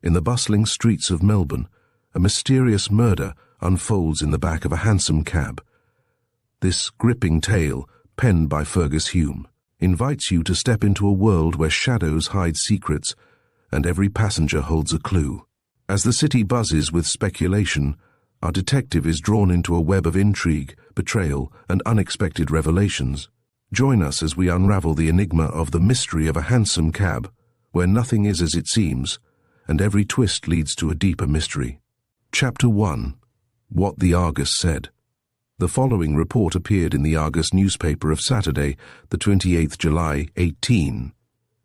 In the bustling streets of Melbourne, a mysterious murder unfolds in the back of a hansom cab. This gripping tale, penned by Fergus Hume, invites you to step into a world where shadows hide secrets and every passenger holds a clue. As the city buzzes with speculation, our detective is drawn into a web of intrigue, betrayal, and unexpected revelations. Join us as we unravel the enigma of the mystery of a hansom cab, where nothing is as it seems, and every twist leads to a deeper mystery. Chapter 1. What the Argus Said. The following report appeared in the Argus newspaper of Saturday, the 28th July, 18.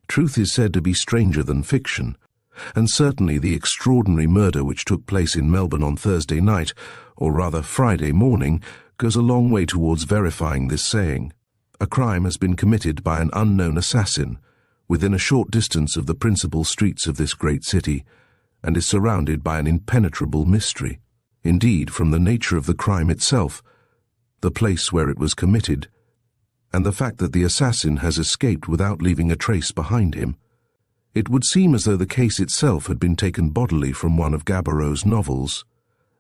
Truth is said to be stranger than fiction, and certainly the extraordinary murder which took place in Melbourne on Thursday night, or rather Friday morning, goes a long way towards verifying this saying. A crime has been committed by an unknown assassin within a short distance of the principal streets of this great city, and is surrounded by an impenetrable mystery. Indeed, from the nature of the crime itself, the place where it was committed, and the fact that the assassin has escaped without leaving a trace behind him, it would seem as though the case itself had been taken bodily from one of Gaboriau's novels,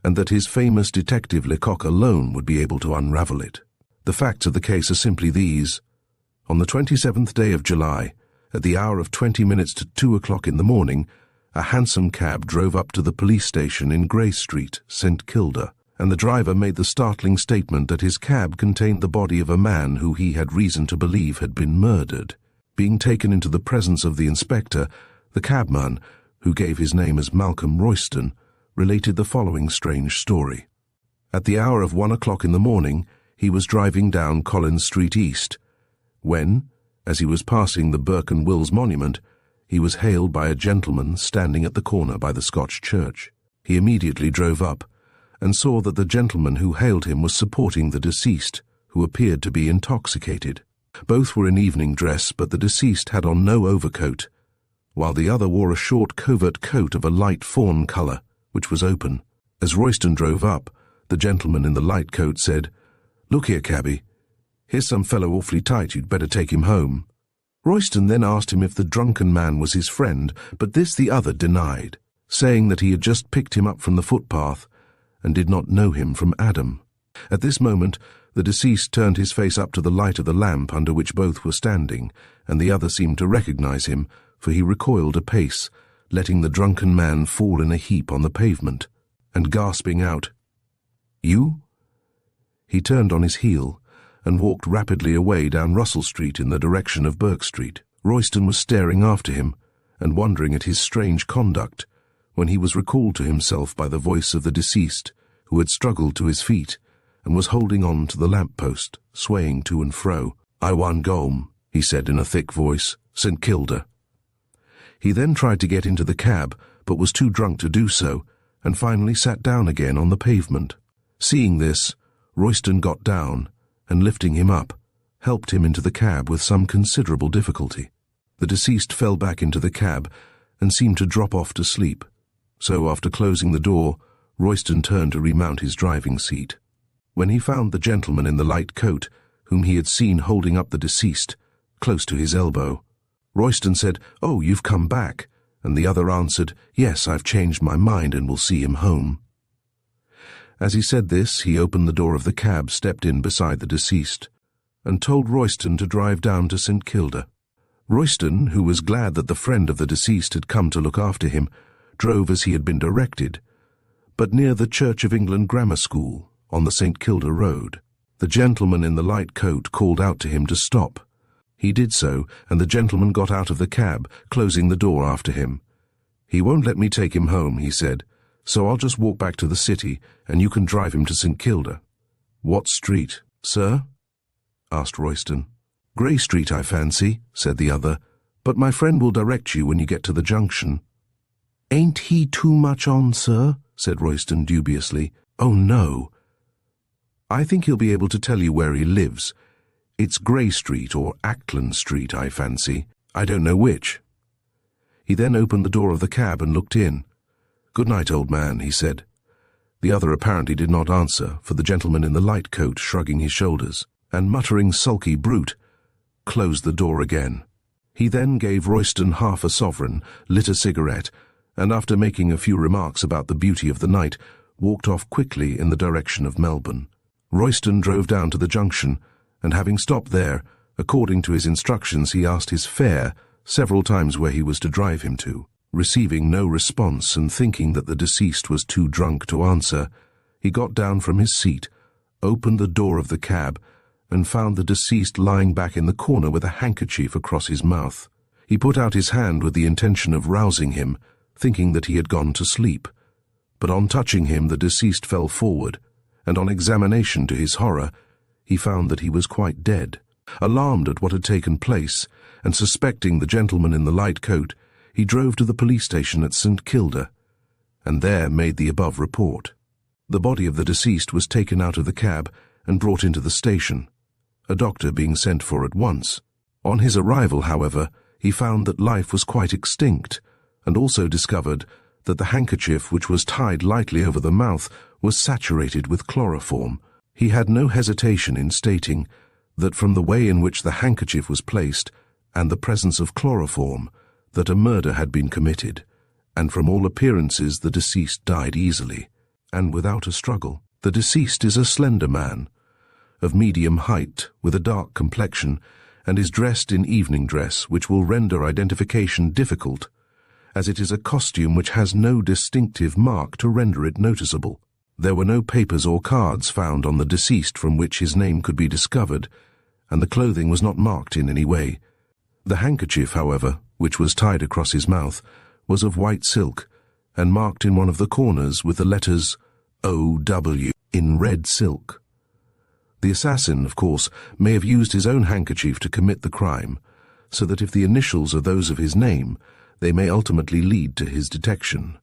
and that his famous detective Lecoq alone would be able to unravel it. The facts of the case are simply these. On the 27th day of July, at the hour of 20 minutes to 2 o'clock in the morning, a hansom cab drove up to the police station in Grey Street, St Kilda, and the driver made the startling statement that his cab contained the body of a man who he had reason to believe had been murdered. Being taken into the presence of the inspector, the cabman, who gave his name as Malcolm Royston, related the following strange story. At the hour of 1 o'clock in the morning, he was driving down Collins Street East, when, as he was passing the Burke and Wills monument, he was hailed by a gentleman standing at the corner by the Scotch church. He immediately drove up, and saw that the gentleman who hailed him was supporting the deceased, who appeared to be intoxicated. Both were in evening dress, but the deceased had on no overcoat, while the other wore a short covert coat of a light fawn colour, which was open. As Royston drove up, the gentleman in the light coat said, "Look here, cabby, here's some fellow awfully tight, you'd better take him home." Royston then asked him if the drunken man was his friend, but this the other denied, saying that he had just picked him up from the footpath, and did not know him from Adam. At this moment, the deceased turned his face up to the light of the lamp under which both were standing, and the other seemed to recognize him, for he recoiled a pace, letting the drunken man fall in a heap on the pavement, and gasping out, "You?" He turned on his heel, and walked rapidly away down Russell Street in the direction of Burke Street. Royston was staring after him, and wondering at his strange conduct, when he was recalled to himself by the voice of the deceased, who had struggled to his feet, and was holding on to the lamp-post, swaying to and fro. "I wan gome," he said in a thick voice, "St Kilda." He then tried to get into the cab, but was too drunk to do so, and finally sat down again on the pavement. Seeing this, Royston got down, and lifting him up, helped him into the cab with some considerable difficulty. The deceased fell back into the cab, and seemed to drop off to sleep. So after closing the door, Royston turned to remount his driving seat. When he found the gentleman in the light coat, whom he had seen holding up the deceased, close to his elbow, Royston said, "Oh, you've come back," and the other answered, "Yes, I've changed my mind and will see him home." As he said this, he opened the door of the cab, stepped in beside the deceased, and told Royston to drive down to St Kilda. Royston, who was glad that the friend of the deceased had come to look after him, drove as he had been directed, but near the Church of England Grammar School, on the St Kilda Road. The gentleman in the light coat called out to him to stop. He did so, and the gentleman got out of the cab, closing the door after him. "He won't let me take him home," he said, "so I'll just walk back to the city, and you can drive him to St Kilda." "What street, sir?" asked Royston. "Grey Street, I fancy," said the other, "but my friend will direct you when you get to the junction." "Ain't he too much on, sir?" said Royston dubiously. "Oh, no. I think he'll be able to tell you where he lives. It's Grey Street or Acland Street, I fancy. I don't know which." He then opened the door of the cab and looked in. "Good night, old man," he said. The other apparently did not answer, for the gentleman in the light coat, shrugging his shoulders, and muttering "sulky brute," closed the door again. He then gave Royston half a sovereign, lit a cigarette, and after making a few remarks about the beauty of the night, walked off quickly in the direction of Melbourne. Royston drove down to the junction, and having stopped there, according to his instructions, he asked his fare several times where he was to drive him to. Receiving no response and thinking that the deceased was too drunk to answer, he got down from his seat, opened the door of the cab, and found the deceased lying back in the corner with a handkerchief across his mouth. He put out his hand with the intention of rousing him, thinking that he had gone to sleep. But on touching him, the deceased fell forward, and on examination to his horror, he found that he was quite dead. Alarmed at what had taken place, and suspecting the gentleman in the light coat, he drove to the police station at St Kilda, and there made the above report. The body of the deceased was taken out of the cab and brought into the station, a doctor being sent for at once. On his arrival, however, he found that life was quite extinct, and also discovered that the handkerchief, which was tied lightly over the mouth, was saturated with chloroform. He had no hesitation in stating that from the way in which the handkerchief was placed and the presence of chloroform, that a murder had been committed, and from all appearances the deceased died easily, and without a struggle. The deceased is a slender man, of medium height, with a dark complexion, and is dressed in evening dress, which will render identification difficult, as it is a costume which has no distinctive mark to render it noticeable. There were no papers or cards found on the deceased from which his name could be discovered, and the clothing was not marked in any way. The handkerchief, however, which was tied across his mouth, was of white silk, and marked in one of the corners with the letters O.W. in red silk. The assassin, of course, may have used his own handkerchief to commit the crime, so that if the initials are those of his name, they may ultimately lead to his detection.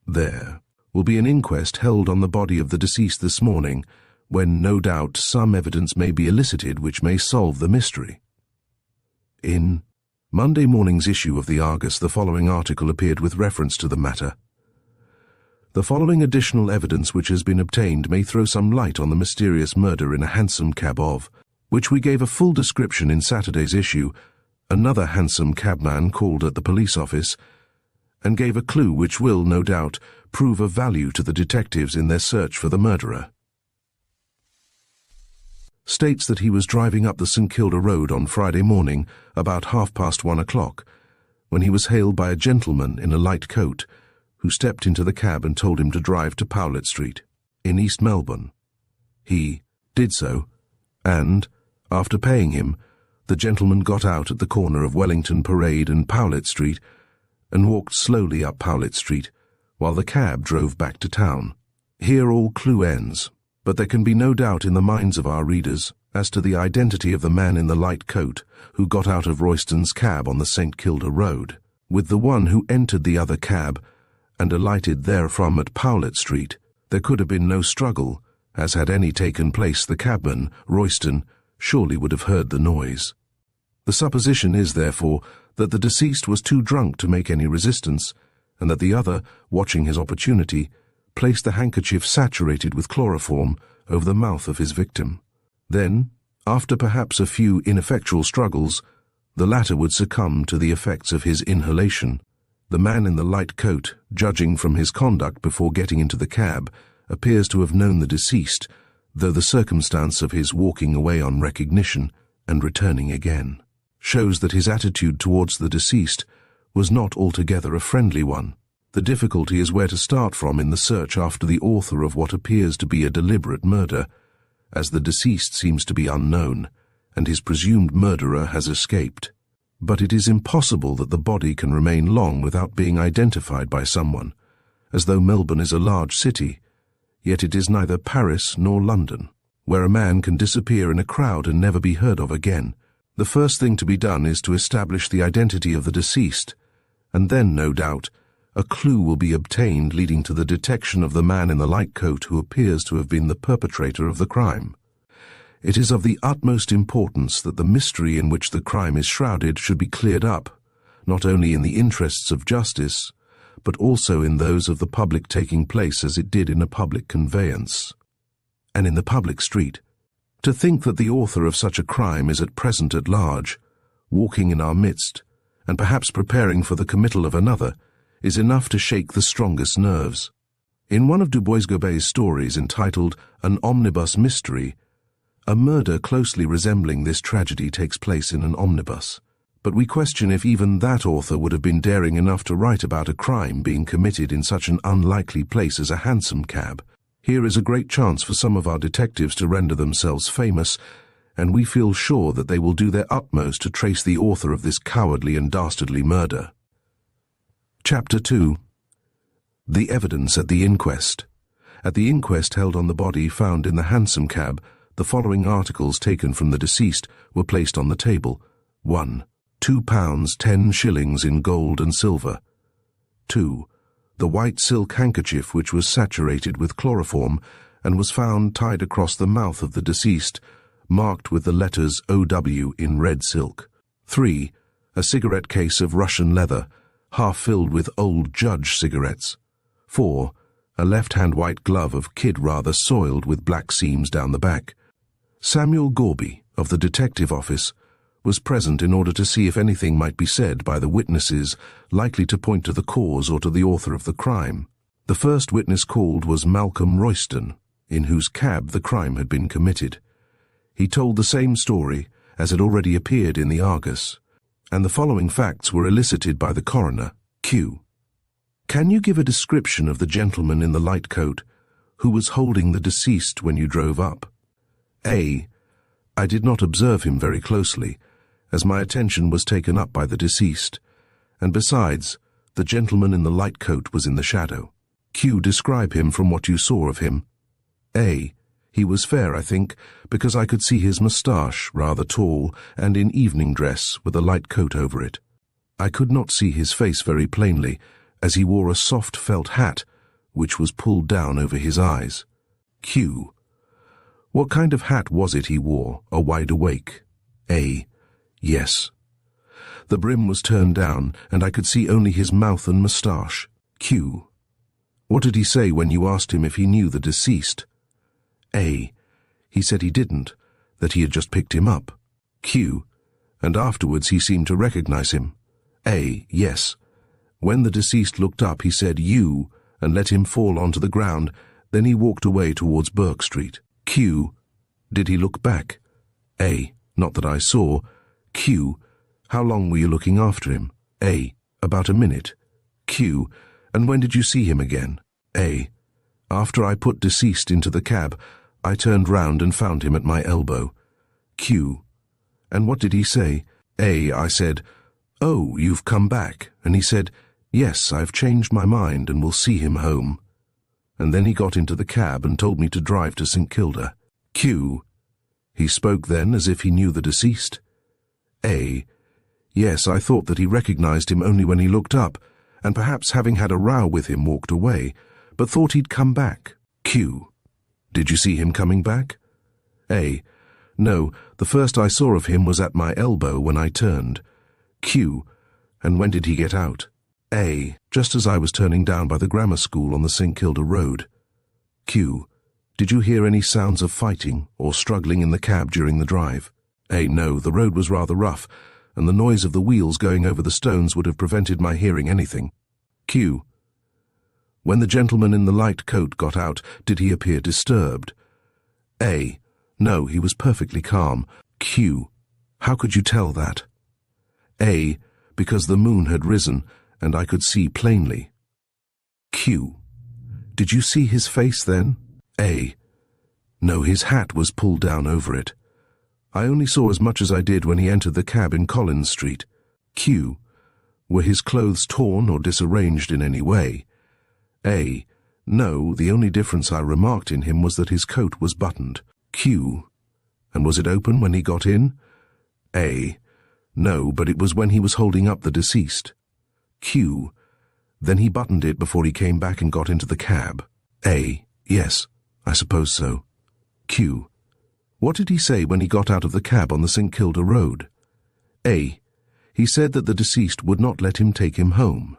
There will be an inquest held on the body of the deceased this morning, when no doubt some evidence may be elicited which may solve the mystery. In Monday morning's issue of the Argus, the following article appeared with reference to the matter. The following additional evidence which has been obtained may throw some light on the mysterious murder in a hansom cab of, which we gave a full description in Saturday's issue. Another hansom cabman called at the police office and gave a clue which will, no doubt, prove of value to the detectives in their search for the murderer. States that he was driving up the St Kilda Road on Friday morning about 1:30 when he was hailed by a gentleman in a light coat who stepped into the cab and told him to drive to Powlett Street, in East Melbourne. He did so, and, after paying him, the gentleman got out at the corner of Wellington Parade and Powlett Street and walked slowly up Powlett Street while the cab drove back to town. Here all clue ends, but there can be no doubt in the minds of our readers as to the identity of the man in the light coat who got out of Royston's cab on the St Kilda Road, with the one who entered the other cab and alighted therefrom at Powlett Street. There could have been no struggle, as had any taken place the cabman, Royston, surely would have heard the noise. The supposition is, therefore, that the deceased was too drunk to make any resistance, and that the other, watching his opportunity, placed the handkerchief saturated with chloroform over the mouth of his victim. Then, after perhaps a few ineffectual struggles, the latter would succumb to the effects of his inhalation. The man in the light coat, judging from his conduct before getting into the cab, appears to have known the deceased, though the circumstance of his walking away on recognition and returning again shows that his attitude towards the deceased was not altogether a friendly one. The difficulty is where to start from in the search after the author of what appears to be a deliberate murder, as the deceased seems to be unknown, and his presumed murderer has escaped. But it is impossible that the body can remain long without being identified by someone, as though Melbourne is a large city, yet it is neither Paris nor London, where a man can disappear in a crowd and never be heard of again. The first thing to be done is to establish the identity of the deceased, and then, no doubt, a clue will be obtained leading to the detection of the man in the light coat who appears to have been the perpetrator of the crime. It is of the utmost importance that the mystery in which the crime is shrouded should be cleared up, not only in the interests of justice, but also in those of the public, taking place as it did in a public conveyance, and in the public street. To think that the author of such a crime is at present at large, walking in our midst, and perhaps preparing for the committal of another, is enough to shake the strongest nerves. In one of Du Bois-Gobey's stories entitled An Omnibus Mystery, a murder closely resembling this tragedy takes place in an omnibus. But we question if even that author would have been daring enough to write about a crime being committed in such an unlikely place as a hansom cab. Here is a great chance for some of our detectives to render themselves famous, and we feel sure that they will do their utmost to trace the author of this cowardly and dastardly murder. Chapter 2. The Evidence at the Inquest. At the inquest held on the body found in the hansom cab, the following articles taken from the deceased were placed on the table. 1. £2 10 shillings in gold and silver. 2. The white silk handkerchief which was saturated with chloroform and was found tied across the mouth of the deceased, marked with the letters OW in red silk. 3. A cigarette case of Russian leather, half filled with old Judge cigarettes. 4. A left-hand white glove of kid rather soiled with black seams down the back. Samuel Gorby, of the detective office, was present in order to see if anything might be said by the witnesses likely to point to the cause or to the author of the crime. The first witness called was Malcolm Royston, in whose cab the crime had been committed. He told the same story as had already appeared in the Argus, and the following facts were elicited by the coroner. Q. Can you give a description of the gentleman in the light coat who was holding the deceased when you drove up? A. I did not observe him very closely, as my attention was taken up by the deceased, and besides, the gentleman in the light coat was in the shadow. Q. Describe him from what you saw of him. A. He was fair, I think, because I could see his moustache, rather tall, and in evening dress, with a light coat over it. I could not see his face very plainly, as he wore a soft felt hat, which was pulled down over his eyes. Q. What kind of hat was it he wore, a wide awake? A. Yes. The brim was turned down, and I could see only his mouth and moustache. Q. What did he say when you asked him if he knew the deceased? A. He said he didn't, that he had just picked him up. Q. And afterwards he seemed to recognize him. A. Yes. When the deceased looked up, he said, "You," and let him fall onto the ground. Then he walked away towards Burke Street. Q. Did he look back? A. Not that I saw. Q. How long were you looking after him? A. About a minute. Q. And when did you see him again? A. After I put deceased into the cab, I turned round and found him at my elbow. Q. And what did he say? A. I said, "Oh, you've come back," and he said, "Yes, I've changed my mind and will see him home." And then he got into the cab and told me to drive to St. Kilda. Q. He spoke then as if he knew the deceased. A. Yes, I thought that he recognized him only when he looked up, and perhaps having had a row with him walked away, but thought he'd come back. Q. Did you see him coming back? A. No, the first I saw of him was at my elbow when I turned. Q. And when did he get out? A. Just as I was turning down by the grammar school on the St. Kilda road. Q. Did you hear any sounds of fighting or struggling in the cab during the drive? A. No, the road was rather rough, and the noise of the wheels going over the stones would have prevented my hearing anything. Q. When the gentleman in the light coat got out, did he appear disturbed? A. No, he was perfectly calm. Q. How could you tell that? A. Because the moon had risen, and I could see plainly. Q. Did you see his face then? A. No, his hat was pulled down over it. I only saw as much as I did when he entered the cab in Collins Street. Q. Were his clothes torn or disarranged in any way? A. No, the only difference I remarked in him was that his coat was buttoned. Q. And was it open when he got in? A. No, but it was when he was holding up the deceased. Q. Then he buttoned it before he came back and got into the cab. A. Yes, I suppose so. Q. What did he say when he got out of the cab on the St. Kilda road? A. He said that the deceased would not let him take him home,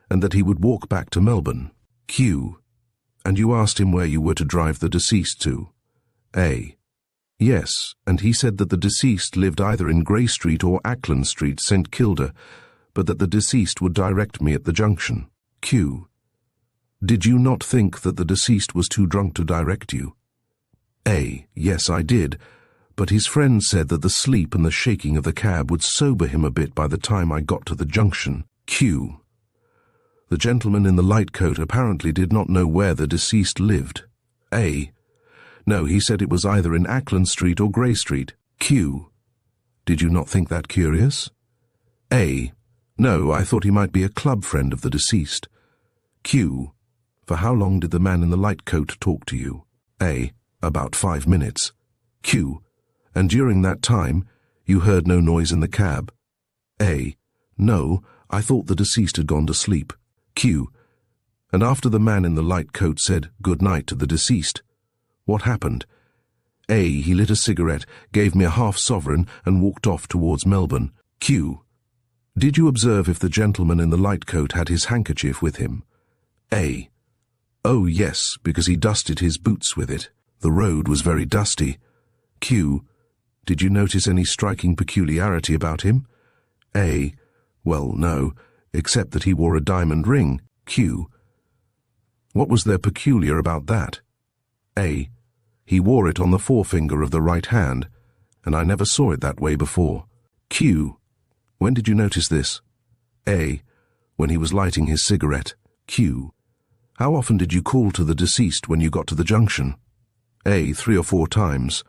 and that he would walk back to Melbourne. Q. And you asked him where you were to drive the deceased to? A. Yes, and he said that the deceased lived either in Grey Street or Ackland Street, St. Kilda, but that the deceased would direct me at the junction. Q. Did you not think that the deceased was too drunk to direct you? A. Yes, I did, but his friend said that the sleep and the shaking of the cab would sober him a bit by the time I got to the junction. Q. The gentleman in the light coat apparently did not know where the deceased lived. A. No, he said it was either in Ackland Street or Grey Street. Q. Did you not think that curious? A. No, I thought he might be a club friend of the deceased. Q. For how long did the man in the light coat talk to you? A. About 5 minutes. Q. And during that time, you heard no noise in the cab? A. No, I thought the deceased had gone to sleep. Q. And after the man in the light coat said good night to the deceased, what happened? A. He lit a cigarette, gave me a half-sovereign and walked off towards Melbourne. Q. Did you observe if the gentleman in the light coat had his handkerchief with him? A. Oh, yes, because he dusted his boots with it. The road was very dusty. Q. Did you notice any striking peculiarity about him? A. Well, no, except that he wore a diamond ring. Q. What was there peculiar about that? A. He wore it on the forefinger of the right hand, and I never saw it that way before. Q. When did you notice this? A. When he was lighting his cigarette. Q. How often did you call to the deceased when you got to the junction? A. 3 or 4 times.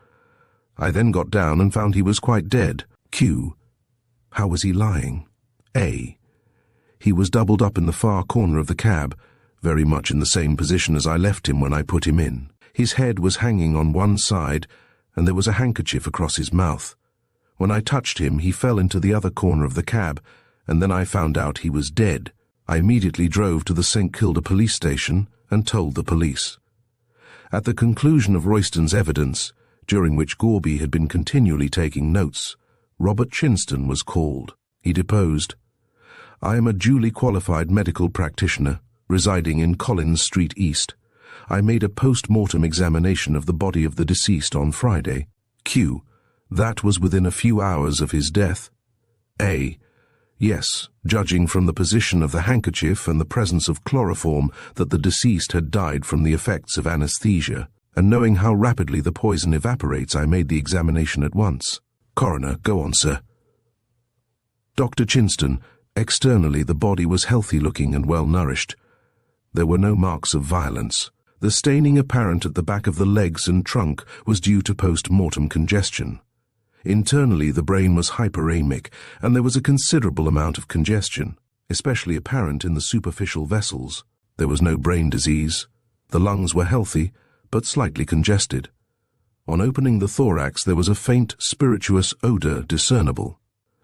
I then got down and found he was quite dead. Q. How was he lying? A. He was doubled up in the far corner of the cab, very much in the same position as I left him when I put him in. His head was hanging on one side, and there was a handkerchief across his mouth. When I touched him, he fell into the other corner of the cab, and then I found out he was dead. I immediately drove to the St Kilda police station and told the police. At the conclusion of Royston's evidence, during which Gorby had been continually taking notes, Robert Chinston was called. He deposed, I am a duly qualified medical practitioner, residing in Collins Street East. I made a post-mortem examination of the body of the deceased on Friday. Q. That was within a few hours of his death. A. Yes, judging from the position of the handkerchief and the presence of chloroform that the deceased had died from the effects of anesthesia, and knowing how rapidly the poison evaporates, I made the examination at once. Coroner, go on, sir. Dr. Chinston, externally the body was healthy-looking and well-nourished. There were no marks of violence. The staining apparent at the back of the legs and trunk was due to post-mortem congestion. Internally, the brain was hyperemic, and there was a considerable amount of congestion, especially apparent in the superficial vessels. There was no brain disease. The lungs were healthy, but slightly congested. On opening the thorax, there was a faint, spirituous odour discernible.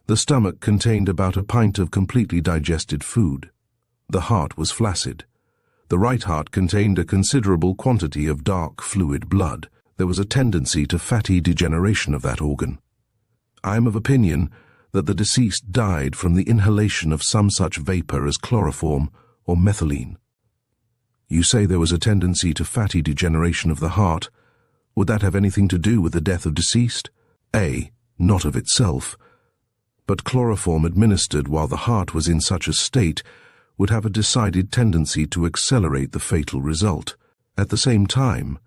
The stomach contained about a pint of completely digested food. The heart was flaccid. The right heart contained a considerable quantity of dark, fluid blood. There was a tendency to fatty degeneration of that organ. I am of opinion that the deceased died from the inhalation of some such vapour as chloroform or methylene. You say there was a tendency to fatty degeneration of the heart. Would that have anything to do with the death of deceased? A. Not of itself. But chloroform administered while the heart was in such a state would have a decided tendency to accelerate the fatal result. At the same time,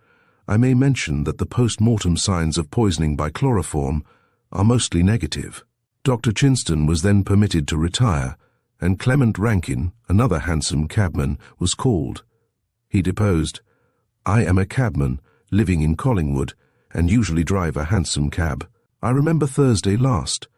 I may mention that the post-mortem signs of poisoning by chloroform are mostly negative. Dr. Chinston was then permitted to retire, and Clement Rankin, another hansom cabman, was called. He deposed, I am a cabman, living in Collingwood, and usually drive a hansom cab. I remember Thursday last.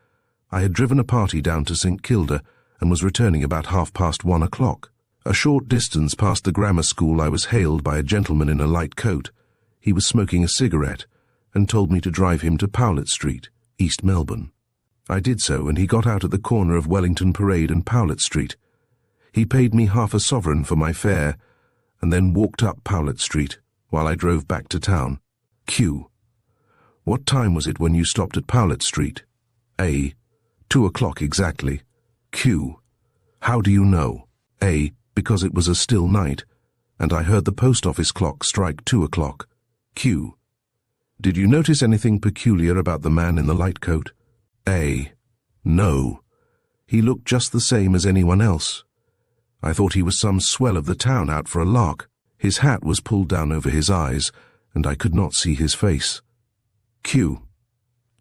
I had driven a party down to St Kilda, and was returning about 1:30 o'clock. A short distance past the grammar school I was hailed by a gentleman in a light coat. He was smoking a cigarette, and told me to drive him to Powlett Street, East Melbourne. I did so, and he got out at the corner of Wellington Parade and Powlett Street. He paid me half a sovereign for my fare, and then walked up Powlett Street, while I drove back to town. Q. What time was it when you stopped at Powlett Street? A. 2 o'clock exactly. Q. How do you know? A. Because it was a still night, and I heard the post office clock strike 2 o'clock. Q. Did you notice anything peculiar about the man in the light coat? A. No. He looked just the same as anyone else. I thought he was some swell of the town out for a lark. His hat was pulled down over his eyes, and I could not see his face. Q.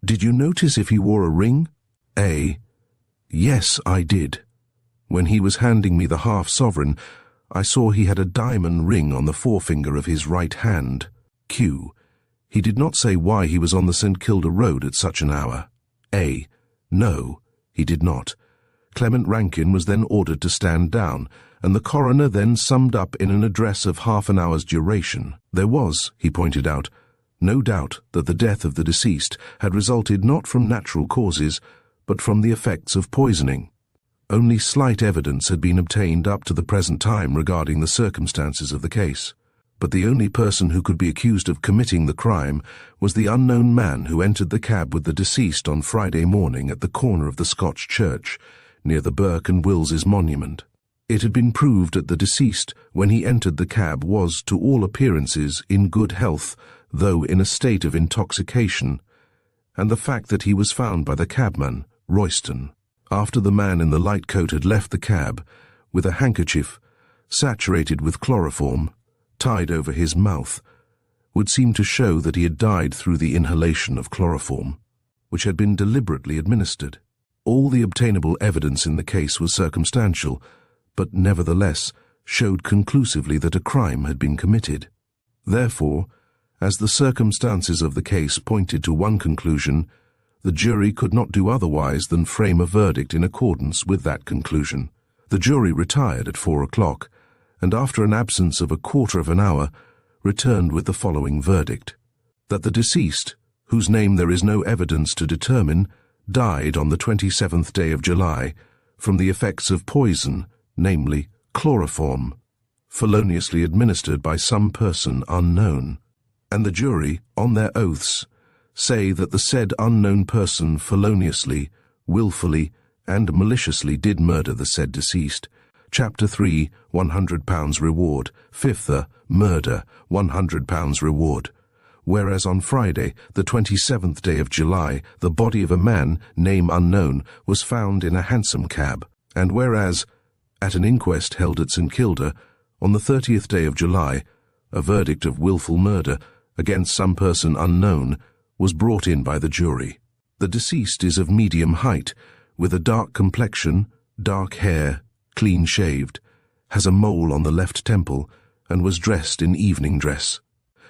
Did you notice if he wore a ring? A. Yes, I did. When he was handing me the half-sovereign, I saw he had a diamond ring on the forefinger of his right hand. Q. He did not say why he was on the St Kilda Road at such an hour. A. No, he did not. Clement Rankin was then ordered to stand down, and the coroner then summed up in an address of half an hour's duration. There was, he pointed out, no doubt that the death of the deceased had resulted not from natural causes, but from the effects of poisoning. Only slight evidence had been obtained up to the present time regarding the circumstances of the case, but the only person who could be accused of committing the crime was the unknown man who entered the cab with the deceased on Friday morning at the corner of the Scotch Church, near the Burke and Wills's monument. It had been proved that the deceased, when he entered the cab, was, to all appearances, in good health, though in a state of intoxication, and the fact that he was found by the cabman, Royston, after the man in the light coat had left the cab, with a handkerchief, saturated with chloroform, tied over his mouth, would seem to show that he had died through the inhalation of chloroform, which had been deliberately administered. All the obtainable evidence in the case was circumstantial, but nevertheless showed conclusively that a crime had been committed. Therefore, as the circumstances of the case pointed to one conclusion, the jury could not do otherwise than frame a verdict in accordance with that conclusion. The jury retired at 4 o'clock, and after an absence of a quarter of an hour, returned with the following verdict: that the deceased, whose name there is no evidence to determine, died on the 27th day of July from the effects of poison, namely chloroform, feloniously administered by some person unknown. And the jury, on their oaths, say that the said unknown person feloniously, wilfully, and maliciously did murder the said deceased. Chapter 3, £100 reward. Fifth, murder, £100 reward. Whereas on Friday, the 27th day of July, the body of a man, name unknown, was found in a hansom cab. And whereas, at an inquest held at St Kilda, on the 30th day of July, a verdict of wilful murder against some person unknown was brought in by the jury. The deceased is of medium height, with a dark complexion, dark hair, clean-shaved, has a mole on the left temple, and was dressed in evening dress.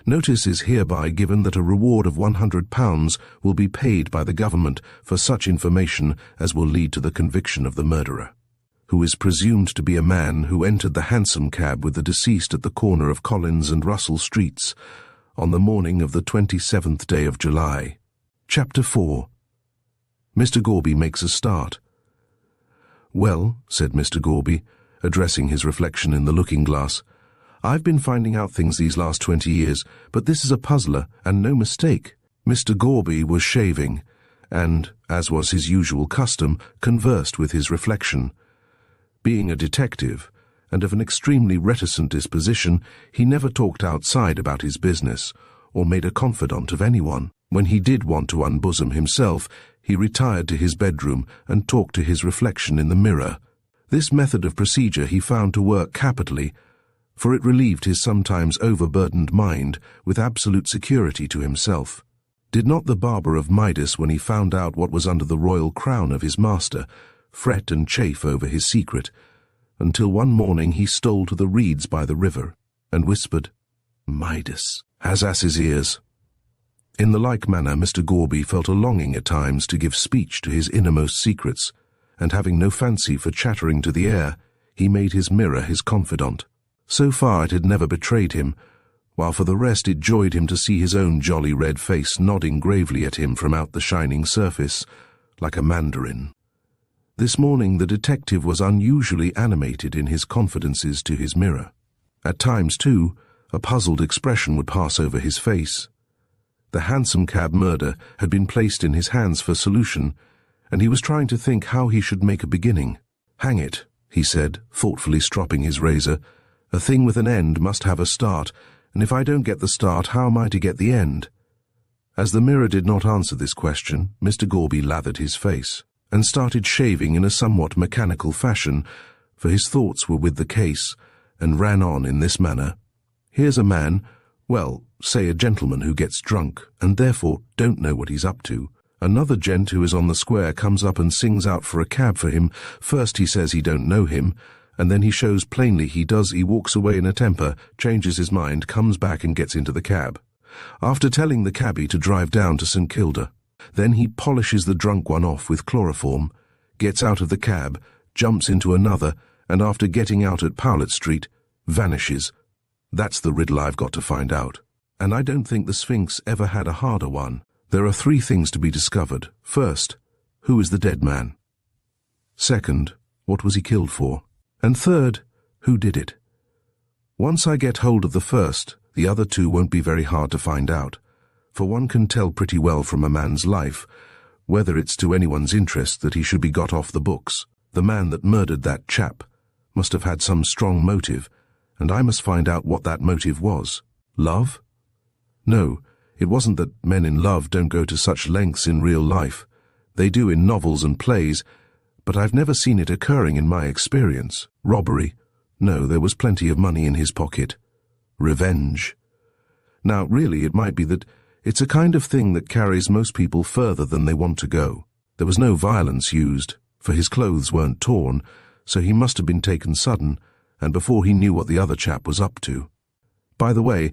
Notice is hereby given that a reward of £100 will be paid by the government for such information as will lead to the conviction of the murderer, who is presumed to be a man who entered the hansom cab with the deceased at the corner of Collins and Russell Streets on the morning of the 27th day of July. Chapter 4. Mr. Gorby makes a start. Well, said Mr. Gorby, addressing his reflection in the looking-glass, I've been finding out things these last 20 years, but this is a puzzler, and no mistake. Mr. Gorby was shaving, and, as was his usual custom, conversed with his reflection. Being a detective, and of an extremely reticent disposition, he never talked outside about his business, or made a confidant of anyone. When he did want to unbosom himself, he retired to his bedroom and talked to his reflection in the mirror. This method of procedure he found to work capitally, for it relieved his sometimes overburdened mind with absolute security to himself. Did not the barber of Midas, when he found out what was under the royal crown of his master, fret and chafe over his secret, until one morning he stole to the reeds by the river, and whispered, "Midas has ass's ears." In the like manner Mr. Gorby felt a longing at times to give speech to his innermost secrets, and having no fancy for chattering to the air, he made his mirror his confidant. So far it had never betrayed him, while for the rest it joyed him to see his own jolly red face nodding gravely at him from out the shining surface, like a mandarin. This morning the detective was unusually animated in his confidences to his mirror. At times, too, a puzzled expression would pass over his face. The hansom cab murder had been placed in his hands for solution, and he was trying to think how he should make a beginning. "Hang it," he said, thoughtfully stropping his razor, "a thing with an end must have a start, and if I don't get the start, how am I to get the end?" As the mirror did not answer this question, Mr. Gorby lathered his face. and started shaving in a somewhat mechanical fashion, for his thoughts were with the case, and ran on in this manner. Here's a man, well, say a gentleman who gets drunk, and therefore don't know what he's up to. Another gent who is on the square comes up and sings out for a cab for him. First he says he don't know him, and then he shows plainly he does. He walks away in a temper, changes his mind, comes back and gets into the cab, after telling the cabby to drive down to St Kilda. Then he polishes the drunk one off with chloroform, gets out of the cab, jumps into another, and after getting out at Powlett Street, vanishes. That's the riddle I've got to find out. And I don't think the Sphinx ever had a harder one. There are 3 things to be discovered. First, who is the dead man? Second, what was he killed for? And third, who did it? Once I get hold of the first, the other 2 won't be very hard to find out, for one can tell pretty well from a man's life whether it's to anyone's interest that he should be got off the books. The man that murdered that chap must have had some strong motive, and I must find out what that motive was. Love? No, it wasn't that men in love don't go to such lengths in real life. They do in novels and plays, but I've never seen it occurring in my experience. Robbery? No, there was plenty of money in his pocket. Revenge? Now, really, it might be that it's a kind of thing that carries most people further than they want to go. There was no violence used, for his clothes weren't torn, so he must have been taken sudden, and before he knew what the other chap was up to. By the way,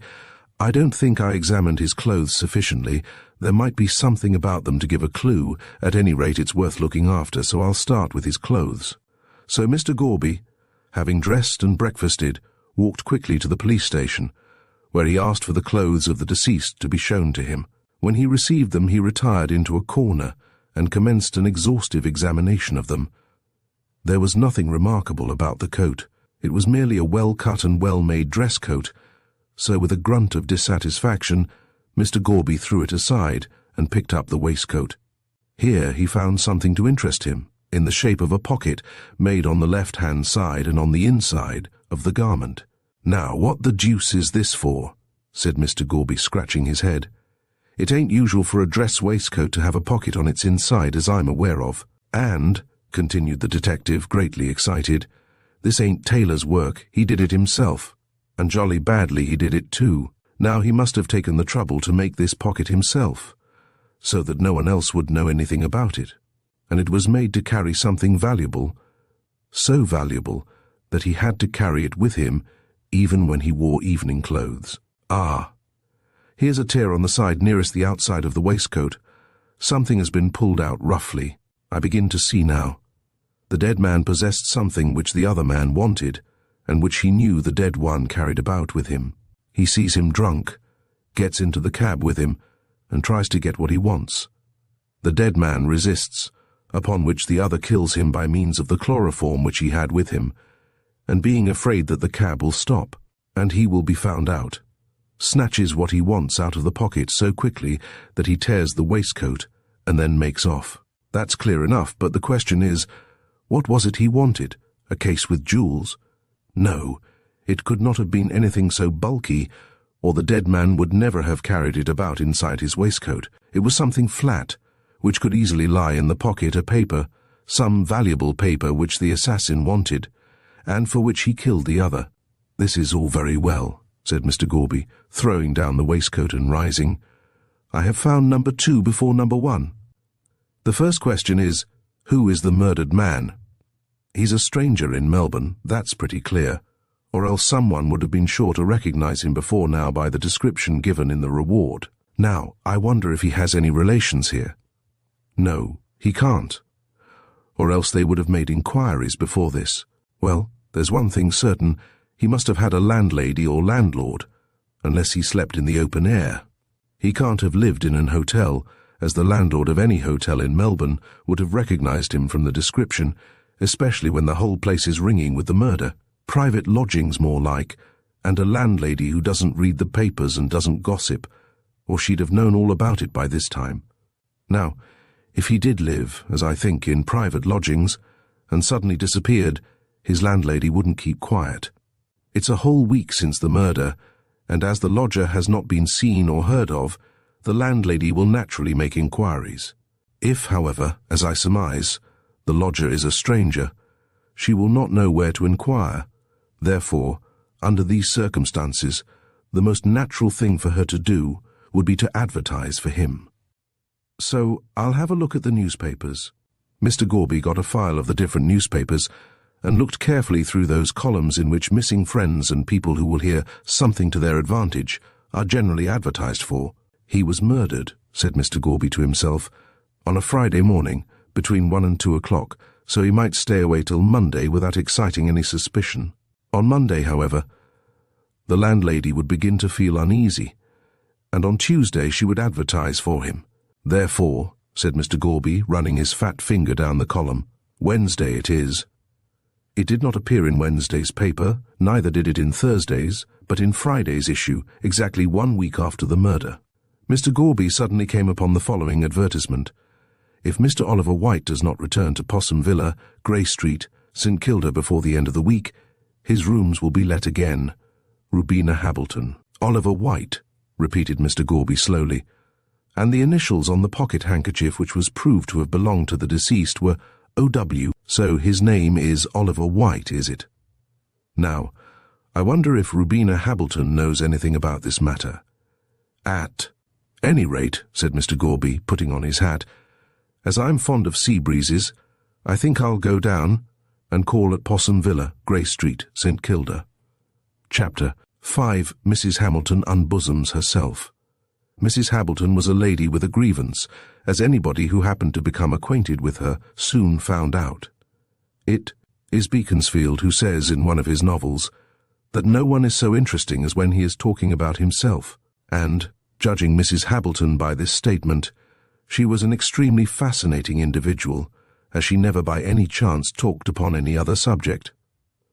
I don't think I examined his clothes sufficiently. There might be something about them to give a clue. At any rate, it's worth looking after, so I'll start with his clothes. So Mr. Gorby, having dressed and breakfasted, walked quickly to the police station, where he asked for the clothes of the deceased to be shown to him. When he received them, he retired into a corner and commenced an exhaustive examination of them. There was nothing remarkable about the coat. It was merely a well-cut and well-made dress coat, so with a grunt of dissatisfaction, Mr. Gorby threw it aside and picked up the waistcoat. Here he found something to interest him, in the shape of a pocket made on the left-hand side and on the inside of the garment. "Now, what the deuce is this for?" said Mr. Gorby, scratching his head. "It ain't usual for a dress waistcoat to have a pocket on its inside, as I'm aware of. And," continued the detective, greatly excited, "this ain't tailor's work. He did it himself. And jolly badly he did it too. Now he must have taken the trouble to make this pocket himself, so that no one else would know anything about it. And it was made to carry something valuable, so valuable that he had to carry it with him even when he wore evening clothes. Ah, here's a tear on the side nearest the outside of the waistcoat. Something has been pulled out roughly. I begin to see now. The dead man possessed something which the other man wanted, and which he knew the dead one carried about with him. He sees him drunk, gets into the cab with him, and tries to get what he wants. The dead man resists, upon which the other kills him by means of the chloroform which he had with him, and being afraid that the cab will stop, and he will be found out, snatches what he wants out of the pocket so quickly that he tears the waistcoat, and then makes off. That's clear enough, but the question is, what was it he wanted? A case with jewels? No, it could not have been anything so bulky, or the dead man would never have carried it about inside his waistcoat. It was something flat, which could easily lie in the pocket, a paper, some valuable paper which the assassin wanted, and for which he killed the other. "This is all very well," said Mr. Gorby, throwing down the waistcoat and rising. "I have found number 2 before number 1. The first question is, who is the murdered man? He's a stranger in Melbourne, that's pretty clear, or else someone would have been sure to recognize him before now by the description given in the reward. Now, I wonder if he has any relations here. No, he can't, or else they would have made inquiries before this. Well, there's one thing certain, he must have had a landlady or landlord, unless he slept in the open air. He can't have lived in an hotel, as the landlord of any hotel in Melbourne would have recognized him from the description, especially when the whole place is ringing with the murder. Private lodgings more like, and a landlady who doesn't read the papers and doesn't gossip, or she'd have known all about it by this time. Now, if he did live, as I think, in private lodgings, and suddenly disappeared, his landlady wouldn't keep quiet. It's a whole week since the murder, and as the lodger has not been seen or heard of, the landlady will naturally make inquiries. If, however, as I surmise, The lodger is a stranger. She will not know where to inquire. Therefore, under these circumstances, the most natural thing for her to do would be to advertise for him. So I'll have a look at the newspapers. Mr. Gorby got a file of the different newspapers and looked carefully through those columns in which missing friends and people who will hear something to their advantage are generally advertised for. He was murdered, said Mr. Gorby to himself, on a Friday morning between 1 and 2 o'clock, so he might stay away till Monday without exciting any suspicion. On Monday, however, the landlady would begin to feel uneasy, and on Tuesday she would advertise for him. Therefore, said Mr. Gorby, running his fat finger down the column, Wednesday it is. It did not appear in Wednesday's paper, neither did it in Thursday's, but in Friday's issue, exactly 1 week after the murder. Mr. Gorby suddenly came upon the following advertisement. If Mr. Oliver White does not return to Possum Villa, Grey Street, St. Kilda before the end of the week, his rooms will be let again. Rubina Hableton. Oliver White, repeated Mr. Gorby slowly, and the initials on the pocket handkerchief which was proved to have belonged to the deceased were O.W., so his name is Oliver White, is it? Now, I wonder if Rubina Hableton knows anything about this matter. At any rate, said Mr. Gorby, putting on his hat, as I'm fond of sea breezes, I think I'll go down and call at Possum Villa, Grey Street, St. Kilda. Chapter 5. Mrs. Hamilton unbosoms herself. Mrs. Hableton was a lady with a grievance, as anybody who happened to become acquainted with her soon found out. It is Beaconsfield who says in one of his novels that no one is so interesting as when he is talking about himself, and, judging Mrs. Hableton by this statement, she was an extremely fascinating individual, as she never by any chance talked upon any other subject.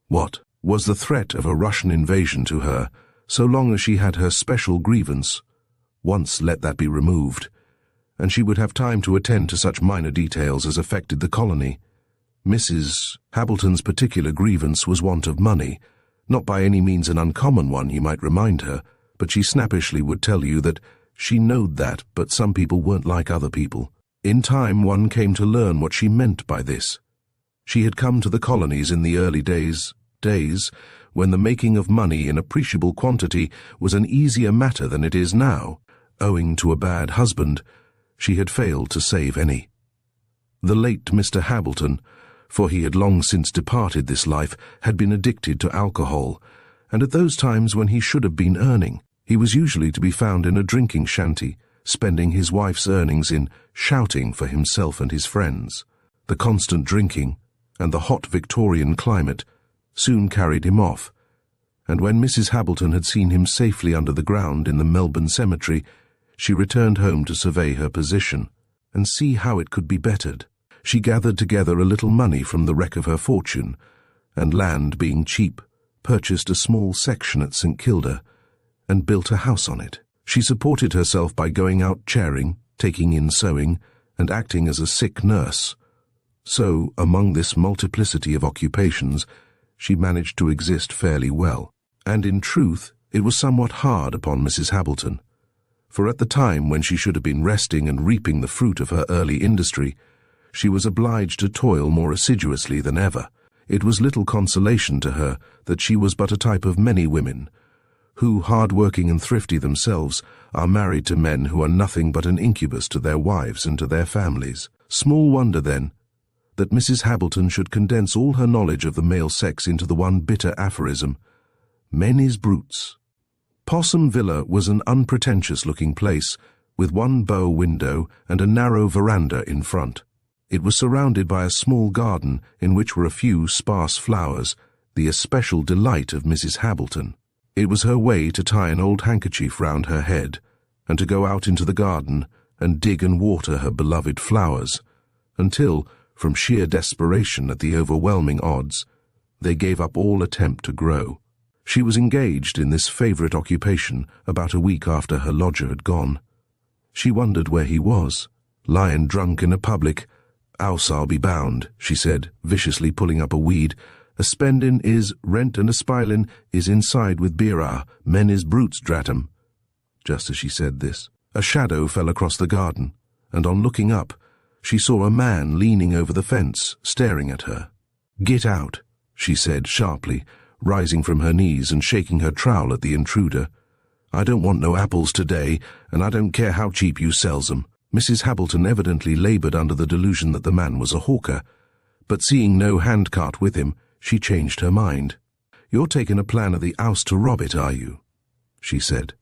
What was the threat of a Russian invasion to her, so long as she had her special grievance? Once let that be removed, and she would have time to attend to such minor details as affected the colony. Mrs. Hableton's particular grievance was want of money, not by any means an uncommon one, you might remind her, but she snappishly would tell you that she knowed that, but some people weren't like other people. In time one came to learn what she meant by this. She had come to the colonies in the early days when the making of money in appreciable quantity was an easier matter than it is now. Owing to a bad husband, she had failed to save any. The late Mr. Hableton, for he had long since departed this life, had been addicted to alcohol, and at those times when he should have been earning, he was usually to be found in a drinking shanty, spending his wife's earnings in shouting for himself and his friends. The constant drinking, and the hot Victorian climate, soon carried him off, and when Mrs. Hableton had seen him safely under the ground in the Melbourne cemetery, she returned home to survey her position and see how it could be bettered. She gathered together a little money from the wreck of her fortune, and land being cheap, purchased a small section at St. Kilda and built a house on it. She supported herself by going out chairing, taking in sewing, and acting as a sick nurse. So, among this multiplicity of occupations, she managed to exist fairly well. And in truth, it was somewhat hard upon Mrs. Hableton, for at the time when she should have been resting and reaping the fruit of her early industry, she was obliged to toil more assiduously than ever. It was little consolation to her that she was but a type of many women, who, hard-working and thrifty themselves, are married to men who are nothing but an incubus to their wives and to their families. Small wonder, then, that Mrs. Hableton should condense all her knowledge of the male sex into the one bitter aphorism, "Men is brutes." Possum Villa was an unpretentious-looking place, with one bow window and a narrow veranda in front. It was surrounded by a small garden in which were a few sparse flowers, the especial delight of Mrs. Hableton. It was her way to tie an old handkerchief round her head, and to go out into the garden and dig and water her beloved flowers, until, from sheer desperation at the overwhelming odds, they gave up all attempt to grow. She was engaged in this favourite occupation about a week after her lodger had gone. She wondered where he was, lying drunk in a public. "Ouse I'll be bound," she said, viciously pulling up a weed. "A spendin' is rent and a spilin' is inside with beer men is brutes, drat 'em." Just as she said this, a shadow fell across the garden, and on looking up, She saw a man leaning over the fence, staring at her. "Get out," she said sharply, rising from her knees and shaking her trowel at the intruder. "I don't want no apples today, and I don't care how cheap you sells 'em." Mrs. Hableton evidently laboured under the delusion that the man was a hawker, but seeing no handcart with him, she changed her mind. "You're taking a plan of the 'ouse to rob it, are you?" she said.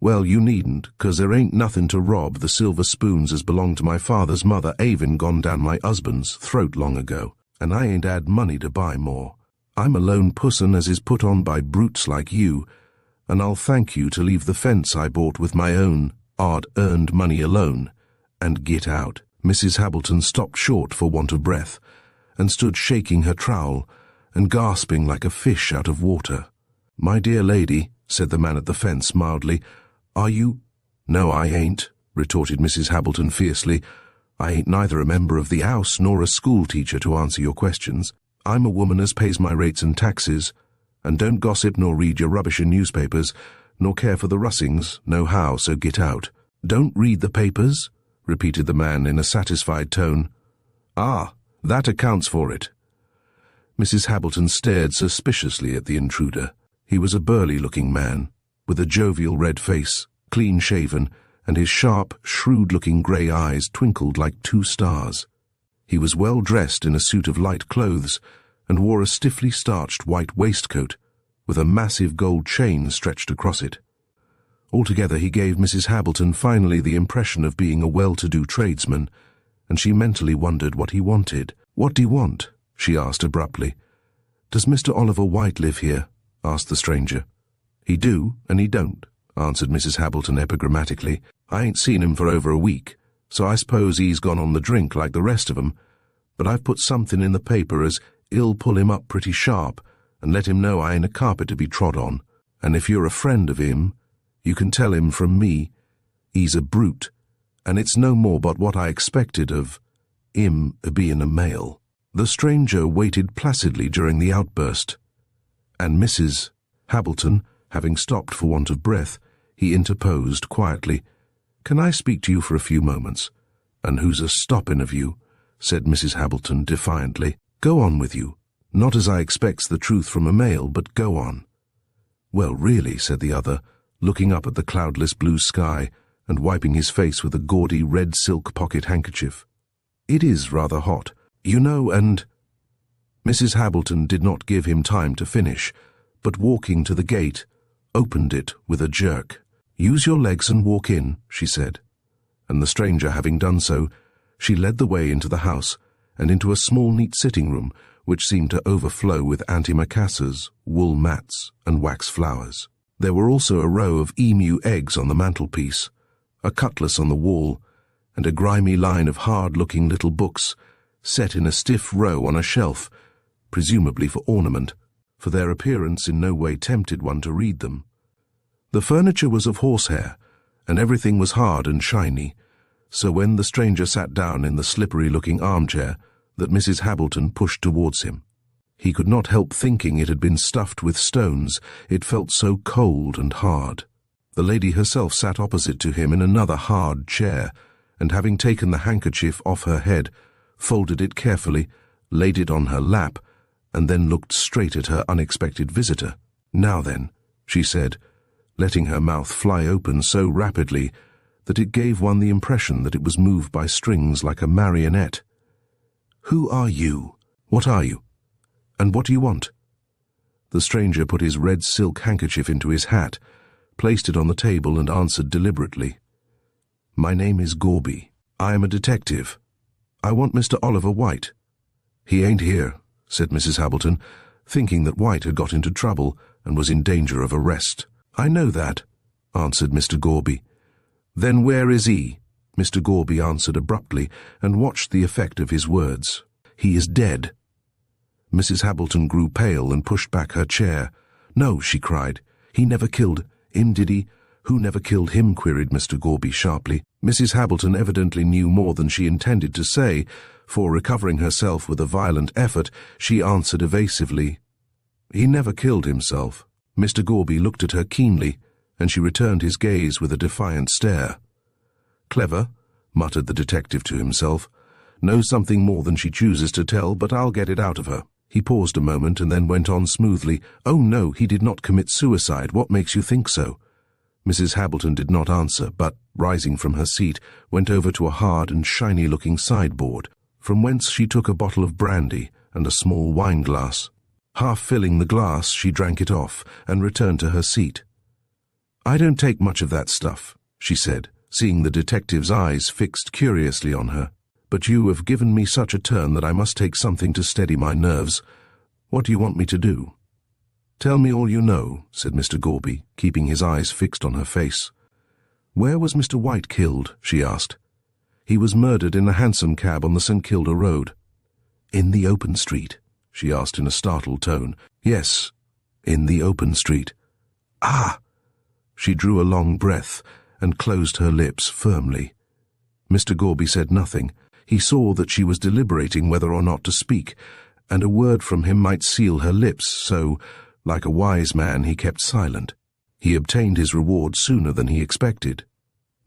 "Well, you needn't, 'cause there ain't nothing to rob. The silver spoons as belonged to my father's mother avin gone down my husband's throat long ago, and I ain't 'ad money to buy more. I'm a lone pusson as is put on by brutes like you, and I'll thank you to leave the fence I bought with my own hard-earned money alone, and get out." Mrs. Hableton stopped short for want of breath, and stood shaking her trowel, and gasping like a fish out of water. "My dear lady," said the man at the fence mildly, "are you—" "No, I ain't," retorted Mrs. Hableton fiercely. "I ain't neither a member of the 'ouse nor a school teacher to answer your questions. I'm a woman as pays my rates and taxes, and don't gossip nor read your rubbish in newspapers, nor care for the Russings, no how, so get out." "Don't read the papers?" repeated the man in a satisfied tone. "Ah, that accounts for it." Mrs. Hableton stared suspiciously at the intruder. He was a burly-looking man, with a jovial red face, clean-shaven, and his sharp, shrewd-looking grey eyes twinkled like 2 stars. He was well dressed in a suit of light clothes, and wore a stiffly starched white waistcoat, with a massive gold chain stretched across it. Altogether he gave Mrs. Hableton finally the impression of being a well-to-do tradesman, and she mentally wondered what he wanted. "What do you want?" she asked abruptly. "Does Mr. Oliver White live here?" asked the stranger. "He do, and he don't," answered Mrs. Hableton epigrammatically. "I ain't seen him for over a week, so I suppose he's gone on the drink like the rest of 'em, but I've put something in the paper as he'll pull him up pretty sharp, and let him know I ain't a carpet to be trod on, and if you're a friend of him, you can tell him from me, he's a brute, and it's no more but what I expected of him being a male." The stranger waited placidly during the outburst, and Mrs. Hableton, having stopped for want of breath, he interposed quietly. "Can I speak to you for a few moments?" "And who's a stopping of you?" said Mrs. Hableton defiantly. "Go on with you. Not as I expects the truth from a male, but go on." "Well, really," said the other, looking up at the cloudless blue sky and wiping his face with a gaudy red silk pocket handkerchief. "It is rather hot, you know, and—" Mrs. Hableton did not give him time to finish, but walking to the gate, opened it with a jerk. "Use your legs and walk in," she said, and the stranger having done so, she led the way into the house and into a small neat sitting room which seemed to overflow with antimacassars, wool mats, and wax flowers. There were also a row of emu eggs on the mantelpiece, a cutlass on the wall, and a grimy line of hard-looking little books set in a stiff row on a shelf, presumably for ornament, for their appearance in no way tempted one to read them. The furniture was of horsehair, and everything was hard and shiny, so when the stranger sat down in the slippery-looking armchair that Mrs. Hableton pushed towards him, he could not help thinking it had been stuffed with stones, it felt so cold and hard. The lady herself sat opposite to him in another hard chair, and having taken the handkerchief off her head, folded it carefully, laid it on her lap, and then looked straight at her unexpected visitor. "Now then," she said, letting her mouth fly open so rapidly that it gave one the impression that it was moved by strings like a marionette. "Who are you? What are you? And what do you want?" The stranger put his red silk handkerchief into his hat, placed it on the table, and answered deliberately. "My name is Gorby. I am a detective. I want Mr. Oliver White." "He ain't here," said Mrs. Hableton, thinking that White had got into trouble and was in danger of arrest. "I know that," answered Mr. Gorby. "Then where is he?" Mr. Gorby answered abruptly and watched the effect of his words. "He is dead." Mrs. Hableton grew pale and pushed back her chair. "No," she cried. "He never killed him, did he?" "Who never killed him?" queried Mr. Gorby sharply. Mrs. Hableton evidently knew more than she intended to say, for, recovering herself with a violent effort, she answered evasively, "He never killed himself." Mr. Gorby looked at her keenly, and she returned his gaze with a defiant stare. "Clever, muttered the detective to himself. Knows something more than she chooses to tell, but I'll get it out of her. He paused a moment and then went on smoothly. Oh no, he did not commit suicide. What makes you think so? Mrs. Hableton did not answer, but, rising from her seat, went over to a hard and shiny-looking sideboard, from whence she took a bottle of brandy and a small wine-glass. Half filling the glass, she drank it off and returned to her seat. I don't take much of that stuff, she said, seeing the detective's eyes fixed curiously on her. But you have given me such a turn that I must take something to steady my nerves. What do you want me to do? Tell me all you know, said Mr. Gorby, keeping his eyes fixed on her face. Where was Mr. White killed? She asked. He was murdered in a hansom cab on the St. Kilda Road. In the open street? She asked in a startled tone. Yes, in the open street. Ah! She drew a long breath and closed her lips firmly. Mr. Gorby said nothing. He saw that she was deliberating whether or not to speak, and a word from him might seal her lips, so, like a wise man, he kept silent. He obtained his reward sooner than he expected.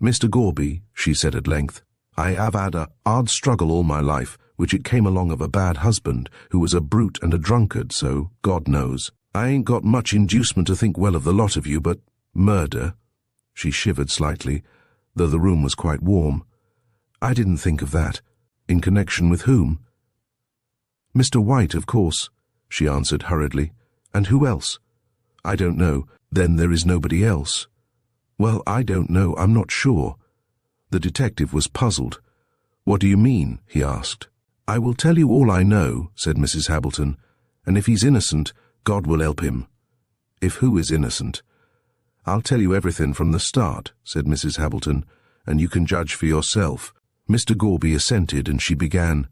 Mr. Gorby, she said at length, I have had a hard struggle all my life, which it came along of a bad husband, who was a brute and a drunkard, so, God knows. I ain't got much inducement to think well of the lot of you, but murder. She shivered slightly, though the room was quite warm. I didn't think of that. In connection with whom? Mr. White, of course, she answered hurriedly. And who else? I don't know. Then there is nobody else. Well, I don't know. I'm not sure. The detective was puzzled. What do you mean? He asked. I will tell you all I know, said Mrs. Hableton, and if he's innocent, God will help him. If who is innocent? I'll tell you everything from the start, said Mrs. Hableton, and you can judge for yourself. Mr. Gorby assented, and she began.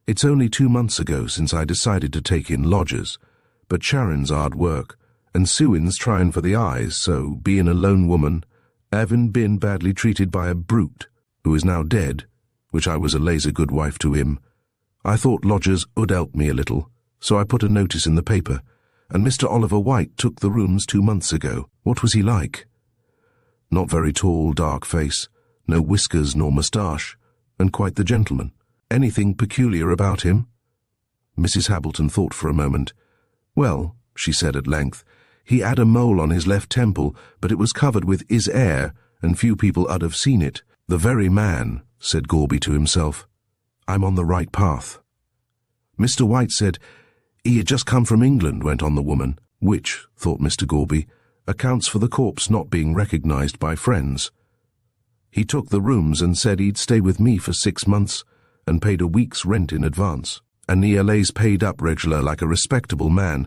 It's only 2 months ago since I decided to take in lodgers, but Sharon's hard work, and Suin's trying for the eyes, so, being a lone woman, having been badly treated by a brute, who is now dead, which I was a laser good wife to him, I thought lodgers would help me a little, so I put a notice in the paper, and Mr. Oliver White took the rooms 2 months ago. What was he like? Not very tall, dark face, no whiskers nor moustache, and quite the gentleman. Anything peculiar about him? Mrs. Hableton thought for a moment. Well, she said at length, he had a mole on his left temple, but it was covered with his hair, and few people had have seen it. The very man, said Gorby to himself. I'm on the right path. Mr. White said, he had just come from England, went on the woman, which, thought Mr. Gorby, accounts for the corpse not being recognized by friends. He took the rooms and said he'd stay with me for 6 months and paid a week's rent in advance. And he allays paid up regular like a respectable man,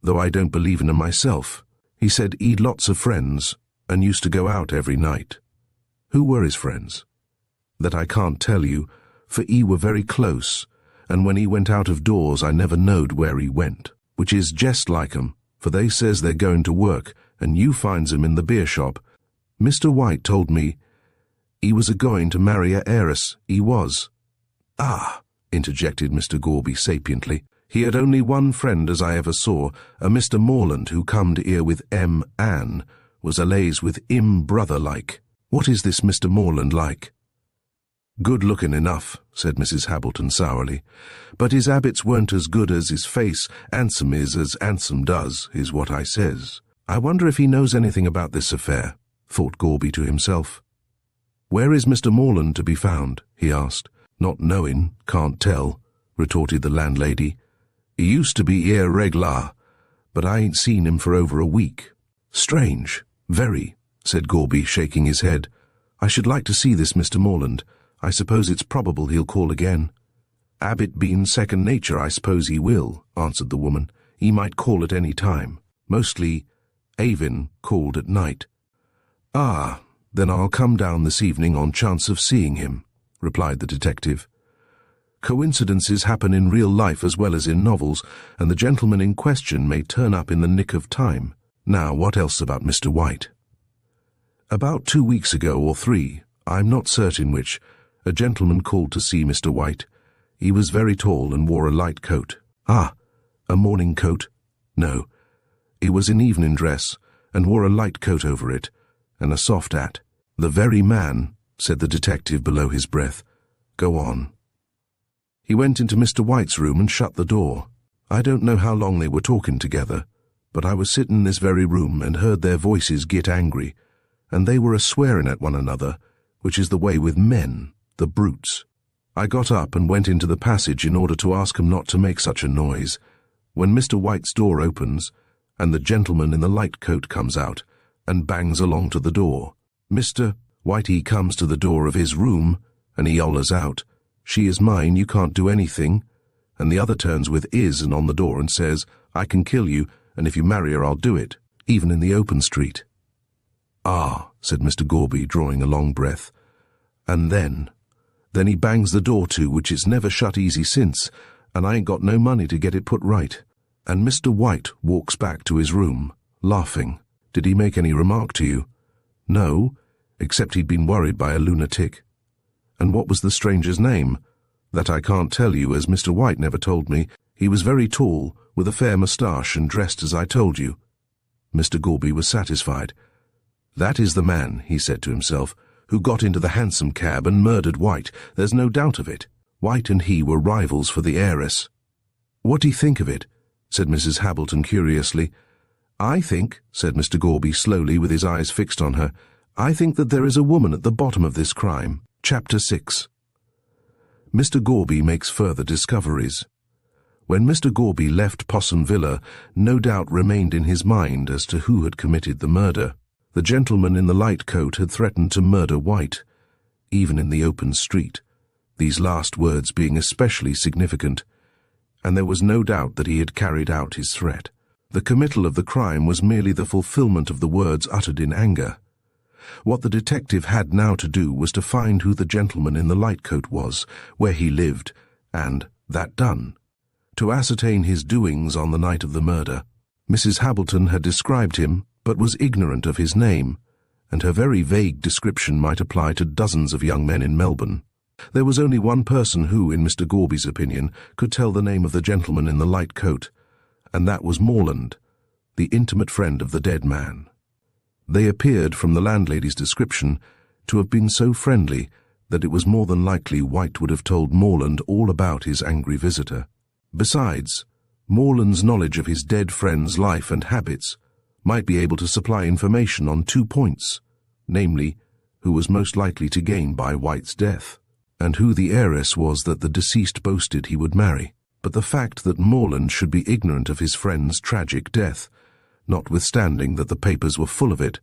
though I don't believe in him myself. He said he'd lots of friends and used to go out every night. Who were his friends? That I can't tell you, for he were very close, and when he went out of doors I never knowed where he went, which is jest like 'em, for they says they're going to work, and you finds 'em in the beer shop. Mr. White told me he was a-going to marry a heiress, he was. Ah, interjected Mr. Gorby sapiently. He had only one friend as I ever saw, a Mr. Morland who comed here with M. Ann, was allays with him brother-like. What is this Mr. Morland like? Good-looking enough, said Mrs. Hableton sourly, but his habits weren't as good as his face. Handsome is as handsome does, is what I says. I wonder if he knows anything about this affair, thought Gorby to himself. Where is Mr. Morland to be found? He asked. Not knowing, can't tell, retorted the landlady. He used to be here reg'lar, but I ain't seen him for over a week. Strange, very, said Gorby, shaking his head. I should like to see this Mr. Morland. I suppose it's probable he'll call again. Habit being second nature, I suppose he will, answered the woman. He might call at any time. Mostly, Avon called at night. Ah, then I'll come down this evening on chance of seeing him, replied the detective. Coincidences happen in real life as well as in novels, and the gentleman in question may turn up in the nick of time. Now, what else about Mr. White? About 2 weeks ago or 3, I'm not certain which, a gentleman called to see Mr. White. He was very tall and wore a light coat. Ah, a morning coat? No. He was in evening dress and wore a light coat over it, and a soft hat. The very man, said the detective below his breath. "Go on." He went into Mr. White's room and shut the door. I don't know how long they were talking together, but I was sitting in this very room and heard their voices get angry, and they were a-swearing at one another, which is the way with men, the brutes. I got up and went into the passage in order to ask him not to make such a noise, when Mr. White's door opens, and the gentleman in the light coat comes out, and bangs along to the door. Mr. Whitey comes to the door of his room, and he hollers out, "She is mine, you can't do anything," and the other turns with "is" and on the door and says, "I can kill you, and if you marry her I'll do it, even in the open street." "Ah," said Mr. Gorby, drawing a long breath. "And then he bangs the door to, which it's never shut easy since, and I ain't got no money to get it put right." And Mr. White walks back to his room, laughing. "Did he make any remark to you?" "No, except he'd been worried by a lunatic." "And what was the stranger's name?" "That I can't tell you, as Mr. White never told me. He was very tall, with a fair moustache, and dressed as I told you." Mr. Gorby was satisfied. "That is the man," he said to himself, "who got into the Hansom Cab and murdered White. There's no doubt of it. White and he were rivals for the heiress." "What do you think of it?" said Mrs. Hableton curiously. "I think," said Mr. Gorby slowly, with his eyes fixed on her, "I think that there is a woman at the bottom of this crime." Chapter 6. Mr. Gorby makes further discoveries. When Mr. Gorby left Possum Villa, no doubt remained in his mind as to who had committed the murder. The gentleman in the light coat had threatened to murder White, even in the open street, these last words being especially significant, and there was no doubt that he had carried out his threat. The committal of the crime was merely the fulfillment of the words uttered in anger. What the detective had now to do was to find who the gentleman in the light coat was, where he lived, and, that done, to ascertain his doings on the night of the murder. Mrs. Hableton had described him, but was ignorant of his name, and her very vague description might apply to dozens of young men in Melbourne. There was only one person who, in Mr. Gorby's opinion, could tell the name of the gentleman in the light coat, and that was Morland, the intimate friend of the dead man. They appeared, from the landlady's description, to have been so friendly that it was more than likely White would have told Morland all about his angry visitor. Besides, Morland's knowledge of his dead friend's life and habits might be able to supply information on 2 points, namely, who was most likely to gain by White's death, and who the heiress was that the deceased boasted he would marry. But the fact that Morland should be ignorant of his friend's tragic death, notwithstanding that the papers were full of it,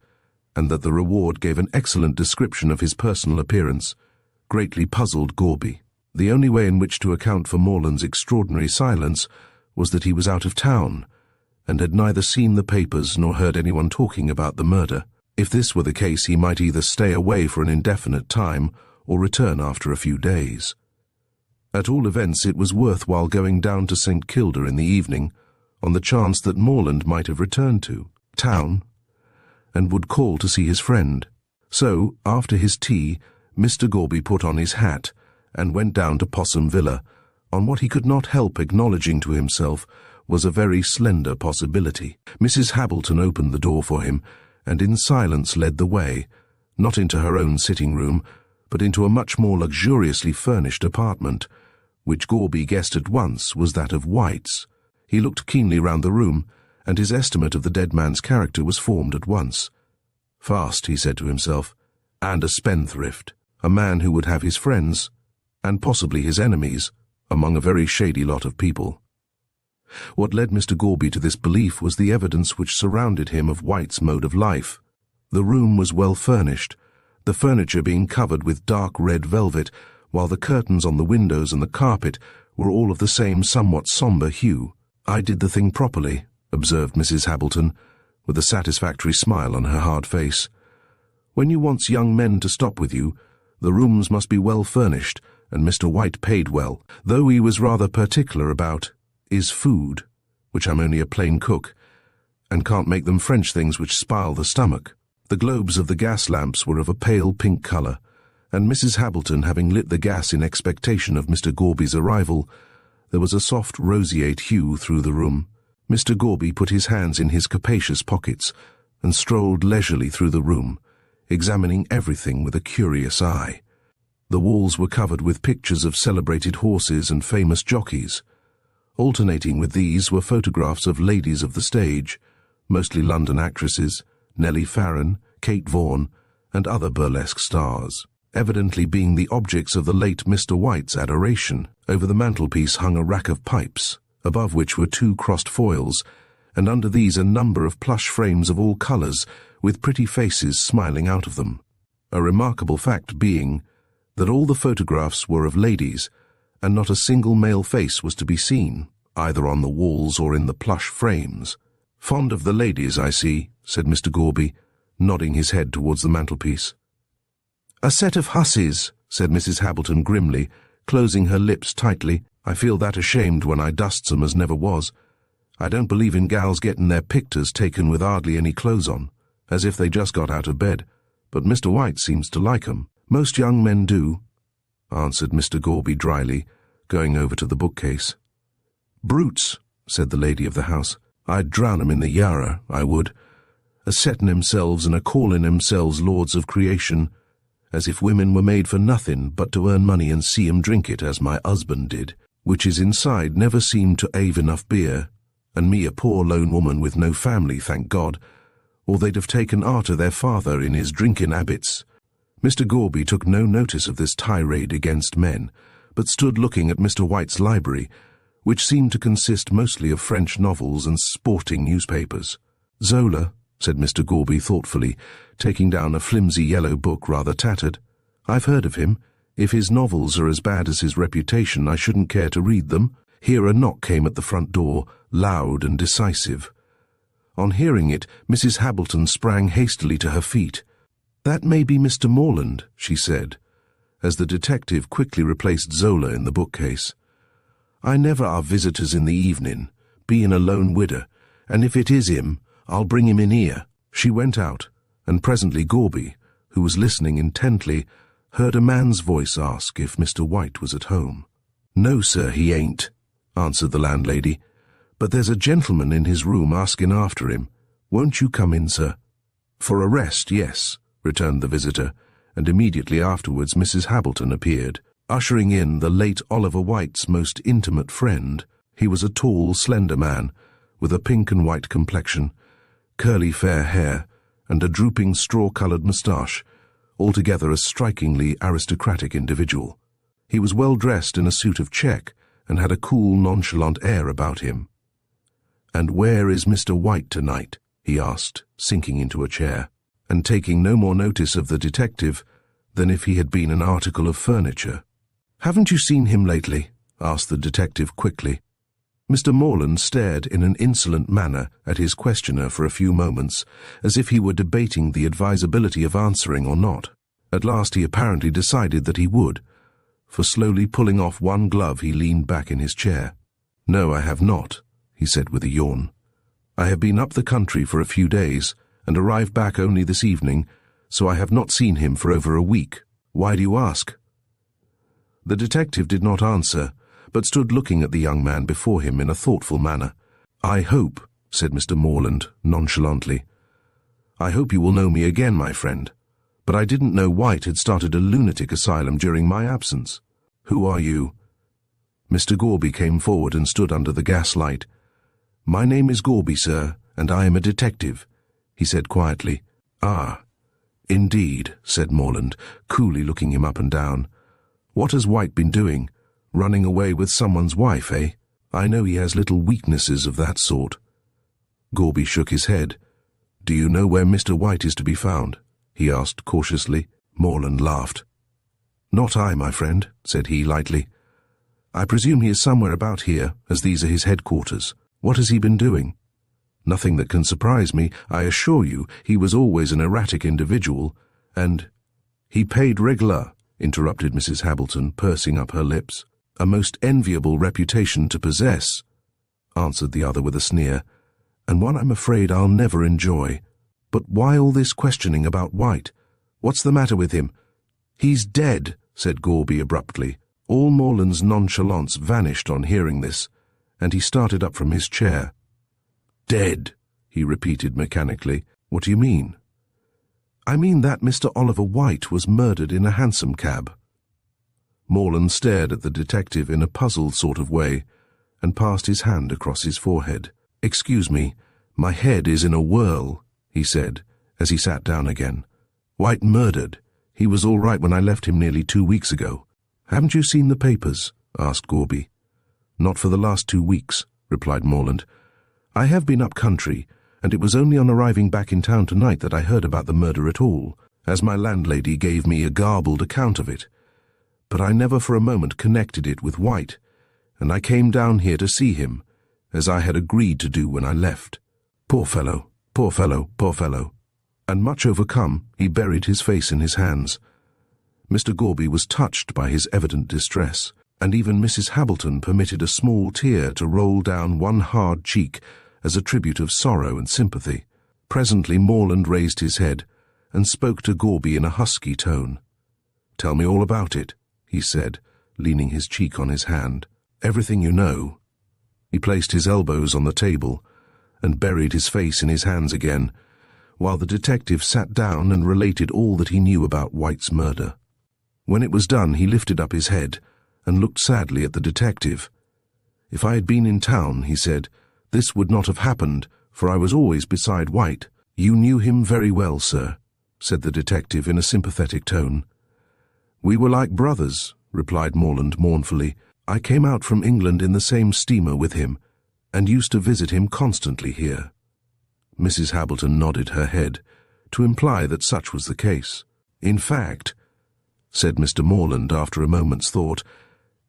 and that the reward gave an excellent description of his personal appearance, greatly puzzled Gorby. The only way in which to account for Morland's extraordinary silence was that he was out of town, and had neither seen the papers nor heard anyone talking about the murder. If this were the case, he might either stay away for an indefinite time or return after a few days. At all events, it was worthwhile going down to St. Kilda in the evening, on the chance that Morland might have returned to town, and would call to see his friend. So, after his tea, Mr. Gorby put on his hat, and went down to Possum Villa, on what he could not help acknowledging to himself was a very slender possibility. Mrs. Hableton opened the door for him, and in silence led the way, not into her own sitting room, but into a much more luxuriously furnished apartment, which Gorby guessed at once was that of White's. He looked keenly round the room, and his estimate of the dead man's character was formed at once. Fast, he said to himself, and a spendthrift, a man who would have his friends, and possibly his enemies, among a very shady lot of people. What led Mr. Gorby to this belief was the evidence which surrounded him of White's mode of life. The room was well furnished, the furniture being covered with dark red velvet, while the curtains on the windows and the carpet were all of the same somewhat sombre hue. "I did the thing properly," observed Mrs. Hableton, with a satisfactory smile on her hard face. "When you wants young men to stop with you, the rooms must be well furnished, and Mr. White paid well, though he was rather particular about his food, which I'm only a plain cook, and can't make them French things which spile the stomach." The globes of the gas lamps were of a pale pink colour, and Mrs. Hableton having lit the gas in expectation of Mr. Gorby's arrival, there was a soft roseate hue through the room. Mr. Gorby put his hands in his capacious pockets and strolled leisurely through the room, examining everything with a curious eye. The walls were covered with pictures of celebrated horses and famous jockeys. Alternating with these were photographs of ladies of the stage, mostly London actresses, Nellie Farren, Kate Vaughan, and other burlesque stars, evidently being the objects of the late Mr. White's adoration. Over the mantelpiece hung a rack of pipes, above which were 2 crossed foils, and under these a number of plush frames of all colours, with pretty faces smiling out of them. A remarkable fact being that all the photographs were of ladies, and not a single male face was to be seen, either on the walls or in the plush frames. "Fond of the ladies, I see," said Mr. Gorby, nodding his head towards the mantelpiece. "A set of hussies," said Mrs. Hableton grimly, closing her lips tightly. "I feel that ashamed when I dusts 'em as never was. I don't believe in gals getting their pictures taken with hardly any clothes on, as if they just got out of bed, but Mr. White seems to like 'em." "Most young men do," answered Mr. Gorby dryly, going over to the bookcase. "Brutes," said the lady of the house. "I'd drown 'em in the Yarra, I would. A-settin' themselves and a-calling themselves lords of creation, as if women were made for nothing but to earn money and see 'em drink it as my husband did, which is inside never seemed to 'ave enough beer, and me a poor lone woman with no family, thank God, or they'd have taken arter their father in his drinking habits." Mr. Gorby took no notice of this tirade against men, but stood looking at Mr. White's library, which seemed to consist mostly of French novels and sporting newspapers. "Zola," said Mr. Gorby thoughtfully, taking down a flimsy yellow book rather tattered. "I've heard of him. If his novels are as bad as his reputation, I shouldn't care to read them." Here a knock came at the front door, loud and decisive. On hearing it, Mrs. Hableton sprang hastily to her feet. "That may be Mr. Morland," she said, as the detective quickly replaced Zola in the bookcase. "I never have visitors in the evening, being a lone widder, and if it is him, I'll bring him in here." She went out, and presently Gorby, who was listening intently, heard a man's voice ask if Mr. White was at home. "No, sir, he ain't," answered the landlady, "but there's a gentleman in his room asking after him. Won't you come in, sir?" "For a rest, yes," returned the visitor, and immediately afterwards Mrs. Hableton appeared, ushering in the late Oliver White's most intimate friend. He was a tall, slender man, with a pink and white complexion, curly fair hair, and a drooping straw-coloured moustache, altogether a strikingly aristocratic individual. He was well dressed in a suit of check, and had a cool, nonchalant air about him. "And where is Mr. White tonight?" he asked, sinking into a chair, and taking no more notice of the detective than if he had been an article of furniture. "Haven't you seen him lately?" asked the detective quickly. Mr. Morland stared in an insolent manner at his questioner for a few moments, as if he were debating the advisability of answering or not. At last he apparently decided that he would, for slowly pulling off one glove he leaned back in his chair. "No, I have not," he said with a yawn. "I have been up the country for a few days, and arrived back only this evening, so I have not seen him for over a week. Why do you ask?" The detective did not answer, but stood looking at the young man before him in a thoughtful manner. "I hope," said Mr. Morland nonchalantly, "I hope you will know me again, my friend. But I didn't know White had started a lunatic asylum during my absence. Who are you?" Mr. Gorby came forward and stood under the gaslight. "My name is Gorby, sir, and I am a detective," he said quietly. "Ah, indeed," said Morland, coolly looking him up and down. "What has White been doing? Running away with someone's wife, eh? I know he has little weaknesses of that sort." Gorby shook his head. "Do you know where Mr. White is to be found?" he asked cautiously. Morland laughed. "Not I, my friend," said he lightly. "I presume he is somewhere about here, as these are his headquarters. What has he been doing?" "Nothing that can surprise me. I assure you he was always an erratic individual, and—" "He paid reg'lar," interrupted Mrs. Hableton, pursing up her lips. "A most enviable reputation to possess," answered the other with a sneer, "and one I'm afraid I'll never enjoy. But why all this questioning about White? What's the matter with him?" "He's dead," said Gorby abruptly. All Morland's nonchalance vanished on hearing this, and he started up from his chair. "Dead," he repeated mechanically. "What do you mean?" I mean that Mr. Oliver White was murdered in a hansom cab." Morland stared at the detective in a puzzled sort of way and passed his hand across his forehead. "Excuse me, my head is in a whirl," he said, as he sat down again. "White murdered. He was all right when I left him nearly 2 weeks ago." "Haven't you seen the papers?" asked Gorby. "Not for the last 2 weeks," replied Morland. "I have been up country, and it was only on arriving back in town tonight that I heard about the murder at all, as my landlady gave me a garbled account of it. But I never for a moment connected it with White, and I came down here to see him, as I had agreed to do when I left. Poor fellow, poor fellow, poor fellow." And much overcome, he buried his face in his hands. Mr. Gorby was touched by his evident distress, and even Mrs. Hableton permitted a small tear to roll down one hard cheek as a tribute of sorrow and sympathy. Presently Morland raised his head and spoke to Gorby in a husky tone. "Tell me all about it," he said, leaning his cheek on his hand. "Everything you know." He placed his elbows on the table and buried his face in his hands again, while the detective sat down and related all that he knew about White's murder. When it was done, he lifted up his head and looked sadly at the detective. "If I had been in town," he said, "this would not have happened, for I was always beside White." "You knew him very well, sir," said the detective in a sympathetic tone. "We were like brothers," replied Morland mournfully. "I came out from England in the same steamer with him, and used to visit him constantly here." Mrs. Hableton nodded her head, to imply that such was the case. "In fact," said Mr. Morland after a moment's thought,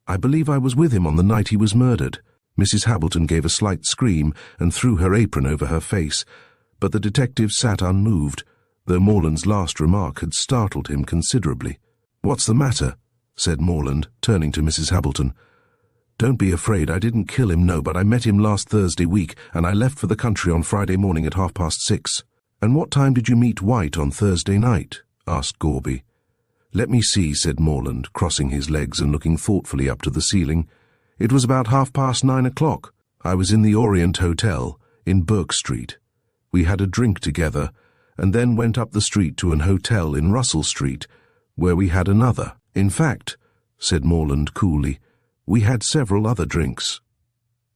"I believe I was with him on the night he was murdered." Mrs. Hableton gave a slight scream and threw her apron over her face, but the detective sat unmoved, though Morland's last remark had startled him considerably. "What's the matter?" said Morland, turning to Mrs. Hableton. "Don't be afraid, I didn't kill him, no, but I met him last Thursday week, and I left for the country on Friday morning at 6:30. "And what time did you meet White on Thursday night?" asked Gorby. "Let me see," said Morland, crossing his legs and looking thoughtfully up to the ceiling. "It was about 9:30. I was in the Orient Hotel, in Burke Street. We had a drink together, and then went up the street to an hotel in Russell Street, where we had another. In fact," said Morland coolly, "we had several other drinks."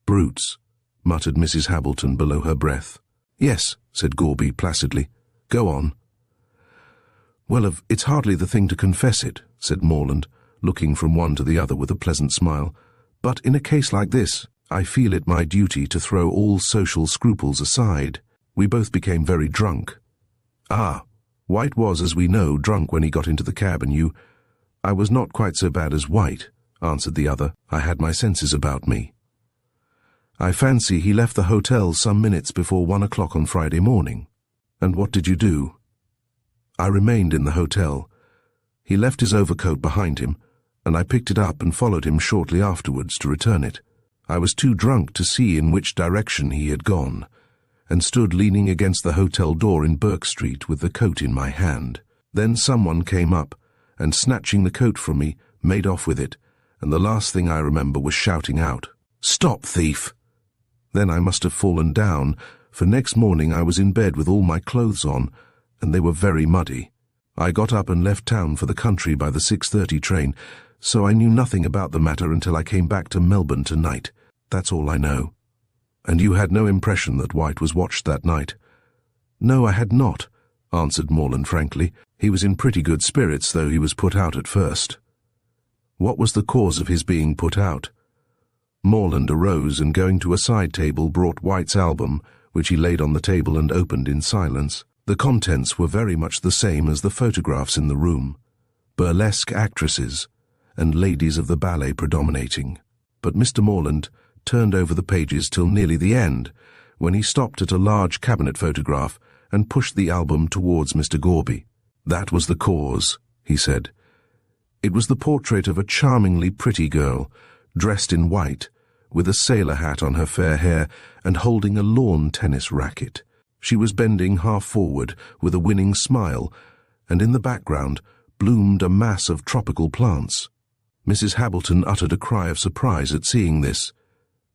"Brutes," muttered Mrs. Hableton below her breath. "Yes," said Gorby placidly. "Go on." "Well, it's hardly the thing to confess it," said Morland, looking from one to the other with a pleasant smile. "But in a case like this, I feel it my duty to throw all social scruples aside. We both became very drunk." "Ah, White was, as we know, drunk when he got into the cab, and you—" "I was not quite so bad as White," answered the other. "I had my senses about me." "I fancy he left the hotel some minutes before 1 o'clock on Friday morning." "And what did you do?" "I remained in the hotel. He left his overcoat behind him, and I picked it up and followed him shortly afterwards to return it. I was too drunk to see in which direction he had gone, and stood leaning against the hotel door in Burke Street with the coat in my hand. Then someone came up, and snatching the coat from me, made off with it, and the last thing I remember was shouting out, 'Stop, thief!' Then I must have fallen down, for next morning I was in bed with all my clothes on, and they were very muddy. I got up and left town for the country by the 6:30 train, so I knew nothing about the matter until I came back to Melbourne tonight. That's all I know." "And you had no impression that White was watched that night?" "No, I had not," answered Morland frankly. "He was in pretty good spirits, though he was put out at first." "What was the cause of his being put out?" Morland arose and, going to a side table, brought White's album, which he laid on the table and opened in silence. The contents were very much the same as the photographs in the room, burlesque actresses and ladies of the ballet predominating. But Mr. Morland turned over the pages till nearly the end, when he stopped at a large cabinet photograph and pushed the album towards Mr. Gorby. "That was the cause," he said. "It was the portrait of a charmingly pretty girl, dressed in white, with a sailor hat on her fair hair and holding a lawn tennis racket. She was bending half forward with a winning smile, and in the background bloomed a mass of tropical plants." Mrs. Hableton uttered a cry of surprise at seeing this.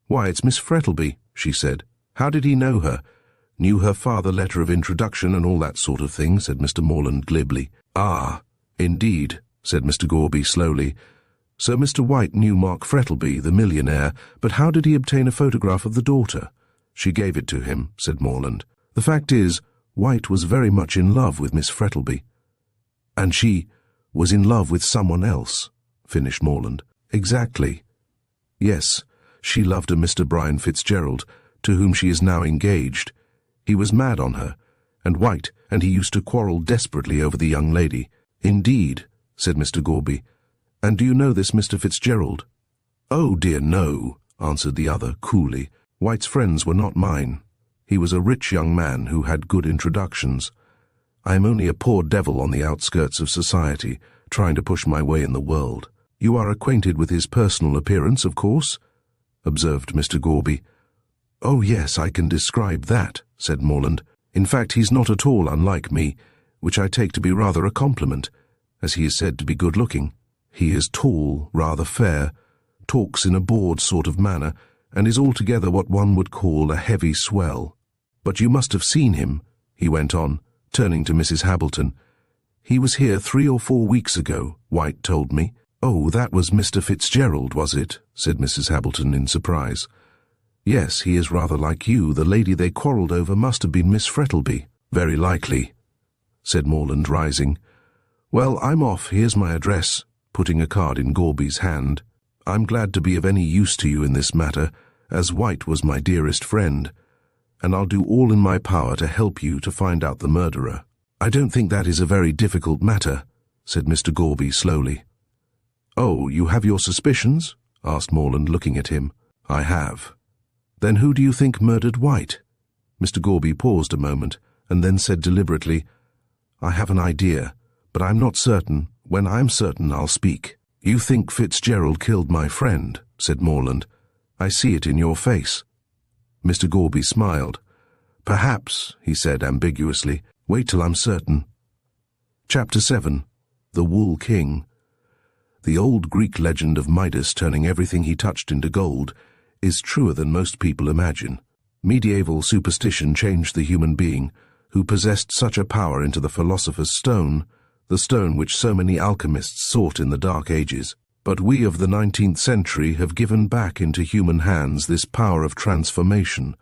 "Why, it's Miss Frettlby," she said. "How did he know her?" Knew her father, letter of introduction and all that sort of thing, said Mr. Morland glibly. Ah, indeed, said Mr. Gorby slowly. So Mr. White knew Mark Frettlby, the millionaire, but how did he obtain a photograph of the daughter? She gave it to him, said Morland. The fact is, White was very much in love with Miss Frettlby. And she was in love with someone else, finished Morland. Exactly. Yes, she loved a Mr. Brian Fitzgerald, to whom she is now engaged. He was mad on her, and White and he used to quarrel desperately over the young lady. Indeed, said Mr. Gorby. And do you know this Mr. Fitzgerald? Oh dear no, answered the other coolly. White's friends were not mine. He was a rich young man who had good introductions. I am only a poor devil on the outskirts of society, trying to push my way in the world. You are acquainted with his personal appearance, of course? Observed Mr. Gorby. Oh yes, I can describe that, said Morland. In fact, he's not at all unlike me, which I take to be rather a compliment, as he is said to be good-looking. He is tall, rather fair, talks in a bored sort of manner, and is altogether what one would call a heavy swell. But you must have seen him, he went on, turning to Mrs. Hableton. He was here 3 or 4 weeks ago, White told me. Oh, that was Mr. Fitzgerald, was it? Said Mrs. Hableton in surprise. Yes, he is rather like you. The lady they quarrelled over must have been Miss Frettlby. Very likely, said Morland, rising. Well, I'm off. Here's my address, putting a card in Gorby's hand. I'm glad to be of any use to you in this matter, as White was my dearest friend, and I'll do all in my power to help you to find out the murderer. I don't think that is a very difficult matter, said Mr. Gorby slowly. Oh, you have your suspicions? Asked Morland, looking at him. I have. Then who do you think murdered White? Mr. Gorby paused a moment, and then said deliberately, I have an idea, but I'm not certain. When I'm certain, I'll speak. You think Fitzgerald killed my friend, said Morland. I see it in your face. Mr. Gorby smiled. Perhaps, he said ambiguously. Wait till I'm certain. Chapter 7. The Wool King. The old Greek legend of Midas turning everything he touched into gold is truer than most people imagine. Medieval superstition changed the human being, who possessed such a power, into the philosopher's stone, the stone which so many alchemists sought in the Dark Ages. But we of the 19th century have given back into human hands this power of transformation.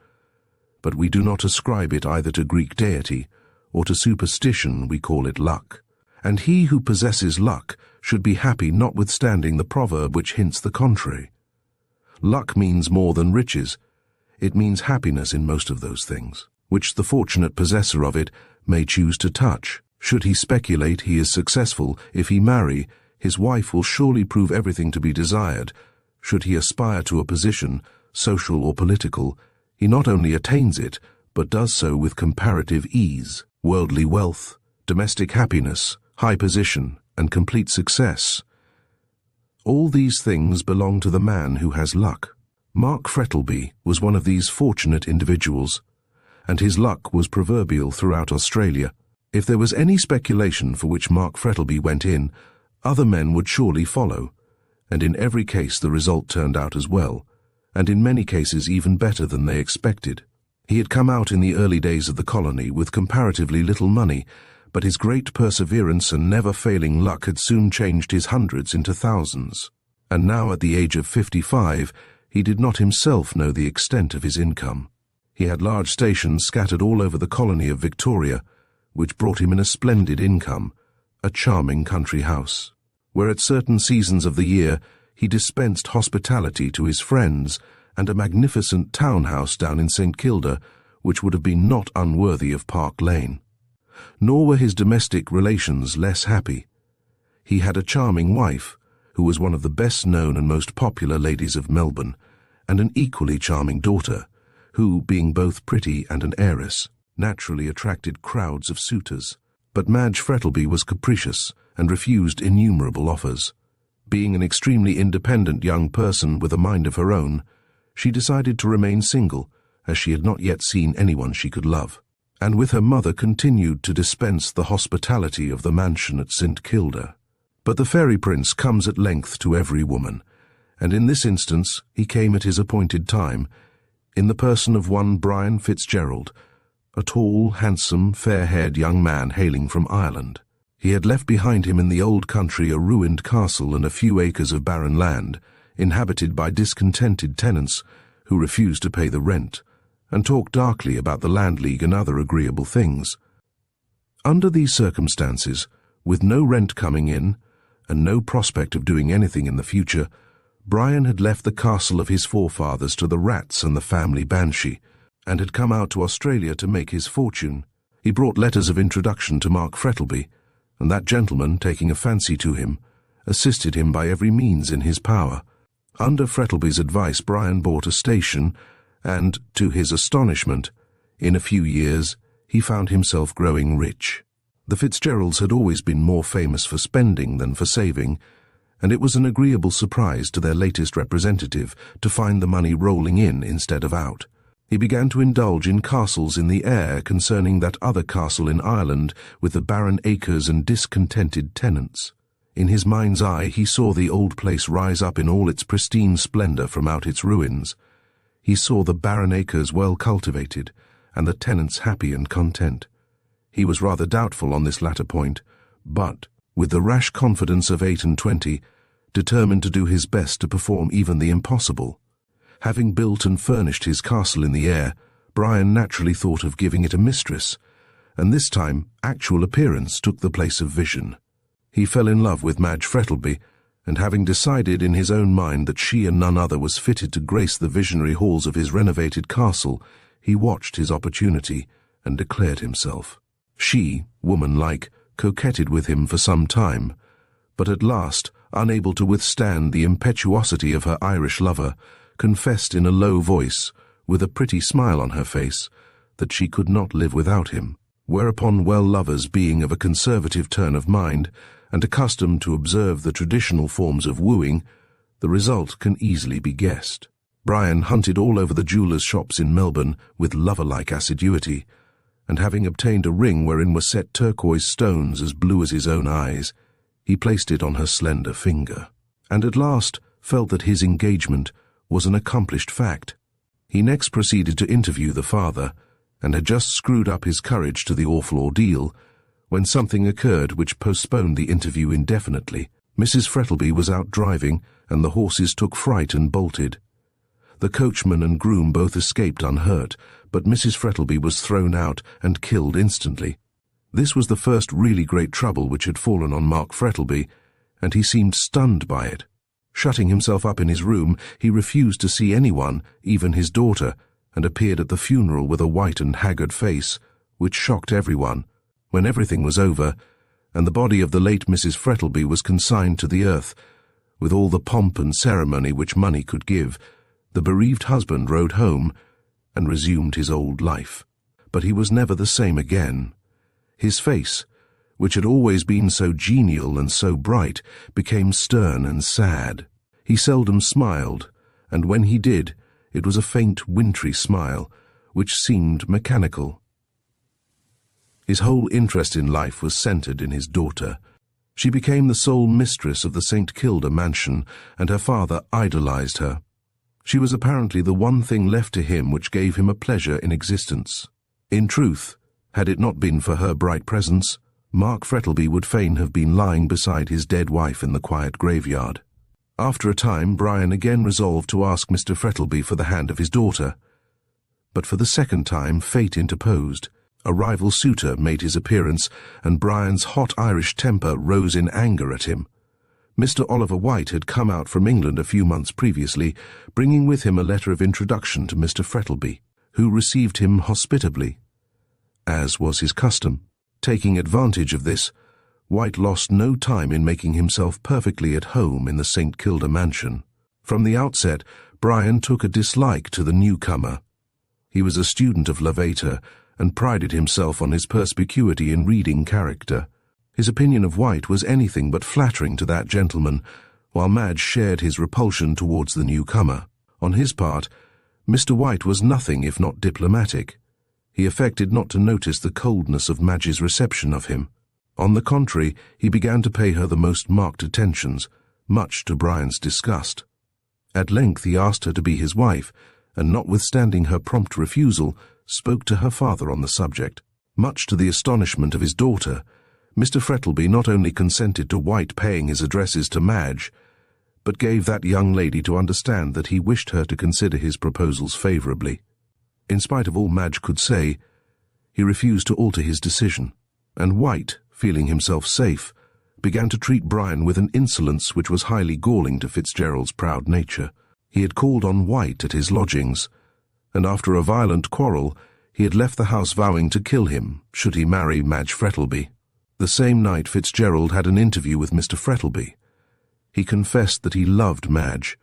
But we do not ascribe it either to Greek deity or to superstition. We call it luck. And he who possesses luck should be happy, notwithstanding the proverb which hints the contrary. Luck means more than riches. It means happiness in most of those things, which the fortunate possessor of it may choose to touch. Should he speculate, he is successful. If he marry, his wife will surely prove everything to be desired. Should he aspire to a position, social or political, he not only attains it, but does so with comparative ease. Worldly wealth, domestic happiness, high position, and complete success. All these things belong to the man who has luck. Mark Frettlby was one of these fortunate individuals, and his luck was proverbial throughout Australia. If there was any speculation for which Mark Frettlby went in, other men would surely follow, and in every case the result turned out as well, and in many cases even better than they expected. He had come out in the early days of the colony with comparatively little money, but his great perseverance and never-failing luck had soon changed his hundreds into thousands. And now, at the age of 55, he did not himself know the extent of his income. He had large stations scattered all over the colony of Victoria, which brought him in a splendid income, a charming country house, where at certain seasons of the year he dispensed hospitality to his friends, and a magnificent townhouse down in St. Kilda, which would have been not unworthy of Park Lane. Nor were his domestic relations less happy. He had a charming wife, who was one of the best-known and most popular ladies of Melbourne, and an equally charming daughter, who, being both pretty and an heiress, naturally attracted crowds of suitors. But Madge Frettlby was capricious and refused innumerable offers. Being an extremely independent young person with a mind of her own, she decided to remain single, as she had not yet seen anyone she could love, and with her mother continued to dispense the hospitality of the mansion at St. Kilda. But the fairy prince comes at length to every woman, and in this instance he came at his appointed time, in the person of one Brian Fitzgerald, a tall, handsome, fair-haired young man hailing from Ireland. He had left behind him in the old country a ruined castle and a few acres of barren land, inhabited by discontented tenants who refused to pay the rent, and talked darkly about the land league and other agreeable things. Under these circumstances, with no rent coming in, and no prospect of doing anything in the future, Brian had left the castle of his forefathers to the rats and the family banshee, and had come out to Australia to make his fortune. He brought letters of introduction to Mark Frettlby, and that gentleman, taking a fancy to him, assisted him by every means in his power. Under Frettlby's advice, Brian bought a station, and, to his astonishment, in a few years, he found himself growing rich. The Fitzgeralds had always been more famous for spending than for saving, and it was an agreeable surprise to their latest representative to find the money rolling in instead of out. He began to indulge in castles in the air concerning that other castle in Ireland with the barren acres and discontented tenants. In his mind's eye he saw the old place rise up in all its pristine splendour from out its ruins. He saw the barren acres well cultivated, and the tenants happy and content. He was rather doubtful on this latter point, but, with the rash confidence of 28, determined to do his best to perform even the impossible. Having built and furnished his castle in the air, Brian naturally thought of giving it a mistress, and this time actual appearance took the place of vision. He fell in love with Madge Frettlby, and having decided in his own mind that she and none other was fitted to grace the visionary halls of his renovated castle, he watched his opportunity and declared himself. She, woman-like, coquetted with him for some time, but at last, unable to withstand the impetuosity of her Irish lover, confessed in a low voice, with a pretty smile on her face, that she could not live without him, whereupon well-lovers being of a conservative turn of mind, and accustomed to observe the traditional forms of wooing, the result can easily be guessed. Brian hunted all over the jewellers' shops in Melbourne with lover-like assiduity, and having obtained a ring wherein were set turquoise stones as blue as his own eyes, he placed it on her slender finger, and at last felt that his engagement was an accomplished fact. He next proceeded to interview the father, and had just screwed up his courage to the awful ordeal, when something occurred which postponed the interview indefinitely. Mrs. Frettlby was out driving, and the horses took fright and bolted. The coachman and groom both escaped unhurt, but Mrs. Frettlby was thrown out and killed instantly. This was the first really great trouble which had fallen on Mark Frettlby, and he seemed stunned by it. Shutting himself up in his room, he refused to see anyone, even his daughter, and appeared at the funeral with a white and haggard face, which shocked everyone. When everything was over, and the body of the late Mrs. Frettlby was consigned to the earth, with all the pomp and ceremony which money could give, the bereaved husband rode home and resumed his old life. But he was never the same again. His face, which had always been so genial and so bright, became stern and sad. He seldom smiled, and when he did, it was a faint, wintry smile, which seemed mechanical. His whole interest in life was centred in his daughter. She became the sole mistress of the St. Kilda mansion, and her father idolised her. She was apparently the one thing left to him which gave him a pleasure in existence. In truth, had it not been for her bright presence, Mark Frettlby would fain have been lying beside his dead wife in the quiet graveyard. After a time, Brian again resolved to ask Mr. Frettlby for the hand of his daughter. But for the second time, fate interposed. A rival suitor made his appearance, and Brian's hot Irish temper rose in anger at him. Mr. Oliver White had come out from England a few months previously, bringing with him a letter of introduction to Mr. Frettlby, who received him hospitably, as was his custom. Taking advantage of this, White lost no time in making himself perfectly at home in the St. Kilda mansion. From the outset, Brian took a dislike to the newcomer. He was a student of Lavater, and prided himself on his perspicuity in reading character. His opinion of White was anything but flattering to that gentleman, while Madge shared his repulsion towards the newcomer. On his part, Mr. White was nothing if not diplomatic. He affected not to notice the coldness of Madge's reception of him. On the contrary, he began to pay her the most marked attentions, much to Brian's disgust. At length he asked her to be his wife, and notwithstanding her prompt refusal, spoke to her father on the subject. Much to the astonishment of his daughter, Mr. Frettlby not only consented to White paying his addresses to Madge, but gave that young lady to understand that he wished her to consider his proposals favourably. In spite of all Madge could say, he refused to alter his decision, and White, feeling himself safe, began to treat Brian with an insolence which was highly galling to Fitzgerald's proud nature. He had called on White at his lodgings, and after a violent quarrel, he had left the house vowing to kill him should he marry Madge Frettlby. The same night Fitzgerald had an interview with Mr. Frettlby. He confessed that he loved Madge,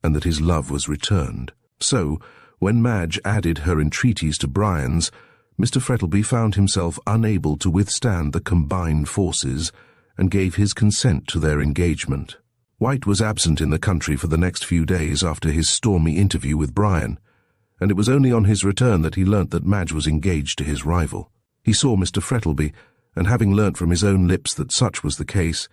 and that his love was returned. So, when Madge added her entreaties to Brian's, Mr. Frettlby found himself unable to withstand the combined forces, and gave his consent to their engagement. White was absent in the country for the next few days after his stormy interview with Brian, and it was only on his return that he learnt that Madge was engaged to his rival. He saw Mr. Frettlby, and having learnt from his own lips that such was the case,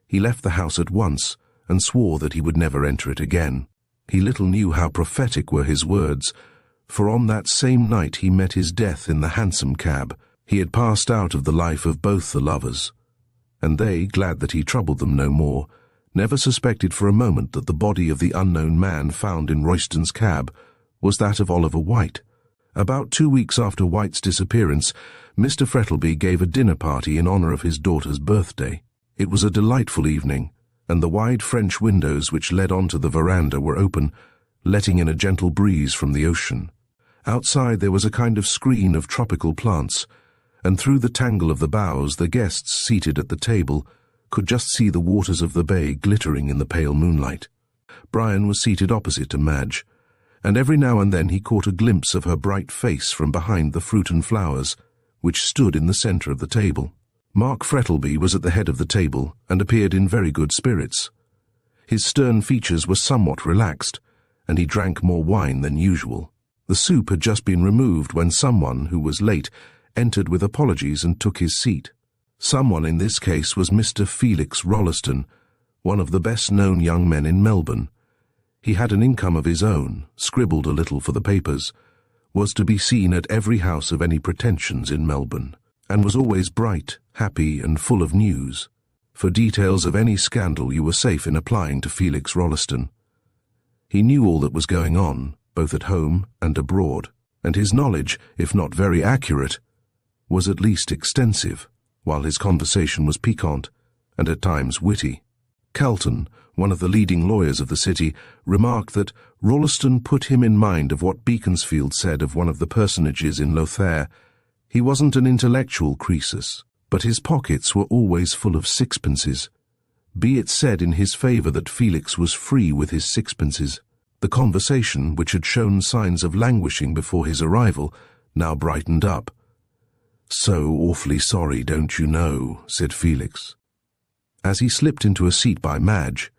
he left the house at once and swore that he would never enter it again. He little knew how prophetic were his words, for on that same night he met his death in the Hansom Cab. He had passed out of the life of both the lovers, and they, glad that he troubled them no more, never suspected for a moment that the body of the unknown man found in Royston's cab was that of Oliver White. About 2 weeks after White's disappearance, Mr. Frettlby gave a dinner party in honour of his daughter's birthday. It was a delightful evening, and the wide French windows which led onto the veranda were open, letting in a gentle breeze from the ocean. Outside there was a kind of screen of tropical plants, and through the tangle of the boughs the guests seated at the table could just see the waters of the bay glittering in the pale moonlight. Brian was seated opposite to Madge, and every now and then he caught a glimpse of her bright face from behind the fruit and flowers, which stood in the centre of the table. Mark Frettlby was at the head of the table and appeared in very good spirits. His stern features were somewhat relaxed, and he drank more wine than usual. The soup had just been removed when someone, who was late, entered with apologies and took his seat. Someone in this case was Mr. Felix Rolleston, one of the best-known young men in Melbourne. He had an income of his own, scribbled a little for the papers, was to be seen at every house of any pretensions in Melbourne, and was always bright, happy, and full of news. For details of any scandal you were safe in applying to Felix Rolleston. He knew all that was going on, both at home and abroad, and his knowledge, if not very accurate, was at least extensive, while his conversation was piquant and at times witty. Calton, one of the leading lawyers of the city, remarked that Rolleston put him in mind of what Beaconsfield said of one of the personages in Lothair. He wasn't an intellectual Croesus, but his pockets were always full of sixpences. Be it said in his favour that Felix was free with his sixpences. The conversation, which had shown signs of languishing before his arrival, now brightened up. "So awfully sorry, don't you know," said Felix, as he slipped into a seat by Madge.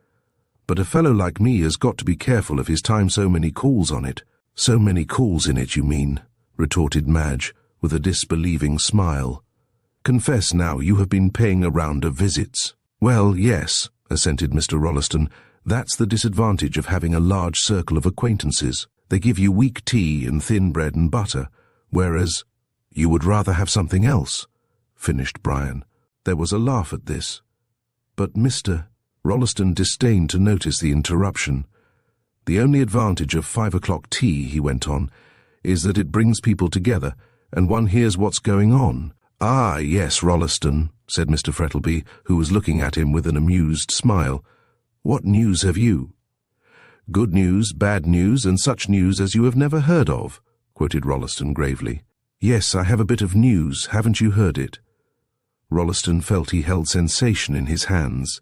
"But a fellow like me has got to be careful of his time, so many calls on it." "So many calls in it, you mean?" retorted Madge, with a disbelieving smile. "Confess now you have been paying a round of visits." "Well, yes," assented Mr. Rolleston. "That's the disadvantage of having a large circle of acquaintances. They give you weak tea and thin bread and butter, whereas—" "You would rather have something else," finished Brian. There was a laugh at this, but Mr. Rolleston disdained to notice the interruption. "The only advantage of 5 o'clock tea," he went on, "is that it brings people together, and one hears what's going on." "Ah, yes, Rolleston," said Mr. Frettlby, who was looking at him with an amused smile. "What news have you?" "Good news, bad news, and such news as you have never heard of," quoted Rolleston gravely. "Yes, I have a bit of news. Haven't you heard it?" Rolleston felt he held sensation in his hands.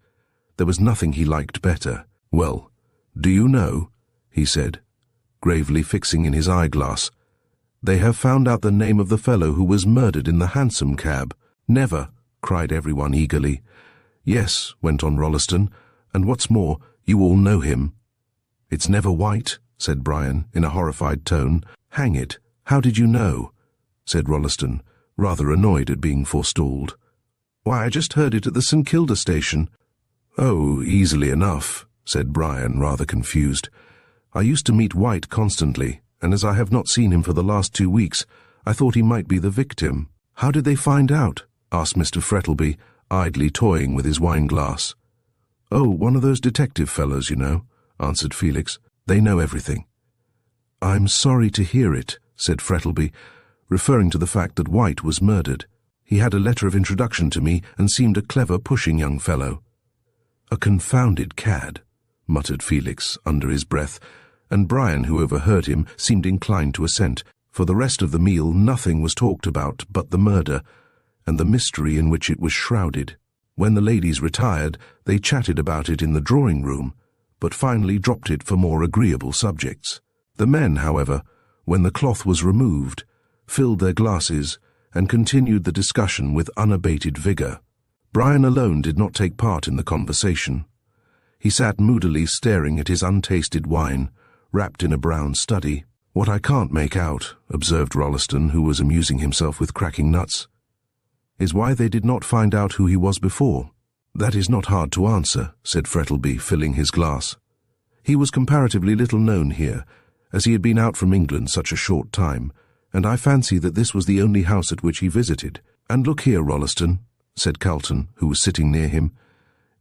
There was nothing he liked better. "Well, do you know?" he said, gravely fixing in his eyeglass. "They have found out the name of the fellow who was murdered in the Hansom Cab." "Never!" cried everyone eagerly. "Yes," went on Rolleston, "and what's more, you all know him." "It's never White," said Brian, in a horrified tone. "Hang it, how did you know?" said Rolleston, rather annoyed at being forestalled. "Why, I just heard it at the St. Kilda station." "Oh, easily enough," said Brian, rather confused. "I used to meet White constantly, and as I have not seen him for the last 2 weeks, I thought he might be the victim." "How did they find out?" asked Mr. Frettlby, idly toying with his wine-glass. "Oh, one of those detective fellows, you know," answered Felix. "They know everything." "I'm sorry to hear it," said Frettlby, referring to the fact that White was murdered. "He had a letter of introduction to me and seemed a clever, pushing young fellow." "A confounded cad," muttered Felix under his breath, and Brian, who overheard him, seemed inclined to assent. For the rest of the meal nothing was talked about but the murder, and the mystery in which it was shrouded. When the ladies retired, they chatted about it in the drawing-room, but finally dropped it for more agreeable subjects. The men, however, when the cloth was removed, filled their glasses and continued the discussion with unabated vigour. Brian alone did not take part in the conversation. He sat moodily staring at his untasted wine, wrapped in a brown study. "What I can't make out," observed Rolleston, who was amusing himself with cracking nuts, "is why they did not find out who he was before." "That is not hard to answer," said Frettlby, filling his glass. "He was comparatively little known here, as he had been out from England such a short time, and I fancy that this was the only house at which he visited. And look here, Rolleston," said Calton, who was sitting near him,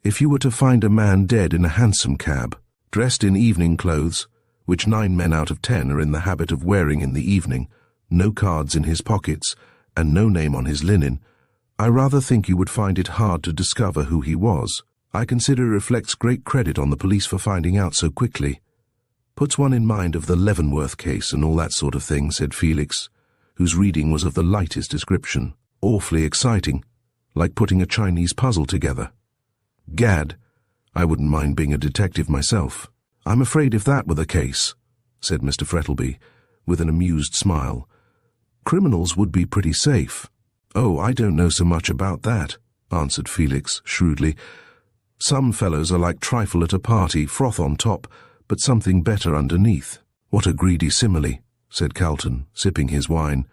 "if you were to find a man dead in a hansom cab, dressed in evening clothes, which 9 men out of 10 are in the habit of wearing in the evening, no cards in his pockets, and no name on his linen, I rather think you would find it hard to discover who he was. I consider it reflects great credit on the police for finding out so quickly. Puts one in mind of the Leavenworth case and all that sort of thing," said Felix, whose reading was of the lightest description. "Awfully exciting, like putting a Chinese puzzle together. Gad, I wouldn't mind being a detective myself." "I'm afraid if that were the case," said Mr. Frettlby, with an amused smile, "criminals would be pretty safe." "Oh, I don't know so much about that," answered Felix shrewdly. "Some fellows are like trifle at a party, froth on top, but something better underneath." "What a greedy simile," said Calton, sipping his wine.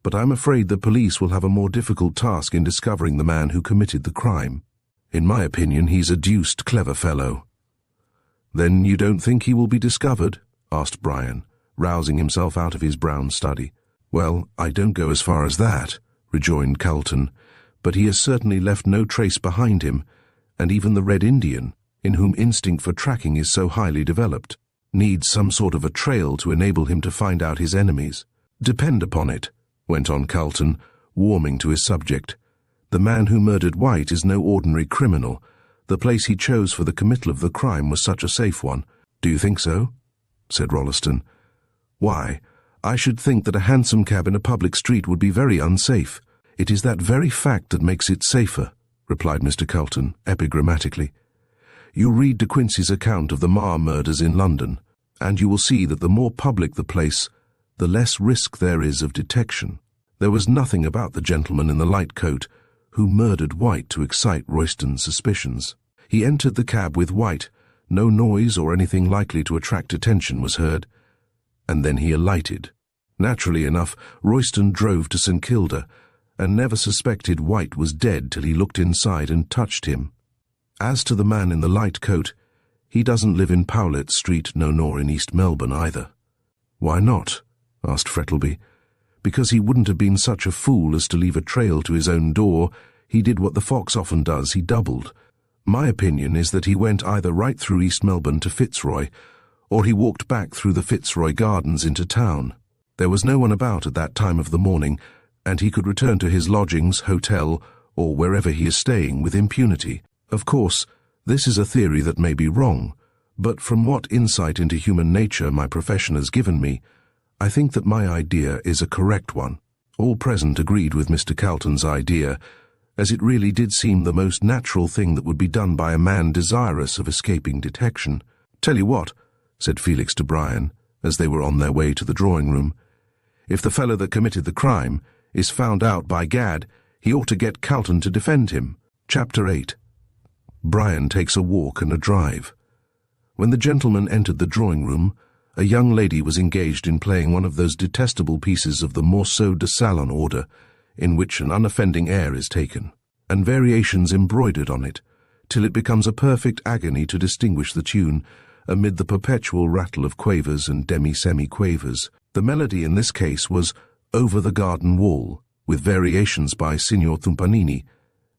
"But I'm afraid the police will have a more difficult task in discovering the man who committed the crime. In my opinion, he's a deuced clever fellow." "Then you don't think he will be discovered?" asked Brian, rousing himself out of his brown study. "Well, I don't go as far as that," rejoined Calton, "but he has certainly left no trace behind him, and even the Red Indian, in whom instinct for tracking is so highly developed, needs some sort of a trail to enable him to find out his enemies. Depend upon it," went on Calton, warming to his subject, "the man who murdered White is no ordinary criminal. The place he chose for the committal of the crime was such a safe one." "Do you think so?" said Rolleston. "Why, I should think that a hansom cab in a public street would be very unsafe." "It is that very fact that makes it safer," replied Mr. Calton, epigrammatically. "You read De Quincey's account of the Marr murders in London, and you will see that the more public the place, the less risk there is of detection. There was nothing about the gentleman in the light coat who murdered White to excite Royston's suspicions. He entered the cab with White, no noise or anything likely to attract attention was heard, and then he alighted. Naturally enough, Royston drove to St. Kilda, and never suspected White was dead till he looked inside and touched him. As to the man in the light coat, he doesn't live in Powlett Street, no nor in East Melbourne either." "Why not?" asked Frettlby. "Because he wouldn't have been such a fool as to leave a trail to his own door. He did what the fox often does, he doubled. My opinion is that he went either right through East Melbourne to Fitzroy, or he walked back through the Fitzroy Gardens into town. There was no one about at that time of the morning, and he could return to his lodgings, hotel, or wherever he is staying with impunity. Of course, this is a theory that may be wrong, but from what insight into human nature my profession has given me, I think that my idea is a correct one." All present agreed with Mr. Calton's idea, as it really did seem the most natural thing that would be done by a man desirous of escaping detection. "Tell you what," said Felix to Brian, as they were on their way to the drawing-room, "if the fellow that committed the crime is found out, by gad, he ought to get Calton to defend him." Chapter 8. Brian takes a walk and a drive. When the gentleman entered the drawing-room, a young lady was engaged in playing one of those detestable pieces of the morceau de salon order, in which an unoffending air is taken, and variations embroidered on it, till it becomes a perfect agony to distinguish the tune, amid the perpetual rattle of quavers and demi-semi-quavers. The melody in this case was Over the Garden Wall, with variations by Signor Thumpanini,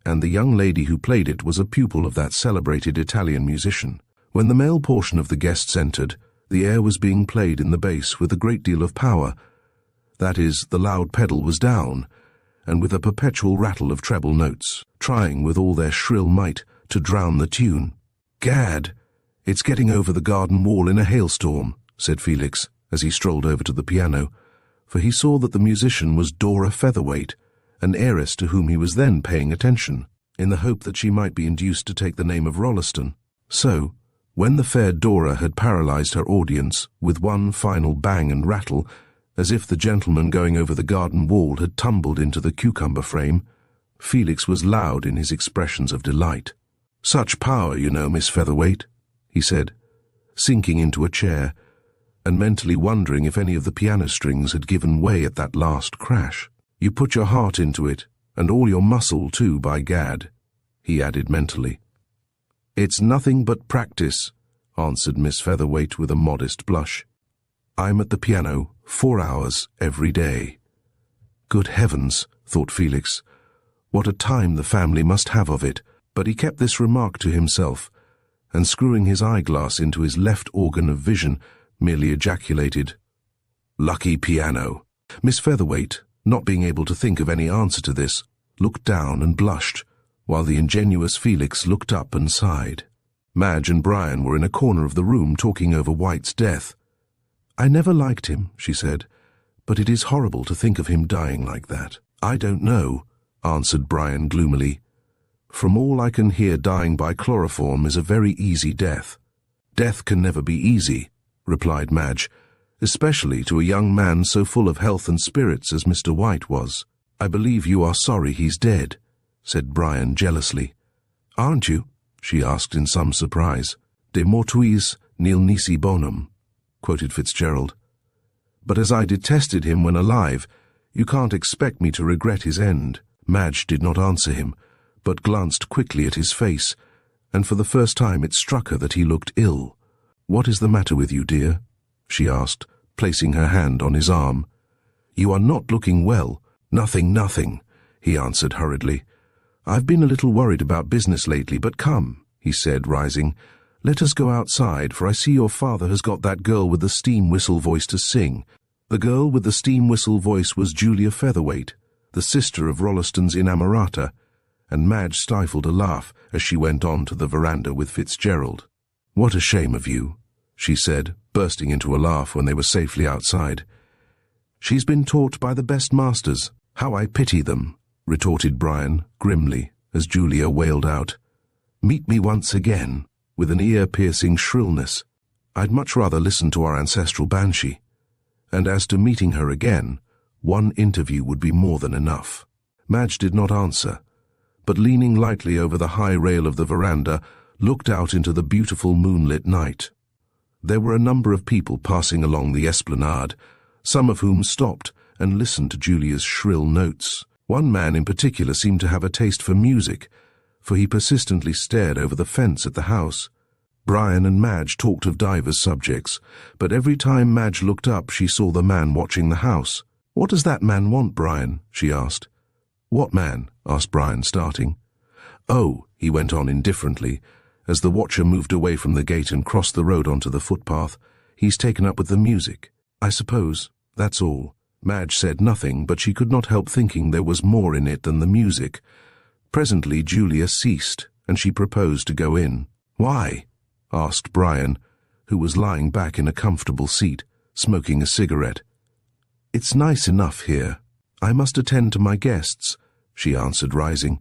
and the young lady who played it was a pupil of that celebrated Italian musician. When the male portion of the guests entered, the air was being played in the bass with a great deal of power. That is, the loud pedal was down, and with a perpetual rattle of treble notes, trying with all their shrill might to drown the tune. "Gad, it's getting over the garden wall in a hailstorm," said Felix, as he strolled over to the piano, for he saw that the musician was Dora Featherweight, an heiress to whom he was then paying attention, in the hope that she might be induced to take the name of Rolleston. So, when the fair Dora had paralyzed her audience with one final bang and rattle, as if the gentleman going over the garden wall had tumbled into the cucumber frame, Felix was loud in his expressions of delight. "Such power, you know, Miss Featherweight," he said, sinking into a chair, and mentally wondering if any of the piano strings had given way at that last crash. "You put your heart into it, and all your muscle too, by gad," he added mentally. "It's nothing but practice," answered Miss Featherweight with a modest blush. "I'm at the piano 4 hours every day." Good heavens, thought Felix, what a time the family must have of it, but he kept this remark to himself, and screwing his eyeglass into his left organ of vision, merely ejaculated, "Lucky piano." Miss Featherweight, not being able to think of any answer to this, looked down and blushed, while the ingenuous Felix looked up and sighed. Madge and Brian were in a corner of the room talking over White's death. "I never liked him," she said, "but it is horrible to think of him dying like that." "I don't know," answered Brian gloomily. "From all I can hear, dying by chloroform is a very easy death." "Death can never be easy," replied Madge, "especially to a young man so full of health and spirits as Mr. White was." "I believe you are sorry he's dead," said Brian jealously. "Aren't you?" she asked in some surprise. "De mortuis nil nisi bonum," quoted Fitzgerald. "But as I detested him when alive, you can't expect me to regret his end." Madge did not answer him, but glanced quickly at his face, and for the first time it struck her that he looked ill. "What is the matter with you, dear?" she asked, placing her hand on his arm. "You are not looking well." Nothing, he answered hurriedly. "I've been a little worried about business lately, but come," he said, rising. "Let us go outside, for I see your father has got that girl with the steam whistle voice to sing." The girl with the steam whistle voice was Julia Featherweight, the sister of Rolleston's inamorata, and Madge stifled a laugh as she went on to the veranda with Fitzgerald. "What a shame of you," she said, bursting into a laugh when they were safely outside. "She's been taught by the best masters. How I pity them," retorted Brian, grimly, as Julia wailed out, "Meet me once again," with an ear-piercing shrillness. "I'd much rather listen to our ancestral banshee. And as to meeting her again, one interview would be more than enough." Madge did not answer, but leaning lightly over the high rail of the veranda, looked out into the beautiful moonlit night. There were a number of people passing along the esplanade, some of whom stopped and listened to Julia's shrill notes. One man in particular seemed to have a taste for music, for he persistently stared over the fence at the house. Brian and Madge talked of divers subjects, but every time Madge looked up she saw the man watching the house. "What does that man want, Brian?" she asked. "What man?" asked Brian, starting. "Oh," he went on indifferently, as the watcher moved away from the gate and crossed the road onto the footpath. "He's taken up with the music, I suppose. That's all." Madge said nothing, but she could not help thinking there was more in it than the music. Presently Julia ceased, and she proposed to go in. "Why?" asked Brian, who was lying back in a comfortable seat, smoking a cigarette. "It's nice enough here. I must attend to my guests," she answered, rising.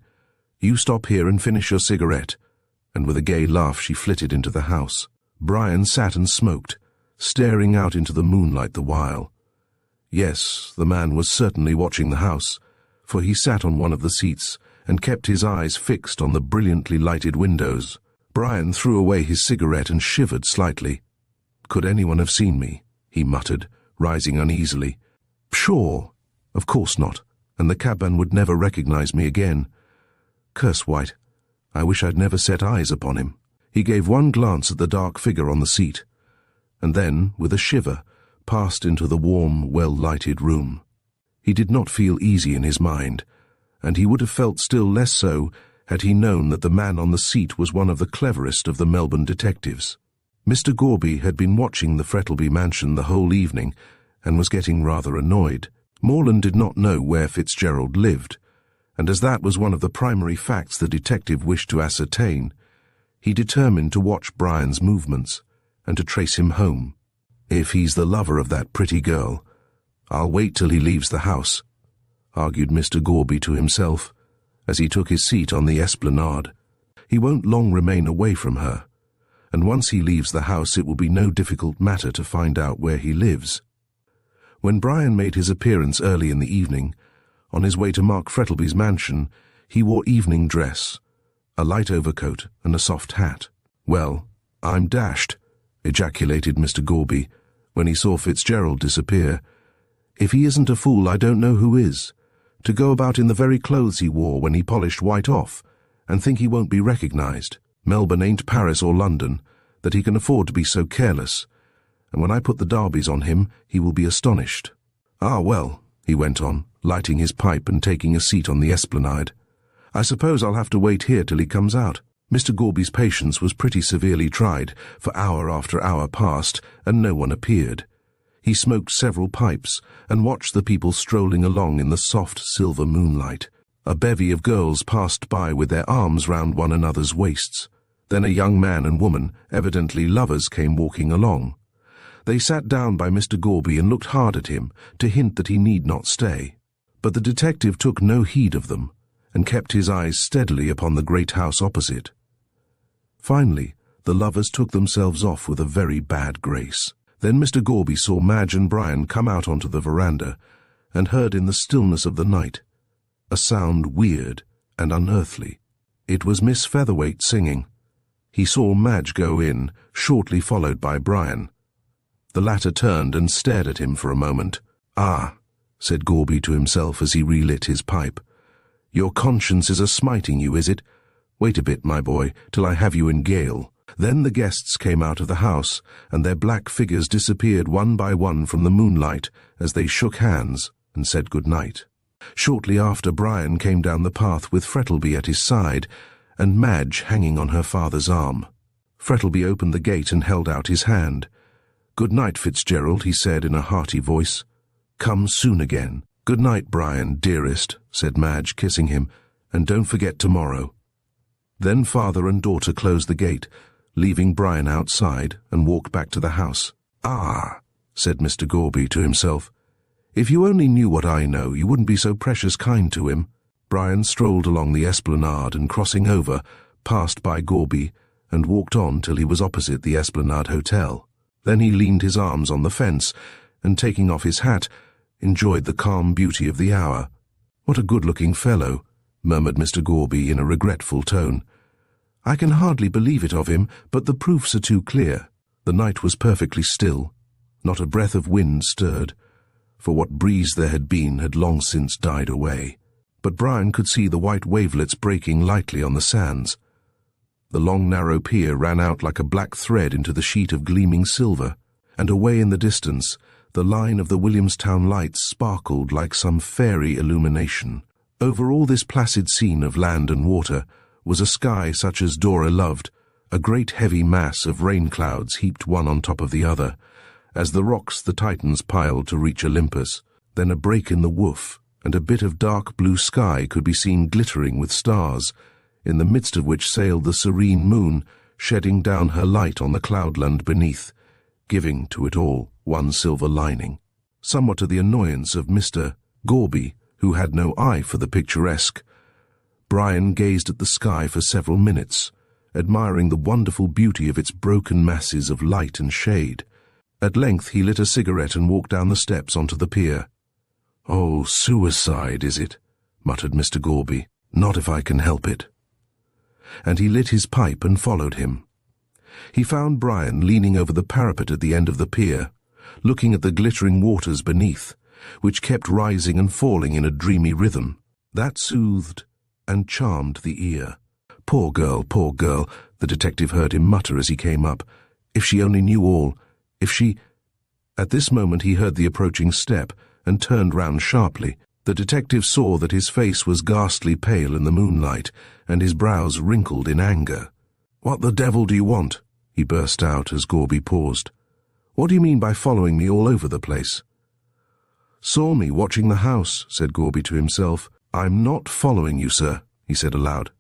"You stop here and finish your cigarette." And with a gay laugh she flitted into the house. Brian sat and smoked, staring out into the moonlight the while. Yes, the man was certainly watching the house, for he sat on one of the seats and kept his eyes fixed on the brilliantly lighted windows. Brian threw away his cigarette and shivered slightly. "Could anyone have seen me?" he muttered, rising uneasily. "Sure, of course not, and the cabman would never recognize me again. Curse White, I wish I'd never set eyes upon him." He gave one glance at the dark figure on the seat, and then, with a shiver, passed into the warm, well-lighted room. He did not feel easy in his mind, and he would have felt still less so had he known that the man on the seat was one of the cleverest of the Melbourne detectives. Mr. Gorby had been watching the Frettlby mansion the whole evening and was getting rather annoyed. Morland did not know where Fitzgerald lived, and as that was one of the primary facts the detective wished to ascertain, he determined to watch Brian's movements and to trace him home. If he's the lover of that pretty girl, I'll wait till he leaves the house, argued Mr. Gorby to himself as he took his seat on the esplanade. He won't long remain away from her, and once he leaves the house it will be no difficult matter to find out where he lives. When Brian made his appearance early in the evening, on his way to Mark Frettlby's mansion, he wore evening dress, a light overcoat and a soft hat. "Well, I'm dashed," ejaculated Mr. Gorby when he saw Fitzgerald disappear. "If he isn't a fool, I don't know who is. To go about in the very clothes he wore when he polished White off, and think he won't be recognized. Melbourne ain't Paris or London, that he can afford to be so careless, and when I put the Darbys on him, he will be astonished. Ah, well," he went on, lighting his pipe and taking a seat on the esplanade, "I suppose I'll have to wait here till he comes out." Mr. Gorby's patience was pretty severely tried, for hour after hour passed, and no one appeared. He smoked several pipes and watched the people strolling along in the soft silver moonlight. A bevy of girls passed by with their arms round one another's waists. Then a young man and woman, evidently lovers, came walking along. They sat down by Mr. Gorby and looked hard at him to hint that he need not stay. But the detective took no heed of them and kept his eyes steadily upon the great house opposite. Finally, the lovers took themselves off with a very bad grace. Then Mr. Gorby saw Madge and Brian come out onto the veranda and heard in the stillness of the night a sound weird and unearthly. It was Miss Featherweight singing. He saw Madge go in, shortly followed by Brian. The latter turned and stared at him for a moment. "Ah," said Gorby to himself as he relit his pipe. "Your conscience is a-smiting you, is it? Wait a bit, my boy, till I have you in gaol." Then the guests came out of the house, and their black figures disappeared one by one from the moonlight as they shook hands and said good night. Shortly after, Brian came down the path with Frettlby at his side and Madge hanging on her father's arm. Frettlby opened the gate and held out his hand. "Good night, Fitzgerald," he said in a hearty voice. "Come soon again." "Good night, Brian, dearest," said Madge, kissing him, "and don't forget tomorrow." Then father and daughter closed the gate, leaving Brian outside, and walked back to the house. "Ah," said Mr. Gorby to himself, "if you only knew what I know, you wouldn't be so precious kind to him." Brian strolled along the esplanade and, crossing over, passed by Gorby and walked on till he was opposite the Esplanade Hotel. Then he leaned his arms on the fence and, taking off his hat, enjoyed the calm beauty of the hour. "What a good-looking fellow," murmured Mr. Gorby in a regretful tone. "I can hardly believe it of him, but the proofs are too clear." The night was perfectly still. Not a breath of wind stirred, for what breeze there had been had long since died away. But Brian could see the white wavelets breaking lightly on the sands. The long narrow pier ran out like a black thread into the sheet of gleaming silver, and away in the distance the line of the Williamstown lights sparkled like some fairy illumination. Over all this placid scene of land and water was a sky such as Dora loved, a great heavy mass of rain clouds heaped one on top of the other, as the rocks the Titans piled to reach Olympus. Then a break in the woof, and a bit of dark blue sky could be seen glittering with stars, in the midst of which sailed the serene moon, shedding down her light on the cloudland beneath, giving to it all one silver lining. Somewhat to the annoyance of Mr. Gorby, who had no eye for the picturesque, Brian gazed at the sky for several minutes, admiring the wonderful beauty of its broken masses of light and shade. At length he lit a cigarette and walked down the steps onto the pier. "Oh, suicide, is it?" muttered Mr. Gorby. "Not if I can help it." And he lit his pipe and followed him. He found Brian leaning over the parapet at the end of the pier, looking at the glittering waters beneath, which kept rising and falling in a dreamy rhythm. That soothed and charmed the ear. Poor girl," the detective heard him mutter as he came up. "If she only knew all, if she—" At this moment he heard the approaching step and turned round sharply. The detective saw that his face was ghastly pale in the moonlight, and his brows wrinkled in anger. "What the devil do you want?" he burst out as Gorby paused. "What do you mean by following me all over the place?" "Saw me watching the house," said Gorby to himself. "I'm not following you, sir," he said aloud.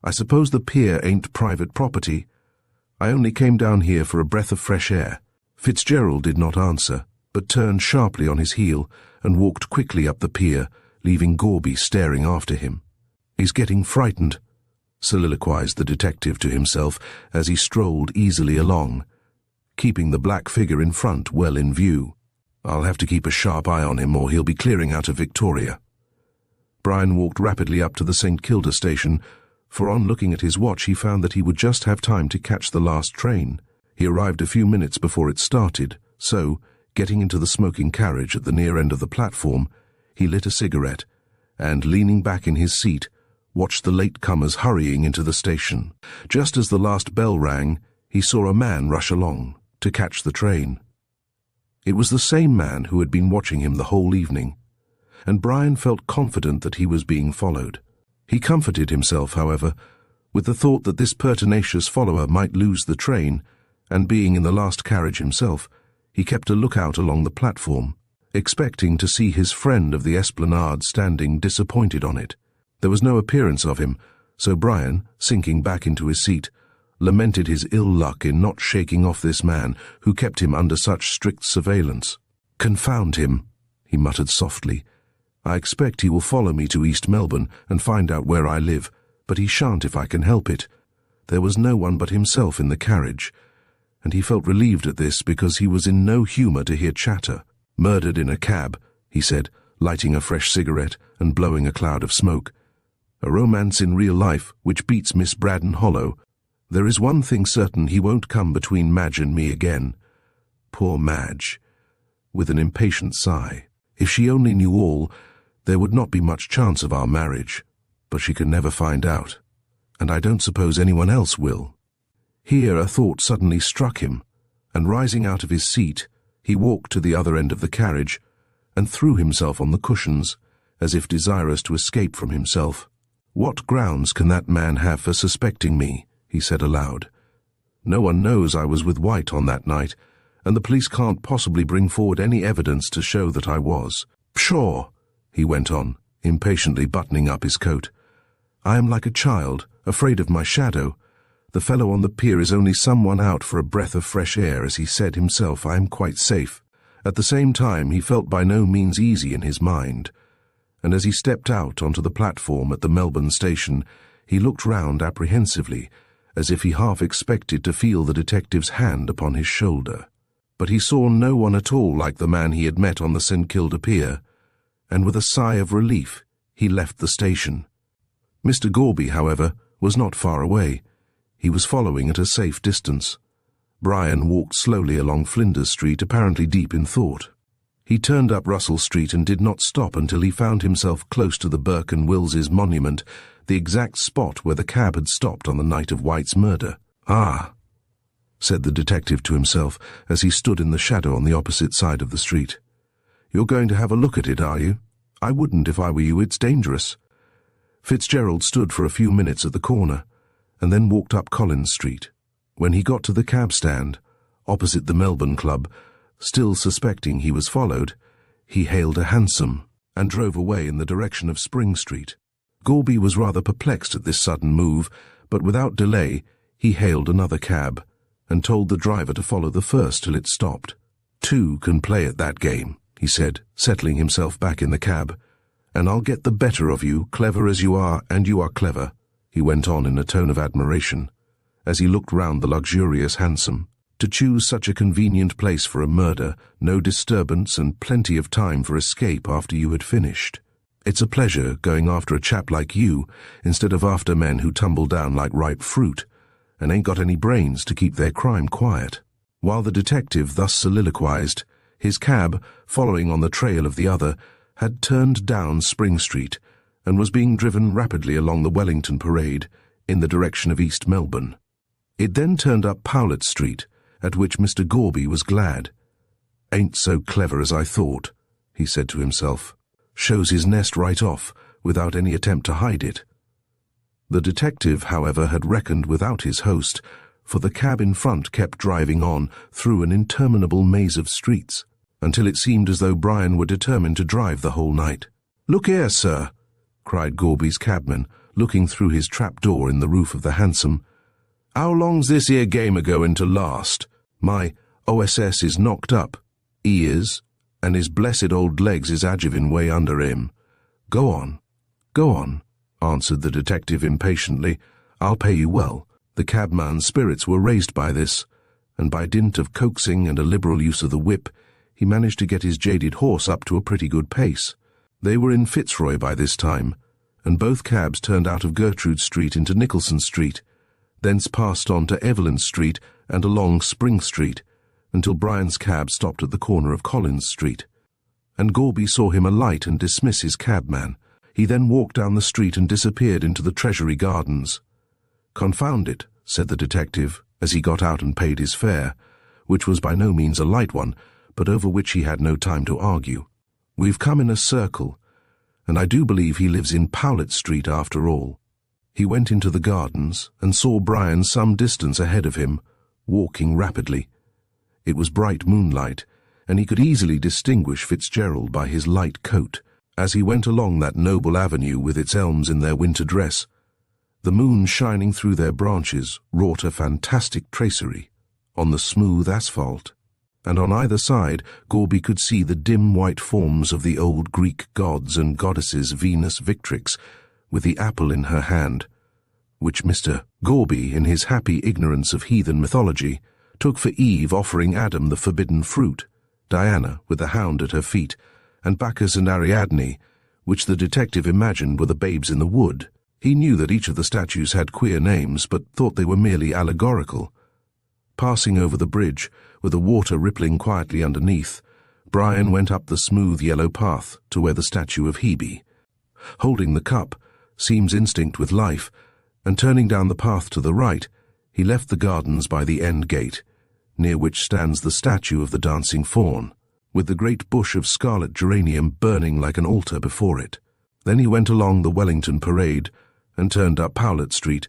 "I suppose the pier ain't private property. I only came down here for a breath of fresh air." Fitzgerald did not answer, but turned sharply on his heel and walked quickly up the pier, leaving Gorby staring after him. "He's getting frightened," soliloquized the detective to himself as he strolled easily along, keeping the black figure in front well in view. "I'll have to keep a sharp eye on him or he'll be clearing out of Victoria." Brian walked rapidly up to the St. Kilda station, for on looking at his watch he found that he would just have time to catch the last train. He arrived a few minutes before it started, so, getting into the smoking carriage at the near end of the platform, he lit a cigarette and, leaning back in his seat, watched the latecomers hurrying into the station. Just as the last bell rang, he saw a man rush along to catch the train. It was the same man who had been watching him the whole evening, and Brian felt confident that he was being followed. He comforted himself, however, with the thought that this pertinacious follower might lose the train, and being in the last carriage himself, he kept a lookout along the platform, expecting to see his friend of the Esplanade standing disappointed on it. There was no appearance of him, so Brian, sinking back into his seat, lamented his ill luck in not shaking off this man who kept him under such strict surveillance. "Confound him," he muttered softly. "I expect he will follow me to East Melbourne and find out where I live, but he shan't if I can help it." There was no one but himself in the carriage, and he felt relieved at this because he was in no humour to hear chatter. "Murdered in a cab," he said, lighting a fresh cigarette and blowing a cloud of smoke. "A romance in real life which beats Miss Braddon hollow. There is one thing certain, he won't come between Madge and me again. Poor Madge," with an impatient sigh. "If she only knew all, there would not be much chance of our marriage, but she can never find out, and I don't suppose anyone else will." Here a thought suddenly struck him, and rising out of his seat, he walked to the other end of the carriage and threw himself on the cushions, as if desirous to escape from himself. "What grounds can that man have for suspecting me?" he said aloud. "No one knows I was with White on that night, and the police can't possibly bring forward any evidence to show that I was. Pshaw!" he went on, impatiently buttoning up his coat. "I am like a child, afraid of my shadow. The fellow on the pier is only someone out for a breath of fresh air, as he said himself. I am quite safe." At the same time, he felt by no means easy in his mind, and as he stepped out onto the platform at the Melbourne station, he looked round apprehensively, as if he half expected to feel the detective's hand upon his shoulder. But he saw no one at all like the man he had met on the St. Kilda pier, and with a sigh of relief he left the station. Mr. Gorby, however, was not far away. He was following at a safe distance. Brian walked slowly along Flinders Street, apparently deep in thought. He turned up Russell Street and did not stop until he found himself close to the Burke and Wills's monument, the exact spot where the cab had stopped on the night of White's murder. "Ah," said the detective to himself as he stood in the shadow on the opposite side of the street. "You're going to have a look at it, are you? I wouldn't if I were you. It's dangerous." Fitzgerald stood for a few minutes at the corner, and then walked up Collins Street. When he got to the cab stand, opposite the Melbourne Club, still suspecting he was followed, he hailed a hansom and drove away in the direction of Spring Street. Gorby was rather perplexed at this sudden move, but without delay he hailed another cab and told the driver to follow the first till it stopped. "Two can play at that game," he said, settling himself back in the cab. "And I'll get the better of you, clever as you are, and you are clever," he went on in a tone of admiration, as he looked round the luxurious hansom. "To choose such a convenient place for a murder, no disturbance and plenty of time for escape after you had finished. It's a pleasure going after a chap like you, instead of after men who tumble down like ripe fruit, and ain't got any brains to keep their crime quiet." While the detective thus soliloquized, his cab, following on the trail of the other, had turned down Spring Street and was being driven rapidly along the Wellington Parade in the direction of East Melbourne. It then turned up Powlett Street, at which Mr. Gorby was glad. "Ain't so clever as I thought," he said to himself. Shows his nest right off, without any attempt to hide it. The detective, however, had reckoned without his host, for the cab in front kept driving on through an interminable maze of streets, until it seemed as though Brian were determined to drive the whole night. "Look here, sir," cried Gorby's cabman, looking through his trap-door in the roof of the hansom. "How long's this here game a-going to last? My OSS is knocked up. He is, and his blessed old legs is agivin' way under him. Go on, answered the detective impatiently. "I'll pay you well." The cabman's spirits were raised by this, and by dint of coaxing and a liberal use of the whip, he managed to get his jaded horse up to a pretty good pace. They were in Fitzroy by this time, and both cabs turned out of Gertrude Street into Nicholson Street, thence passed on to Evelyn Street and along Spring Street, until Brian's cab stopped at the corner of Collins Street. And Gorby saw him alight and dismiss his cabman. He then walked down the street and disappeared into the Treasury Gardens. "Confound it," said the detective, as he got out and paid his fare, which was by no means a light one, but over which he had no time to argue. "We've come in a circle, and I do believe he lives in Powlett Street after all." He went into the gardens and saw Brian some distance ahead of him, walking rapidly. It was bright moonlight, and he could easily distinguish Fitzgerald by his light coat, as he went along that noble avenue with its elms in their winter dress. The moon shining through their branches wrought a fantastic tracery on the smooth asphalt, and on either side Gorby could see the dim white forms of the old Greek gods and goddesses Venus Victrix, with the apple in her hand, which Mr. Gorby, in his happy ignorance of heathen mythology, took for Eve offering Adam the forbidden fruit, Diana with the hound at her feet, and Bacchus and Ariadne, which the detective imagined were the babes in the wood. He knew that each of the statues had queer names, but thought they were merely allegorical. Passing over the bridge, with the water rippling quietly underneath, Brian went up the smooth yellow path to where the statue of Hebe, holding the cup, seems instinct with life, and turning down the path to the right, he left the gardens by the end gate, near which stands the statue of the dancing faun, with the great bush of scarlet geranium burning like an altar before it. Then he went along the Wellington Parade and turned up Powlett Street,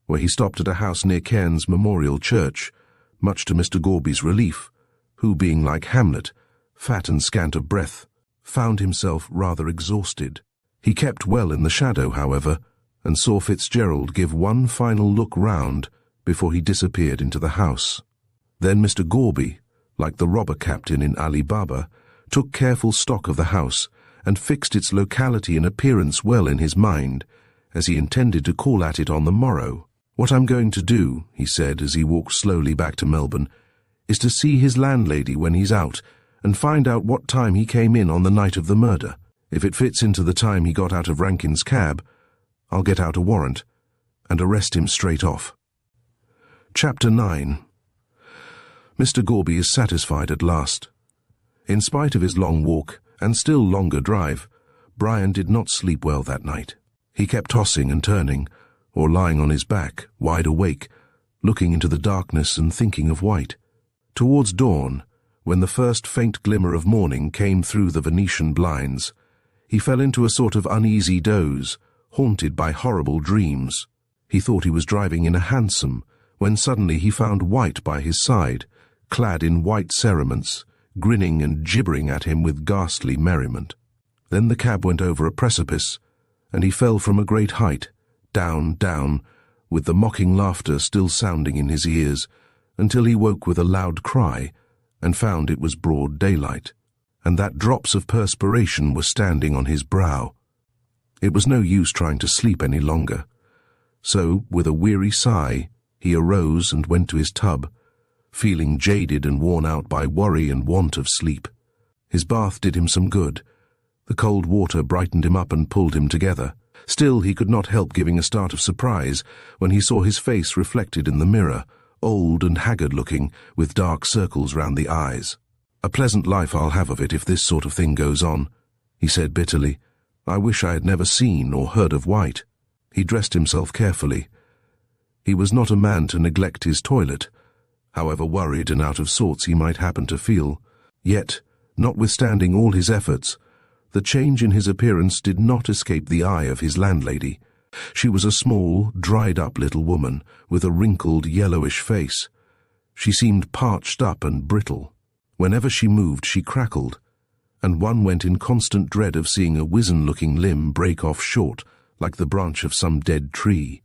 where he stopped at a house near Cairns Memorial Church, much to Mr. Gorby's relief, who, being like Hamlet, fat and scant of breath, found himself rather exhausted. He kept well in the shadow, however, and saw Fitzgerald give one final look round before he disappeared into the house. Then Mr. Gorby, like the robber captain in Ali Baba, took careful stock of the house and fixed its locality and appearance well in his mind, as he intended to call at it on the morrow. "What I'm going to do," he said as he walked slowly back to Melbourne, "is to see his landlady when he's out and find out what time he came in on the night of the murder. If it fits into the time he got out of Rankin's cab, I'll get out a warrant and arrest him straight off." Chapter 9. Mr. Gorby is satisfied at last. In spite of his long walk and still longer drive, Brian did not sleep well that night. He kept tossing and turning, or lying on his back, wide awake, looking into the darkness and thinking of White. Towards dawn, when the first faint glimmer of morning came through the Venetian blinds, he fell into a sort of uneasy doze, haunted by horrible dreams. He thought he was driving in a hansom, when suddenly he found White by his side, clad in white cerements, grinning and gibbering at him with ghastly merriment. Then the cab went over a precipice, and he fell from a great height, down, with the mocking laughter still sounding in his ears, until he woke with a loud cry, and found it was broad daylight, and that drops of perspiration were standing on his brow. It was no use trying to sleep any longer, so, with a weary sigh, he arose and went to his tub, feeling jaded and worn out by worry and want of sleep. His bath did him some good. The cold water brightened him up and pulled him together. Still, he could not help giving a start of surprise when he saw his face reflected in the mirror, old and haggard-looking, with dark circles round the eyes. "A pleasant life I'll have of it if this sort of thing goes on," he said bitterly. "I wish I had never seen or heard of White." He dressed himself carefully. He was not a man to neglect his toilet, however worried and out of sorts he might happen to feel. Yet, Notwithstanding all his efforts, the change in his appearance did not escape the eye of his landlady. She was a small, dried-up little woman with a wrinkled, yellowish face. She seemed parched up and brittle. Whenever she moved, she crackled, and one went in constant dread of seeing a wizen-looking limb break off short, like the branch of some dead tree.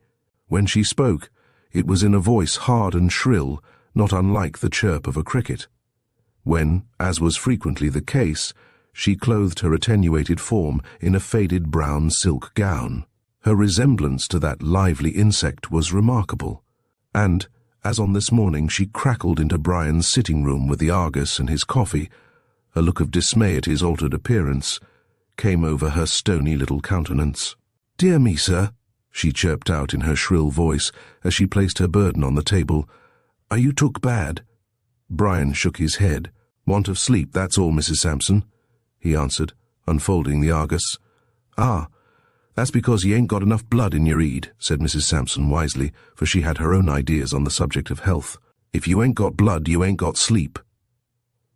When she spoke, it was in a voice hard and shrill, not unlike the chirp of a cricket. When, as was frequently the case, she clothed her attenuated form in a faded brown silk gown. Her resemblance to that lively insect was remarkable, and, as on this morning she crackled into Brian's sitting room with the Argus and his coffee, a look of dismay at his altered appearance came over her stony little countenance. "Dear me, sir," she chirped out in her shrill voice as she placed her burden on the table, "are you took bad?" Brian shook his head. "Want of sleep, that's all, Mrs. Sampson," he answered, unfolding the Argus. "Ah, that's because ye ain't got enough blood in your head," said Mrs. Sampson wisely, for she had her own ideas on the subject of health. "If you ain't got blood, you ain't got sleep."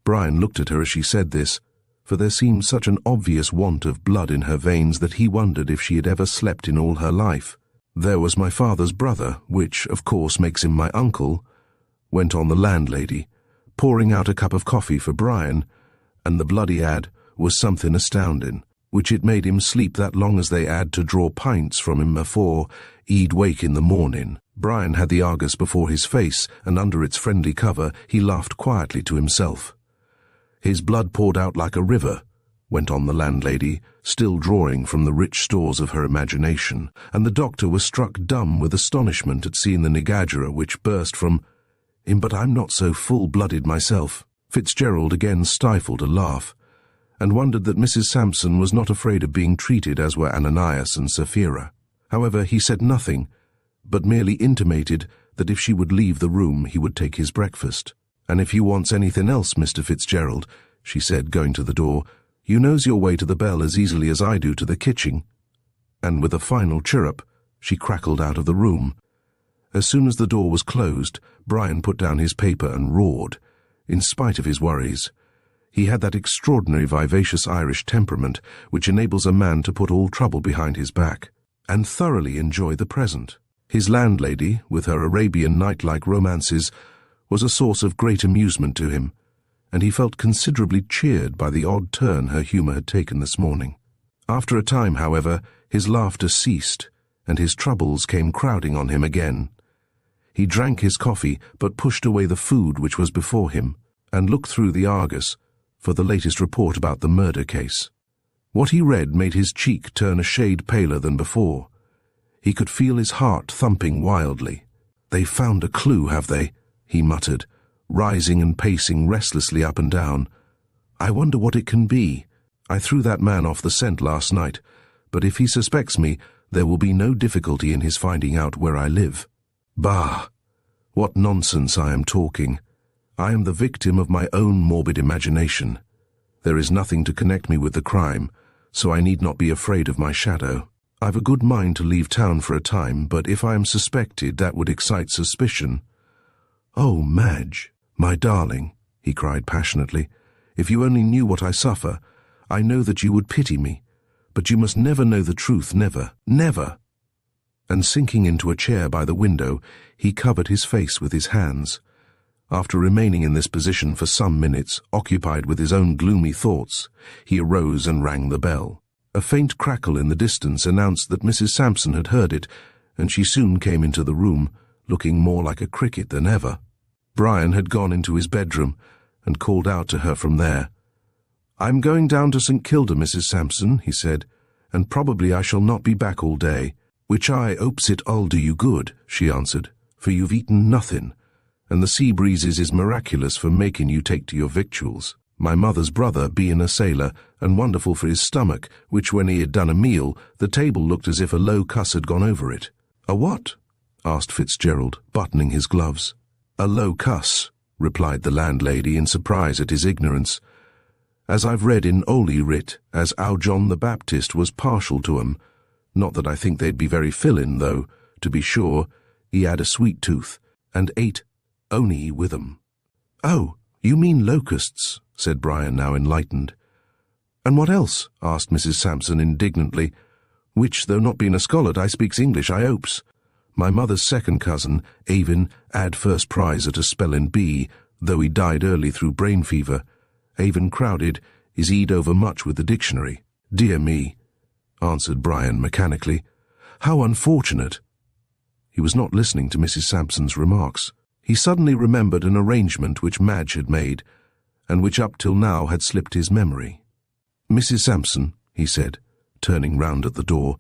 Brian looked at her as she said this, for there seemed such an obvious want of blood in her veins that he wondered if she had ever slept in all her life. "There was my father's brother, which, of course, makes him my uncle," went on the landlady, pouring out a cup of coffee for Brian, "and the blood he had was something astounding, which it made him sleep that long as they had to draw pints from him afore he'd wake in the morning." Brian had the Argus before his face, and under its friendly cover he laughed quietly to himself. "His blood poured out like a river," went on the landlady, still drawing from the rich stores of her imagination, and the doctor was struck dumb with astonishment at seeing the Niagara which burst from him. "But I'm not so full-blooded myself." Fitzgerald again stifled a laugh, and wondered that Mrs. Sampson was not afraid of being treated as were Ananias and Sapphira. However, he said nothing, but merely intimated that if she would leave the room he would take his breakfast. "And if you wants anything else, Mr. Fitzgerald," she said, going to the door, "you knows your way to the bell as easily as I do to the kitchen." And with a final chirrup, she crackled out of the room. As soon as the door was closed, Brian put down his paper and roared, in spite of his worries. He had that extraordinary vivacious Irish temperament which enables a man to put all trouble behind his back, and thoroughly enjoy the present. His landlady, with her Arabian night-like romances, was a source of great amusement to him, and he felt considerably cheered by the odd turn her humour had taken this morning. After a time, however, his laughter ceased, and his troubles came crowding on him again. He drank his coffee, but pushed away the food which was before him, and looked through the Argus for the latest report about the murder case. What he read made his cheek turn a shade paler than before. He could feel his heart thumping wildly. "They've found a clue, have they?" he muttered, rising and pacing restlessly up and down. "I wonder what it can be. I threw that man off the scent last night, but if he suspects me, there will be no difficulty in his finding out where I live. Bah! What nonsense I am talking. I am the victim of my own morbid imagination. There is nothing to connect me with the crime, so I need not be afraid of my shadow. I've a good mind to leave town for a time, but if I am suspected, that would excite suspicion." "Oh, Madge, my darling," he cried passionately, "if you only knew what I suffer, I know that you would pity me, but you must never know the truth, never, never." And sinking into a chair by the window, he covered his face with his hands. After remaining in this position for some minutes, occupied with his own gloomy thoughts, he arose and rang the bell. A faint crackle in the distance announced that Mrs. Sampson had heard it, and she soon came into the room, looking more like a cricket than ever. Brian had gone into his bedroom and called out to her from there. "I'm going down to St. Kilda, Mrs. Sampson," he said, "and probably I shall not be back all day." "Which I hopes it all do you good," she answered, "for you've eaten nothing, and the sea breezes is miraculous for making you take to your victuals. My mother's brother being a sailor, and wonderful for his stomach, which when he had done a meal, the table looked as if a low cuss had gone over it." "A what?" asked Fitzgerald, buttoning his gloves. "A low cuss," replied the landlady in surprise at his ignorance. "As I've read in Holy Writ, as how John the Baptist was partial to 'em. Not that I think they'd be very fillin', though, to be sure, he had a sweet tooth, and ate only with 'em." "Oh, you mean locusts," said Brian, now enlightened. "And what else?" asked Mrs. Sampson indignantly. "Which, though not being a scholar, I speaks English, I hopes. My mother's second cousin, Avin, had first prize at a spelling bee, though he died early through brain fever. Avin crowded, is eat over much with the dictionary." "Dear me," answered Brian mechanically. "How unfortunate." He was not listening to Mrs. Sampson's remarks. He suddenly remembered an arrangement which Madge had made, and which up till now had slipped his memory. "Mrs. Sampson," he said, turning round at the door,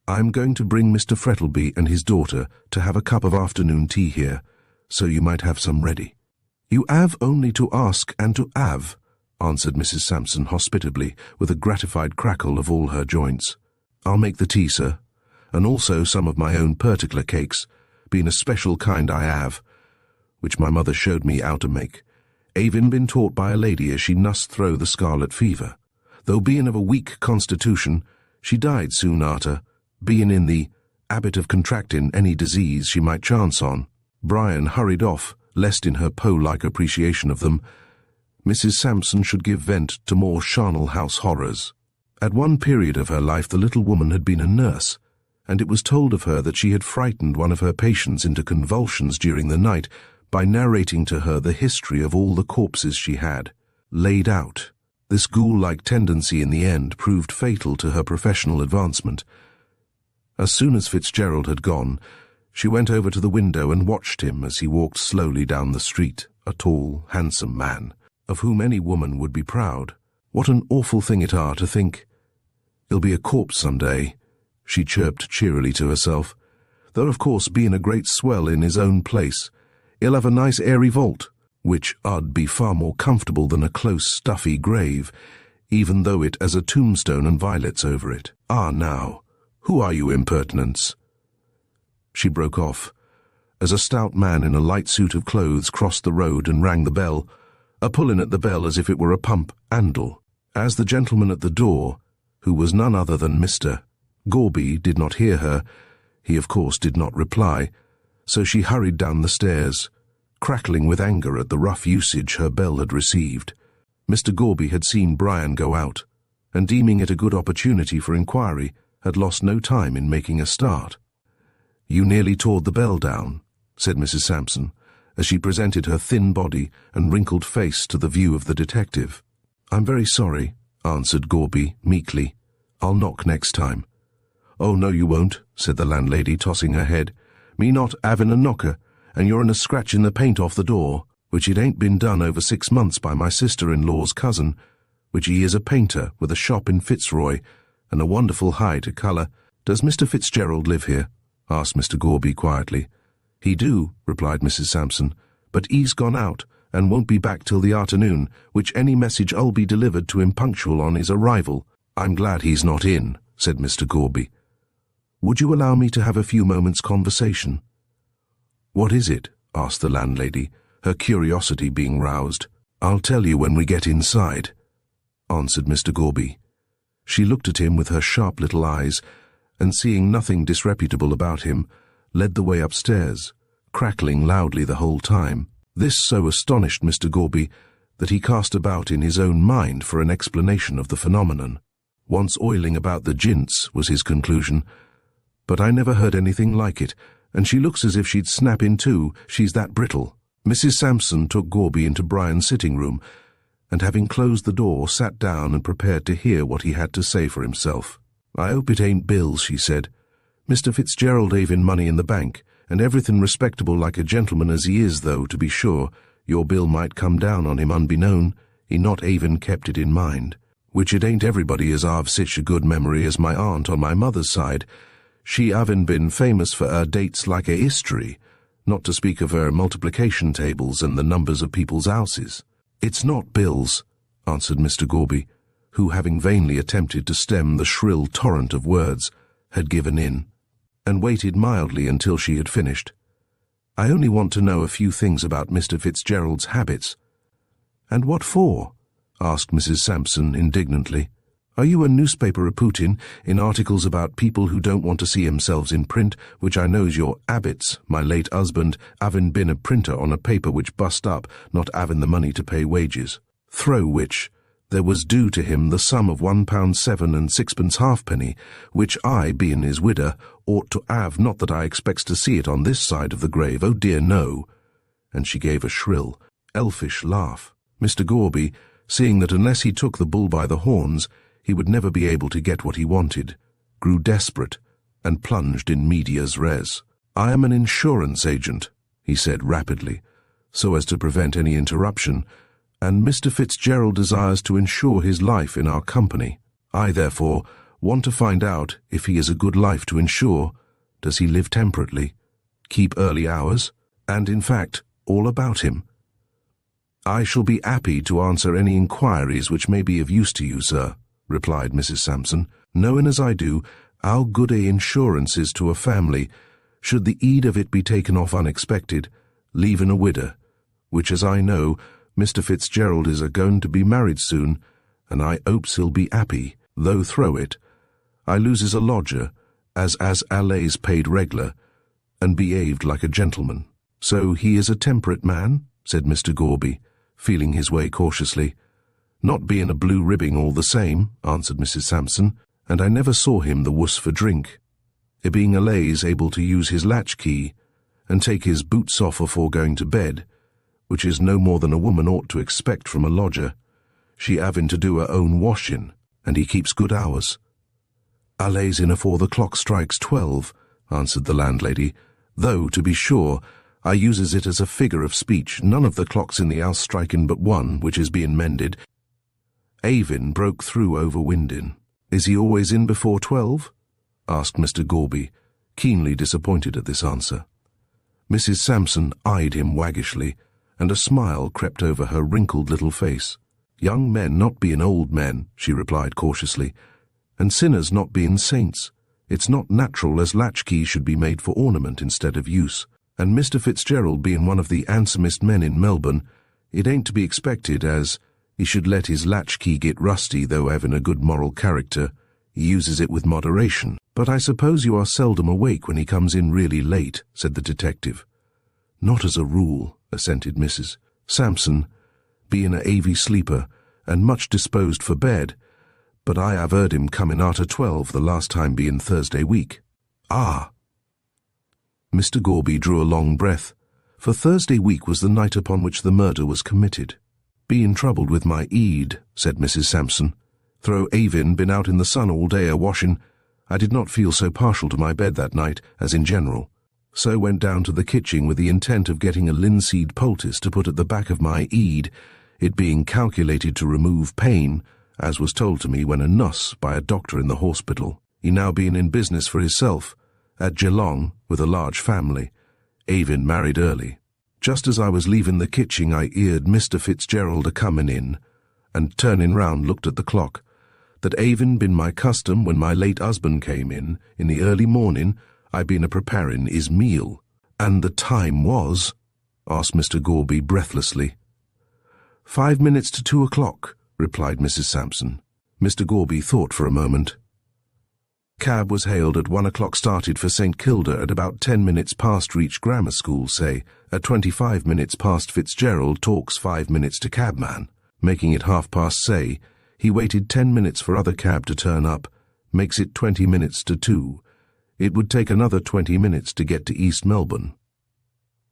"I am going to bring Mr. Frettlby and his daughter to have a cup of afternoon tea here, so you might have some ready." "You have only to ask and to have," answered Mrs. Sampson hospitably, with a gratified crackle of all her joints. "I'll make the tea, sir, and also some of my own particular cakes, being a special kind I have, which my mother showed me how to make. Avin been taught by a lady as she nust throw the scarlet fever. Though being of a weak constitution, she died soon arter, being in the habit of contracting any disease she might chance on." Brian hurried off, lest in her Poe-like appreciation of them, Mrs. Sampson should give vent to more charnel house horrors. At one period of her life the little woman had been a nurse, and it was told of her that she had frightened one of her patients into convulsions during the night by narrating to her the history of all the corpses she had laid out. This ghoul-like tendency in the end proved fatal to her professional advancement. As soon as Fitzgerald had gone, she went over to the window and watched him as he walked slowly down the street, a tall, handsome man, of whom any woman would be proud. "What an awful thing it are to think, he'll be a corpse some day," she chirped cheerily to herself, "though of course being a great swell in his own place, he'll have a nice airy vault, which 'ud be far more comfortable than a close stuffy grave, even though it has a tombstone and violets over it. Ah, now, who are you, impertinence?" She broke off, as a stout man in a light suit of clothes crossed the road and rang the bell, a-pulling at the bell as if it were a pump handle. As the gentleman at the door, who was none other than Mr. Gorby, did not hear her, he of course did not reply, so she hurried down the stairs, crackling with anger at the rough usage her bell had received. Mr. Gorby had seen Brian go out, and deeming it a good opportunity for inquiry, had lost no time in making a start. "You nearly tore the bell down," said Mrs. Sampson, as she presented her thin body and wrinkled face to the view of the detective. "I'm very sorry," answered Gorby meekly. "I'll knock next time." "Oh, no, you won't," said the landlady, tossing her head. "Me not having a knocker, and you're in a scratching the paint off the door, which it ain't been done over 6 months by my sister-in-law's cousin, which he is a painter with a shop in Fitzroy, and a wonderful high to colour. Does Mr. Fitzgerald live here?" asked Mr. Gorby quietly. "He do," replied Mrs. Sampson, "but he's gone out, and won't be back till the afternoon, which any message 'll be delivered to him punctual on his arrival." "I'm glad he's not in," said Mr. Gorby. "Would you allow me to have a few moments' conversation?" "What is it?" asked the landlady, her curiosity being roused. "I'll tell you when we get inside," answered Mr. Gorby. She looked at him with her sharp little eyes, and seeing nothing disreputable about him, led the way upstairs, crackling loudly the whole time. This so astonished Mr. Gorby that he cast about in his own mind for an explanation of the phenomenon. "Once oiling about the jints," was his conclusion, "but I never heard anything like it, and she looks as if she'd snap in two, she's that brittle." Mrs. Sampson took Gorby into Brian's sitting-room, and having closed the door, sat down and prepared to hear what he had to say for himself. "I hope it ain't bills," she said. "Mr. Fitzgerald having money in the bank, and everything respectable like a gentleman as he is, though, to be sure, your bill might come down on him unbeknown, he not even kept it in mind, which it ain't everybody as I've sich a good memory as my aunt on my mother's side, she having been famous for her dates like a history, not to speak of her multiplication tables and the numbers of people's houses." "It's not bills," answered Mr. Gorby, who, having vainly attempted to stem the shrill torrent of words, had given in, and waited mildly until she had finished. "I only want to know a few things about Mr. Fitzgerald's habits." "And what for?" asked Mrs. Sampson indignantly. "Are you a newspaper reputing in articles about people who don't want to see themselves in print, which I knows your habits, my late husband having been a printer on a paper which bust up, not having the money to pay wages?" through which there was due to him the sum of £1.7 and sixpence halfpenny, which I, being his widder, ought to have, not that I expects to see it on this side of the grave, oh dear no." And she gave a shrill, elfish laugh. Mr. Gorby, seeing that unless he took the bull by the horns, he would never be able to get what he wanted, grew desperate, and plunged in medias res. "I am an insurance agent," he said rapidly, so as to prevent any interruption, "and Mr. Fitzgerald desires to insure his life in our company. I, therefore, want to find out if he is a good life to insure. Does he live temperately, keep early hours, and, in fact, all about him? I shall be happy to answer any inquiries which may be of use to you, sir," replied Mrs. Sampson, "knowing as I do how good a insurance is to a family, should the eed of it be taken off unexpected, leaving a widder, which, as I know, Mr. Fitzgerald is a-going to be married soon, and I hopes he'll be happy, though through it I loses a lodger, as allays paid reg'lar, and behaved like a gentleman." "So he is a temperate man?" said Mr. Gorby, feeling his way cautiously. "Not being a blue ribbing all the same," answered Mrs. Sampson, "and I never saw him the wuss for drink. He being allays able to use his latch-key, and take his boots off afore going to bed, which is no more than a woman ought to expect from a lodger, she having to do her own washing, and he keeps good hours." "Allays in afore the clock strikes 12, answered the landlady, "though, to be sure, I uses it as a figure of speech, none of the clocks in the house striking but one, which is being mended." Avon broke through over winding. "Is he always in before 12? asked Mr. Gorby, keenly disappointed at this answer. Mrs. Sampson eyed him waggishly, and a smile crept over her wrinkled little face. "Young men not being old men," she replied cautiously, "and sinners not being saints, it's not natural as latchkeys should be made for ornament instead of use, and Mr. Fitzgerald being one of the handsomest men in Melbourne, it ain't to be expected as he should let his latchkey get rusty, though having a good moral character, he uses it with moderation." "But I suppose you are seldom awake when he comes in really late," said the detective. "Not as a rule," assented Mrs. Sampson, "being a heavy sleeper and much disposed for bed, but I have heard him coming arter 12 the last time being Thursday week." "Ah!" Mr. Gorby drew a long breath, for Thursday week was the night upon which the murder was committed. "Being troubled with my eed," said Mrs. Sampson. "Through Avon been out in the sun all day a-washing, I did not feel so partial to my bed that night as in general, so went down to the kitchen with the intent of getting a linseed poultice to put at the back of my eed, it being calculated to remove pain, as was told to me when a nuss by a doctor in the hospital, he now being in business for hisself, at Geelong, with a large family. Avon married early. Just as I was leaving the kitchen I heard Mr. Fitzgerald a-coming in, and turning round looked at the clock. That Avon been my custom when my late husband came in the early morning, I been a-preparing his meal." "And the time was?" asked Mr. Gorby breathlessly. 5 minutes to 2 o'clock, replied Mrs. Sampson. Mr. Gorby thought for a moment. Cab was hailed at 1 o'clock, started for St. Kilda at about 10 minutes past reached grammar school, say. At 25 minutes past Fitzgerald talks 5 minutes to cabman, making it 6:30, say. He waited 10 minutes for other cab to turn up, makes it 20 minutes to 2. It would take another 20 minutes to get to East Melbourne.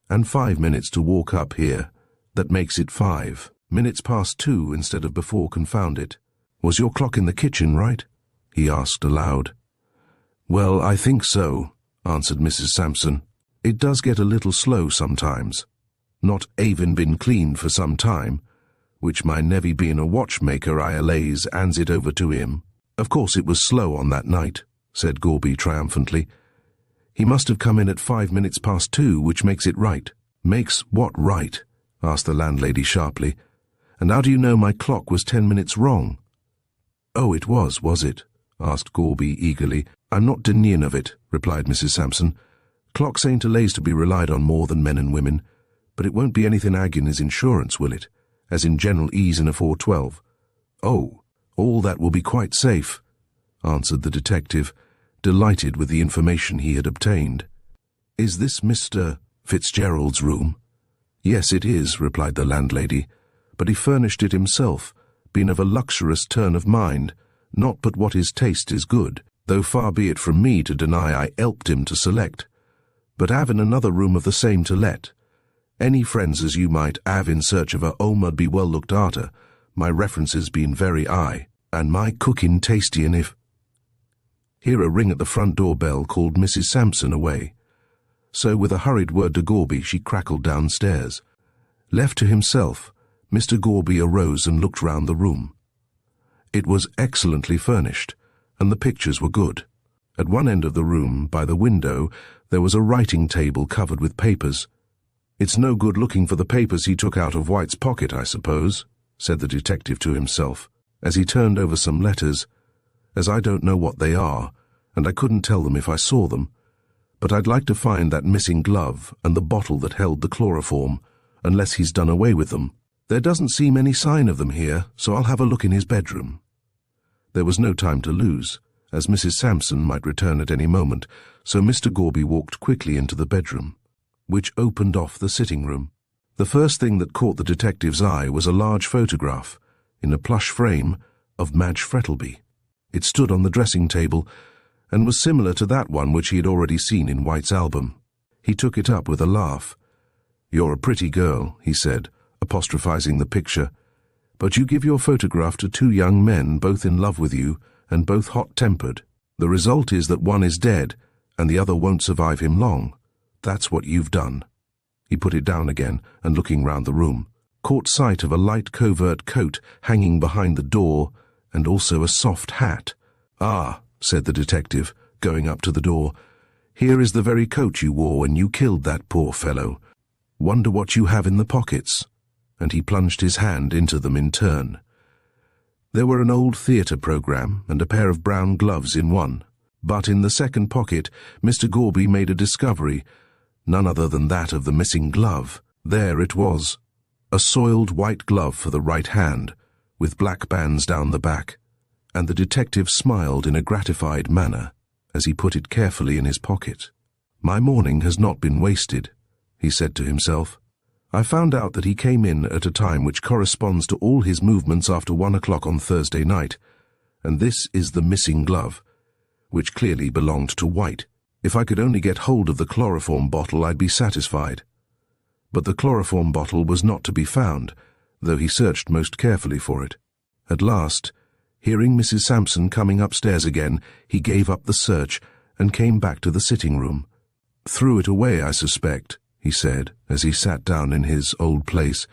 And 5 minutes to walk up here. That makes it 5 minutes past 2 instead of before, confound it. Was your clock in the kitchen, right? He asked aloud. Well, I think so, answered Mrs. Sampson. It does get a little slow sometimes. Not having been cleaned for some time, which my nevy being a watchmaker I allays hands it over to him. Of course it was slow on that night, said Gorby triumphantly. He must have come in at 5 minutes past 2, which makes it right. Makes what right? Asked the landlady sharply. And how do you know my clock was 10 minutes wrong? Oh, it was it? Asked Gorby eagerly. I'm not denying of it, replied Mrs. Sampson. Clocks ain't allays to be relied on more than men and women, but it won't be anything agging as insurance, will it? As in general ease in a 412. Oh, all that will be quite safe, answered the detective, delighted with the information he had obtained. Is this Mr. Fitzgerald's room? Yes, it is, replied the landlady, but he furnished it himself, being of a luxurious turn of mind, not but what his taste is good, though far be it from me to deny I helped him to select. But having another room of the same to let, any friends as you might have in search of a home I'd be well looked arter, my references being very high, and my cooking tasty, and if... Here a ring at the front door bell called Mrs. Sampson away. So with a hurried word to Gorby she crackled downstairs. Left to himself, Mr. Gorby arose and looked round the room. It was excellently furnished, and the pictures were good. At one end of the room, by the window, there was a writing table covered with papers. "It's no good looking for the papers he took out of White's pocket, I suppose," said the detective to himself, as he turned over some letters, "as I don't know what they are, and I couldn't tell them if I saw them. But I'd like to find that missing glove and the bottle that held the chloroform, unless he's done away with them. There doesn't seem any sign of them here, so I'll have a look in his bedroom." There was no time to lose, as Mrs. Sampson might return at any moment, so Mr. Gorby walked quickly into the bedroom, which opened off the sitting-room. The first thing that caught the detective's eye was a large photograph, in a plush frame, of Madge Frettlby. It stood on the dressing-table, and was similar to that one which he had already seen in White's album. He took it up with a laugh. "You're a pretty girl," he said, apostrophizing the picture, "but you give your photograph to two young men, both in love with you, and both hot-tempered. The result is that one is dead, and the other won't survive him long. That's what you've done." He put it down again, and looking round the room, caught sight of a light covert coat hanging behind the door, and also a soft hat. "Ah," said the detective, going up to the door, "here is the very coat you wore when you killed that poor fellow. Wonder what you have in the pockets." And he plunged his hand into them in turn. There were an old theatre programme and a pair of brown gloves in one, but in the second pocket Mr. Gorby made a discovery, none other than that of the missing glove. There it was, a soiled white glove for the right hand, with black bands down the back, and the detective smiled in a gratified manner as he put it carefully in his pocket. "My morning has not been wasted," he said to himself. "I found out that he came in at a time which corresponds to all his movements after 1 o'clock on Thursday night, and this is the missing glove, which clearly belonged to White. If I could only get hold of the chloroform bottle, I'd be satisfied." But the chloroform bottle was not to be found, though he searched most carefully for it. At last, hearing Mrs. Sampson coming upstairs again, he gave up the search and came back to the sitting-room. "Threw it away, I suspect," he said, as he sat down in his old place.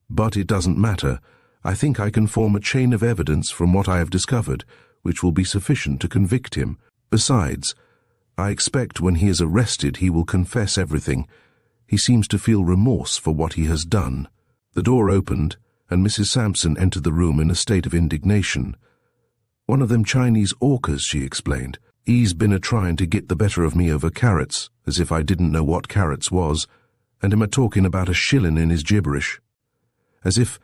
"But it doesn't matter. I think I can form a chain of evidence from what I have discovered, which will be sufficient to convict him. Besides, I expect when he is arrested he will confess everything. He seems to feel remorse for what he has done." The door opened, and Mrs. Sampson entered the room in a state of indignation. "One of them Chinese orcas," she explained. "He's been a-trying to get the better of me over carrots, as if I didn't know what carrots was, and him a-talking about a shilling in his gibberish. As if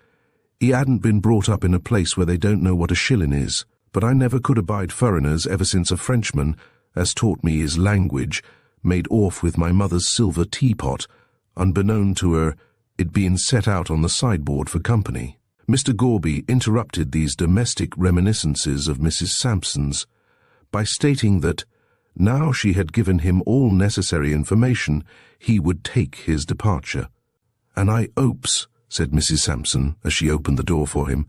he hadn't been brought up in a place where they don't know what a shilling is. But I never could abide foreigners ever since a Frenchman, as taught me his language, made off with my mother's silver teapot, unbeknown to her, it being set out on the sideboard for company." Mr. Gorby interrupted these domestic reminiscences of Mrs. Sampson's by stating that, now she had given him all necessary information, he would take his departure. "And I hopes," said Mrs. Sampson, as she opened the door for him,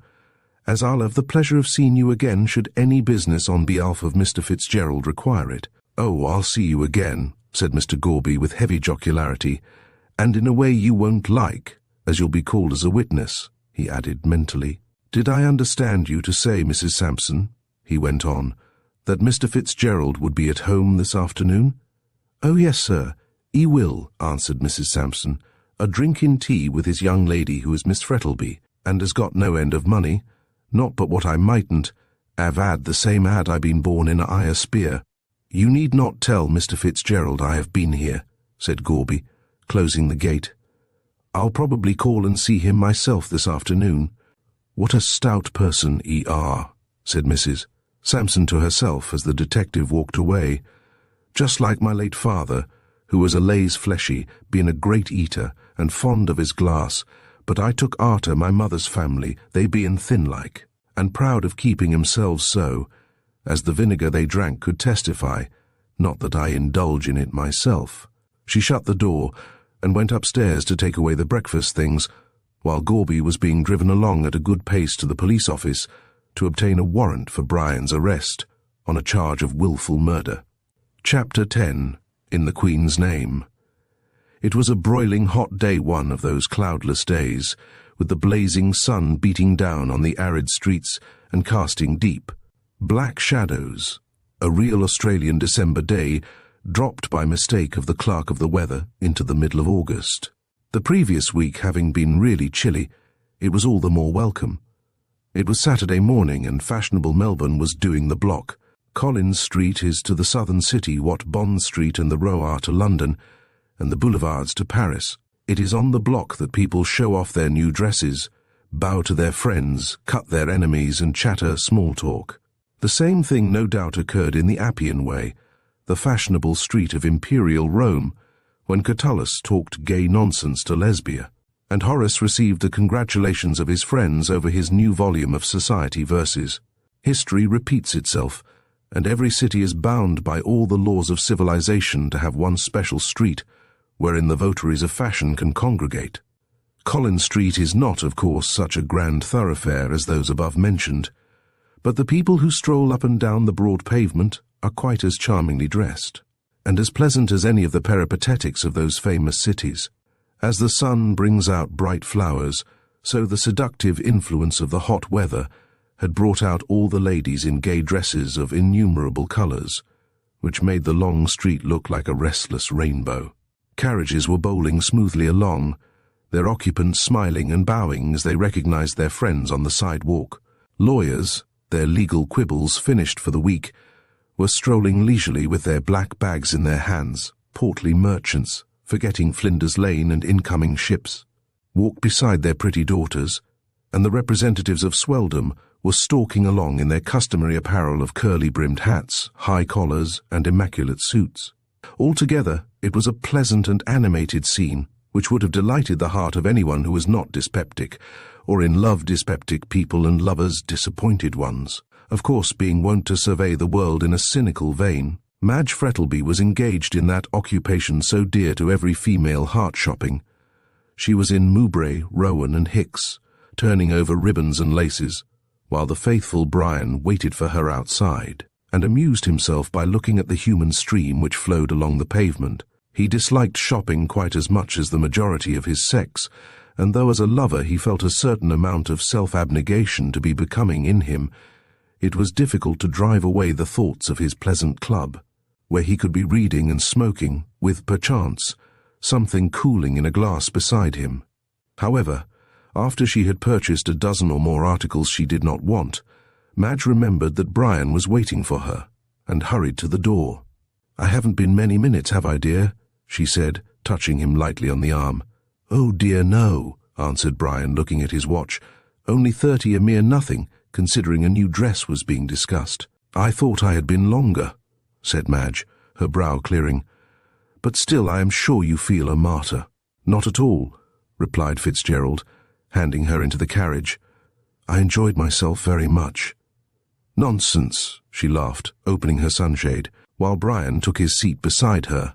"as I'll have the pleasure of seeing you again should any business on behalf of Mr. Fitzgerald require it." "Oh, I'll see you again," said Mr. Gorby with heavy jocularity, "and in a way you won't like, as you'll be called as a witness," he added mentally. "Did I understand you to say, Mrs. Sampson," he went on, "that Mr. Fitzgerald would be at home this afternoon?" "Oh, yes, sir, he will," answered Mrs. Sampson, "a-drinking tea with his young lady who is Miss Frettlby, and has got no end of money, not but what I mightn't have had the same had I been born in a higher spear." "You need not tell Mr. Fitzgerald I have been here," said Gorby, closing the gate. "I'll probably call and see him myself this afternoon." "What a stout person he are," said Mrs. Sampson to herself as the detective walked away. "Just like my late father, who was a lays fleshy, being a great eater and fond of his glass, But I took arter my mother's family, they bein' thin like, and proud of keeping themselves so, as the vinegar they drank could testify, not that I indulge in it myself. She shut the door and went upstairs to take away the breakfast things, while Gorby was being driven along at a good pace to the police office to obtain a warrant for Brian's arrest on a charge of wilful murder. Chapter 10. In the Queen's Name. It was a broiling hot day, one of those cloudless days, with the blazing sun beating down on the arid streets and casting deep, black shadows. A real Australian December day, dropped by mistake of the clerk of the weather into the middle of August. The previous week having been really chilly, it was all the more welcome. It was Saturday morning and fashionable Melbourne was doing the block. Collins Street is to the southern city what Bond Street and the Row are to London, and the boulevards to Paris. It is on the block that people show off their new dresses, bow to their friends, cut their enemies, and chatter small talk. The same thing no doubt occurred in the Appian Way, the fashionable street of imperial Rome, when Catullus talked gay nonsense to Lesbia, and Horace received the congratulations of his friends over his new volume of society verses. History repeats itself, and every city is bound by all the laws of civilization to have one special street, wherein the votaries of fashion can congregate. Collins Street is not, of course, such a grand thoroughfare as those above mentioned, but the people who stroll up and down the broad pavement are quite as charmingly dressed, and as pleasant as any of the peripatetics of those famous cities. As the sun brings out bright flowers, so the seductive influence of the hot weather had brought out all the ladies in gay dresses of innumerable colours, which made the long street look like a restless rainbow. Carriages were bowling smoothly along, their occupants smiling and bowing as they recognized their friends on the sidewalk. Lawyers, their legal quibbles finished for the week, were strolling leisurely with their black bags in their hands. Portly merchants, forgetting Flinders Lane and incoming ships, walked beside their pretty daughters, and the representatives of swelldom were stalking along in their customary apparel of curly-brimmed hats, high collars, and immaculate suits. Altogether, it was a pleasant and animated scene, which would have delighted the heart of anyone who was not dyspeptic, or in love dyspeptic people and lovers disappointed ones. Of course, being wont to survey the world in a cynical vein, Madge Frettlby was engaged in that occupation so dear to every female heart-shopping. She was in Mowbray, Rowan, and Hicks, turning over ribbons and laces, while the faithful Brian waited for her outside, and amused himself by looking at the human stream which flowed along the pavement. He disliked shopping quite as much as the majority of his sex, and though as a lover he felt a certain amount of self-abnegation to be becoming in him, it was difficult to drive away the thoughts of his pleasant club, where he could be reading and smoking, with, perchance, something cooling in a glass beside him. However, after she had purchased a dozen or more articles she did not want, Madge remembered that Brian was waiting for her, and hurried to the door. "I haven't been many minutes, have I, dear?" she said, touching him lightly on the arm. "Oh dear, no," answered Brian, looking at his watch. "Only 30, a mere nothing, considering a new dress was being discussed." "I thought I had been longer," said Madge, her brow clearing. "But still I am sure you feel a martyr." "Not at all," replied Fitzgerald, handing her into the carriage. "I enjoyed myself very much." "Nonsense," she laughed, opening her sunshade, while Brian took his seat beside her.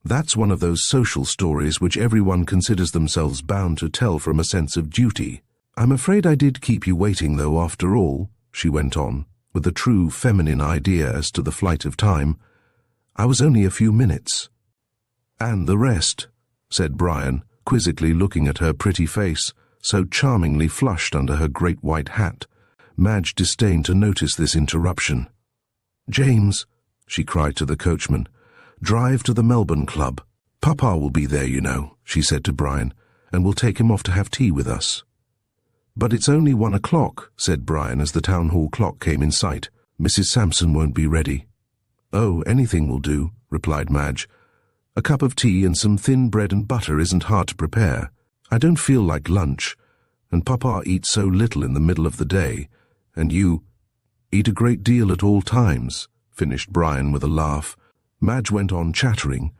"That's one of those social stories which everyone considers themselves bound to tell from a sense of duty. I'm afraid I did keep you waiting, though, after all," she went on, with a true feminine idea as to the flight of time. "I was only a few minutes." "And the rest," said Brian, quizzically looking at her pretty face, so charmingly flushed under her great white hat. Madge disdained to notice this interruption. "James," she cried to the coachman, "drive to the Melbourne Club. Papa will be there, you know," she said to Brian, "and we'll take him off to have tea with us." "But it's only 1 o'clock," said Brian as the town hall clock came in sight. "Mrs. Sampson won't be ready." "Oh, anything will do," replied Madge. "A cup of tea and some thin bread and butter isn't hard to prepare. I don't feel like lunch, and Papa eats so little in the middle of the day, and you eat a great deal at all times," finished Brian with a laugh. Madge went on chattering,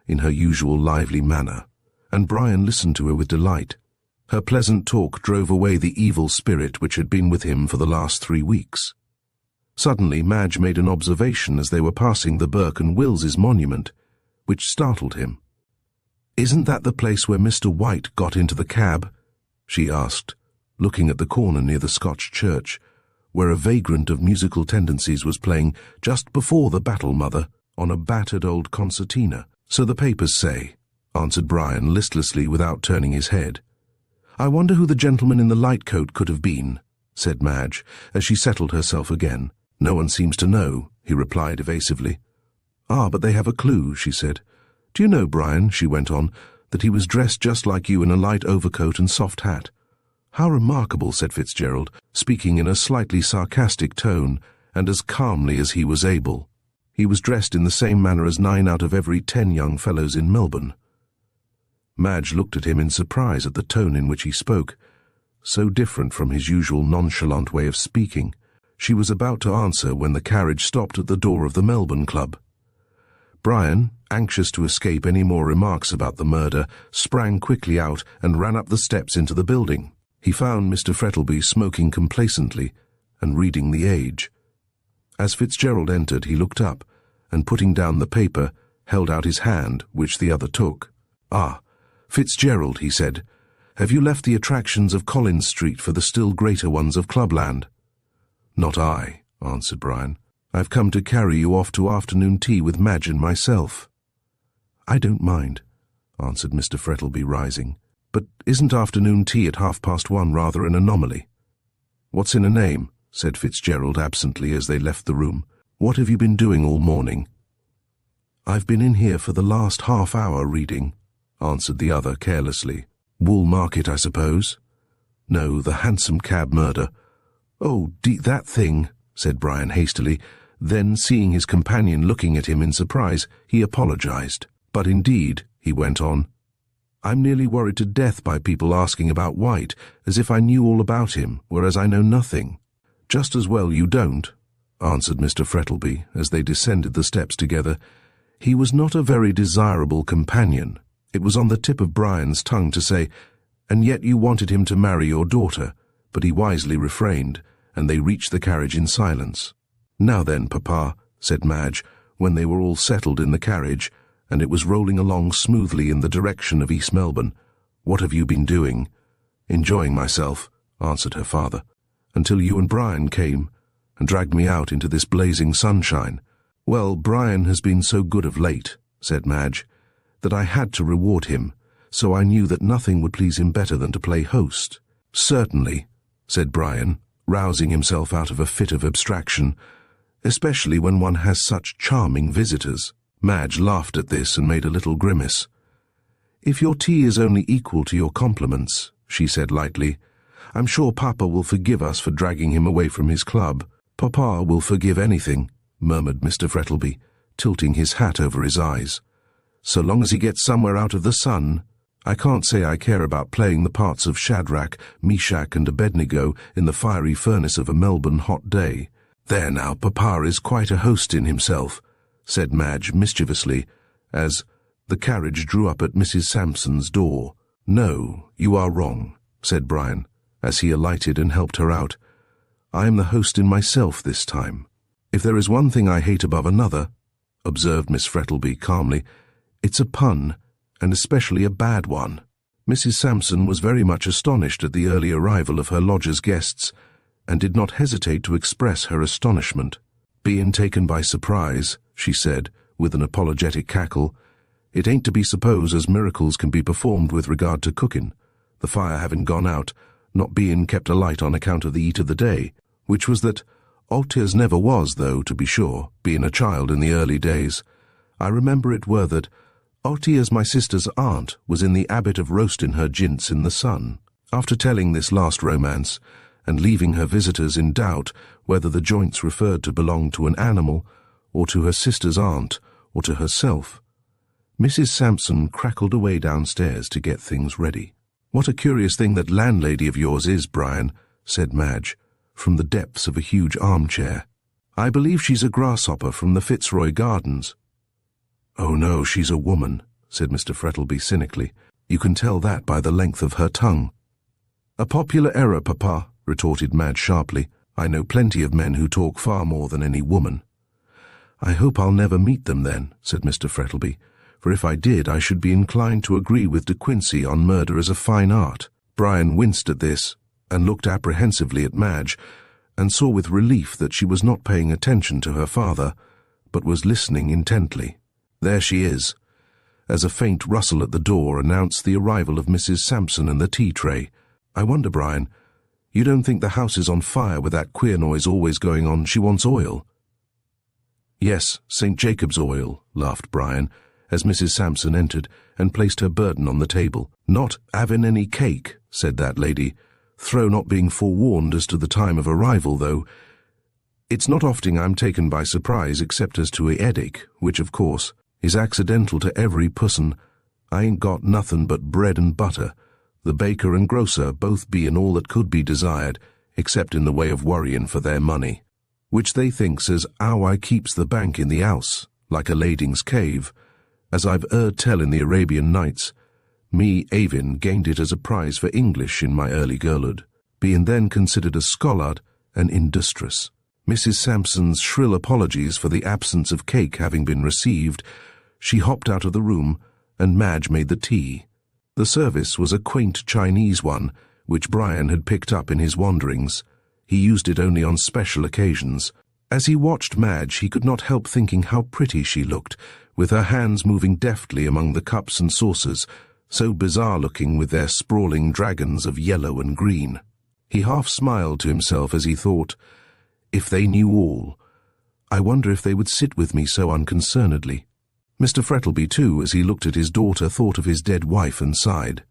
in her usual lively manner, and Brian listened to her with delight. Her pleasant talk drove away the evil spirit which had been with him for the last 3 weeks. Suddenly Madge made an observation as they were passing the Burke and Wills's monument, which startled him. "Isn't that the place where Mr. White got into the cab?" she asked, looking at the corner near the Scotch church, where a vagrant of musical tendencies was playing just before the Battle Mother on a battered old concertina. "So the papers say," answered Brian listlessly without turning his head. "I wonder who the gentleman in the light coat could have been," said Madge, as she settled herself again. "No one seems to know," he replied evasively. "Ah, but they have a clue," she said. "Do you know, Brian," she went on, "that he was dressed just like you in a light overcoat and soft hat?" "How remarkable," said Fitzgerald, speaking in a slightly sarcastic tone and as calmly as he was able. "He was dressed in the same manner as 9 out of every 10 young fellows in Melbourne." Madge looked at him in surprise at the tone in which he spoke, so different from his usual nonchalant way of speaking. She was about to answer when the carriage stopped at the door of the Melbourne Club. Brian, anxious to escape any more remarks about the murder, sprang quickly out and ran up the steps into the building. He found Mr. Frettlby smoking complacently and reading The Age. As Fitzgerald entered, he looked up, and putting down the paper, held out his hand, which the other took. "Ah, Fitzgerald," he said, "have you left the attractions of Collins Street for the still greater ones of Clubland?" "Not I," answered Brian. "I've come to carry you off to afternoon tea with Madge and myself." "I don't mind," answered Mr. Frettlby, rising. "But isn't afternoon tea at 1:30 rather an anomaly?" "What's in a name?" said Fitzgerald absently as they left the room. "What have you been doing all morning?" "I've been in here for the last half-hour reading," answered the other carelessly. "Wool Market, I suppose?" "No, the Hansom Cab murder." "Oh, that thing," said Brian hastily. Then, seeing his companion looking at him in surprise, he apologized. "But indeed," he went on, "I'm nearly worried to death by people asking about White, as if I knew all about him, whereas I know nothing." "Just as well you don't," answered Mr. Frettlby, as they descended the steps together. He was not a very desirable companion. It was on the tip of Brian's tongue to say, "And yet you wanted him to marry your daughter," but he wisely refrained, and they reached the carriage in silence. "Now then, Papa," said Madge, when they were all settled in the carriage, and it was rolling along smoothly in the direction of East Melbourne, "what have you been doing?" "Enjoying myself," answered her father, "until you and Brian came and dragged me out into this blazing sunshine." "Well, Brian has been so good of late," said Madge, "that I had to reward him, so I knew that nothing would please him better than to play host." "Certainly," said Brian, rousing himself out of a fit of abstraction, "especially when one has such charming visitors." Madge laughed at this and made a little grimace. "If your tea is only equal to your compliments," she said lightly, "I'm sure Papa will forgive us for dragging him away from his club." "Papa will forgive anything," murmured Mr. Frettlby, tilting his hat over his eyes, "so long as he gets somewhere out of the sun. I can't say I care about playing the parts of Shadrach, Meshach and Abednego in the fiery furnace of a Melbourne hot day." "There now, Papa is quite a host in himself," said Madge mischievously, as the carriage drew up at Mrs. Sampson's door. "No, you are wrong," said Brian, as he alighted and helped her out. "I am the host in myself this time." "If there is one thing I hate above another," observed Miss Frettlby calmly, "it's a pun, and especially a bad one." Mrs. Sampson was very much astonished at the early arrival of her lodger's guests, and did not hesitate to express her astonishment. "Being taken by surprise," she said, with an apologetic cackle. "It ain't to be supposed as miracles can be performed with regard to cooking, the fire having gone out, not being kept alight on account of the heat of the day, which was that Altiers never was, though, to be sure, being a child in the early days. I remember it were that Altiers, my sister's aunt, was in the habit of roasting her jints in the sun." After telling this last romance, and leaving her visitors in doubt whether the joints referred to belonged to an animal, or to her sister's aunt, or to herself, Mrs. Sampson crackled away downstairs to get things ready. "What a curious thing that landlady of yours is, Brian," said Madge, from the depths of a huge armchair. "I believe she's a grasshopper from the Fitzroy Gardens." "Oh no, she's a woman," said Mr. Frettlby cynically. "You can tell that by the length of her tongue." "A popular error, Papa," retorted Madge sharply. "I know plenty of men who talk far more than any woman." "I hope I'll never meet them then," said Mr. Frettlby, "for if I did I should be inclined to agree with De Quincey on murder as a fine art." Brian winced at this, and looked apprehensively at Madge, and saw with relief that she was not paying attention to her father, but was listening intently. "There she is," as a faint rustle at the door announced the arrival of Mrs. Sampson and the tea-tray. "I wonder, Brian, you don't think the house is on fire with that queer noise always going on? She wants oil." "Yes, St. Jacob's oil," laughed Brian, as Mrs. Sampson entered and placed her burden on the table. "Not having any cake," said that lady, "through not being forewarned as to the time of arrival, though. It's not often I'm taken by surprise except as to a headache, which, of course, is accidental to every pusson. I ain't got nothin' but bread and butter, the baker and grocer both bein' all that could be desired, except in the way of worryin' for their money, which they thinks as 'ow I keeps the bank in the 'ouse, like a lading's cave, as I've heard tell in the Arabian Nights. Me, Avin, gained it as a prize for English in my early girlhood, being then considered a scholard and industrious." Mrs. Sampson's shrill apologies for the absence of cake having been received, she hopped out of the room, and Madge made the tea. The service was a quaint Chinese one, which Brian had picked up in his wanderings. He used it only on special occasions. As he watched Madge, he could not help thinking how pretty she looked, with her hands moving deftly among the cups and saucers, so bizarre-looking with their sprawling dragons of yellow and green. He half smiled to himself as he thought, "If they knew all, I wonder if they would sit with me so unconcernedly." Mr. Frettlby, too, as he looked at his daughter, thought of his dead wife and sighed.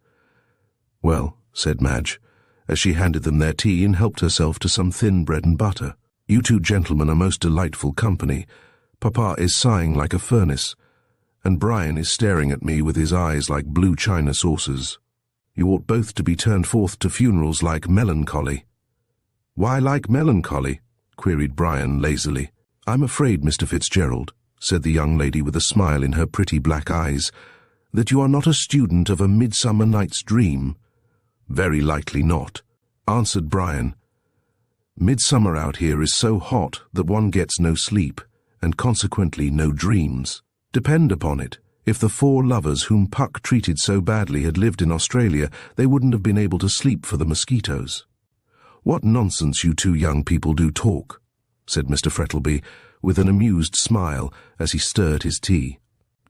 "Well," said Madge, as she handed them their tea and helped herself to some thin bread and butter, "you two gentlemen are most delightful company. Papa is sighing like a furnace, and Brian is staring at me with his eyes like blue china saucers. You ought both to be turned forth to funerals like melancholy." "Why like melancholy?" queried Brian lazily. "I'm afraid, Mr. Fitzgerald," said the young lady with a smile in her pretty black eyes, "that you are not a student of A Midsummer Night's Dream." "Very likely not," answered Brian. "Midsummer out here is so hot that one gets no sleep, and consequently no dreams. Depend upon it, if the 4 lovers whom Puck treated so badly had lived in Australia, they wouldn't have been able to sleep for the mosquitoes." "What nonsense you two young people do talk," said Mr. Frettlby, with an amused smile as he stirred his tea.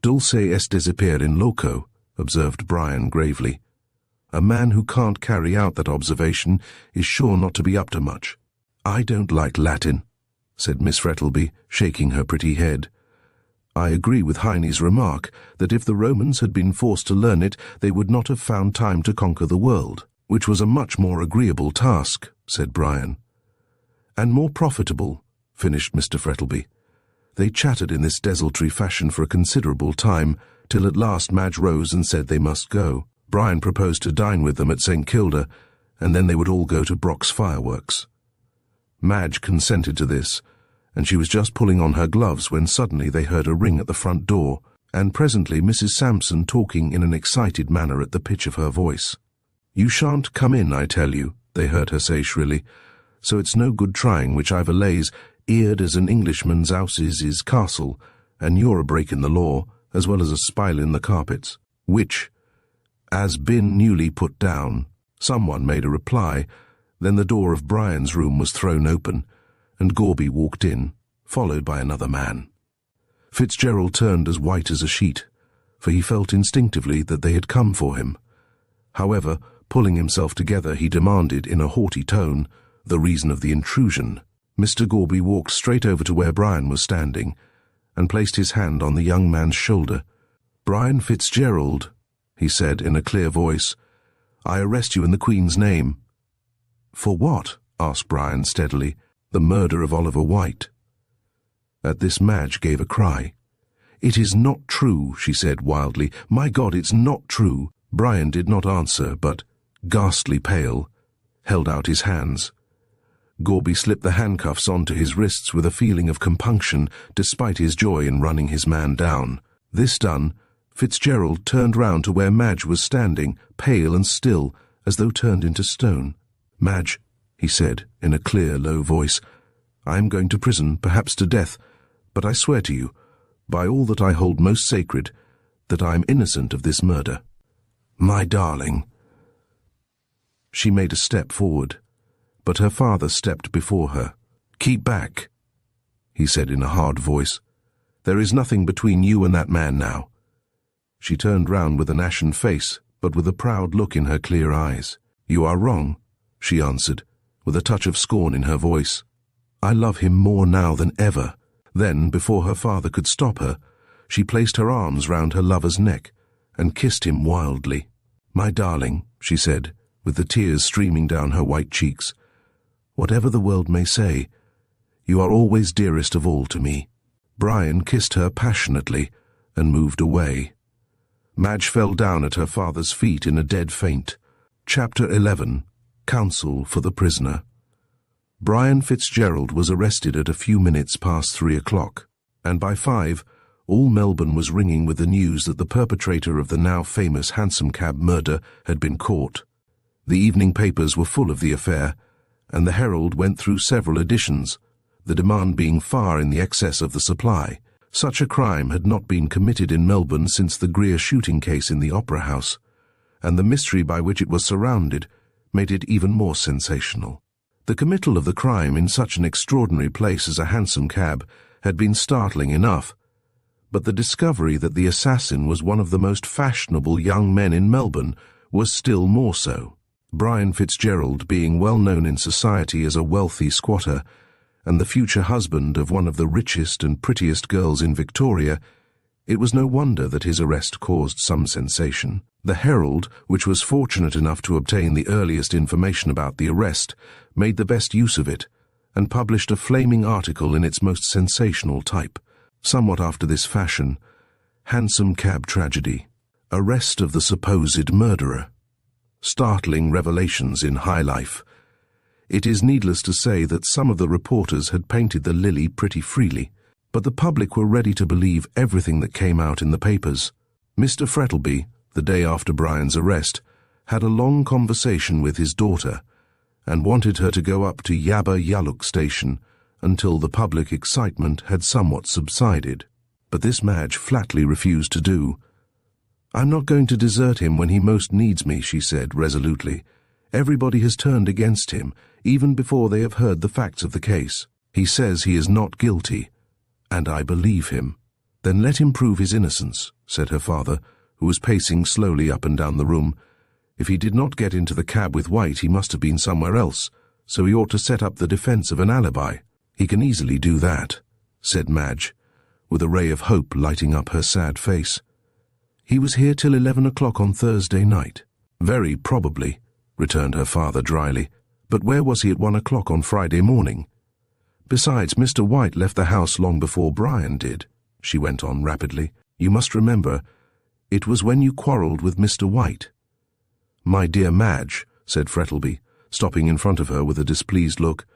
"Dulce est desipere in loco," observed Brian gravely. "A man who can't carry out that observation is sure not to be up to much." "I don't like Latin," said Miss Frettlby, shaking her pretty head. "I agree with Heine's remark that if the Romans had been forced to learn it, they would not have found time to conquer the world, which was a much more agreeable task," said Brian. "And more profitable," finished Mr. Frettlby. They chattered in this desultory fashion for a considerable time, till at last Madge rose and said they must go. Brian proposed to dine with them at St. Kilda, and then they would all go to Brock's fireworks. Madge consented to this, and she was just pulling on her gloves when suddenly they heard a ring at the front door, and presently Mrs. Sampson talking in an excited manner at the pitch of her voice. "You shan't come in, I tell you," they heard her say shrilly, "so it's no good trying which I've a lays, eared as an Englishman's house is his castle, and you're a breaking the law, as well as a spilin' the carpets, which has been newly put down." Someone made a reply. Then the door of Brian's room was thrown open, and Gorby walked in, followed by another man. Fitzgerald turned as white as a sheet, for he felt instinctively that they had come for him. However, pulling himself together, he demanded in a haughty tone the reason of the intrusion. Mr. Gorby walked straight over to where Brian was standing, and placed his hand on the young man's shoulder. "Brian Fitzgerald," he said in a clear voice, "I arrest you in the Queen's name." "For what?" asked Brian steadily. "The murder of Oliver White." At this Madge gave a cry. "It is not true," she said wildly. "My God, it's not true." Brian did not answer, but, ghastly pale, held out his hands. Gorby slipped the handcuffs onto his wrists with a feeling of compunction, despite his joy in running his man down. This done, Fitzgerald turned round to where Madge was standing, pale and still, as though turned into stone. "Madge," he said, in a clear, low voice, "I am going to prison, perhaps to death, but I swear to you, by all that I hold most sacred, that I am innocent of this murder." "My darling." She made a step forward, but her father stepped before her. "Keep back," he said in a hard voice. "There is nothing between you and that man now." She turned round with an ashen face, but with a proud look in her clear eyes. "You are wrong," she answered, with a touch of scorn in her voice. "I love him more now than ever." Then, before her father could stop her, she placed her arms round her lover's neck and kissed him wildly. "My darling," she said, with the tears streaming down her white cheeks, "whatever the world may say, you are always dearest of all to me." Brian kissed her passionately and moved away. Madge fell down at her father's feet in a dead faint. Chapter 11. Counsel for the prisoner. Brian Fitzgerald was arrested at a few minutes past 3 o'clock, and by 5, all Melbourne was ringing with the news that the perpetrator of the now famous Hansom Cab murder had been caught. The evening papers were full of the affair, and the Herald went through several editions, the demand being far in the excess of the supply. Such a crime had not been committed in Melbourne since the Greer shooting case in the Opera House, and the mystery by which it was surrounded made it even more sensational. The committal of the crime in such an extraordinary place as a hansom cab had been startling enough, but the discovery that the assassin was one of the most fashionable young men in Melbourne was still more so. Brian Fitzgerald being well known in society as a wealthy squatter, and the future husband of one of the richest and prettiest girls in Victoria, it was no wonder that his arrest caused some sensation. The Herald, which was fortunate enough to obtain the earliest information about the arrest, made the best use of it, and published a flaming article in its most sensational type. Somewhat after this fashion: Hansom Cab tragedy. Arrest of the supposed murderer. Startling revelations in high life. It is needless to say that some of the reporters had painted the lily pretty freely, but the public were ready to believe everything that came out in the papers. Mr. Frettlby, the day after Brian's arrest, had a long conversation with his daughter, and wanted her to go up to Yabba Yallook station until the public excitement had somewhat subsided. But this Madge flatly refused to do. "I'm not going to desert him when he most needs me," she said resolutely. "Everybody has turned against him, even before they have heard the facts of the case. He says he is not guilty, and I believe him." "Then let him prove his innocence," said her father, who was pacing slowly up and down the room. "If he did not get into the cab with White, he must have been somewhere else, so he ought to set up the defence of an alibi." "He can easily do that," said Madge, with a ray of hope lighting up her sad face. "He was here till 11 o'clock on Thursday night." "Very probably," returned her father dryly. "But where was he at 1 o'clock on Friday morning? Besides, Mr. White left the house long before Brian did," she went on rapidly. "You must remember, it was when you quarrelled with Mr. White." "My dear Madge," said Frettlby, stopping in front of her with a displeased look,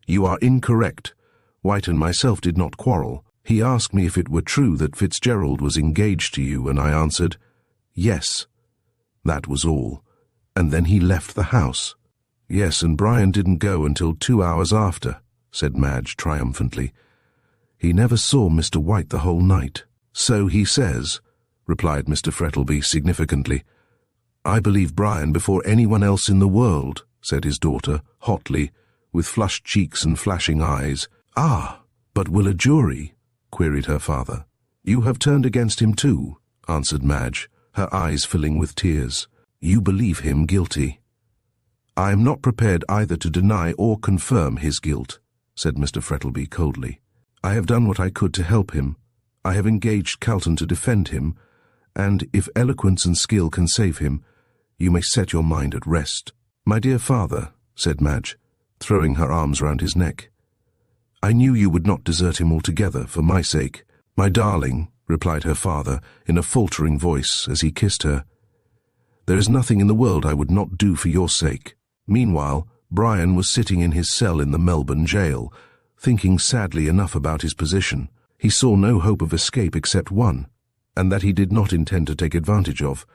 "you are incorrect. White and myself did not quarrel. He asked me if it were true that Fitzgerald was engaged to you, and I answered, 'Yes.' That was all. And then he left the house." "Yes, and Brian didn't go until 2 hours after," said Madge triumphantly. "He never saw Mr. White the whole night." "So he says," replied Mr. Frettlby significantly. "I believe Brian before anyone else in the world," said his daughter, hotly, with flushed cheeks and flashing eyes. "Ah, but will a jury?" queried her father. "You have turned against him too," answered Madge, her eyes filling with tears. "You believe him guilty." "I am not prepared either to deny or confirm his guilt," said Mr. Frettlby coldly. "I have done what I could to help him. I have engaged Calton to defend him, and if eloquence and skill can save him, you may set your mind at rest." "My dear father," said Madge, throwing her arms round his neck, "I knew you would not desert him altogether for my sake." "My darling," replied her father in a faltering voice as he kissed her, "there is nothing in the world I would not do for your sake." Meanwhile, Brian was sitting in his cell in the Melbourne jail, thinking sadly enough about his position. He saw no hope of escape except one, and that he did not intend to take advantage of.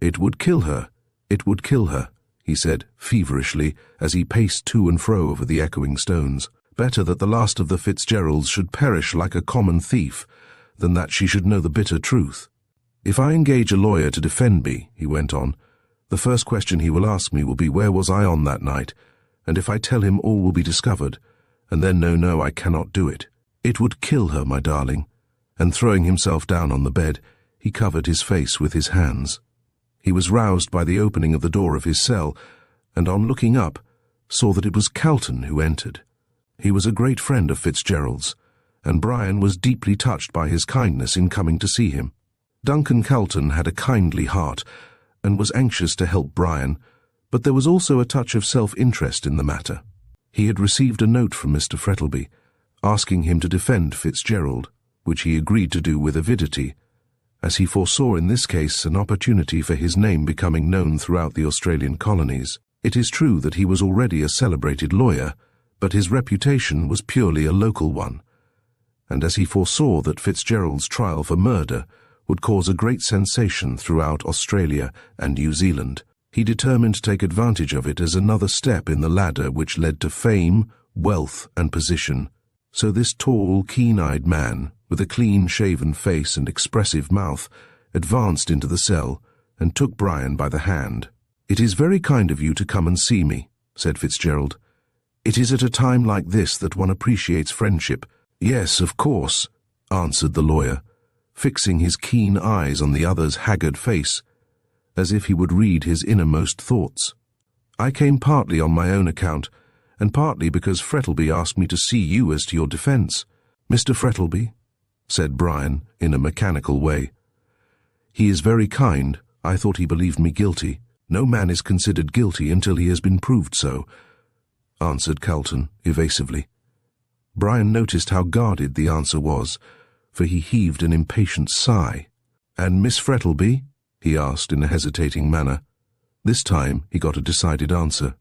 It would kill her. It would kill her. he said feverishly as he paced to and fro over the echoing stones. Better that the last of the Fitzgeralds should perish like a common thief than that she should know the bitter truth. If I engage a lawyer to defend me, he went on, the first question he will ask me will be where was I on that night, and if I tell him all will be discovered, and then no, I cannot do it. It would kill her, my darling. And throwing himself down on the bed, he covered his face with his hands. He was roused by the opening of the door of his cell, and on looking up, saw that it was Calton who entered. He was a great friend of Fitzgerald's, and Brian was deeply touched by his kindness in coming to see him. Duncan Calton had a kindly heart, and was anxious to help Brian, but there was also a touch of self-interest in the matter. He had received a note from Mr. Frettlby, asking him to defend Fitzgerald, which he agreed to do with avidity, as he foresaw in this case an opportunity for his name becoming known throughout the Australian colonies. It is true that he was already a celebrated lawyer, but his reputation was purely a local one, and as he foresaw that Fitzgerald's trial for murder would cause a great sensation throughout Australia and New Zealand, he determined to take advantage of it as another step in the ladder which led to fame, wealth, and position. So this tall, keen-eyed man, with a clean-shaven face and expressive mouth, advanced into the cell and took Brian by the hand. "It is very kind of you to come and see me," said Fitzgerald. "It is at a time like this that one appreciates friendship." "Yes, of course," answered the lawyer, fixing his keen eyes on the other's haggard face, as if he would read his innermost thoughts. "I came partly on my own account, and partly because Frettlby asked me to see you as to your defence." "Mr. Frettlby?" said Brian in a mechanical way. "He is very kind. I thought he believed me guilty." "No man is considered guilty until he has been proved so," answered Calton evasively. Brian noticed how guarded the answer was, for he heaved an impatient sigh. "And Miss Frettlby?" he asked in a hesitating manner. This time he got a decided answer.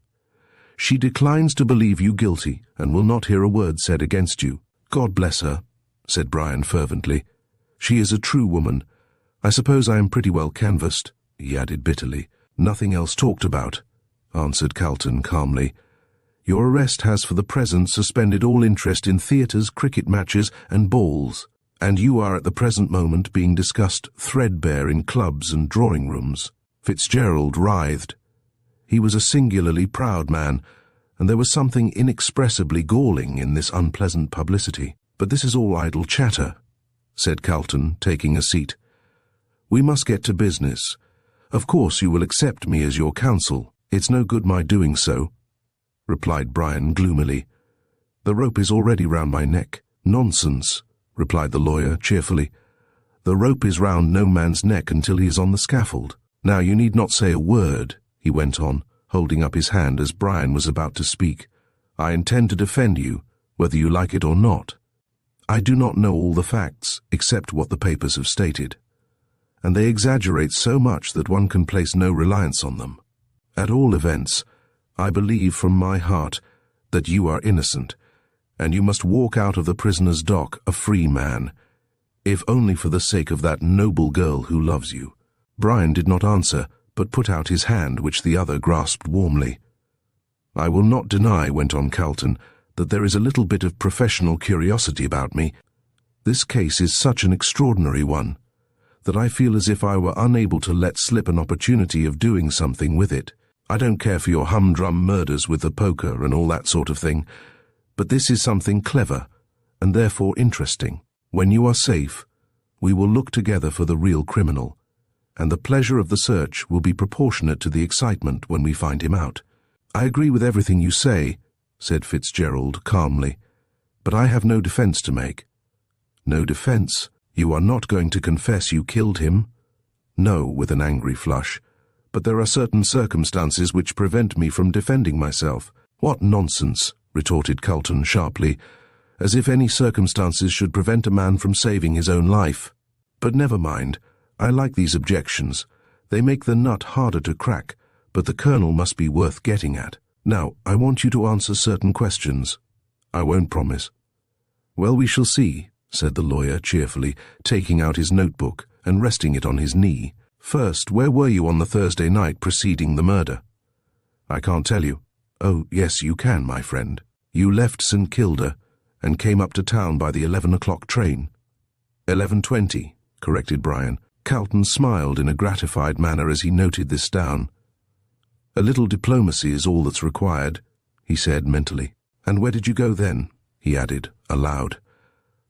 "She declines to believe you guilty, and will not hear a word said against you." "God bless her," said Brian fervently. "She is a true woman. I suppose I am pretty well canvassed," he added bitterly. "Nothing else talked about," answered Calton calmly. "Your arrest has for the present suspended all interest in theatres, cricket matches, and balls, and you are at the present moment being discussed threadbare in clubs and drawing-rooms." Fitzgerald writhed. He was a singularly proud man, and there was something inexpressibly galling in this unpleasant publicity. "But this is all idle chatter," said Calton, taking a seat. "We must get to business. Of course you will accept me as your counsel." "It's no good my doing so," replied Brian gloomily. "The rope is already round my neck." "Nonsense," replied the lawyer cheerfully. "The rope is round no man's neck until he is on the scaffold. Now you need not say a word," he went on, holding up his hand as Brian was about to speak. "I intend to defend you, whether you like it or not. I do not know all the facts, except what the papers have stated, and they exaggerate so much that one can place no reliance on them. At all events, I believe from my heart that you are innocent, and you must walk out of the prisoner's dock a free man, if only for the sake of that noble girl who loves you." Brian did not answer, but put out his hand, which the other grasped warmly. "I will not deny," went on Calton, "that there is a little bit of professional curiosity about me. This case is such an extraordinary one that I feel as if I were unable to let slip an opportunity of doing something with it. I don't care for your humdrum murders with the poker and all that sort of thing, but this is something clever, and therefore interesting. When you are safe, we will look together for the real criminal, and the pleasure of the search will be proportionate to the excitement when we find him out." "I agree with everything you say," said Fitzgerald calmly, "but I have no defence to make." "No defence? You are not going to confess you killed him?" "No," with an angry flush, "but there are certain circumstances which prevent me from defending myself." "What nonsense," retorted Calton sharply, "as if any circumstances should prevent a man from saving his own life. But never mind, I like these objections. They make the nut harder to crack, but the kernel must be worth getting at. Now, I want you to answer certain questions. I won't promise." "Well, we shall see," said the lawyer cheerfully, taking out his notebook and resting it on his knee. "First, where were you on the Thursday night preceding the murder?" I can't tell you. Oh, yes, you can, my friend. You left St Kilda and came up to town by the 11 o'clock train. 11:20, corrected Brian. Calton smiled in a gratified manner as he noted this down. A little diplomacy is all that's required, he said mentally. And where did you go then? He added, aloud.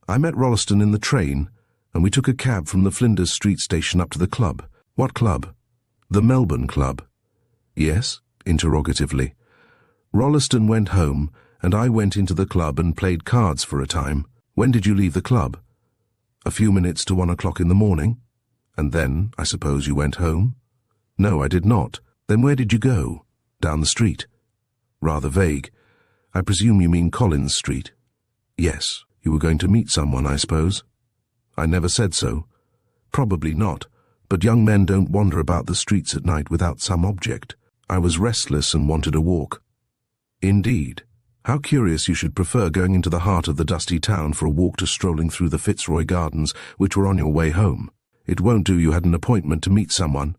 I met Rolleston in the train, and we took a cab from the Flinders Street station up to the club. What club? The Melbourne Club. Yes, interrogatively. Rolleston went home, and I went into the club and played cards for a time. When did you leave the club? A few minutes to 1 o'clock in the morning. And then, I suppose you went home? No, I did not. Then where did you go? Down the street. Rather vague. I presume you mean Collins Street. Yes, you were going to meet someone, I suppose. I never said so. Probably not, but young men don't wander about the streets at night without some object. I was restless and wanted a walk. Indeed. How curious you should prefer going into the heart of the dusty town for a walk to strolling through the Fitzroy Gardens, which were on your way home. It won't do you had an appointment to meet someone.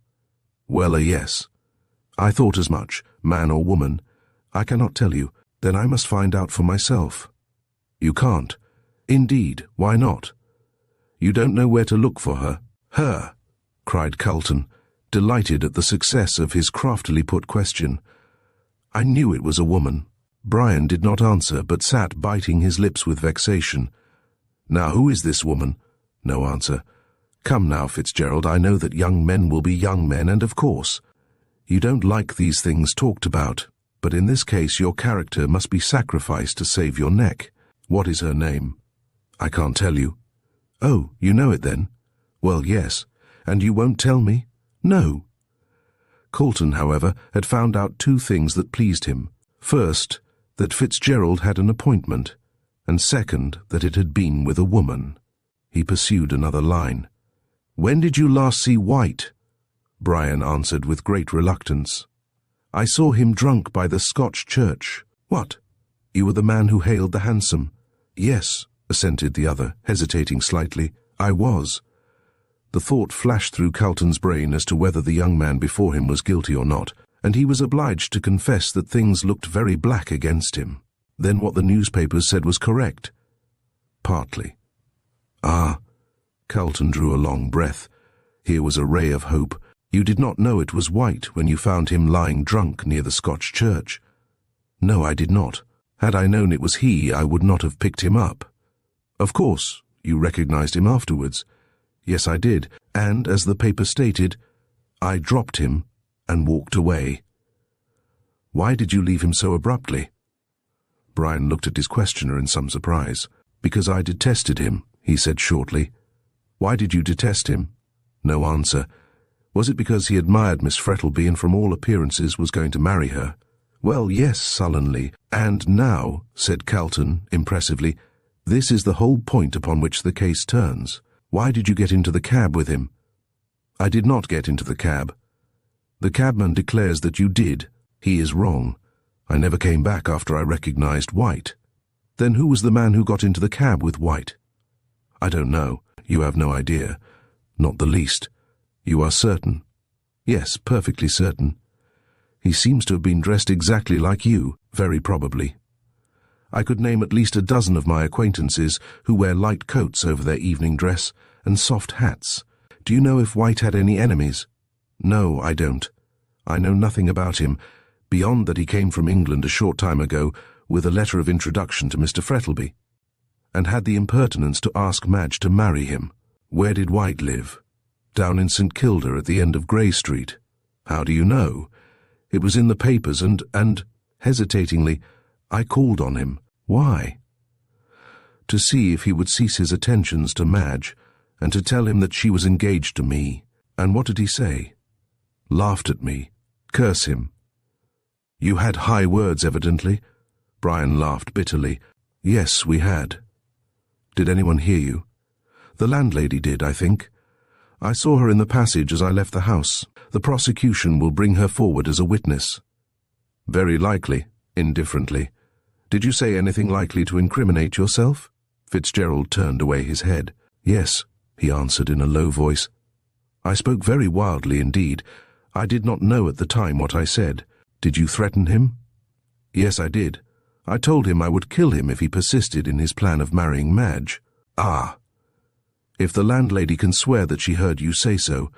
Well, yes. I thought as much, man or woman. I cannot tell you. Then I must find out for myself. You can't. Indeed, why not? You don't know where to look for her. Her, cried Calton, delighted at the success of his craftily put question. I knew it was a woman. Brian did not answer, but sat biting his lips with vexation. Now who is this woman? No answer. Come now, Fitzgerald, I know that young men will be young men, and of course. You don't like these things talked about, but in this case your character must be sacrificed to save your neck. What is her name? I can't tell you. Oh, you know it then? Well, yes. And you won't tell me? No. Calton, however, had found out two things that pleased him. First, that Fitzgerald had an appointment, and second, that it had been with a woman. He pursued another line. When did you last see White? Brian answered with great reluctance. I saw him drunk by the Scotch church. What? You were the man who hailed the hansom? Yes, assented the other, hesitating slightly. I was. The thought flashed through Calton's brain as to whether the young man before him was guilty or not, and he was obliged to confess that things looked very black against him. Then what the newspapers said was correct. Partly. Ah. Calton drew a long breath. Here was a ray of hope. You did not know it was White when you found him lying drunk near the Scotch church? No, I did not. Had I known it was he, I would not have picked him up. Of course, you recognized him afterwards. Yes, I did, and, as the paper stated, I dropped him and walked away. Why did you leave him so abruptly? Brian looked at his questioner in some surprise. Because I detested him, he said shortly. Why did you detest him? No answer. Was it because he admired Miss Frettlby and from all appearances was going to marry her? Well, yes, sullenly. And now, said Calton impressively, this is the whole point upon which the case turns. Why did you get into the cab with him? I did not get into the cab. The cabman declares that you did. He is wrong. I never came back after I recognized White. Then who was the man who got into the cab with White? I don't know. You have no idea. Not the least. You are certain? Yes, perfectly certain. He seems to have been dressed exactly like you, very probably. I could name at least a dozen of my acquaintances who wear light coats over their evening dress and soft hats. Do you know if White had any enemies? No, I don't. I know nothing about him, beyond that he came from England a short time ago with a letter of introduction to Mr. Frettlby, and had the impertinence to ask Madge to marry him. Where did White live? Down in St Kilda at the end of Grey Street. How do you know? It was in the papers and, hesitatingly, I called on him. Why? To see if he would cease his attentions to Madge, and to tell him that she was engaged to me. And what did he say? Laughed at me. Curse him. You had high words, evidently. Brian laughed bitterly. Yes, we had. Did anyone hear you? The landlady did, I think. I saw her in the passage as I left the house. The prosecution will bring her forward as a witness. Very likely, indifferently. Did you say anything likely to incriminate yourself? Fitzgerald turned away his head. Yes, he answered in a low voice. I spoke very wildly indeed. I did not know at the time what I said. Did you threaten him? Yes, I did. I told him I would kill him if he persisted in his plan of marrying Madge. Ah. If the landlady can swear that she heard you say so,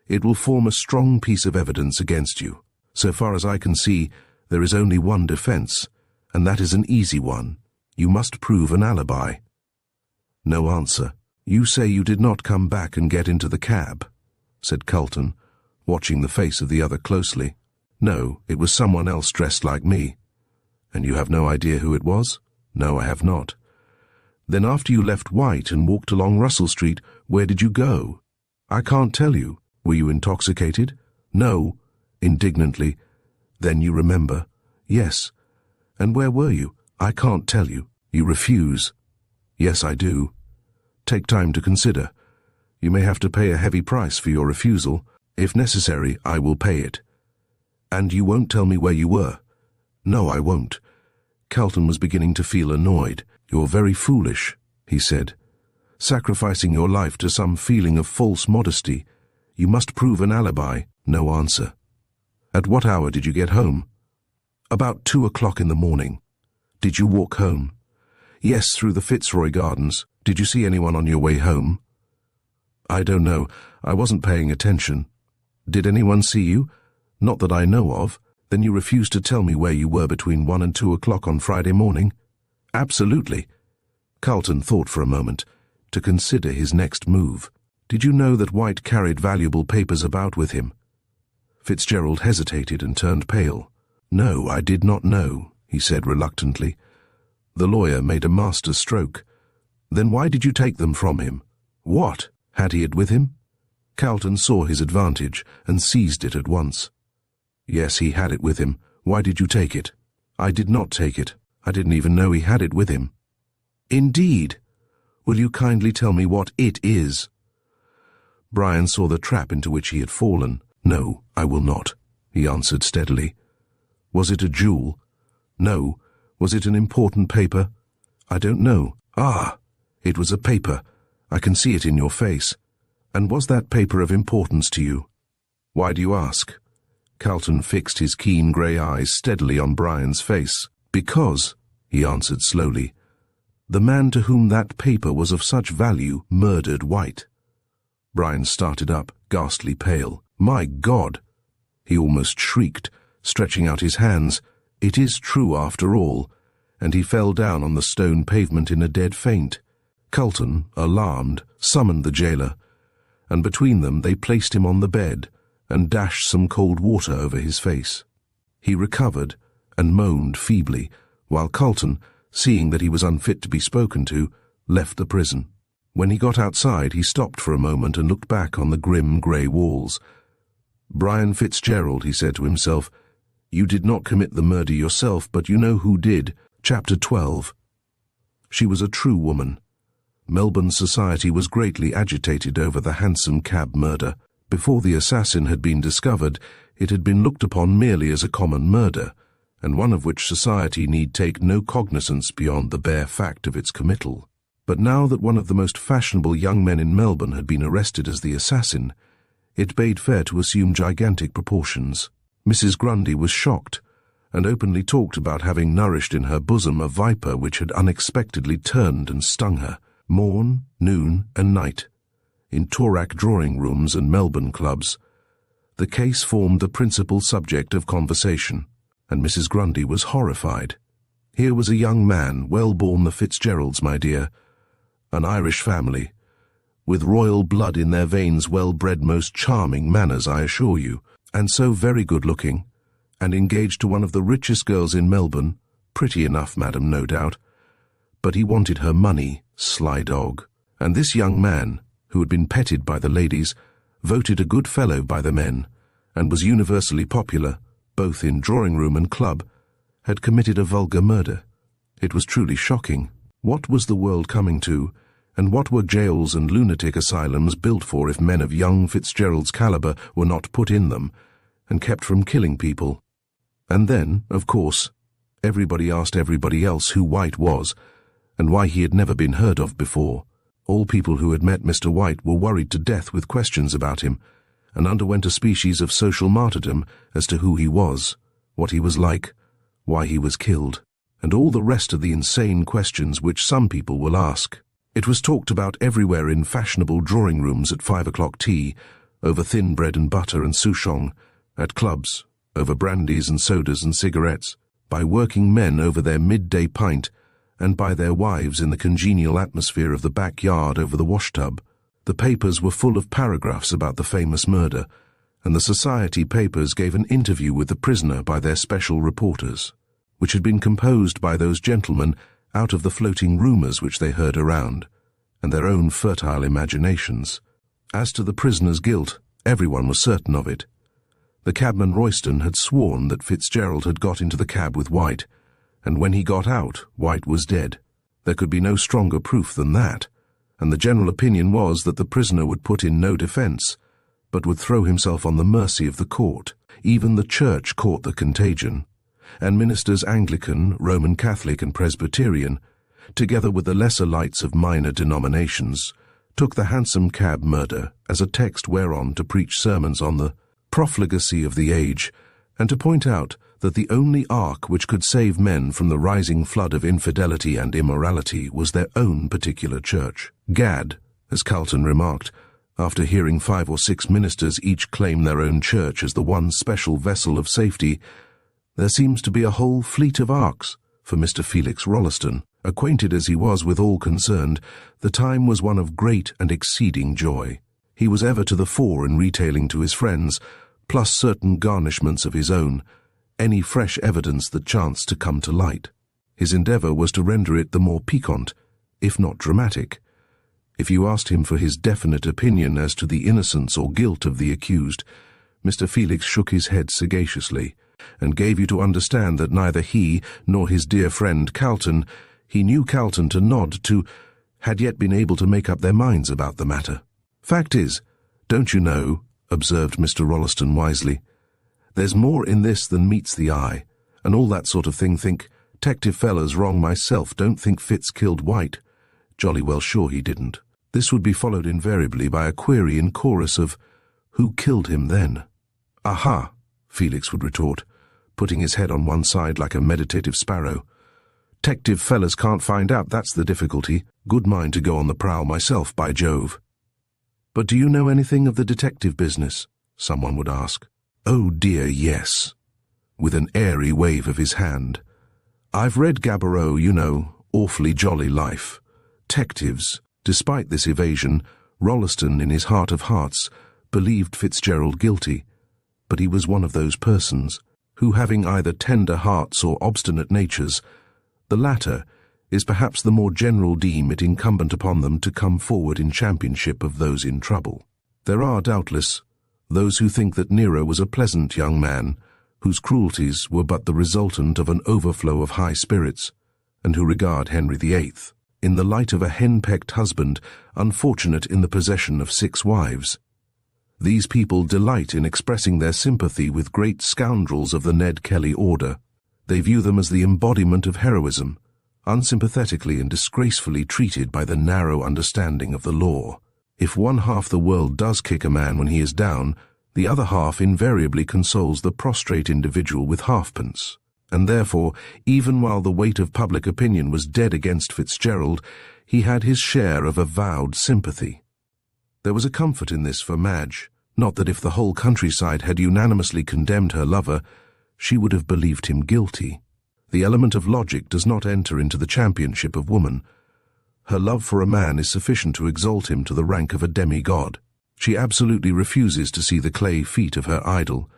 it will form a strong piece of evidence against you. So far as I can see, there is only one defense, and that is an easy one. You must prove an alibi. No answer. You say you did not come back and get into the cab, said Calton, watching the face of the other closely. No, it was someone else dressed like me. And you have no idea who it was? No, I have not. Then after you left White and walked along Russell Street, where did you go? I can't tell you. Were you intoxicated? No. Indignantly. Then you remember? Yes. And where were you? I can't tell you. You refuse. Yes, I do. Take time to consider. You may have to pay a heavy price for your refusal. If necessary, I will pay it. And you won't tell me where you were? No, I won't. Calton was beginning to feel annoyed. You're very foolish, he said. Sacrificing your life to some feeling of false modesty. You must prove an alibi. No answer. At what hour did you get home? About 2 o'clock in the morning. Did you walk home? Yes, through the Fitzroy Gardens. Did you see anyone on your way home? I don't know. I wasn't paying attention. Did anyone see you? Not that I know of. Then you refuse to tell me where you were between 1 and 2 o'clock on Friday morning? Absolutely. Calton thought for a moment, to consider his next move. Did you know that White carried valuable papers about with him? Fitzgerald hesitated and turned pale. No, I did not know, he said reluctantly. The lawyer made a master stroke. Then why did you take them from him? What? Had he it with him? Calton saw his advantage and seized it at once. Yes, he had it with him. Why did you take it? I did not take it. I didn't even know he had it with him. Indeed. Will you kindly tell me what it is? Brian saw the trap into which he had fallen. No, I will not, he answered steadily. Was it a jewel? No. Was it an important paper? I don't know. Ah, it was a paper. I can see it in your face. And was that paper of importance to you? Why do you ask? Calton fixed his keen grey eyes steadily on Brian's face. Because, he answered slowly, the man to whom that paper was of such value murdered White. Brian started up, ghastly pale. My God! He almost shrieked, stretching out his hands. It is true after all, and he fell down on the stone pavement in a dead faint. Calton, alarmed, summoned the jailer, and between them they placed him on the bed and dashed some cold water over his face. He recovered and moaned feebly, while Calton, seeing that he was unfit to be spoken to, left the prison. When he got outside, he stopped for a moment and looked back on the grim grey walls. Brian Fitzgerald, he said to himself, you did not commit the murder yourself, but you know who did. Chapter 12. She was a true woman. Melbourne society was greatly agitated over the Hansom Cab murder. Before the assassin had been discovered, it had been looked upon merely as a common murder, and one of which society need take no cognizance beyond the bare fact of its committal. But now that one of the most fashionable young men in Melbourne had been arrested as the assassin, it bade fair to assume gigantic proportions. Mrs. Grundy was shocked, and openly talked about having nourished in her bosom a viper which had unexpectedly turned and stung her, morn, noon, and night, in Torak drawing rooms and Melbourne clubs. The case formed the principal subject of conversation, and Mrs. Grundy was horrified. Here was a young man, well born the Fitzgeralds, my dear, an Irish family, with royal blood in their veins, well-bred, most charming manners, I assure you, and so very good-looking, and engaged to one of the richest girls in Melbourne, pretty enough, madam, no doubt. But he wanted her money, sly dog, and this young man, who had been petted by the ladies, voted a good fellow by the men, and was universally popular, both in drawing-room and club, had committed a vulgar murder. It was truly shocking. What was the world coming to, and what were jails and lunatic asylums built for if men of young Fitzgerald's caliber were not put in them, and kept from killing people? And then, of course, everybody asked everybody else who White was, and why he had never been heard of before. All people who had met Mr. White were worried to death with questions about him, and underwent a species of social martyrdom as to who he was, what he was like, why he was killed, and all the rest of the insane questions which some people will ask. It was talked about everywhere in fashionable drawing rooms at 5 o'clock tea, over thin bread and butter and souchong, at clubs, over brandies and sodas and cigarettes, by working men over their midday pint, and by their wives in the congenial atmosphere of the backyard over the washtub. The papers were full of paragraphs about the famous murder, and the society papers gave an interview with the prisoner by their special reporters, which had been composed by those gentlemen out of the floating rumours which they heard around, and their own fertile imaginations. As to the prisoner's guilt, everyone was certain of it. The cabman Royston had sworn that Fitzgerald had got into the cab with White, and when he got out, White was dead. There could be no stronger proof than that, and the general opinion was that the prisoner would put in no defence, but would throw himself on the mercy of the court. Even the Church caught the contagion, and ministers Anglican, Roman Catholic and Presbyterian, together with the lesser lights of minor denominations, took the Hansom Cab murder as a text whereon to preach sermons on the profligacy of the age, and to point out that the only ark which could save men from the rising flood of infidelity and immorality was their own particular church. Gad, as Calton remarked, after hearing 5 or 6 ministers each claim their own church as the one special vessel of safety, there seems to be a whole fleet of arks for Mr. Felix Rolleston. Acquainted as he was with all concerned, the time was one of great and exceeding joy. He was ever to the fore in retailing to his friends, plus certain garnishments of his own, any fresh evidence that chanced to come to light. His endeavour was to render it the more piquant, if not dramatic. If you asked him for his definite opinion as to the innocence or guilt of the accused, Mr. Felix shook his head sagaciously, and gave you to understand that neither he nor his dear friend Calton, he knew Calton to nod to, had yet been able to make up their minds about the matter. "Fact is, don't you know," observed Mr. Rolleston wisely, "there's more in this than meets the eye, and all that sort of thing. Think 'tective fellas wrong myself, don't think Fitz killed White. Jolly well sure he didn't." This would be followed invariably by a query in chorus of, "Who killed him then?" "Aha," Felix would retort, putting his head on one side like a meditative sparrow. "'Tective fellas can't find out, that's the difficulty. Good mind to go on the prowl myself, by Jove." "But do you know anything of the detective business?" someone would ask. "Oh dear, yes," with an airy wave of his hand. "I've read Gaboriau, you know, awfully jolly life. Tectives." Despite this evasion, Rolleston, in his heart of hearts, believed Fitzgerald guilty, but he was one of those persons who, having either tender hearts or obstinate natures, the latter is perhaps the more general, deem it incumbent upon them to come forward in championship of those in trouble. There are, doubtless, those who think that Nero was a pleasant young man, whose cruelties were but the resultant of an overflow of high spirits, and who regard Henry VIII in the light of a henpecked husband, unfortunate in the possession of 6 wives. These people delight in expressing their sympathy with great scoundrels of the Ned Kelly order. They view them as the embodiment of heroism, unsympathetically and disgracefully treated by the narrow understanding of the law. If one half the world does kick a man when he is down, the other half invariably consoles the prostrate individual with halfpence. And therefore, even while the weight of public opinion was dead against Fitzgerald, he had his share of avowed sympathy. There was a comfort in this for Madge, not that if the whole countryside had unanimously condemned her lover, she would have believed him guilty. The element of logic does not enter into the championship of woman. Her love for a man is sufficient to exalt him to the rank of a demigod. She absolutely refuses to see the clay feet of her idol.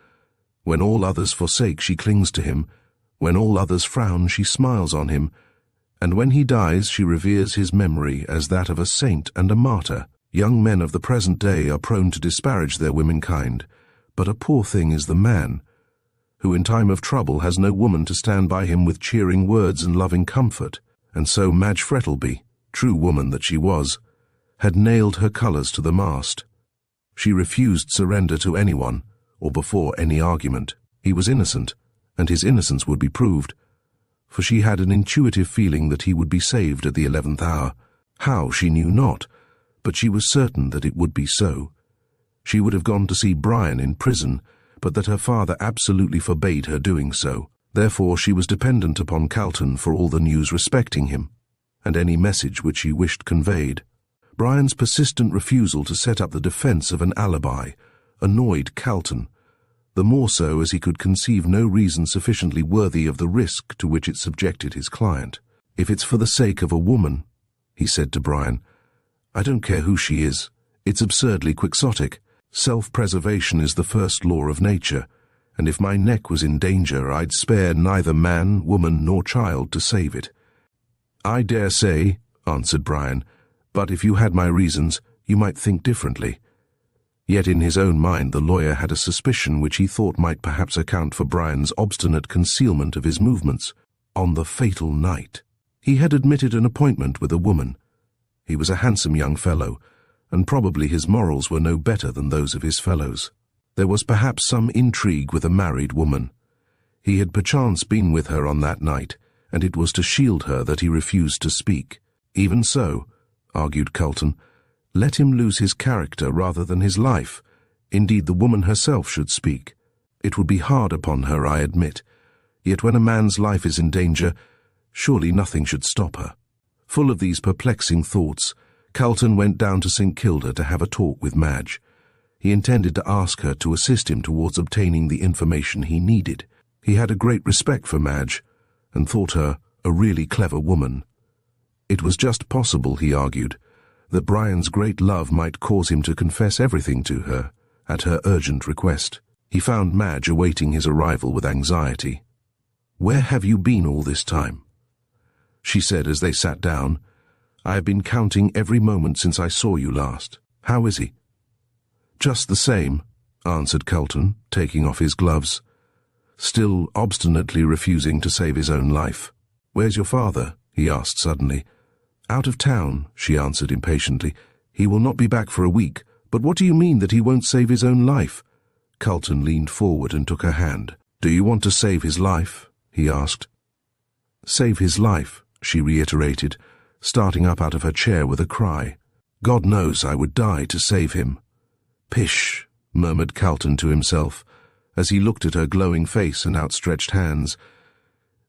When all others forsake, she clings to him. When all others frown, she smiles on him, and when he dies, she reveres his memory as that of a saint and a martyr. Young men of the present day are prone to disparage their womenkind, but a poor thing is the man, who in time of trouble has no woman to stand by him with cheering words and loving comfort. And so Madge Frettlby, true woman that she was, had nailed her colours to the mast. She refused surrender to anyone, or before any argument. He was innocent, and his innocence would be proved, for she had an intuitive feeling that he would be saved at the 11th hour. How, she knew not, but she was certain that it would be so. She would have gone to see Brian in prison, but that her father absolutely forbade her doing so. Therefore she was dependent upon Calton for all the news respecting him, and any message which he wished conveyed. Brian's persistent refusal to set up the defence of an alibi annoyed Calton, the more so as he could conceive no reason sufficiently worthy of the risk to which it subjected his client. "If it's for the sake of a woman," he said to Brian, "I don't care who she is. It's absurdly quixotic. Self-preservation is the first law of nature, and if my neck was in danger, I'd spare neither man, woman, nor child to save it." "I dare say," answered Brian, "but if you had my reasons, you might think differently." Yet in his own mind the lawyer had a suspicion which he thought might perhaps account for Brian's obstinate concealment of his movements on the fatal night. He had admitted an appointment with a woman. He was a handsome young fellow, and probably his morals were no better than those of his fellows. There was perhaps some intrigue with a married woman. He had perchance been with her on that night, and it was to shield her that he refused to speak. Even so, argued Calton, let him lose his character rather than his life. Indeed, the woman herself should speak. It would be hard upon her, I admit, yet when a man's life is in danger, surely nothing should stop her. Full of these perplexing thoughts, Calton went down to St. Kilda to have a talk with Madge. He intended to ask her to assist him towards obtaining the information he needed. He had a great respect for Madge, and thought her a really clever woman. It was just possible, he argued, that Brian's great love might cause him to confess everything to her, at her urgent request. He found Madge awaiting his arrival with anxiety. "Where have you been all this time?" she said as they sat down. "I have been counting every moment since I saw you last. How is he?" "Just the same," answered Calton, taking off his gloves, still obstinately refusing to save his own life. "Where's your father?" he asked suddenly. "Out of town," she answered impatiently. "He will not be back for a week. But what do you mean that he won't save his own life?" Calton leaned forward and took her hand. "Do you want to save his life?" he asked. "Save his life," she reiterated, starting up out of her chair with a cry. "God knows I would die to save him." "Pish," murmured Calton to himself, as he looked at her glowing face and outstretched hands.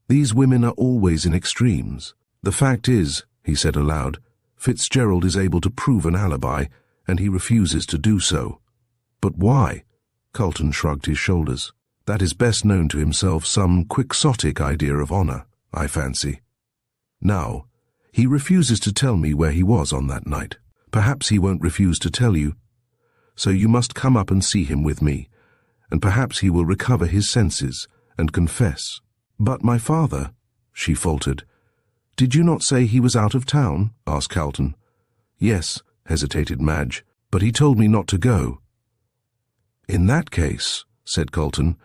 "These women are always in extremes. The fact is," he said aloud, "Fitzgerald is able to prove an alibi, and he refuses to do so." "But why?" Calton shrugged his shoulders. "That is best known to himself, some quixotic idea of honour, I fancy. Now, he refuses to tell me where he was on that night. Perhaps he won't refuse to tell you. So you must come up and see him with me, and perhaps he will recover his senses and confess." "But my father," she faltered. "Did you not say he was out of town?" asked Calton. "Yes," hesitated Madge, "but he told me not to go." "In that case," said Calton,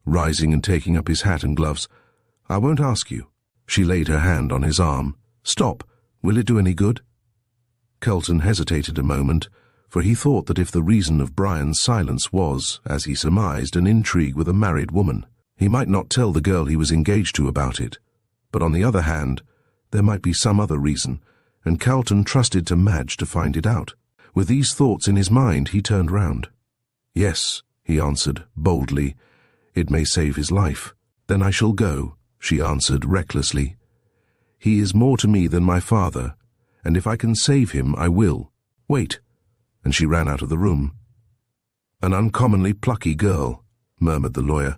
rising and taking up his hat and gloves, "I won't ask you." She laid her hand on his arm. "Stop. Will it do any good?" Calton hesitated a moment, for he thought that if the reason of Brian's silence was, as he surmised, an intrigue with a married woman, he might not tell the girl he was engaged to about it. But on the other hand, there might be some other reason, and Calton trusted to Madge to find it out. With these thoughts in his mind, he turned round. "Yes," he answered, boldly, "it may save his life." "Then I shall go," she answered recklessly. "He is more to me than my father, and if I can save him, I will. Wait." And she ran out of the room. "An uncommonly plucky girl," murmured the lawyer,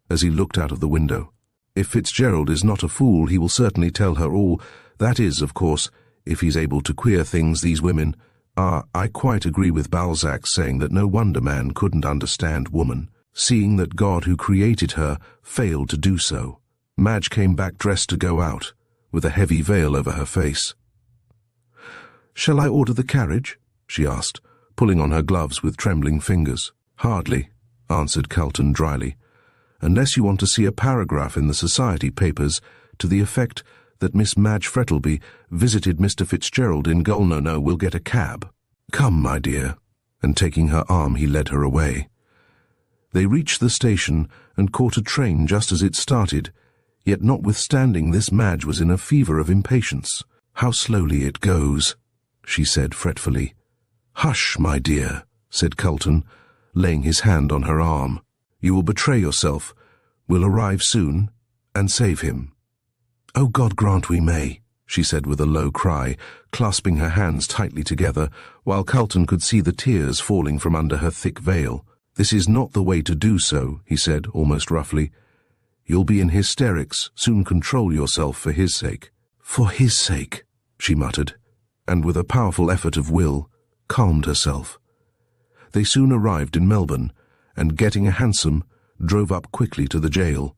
as he looked out of the window. "If Fitzgerald is not a fool, he will certainly tell her all. That is, of course, if he's able to queer things these women are. I quite agree with Balzac's saying that no wonder man couldn't understand woman, seeing that God who created her failed to do so." Madge came back dressed to go out, with a heavy veil over her face. "Shall I order the carriage?" she asked, pulling on her gloves with trembling fingers. "Hardly," answered Calton dryly, "unless you want to see a paragraph in the society papers to the effect that Miss Madge Frettlby visited Mr. Fitzgerald in Golnono will get a cab. Come, my dear," and taking her arm he led her away. They reached the station and caught a train just as it started, yet notwithstanding this Madge was in a fever of impatience. "How slowly it goes," she said fretfully. "Hush, my dear," said Calton, laying his hand on her arm. You will betray yourself, will arrive soon, and save him." "Oh God grant we may," she said with a low cry, clasping her hands tightly together, while Calton could see the tears falling from under her thick veil. "This is not the way to do so," he said, almost roughly. "You'll be in hysterics, soon control yourself for his sake." "For his sake," she muttered, and with a powerful effort of will, calmed herself. They soon arrived in Melbourne, and getting a hansom, drove up quickly to the jail.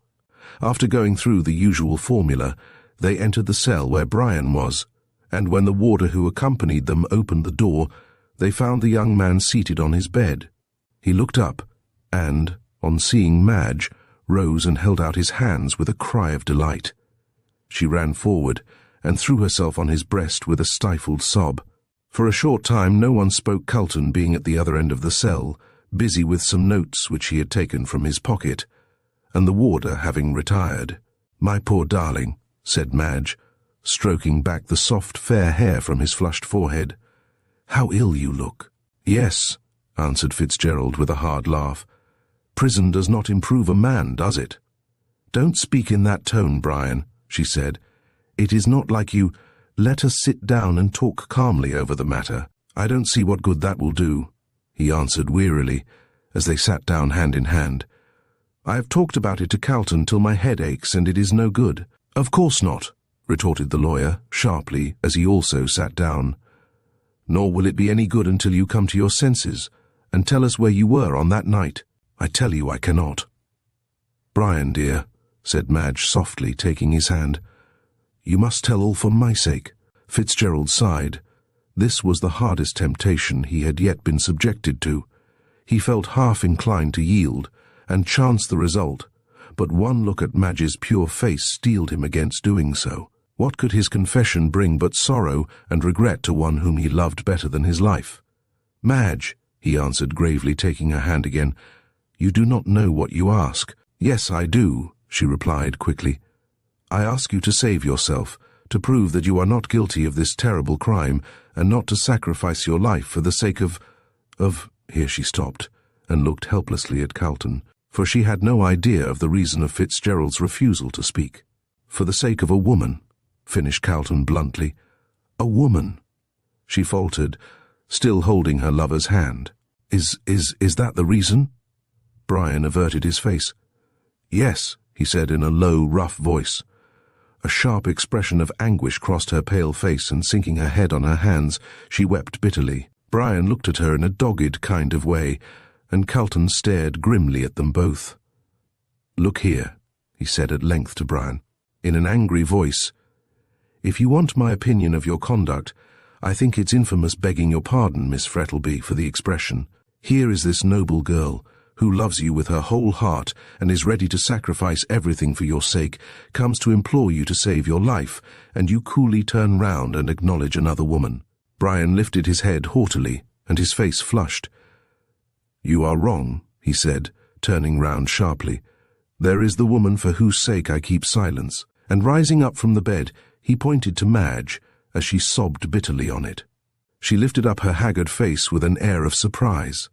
After going through the usual formula, they entered the cell where Brian was, and when the warder who accompanied them opened the door, they found the young man seated on his bed. He looked up, and, on seeing Madge, rose and held out his hands with a cry of delight. She ran forward, and threw herself on his breast with a stifled sob. For a short time no one spoke, Calton being at the other end of the cell, busy with some notes which he had taken from his pocket, and the warder having retired. "My poor darling," said Madge, stroking back the soft fair hair from his flushed forehead. "How ill you look." "Yes," answered Fitzgerald with a hard laugh. "Prison does not improve a man, does it?" "Don't speak in that tone, Brian," she said. "It is not like you. Let us sit down and talk calmly over the matter." "I don't see what good that will do," he answered wearily, as they sat down hand in hand. "I have talked about it to Calton till my head aches, and it is no good." "Of course not," retorted the lawyer, sharply, as he also sat down. "Nor will it be any good until you come to your senses, and tell us where you were on that night. I tell you I cannot." "Brian, dear," said Madge softly, taking his hand, "you must tell all for my sake." Fitzgerald sighed. This was the hardest temptation he had yet been subjected to. He felt half inclined to yield, and chance the result, but one look at Madge's pure face steeled him against doing so. What could his confession bring but sorrow and regret to one whom he loved better than his life? "Madge," he answered gravely, taking her hand again, "you do not know what you ask." "Yes, I do," she replied quickly. "I ask you to save yourself, to prove that you are not guilty of this terrible crime, and not to sacrifice your life for the sake of... Here she stopped, and looked helplessly at Calton, for she had no idea of the reason of Fitzgerald's refusal to speak. "For the sake of a woman," finished Calton bluntly. "A woman," she faltered, still holding her lover's hand. Is that the reason?" Brian averted his face. "Yes," he said in a low, rough voice. A sharp expression of anguish crossed her pale face, and sinking her head on her hands, she wept bitterly. Brian looked at her in a dogged kind of way, and Calton stared grimly at them both. "Look here," he said at length to Brian, in an angry voice. "If you want my opinion of your conduct, I think it's infamous, begging your pardon, Miss Frettlby, for the expression. Here is this noble girl, who loves you with her whole heart and is ready to sacrifice everything for your sake, comes to implore you to save your life, and you coolly turn round and acknowledge another woman." Brian lifted his head haughtily, and his face flushed. "You are wrong," he said, turning round sharply. "There is the woman for whose sake I keep silence." And rising up from the bed, he pointed to Madge, as she sobbed bitterly on it. She lifted up her haggard face with an air of surprise.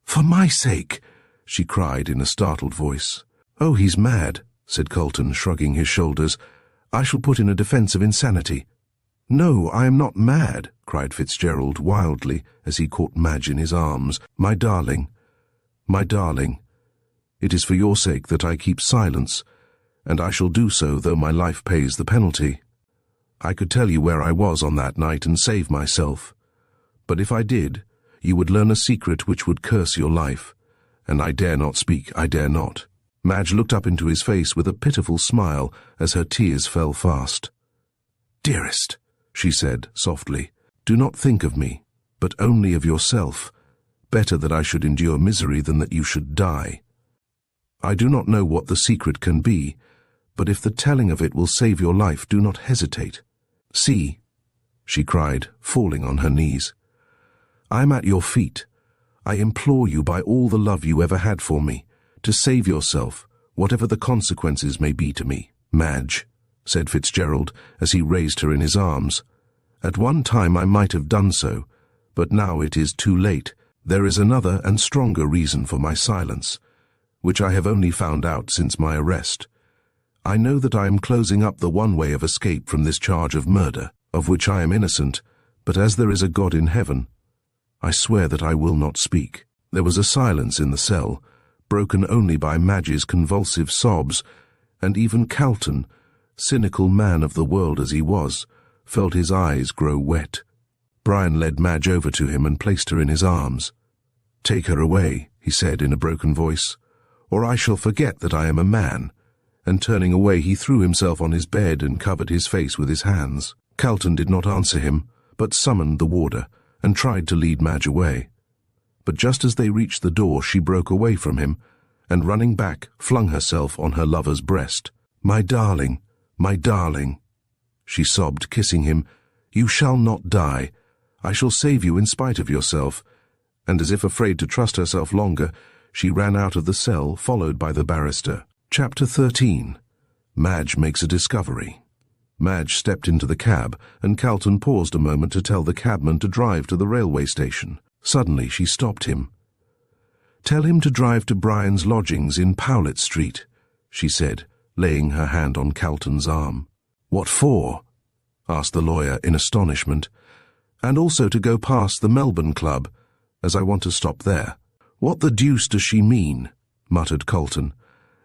"For my sake!" she cried in a startled voice. "Oh, he's mad," said Calton, shrugging his shoulders. "I shall put in a defence of insanity." "No, I am not mad," cried Fitzgerald wildly, as he caught Madge in his arms. "My darling, my darling, it is for your sake that I keep silence, and I shall do so though my life pays the penalty. I could tell you where I was on that night and save myself, but if I did, you would learn a secret which would curse your life, and I dare not speak, I dare not." Madge looked up into his face with a pitiful smile as her tears fell fast. "Dearest," she said softly, "do not think of me, but only of yourself. Better that I should endure misery than that you should die. I do not know what the secret can be, but if the telling of it will save your life, do not hesitate. See," she cried, falling on her knees. "I am at your feet. I implore you by all the love you ever had for me, to save yourself, whatever the consequences may be to me." "Madge," said Fitzgerald, as he raised her in his arms, "at one time I might have done so, but now it is too late. There is another and stronger reason for my silence. which I have only found out since my arrest. I know that I am closing up the one way of escape from this charge of murder, of which I am innocent, but as there is a God in heaven, I swear that I will not speak." There was a silence in the cell, broken only by Madge's convulsive sobs, and even Calton, cynical man of the world as he was, felt his eyes grow wet. Brian led Madge over to him and placed her in his arms. "Take her away," he said in a broken voice, "or I shall forget that I am a man." And turning away, he threw himself on his bed and covered his face with his hands. Calton did not answer him, but summoned the warder and tried to lead Madge away. But just as they reached the door, she broke away from him, and running back, flung herself on her lover's breast. "My darling, my darling," she sobbed, kissing him, "you shall not die. I shall save you in spite of yourself." And as if afraid to trust herself longer, she ran out of the cell, followed by the barrister. Chapter 13. Madge makes a discovery. Madge stepped into the cab, and Calton paused a moment to tell the cabman to drive to the railway station. Suddenly she stopped him. "Tell him to drive to Brian's lodgings in Powlett Street," she said, laying her hand on Calton's arm. "What for?" asked the lawyer in astonishment. "And also to go past the Melbourne Club, as I want to stop there." "What the deuce does she mean?" muttered Calton,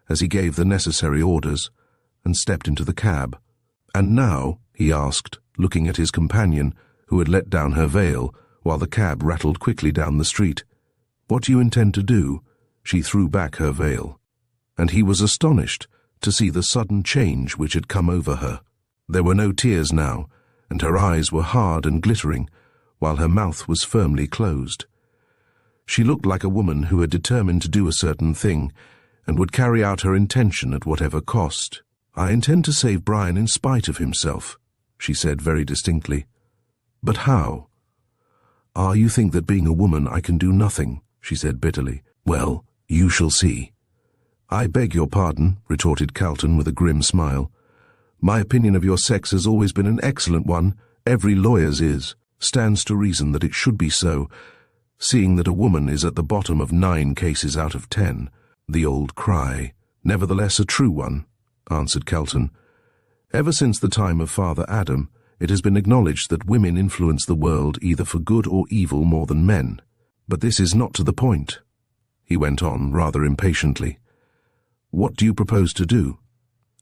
as he gave the necessary orders, and stepped into the cab. "And now," he asked, looking at his companion, who had let down her veil, while the cab rattled quickly down the street, "what do you intend to do?" She threw back her veil, and he was astonished to see the sudden change which had come over her. There were no tears now, and her eyes were hard and glittering, while her mouth was firmly closed. She looked like a woman who had determined to do a certain thing, and would carry out her intention at whatever cost. "I intend to save Brian in spite of himself," she said very distinctly. "But how?" "Ah, you think that being a woman I can do nothing," she said bitterly. "Well, you shall see." "I beg your pardon," retorted Calton with a grim smile. "My opinion of your sex has always been an excellent one. Every lawyer's is. Stands to reason that it should be so, seeing that a woman is at the bottom of 9 cases out of 10. The old cry. Nevertheless a true one," answered Calton. "Ever since the time of Father Adam, it has been acknowledged that women influence the world either for good or evil more than men. But this is not to the point," he went on rather impatiently. "What do you propose to do?"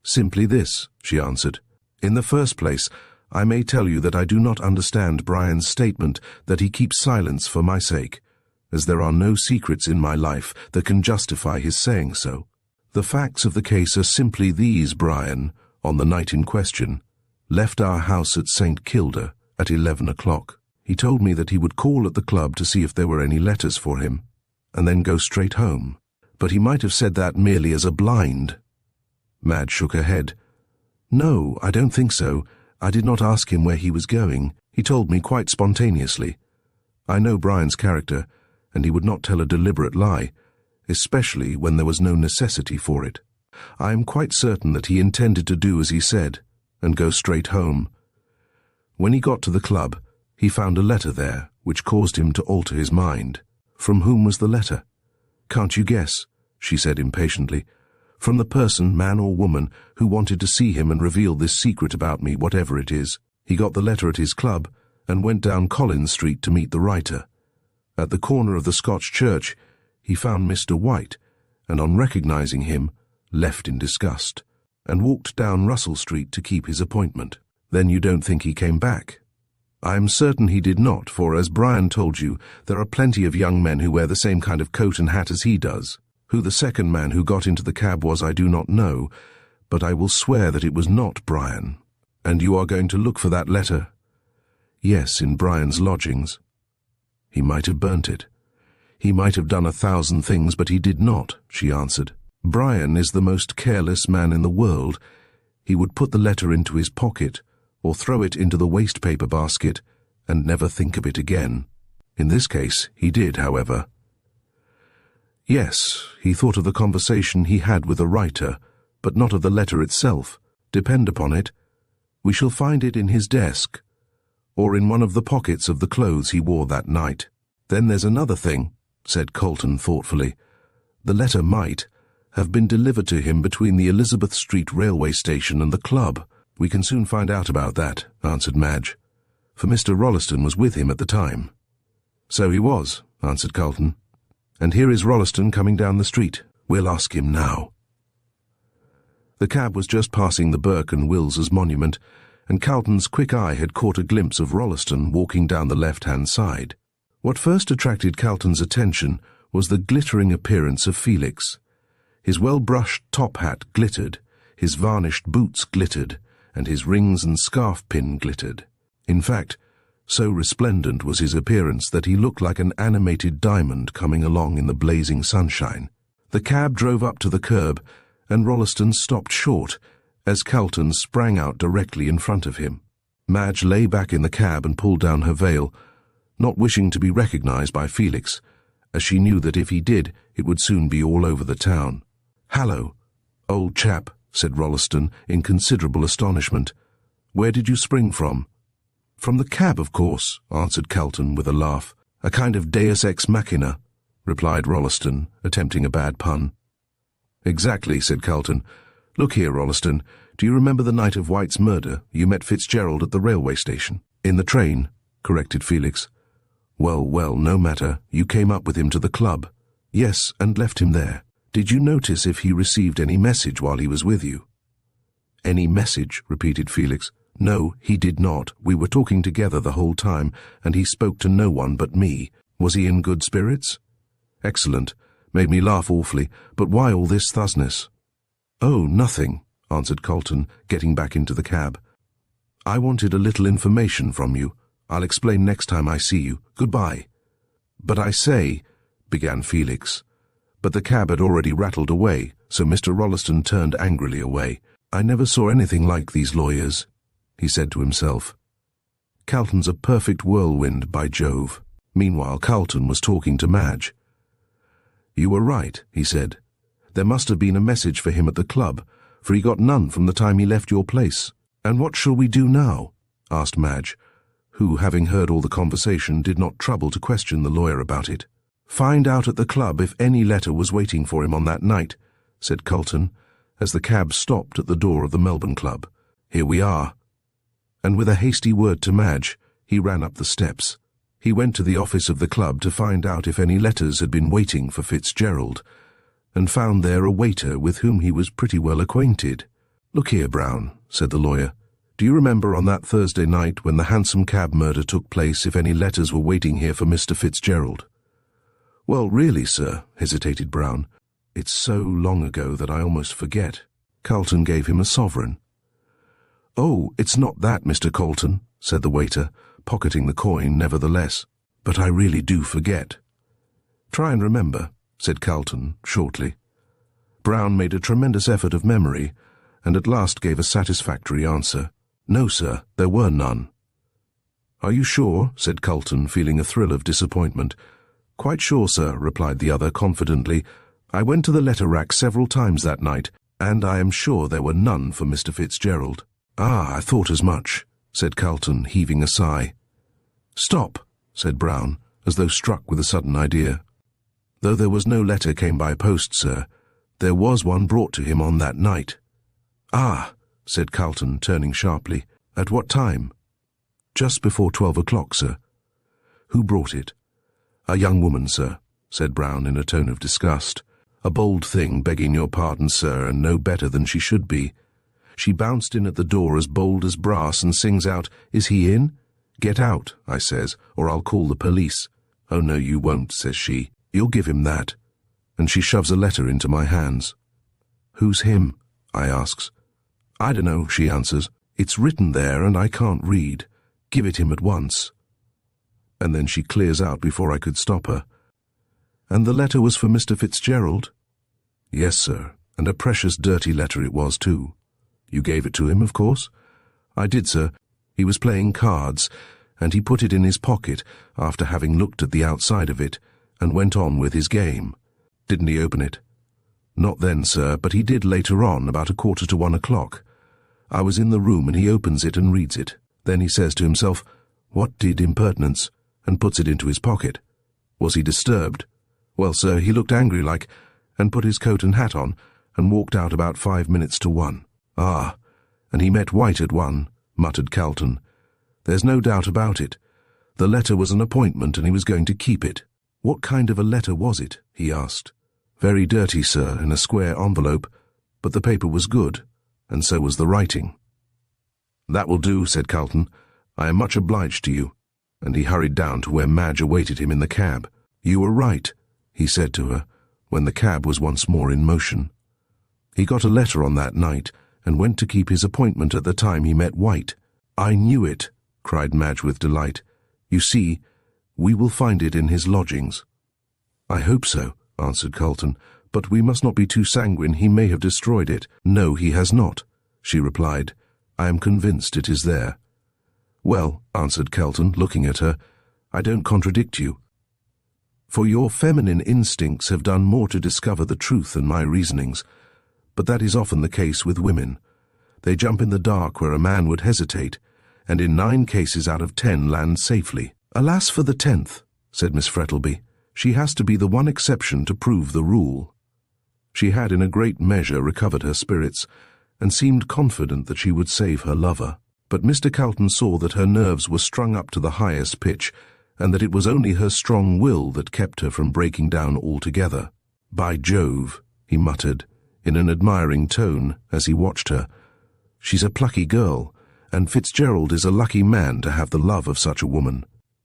"Simply this," she answered. "In the first place, I may tell you that I do not understand Brian's statement that he keeps silence for my sake, as there are no secrets in my life that can justify his saying so. The facts of the case are simply these: Brian, on the night in question, left our house at St. Kilda at 11 o'clock. He told me that he would call at the club to see if there were any letters for him, and then go straight home. But he might have said that merely as a blind." Madge shook her head. "No, I don't think so. I did not ask him where he was going. He told me quite spontaneously. I know Brian's character, and he would not tell a deliberate lie, especially when there was no necessity for it. I am quite certain that he intended to do as he said, and go straight home. When he got to the club, he found a letter there, which caused him to alter his mind." "From whom was the letter?" "Can't you guess?" she said impatiently. "From the person, man or woman, who wanted to see him and reveal this secret about me, whatever it is. He got the letter at his club, and went down Collins Street to meet the writer. At the corner of the Scotch Church, he found Mr. White, and on recognizing him, left in disgust, and walked down Russell Street to keep his appointment." "Then you don't think he came back?" "I am certain he did not, for, as Brian told you, there are plenty of young men who wear the same kind of coat and hat as he does. Who the second man who got into the cab was I do not know, but I will swear that it was not Brian." "And you are going to look for that letter?" "Yes, in Brian's lodgings." "He might have burnt it. He might have done 1,000 things, but he did not," she answered. "Brian is the most careless man in the world. He would put the letter into his pocket, or throw it into the waste-paper basket, and never think of it again. In this case, he did, however. Yes, he thought of the conversation he had with the writer, but not of the letter itself. Depend upon it, we shall find it in his desk, or in one of the pockets of the clothes he wore that night. Then there's another thing," said Calton thoughtfully. "The letter might, have been delivered to him between the Elizabeth Street railway station and the club. We can soon find out about that, answered Madge, for Mr. Rolleston was with him at the time. So he was, answered Calton. And here is Rolleston coming down the street. We'll ask him now. The cab was just passing the Burke and Wills's monument, and Calton's quick eye had caught a glimpse of Rolleston walking down the left-hand side. What first attracted Calton's attention was the glittering appearance of Felix. His well-brushed top hat glittered, his varnished boots glittered, and his rings and scarf pin glittered. In fact, so resplendent was his appearance that he looked like an animated diamond coming along in the blazing sunshine. The cab drove up to the curb, and Rolleston stopped short as Calton sprang out directly in front of him. Madge lay back in the cab and pulled down her veil, not wishing to be recognized by Felix, as she knew that if he did, it would soon be all over the town. "Hallo, old chap," said Rolleston in considerable astonishment. "Where did you spring from?" "From the cab, of course," answered Calton with a laugh. "A kind of deus ex machina," replied Rolleston, attempting a bad pun. "Exactly," said Calton. "Look here, Rolleston, do you remember the night of White's murder you met Fitzgerald at the railway station?" "In the train," corrected Felix. Well, no matter. You came up with him to the club." "Yes, and left him there. Did you notice if he received any message while he was with you?" "Any message?" repeated Felix. "No, he did not. We were talking together the whole time, and he spoke to no one but me. Was he in good spirits?" "Excellent. Made me laugh awfully. But why all this thusness?" "Oh, nothing," answered Calton, getting back into the cab. "I wanted a little information from you. I'll explain next time I see you. Goodbye." "But I say," began Felix. But the cab had already rattled away, so Mr. Rolleston turned angrily away. "I never saw anything like these lawyers," he said to himself. "Calton's a perfect whirlwind, by Jove." Meanwhile, Calton was talking to Madge. "You were right," he said. "There must have been a message for him at the club, for he got none from the time he left your place." "And what shall we do now?" asked Madge, who, having heard all the conversation, did not trouble to question the lawyer about it. "Find out at the club if any letter was waiting for him on that night," said Calton, as the cab stopped at the door of the Melbourne Club. "Here we are." And with a hasty word to Madge, he ran up the steps. He went to the office of the club to find out if any letters had been waiting for Fitzgerald, and found there a waiter with whom he was pretty well acquainted. "Look here, Brown," said the lawyer. "Do you remember on that Thursday night when the Hansom Cab murder took place if any letters were waiting here for Mr. Fitzgerald?" "Well, really, sir," hesitated Brown. "It's so long ago that I almost forget." Calton gave him a sovereign. "Oh, it's not that, Mr. Calton," said the waiter, pocketing the coin nevertheless. "But I really do forget." "Try and remember," said Calton shortly. Brown made a tremendous effort of memory, and at last gave a satisfactory answer. "No, sir, there were none." "Are you sure?" said Calton, feeling a thrill of disappointment. "Quite sure, sir," replied the other confidently. "I went to the letter rack several times that night, and I am sure there were none for Mr. Fitzgerald." "Ah, I thought as much," said Calton, heaving a sigh. "Stop," said Brown, as though struck with a sudden idea. "Though there was no letter came by post, sir, there was one brought to him on that night." "Ah," said Calton, turning sharply. "At what time?" "Just before 12 o'clock, sir." "Who brought it?" "A young woman, sir," said Brown in a tone of disgust. "A bold thing, begging your pardon, sir, and no better than she should be. She bounced in at the door as bold as brass and sings out, 'Is he in?' 'Get out,' I says, 'or I'll call the police.' 'Oh, no, you won't,' says she. 'You'll give him that.' And she shoves a letter into my hands. 'Who's him?' I asks. 'I dunno,' she answers. 'It's written there and I can't read. Give it him at once.' And then she clears out before I could stop her. 'And the letter was for Mr. Fitzgerald?' 'Yes, sir, and a precious dirty letter it was, too.' 'You gave it to him, of course?' 'I did, sir. He was playing cards, and he put it in his pocket after having looked at the outside of it, and went on with his game.' 'Didn't he open it?' 'Not then, sir, but he did later on, about 1:45 o'clock. I was in the room and he opens it and reads it. Then he says to himself, 'What did impertinence?' and puts it into his pocket. Was he disturbed? Well, sir, he looked angry like, and put his coat and hat on, and walked out about 5 minutes to 1. "Ah, and he met White at 1, muttered Calton. "There's no doubt about it. The letter was an appointment, and he was going to keep it." "What kind of a letter was it?" he asked. "Very dirty, sir, in a square envelope, but the paper was good, and so was the writing." "That will do," said Calton. "I am much obliged to you," and he hurried down to where Madge awaited him in the cab. "You were right," he said to her, when the cab was once more in motion. He got a letter on that night, and went to keep his appointment at the time he met White. "I knew it," cried Madge with delight. "You see, we will find it in his lodgings." "I hope so," answered Calton, "but we must not be too sanguine. He may have destroyed it." "No, he has not," she replied. "I am convinced it is there." "Well," answered Calton, looking at her, "I don't contradict you. For your feminine instincts have done more to discover the truth than my reasonings. But that is often the case with women. They jump in the dark where a man would hesitate, and in 9 cases out of 10 land safely." "Alas for the 10th," said Miss Frettlby. "She has to be the one exception to prove the rule." She had in a great measure recovered her spirits, and seemed confident that she would save her lover. But Mr. Calton saw that her nerves were strung up to the highest pitch, and that it was only her strong will that kept her from breaking down altogether. "By Jove," he muttered, in an admiring tone, as he watched her, "she's a plucky girl, and Fitzgerald is a lucky man to have the love of such a woman."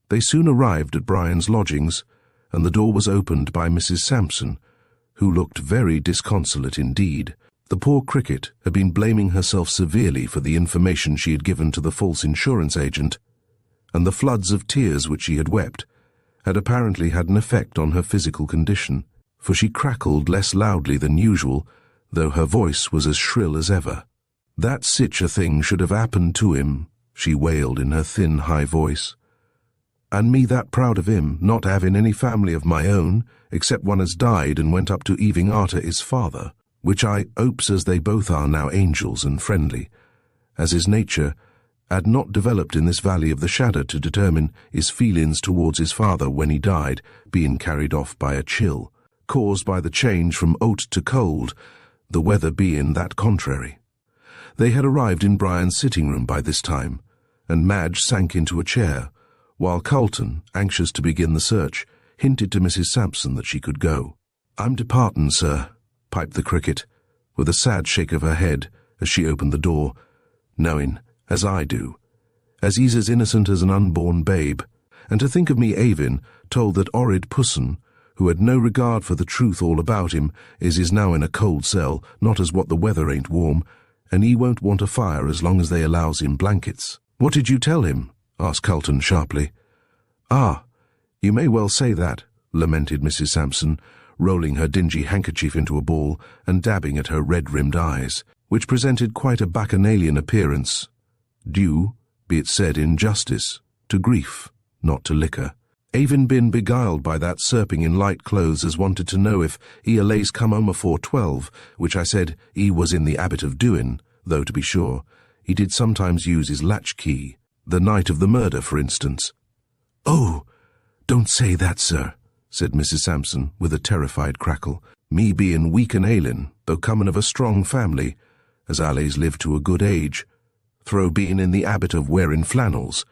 They soon arrived at Brian's lodgings, and the door was opened by Mrs. Sampson, who looked very disconsolate indeed. The poor cricket had been blaming herself severely for the information she had given to the false insurance agent, and the floods of tears which she had wept had apparently had an effect on her physical condition, for she crackled less loudly than usual, though her voice was as shrill as ever. "That sich a thing should have happened to him," she wailed in her thin, high voice. "And me that proud of him, not having any family of my own, except one as died and went up to Eving Arter his father, which I hopes as they both are now angels and friendly, as his nature had not developed in this valley of the shadow to determine his feelings towards his father when he died, being carried off by a chill, caused by the change from hot to cold, the weather being that contrary." They had arrived in Brian's sitting-room by this time, and Madge sank into a chair, while Calton, anxious to begin the search, hinted to Mrs. Sampson that she could go. "I'm departin', sir," piped the cricket, with a sad shake of her head as she opened the door, knowing, as I do, as he's as innocent as an unborn babe, and to think of me having told that horrid pusson, who had no regard for the truth all about him, is now in a cold cell, not as what the weather ain't warm, and he won't want a fire as long as they allows him blankets." "What did you tell him?" asked Calton sharply. "Ah, you may well say that," lamented Mrs. Sampson, rolling her dingy handkerchief into a ball and dabbing at her red-rimmed eyes, which presented quite a bacchanalian appearance, due, be it said in justice, to grief, not to liquor. "Avin been beguiled by that serping in light clothes as wanted to know if he allays come home afore 12, which I said he was in the habit of doing, though to be sure, he did sometimes use his latch-key, the night of the murder, for instance." "Oh, don't say that, sir," said Mrs. Sampson, with a terrified crackle. "Me being weak and ailing, though comin' of a strong family, as allays lived to a good age, through being in the habit of wearing flannels,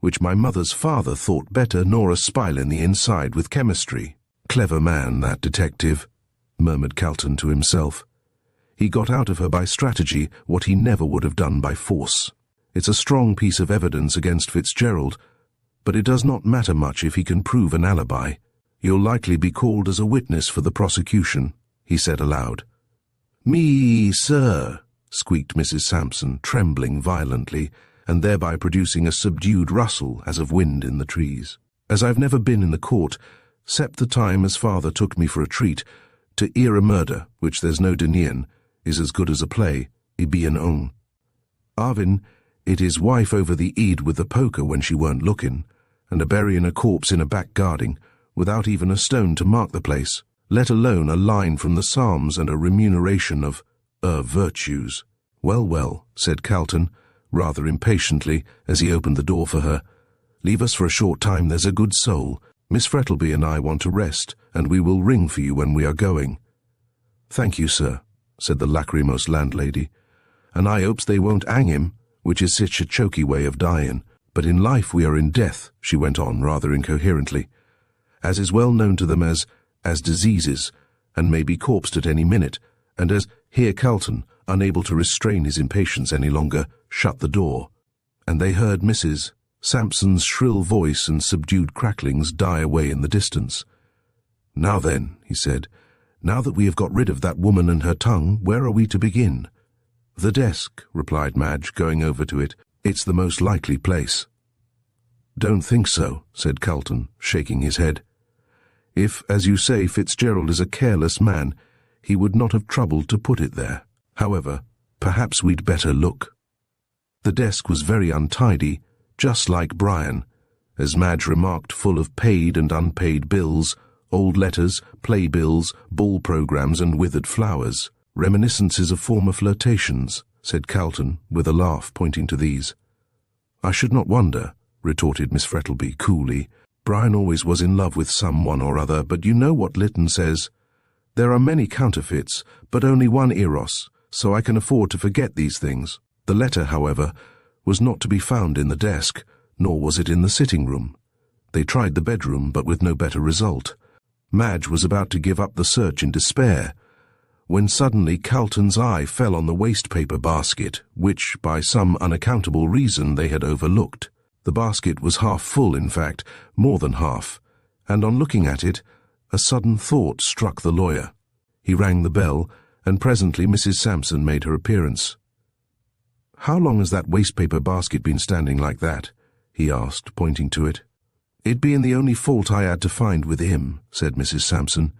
which my mother's father thought better nor a spilin' the inside with chemistry." "Clever man, that detective," murmured Calton to himself. "He got out of her by strategy what he never would have done by force. It's a strong piece of evidence against Fitzgerald, but it does not matter much if he can prove an alibi. You'll likely be called as a witness for the prosecution," he said aloud. "Me, sir," squeaked Mrs. Sampson, trembling violently, and thereby producing a subdued rustle as of wind in the trees. "As I've never been in the court, 'cept the time as father took me for a treat, to hear a murder, which there's no denying, is as good as a play, he be an own. Arvin, it his wife over the Eid with the poker when she weren't looking, and a burying a corpse in a back garden, without even a stone to mark the place, let alone a line from the Psalms and a remuneration of virtues." "Well, well," said Calton, rather impatiently, as he opened the door for her. "Leave us for a short time, there's a good soul. Miss Frettlby and I want to rest, and we will ring for you when we are going." "Thank you, sir," said the lachrymose landlady. "And I hopes they won't hang him, which is sich a choky way of dying. But in life we are in death," she went on rather incoherently, "as is well known to them as diseases, and may be corpsed at any minute, and as here Calton, unable to restrain his impatience any longer, shut the door." And they heard Mrs. Sampson's shrill voice and subdued cracklings die away in the distance. "Now then," he said, "now that we have got rid of that woman and her tongue, where are we to begin?" "The desk," replied Madge, going over to it. "It's the most likely place." "Don't think so," said Calton, shaking his head. "If, as you say, Fitzgerald is a careless man, he would not have troubled to put it there. However, perhaps we'd better look." The desk was very untidy, just like Brian, as Madge remarked, full of paid and unpaid bills, old letters, playbills, ball programmes and withered flowers. "Reminiscences of former flirtations," said Calton, with a laugh, pointing to these. "I should not wonder," retorted Miss Frettlby coolly. "Brian always was in love with someone or other, but you know what Lytton says. There are many counterfeits, but only one Eros, so I can afford to forget these things." The letter, however, was not to be found in the desk, nor was it in the sitting-room. They tried the bedroom, but with no better result. Madge was about to give up the search in despair, when suddenly Calton's eye fell on the waste-paper basket, which, by some unaccountable reason, they had overlooked. The basket was half full, in fact, more than half, and on looking at it, a sudden thought struck the lawyer. He rang the bell, and presently Mrs. Sampson made her appearance. "How long has that waste-paper basket been standing like that?" he asked, pointing to it. "It being the only fault I had to find with him," said Mrs. Sampson.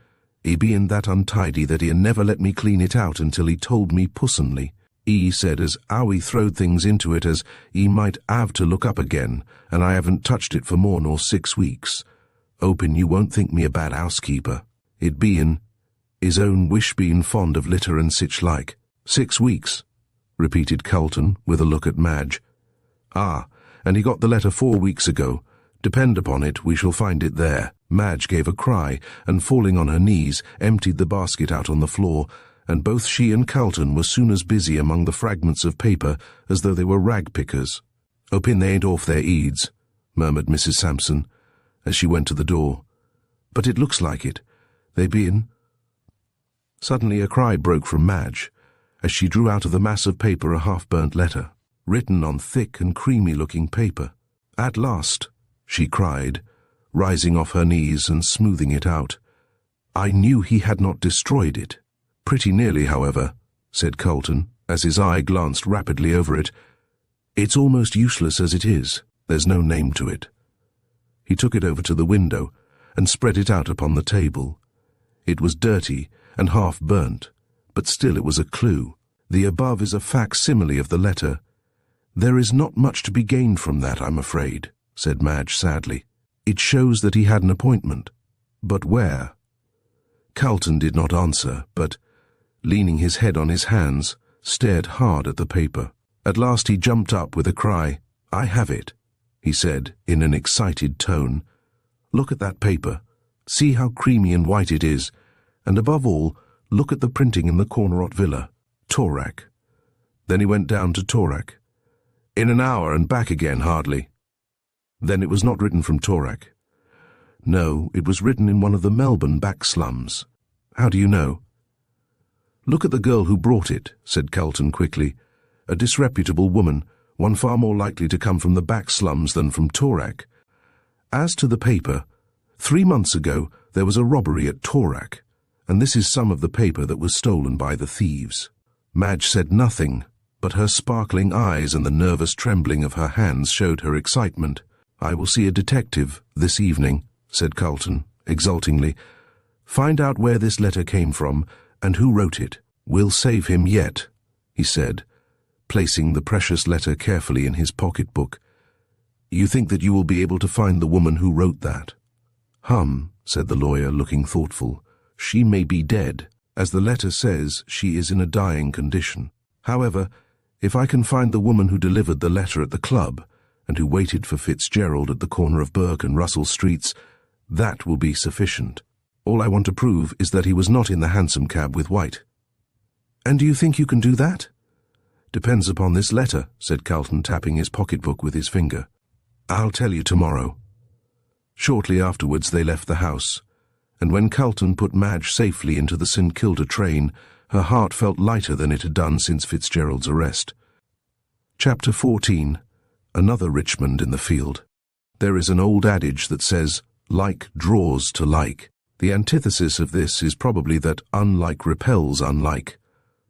"He being that untidy that he never let me clean it out until he told me pussonly. He said as how he throwed things into it as he might have to look up again, and I haven't touched it for more nor 6 weeks. Hoping you won't think me a bad housekeeper. It being his own wish being fond of litter and sich like." "6 weeks," repeated Calton, with a look at Madge. "Ah, and he got the letter 4 weeks ago. Depend upon it, we shall find it there." Madge gave a cry, and falling on her knees, emptied the basket out on the floor, and both she and Calton were soon as busy among the fragments of paper as though they were rag-pickers. "Hoping they ain't off their eads," murmured Mrs. Sampson, as she went to the door. "But it looks like it. They bein—" Suddenly a cry broke from Madge, as she drew out of the mass of paper a half-burnt letter, written on thick and creamy-looking paper. "At last," she cried, rising off her knees and smoothing it out. "I knew he had not destroyed it." "Pretty nearly, however," said Calton, as his eye glanced rapidly over it. "It's almost useless as it is. There's no name to it." He took it over to the window and spread it out upon the table. It was dirty and half-burnt, but still it was a clue. "The above is a facsimile of the letter. There is not much to be gained from that, I'm afraid," said Madge sadly. "It shows that he had an appointment. But where?" Calton did not answer, but, leaning his head on his hands, stared hard at the paper. At last he jumped up with a cry. "I have it," he said, in an excited tone. "Look at that paper. See how creamy and white it is, and above all, look at the printing in the corner ot villa. Torak." Then he went down to Torak. "In an hour and back again, hardly." Then it was not written from Torak. No, it was written in one of the Melbourne back slums. "How do you know?" "Look at the girl who brought it," said Calton quickly. "A disreputable woman, one far more likely to come from the back slums than from Torak. As to the paper, 3 months ago there was a robbery at Torak, and this is some of the paper that was stolen by the thieves." Madge said nothing, but her sparkling eyes and the nervous trembling of her hands showed her excitement. "I will see a detective this evening," said Calton, exultingly. "Find out where this letter came from and who wrote it. We'll save him yet," he said, placing the precious letter carefully in his pocket-book. "You think that you will be able to find the woman who wrote that?" Said the lawyer, looking thoughtful. "She may be dead. As the letter says, she is in a dying condition. However, if I can find the woman who delivered the letter at the club, and who waited for Fitzgerald at the corner of Burke and Russell Streets, that will be sufficient." All I want to prove is that he was not in the hansom cab with White." "And do you think you can do that?" "Depends upon this letter," said Calton, tapping his pocketbook with his finger. "I'll tell you tomorrow." Shortly afterwards they left the house, and when Calton put Madge safely into the St Kilda train, her heart felt lighter than it had done since Fitzgerald's arrest. Chapter 14. Another Richmond in the field. There is an old adage that says, "Like draws to like." The antithesis of this is probably that unlike repels unlike.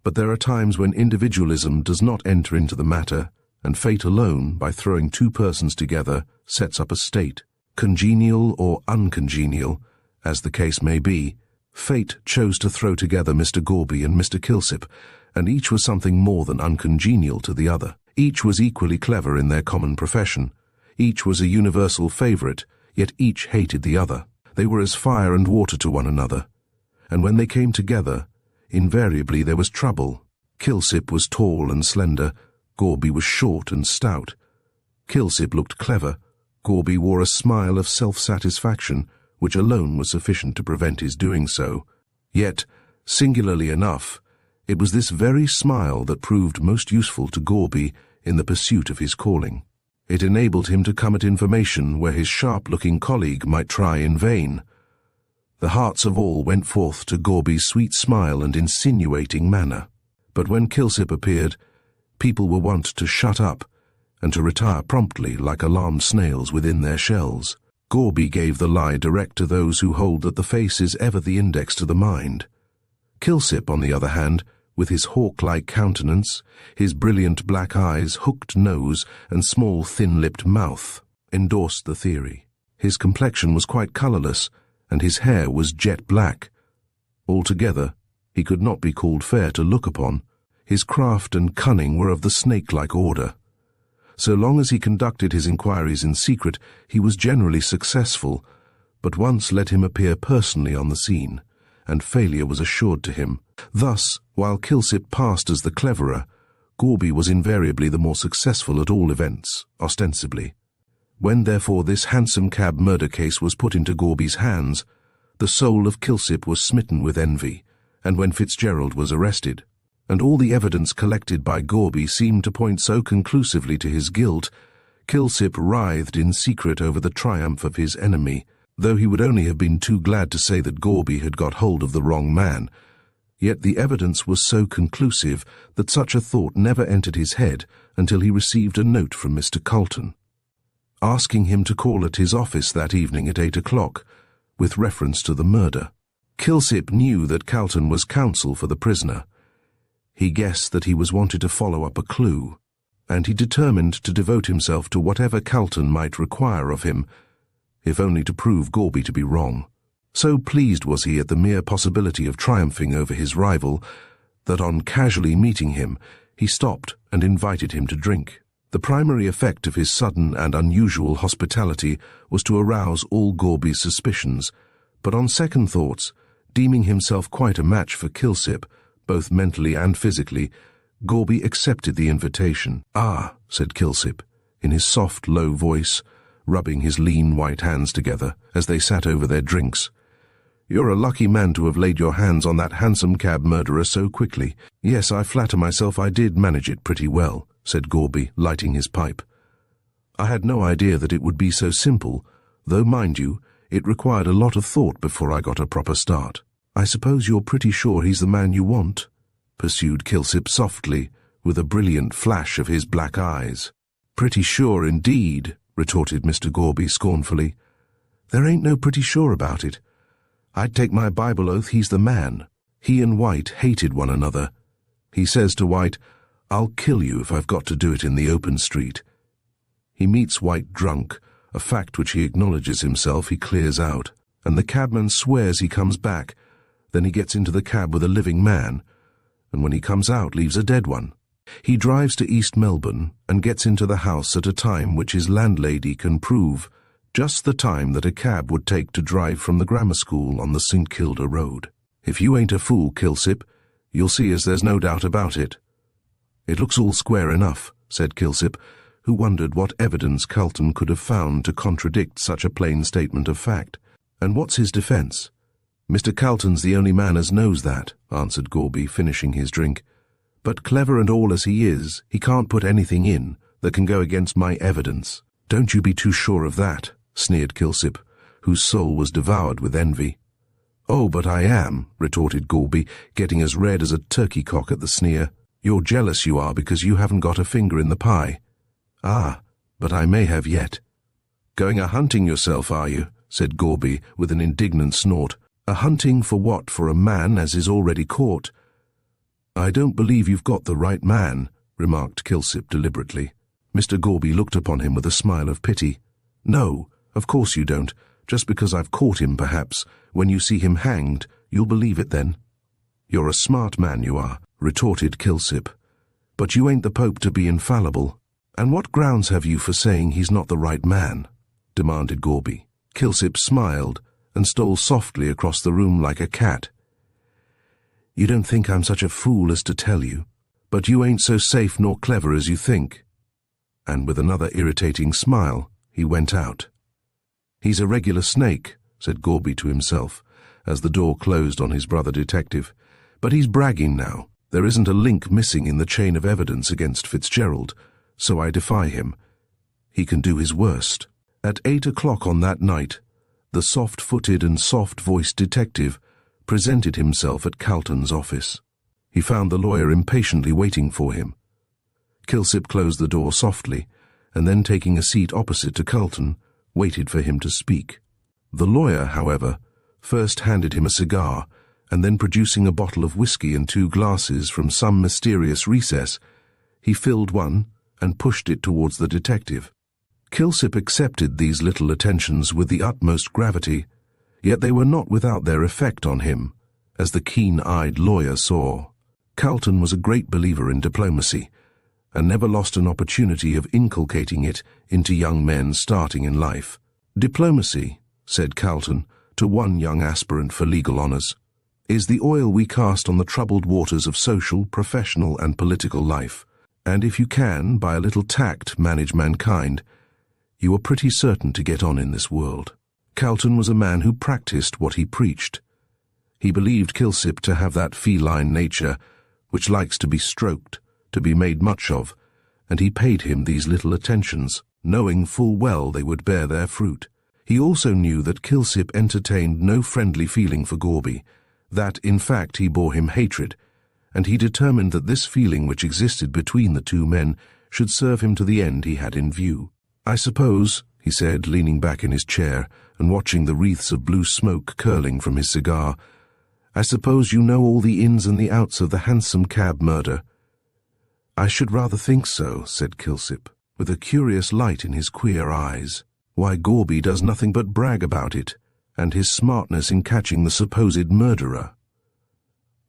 But there are times when individualism does not enter into the matter, and fate alone, by throwing two persons together, sets up a state. Congenial or uncongenial, as the case may be, fate chose to throw together Mr. Gorby and Mr. Kilsip, and each was something more than uncongenial to the other. Each was equally clever in their common profession. Each was a universal favourite, yet each hated the other. They were as fire and water to one another, and when they came together, invariably there was trouble. Kilsip was tall and slender, Gorby was short and stout. Kilsip looked clever, Gorby wore a smile of self-satisfaction, which alone was sufficient to prevent his doing so. Yet, singularly enough, it was this very smile that proved most useful to Gorby in the pursuit of his calling. It enabled him to come at information where his sharp-looking colleague might try in vain. The hearts of all went forth to Gorby's sweet smile and insinuating manner. But when Kilsip appeared, people were wont to shut up and to retire promptly like alarmed snails within their shells. Gorby gave the lie direct to those who hold that the face is ever the index to the mind. Kilsip, on the other hand, with his hawk-like countenance, his brilliant black eyes, hooked nose, and small thin-lipped mouth, endorsed the theory. His complexion was quite colourless, and his hair was jet black. Altogether, he could not be called fair to look upon. His craft and cunning were of the snake-like order. So long as he conducted his inquiries in secret, he was generally successful, but once let him appear personally on the scene, and failure was assured to him. Thus, while Kilsip passed as the cleverer, Gorby was invariably the more successful at all events, ostensibly. When therefore this hansom cab murder case was put into Gorby's hands, the soul of Kilsip was smitten with envy, and when Fitzgerald was arrested, and all the evidence collected by Gorby seemed to point so conclusively to his guilt, Kilsip writhed in secret over the triumph of his enemy, though he would only have been too glad to say that Gorby had got hold of the wrong man. Yet the evidence was so conclusive that such a thought never entered his head until he received a note from Mr. Calton, asking him to call at his office that evening at 8 o'clock, with reference to the murder. Kilsip knew that Calton was counsel for the prisoner. He guessed that he was wanted to follow up a clue, and he determined to devote himself to whatever Calton might require of him, if only to prove Gorby to be wrong. So pleased was he at the mere possibility of triumphing over his rival, that on casually meeting him, he stopped and invited him to drink. The primary effect of his sudden and unusual hospitality was to arouse all Gorby's suspicions, but on second thoughts, deeming himself quite a match for Kilsip, both mentally and physically, Gorby accepted the invitation. "Ah," said Kilsip, in his soft, low voice, rubbing his lean white hands together as they sat over their drinks. "You're a lucky man to have laid your hands on that hansom cab murderer so quickly." "Yes, I flatter myself I did manage it pretty well," said Gorby, lighting his pipe. "I had no idea that it would be so simple, though, mind you, it required a lot of thought before I got a proper start." "I suppose you're pretty sure he's the man you want?" pursued Kilsip softly, with a brilliant flash of his black eyes. "Pretty sure indeed," retorted Mr. Gorby scornfully. "There ain't no pretty sure about it. I'd take my Bible oath he's the man. He and White hated one another. He says to White, 'I'll kill you if I've got to do it in the open street.' He meets White drunk, a fact which he acknowledges himself. He clears out, and the cabman swears he comes back. Then he gets into the cab with a living man, and when he comes out leaves a dead one. He drives to East Melbourne and gets into the house at a time which his landlady can prove, just the time that a cab would take to drive from the grammar school on the St Kilda road. If you ain't a fool, Kilsip, you'll see as there's no doubt about it." "It looks all square enough," said Kilsip, who wondered what evidence Calton could have found to contradict such a plain statement of fact. "And what's his defence?" Mr. Calton's the only man as knows that, answered Gorby, finishing his drink. But clever and all as he is, he can't put anything in that can go against my evidence. Don't you be too sure of that, sneered Kilsip, whose soul was devoured with envy. Oh, but I am, retorted Gorby, getting as red as a turkey-cock at the sneer. You're jealous, you are, because you haven't got a finger in the pie. Ah, but I may have yet. Going a-hunting yourself, are you? Said Gorby, with an indignant snort. A-hunting for what, for a man as is already caught? I don't believe you've got the right man, remarked Kilsip deliberately. Mr. Gorby looked upon him with a smile of pity. No, of course you don't. Just because I've caught him, perhaps. When you see him hanged, you'll believe it then. You're a smart man, you are, retorted Kilsip. But you ain't the Pope to be infallible. And what grounds have you for saying he's not the right man? Demanded Gorby. Kilsip smiled and stole softly across the room like a cat. You don't think I'm such a fool as to tell you, but you ain't so safe nor clever as you think. And with another irritating smile, he went out. He's a regular snake, said Gorby to himself, as the door closed on his brother detective. But he's bragging now. There isn't a link missing in the chain of evidence against Fitzgerald, so I defy him. He can do his worst. At 8 o'clock on that night, the soft-footed and soft-voiced detective presented himself at Calton's office. He found the lawyer impatiently waiting for him. Kilsip closed the door softly, and then taking a seat opposite to Calton, waited for him to speak. The lawyer, however, first handed him a cigar, and then producing a bottle of whiskey and 2 glasses from some mysterious recess, he filled one and pushed it towards the detective. Kilsip accepted these little attentions with the utmost gravity, yet they were not without their effect on him, as the keen-eyed lawyer saw. Calton was a great believer in diplomacy, and never lost an opportunity of inculcating it into young men starting in life. Diplomacy, said Calton to one young aspirant for legal honours, is the oil we cast on the troubled waters of social, professional and political life, and if you can, by a little tact, manage mankind, you are pretty certain to get on in this world. Calton was a man who practised what he preached. He believed Kilsip to have that feline nature which likes to be stroked, to be made much of, and he paid him these little attentions, knowing full well they would bear their fruit. He also knew that Kilsip entertained no friendly feeling for Gorby, that, in fact, he bore him hatred, and he determined that this feeling which existed between the two men should serve him to the end he had in view. I suppose, he said, leaning back in his chair and watching the wreaths of blue smoke curling from his cigar, I suppose you know all the ins and the outs of the Hansom Cab murder. I should rather think so, said Kilsip, with a curious light in his queer eyes. Why, Gorby does nothing but brag about it, and his smartness in catching the supposed murderer.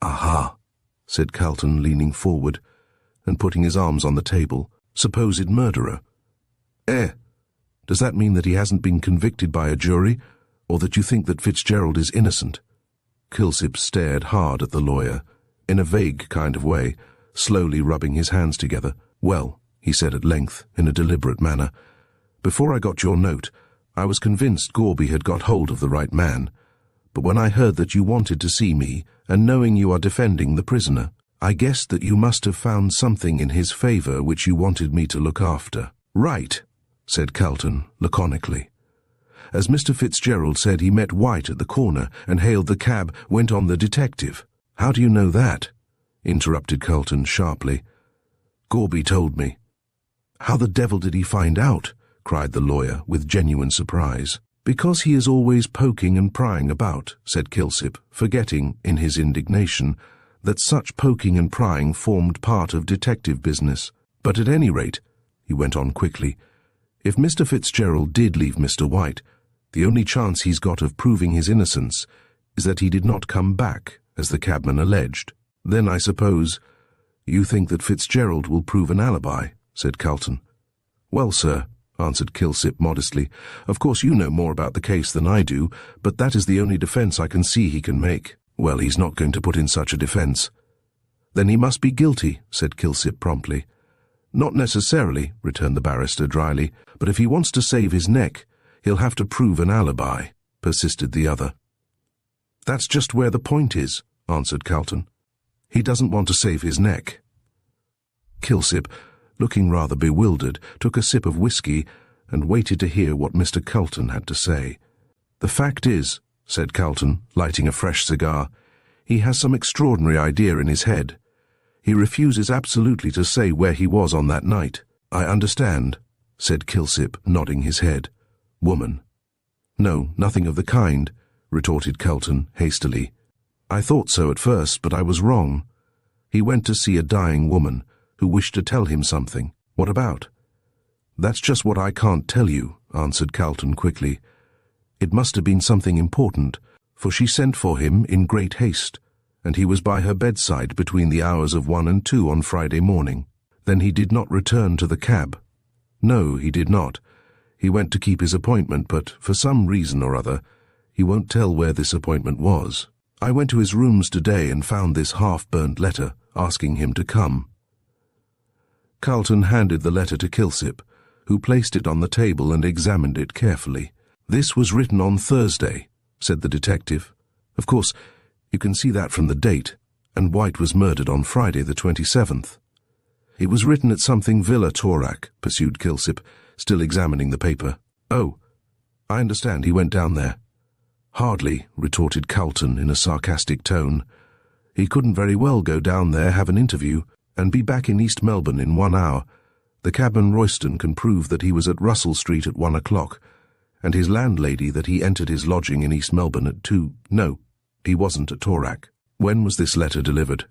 Aha, said Calton, leaning forward and putting his arms on the table. Supposed murderer. Does that mean that he hasn't been convicted by a jury, or that you think that Fitzgerald is innocent? Kilsip stared hard at the lawyer, in a vague kind of way, slowly rubbing his hands together. Well, he said at length, in a deliberate manner, before I got your note, I was convinced Gorby had got hold of the right man, but when I heard that you wanted to see me, and knowing you are defending the prisoner, I guessed that you must have found something in his favour which you wanted me to look after. Right, said Calton, laconically. As Mr. Fitzgerald said he met White at the corner and hailed the cab, went on the detective. How do you know that? Interrupted Calton sharply. Gorby told me. How the devil did he find out? Cried the lawyer with genuine surprise. Because he is always poking and prying about, said Kilsip, forgetting, in his indignation, that such poking and prying formed part of detective business. But at any rate, he went on quickly, if Mr. Fitzgerald did leave Mr. White, the only chance he's got of proving his innocence is that he did not come back, as the cabman alleged. Then, I suppose, you think that Fitzgerald will prove an alibi, said Calton. Well, sir, answered Kilsip modestly, of course you know more about the case than I do, but that is the only defence I can see he can make. Well, he's not going to put in such a defence. Then he must be guilty, said Kilsip promptly. Not necessarily, returned the barrister dryly, but if he wants to save his neck, he'll have to prove an alibi, persisted the other. That's just where the point is, answered Calton. He doesn't want to save his neck. Kilsip, looking rather bewildered, took a sip of whiskey and waited to hear what Mr. Calton had to say. The fact is, said Calton, lighting a fresh cigar, he has some extraordinary idea in his head. He refuses absolutely to say where he was on that night. I understand, said Kilsip, nodding his head. Woman. No, nothing of the kind, retorted Calton hastily. I thought so at first, but I was wrong. He went to see a dying woman who wished to tell him something. What about? That's just what I can't tell you, answered Calton quickly. It must have been something important, for she sent for him in great haste, and he was by her bedside between the hours of 1 and 2 on Friday morning. Then he did not return to the cab. No, he did not. He went to keep his appointment, but for some reason or other, he won't tell where this appointment was. I went to his rooms today and found this half-burnt letter asking him to come. Calton handed the letter to Kilsip, who placed it on the table and examined it carefully. This was written on Thursday, said the detective. Of course, you can see that from the date, and White was murdered on Friday the 27th. It was written at something Villa Torak, pursued Kilsip, still examining the paper. Oh, I understand he went down there. Hardly, retorted Calton in a sarcastic tone. He couldn't very well go down there, have an interview, and be back in East Melbourne in 1 hour. The cabman Royston can prove that he was at Russell Street at 1 o'clock, and his landlady that he entered his lodging in East Melbourne at 2. No, he wasn't at Torak. When was this letter delivered?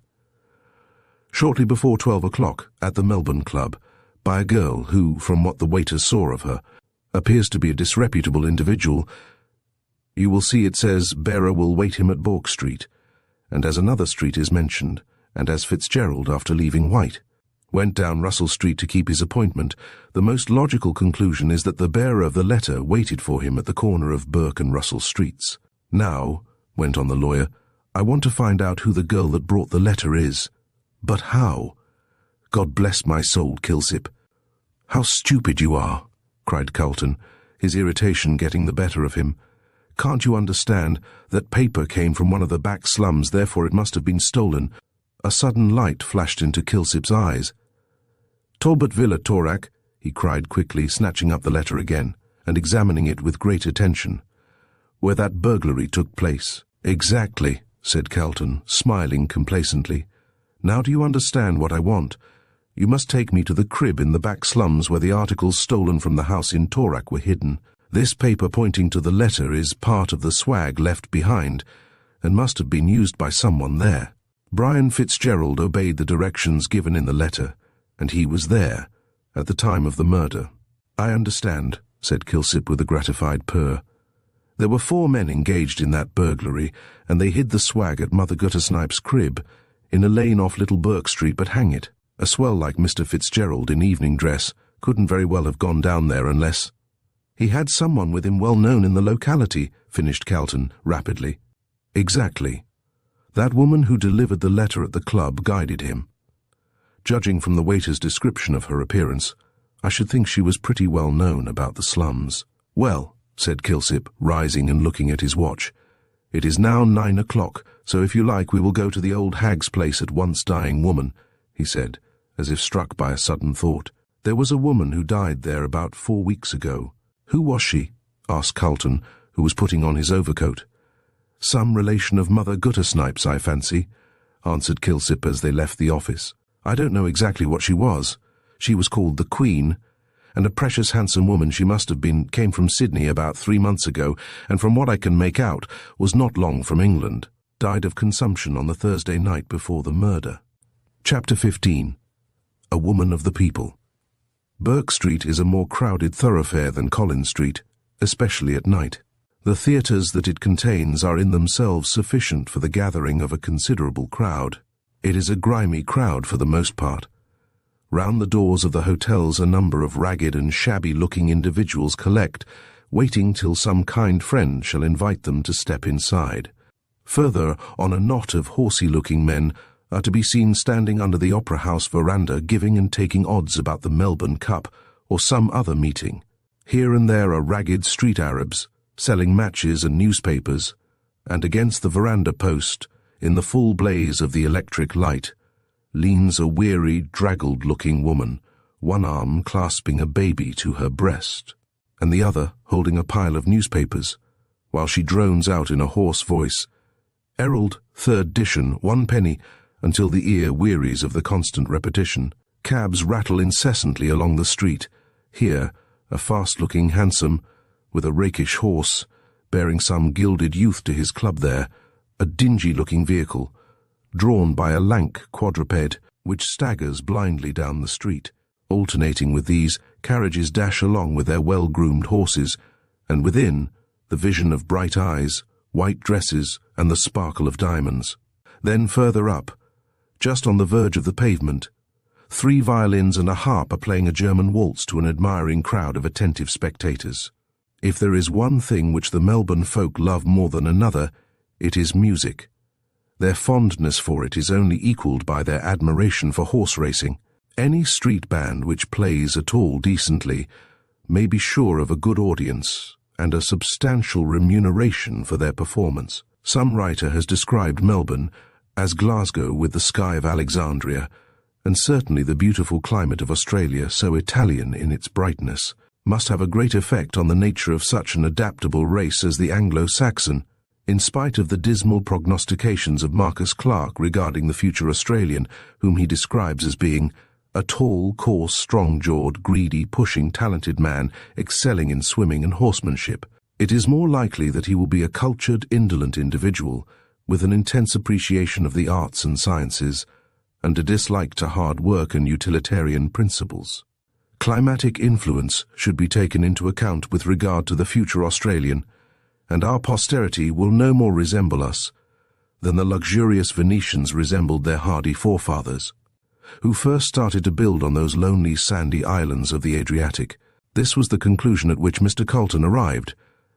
Shortly before 12 o'clock, at the Melbourne Club, by a girl who, from what the waiters saw of her, appears to be a disreputable individual. You will see it says bearer will wait him at Bourke Street, and as another street is mentioned, and as Fitzgerald after leaving White went down Russell Street to keep his appointment, the most logical conclusion is that the bearer of the letter waited for him at the corner of Bourke and Russell Streets. Now, went on the lawyer, I want to find out who the girl that brought the letter is. But how? God bless my soul, Kilsip. How stupid you are, cried Calton, his irritation getting the better of him. Can't you understand that paper came from one of the back slums, therefore it must have been stolen? A sudden light flashed into Kilsip's eyes. Talbot Villa Torak, he cried quickly, snatching up the letter again, and examining it with great attention. Where that burglary took place. Exactly, said Calton, smiling complacently. Now do you understand what I want? You must take me to the crib in the back slums where the articles stolen from the house in Torak were hidden. This paper pointing to the letter is part of the swag left behind, and must have been used by someone there. Brian Fitzgerald obeyed the directions given in the letter, and he was there, at the time of the murder. I understand, said Kilsip with a gratified purr. There were 4 men engaged in that burglary, and they hid the swag at Mother Guttersnipe's crib, in a lane off Little Bourke Street, but hang it, a swell like Mr. Fitzgerald in evening dress couldn't very well have gone down there unless— He had someone with him well known in the locality, finished Calton rapidly. Exactly. That woman who delivered the letter at the club guided him. Judging from the waiter's description of her appearance, I should think she was pretty well known about the slums. Well, said Kilsip, rising and looking at his watch, it is now 9 o'clock, so if you like we will go to the old hag's place at Once Dying Woman, he said, as if struck by a sudden thought. There was a woman who died there about 4 weeks ago. Who was she? Asked Calton, who was putting on his overcoat. Some relation of Mother Guttersnipe's, I fancy, answered Kilsip as they left the office. I don't know exactly what she was. She was called the Queen, and a precious handsome woman she must have been, came from Sydney about 3 months ago, and from what I can make out, was not long from England. Died of consumption on the Thursday night before the murder. Chapter 15. A Woman of the People. Bourke Street is a more crowded thoroughfare than Collins Street, especially at night. The theatres that it contains are in themselves sufficient for the gathering of a considerable crowd. It is a grimy crowd for the most part. Round the doors of the hotels a number of ragged and shabby-looking individuals collect, waiting till some kind friend shall invite them to step inside. Further on, a knot of horsey-looking men are to be seen standing under the Opera House veranda giving and taking odds about the Melbourne Cup or some other meeting. Here and there are ragged street Arabs, selling matches and newspapers, and against the veranda post, in the full blaze of the electric light, leans a weary, draggled-looking woman, one arm clasping a baby to her breast, and the other holding a pile of newspapers, while she drones out in a hoarse voice, "Herald, 3rd edition, 1 penny," until the ear wearies of the constant repetition. Cabs rattle incessantly along the street. Here, a fast-looking hansom, with a rakish horse, bearing some gilded youth to his club there, a dingy-looking vehicle, drawn by a lank quadruped, which staggers blindly down the street. Alternating with these, carriages dash along with their well-groomed horses, and within, the vision of bright eyes, white dresses, and the sparkle of diamonds. Then further up, just on the verge of the pavement, 3 violins and a harp are playing a German waltz to an admiring crowd of attentive spectators. If there is one thing which the Melbourne folk love more than another, it is music. Their fondness for it is only equalled by their admiration for horse racing. Any street band which plays at all decently may be sure of a good audience and a substantial remuneration for their performance. Some writer has described Melbourne as Glasgow with the sky of Alexandria, and certainly the beautiful climate of Australia, so Italian in its brightness, must have a great effect on the nature of such an adaptable race as the Anglo-Saxon, in spite of the dismal prognostications of Marcus Clarke regarding the future Australian, whom he describes as being a tall, coarse, strong-jawed, greedy, pushing, talented man, excelling in swimming and horsemanship. It is more likely that he will be a cultured, indolent individual, with an intense appreciation of the arts and sciences, and a dislike to hard work and utilitarian principles. Climatic influence should be taken into account with regard to the future Australian, and our posterity will no more resemble us than the luxurious Venetians resembled their hardy forefathers, who first started to build on those lonely sandy islands of the Adriatic. This was the conclusion at which Mr. Calton arrived,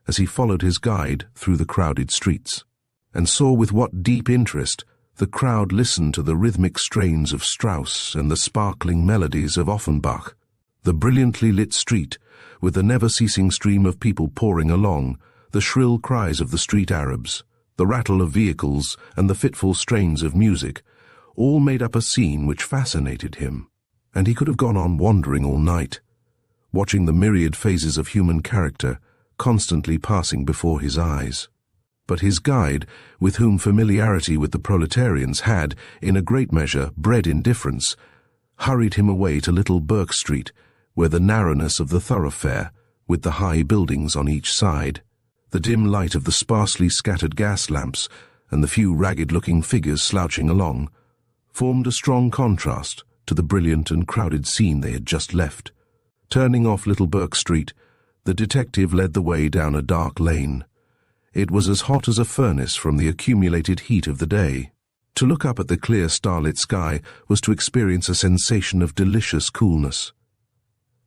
as he followed his guide through the crowded streets, and saw with what deep interest the crowd listened to the rhythmic strains of Strauss and the sparkling melodies of Offenbach. The brilliantly lit street, with the never-ceasing stream of people pouring along, the shrill cries of the street Arabs, the rattle of vehicles, and the fitful strains of music, all made up a scene which fascinated him, and he could have gone on wandering all night, watching the myriad phases of human character constantly passing before his eyes. But his guide, with whom familiarity with the proletarians had, in a great measure, bred indifference, hurried him away to Little Burke Street, where the narrowness of the thoroughfare, with the high buildings on each side, the dim light of the sparsely scattered gas lamps, and the few ragged-looking figures slouching along, formed a strong contrast to the brilliant and crowded scene they had just left. Turning off Little Burke Street, the detective led the way down a dark lane. It was as hot as a furnace from the accumulated heat of the day. To look up at the clear starlit sky was to experience a sensation of delicious coolness.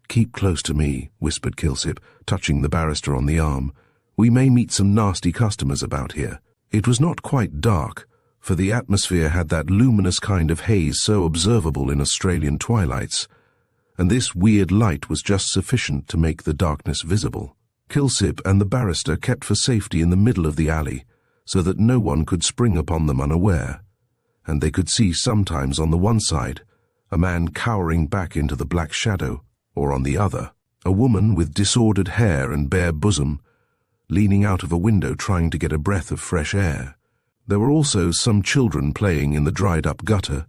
"Keep close to me," whispered Kilsip, touching the barrister on the arm. "We may meet some nasty customers about here." It was not quite dark, for the atmosphere had that luminous kind of haze so observable in Australian twilights, and this weird light was just sufficient to make the darkness visible. Kilsip and the barrister kept for safety in the middle of the alley, so that no one could spring upon them unaware, and they could see sometimes on the one side a man cowering back into the black shadow, or on the other, a woman with disordered hair and bare bosom, leaning out of a window trying to get a breath of fresh air. There were also some children playing in the dried-up gutter,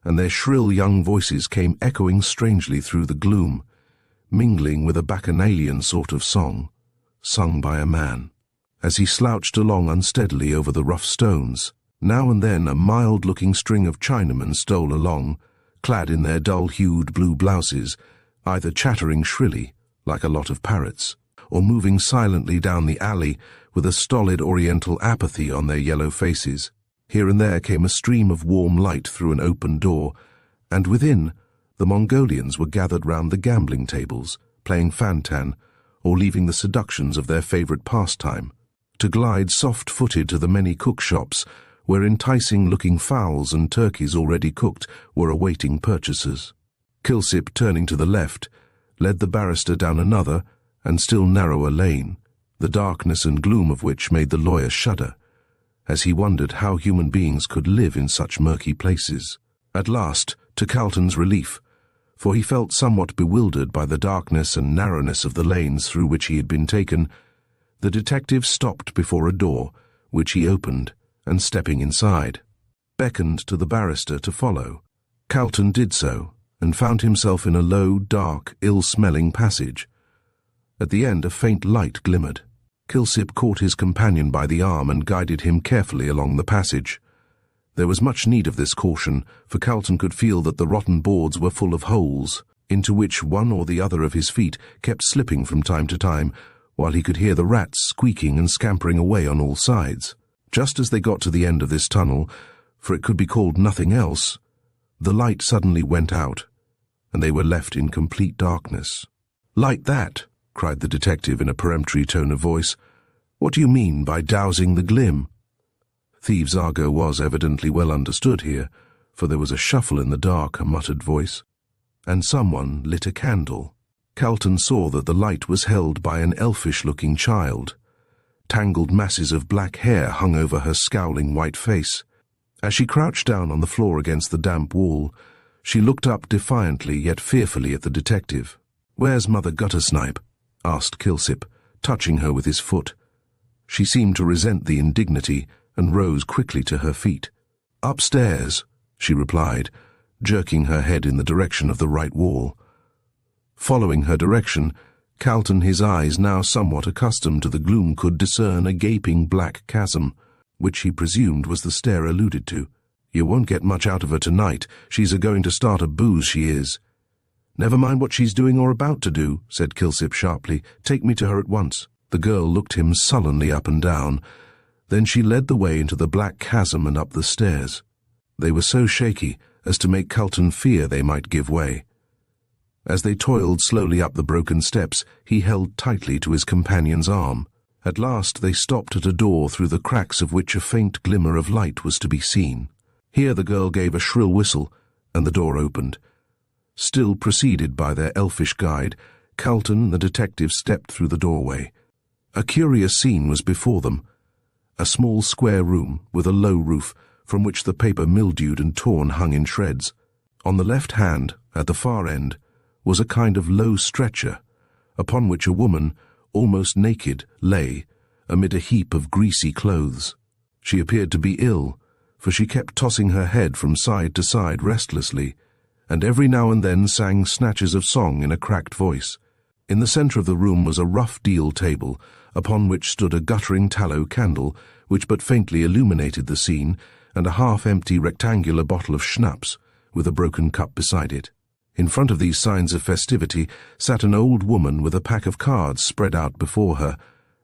and their shrill young voices came echoing strangely through the gloom, mingling with a bacchanalian sort of song, sung by a man. As he slouched along unsteadily over the rough stones, now and then a mild-looking string of Chinamen stole along, clad in their dull-hued blue blouses, either chattering shrilly, like a lot of parrots, or moving silently down the alley with a stolid oriental apathy on their yellow faces. Here and there came a stream of warm light through an open door, and within, the Mongolians were gathered round the gambling tables, playing fantan, or leaving the seductions of their favourite pastime, to glide soft-footed to the many cook-shops where enticing-looking fowls and turkeys already cooked were awaiting purchasers. Kilsip, turning to the left, led the barrister down another and still narrower lane, the darkness and gloom of which made the lawyer shudder, as he wondered how human beings could live in such murky places. At last, to Calton's relief, for he felt somewhat bewildered by the darkness and narrowness of the lanes through which he had been taken, the detective stopped before a door, which he opened, and stepping inside, beckoned to the barrister to follow. Calton did so, and found himself in a low, dark, ill-smelling passage. At the end a faint light glimmered. Kilsip caught his companion by the arm and guided him carefully along the passage. There was much need of this caution, for Calton could feel that the rotten boards were full of holes, into which one or the other of his feet kept slipping from time to time, while he could hear the rats squeaking and scampering away on all sides. Just as they got to the end of this tunnel, for it could be called nothing else, the light suddenly went out, and they were left in complete darkness. "Light that!" cried the detective in a peremptory tone of voice. "What do you mean by dousing the glim?" Thieves' argot was evidently well understood here, for there was a shuffle in the dark, a muttered voice, and someone lit a candle. Calton saw that the light was held by an elfish-looking child. Tangled masses of black hair hung over her scowling white face. As she crouched down on the floor against the damp wall, she looked up defiantly yet fearfully at the detective. "Where's Mother Guttersnipe?" asked Kilsip, touching her with his foot. She seemed to resent the indignity and rose quickly to her feet. "Upstairs," she replied, jerking her head in the direction of the right wall. Following her direction, Calton, his eyes now somewhat accustomed to the gloom, could discern a gaping black chasm, which he presumed was the stair alluded to. "You won't get much out of her tonight. She's a-going to start a booze, she is." "Never mind what she's doing or about to do," said Kilsip sharply. "Take me to her at once." The girl looked him sullenly up and down. Then she led the way into the black chasm and up the stairs. They were so shaky as to make Calton fear they might give way. As they toiled slowly up the broken steps, he held tightly to his companion's arm. At last they stopped at a door through the cracks of which a faint glimmer of light was to be seen. Here the girl gave a shrill whistle, and the door opened. Still preceded by their elfish guide, Calton and the detective stepped through the doorway. A curious scene was before them. A small square room with a low roof, from which the paper mildewed and torn hung in shreds. On the left hand, at the far end, was a kind of low stretcher, upon which a woman, almost naked, lay, amid a heap of greasy clothes. She appeared to be ill, for she kept tossing her head from side to side restlessly, and every now and then sang snatches of song in a cracked voice. In the centre of the room was a rough deal table, upon which stood a guttering tallow candle, which but faintly illuminated the scene, and a half-empty rectangular bottle of schnapps, with a broken cup beside it. In front of these signs of festivity sat an old woman with a pack of cards spread out before her,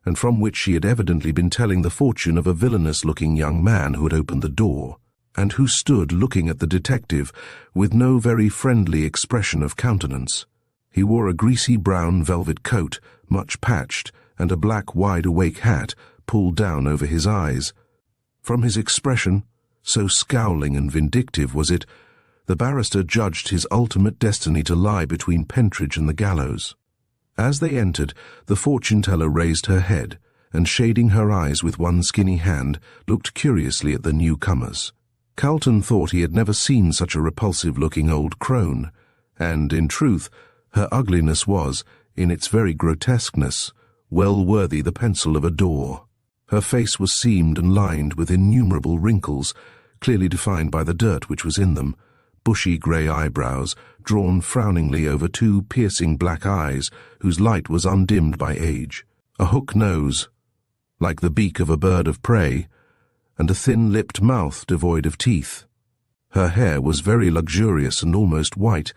and from which she had evidently been telling the fortune of a villainous-looking young man who had opened the door, and who stood looking at the detective with no very friendly expression of countenance. He wore a greasy brown velvet coat, much patched, and a black wide-awake hat pulled down over his eyes. From his expression, so scowling and vindictive was it, the barrister judged his ultimate destiny to lie between Pentridge and the gallows. As they entered, the fortune-teller raised her head, and shading her eyes with one skinny hand, looked curiously at the newcomers. Calton thought he had never seen such a repulsive-looking old crone, and, in truth, her ugliness was, in its very grotesqueness, well worthy the pencil of a Dor. Her face was seamed and lined with innumerable wrinkles, clearly defined by the dirt which was in them, bushy grey eyebrows, drawn frowningly over two piercing black eyes whose light was undimmed by age, a hook nose, like the beak of a bird of prey, and a thin-lipped mouth devoid of teeth. Her hair was very luxurious and almost white,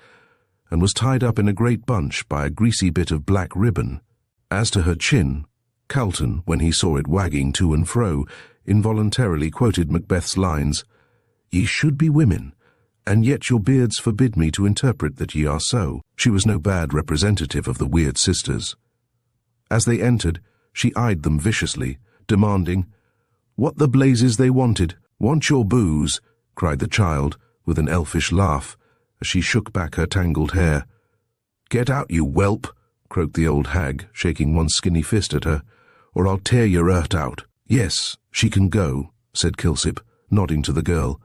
and was tied up in a great bunch by a greasy bit of black ribbon. As to her chin, Calton, when he saw it wagging to and fro, involuntarily quoted Macbeth's lines, "Ye should be women, and yet your beards forbid me to interpret that ye are so." She was no bad representative of the weird sisters. As they entered, she eyed them viciously, demanding, "What the blazes they wanted? Want your booze?" cried the child, with an elfish laugh, as she shook back her tangled hair. "Get out, you whelp," croaked the old hag, shaking one skinny fist at her, "or I'll tear your earth out." "Yes, she can go," said Kilsip, nodding to the girl.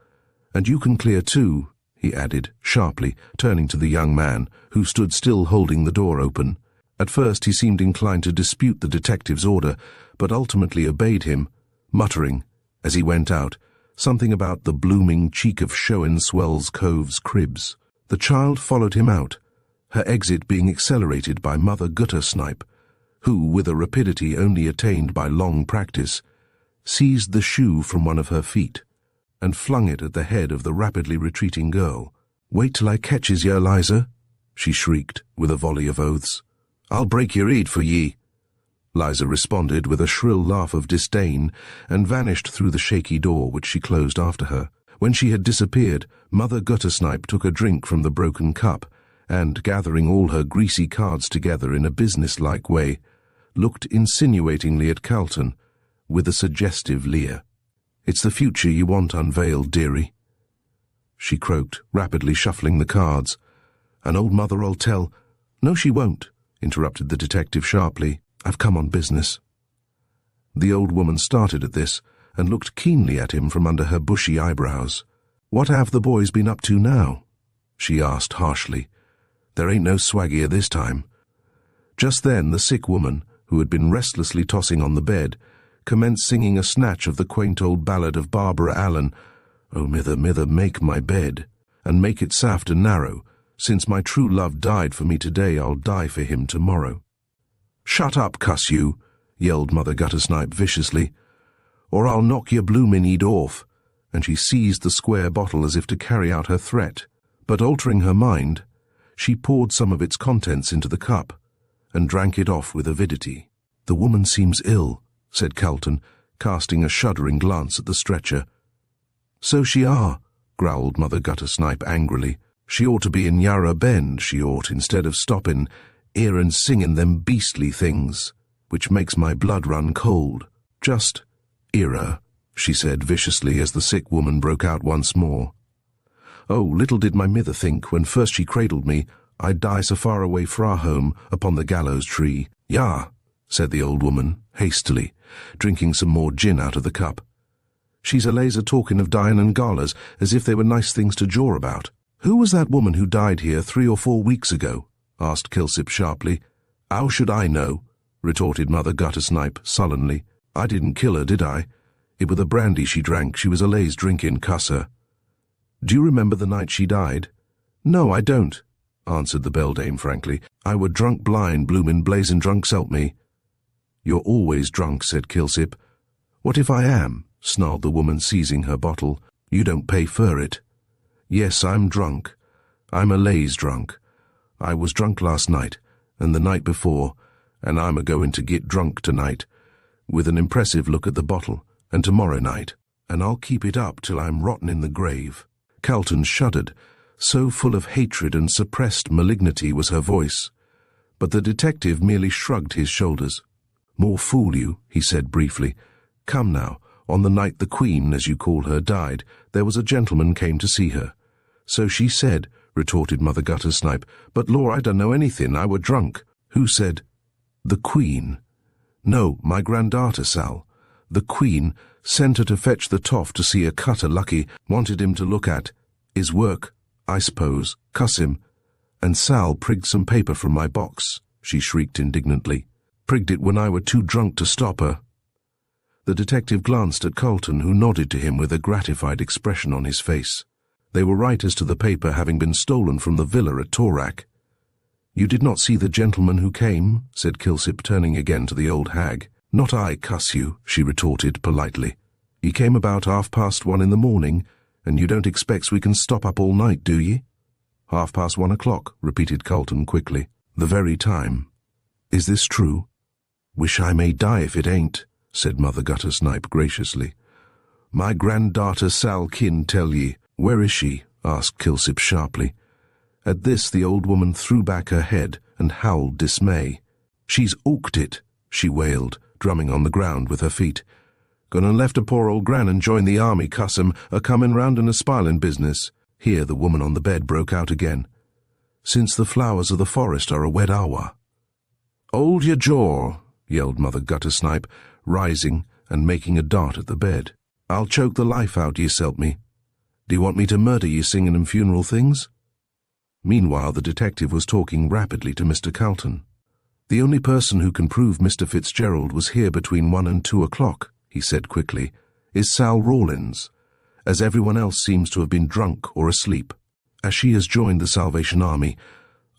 "And you can clear too," he added, sharply, turning to the young man, who stood still holding the door open. At first he seemed inclined to dispute the detective's order, but ultimately obeyed him, muttering, as he went out, something about the blooming cheek of Showen Swells Cove's cribs. The child followed him out, her exit being accelerated by Mother Guttersnipe, who, with a rapidity only attained by long practice, seized the shoe from one of her feet and flung it at the head of the rapidly retreating girl. "Wait till I catches ye, Liza," she shrieked, with a volley of oaths. "I'll break your head for ye." Liza responded with a shrill laugh of disdain and vanished through the shaky door which she closed after her. When she had disappeared, Mother Guttersnipe took a drink from the broken cup and, gathering all her greasy cards together in a business-like way, looked insinuatingly at Calton with a suggestive leer. "It's the future you want unveiled, dearie," she croaked, rapidly shuffling the cards. "And old Mother'll tell—" "No, she won't," interrupted the detective sharply. "I've come on business." The old woman started at this and looked keenly at him from under her bushy eyebrows. "What have the boys been up to now?" she asked harshly. "There ain't no swaggier this time." Just then the sick woman, who had been restlessly tossing on the bed, commenced singing a snatch of the quaint old ballad of Barbara Allen, "Oh, mither, mither, make my bed, and make it saft and narrow. Since my true love died for me today, I'll die for him tomorrow." "Shut up, cuss you," yelled Mother Guttersnipe viciously, "or I'll knock your bloomin' head off," and she seized the square bottle as if to carry out her threat. But altering her mind, she poured some of its contents into the cup and drank it off with avidity. "The woman seems ill," said Calton, casting a shuddering glance at the stretcher. "So she are," growled Mother Guttersnipe angrily. "She ought to be in Yarra Bend, she ought, instead of stoppin' here and singin' them beastly things, which makes my blood run cold. Just era," she said viciously as the sick woman broke out once more. "Oh, little did my mither think, when first she cradled me, I'd die so far away fra home upon the gallows tree." "Yah," said the old woman, hastily, drinking some more gin out of the cup. "She's a laser talking of dyin' and galas, as if they were nice things to jaw about." "Who was that woman who died here 3 or 4 weeks ago?" asked Kilsip sharply. "How should I know?" retorted Mother Guttersnipe sullenly. "I didn't kill her, did I? It were the brandy she drank. She was a lays drinkin', cuss her." "Do you remember the night she died?" "No, I don't," answered the beldame frankly. "I were drunk blind, bloomin' blazin' drunk, s'help me." "You're always drunk," said Kilsip. "What if I am?" snarled the woman, seizing her bottle. "You don't pay for it." "Yes, I'm drunk. I'm a lays drunk. I was drunk last night, and the night before, and I'm a-goin' to git drunk tonight," with an impressive look at the bottle, "and tomorrow night, and I'll keep it up till I'm rotten in the grave." Calton shuddered. So full of hatred and suppressed malignity was her voice. But the detective merely shrugged his shoulders. "More fool you," he said briefly. "Come now, on the night the Queen, as you call her, died, there was a gentleman came to see her." "So she said," retorted Mother Guttersnipe. "But lor, I don't know anything, I were drunk." "Who said?" "The Queen." "No, my granddaughter, Sal. The Queen sent her to fetch the toff to see a cutter lucky, wanted him to look at. His work, I suppose, cuss him. And Sal prigged some paper from my box," she shrieked indignantly. "Prigged it when I were too drunk to stop her." The detective glanced at Calton, who nodded to him with a gratified expression on his face. They were right as to the paper having been stolen from the villa at Torak. "You did not see the gentleman who came?" said Kilsip, turning again to the old hag. "Not I, cuss you," she retorted politely. "He came about 1:30 in the morning, and you don't expect we can stop up all night, do ye?" 1:30, repeated Calton quickly. "The very time. Is this true?" "Wish I may die if it ain't," said Mother Guttersnipe graciously. "My granddaughter Sal kin tell ye." "Where is she?" asked Kilsip sharply. At this the old woman threw back her head and howled dismay. "She's ooked it," she wailed, drumming on the ground with her feet. "Gone and left her poor old gran and joined the army, cuss 'em, a-comin' round and a-spilin' business." Here the woman on the bed broke out again. "Since the flowers of the forest are a wed hour." "Hold your jaw," yelled Mother Guttersnipe, rising and making a dart at the bed. I'll choke the life out ye, s'help me. Do you want me to murder ye singing 'em funeral things?" Meanwhile, the detective was talking rapidly to Mr. Calton. "The only person who can prove Mr. Fitzgerald was here between 1 and 2 o'clock," he said quickly, "is Sal Rawlins, as everyone else seems to have been drunk or asleep. As she has joined the Salvation Army,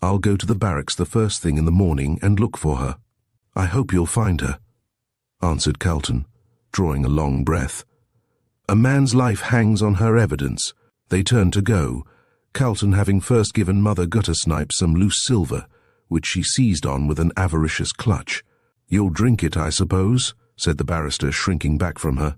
I'll go to the barracks the first thing in the morning and look for her." "I hope you'll find her," answered Calton, drawing a long breath. "A man's life hangs on her evidence." They turned to go, Calton having first given Mother Guttersnipe some loose silver, which she seized on with an avaricious clutch. "You'll drink it, I suppose?" said the barrister, shrinking back from her.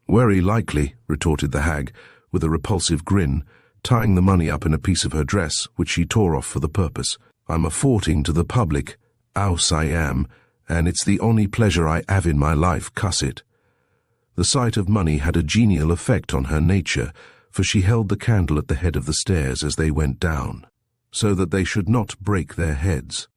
"Very likely," retorted the hag, with a repulsive grin, tying the money up in a piece of her dress, which she tore off for the purpose. "I'm affording to the public, 'ouse I am, and it's the only pleasure I have in my life, cuss it." The sight of money had a genial effect on her nature, for she held the candle at the head of the stairs as they went down, so that they should not break their heads.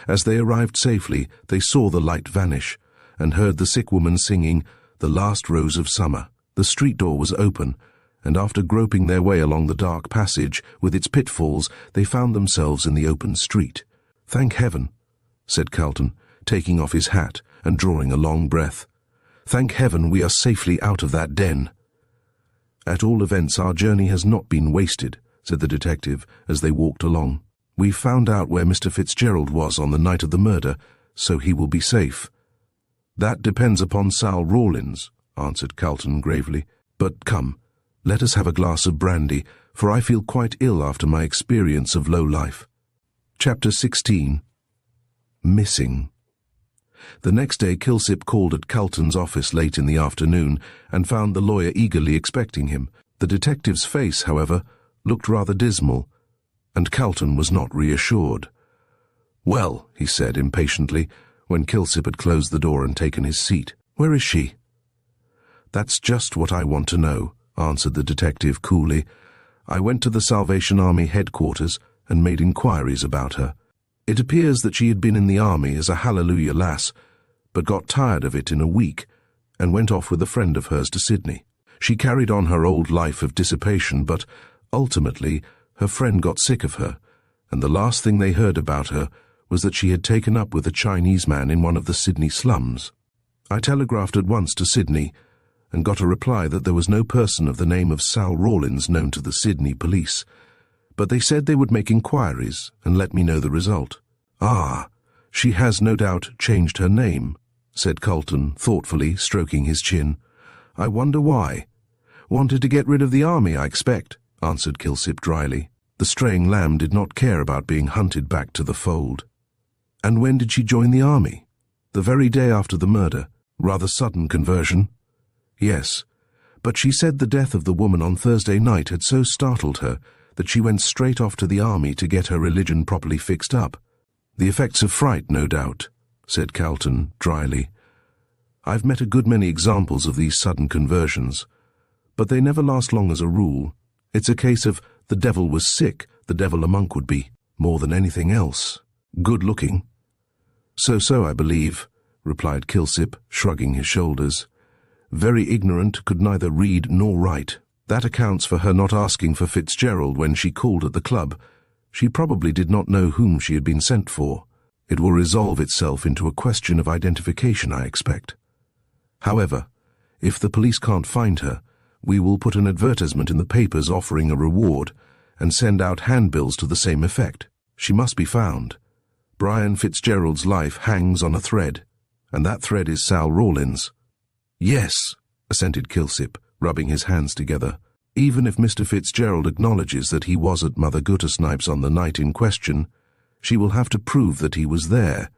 As they arrived safely, they saw the light vanish, and heard the sick woman singing "The Last Rose of Summer." The street door was open, and after groping their way along the dark passage with its pitfalls, they found themselves in the open street. "Thank heaven," said Calton, taking off his hat and drawing a long breath. "Thank heaven we are safely out of that den." "At all events, our journey has not been wasted," said the detective as they walked along. "We've found out where Mr. Fitzgerald was on the night of the murder, so he will be safe." "That depends upon Sal Rawlins," answered Calton gravely. "But come, let us have a glass of brandy, for I feel quite ill after my experience of low life." Chapter 16. Missing. The next day Kilsip called at Calton's office late in the afternoon and found the lawyer eagerly expecting him. The detective's face, however, looked rather dismal, and Calton was not reassured. "Well," he said impatiently, when Kilsip had closed the door and taken his seat, "where is she?" "That's just what I want to know," answered the detective coolly. "I went to the Salvation Army headquarters and made inquiries about her. It appears that she had been in the army as a hallelujah lass, but got tired of it in a week and went off with a friend of hers to Sydney. She carried on her old life of dissipation, but ultimately her friend got sick of her, and the last thing they heard about her was that she had taken up with a Chinese man in one of the Sydney slums. I telegraphed at once to Sydney and got a reply that there was no person of the name of Sal Rawlins known to the Sydney police, but they said they would make inquiries and let me know the result." "Ah, she has no doubt changed her name," said Calton thoughtfully, stroking his chin. "I wonder why." "Wanted to get rid of the army, I expect," answered Kilsip dryly. The straying lamb did not care about being hunted back to the fold. "And when did she join the army?" "The very day after the murder. Rather sudden conversion." "Yes, but she said the death of the woman on Thursday night had so startled her that she went straight off to the army to get her religion properly fixed up." "The effects of fright, no doubt," said Calton dryly. "I've met a good many examples of these sudden conversions, but they never last long as a rule. It's a case of the devil was sick, the devil a monk would be, more than anything else. Good looking." So, I believe," replied Kilsip, shrugging his shoulders. "Very ignorant, could neither read nor write. That accounts for her not asking for Fitzgerald when she called at the club. She probably did not know whom she had been sent for. It will resolve itself into a question of identification, I expect. However, if the police can't find her, we will put an advertisement in the papers offering a reward and send out handbills to the same effect. She must be found. Brian Fitzgerald's life hangs on a thread, and that thread is Sal Rawlins." "Yes," assented Kilsip, rubbing his hands together. "Even if Mr. Fitzgerald acknowledges that he was at Mother Guttersnipe's on the night in question, she will have to prove that he was there,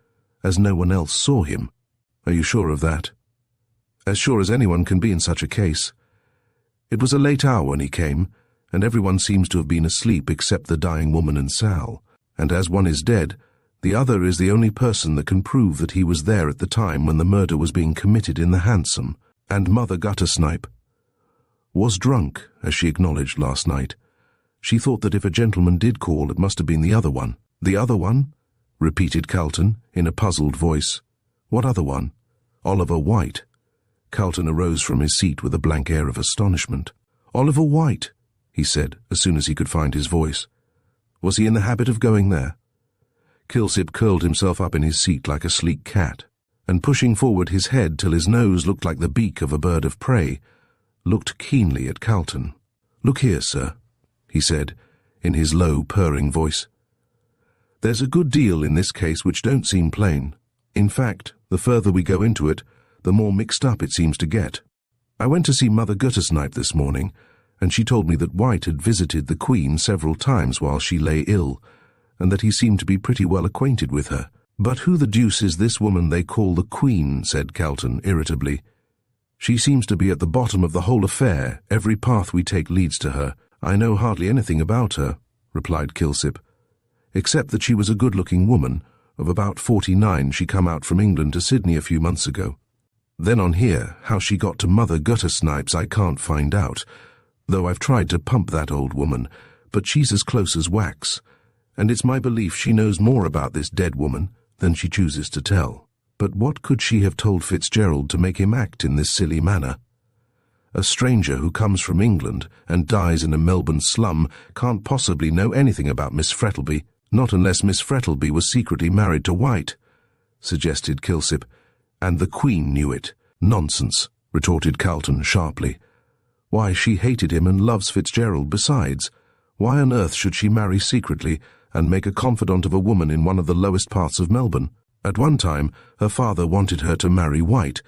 as no one else saw him." "Are you sure of that?" "As sure as anyone can be in such a case. It was a late hour when he came, and everyone seems to have been asleep except the dying woman and Sal, and as one is dead, the other is the only person that can prove that he was there at the time when the murder was being committed in the hansom. And Mother Guttersnipe was drunk, as she acknowledged last night. She thought that if a gentleman did call, it must have been the other one." "The other one?" repeated Calton, in a puzzled voice. "What other one?" "Oliver White. Calton arose from his seat with a blank air of astonishment. "Oliver White," he said, as soon as he could find his voice. "Was he in the habit of going there?" Kilsip curled himself up in his seat like a sleek cat, and pushing forward his head till his nose looked like the beak of a bird of prey, looked keenly at Calton. "Look here, sir," he said, in his low, purring voice. "There's a good deal in this case which don't seem plain. In fact, the further we go into it, the more mixed up it seems to get. I went to see Mother Guttersnipe this morning, and she told me that White had visited the Queen several times while she lay ill, and that he seemed to be pretty well acquainted with her." "But who the deuce is this woman they call the Queen?" said Calton irritably. "She seems to be at the bottom of the whole affair. Every path we take leads to her." "I know hardly anything about her," replied Kilsip, "except that she was a good-looking woman. Of about 49, she come out from England to Sydney a few months ago. Then on here, how she got to Mother Guttersnipe's I can't find out, though I've tried to pump that old woman, but she's as close as wax, and it's my belief she knows more about this dead woman than she chooses to tell. But what could she have told Fitzgerald to make him act in this silly manner? A stranger who comes from England and dies in a Melbourne slum can't possibly know anything about Miss Frettlby, not unless Miss Frettlby was secretly married to White," suggested Kilsip. "And the Queen knew it." "Nonsense," retorted Calton sharply. "Why, she hated him and loves Fitzgerald besides. Why on earth should she marry secretly and make a confidant of a woman in one of the lowest parts of Melbourne? At one time, her father wanted her to marry White,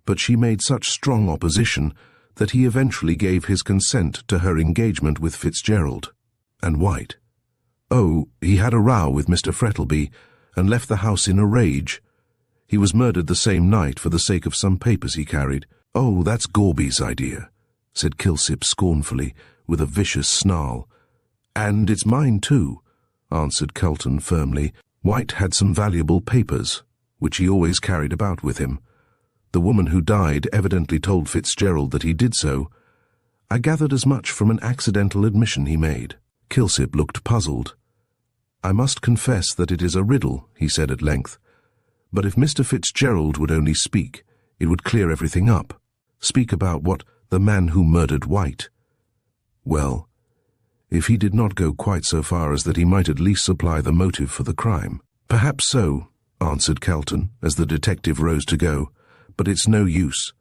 but she made such strong opposition that he eventually gave his consent to her engagement with Fitzgerald." "And White?" "Oh, he had a row with Mr. Frettlby and left the house in a rage. He was murdered the same night for the sake of some papers he carried." "Oh, that's Gorby's idea," said Kilsip scornfully, with a vicious snarl. "And it's mine too," answered Calton firmly. "White had some valuable papers, which he always carried about with him. The woman who died evidently told Fitzgerald that he did so. I gathered as much from an accidental admission he made." Kilsip looked puzzled. "I must confess that it is a riddle," he said at length. "But if Mr. Fitzgerald would only speak, it would clear everything up." "Speak about what? The man who murdered White?" "Well, if he did not go quite so far as that, he might at least supply the motive for the crime." "Perhaps so," answered Calton, as the detective rose to go. "But it's no use.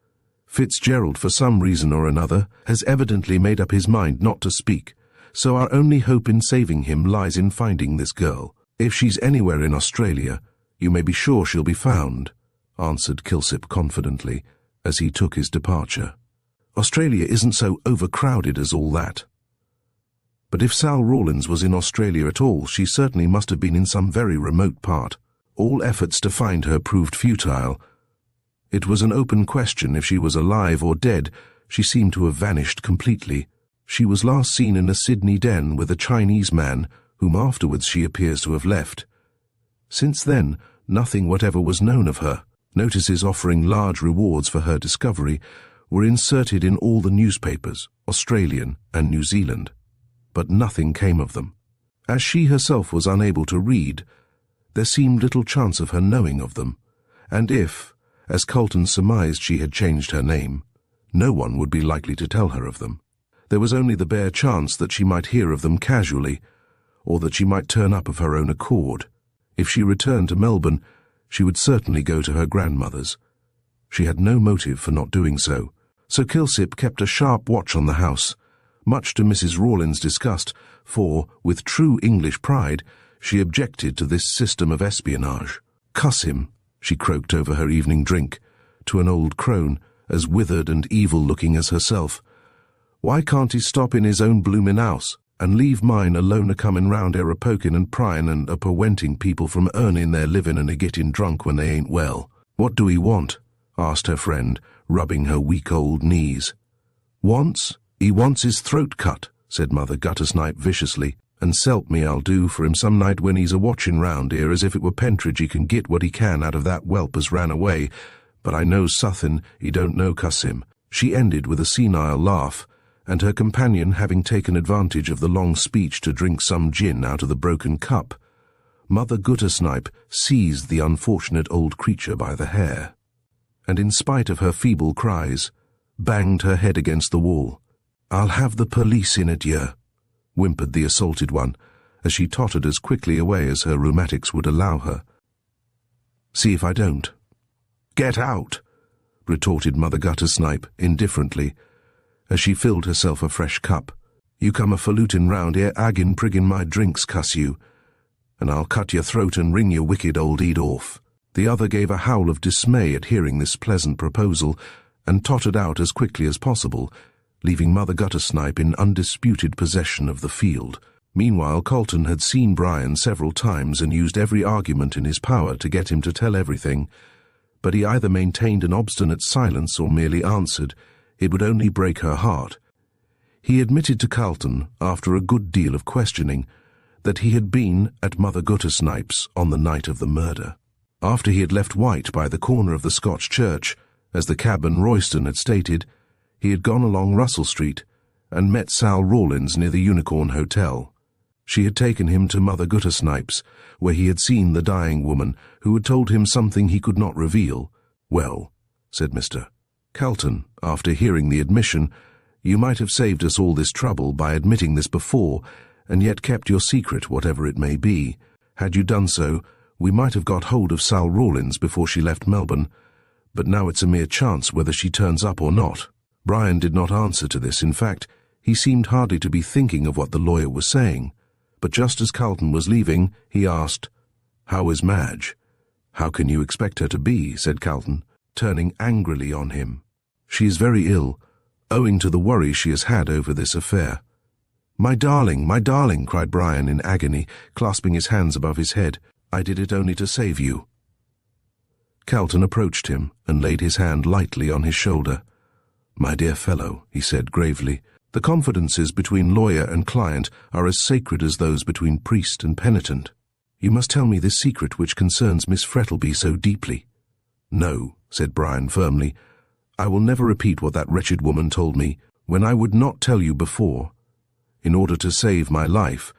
Fitzgerald, for some reason or another, has evidently made up his mind not to speak, so our only hope in saving him lies in finding this girl. If she's anywhere in Australia, you may be sure she'll be found," answered Kilsip confidently, as he took his departure. "Australia isn't so overcrowded as all that." "But if Sal Rawlins was in Australia at all, she certainly must have been in some very remote part. All efforts to find her proved futile. It was an open question if she was alive or dead. She seemed to have vanished completely. She was last seen in a Sydney den with a Chinese man, whom afterwards she appears to have left. Since then, nothing whatever was known of her. Notices offering large rewards for her discovery were inserted in all the newspapers, Australian and New Zealand, but nothing came of them. As she herself was unable to read, there seemed little chance of her knowing of them, and if, as Calton surmised, she had changed her name, no one would be likely to tell her of them. There was only the bare chance that she might hear of them casually, or that she might turn up of her own accord. If she returned to Melbourne, she would certainly go to her grandmother's. She had no motive for not doing so, so Kilsip kept a sharp watch on the house, much to Mrs. Rawlins' disgust, for, with true English pride, she objected to this system of espionage. "Cuss him," she croaked over her evening drink, to an old crone, as withered and evil-looking as herself. "Why can't he stop in his own bloomin' house, and leave mine alone a-comin' round here a-pokin' and pryin' and a-perwenting people from earnin' their livin' and a-gittin' drunk when they ain't well?" "What do he want?" asked her friend, rubbing her weak old knees. "Wants? He wants his throat cut," said Mother Guttersnipe viciously, "and s'elp me I'll do for him some night when he's a-watchin' round here as if it were Pentridge he can git what he can out of that whelp as ran away, but I know suthin he don't know cuss him." She ended with a senile laugh, and her companion, having taken advantage of the long speech to drink some gin out of the broken cup, Mother Guttersnipe seized the unfortunate old creature by the hair. and in spite of her feeble cries, banged her head against the wall. "I'll have the police in at you," whimpered the assaulted one, as she tottered as quickly away as her rheumatics would allow her. "See if I don't." "Get out," retorted Mother Guttersnipe indifferently, as she filled herself a fresh cup. "You come a-falutin' round here aggin' priggin' my drinks, cuss you, and I'll cut your throat and wring your wicked old head off." The other gave a howl of dismay at hearing this pleasant proposal, and tottered out as quickly as possible, leaving Mother Guttersnipe in undisputed possession of the field. Meanwhile, Calton had seen Brian several times and used every argument in his power to get him to tell everything, but he either maintained an obstinate silence or merely answered, "It would only break her heart." He admitted to Calton, after a good deal of questioning, that he had been at Mother Guttersnipe's on the night of the murder. After he had left White by the corner of the Scotch church, as the cabman Royston had stated, he had gone along Russell Street and met Sal Rawlins near the Unicorn Hotel. She had taken him to Mother Guttersnipe's, where he had seen the dying woman, who had told him something he could not reveal. "Well," said Mr. Calton, after hearing the admission, "you might have saved us all this trouble by admitting this before, and yet kept your secret, whatever it may be. Had you done so, we might have got hold of Sal Rawlins before she left Melbourne, but now it's a mere chance whether she turns up or not." Brian did not answer to this. In fact, he seemed hardly to be thinking of what the lawyer was saying. But just as Calton was leaving, he asked, "How is Madge?" "How can you expect her to be?" said Calton, turning angrily on him. "She is very ill, owing to the worry she has had over this affair." My darling," cried Brian in agony, clasping his hands above his head. "I did it only to save you." Calton approached him and laid his hand lightly on his shoulder. "My dear fellow," he said gravely, "the confidences between lawyer and client are as sacred as those between priest and penitent. You must tell me this secret which concerns Miss Frettlby so deeply." "No," said Brian firmly, "I will never repeat what that wretched woman told me, when I would not tell you before. In order to save my life,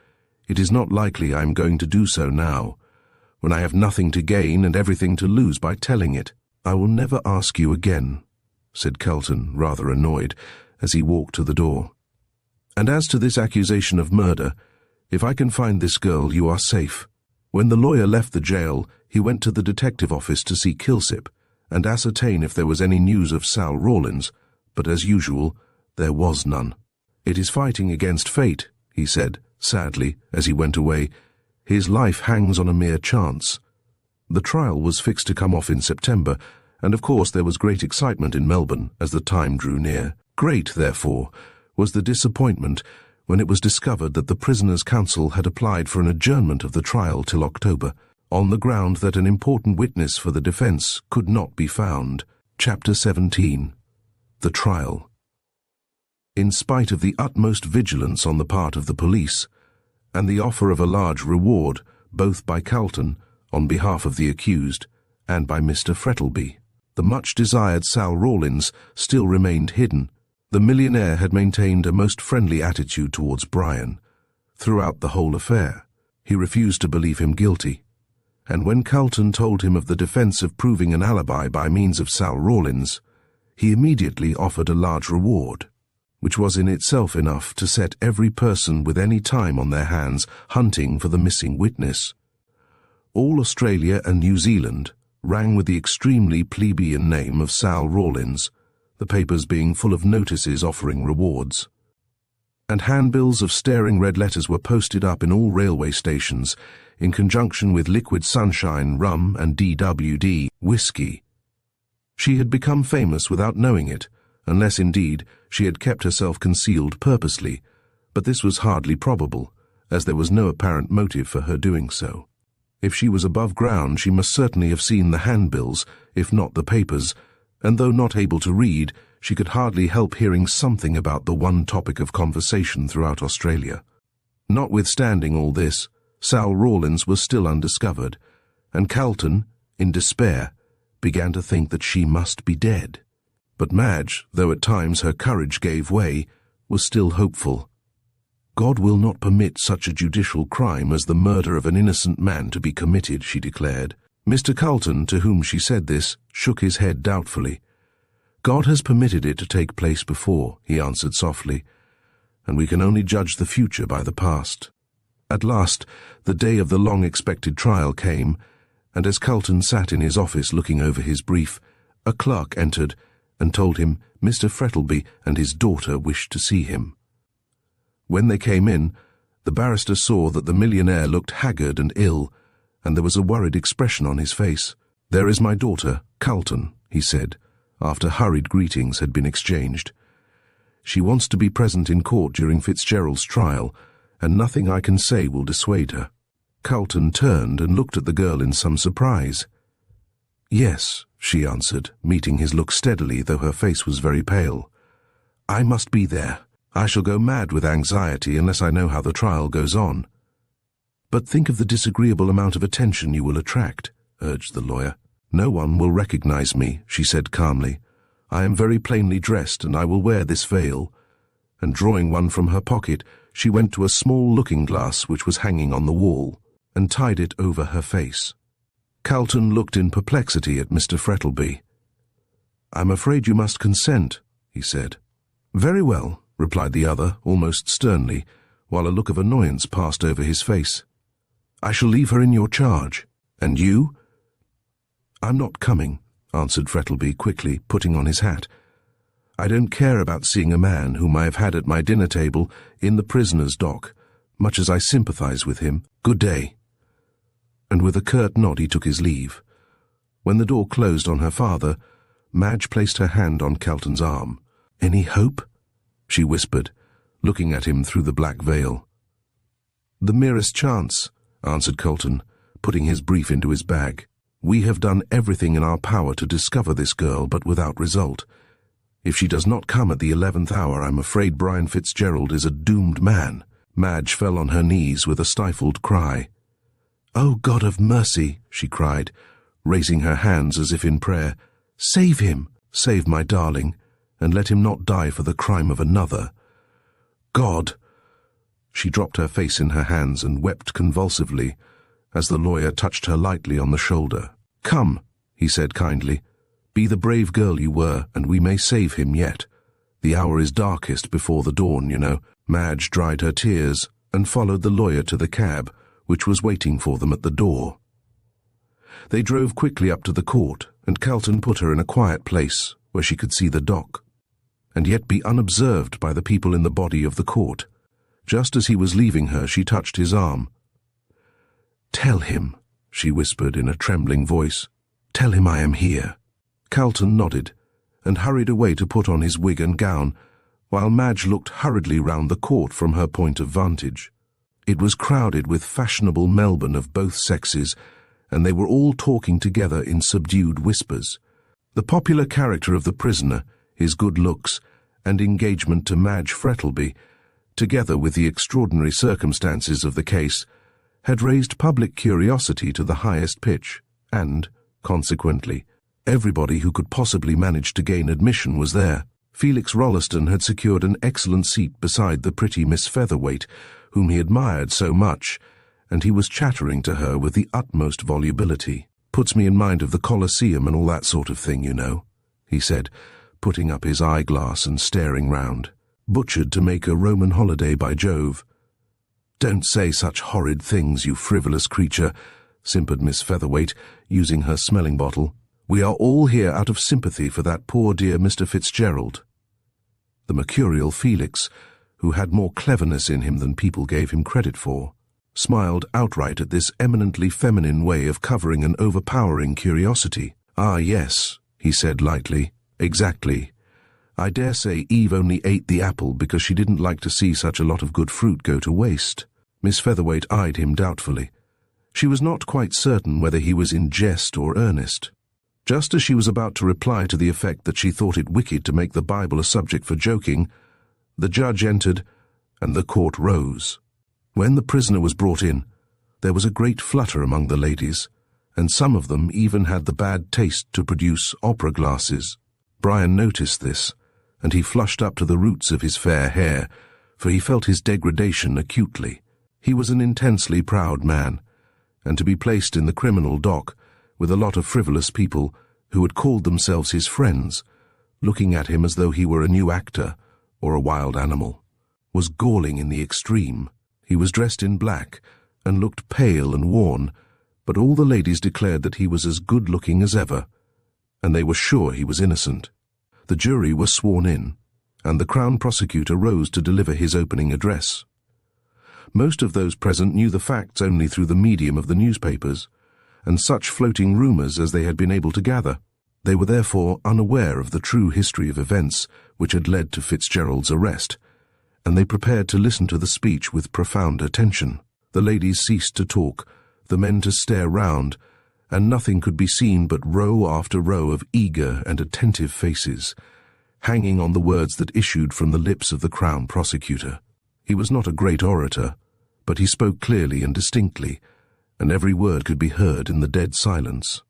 it is not likely I am going to do so now, when I have nothing to gain and everything to lose by telling it." "I will never ask you again," said Calton, rather annoyed, as he walked to the door. "And as to this accusation of murder, if I can find this girl, you are safe." When the lawyer left the jail, he went to the detective office to see Kilsip and ascertain if there was any news of Sal Rawlins, but as usual, there was none. "It is fighting against fate," he said, sadly, as he went away. "His life hangs on a mere chance." The trial was fixed to come off in September, and of course there was great excitement in Melbourne as the time drew near. Great, therefore, was the disappointment when it was discovered that the prisoner's counsel had applied for an adjournment of the trial till October, on the ground that an important witness for the defence could not be found. Chapter 17. The Trial. In spite of the utmost vigilance on the part of the police, and the offer of a large reward, both by Calton, on behalf of the accused, and by Mr. Frettlby, the much-desired Sal Rawlins still remained hidden. The millionaire had maintained a most friendly attitude towards Brian throughout the whole affair. He refused to believe him guilty, and when Calton told him of the defence of proving an alibi by means of Sal Rawlins, he immediately offered a large reward, which was in itself enough to set every person with any time on their hands hunting for the missing witness. All Australia and New Zealand rang with the extremely plebeian name of Sal Rawlins, the papers being full of notices offering rewards. And handbills of staring red letters were posted up in all railway stations, in conjunction with liquid sunshine, rum, and DWD whiskey. She had become famous without knowing it, unless indeed she had kept herself concealed purposely, but this was hardly probable, as there was no apparent motive for her doing so. If she was above ground, she must certainly have seen the handbills, if not the papers, and though not able to read, she could hardly help hearing something about the one topic of conversation throughout Australia. Notwithstanding all this, Sal Rawlins was still undiscovered, and Calton, in despair, began to think that she must be dead. But Madge, though at times her courage gave way, was still hopeful. "God will not permit such a judicial crime as the murder of an innocent man to be committed," she declared. Mr. Calton, to whom she said this, shook his head doubtfully. God has permitted it to take place before, he answered softly, and we can only judge the future by the past. At last, the day of the long-expected trial came, and as Calton sat in his office looking over his brief, a clerk entered and told him Mr. Frettlby and his daughter wished to see him. When they came in, the barrister saw that the millionaire looked haggard and ill, and there was a worried expression on his face. "There is my daughter, Calton," he said, after hurried greetings had been exchanged. "She wants to be present in court during Fitzgerald's trial, and nothing I can say will dissuade her." Calton turned and looked at the girl in some surprise. "Yes," she answered, meeting his look steadily, though her face was very pale. "I must be there. I shall go mad with anxiety unless I know how the trial goes on." "But think of the disagreeable amount of attention you will attract," urged the lawyer. "No one will recognize me," she said calmly. "I am very plainly dressed, and I will wear this veil." And drawing one from her pocket, she went to a small looking-glass which was hanging on the wall, and tied it over her face. Calton looked in perplexity at Mr. Frettlby. "I'm afraid you must consent," he said. "Very well," replied the other, almost sternly, while a look of annoyance passed over his face. "I shall leave her in your charge. And you?" "I'm not coming," answered Frettlby quickly, putting on his hat. "I don't care about seeing a man whom I have had at my dinner table in the prisoner's dock, much as I sympathize with him. Good day." And with a curt nod he took his leave. When the door closed on her father, Madge placed her hand on Calton's arm. "Any hope?" she whispered, looking at him through the black veil. "The merest chance," answered Calton, putting his brief into his bag. "We have done everything in our power to discover this girl, but without result. If she does not come at the 11th hour, I'm afraid Brian Fitzgerald is a doomed man." Madge fell on her knees with a stifled cry. "Oh, God of mercy," she cried, raising her hands as if in prayer. "Save him, save my darling, and let him not die for the crime of another. God!" She dropped her face in her hands and wept convulsively as the lawyer touched her lightly on the shoulder. "Come," he said kindly. "Be the brave girl you were, and we may save him yet. The hour is darkest before the dawn, you know." Madge dried her tears and followed the lawyer to the cab, which was waiting for them at the door. They drove quickly up to the court, and Calton put her in a quiet place where she could see the dock, and yet be unobserved by the people in the body of the court. Just as he was leaving her, she touched his arm. "Tell him," she whispered in a trembling voice. "Tell him I am here." Calton nodded, and hurried away to put on his wig and gown, while Madge looked hurriedly round the court from her point of vantage. It was crowded with fashionable Melbourne of both sexes, and they were all talking together in subdued whispers. The popular character of the prisoner, his good looks, and engagement to Madge Frettlby, together with the extraordinary circumstances of the case, had raised public curiosity to the highest pitch, and, consequently, everybody who could possibly manage to gain admission was there. Felix Rolleston had secured an excellent seat beside the pretty Miss Featherweight, whom he admired so much, and he was chattering to her with the utmost volubility. "Puts me in mind of the Colosseum and all that sort of thing, you know," he said, putting up his eyeglass and staring round. "Butchered to make a Roman holiday, by Jove." "Don't say such horrid things, you frivolous creature," simpered Miss Featherweight, using her smelling bottle. "We are all here out of sympathy for that poor dear Mr. Fitzgerald." The mercurial Felix, who had more cleverness in him than people gave him credit for, smiled outright at this eminently feminine way of covering an overpowering curiosity. "Ah, yes," he said lightly, "exactly. I dare say Eve only ate the apple because she didn't like to see such a lot of good fruit go to waste." Miss Featherweight eyed him doubtfully. She was not quite certain whether he was in jest or earnest. Just as she was about to reply to the effect that she thought it wicked to make the Bible a subject for joking, the judge entered, and the court rose. When the prisoner was brought in, there was a great flutter among the ladies, and some of them even had the bad taste to produce opera glasses. Brian noticed this, and he flushed up to the roots of his fair hair, for he felt his degradation acutely. He was an intensely proud man, and to be placed in the criminal dock with a lot of frivolous people who had called themselves his friends, looking at him as though he were a new actor or a wild animal, was galling in the extreme. He was dressed in black and looked pale and worn, but all the ladies declared that he was as good-looking as ever, and they were sure he was innocent. The jury was sworn in, and the Crown Prosecutor rose to deliver his opening address. Most of those present knew the facts only through the medium of the newspapers, and such floating rumours as they had been able to gather. They were therefore unaware of the true history of events which had led to Fitzgerald's arrest, and they prepared to listen to the speech with profound attention. The ladies ceased to talk, the men to stare round, and nothing could be seen but row after row of eager and attentive faces, hanging on the words that issued from the lips of the Crown Prosecutor. He was not a great orator, but he spoke clearly and distinctly, and every word could be heard in the dead silence.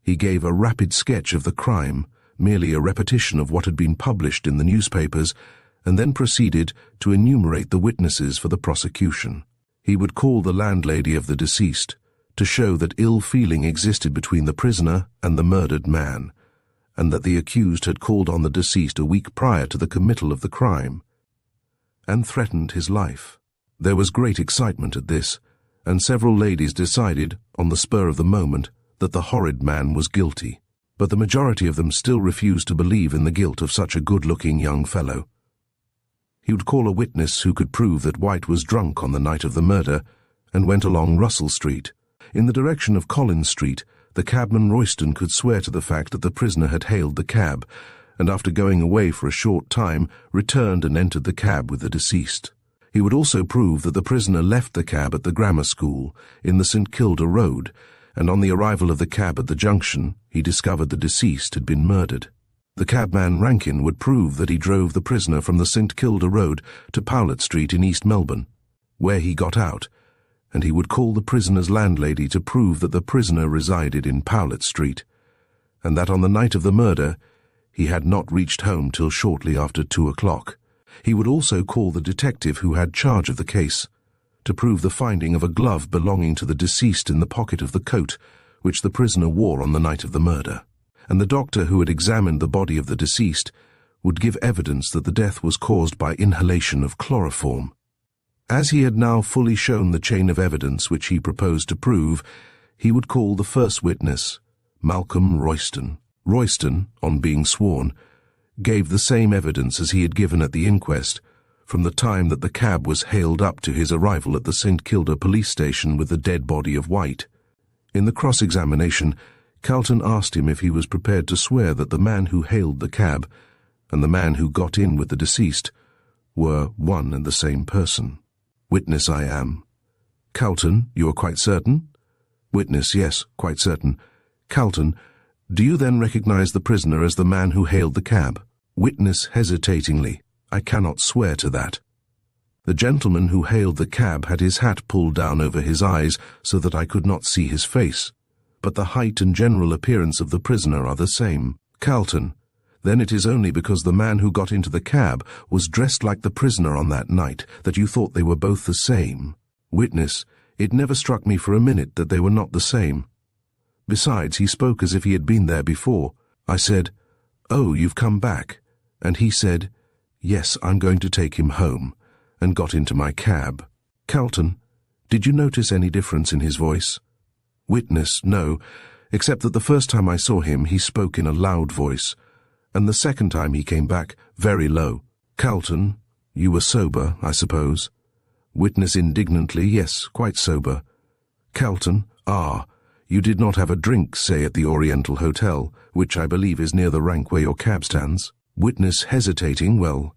He gave a rapid sketch of the crime, merely a repetition of what had been published in the newspapers, and then proceeded to enumerate the witnesses for the prosecution. He would call the landlady of the deceased, to show that ill feeling existed between the prisoner and the murdered man, and that the accused had called on the deceased a week prior to the committal of the crime, and threatened his life. There was great excitement at this, and several ladies decided, on the spur of the moment, that the horrid man was guilty, but the majority of them still refused to believe in the guilt of such a good-looking young fellow. He would call a witness who could prove that White was drunk on the night of the murder, and went along Russell Street. In the direction of Collins Street, the cabman Royston could swear to the fact that the prisoner had hailed the cab, and after going away for a short time, returned and entered the cab with the deceased. He would also prove that the prisoner left the cab at the grammar school in the St Kilda Road, and on the arrival of the cab at the junction, he discovered the deceased had been murdered. The cabman Rankin would prove that he drove the prisoner from the St Kilda Road to Powlett Street in East Melbourne, where he got out, and he would call the prisoner's landlady to prove that the prisoner resided in Powlett Street, and that on the night of the murder he had not reached home till shortly after 2 o'clock. He would also call the detective who had charge of the case, to prove the finding of a glove belonging to the deceased in the pocket of the coat which the prisoner wore on the night of the murder, and the doctor who had examined the body of the deceased would give evidence that the death was caused by inhalation of chloroform. As he had now fully shown the chain of evidence which he proposed to prove, he would call the first witness, Malcolm Royston. Royston, on being sworn, gave the same evidence as he had given at the inquest, from the time that the cab was hailed up to his arrival at the St Kilda police station with the dead body of White. In the cross-examination, Calton asked him if he was prepared to swear that the man who hailed the cab and the man who got in with the deceased were one and the same person. Witness, I am. Calton, you are quite certain? Witness, yes, quite certain. Calton, do you then recognize the prisoner as the man who hailed the cab? Witness hesitatingly, I cannot swear to that. The gentleman who hailed the cab had his hat pulled down over his eyes so that I could not see his face, but the height and general appearance of the prisoner are the same. Calton, then it is only because the man who got into the cab was dressed like the prisoner on that night that you thought they were both the same. Witness, it never struck me for a minute that they were not the same. Besides, he spoke as if he had been there before. I said, "Oh, you've come back," and he said, "Yes, I'm going to take him home," and got into my cab. Calton, did you notice any difference in his voice? Witness, no, except that the first time I saw him he spoke in a loud voice, and the second time he came back very low. Calton, you were sober, I suppose? Witness indignantly, yes, quite sober. Calton, you did not have a drink, say, at the Oriental Hotel, which I believe is near the rank where your cab stands. Witness hesitating, well,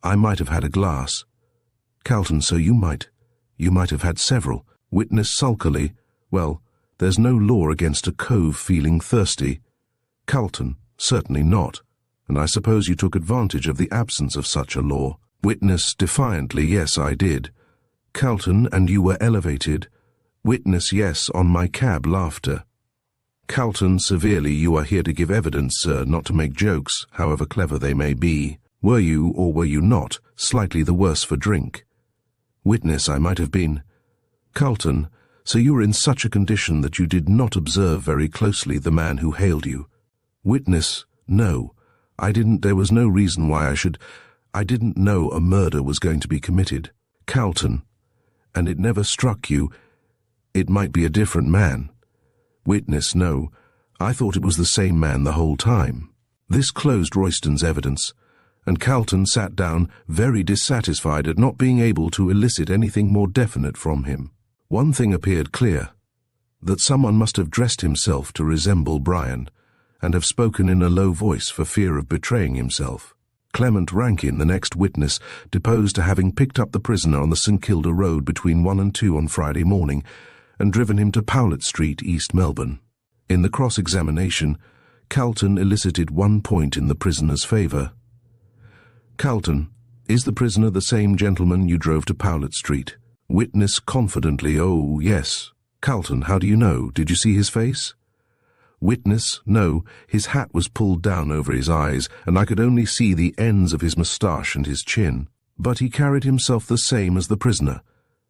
I might have had a glass. Calton, so you might. You might have had several. Witness sulkily, well, there's no law against a cove feeling thirsty. Calton, certainly not, and I suppose you took advantage of the absence of such a law. Witness defiantly, yes, I did. Calton, and you were elevated. Witness, yes, on my cab laughter. Calton, severely, you are here to give evidence, sir, not to make jokes, however clever they may be. Were you, or were you not, slightly the worse for drink? Witness, I might have been. Calton, So you were in such a condition that you did not observe very closely the man who hailed you. Witness, no. I didn't. There was no reason why I should. I didn't know a murder was going to be committed. Calton. And it never struck you it might be a different man. Witness, no. I thought it was the same man the whole time. This closed Royston's evidence, and Calton sat down very dissatisfied at not being able to elicit anything more definite from him. One thing appeared clear, that someone must have dressed himself to resemble Brian, and have spoken in a low voice for fear of betraying himself. Clement Rankin, the next witness, deposed to having picked up the prisoner on the St Kilda Road between 1 and 2 on Friday morning, and driven him to Powlett Street, East Melbourne. In the cross-examination, Calton elicited one point in the prisoner's favour. Calton, is the prisoner the same gentleman you drove to Powlett Street? Witness confidently, oh, yes. Calton, how do you know? Did you see his face? Witness, no. His hat was pulled down over his eyes, and I could only see the ends of his moustache and his chin. But he carried himself the same as the prisoner,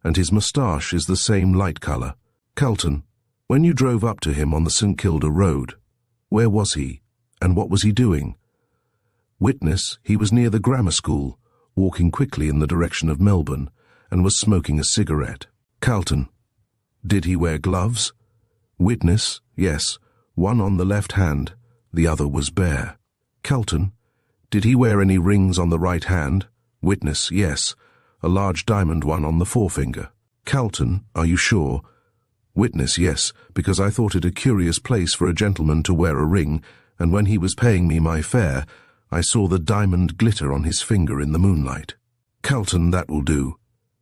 and his moustache is the same light colour. Calton, when you drove up to him on the St Kilda Road, where was he, and what was he doing? Witness, he was near the grammar school, walking quickly in the direction of Melbourne, and was smoking a cigarette. Calton, did he wear gloves? Witness, yes, one on the left hand, the other was bare. Calton, did he wear any rings on the right hand? Witness, yes, a large diamond one on the forefinger. Calton, are you sure? Witness, yes, because I thought it a curious place for a gentleman to wear a ring, and when he was paying me my fare, I saw the diamond glitter on his finger in the moonlight. Calton, that will do.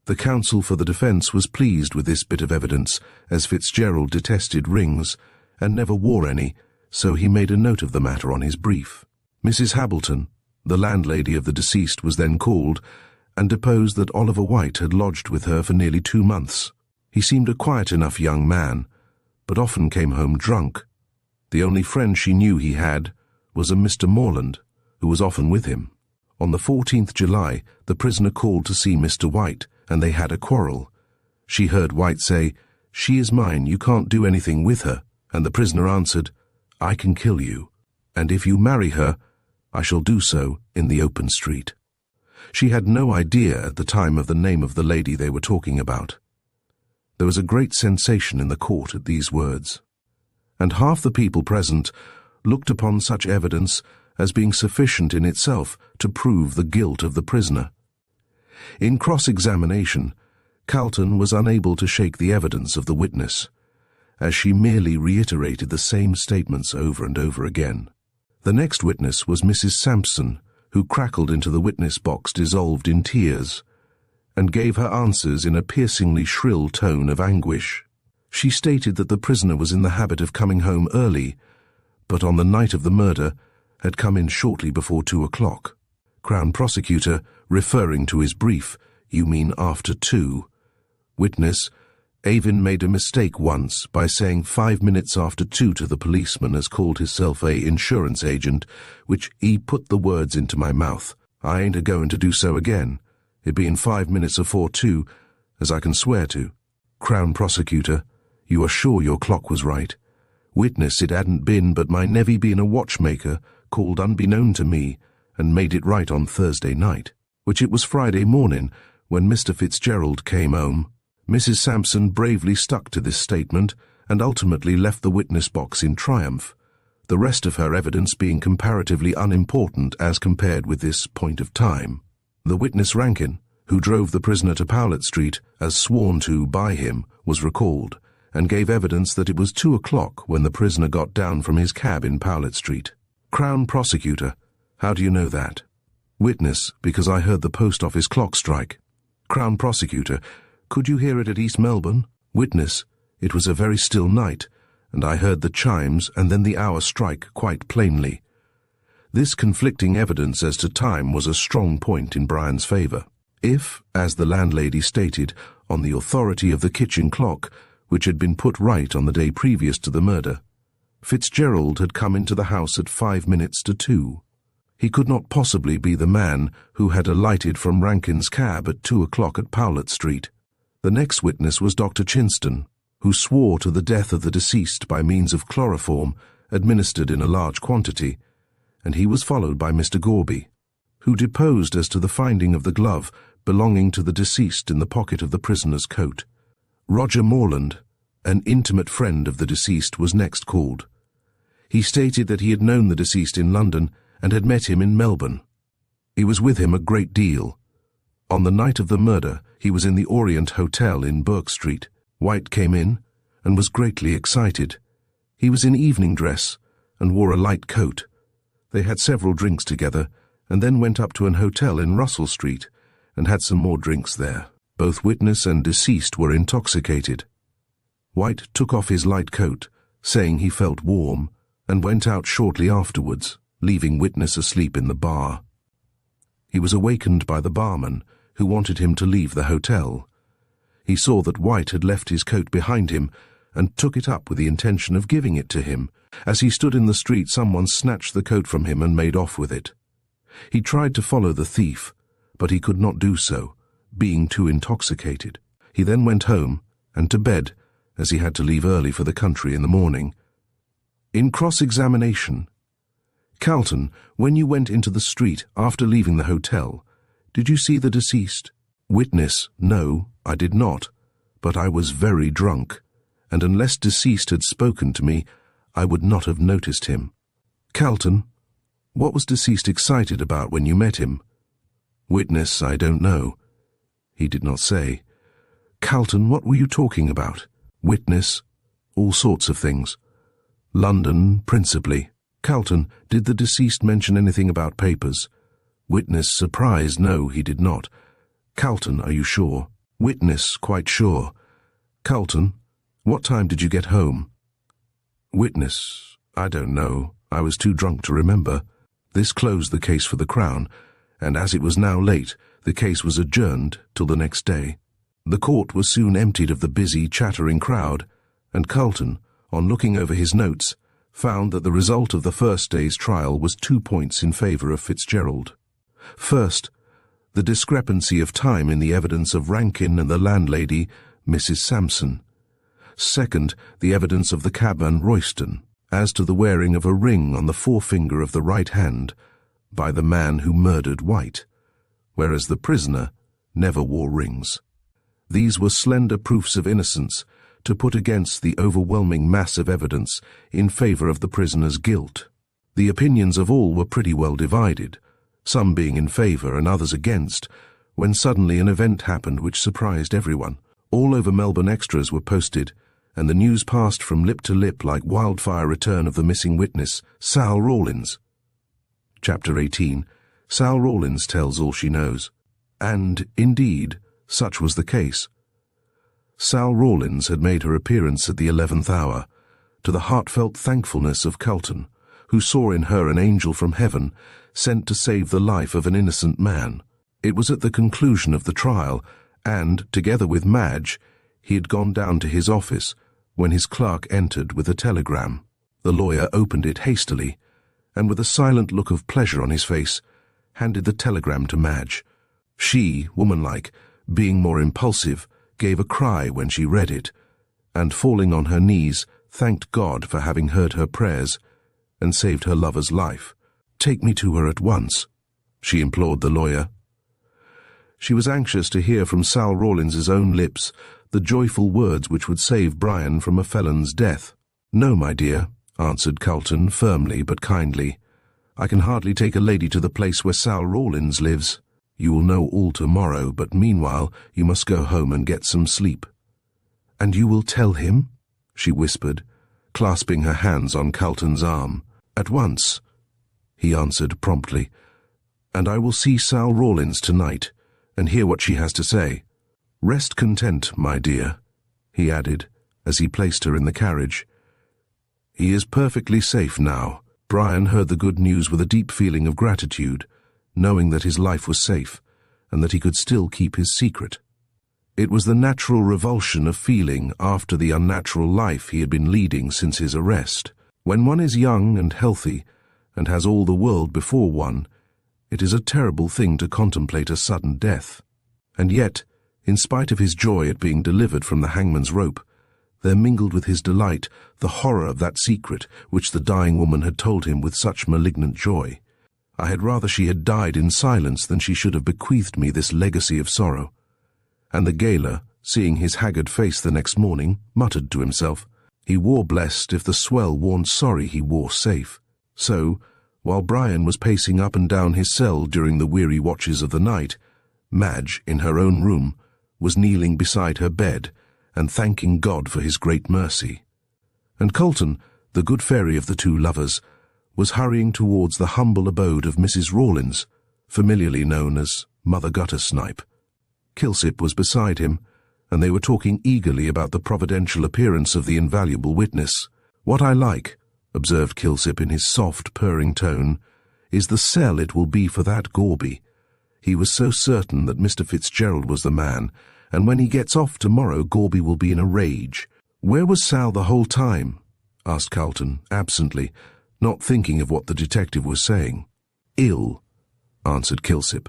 The counsel for the defence was pleased with this bit of evidence, as Fitzgerald detested rings, and never wore any, so he made a note of the matter on his brief. Mrs. Hableton, the landlady of the deceased, was then called, and deposed that Oliver White had lodged with her for nearly 2 months. He seemed a quiet enough young man, but often came home drunk. The only friend she knew he had was a Mr. Morland, who was often with him. On the 14th July, the prisoner called to see Mr. White, and they had a quarrel. She heard White say, "She is mine, you can't do anything with her," and the prisoner answered, "I can kill you, and if you marry her, I shall do so in the open street." She had no idea at the time of the name of the lady they were talking about. There was a great sensation in the court at these words, and half the people present looked upon such evidence as being sufficient in itself to prove the guilt of the prisoner. In cross-examination, Calton was unable to shake the evidence of the witness, as she merely reiterated the same statements over and over again. The next witness was Mrs. Sampson, who crackled into the witness box dissolved in tears, and gave her answers in a piercingly shrill tone of anguish. She stated that the prisoner was in the habit of coming home early, but on the night of the murder had come in shortly before 2 o'clock. Crown Prosecutor, referring to his brief, "You mean after 2. Witness, Avin made a mistake once by saying 5 minutes after 2 to the policeman as called himself a insurance agent, which he put the words into my mouth. I ain't a-going to do so again. It being 5 minutes afore 2, as I can swear to." Crown Prosecutor, "You are sure your clock was right?" Witness, "It hadn't been, but my nevvy being a watchmaker, called unbeknown to me, and made it right on Thursday night, which it was Friday morning when Mr. Fitzgerald came home." Mrs. Sampson bravely stuck to this statement and ultimately left the witness box in triumph, the rest of her evidence being comparatively unimportant as compared with this point of time. The witness Rankin, who drove the prisoner to Powlett Street, as sworn to by him, was recalled, and gave evidence that it was 2 o'clock when the prisoner got down from his cab in Powlett Street. Crown Prosecutor, "How do you know that?" Witness, "Because I heard the post office clock strike." Crown Prosecutor, "Could you hear it at East Melbourne?" Witness, "It was a very still night, and I heard the chimes and then the hour strike quite plainly." This conflicting evidence as to time was a strong point in Brian's favour. If, as the landlady stated, on the authority of the kitchen clock, which had been put right on the day previous to the murder, Fitzgerald had come into the house at 5 minutes to 2, he could not possibly be the man who had alighted from Rankin's cab at 2 o'clock at Powlett Street. The next witness was Dr. Chinston, who swore to the death of the deceased by means of chloroform administered in a large quantity, and he was followed by Mr. Gorby, who deposed as to the finding of the glove belonging to the deceased in the pocket of the prisoner's coat. Roger Morland, an intimate friend of the deceased, was next called. He stated that he had known the deceased in London and had met him in Melbourne. He was with him a great deal. On the night of the murder, he was in the Orient Hotel in Burke Street. White came in and was greatly excited. He was in evening dress and wore a light coat. They had several drinks together and then went up to an hotel in Russell Street and had some more drinks there. Both witness and deceased were intoxicated. White took off his light coat, saying he felt warm, and went out shortly afterwards, leaving witness asleep in the bar. He was awakened by the barman, who wanted him to leave the hotel. He saw that White had left his coat behind him and took it up with the intention of giving it to him. As he stood in the street, someone snatched the coat from him and made off with it. He tried to follow the thief, but he could not do so, being too intoxicated. He then went home and to bed, as he had to leave early for the country in the morning. In cross-examination, Calton, when you went into the street after leaving the hotel, did you see the deceased? Witness, no, I did not, but I was very drunk, and unless deceased had spoken to me, I would not have noticed him. Calton, what was deceased excited about when you met him? Witness, I don't know. He did not say. Calton, what were you talking about? Witness, all sorts of things. London, principally. Calton, did the deceased mention anything about papers? Witness, surprised, no, he did not. Calton, are you sure? Witness, quite sure. Calton, what time did you get home? Witness, I don't know. I was too drunk to remember. This closed the case for the Crown, and as it was now late, the case was adjourned till the next day. The court was soon emptied of the busy, chattering crowd, and Calton, on looking over his notes, found that the result of the first day's trial was 2 points in favour of Fitzgerald. First, the discrepancy of time in the evidence of Rankin and the landlady, Mrs. Sampson. Second, the evidence of the cabman Royston, as to the wearing of a ring on the forefinger of the right hand by the man who murdered White, whereas the prisoner never wore rings. These were slender proofs of innocence to put against the overwhelming mass of evidence in favour of the prisoner's guilt. The opinions of all were pretty well divided, some being in favour and others against, when suddenly an event happened which surprised everyone. All over Melbourne extras were posted, and the news passed from lip to lip like wildfire return of the missing witness, Sal Rawlins. Chapter 18. Sal Rawlins tells all she knows. And, indeed, such was the case. Sal Rawlins had made her appearance at the 11th hour, to the heartfelt thankfulness of Calton, who saw in her an angel from heaven sent to save the life of an innocent man. It was at the conclusion of the trial, and, together with Madge, he had gone down to his office, when his clerk entered with a telegram. The lawyer opened it hastily, and with a silent look of pleasure on his face, handed the telegram to Madge. She, womanlike, being more impulsive, gave a cry when she read it, and falling on her knees, thanked God for having heard her prayers, and saved her lover's life. "Take me to her at once," she implored the lawyer. She was anxious to hear from Sal Rawlins's own lips the joyful words which would save Brian from a felon's death. "No, my dear," answered Calton, firmly but kindly. "I can hardly take a lady to the place where Sal Rawlins lives. You will know all tomorrow, but meanwhile you must go home and get some sleep." "And you will tell him?" she whispered, clasping her hands on Calton's arm. "At once," he answered promptly. "And I will see Sal Rawlins tonight, and hear what she has to say. Rest content, my dear," he added, as he placed her in the carriage. "He is perfectly safe now." Brian heard the good news with a deep feeling of gratitude, knowing that his life was safe, and that he could still keep his secret. It was the natural revulsion of feeling after the unnatural life he had been leading since his arrest. When one is young and healthy, and has all the world before one, it is a terrible thing to contemplate a sudden death. And yet, in spite of his joy at being delivered from the hangman's rope, there mingled with his delight the horror of that secret which the dying woman had told him with such malignant joy. I had rather she had died in silence than she should have bequeathed me this legacy of sorrow. And the gaoler, seeing his haggard face the next morning, muttered to himself, he wore blessed if the swell warned sorry he wore safe. So, while Brian was pacing up and down his cell during the weary watches of the night, Madge, in her own room, was kneeling beside her bed and thanking God for his great mercy. And Calton, the good fairy of the two lovers, was hurrying towards the humble abode of Mrs. Rawlins, familiarly known as Mother Guttersnipe. Kilsip was beside him, and they were talking eagerly about the providential appearance of the invaluable witness. "What I like," observed Kilsip in his soft, purring tone, "is the sell it will be for that Gorby. He was so certain that Mr. Fitzgerald was the man, and when he gets off tomorrow Gorby will be in a rage." "Where was Sal the whole time?" asked Calton, absently, not thinking of what the detective was saying. "Ill," answered Kilsip.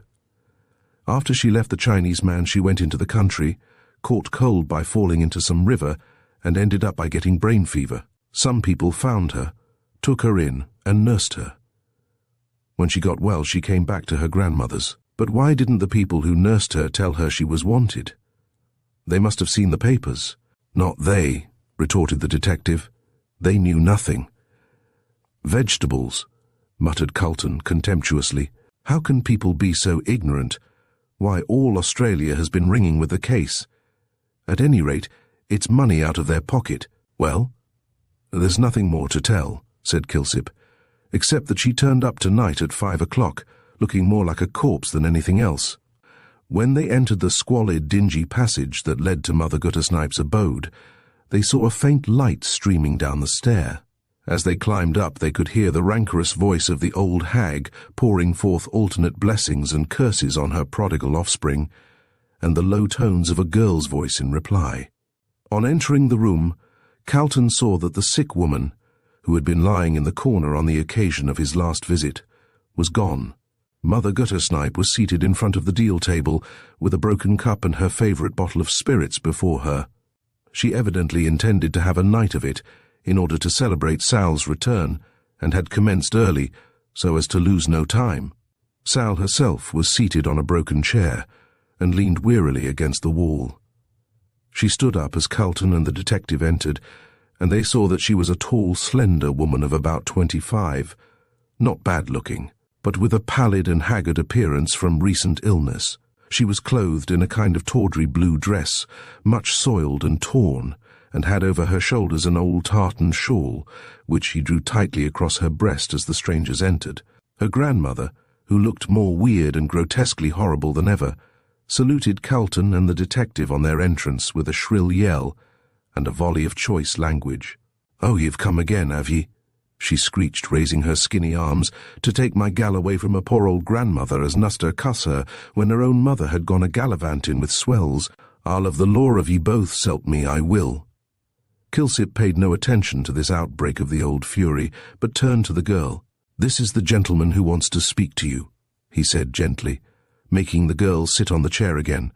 "After she left the Chinese man she went into the country, caught cold by falling into some river, and ended up by getting brain fever. Some people found her, took her in, and nursed her. When she got well she came back to her grandmother's. But why didn't the people who nursed her tell her she was wanted? They must have seen the papers." "Not they," retorted the detective. "They knew nothing." "Vegetables," muttered Calton contemptuously. "How can people be so ignorant? Why, all Australia has been ringing with the case. At any rate, it's money out of their pocket." "Well, there's nothing more to tell," said Kilsip, "except that she turned up tonight at 5 o'clock, looking more like a corpse than anything else. When they entered the squalid, dingy passage that led to Mother Guttersnipe's abode, they saw a faint light streaming down the stair. As they climbed up, they could hear the rancorous voice of the old hag pouring forth alternate blessings and curses on her prodigal offspring, and the low tones of a girl's voice in reply. On entering the room, Calton saw that the sick woman, who had been lying in the corner on the occasion of his last visit, was gone. Mother Guttersnipe was seated in front of the deal table with a broken cup and her favourite bottle of spirits before her. She evidently intended to have a night of it in order to celebrate Sal's return, and had commenced early so as to lose no time. Sal herself was seated on a broken chair and leaned wearily against the wall. She stood up as Calton and the detective entered, and they saw that she was a tall, slender woman of about 25, not bad-looking, but with a pallid and haggard appearance from recent illness. She was clothed in a kind of tawdry blue dress, much soiled and torn, and had over her shoulders an old tartan shawl, which she drew tightly across her breast as the strangers entered. Her grandmother, who looked more weird and grotesquely horrible than ever, saluted Calton and the detective on their entrance with a shrill yell and a volley of choice language. "Oh, you've come again, have ye?" she screeched, raising her skinny arms, "to take my gal away from a poor old grandmother as nussed her cuss her when her own mother had gone a gallivanting with swells. I'll have the law of ye both, s'help me, I will." Kilsip paid no attention to this outbreak of the old fury, but turned to the girl. "This is the gentleman who wants to speak to you," he said gently, making the girl sit on the chair again,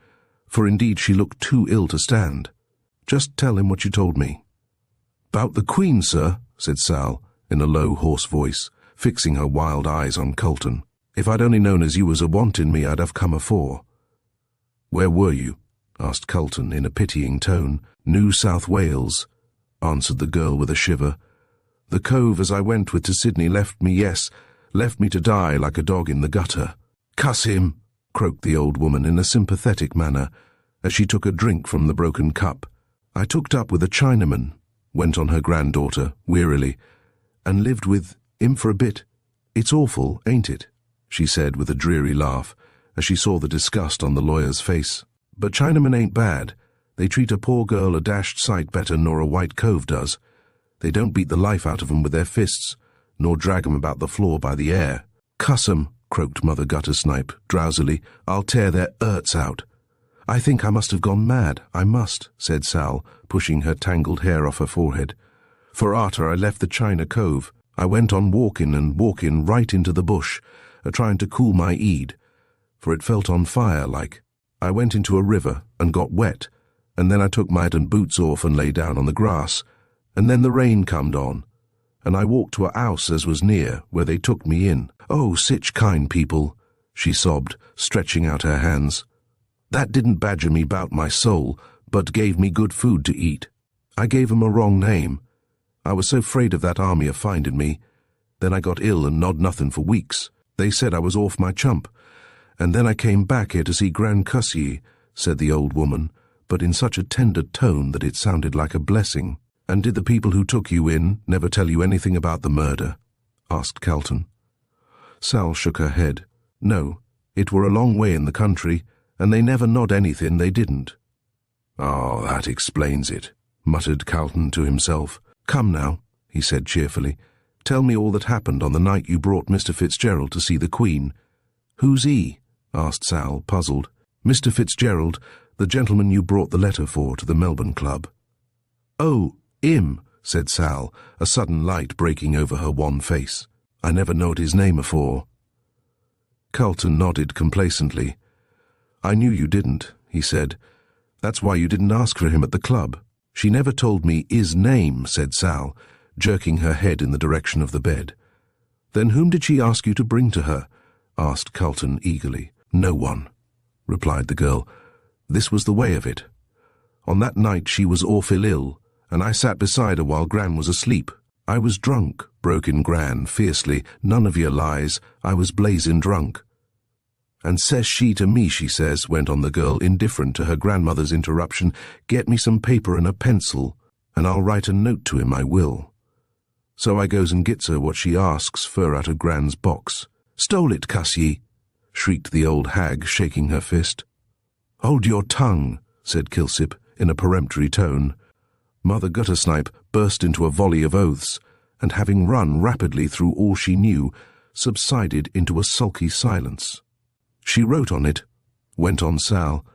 for indeed she looked too ill to stand. "Just tell him what you told me." "'Bout the Queen, sir," said Sal, in a low, hoarse voice, fixing her wild eyes on Calton. "If I'd only known as you was a-wanting me, I'd have come afore." "Where were you?" asked Calton in a pitying tone. "New South Wales," answered the girl with a shiver. "The cove as I went with to Sydney left me to die like a dog in the gutter." "Cuss him," croaked the old woman in a sympathetic manner, as she took a drink from the broken cup. "I tooked up with a Chinaman," went on her granddaughter, wearily, "and lived with him for a bit. It's awful, ain't it?" she said with a dreary laugh, as she saw the disgust on the lawyer's face. "But Chinamen ain't bad. They treat a poor girl a dashed sight better nor a white cove does. They don't beat the life out of 'em with their fists, nor drag 'em about the floor by the hair." "Cuss 'em," croaked Mother Guttersnipe, drowsily. "I'll tear their hurts out." "I think I must have gone mad, I must," said Sal, pushing her tangled hair off her forehead. "For arter I left the China Cove, I went on walking right into the bush, a-trying to cool my eed, for it felt on fire like. I went into a river and got wet, and then I took my hat and boots off and lay down on the grass, and then the rain comed on, and I walked to a house as was near, where they took me in. Oh, sich kind people, she sobbed, stretching out her hands. That didn't badger me 'bout my soul, but gave me good food to eat. I gave 'em a wrong name. I was so afraid of that army of finding me. Then I got ill and nod nothing for weeks. They said I was off my chump. And then I came back here to see Gran Cussy, said the old woman, but in such a tender tone that it sounded like a blessing. And did the people who took you in never tell you anything about the murder? Asked Calton. Sal shook her head. No, it were a long way in the country, and they never nod anything they didn't. Oh, that explains it, muttered Calton to himself. Come now, he said cheerfully. Tell me all that happened on the night you brought Mr. Fitzgerald to see the Queen. Who's he? Asked Sal, puzzled. Mr. Fitzgerald, the gentleman you brought the letter for to the Melbourne Club. Oh, him, said Sal, a sudden light breaking over her wan face. I never knowed his name afore. Calton nodded complacently. I knew you didn't, he said. That's why you didn't ask for him at the club. She never told me his name, said Sal, jerking her head in the direction of the bed. Then whom did she ask you to bring to her? Asked Calton eagerly. No one, replied the girl. This was the way of it. On that night she was awful ill, and I sat beside her while Gran was asleep. I was drunk, broke in Gran fiercely. None of your lies, I was blazing drunk. And says she to me, she says, went on the girl, indifferent to her grandmother's interruption, get me some paper and a pencil, and I'll write a note to him, I will. So I goes and gets her what she asks fur out of Gran's box. Stole it, cuss ye, shrieked the old hag, shaking her fist. Hold your tongue, said Kilsip, in a peremptory tone. Mother Guttersnipe burst into a volley of oaths, and having run rapidly through all she knew, subsided into a sulky silence. She wrote on it, went on Sal,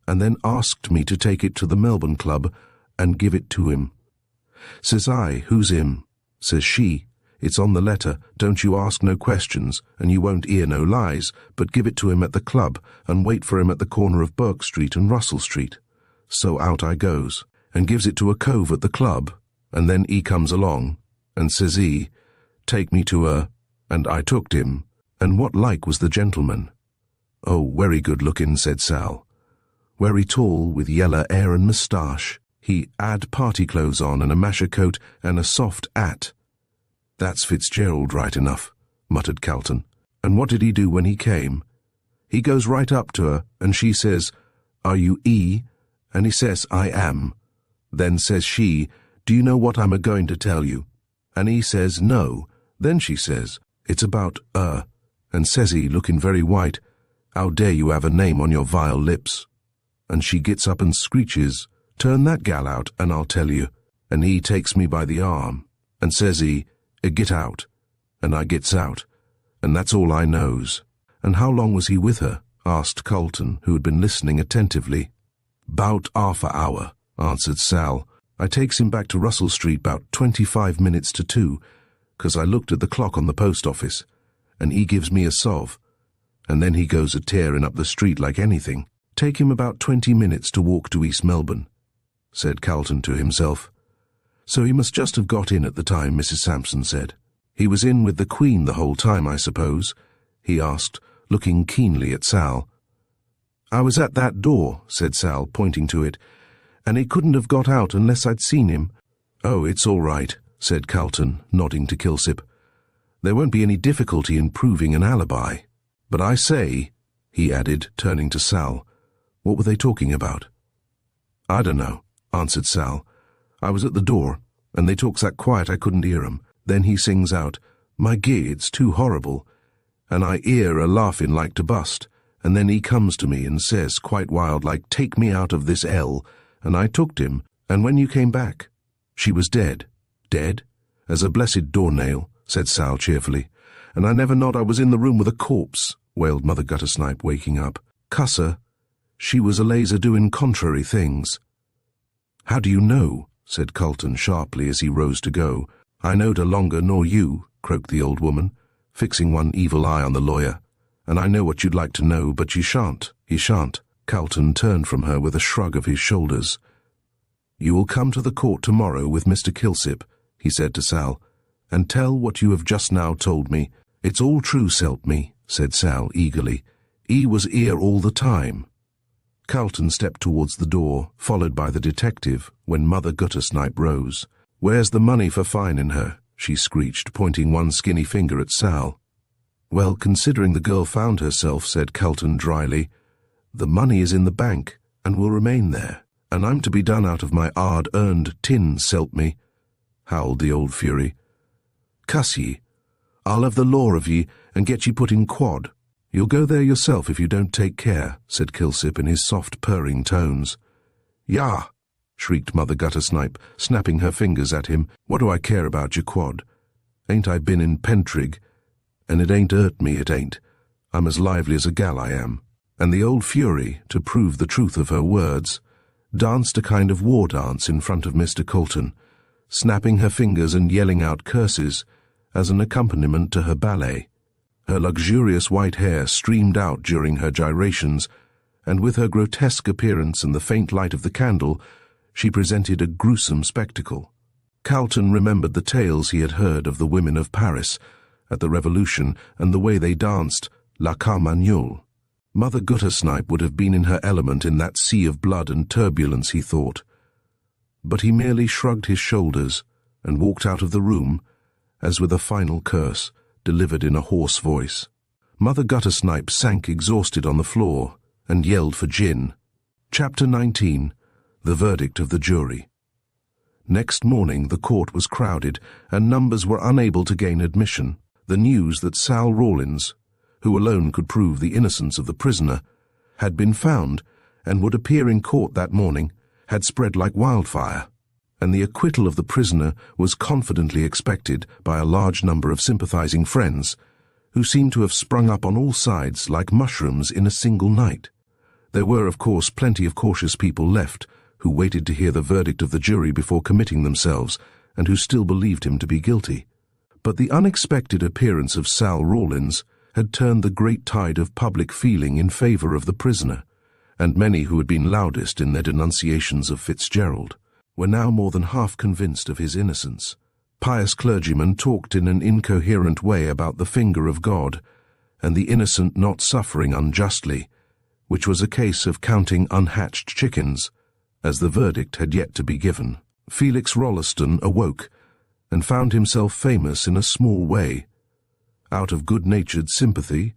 and then asked me to take it to the Melbourne Club and give it to him. Says I, who's him? Says she, it's on the letter, don't you ask no questions, and you won't hear no lies, but give it to him at the club, and wait for him at the corner of Burke Street and Russell Street. So out I goes, and gives it to a cove at the club, and then he comes along, and says he, take me to her, and I tooked him, and what like was the gentleman? Oh, very good-looking, said Sal. Very tall, with yeller hair and moustache. He had party clothes on and a masher coat and a soft hat. That's Fitzgerald right enough, muttered Calton. And what did he do when he came? He goes right up to her, and she says, Are you E? And he says, I am. Then says she, Do you know what I'm a-going to tell you? And he says, No. Then she says, It's about and says he, looking very white, How dare you have a name on your vile lips? And she gets up and screeches, Turn that gal out, and I'll tell you. And he takes me by the arm, and says he, Get out. And I gets out, and that's all I knows. And how long was he with her? Asked Calton, who had been listening attentively. Bout half a hour, answered Sal. I takes him back to Russell Street 'bout 25 minutes to 2, 'cause I looked at the clock on the post office, and he gives me a sov, and then he goes a-tearing up the street like anything. Take him about 20 minutes to walk to East Melbourne, said Calton to himself. So he must just have got in at the time, Mrs. Sampson said. He was in with the Queen the whole time, I suppose? He asked, looking keenly at Sal. I was at that door, said Sal, pointing to it, and he couldn't have got out unless I'd seen him. Oh, it's all right, said Calton, nodding to Kilsip. There won't be any difficulty in proving an alibi. But I say, he added, turning to Sal, what were they talking about? I dunno, answered Sal. I was at the door, and they talks that quiet I couldn't hear 'em. Then he sings out, My gee, it's too horrible. And I hear a laughing like to bust, and then he comes to me and says, quite wild like, Take me out of this hell, and I tooked him, and when you came back, she was dead. Dead? As a blessed doornail, said Sal cheerfully. And I never knowed I was in the room with a corpse, wailed Mother Guttersnipe, waking up. Cuss her. She was a laser doing contrary things. How do you know? Said Calton sharply as he rose to go. I knowed her longer nor you, croaked the old woman, fixing one evil eye on the lawyer. And I know what you'd like to know, but you shan't. He shan't. Calton turned from her with a shrug of his shoulders. "You will come to the court tomorrow with Mr. Kilsip," he said to Sal, "and tell what you have just now told me." "It's all true, s'help me," said Sal eagerly. "He was here all the time." Calton stepped towards the door, followed by the detective, when Mother Guttersnipe rose. "Where's the money for fining her?" she screeched, pointing one skinny finger at Sal. "Well, considering the girl found herself," said Calton dryly, "the money is in the bank, and will remain there, and I'm to be done out of my hard-earned tin, s'help me," howled the old fury. "Cuss ye, I'll have the law of ye, and get ye put in quad." "You'll go there yourself if you don't take care," said Kilsip in his soft, purring tones. "Yah!" shrieked Mother Guttersnipe, snapping her fingers at him. "What do I care about your quad? Ain't I been in Pentrig? And it ain't hurt me, it ain't. I'm as lively as a gal, I am." And the old fury, to prove the truth of her words, danced a kind of war dance in front of Mr. Calton, snapping her fingers and yelling out curses as an accompaniment to her ballet. Her luxurious white hair streamed out during her gyrations, and with her grotesque appearance and the faint light of the candle, she presented a gruesome spectacle. Calton remembered the tales he had heard of the women of Paris at the Revolution and the way they danced la carmagnole. Mother Guttersnipe would have been in her element in that sea of blood and turbulence, he thought. But he merely shrugged his shoulders and walked out of the room, as with a final curse, delivered in a hoarse voice. Mother Guttersnipe sank exhausted on the floor and yelled for gin. Chapter 19. The Verdict of the Jury. Next morning the court was crowded, and numbers were unable to gain admission. The news that Sal Rawlins, who alone could prove the innocence of the prisoner, had been found and would appear in court that morning, had spread like wildfire, and the acquittal of the prisoner was confidently expected by a large number of sympathizing friends, who seemed to have sprung up on all sides like mushrooms in a single night. There were, of course, plenty of cautious people left, who waited to hear the verdict of the jury before committing themselves, and who still believed him to be guilty. But the unexpected appearance of Sal Rawlins had turned the great tide of public feeling in favor of the prisoner, and many who had been loudest in their denunciations of Fitzgerald were now more than half convinced of his innocence. Pious clergymen talked in an incoherent way about the finger of God and the innocent not suffering unjustly, which was a case of counting unhatched chickens, as the verdict had yet to be given. Felix Rolleston awoke and found himself famous in a small way. Out of good-natured sympathy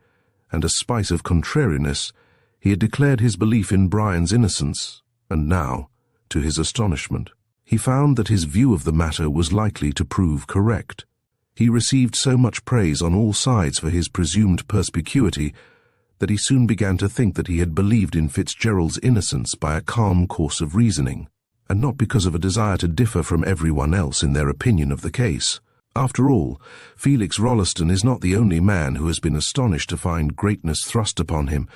and a spice of contrariness, he had declared his belief in Brian's innocence, and now, to his astonishment, he found that his view of the matter was likely to prove correct. He received so much praise on all sides for his presumed perspicuity that he soon began to think that he had believed in Fitzgerald's innocence by a calm course of reasoning, and not because of a desire to differ from everyone else in their opinion of the case. After all, Felix Rolleston is not the only man who has been astonished to find greatness thrust upon him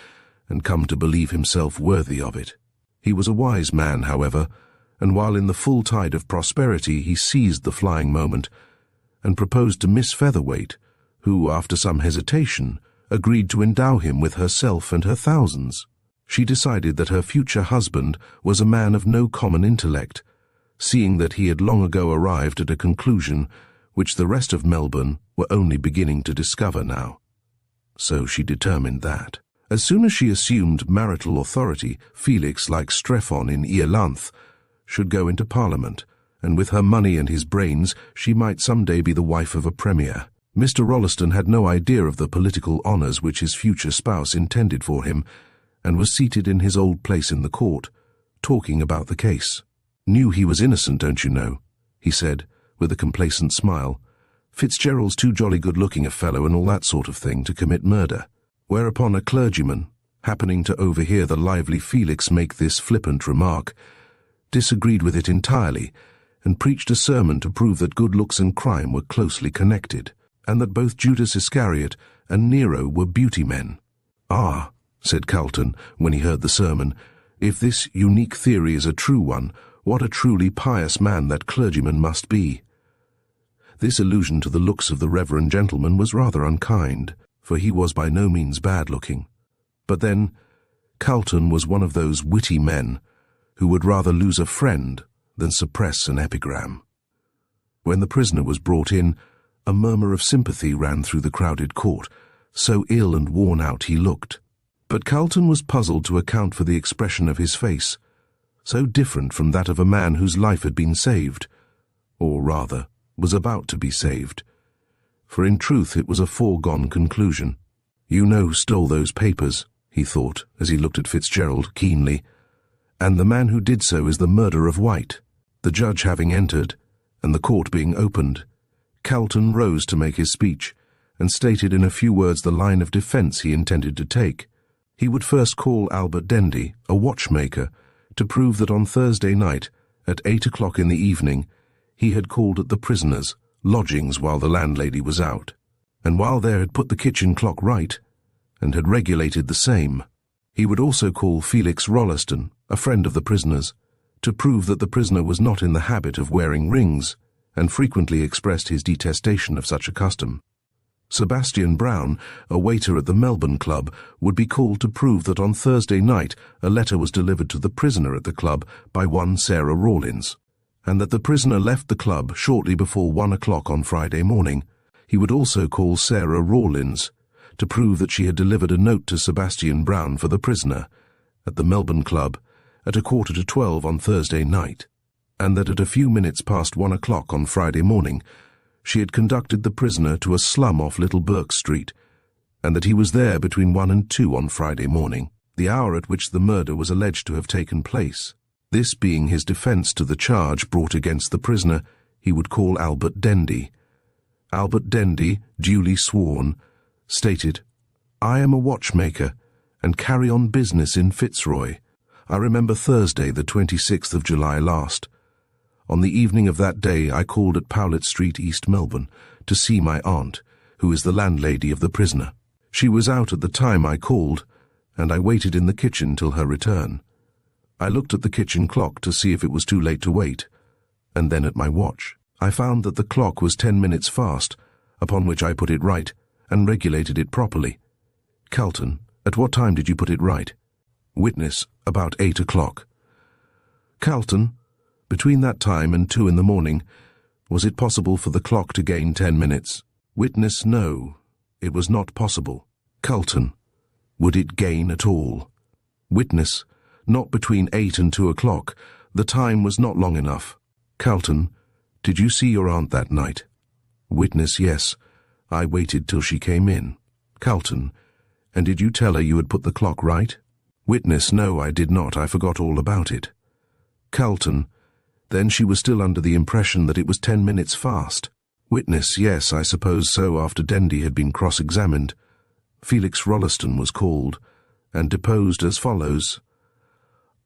and come to believe himself worthy of it. He was a wise man, however, and while in the full tide of prosperity he seized the flying moment and proposed to Miss Featherweight, who, after some hesitation, agreed to endow him with herself and her thousands. She decided that her future husband was a man of no common intellect, seeing that he had long ago arrived at a conclusion which the rest of Melbourne were only beginning to discover now. So she determined that. As soon as she assumed marital authority, Felix, like Strephon in Iolanthe, should go into Parliament, and with her money and his brains she might some day be the wife of a premier. Mr. Rolleston had no idea of the political honours which his future spouse intended for him, and was seated in his old place in the court, talking about the case. "Knew he was innocent, don't you know?" he said, with a complacent smile. "Fitzgerald's too jolly good-looking a fellow and all that sort of thing to commit murder." Whereupon a clergyman, happening to overhear the lively Felix make this flippant remark, disagreed with it entirely, and preached a sermon to prove that good looks and crime were closely connected, and that both Judas Iscariot and Nero were beauty men. "Ah," said Calton, when he heard the sermon, "if this unique theory is a true one, what a truly pious man that clergyman must be." This allusion to the looks of the reverend gentleman was rather unkind, for he was by no means bad-looking. But then, Calton was one of those witty men who would rather lose a friend than suppress an epigram. When the prisoner was brought in, a murmur of sympathy ran through the crowded court, so ill and worn out he looked. But Calton was puzzled to account for the expression of his face, so different from that of a man whose life had been saved, or rather, was about to be saved. For in truth it was a foregone conclusion. "You know who stole those papers," he thought, as he looked at Fitzgerald keenly, "and the man who did so is the murderer of White." The judge having entered, and the court being opened, Calton rose to make his speech, and stated in a few words the line of defence he intended to take. He would first call Albert Dendy, a watchmaker, to prove that on Thursday night, at 8 o'clock in the evening, he had called at the prisoner's lodgings while the landlady was out, and while there had put the kitchen clock right, and had regulated the same. He would also call Felix Rolleston, a friend of the prisoner's, to prove that the prisoner was not in the habit of wearing rings, and frequently expressed his detestation of such a custom. Sebastian Brown, a waiter at the Melbourne Club, would be called to prove that on Thursday night a letter was delivered to the prisoner at the club by one Sarah Rawlins, and that the prisoner left the club shortly before 1 o'clock on Friday morning. He would also call Sarah Rawlins to prove that she had delivered a note to Sebastian Brown for the prisoner at the Melbourne Club at 11:45 on Thursday night, and that at a few minutes past 1 o'clock on Friday morning she had conducted the prisoner to a slum off Little Burke Street, and that he was there between 1 and 2 on Friday morning, the hour at which the murder was alleged to have taken place. This being his defence to the charge brought against the prisoner, he would call Albert Dendy. Albert Dendy, duly sworn, stated, "I am a watchmaker, and carry on business in Fitzroy. I remember Thursday, the 26th of July last. On the evening of that day I called at Powlett Street, East Melbourne, to see my aunt, who is the landlady of the prisoner. She was out at the time I called, and I waited in the kitchen till her return. I looked at the kitchen clock to see if it was too late to wait, and then at my watch. I found that the clock was 10 minutes fast, upon which I put it right, and regulated it properly. Calton, at what time did you put it right? Witness, about 8 o'clock. Calton, between that time and 2 in the morning, was it possible for the clock to gain 10 minutes? Witness, no, it was not possible. Calton, would it gain at all? Witness, not between 8 and 2 o'clock. The time was not long enough. Calton, did you see your aunt that night? Witness, yes. I waited till she came in. Calton, and did you tell her you had put the clock right? Witness, no, I did not. I forgot all about it. Calton, then she was still under the impression that it was 10 minutes fast. Witness, yes, I suppose so, after Dendy had been cross-examined. Felix Rolleston was called, and deposed as follows.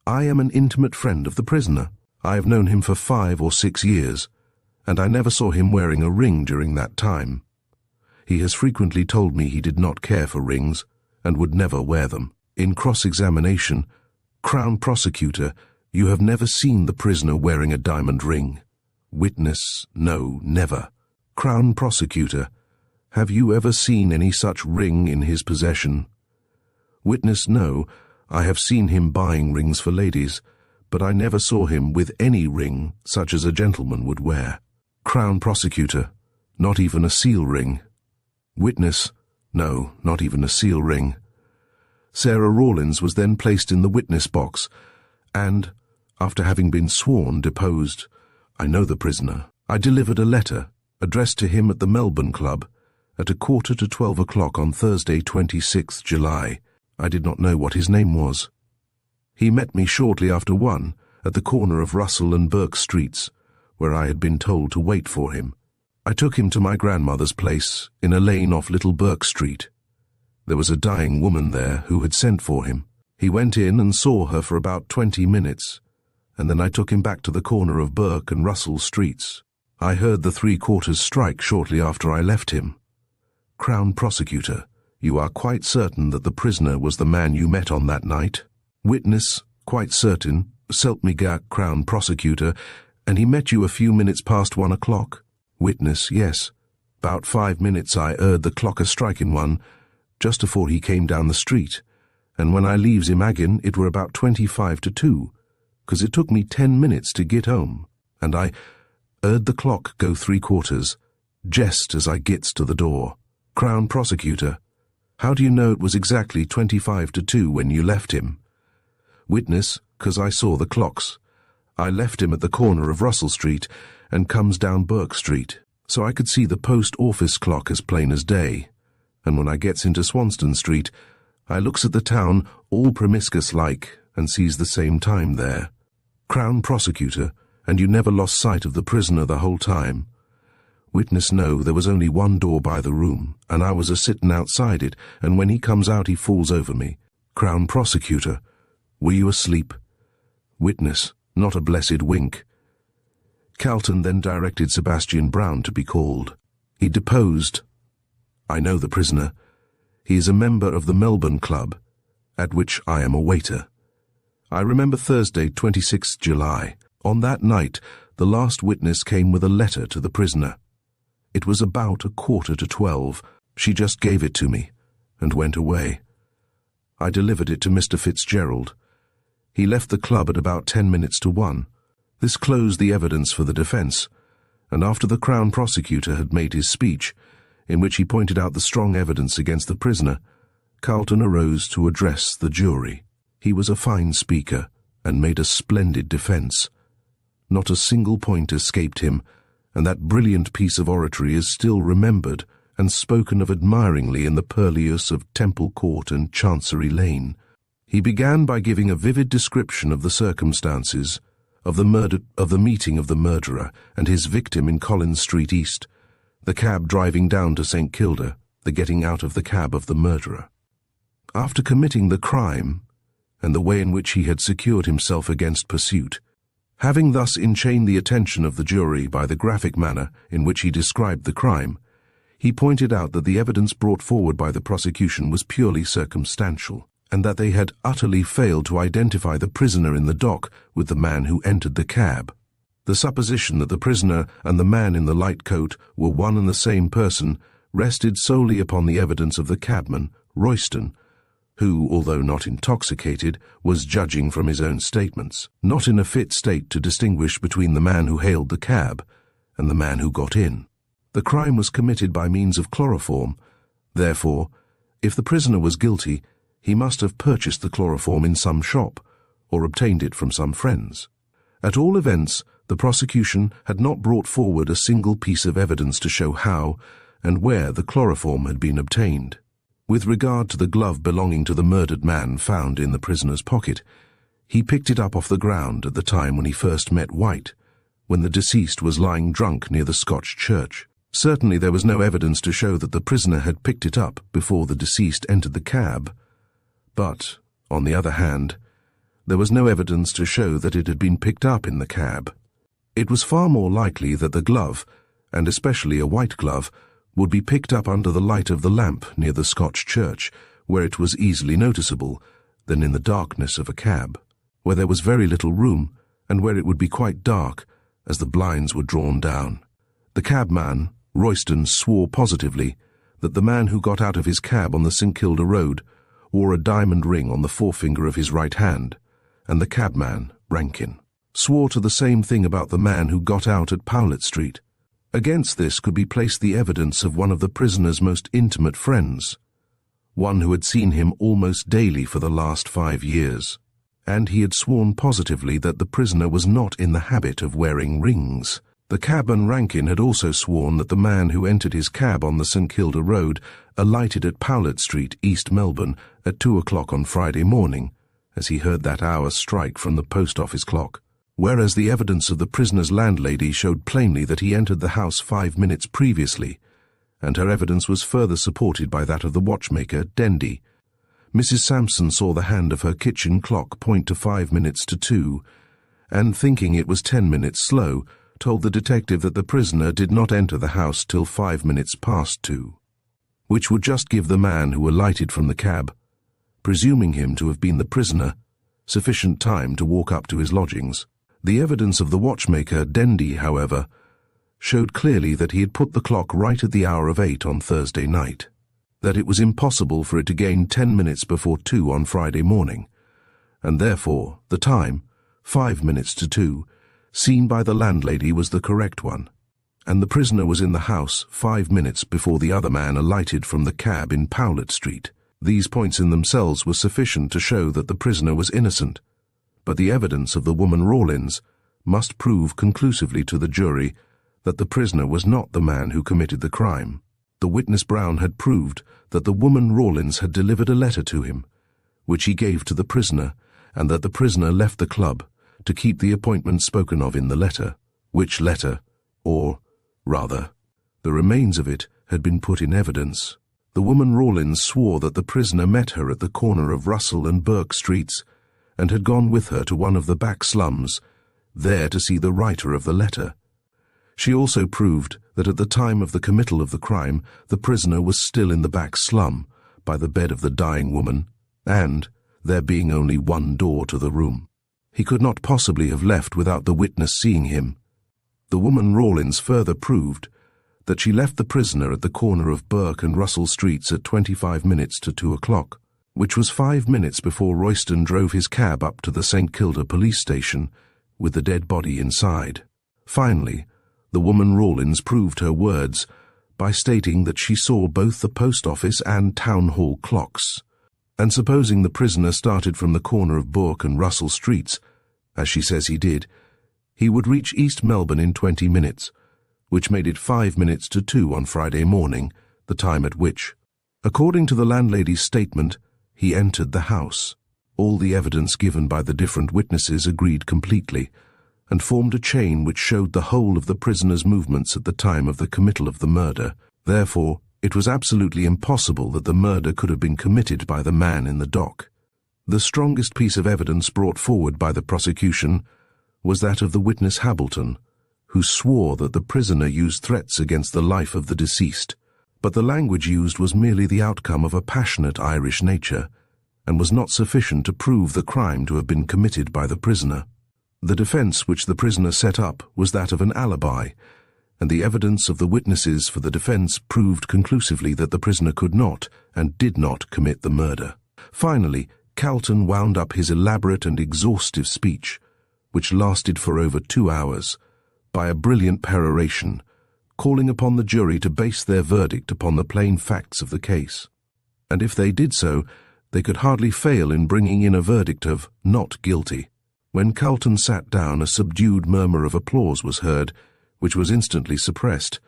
I am an intimate friend of the prisoner. I have known him for 5 or 6 years, and I never saw him wearing a ring during that time. He has frequently told me he did not care for rings, and would never wear them. In cross-examination, Crown Prosecutor, you have never seen the prisoner wearing a diamond ring. Witness, no, never. Crown Prosecutor, have you ever seen any such ring in his possession? Witness, no, I have seen him buying rings for ladies, but I never saw him with any ring such as a gentleman would wear. Crown Prosecutor, not even a seal ring. Witness, no, not even a seal ring. Sarah Rawlins was then placed in the witness box, and, after having been sworn, deposed, I know the prisoner. I delivered a letter, addressed to him at the Melbourne Club, at 11:45 o'clock on Thursday, 26th July. I did not know what his name was. He met me shortly after 1 at the corner of Russell and Burke Streets, where I had been told to wait for him. I took him to my grandmother's place, in a lane off Little Burke Street. There was a dying woman there who had sent for him. He went in and saw her for about 20 minutes, and then I took him back to the corner of Burke and Russell Streets. I heard the 3/4 strike shortly after I left him. Crown Prosecutor, you are quite certain that the prisoner was the man you met on that night? Witness, quite certain, s'help me gak, Crown Prosecutor, and he met you a few minutes past 1 o'clock? Witness, yes. About 5 minutes I heard the clock a-striking 1, just afore he came down the street, and when I leaves him again it were about 25 to 2, 'cause it took me 10 minutes to get home, and I heard the clock go 3/4, jest as I gets to the door. Crown Prosecutor: How do you know it was exactly 25 to 2 when you left him? Witness: 'Cause I saw the clocks. I left him at the corner of Russell Street and comes down Burke Street, so I could see the post office clock as plain as day, and when I gets into Swanston Street, I looks at the town all promiscuous-like and sees the same time there. Crown Prosecutor: And you never lost sight of the prisoner the whole time? Witness: No, there was only one door by the room, and I was a-sitting outside it, and when he comes out he falls over me. Crown Prosecutor: Were you asleep? Witness: Not a blessed wink. Calton then directed Sebastian Brown to be called. He deposed: I know the prisoner. He is a member of the Melbourne Club, at which I am a waiter. I remember Thursday, 26th July. On that night, the last witness came with a letter to the prisoner. It was about 11:45. She just gave it to me and went away. I delivered it to Mr. Fitzgerald. He left the club at about 10 minutes to 1. This closed the evidence for the defence, and after the Crown Prosecutor had made his speech, in which he pointed out the strong evidence against the prisoner, Calton arose to address the jury. He was a fine speaker and made a splendid defence. Not a single point escaped him, and that brilliant piece of oratory is still remembered and spoken of admiringly in the purlieus of Temple Court and Chancery Lane. He began by giving a vivid description of the circumstances of the meeting of the murderer and his victim in Collins Street East, the cab driving down to St. Kilda, the getting out of the cab of the murderer. After committing the crime, and the way in which he had secured himself against pursuit, having thus enchained the attention of the jury by the graphic manner in which he described the crime, he pointed out that the evidence brought forward by the prosecution was purely circumstantial, and that they had utterly failed to identify the prisoner in the dock with the man who entered the cab. The supposition that the prisoner and the man in the light coat were one and the same person rested solely upon the evidence of the cabman, Royston, who, although not intoxicated, was judging from his own statements, not in a fit state to distinguish between the man who hailed the cab and the man who got in. The crime was committed by means of chloroform. Therefore, if the prisoner was guilty, he must have purchased the chloroform in some shop, or obtained it from some friends. At all events, the prosecution had not brought forward a single piece of evidence to show how and where the chloroform had been obtained. With regard to the glove belonging to the murdered man found in the prisoner's pocket, he picked it up off the ground at the time when he first met White, when the deceased was lying drunk near the Scotch church. Certainly there was no evidence to show that the prisoner had picked it up before the deceased entered the cab, but, on the other hand, there was no evidence to show that it had been picked up in the cab. It was far more likely that the glove, and especially a white glove, would be picked up under the light of the lamp near the Scotch church, where it was easily noticeable, than in the darkness of a cab, where there was very little room, and where it would be quite dark, as the blinds were drawn down. The cabman, Royston, swore positively that the man who got out of his cab on the St. Kilda Road wore a diamond ring on the forefinger of his right hand, and the cabman, Rankin, swore to the same thing about the man who got out at Powlett Street. Against this could be placed the evidence of one of the prisoner's most intimate friends, one who had seen him almost daily for the last 5 years, and he had sworn positively that the prisoner was not in the habit of wearing rings. The cabman Rankin had also sworn that the man who entered his cab on the St. Kilda Road alighted at Powlett Street, East Melbourne, at 2 o'clock on Friday morning, as he heard that hour strike from the post office clock, whereas the evidence of the prisoner's landlady showed plainly that he entered the house 5 minutes previously, and her evidence was further supported by that of the watchmaker, Dendy. Mrs. Sampson saw the hand of her kitchen clock point to 5 minutes to 2, and thinking it was 10 minutes slow, told the detective that the prisoner did not enter the house till 5 minutes past 2, which would just give the man who alighted from the cab, presuming him to have been the prisoner, sufficient time to walk up to his lodgings. The evidence of the watchmaker, Dendy, however, showed clearly that he had put the clock right at the hour of 8 on Thursday night. that it was impossible for it to gain 10 minutes before 2 on Friday morning, and therefore the time, 5 minutes to 2, seen by the landlady was the correct one, and the prisoner was in the house 5 minutes before the other man alighted from the cab in Powlett Street. These points in themselves were sufficient to show that the prisoner was innocent, but the evidence of the woman Rawlins must prove conclusively to the jury that the prisoner was not the man who committed the crime. The witness Brown had proved that the woman Rawlins had delivered a letter to him, which he gave to the prisoner, and that the prisoner left the club to keep the appointment spoken of in the letter, which letter, or, rather, the remains of it, had been put in evidence. The woman Rawlins swore that the prisoner met her at the corner of Russell and Burke Streets, and had gone with her to one of the back slums, there to see the writer of the letter. She also proved that at the time of the committal of the crime, the prisoner was still in the back slum, by the bed of the dying woman, and, there being only one door to the room, he could not possibly have left without the witness seeing him. The woman Rawlins further proved that she left the prisoner at the corner of Burke and Russell Streets at 25 minutes to 2 o'clock, which was 5 minutes before Royston drove his cab up to the St. Kilda police station, with the dead body inside. Finally, the woman Rawlins proved her words by stating that she saw both the post office and town hall clocks, and supposing the prisoner started from the corner of Burke and Russell Streets, as she says he did, he would reach East Melbourne in 20 minutes, which made it 5 minutes to 2 on Friday morning, the time at which, according to the landlady's statement, he entered the house. All the evidence given by the different witnesses agreed completely, and formed a chain which showed the whole of the prisoner's movements at the time of the committal of the murder. Therefore, it was absolutely impossible that the murder could have been committed by the man in the dock. The strongest piece of evidence brought forward by the prosecution was that of the witness Hableton, who swore that the prisoner used threats against the life of the deceased, but the language used was merely the outcome of a passionate Irish nature, and was not sufficient to prove the crime to have been committed by the prisoner. The defence which the prisoner set up was that of an alibi, and the evidence of the witnesses for the defence proved conclusively that the prisoner could not and did not commit the murder. Finally, Calton wound up his elaborate and exhaustive speech, which lasted for over 2 hours, by a brilliant peroration, calling upon the jury to base their verdict upon the plain facts of the case. And if they did so, they could hardly fail in bringing in a verdict of not guilty. When Calton sat down, a subdued murmur of applause was heard, which was instantly suppressed,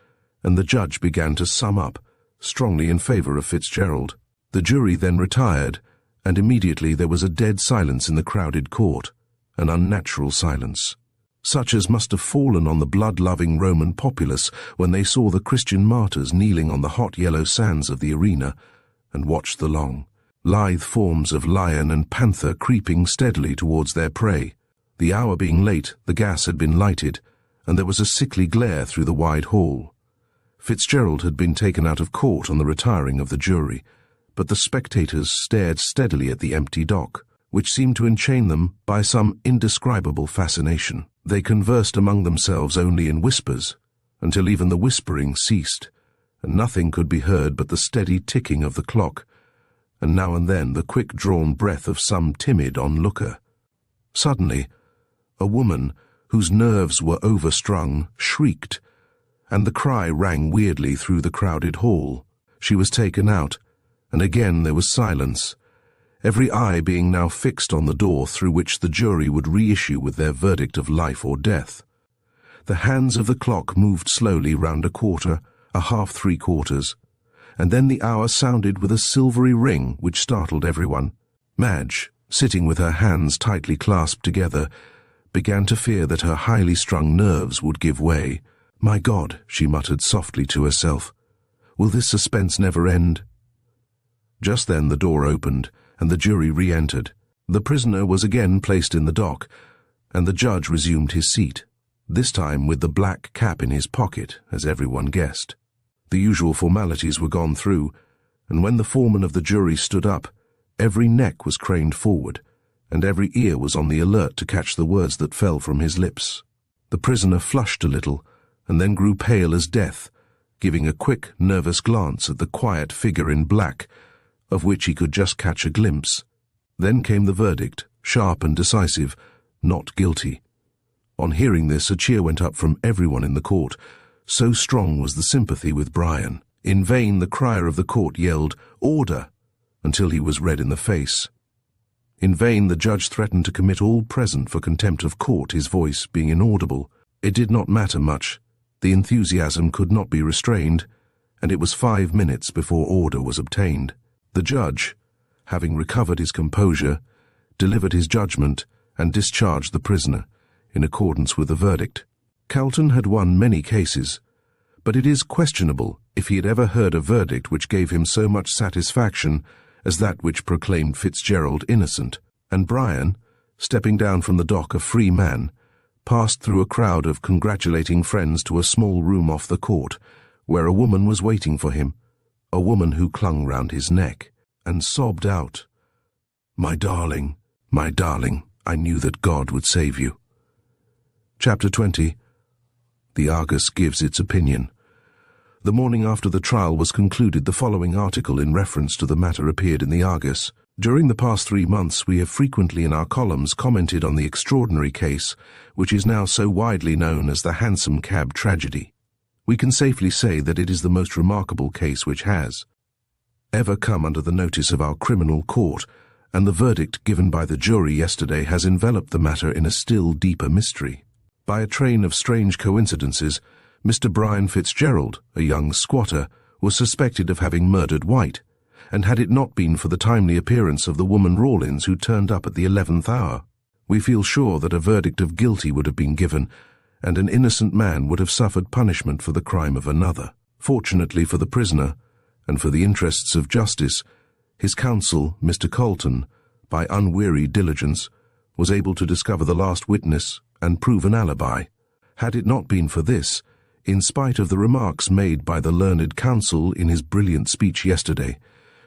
and the judge began to sum up, strongly in favour of Fitzgerald. The jury then retired, and immediately there was a dead silence in the crowded court, an unnatural silence, such as must have fallen on the blood-loving Roman populace when they saw the Christian martyrs kneeling on the hot yellow sands of the arena, and watched the long, lithe forms of lion and panther creeping steadily towards their prey. The hour being late, the gas had been lighted, and there was a sickly glare through the wide hall. Fitzgerald had been taken out of court on the retiring of the jury, but the spectators stared steadily at the empty dock, which seemed to enchain them by some indescribable fascination. They conversed among themselves only in whispers, until even the whispering ceased, and nothing could be heard but the steady ticking of the clock, and now and then the quick-drawn breath of some timid onlooker. Suddenly, a woman, whose nerves were overstrung, shrieked, and the cry rang weirdly through the crowded hall. She was taken out, and again there was silence, every eye being now fixed on the door through which the jury would reissue with their verdict of life or death. The hands of the clock moved slowly round a quarter, a half three-quarters, and then the hour sounded with a silvery ring which startled everyone. Madge, sitting with her hands tightly clasped together, began to fear that her highly strung nerves would give way. "My God," she muttered softly to herself, "will this suspense never end?" Just then the door opened, and the jury re-entered. The prisoner was again placed in the dock, and the judge resumed his seat, this time with the black cap in his pocket, as everyone guessed. The usual formalities were gone through, and when the foreman of the jury stood up, every neck was craned forward, and every ear was on the alert to catch the words that fell from his lips. The prisoner flushed a little, and then grew pale as death, giving a quick, nervous glance at the quiet figure in black, of which he could just catch a glimpse. Then came the verdict, sharp and decisive, not guilty. On hearing this, a cheer went up from everyone in the court. So strong was the sympathy with Brian. In vain the crier of the court yelled, "Order!" until he was red in the face. In vain the judge threatened to commit all present for contempt of court, his voice being inaudible. It did not matter much. The enthusiasm could not be restrained, and it was 5 minutes before order was obtained. The judge, having recovered his composure, delivered his judgment and discharged the prisoner, in accordance with the verdict. Calton had won many cases, but it is questionable if he had ever heard a verdict which gave him so much satisfaction as that which proclaimed Fitzgerald innocent, and Brian, stepping down from the dock a free man, passed through a crowd of congratulating friends to a small room off the court, where a woman was waiting for him, a woman who clung round his neck, and sobbed out, my darling, I knew that God would save you." Chapter 20. The Argus gives its opinion. The morning after the trial was concluded, the following article in reference to the matter appeared in the Argus. During the past 3 months we have frequently in our columns commented on the extraordinary case, which is now so widely known as the Hansom Cab tragedy. We can safely say that it is the most remarkable case which has ever come under the notice of our criminal court, and the verdict given by the jury yesterday has enveloped the matter in a still deeper mystery. By a train of strange coincidences, Mr. Brian Fitzgerald, a young squatter, was suspected of having murdered White, and had it not been for the timely appearance of the woman Rawlins who turned up at the 11th hour, we feel sure that a verdict of guilty would have been given, and an innocent man would have suffered punishment for the crime of another. Fortunately for the prisoner, and for the interests of justice, his counsel, Mr. Calton, by unwearied diligence, was able to discover the last witness and prove an alibi. Had it not been for this, in spite of the remarks made by the learned counsel in his brilliant speech yesterday,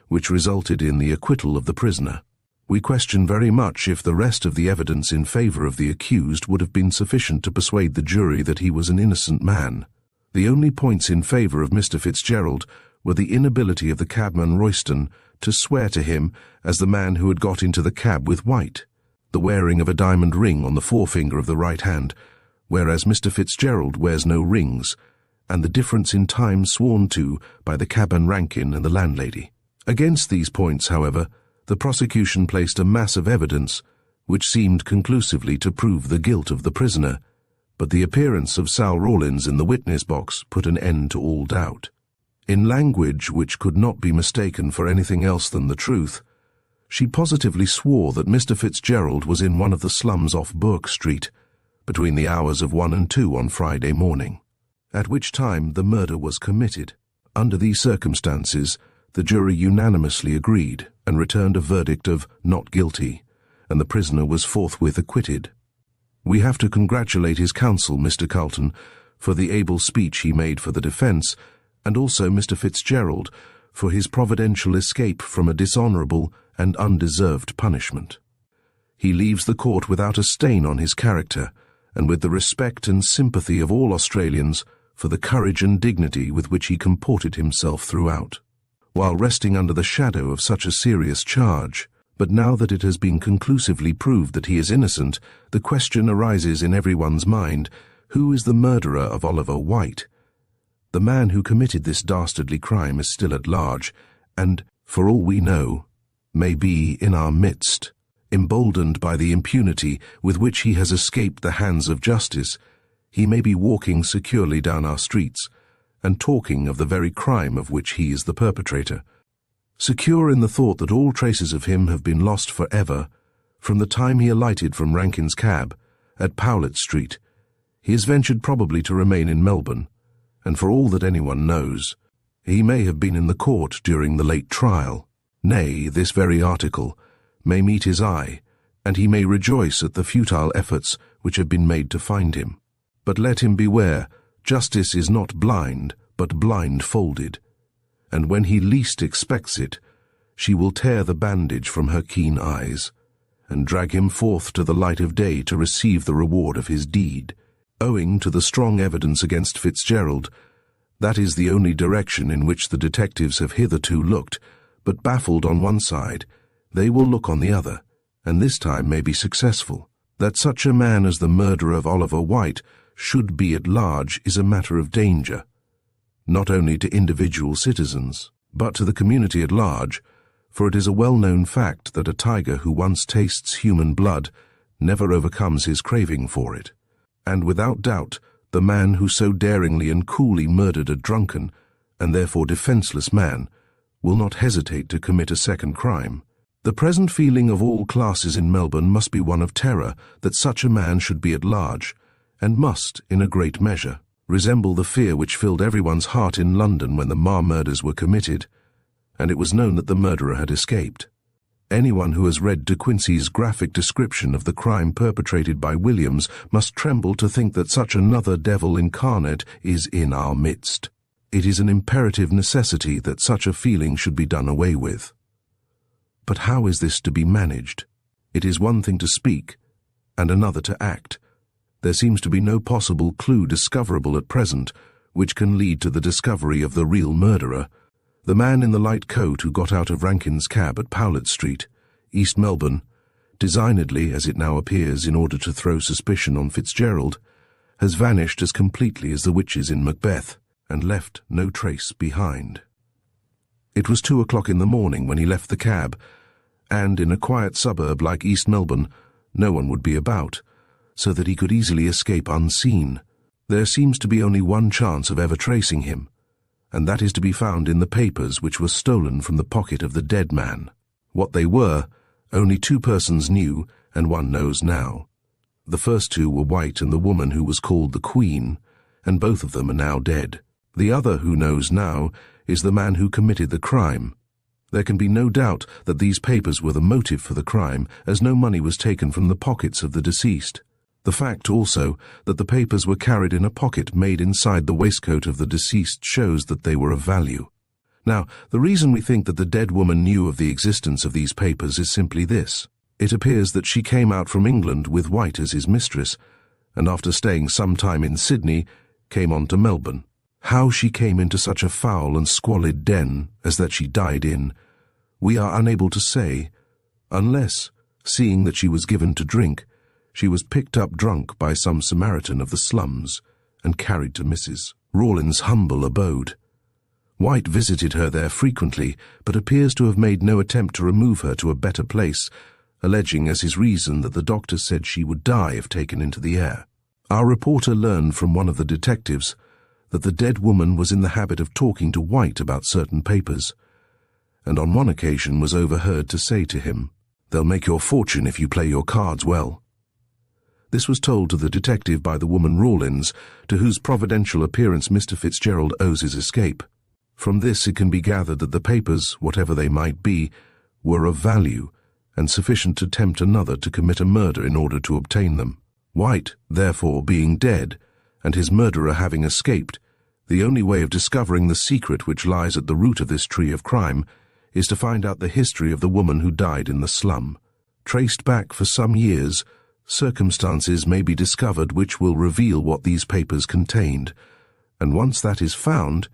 which resulted in the acquittal of the prisoner, we question very much if the rest of the evidence in favour of the accused would have been sufficient to persuade the jury that he was an innocent man. The only points in favour of Mr. Fitzgerald were the inability of the cabman Royston to swear to him as the man who had got into the cab with White, the wearing of a diamond ring on the forefinger of the right hand, whereas Mr. Fitzgerald wears no rings, and the difference in time sworn to by the cabman Rankin and the landlady. Against these points, however, the prosecution placed a mass of evidence which seemed conclusively to prove the guilt of the prisoner, but the appearance of Sal Rawlins in the witness box put an end to all doubt. In language which could not be mistaken for anything else than the truth, she positively swore that Mr. Fitzgerald was in one of the slums off Bourke Street, between the hours of 1 and 2 on Friday morning, at which time the murder was committed. Under these circumstances, the jury unanimously agreed and returned a verdict of not guilty, and the prisoner was forthwith acquitted. We have to congratulate his counsel, Mr. Calton, for the able speech he made for the defence, and also Mr. Fitzgerald for his providential escape from a dishonourable and undeserved punishment. He leaves the court without a stain on his character, and with the respect and sympathy of all Australians for the courage and dignity with which he comported himself throughout, while resting under the shadow of such a serious charge. But now that it has been conclusively proved that he is innocent, the question arises in everyone's mind, who is the murderer of Oliver White? The man who committed this dastardly crime is still at large, and, for all we know, may be in our midst. Emboldened by the impunity with which he has escaped the hands of justice, he may be walking securely down our streets, and talking of the very crime of which he is the perpetrator. Secure in the thought that all traces of him have been lost for ever, from the time he alighted from Rankin's cab at Powlett Street, he has ventured probably to remain in Melbourne, and for all that anyone knows, he may have been in the court during the late trial. Nay, this very article may meet his eye, and he may rejoice at the futile efforts which have been made to find him. But let him beware, justice is not blind, but blindfolded, and when he least expects it, she will tear the bandage from her keen eyes, and drag him forth to the light of day to receive the reward of his deed. Owing to the strong evidence against Fitzgerald, That is the only direction in which the detectives have hitherto looked, but baffled on one side, they will look on the other, and this time may be successful. That such a man as the murderer of Oliver White should be at large is a matter of danger, not only to individual citizens, but to the community at large, for it is a well-known fact that a tiger who once tastes human blood never overcomes his craving for it. And without doubt, the man who so daringly and coolly murdered a drunken, and therefore defenseless man, will not hesitate to commit a second crime. The present feeling of all classes in Melbourne must be one of terror that such a man should be at large, and must, in a great measure, resemble the fear which filled everyone's heart in London when the Marr murders were committed, and it was known that the murderer had escaped. Anyone who has read De Quincey's graphic description of the crime perpetrated by Williams must tremble to think that such another devil incarnate is in our midst. It is an imperative necessity that such a feeling should be done away with. But how is this to be managed? It is one thing to speak, and another to act. There seems to be no possible clue discoverable at present which can lead to the discovery of the real murderer. The man in the light coat who got out of Rankin's cab at Powlett Street, East Melbourne, designedly, as it now appears, in order to throw suspicion on Fitzgerald, has vanished as completely as the witches in Macbeth, and left no trace behind. It was 2 o'clock in the morning when he left the cab, and in a quiet suburb like East Melbourne, no one would be about, so that he could easily escape unseen. There seems to be only one chance of ever tracing him, and that is to be found in the papers which were stolen from the pocket of the dead man. What they were, only 2 persons knew, and one knows now. The first 2 were White and the woman who was called the Queen, and both of them are now dead. The other who knows now is the man who committed the crime. There can be no doubt that these papers were the motive for the crime, as no money was taken from the pockets of the deceased. The fact also that the papers were carried in a pocket made inside the waistcoat of the deceased shows that they were of value. Now, the reason we think that the dead woman knew of the existence of these papers is simply this. It appears that she came out from England with White as his mistress, and after staying some time in Sydney, came on to Melbourne. How she came into such a foul and squalid den as that she died in, we are unable to say, unless, seeing that she was given to drink, she was picked up drunk by some Samaritan of the slums and carried to Mrs. Rawlins' humble abode. White visited her there frequently, but appears to have made no attempt to remove her to a better place, alleging as his reason that the doctors said she would die if taken into the air. Our reporter learned from one of the detectives that the dead woman was in the habit of talking to White about certain papers, and on one occasion was overheard to say to him, "They'll make your fortune if you play your cards well." This was told to the detective by the woman Rawlins, to whose providential appearance Mr. Fitzgerald owes his escape. From this it can be gathered that the papers, whatever they might be, were of value, and sufficient to tempt another to commit a murder in order to obtain them. White, therefore, being dead, and his murderer having escaped, the only way of discovering the secret which lies at the root of this tree of crime is to find out the history of the woman who died in the slum. Traced back for some years, circumstances may be discovered which will reveal what these papers contained, and once that is found,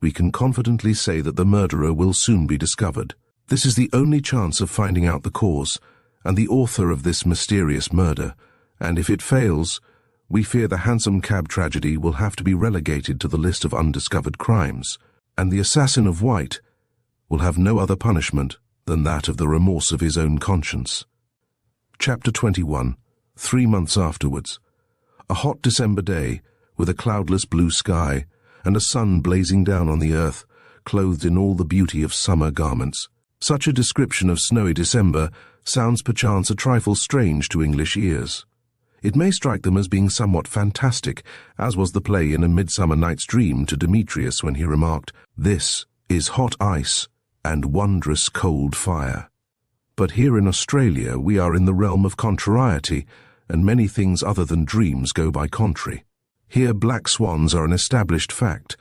we can confidently say that the murderer will soon be discovered. This is the only chance of finding out the cause and the author of this mysterious murder, and if it fails, we fear the Hansom Cab tragedy will have to be relegated to the list of undiscovered crimes, and the assassin of White will have no other punishment than that of the remorse of his own conscience. Chapter 21. 3 months afterwards. A hot December day, with a cloudless blue sky, and a sun blazing down on the earth, clothed in all the beauty of summer garments. Such a description of snowy December sounds perchance a trifle strange to English ears. It may strike them as being somewhat fantastic, as was the play in A Midsummer Night's Dream to Demetrius when he remarked, "This is hot ice and wondrous cold fire." But here in Australia we are in the realm of contrariety, and many things other than dreams go by contrary. Here black swans are an established fact,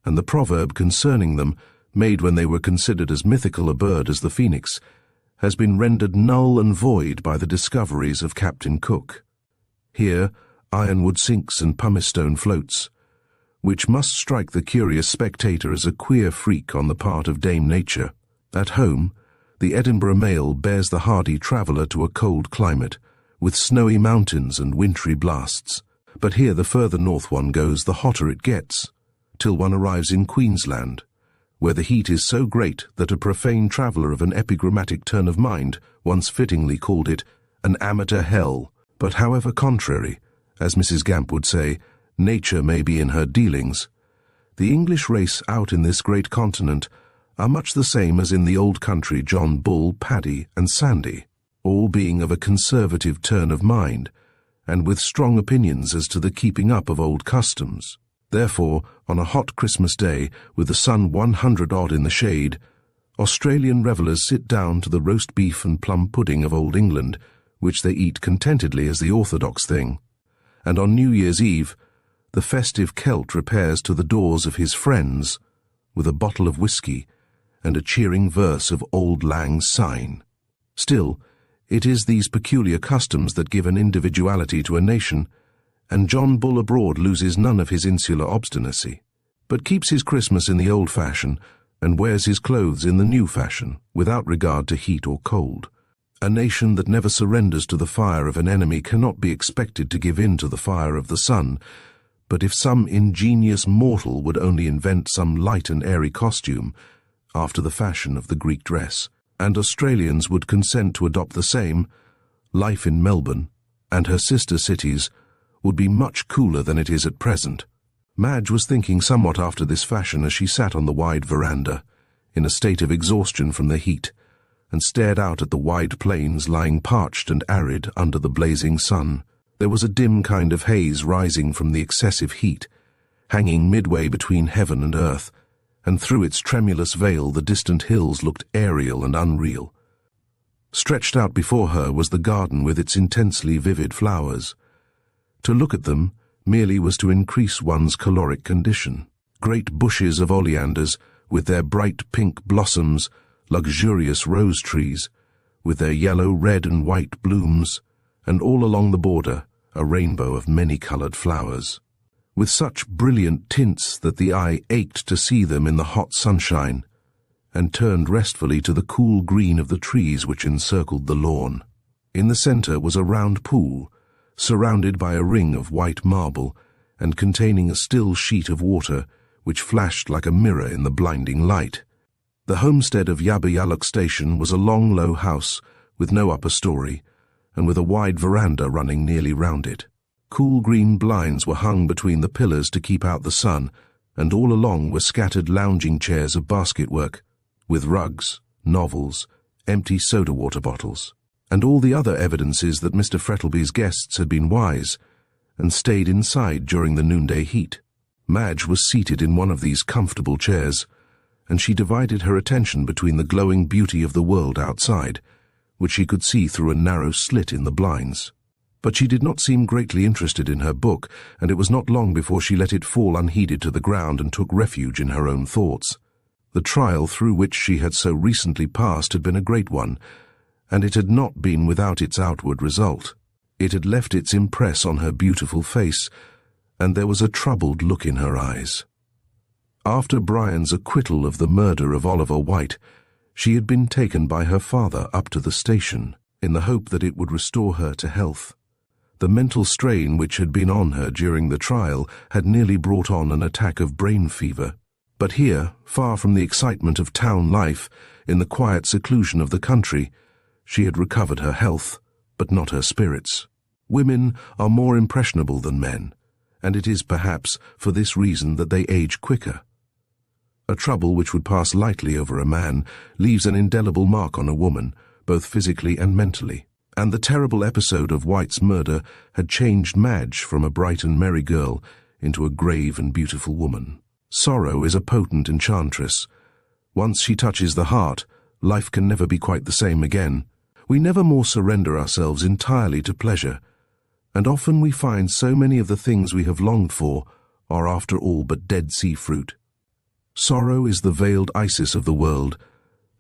and the proverb concerning them, made when they were considered as mythical a bird as the phoenix, has been rendered null and void by the discoveries of Captain Cook. Here ironwood sinks and pumice stone floats, which must strike the curious spectator as a queer freak on the part of Dame Nature. At home, the Edinburgh mail bears the hardy traveller to a cold climate, with snowy mountains and wintry blasts. But here the further north one goes, the hotter it gets, till one arrives in Queensland, where the heat is so great that a profane traveller of an epigrammatic turn of mind once fittingly called it an amateur hell. But however contrary, as Mrs. Gamp would say, nature may be in her dealings, the English race out in this great continent are much the same as in the old country John Bull, Paddy and Sandy, all being of a conservative turn of mind, and with strong opinions as to the keeping up of old customs. Therefore, on a hot Christmas day, with the sun 100-odd in the shade, Australian revellers sit down to the roast beef and plum pudding of old England, which they eat contentedly as the orthodox thing. And on New Year's Eve, the festive Celt repairs to the doors of his friends with a bottle of whisky and a cheering verse of Auld Lang Syne. Still, it is these peculiar customs that give an individuality to a nation, and John Bull abroad loses none of his insular obstinacy, but keeps his Christmas in the old fashion and wears his clothes in the new fashion, without regard to heat or cold. A nation that never surrenders to the fire of an enemy cannot be expected to give in to the fire of the sun, but if some ingenious mortal would only invent some light and airy costume, after the fashion of the Greek dress, and Australians would consent to adopt the same, life in Melbourne and her sister cities would be much cooler than it is at present. Madge was thinking somewhat after this fashion as she sat on the wide veranda, in a state of exhaustion from the heat, and stared out at the wide plains lying parched and arid under the blazing sun. There was a dim kind of haze rising from the excessive heat, hanging midway between heaven and earth, and through its tremulous veil the distant hills looked aerial and unreal. Stretched out before her was the garden with its intensely vivid flowers. To look at them merely was to increase one's caloric condition. Great bushes of oleanders, with their bright pink blossoms, luxurious rose trees, with their yellow, red and white blooms, and all along the border a rainbow of many-coloured flowers, with such brilliant tints that the eye ached to see them in the hot sunshine, and turned restfully to the cool green of the trees which encircled the lawn. In the centre was a round pool, surrounded by a ring of white marble, and containing a still sheet of water which flashed like a mirror in the blinding light. The homestead of Yabba Station was a long, low house with no upper story, and with a wide veranda running nearly round it. Cool green blinds were hung between the pillars to keep out the sun, and all along were scattered lounging chairs of basketwork, with rugs, novels, empty soda-water bottles, and all the other evidences that Mr. Frettlby's guests had been wise, and stayed inside during the noonday heat. Madge was seated in one of these comfortable chairs, and she divided her attention between the glowing beauty of the world outside, which she could see through a narrow slit in the blinds. But she did not seem greatly interested in her book, and it was not long before she let it fall unheeded to the ground and took refuge in her own thoughts. The trial through which she had so recently passed had been a great one, and it had not been without its outward result. It had left its impress on her beautiful face, and there was a troubled look in her eyes. After Brian's acquittal of the murder of Oliver White, she had been taken by her father up to the station, in the hope that it would restore her to health. The mental strain which had been on her during the trial had nearly brought on an attack of brain fever. But here, far from the excitement of town life, in the quiet seclusion of the country, she had recovered her health, but not her spirits. Women are more impressionable than men, and it is perhaps for this reason that they age quicker. A trouble which would pass lightly over a man leaves an indelible mark on a woman, both physically and mentally, and the terrible episode of White's murder had changed Madge from a bright and merry girl into a grave and beautiful woman. Sorrow is a potent enchantress. Once she touches the heart, life can never be quite the same again. We never more surrender ourselves entirely to pleasure, and often we find so many of the things we have longed for are after all but Dead Sea fruit. Sorrow is the veiled Isis of the world,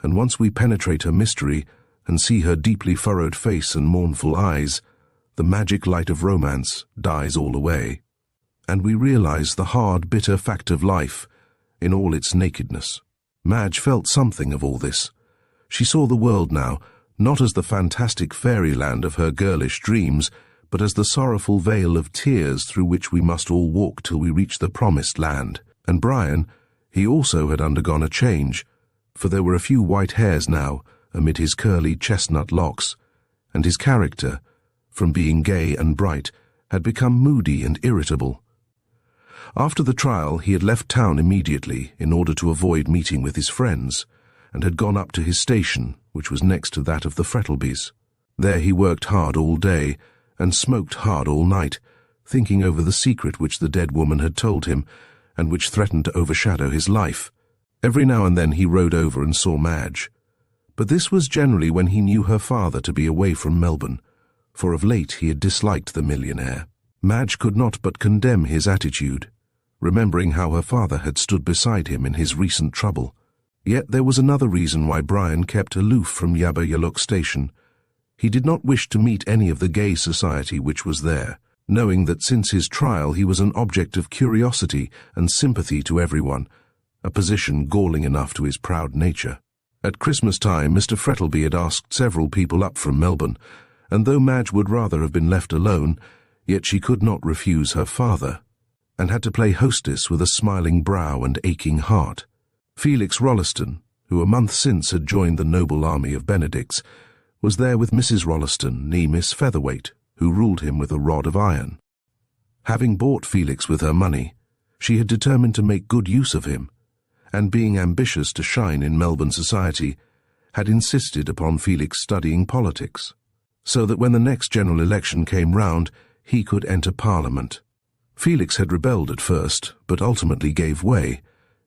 and once we penetrate her mystery and see her deeply furrowed face and mournful eyes, the magic light of romance dies all away. and we realize the hard, bitter fact of life in all its nakedness. Madge felt something of all this. She saw the world now, not as the fantastic fairyland of her girlish dreams, but as the sorrowful vale of tears through which we must all walk till we reach the promised land. And Brian, he also had undergone a change, for there were a few white hairs now amid his curly chestnut locks, and his character, from being gay and bright, had become moody and irritable. After the trial, he had left town immediately in order to avoid meeting with his friends, and had gone up to his station, which was next to that of the Frettlbys. There he worked hard all day, and smoked hard all night, thinking over the secret which the dead woman had told him, and which threatened to overshadow his life. Every now and then he rode over and saw Madge, but this was generally when he knew her father to be away from Melbourne, for of late he had disliked the millionaire. Madge could not but condemn his attitude, remembering how her father had stood beside him in his recent trouble. Yet there was another reason why Brian kept aloof from Yabba Yaluk station. He did not wish to meet any of the gay society which was there, knowing that since his trial he was an object of curiosity and sympathy to everyone, a position galling enough to his proud nature. At Christmas time, Mr. Frettlby had asked several people up from Melbourne, and though Madge would rather have been left alone, yet she could not refuse her father, and had to play hostess with a smiling brow and aching heart. Felix Rolleston, who a month since had joined the noble army of Benedicts, was there with Mrs. Rolleston, née Miss Featherweight, who ruled him with a rod of iron. Having bought Felix with her money, she had determined to make good use of him, and being ambitious to shine in Melbourne society, had insisted upon Felix studying politics, so that when the next general election came round, he could enter Parliament. Felix had rebelled at first, but ultimately gave way,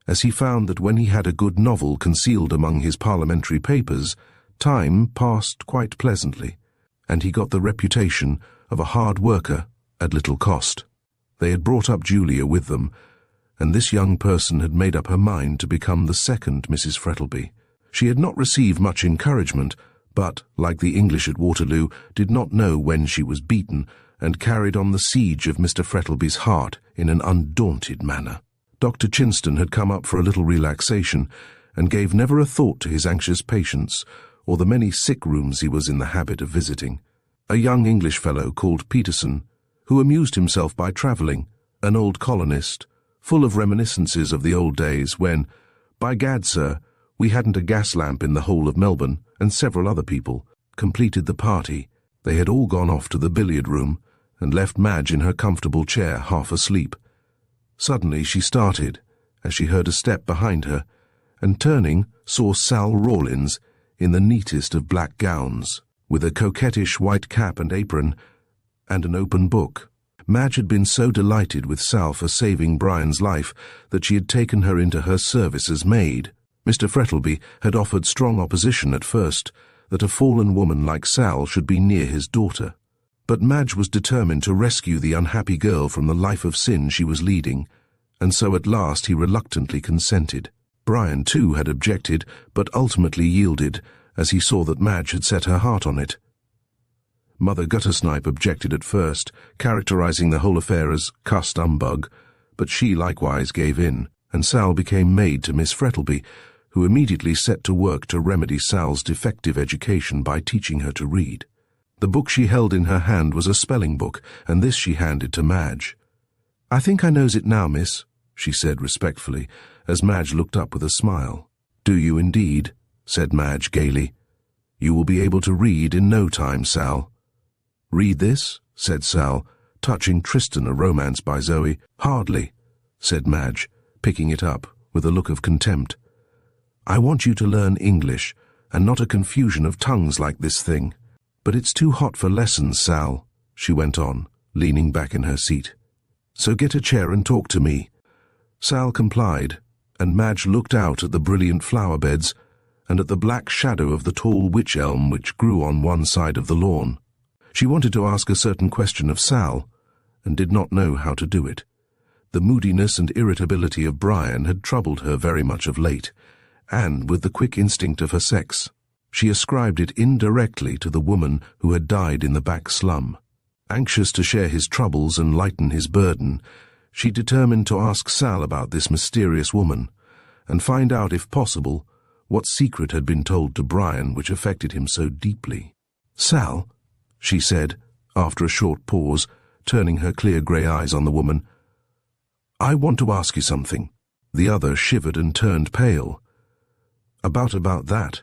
as he found that when he had a good novel concealed among his parliamentary papers, time passed quite pleasantly, and he got the reputation of a hard worker at little cost. They had brought up Julia with them, and this young person had made up her mind to become the second Mrs. Frettlby. She had not received much encouragement, but, like the English at Waterloo, did not know when she was beaten, and carried on the siege of Mr. Frettlby's heart in an undaunted manner. Dr. Chinston had come up for a little relaxation, and gave never a thought to his anxious patients, or the many sick rooms he was in the habit of visiting. A young English fellow called Peterson, who amused himself by travelling, an old colonist, full of reminiscences of the old days when, by gad, sir, we hadn't a gas lamp in the whole of Melbourne, and several other people, completed the party. They had all gone off to the billiard room, and left Madge in her comfortable chair half asleep. Suddenly she started, as she heard a step behind her, and turning, saw Sal Rawlins, in the neatest of black gowns, with a coquettish white cap and apron, and an open book. Madge had been so delighted with Sal for saving Brian's life that she had taken her into her service as maid. Mr. Frettlby had offered strong opposition at first, that a fallen woman like Sal should be near his daughter. But Madge was determined to rescue the unhappy girl from the life of sin she was leading, and so at last he reluctantly consented. Brian, too, had objected, but ultimately yielded, as he saw that Madge had set her heart on it. Mother Guttersnipe objected at first, characterizing the whole affair as cussed humbug, but she likewise gave in, and Sal became maid to Miss Frettlby, who immediately set to work to remedy Sal's defective education by teaching her to read. The book she held in her hand was a spelling book, and this she handed to Madge. "I think I knows it now, miss," she said respectfully, as Madge looked up with a smile. "Do you indeed?" said Madge gaily. "You will be able to read in no time, Sal." "Read this?" said Sal, touching Tristan, a Romance by Zoe. "Hardly," said Madge, picking it up with a look of contempt. "I want you to learn English, and not a confusion of tongues like this thing. But it's too hot for lessons, Sal," she went on, leaning back in her seat. "So get a chair and talk to me." Sal complied, and Madge looked out at the brilliant flower beds and at the black shadow of the tall wych elm which grew on one side of the lawn. She wanted to ask a certain question of Sal, and did not know how to do it. The moodiness and irritability of Brian had troubled her very much of late, and, with the quick instinct of her sex, she ascribed it indirectly to the woman who had died in the back slum. Anxious to share his troubles and lighten his burden, She determined to ask Sal about this mysterious woman, and find out, if possible, what secret had been told to Brian which affected him so deeply. "Sal," she said, after a short pause, turning her clear grey eyes on the woman, "I want to ask you something." The other shivered and turned pale. About that,"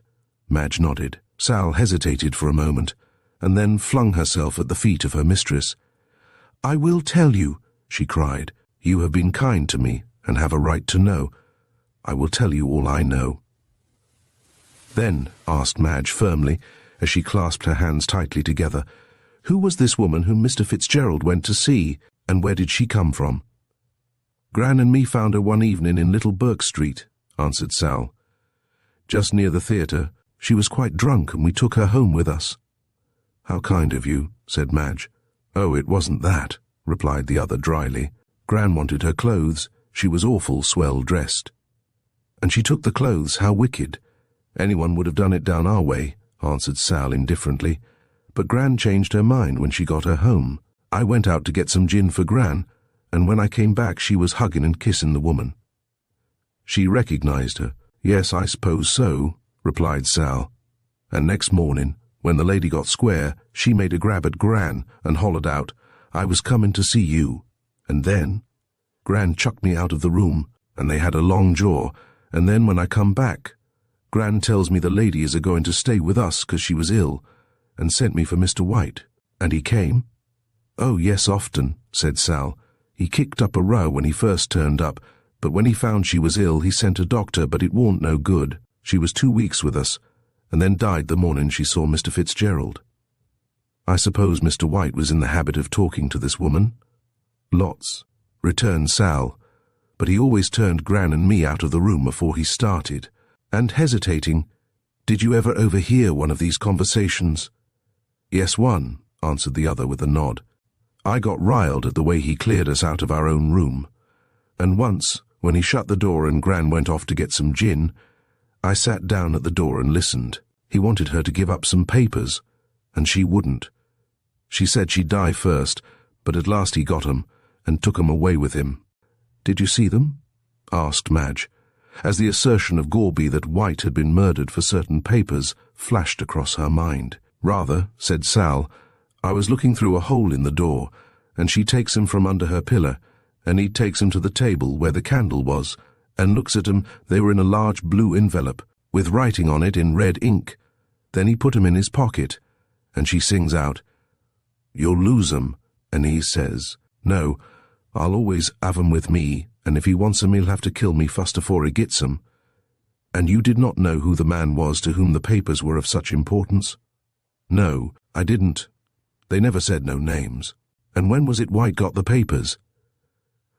Madge nodded. Sal hesitated for a moment, and then flung herself at the feet of her mistress. "I will tell you," she cried. "You have been kind to me, and have a right to know. I will tell you all I know." "Then," asked Madge firmly, as she clasped her hands tightly together, "who was this woman whom Mr. Fitzgerald went to see, and where did she come from?" "Gran and me found her one evening in Little Burke Street," answered Sal. "Just near the theatre. She was quite drunk, and we took her home with us." "How kind of you," said Madge. "Oh, it wasn't that," replied the other dryly. "Gran wanted her clothes. She was awful swell dressed." "And she took the clothes? How wicked." "Anyone would have done it down our way," answered Sal indifferently. "But Gran changed her mind when she got her home. I went out to get some gin for Gran, and when I came back she was hugging and kissing the woman." "She recognized her?" "Yes, I suppose so," replied Sal. "And next morning, when the lady got square, she made a grab at Gran and hollered out, 'I was coming to see you.' And then Gran chucked me out of the room, and they had a long jaw, and then when I come back, Gran tells me the lady is a-going to stay with us 'cause she was ill, and sent me for Mr. White. And he came?" "Oh, yes, often," said Sal. "He kicked up a row when he first turned up, but when he found she was ill he sent a doctor, but it warn't no good. She was 2 weeks with us, and then died the morning she saw Mr. Fitzgerald." "I suppose Mr. White was in the habit of talking to this woman?" "Lots," returned Sal, "but he always turned Gran and me out of the room before he started." And hesitating, "Did you ever overhear one of these conversations?" "Yes, one," answered the other with a nod. "I got riled at the way he cleared us out of our own room. And once, when he shut the door and Gran went off to get some gin, I sat down at the door and listened. He wanted her to give up some papers, and she wouldn't. She said she'd die first, but at last he got 'em and took 'em away with him." "Did you see them?" asked Madge, as the assertion of Gorby that White had been murdered for certain papers flashed across her mind. "Rather," said Sal. "I was looking through a hole in the door, and she takes 'em from under her pillar, and he takes 'em to the table where the candle was, and looks at 'em. They were in a large blue envelope, with writing on it in red ink. Then he put 'em in his pocket, and she sings out, 'You'll lose 'em,' and he says, 'No, I'll always have 'em with me, and if he wants 'em he'll have to kill me fust afore he gets 'em.' And you did not know who the man was to whom the papers were of such importance?" "No, I didn't. They never said no names." "And when was it White got the papers?"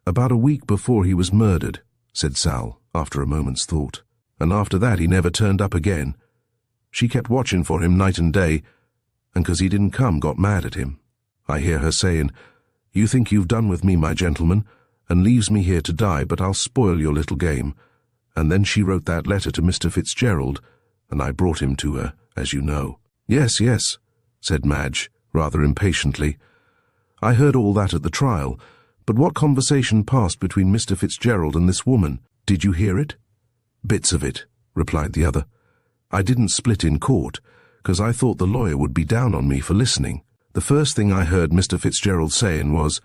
"About a week before he was murdered," said Sal, after a moment's thought. "And after that he never turned up again. She kept watching for him night and day, and 'cause he didn't come, got mad at him. I hear her saying, 'You think you've done with me, my gentleman, and leaves me here to die, but I'll spoil your little game.' And then she wrote that letter to Mr. Fitzgerald, and I brought him to her, as you know." "Yes, yes," said Madge, rather impatiently. "I heard all that at the trial, but what conversation passed between Mr. Fitzgerald and this woman? Did you hear it?" "Bits of it," replied the other. "I didn't split in court, 'cause I thought the lawyer would be down on me for listening. The first thing I heard Mr. Fitzgerald saying was,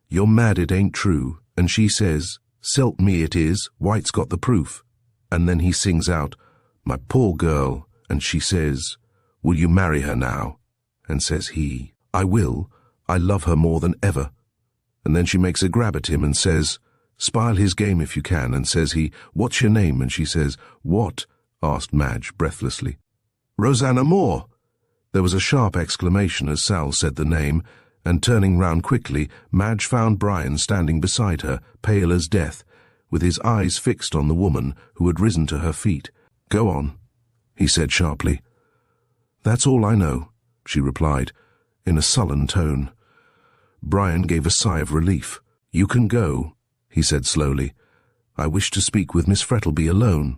'You're mad, it ain't true,' and she says, 'S'elp me it is, White's got the proof.' And then he sings out, 'My poor girl,' and she says, 'Will you marry her now?' And says he, 'I will, I love her more than ever.' And then she makes a grab at him and says, 'Spile his game if you can,' and says he, 'What's your name?' And she says, 'What?' asked Madge breathlessly. "Rosanna Moore!" There was a sharp exclamation as Sal said the name, and turning round quickly, Madge found Brian standing beside her, pale as death, with his eyes fixed on the woman who had risen to her feet. "Go on," he said sharply. "That's all I know," she replied, in a sullen tone. Brian gave a sigh of relief. "You can go," he said slowly. "I wish to speak with Miss Frettlby alone."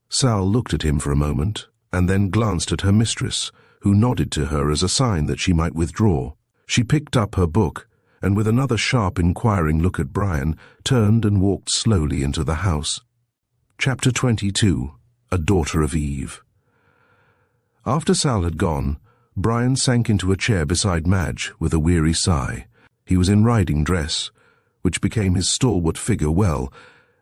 Sal looked at him for a moment, and then glanced at her mistress, who nodded to her as a sign that she might withdraw. She picked up her book and with another sharp, inquiring look at Brian, turned and walked slowly into the house. Chapter 22. A Daughter of Eve. After Sal had gone, Brian sank into a chair beside Madge with a weary sigh. He was in riding dress, which became his stalwart figure well,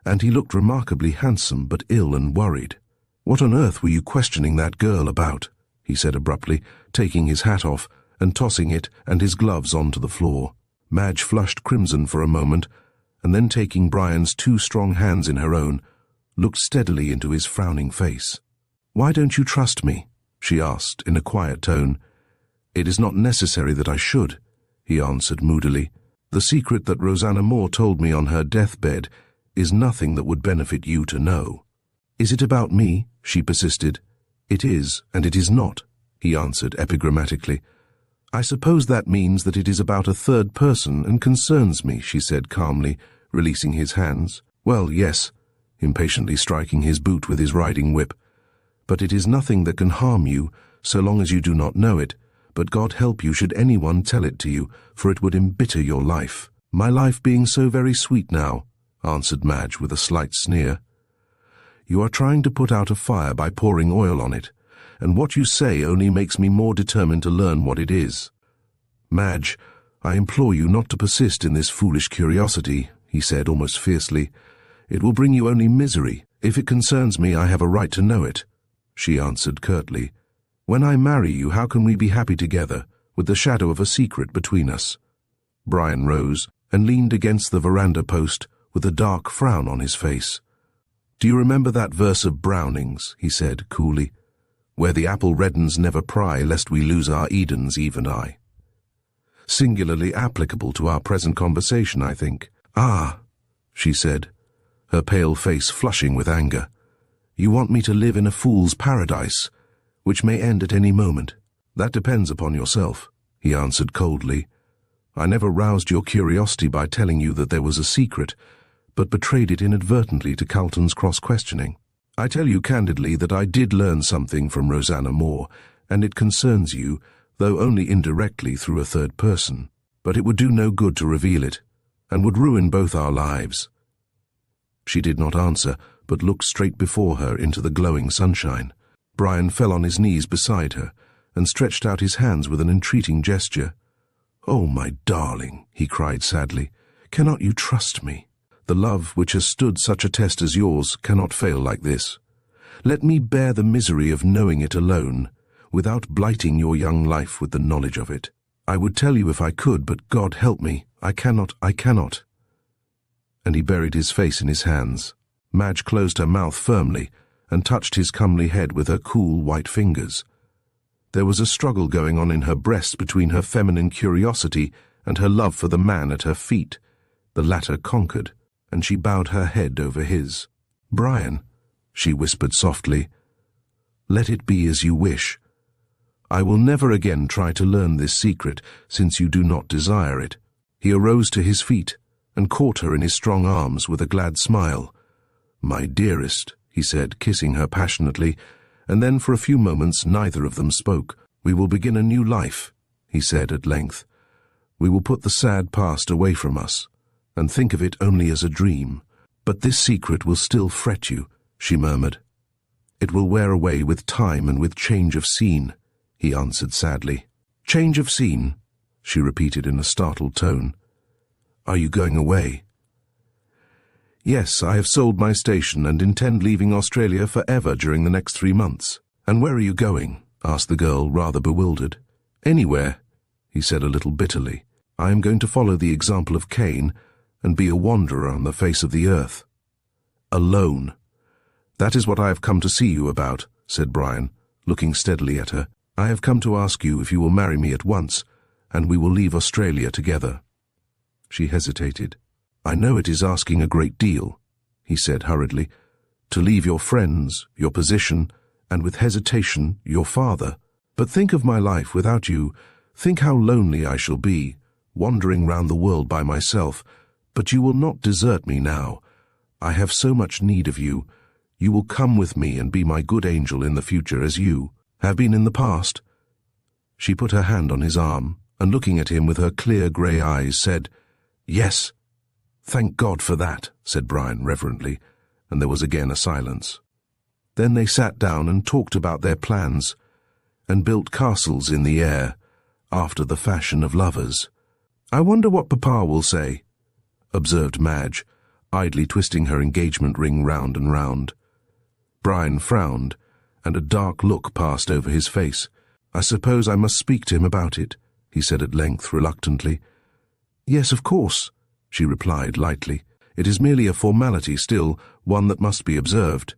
and he looked remarkably handsome but ill and worried. "What on earth were you questioning that girl about?" he said abruptly, taking his hat off and tossing it and his gloves onto the floor. Madge flushed crimson for a moment, and then taking Brian's 2 strong hands in her own, looked steadily into his frowning face. "Why don't you trust me?" she asked in a quiet tone. "It is not necessary that I should," he answered moodily. "The secret that Rosanna Moore told me on her deathbed is nothing that would benefit you to know." "Is it about me?" she persisted. "It is, and it is not," he answered epigrammatically. "I suppose that means that it is about a third person and concerns me," she said calmly, releasing his hands. "Well, yes," impatiently striking his boot with his riding whip. "But it is nothing that can harm you, so long as you do not know it. But God help you should anyone tell it to you, for it would embitter your life." "My life being so very sweet now," answered Madge with a slight sneer. "You are trying to put out a fire by pouring oil on it, and what you say only makes me more determined to learn what it is." "Madge, I implore you not to persist in this foolish curiosity," he said almost fiercely. "It will bring you only misery. If it concerns me, I have a right to know it," she answered curtly. "When I marry you, how can we be happy together, with the shadow of a secret between us?" Brian rose and leaned against the veranda post with a dark frown on his face. "Do you remember that verse of Browning's," he said coolly, "where the apple reddens never pry, lest we lose our Edens, Eve and I? Singularly applicable to our present conversation, I think." "Ah," she said, her pale face flushing with anger. "You want me to live in a fool's paradise, which may end at any moment." "That depends upon yourself," he answered coldly. "I never roused your curiosity by telling you that there was a secret, but betrayed it inadvertently to Calton's cross-questioning. I tell you candidly that I did learn something from Rosanna Moore, and it concerns you, though only indirectly through a third person. But it would do no good to reveal it, and would ruin both our lives." She did not answer, but looked straight before her into the glowing sunshine. Brian fell on his knees beside her, and stretched out his hands with an entreating gesture. "Oh, my darling," he cried sadly, "cannot you trust me? The love which has stood such a test as yours cannot fail like this. Let me bear the misery of knowing it alone, without blighting your young life with the knowledge of it. I would tell you if I could, but God help me, I cannot. And he buried his face in his hands. Madge closed her mouth firmly and touched his comely head with her cool white fingers. There was a struggle going on in her breast between her feminine curiosity and her love for the man at her feet. The latter conquered, and she bowed her head over his. "Brian," she whispered softly, "let it be as you wish. I will never again try to learn this secret, since you do not desire it." He arose to his feet and caught her in his strong arms with a glad smile. "My dearest," he said, kissing her passionately, and then for a few moments neither of them spoke. "We will begin a new life," he said at length. "We will put the sad past away from us, and think of it only as a dream. But this secret will still fret you," she murmured. "It will wear away with time and with change of scene," he answered sadly. "Change of scene?" she repeated in a startled tone. "Are you going away?" "Yes, I have sold my station and intend leaving Australia forever during the next 3 months." "And where are you going?" asked the girl, rather bewildered. "Anywhere," he said a little bitterly. "I am going to follow the example of Cain and be a wanderer on the face of the earth. Alone. That is what I have come to see you about," said Brian, looking steadily at her. "I have come to ask you if you will marry me at once, and we will leave Australia together." She hesitated. "I know it is asking a great deal," he said hurriedly, "to leave your friends, your position, and with hesitation, your father. But think of my life without you. Think how lonely I shall be, wandering round the world by myself. But you will not desert me now. I have so much need of you. You will come with me and be my good angel in the future as you have been in the past." She put her hand on his arm and looking at him with her clear grey eyes, said, "Yes." "Thank God for that," said Brian reverently, and there was again a silence. Then they sat down and talked about their plans, and built castles in the air, after the fashion of lovers. "I wonder what Papa will say," observed Madge, idly twisting her engagement ring round and round. Brian frowned, and a dark look passed over his face. "I suppose I must speak to him about it," he said at length, reluctantly. "Yes, of course," she replied lightly. "It is merely a formality, still one that must be observed."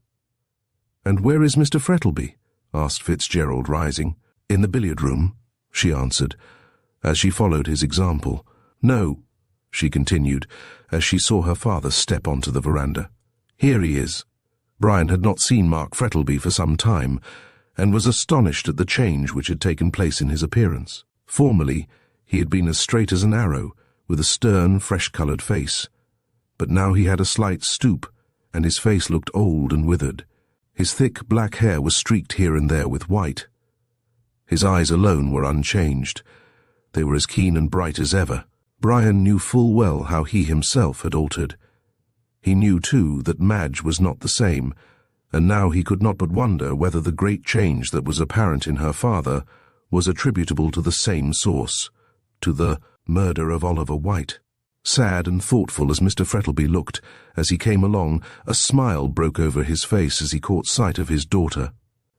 "And where is Mr. Frettlby?" asked Fitzgerald, rising. "In the billiard-room," she answered, as she followed his example. "No," she continued, as she saw her father step onto the veranda. "Here he is." Brian had not seen Mark Frettlby for some time, and was astonished at the change which had taken place in his appearance. Formerly, he had been as straight as an arrow, with a stern, fresh-coloured face. But now he had a slight stoop, and his face looked old and withered. His thick black hair was streaked here and there with white. His eyes alone were unchanged. They were as keen and bright as ever. Brian knew full well how he himself had altered. He knew, too, that Madge was not the same, and now he could not but wonder whether the great change that was apparent in her father was attributable to the same source, to the murder of Oliver White. Sad and thoughtful as Mr. Frettlby looked as he came along, a smile broke over his face as he caught sight of his daughter.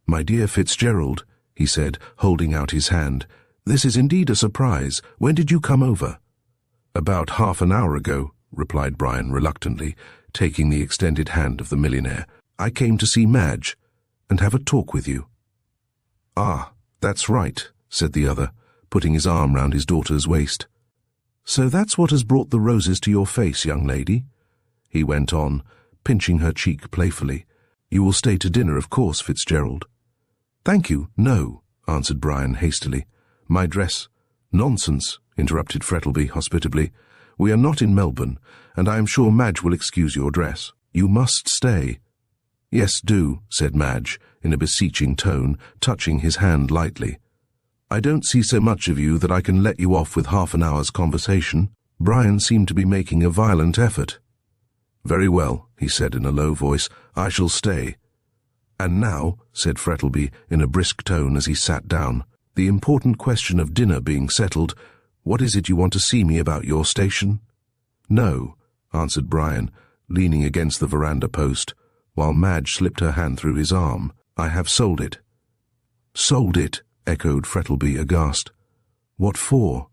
"My dear Fitzgerald," he said, holding out his hand, "this is indeed a surprise. When did you come over?" "About half an hour ago," replied Brian reluctantly, taking the extended hand of the millionaire. "I came to see Madge, and have a talk with you." "Ah, that's right," said the other, putting his arm round his daughter's waist. "So that's what has brought the roses to your face, young lady," he went on, pinching her cheek playfully. "You will stay to dinner, of course, Fitzgerald." "Thank you, no," answered Brian hastily. "My dress—" "Nonsense," interrupted Frettlby hospitably. "We are not in Melbourne, and I am sure Madge will excuse your dress. You must stay." "Yes, do," said Madge, in a beseeching tone, touching his hand lightly. "I don't see so much of you that I can let you off with half an hour's conversation." Brian seemed to be making a violent effort. "Very well," he said in a low voice, "I shall stay." "And now," said Frettlby in a brisk tone as he sat down, "the important question of dinner being settled, what is it you want to see me about your station?" "No," answered Brian, leaning against the veranda post, while Madge slipped her hand through his arm. "I have sold it." "Sold it?" echoed Frettlby, aghast. "What for?"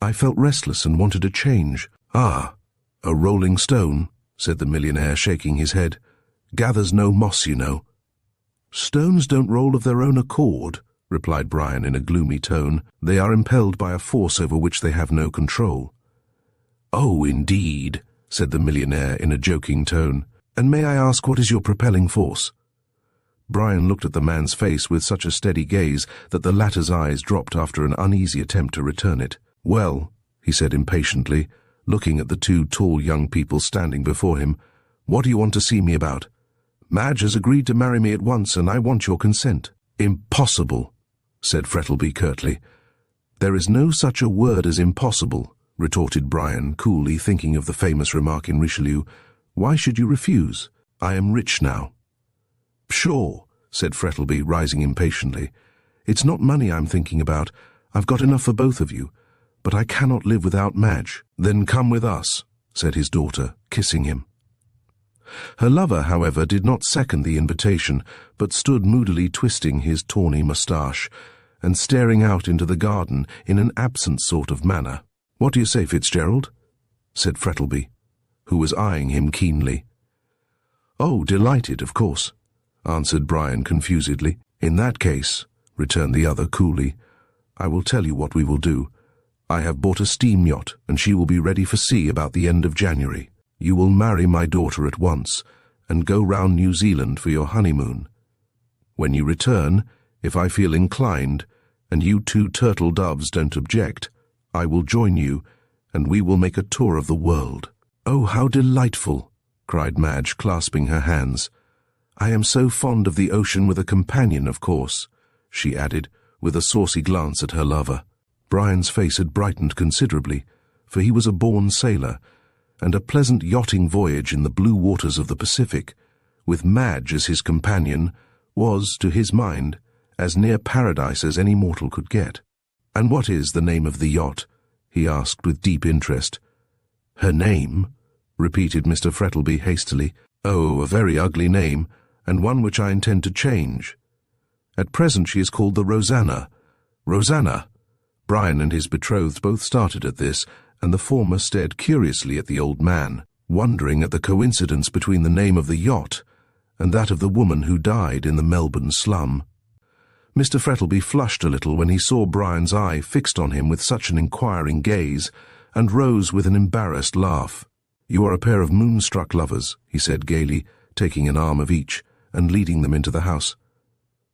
"I felt restless and wanted a change." "Ah, a rolling stone," said the millionaire, shaking his head. "Gathers no moss, you know." "Stones don't roll of their own accord," replied Brian in a gloomy tone. "They are impelled by a force over which they have no control." "Oh, indeed," said the millionaire in a joking tone. "And may I ask what is your propelling force?" Brian looked at the man's face with such a steady gaze that the latter's eyes dropped after an uneasy attempt to return it. "Well," he said impatiently, looking at the two tall young people standing before him, "what do you want to see me about?" "Madge has agreed to marry me at once, and I want your consent." "Impossible," said Frettlby curtly. "There is no such a word as impossible," retorted Brian, coolly, thinking of the famous remark in Richelieu. "Why should you refuse? I am rich now." "Pshaw," said Frettlby, rising impatiently. "It's not money I'm thinking about. I've got enough for both of you. But I cannot live without Madge." "Then come with us," said his daughter, kissing him. Her lover, however, did not second the invitation, but stood moodily twisting his tawny moustache and staring out into the garden in an absent sort of manner. "What do you say, Fitzgerald?" said Frettlby, who was eyeing him keenly. "Oh, delighted, of course," answered Brian confusedly. "In that case," returned the other coolly, "I will tell you what we will do. I have bought a steam yacht, and she will be ready for sea about the end of January. You will marry my daughter at once, and go round New Zealand for your honeymoon. When you return, if I feel inclined, and you two turtle doves don't object, I will join you, and we will make a tour of the world." "Oh, how delightful!" cried Madge, clasping her hands. "I am so fond of the ocean with a companion, of course," she added, with a saucy glance at her lover. Brian's face had brightened considerably, for he was a born sailor, and a pleasant yachting voyage in the blue waters of the Pacific, with Madge as his companion, was, to his mind, as near paradise as any mortal could get. "And what is the name of the yacht?" he asked with deep interest. "Her name?" repeated Mr. Frettlby hastily. "Oh, a very ugly name, and one which I intend to change. At present she is called the Rosanna." "Rosanna!" Brian and his betrothed both started at this, and the former stared curiously at the old man, wondering at the coincidence between the name of the yacht and that of the woman who died in the Melbourne slum. Mr. Frettlby flushed a little when he saw Brian's eye fixed on him with such an inquiring gaze, and rose with an embarrassed laugh. "You are a pair of moonstruck lovers," he said gaily, taking an arm of each and leading them into the house.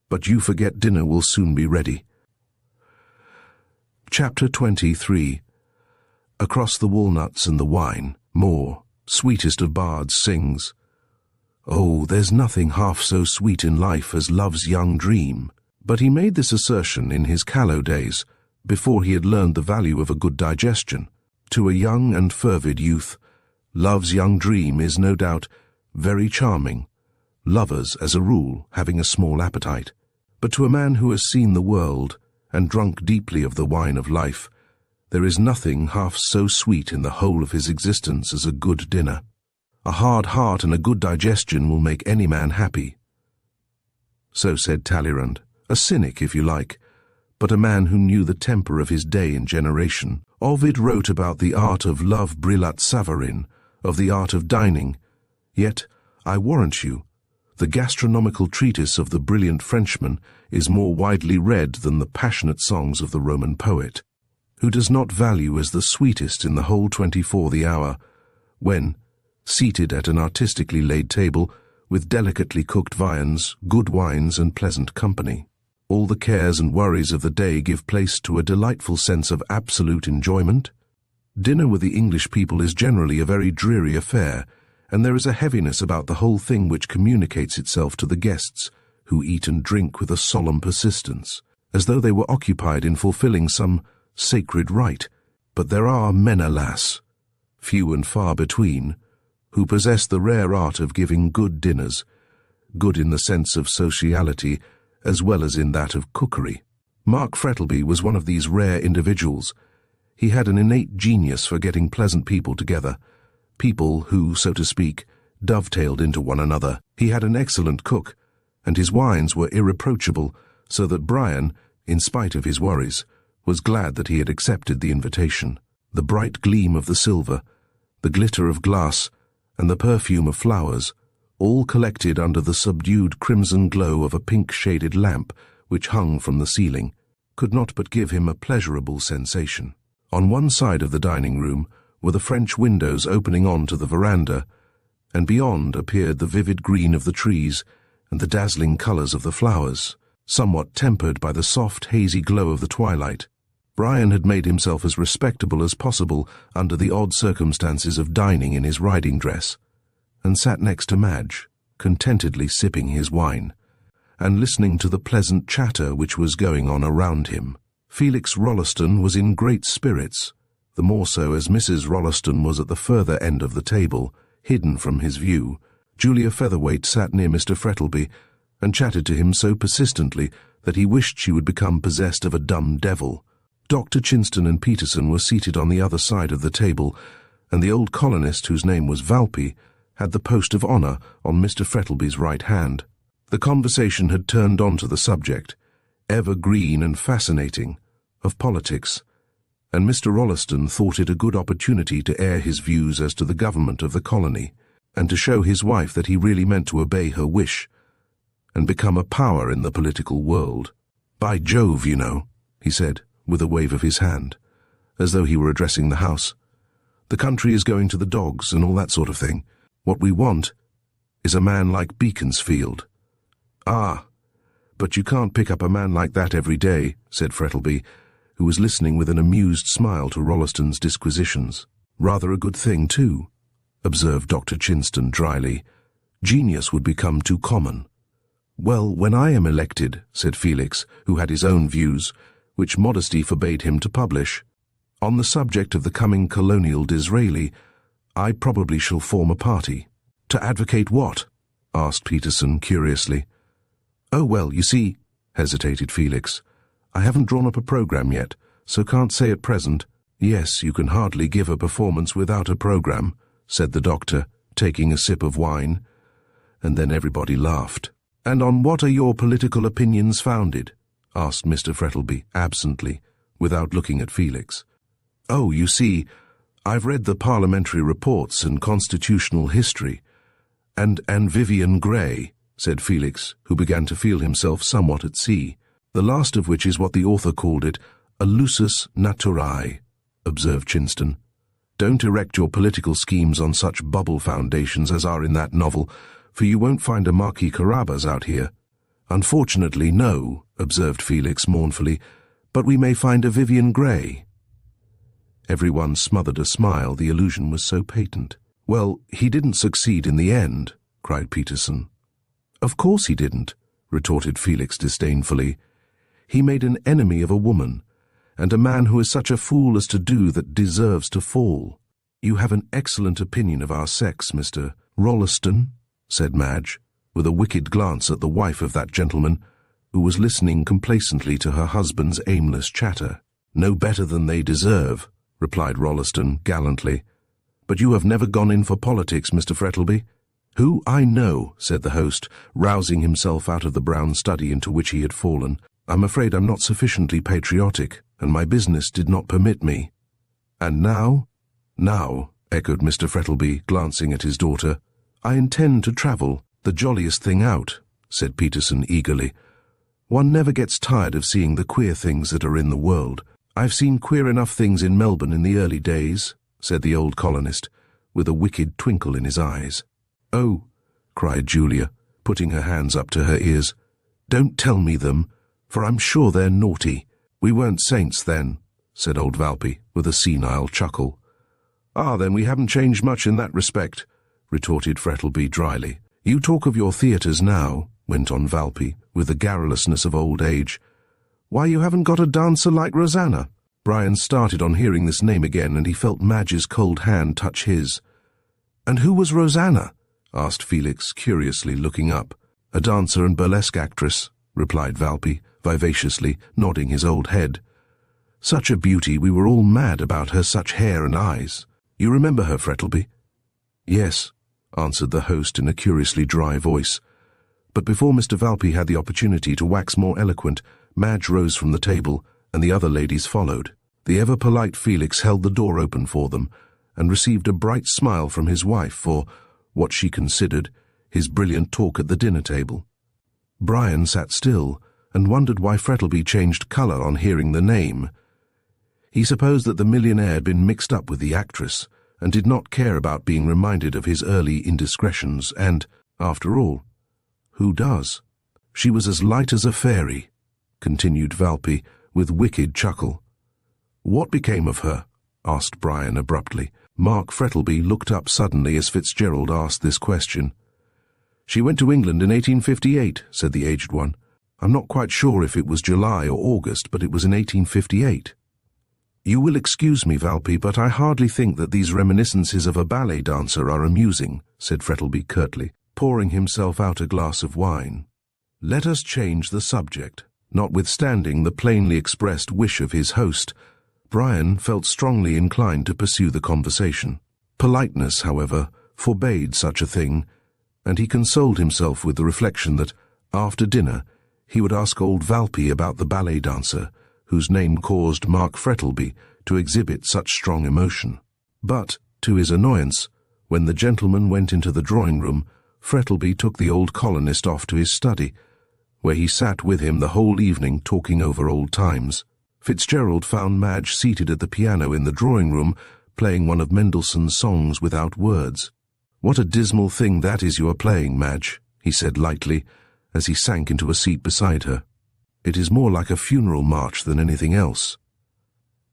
"But you forget dinner will soon be ready." Chapter 23. Across the walnuts and the wine, Moore, sweetest of bards, sings, "Oh, there's nothing half so sweet in life as love's young dream." But he made this assertion in his callow days, before he had learned the value of a good digestion. To a young and fervid youth, love's young dream is no doubt very charming, lovers, as a rule, having a small appetite. But to a man who has seen the world and drunk deeply of the wine of life, there is nothing half so sweet in the whole of his existence as a good dinner. A hard heart and a good digestion will make any man happy. So said Talleyrand, a cynic if you like, but a man who knew the temper of his day and generation. Ovid wrote about the art of love brillat savarin, of the art of dining, yet, I warrant you, the gastronomical treatise of the brilliant Frenchman is more widely read than the passionate songs of the Roman poet, who does not value as the sweetest in the whole 24 the hour, when, seated at an artistically laid table, with delicately cooked viands, good wines, and pleasant company, all the cares and worries of the day give place to a delightful sense of absolute enjoyment. Dinner with the English people is generally a very dreary affair, and there is a heaviness about the whole thing which communicates itself to the guests, who eat and drink with a solemn persistence, as though they were occupied in fulfilling some sacred rite. But there are men, alas, few and far between, who possess the rare art of giving good dinners, good in the sense of sociality as well as in that of cookery. Mark Frettlby was one of these rare individuals. He had an innate genius for getting pleasant people together, people who, so to speak, dovetailed into one another. He had an excellent cook, and his wines were irreproachable, so that Brian, in spite of his worries, was glad that he had accepted the invitation. The bright gleam of the silver, the glitter of glass, and the perfume of flowers, all collected under the subdued crimson glow of a pink-shaded lamp which hung from the ceiling, could not but give him a pleasurable sensation. On one side of the dining-room were the French windows opening on to the veranda, and beyond appeared the vivid green of the trees and the dazzling colours of the flowers, somewhat tempered by the soft, hazy glow of the twilight. Brian had made himself as respectable as possible under the odd circumstances of dining in his riding dress, and sat next to Madge, contentedly sipping his wine, and listening to the pleasant chatter which was going on around him. Felix Rolleston was in great spirits, the more so as Mrs. Rolleston was at the further end of the table, hidden from his view. Julia Featherweight sat near Mr. Frettlby, and chatted to him so persistently that he wished she would become possessed of a dumb devil. Dr. Chinston and Peterson were seated on the other side of the table, and the old colonist, whose name was Valpy, had the post of honour on Mr. Frettlby's right hand. The conversation had turned on to the subject, ever green and fascinating, of politics, and Mr. Rolleston thought it a good opportunity to air his views as to the government of the colony, and to show his wife that he really meant to obey her wish, and become a power in the political world. "By Jove, you know," he said, with a wave of his hand, as though he were addressing the house. "The country is going to the dogs and all that sort of thing. What we want is a man like Beaconsfield." "Ah, but you can't pick up a man like that every day," said Frettlby, who was listening with an amused smile to Rolleston's disquisitions. "Rather a good thing, too," observed Dr. Chinston dryly. "Genius would become too common." "Well, when I am elected," said Felix, who had his own views, which modesty forbade him to publish. On the subject of the coming colonial Disraeli, I probably shall form a party. To advocate what? Asked Peterson curiously. Oh, well, you see, hesitated Felix. I haven't drawn up a programme yet, so can't say at present. Yes, you can hardly give a performance without a programme, said the doctor, taking a sip of wine. And then everybody laughed. And on what are your political opinions founded? Asked Mr. Frettlby absently, without looking at Felix. Oh, you see, I've read the parliamentary reports and constitutional history. And Vivian Grey, said Felix, who began to feel himself somewhat at sea. The last of which is what the author called it, a lusus naturae, observed Chinston. Don't erect your political schemes on such bubble foundations as are in that novel, for you won't find a Marquis Carabas out here. Unfortunately, no, observed Felix mournfully, but we may find a Vivian Grey. Everyone smothered a smile, the illusion was so patent. Well, he didn't succeed in the end, cried Peterson. Of course he didn't, retorted Felix disdainfully. He made an enemy of a woman, and a man who is such a fool as to do that deserves to fall. You have an excellent opinion of our sex, Mr. Rolleston, said Madge, with a wicked glance at the wife of that gentleman, who was listening complacently to her husband's aimless chatter. No better than they deserve, replied Rolleston gallantly. But you have never gone in for politics, Mr. Frettlby. Who, I know, said the host, rousing himself out of the brown study into which he had fallen. I'm afraid I'm not sufficiently patriotic, and my business did not permit me. And now? Now, echoed Mr. Frettlby, glancing at his daughter. I intend to travel, the jolliest thing out, said Peterson eagerly. One never gets tired of seeing the queer things that are in the world. I've seen queer enough things in Melbourne in the early days, said the old colonist, with a wicked twinkle in his eyes. Oh, cried Julia, putting her hands up to her ears. Don't tell me them, for I'm sure they're naughty. We weren't saints then, said old Valpy, with a senile chuckle. Ah, then we haven't changed much in that respect, retorted Frettlby dryly. You talk of your theatres now, went on Valpy, with the garrulousness of old age. Why, you haven't got a dancer like Rosanna. Brian started on hearing this name again, and he felt Madge's cold hand touch his. And who was Rosanna? Asked Felix, curiously looking up. A dancer and burlesque actress, replied Valpy, vivaciously, nodding his old head. Such a beauty, we were all mad about her such hair and eyes. You remember her, Frettlby? Yes, answered the host in a curiously dry voice. But before Mr. Valpy had the opportunity to wax more eloquent, Madge rose from the table, and the other ladies followed. The ever-polite Felix held the door open for them, and received a bright smile from his wife for what she considered his brilliant talk at the dinner-table. Brian sat still, and wondered why Frettlby changed colour on hearing the name. He supposed that the millionaire had been mixed up with the actress, and did not care about being reminded of his early indiscretions, and, after all, who does? She was as light as a fairy, continued Valpy, with wicked chuckle. What became of her? Asked Brian abruptly. Mark Frettlby looked up suddenly as Fitzgerald asked this question. She went to England in 1858, said the aged one. I'm not quite sure if it was July or August, but it was in 1858. You will excuse me, Valpy, but I hardly think that these reminiscences of a ballet dancer are amusing, said Frettlby curtly, pouring himself out a glass of wine. Let us change the subject. Notwithstanding the plainly expressed wish of his host, Brian felt strongly inclined to pursue the conversation. Politeness, however, forbade such a thing, and he consoled himself with the reflection that, after dinner, he would ask old Valpy about the ballet dancer, whose name caused Mark Frettlby to exhibit such strong emotion. But, to his annoyance, when the gentleman went into the drawing-room, Frettlby took the old colonist off to his study, where he sat with him the whole evening talking over old times. Fitzgerald found Madge seated at the piano in the drawing-room, playing one of Mendelssohn's songs without words. What a dismal thing that is you are playing, Madge, he said lightly, as he sank into a seat beside her. It is more like a funeral march than anything else.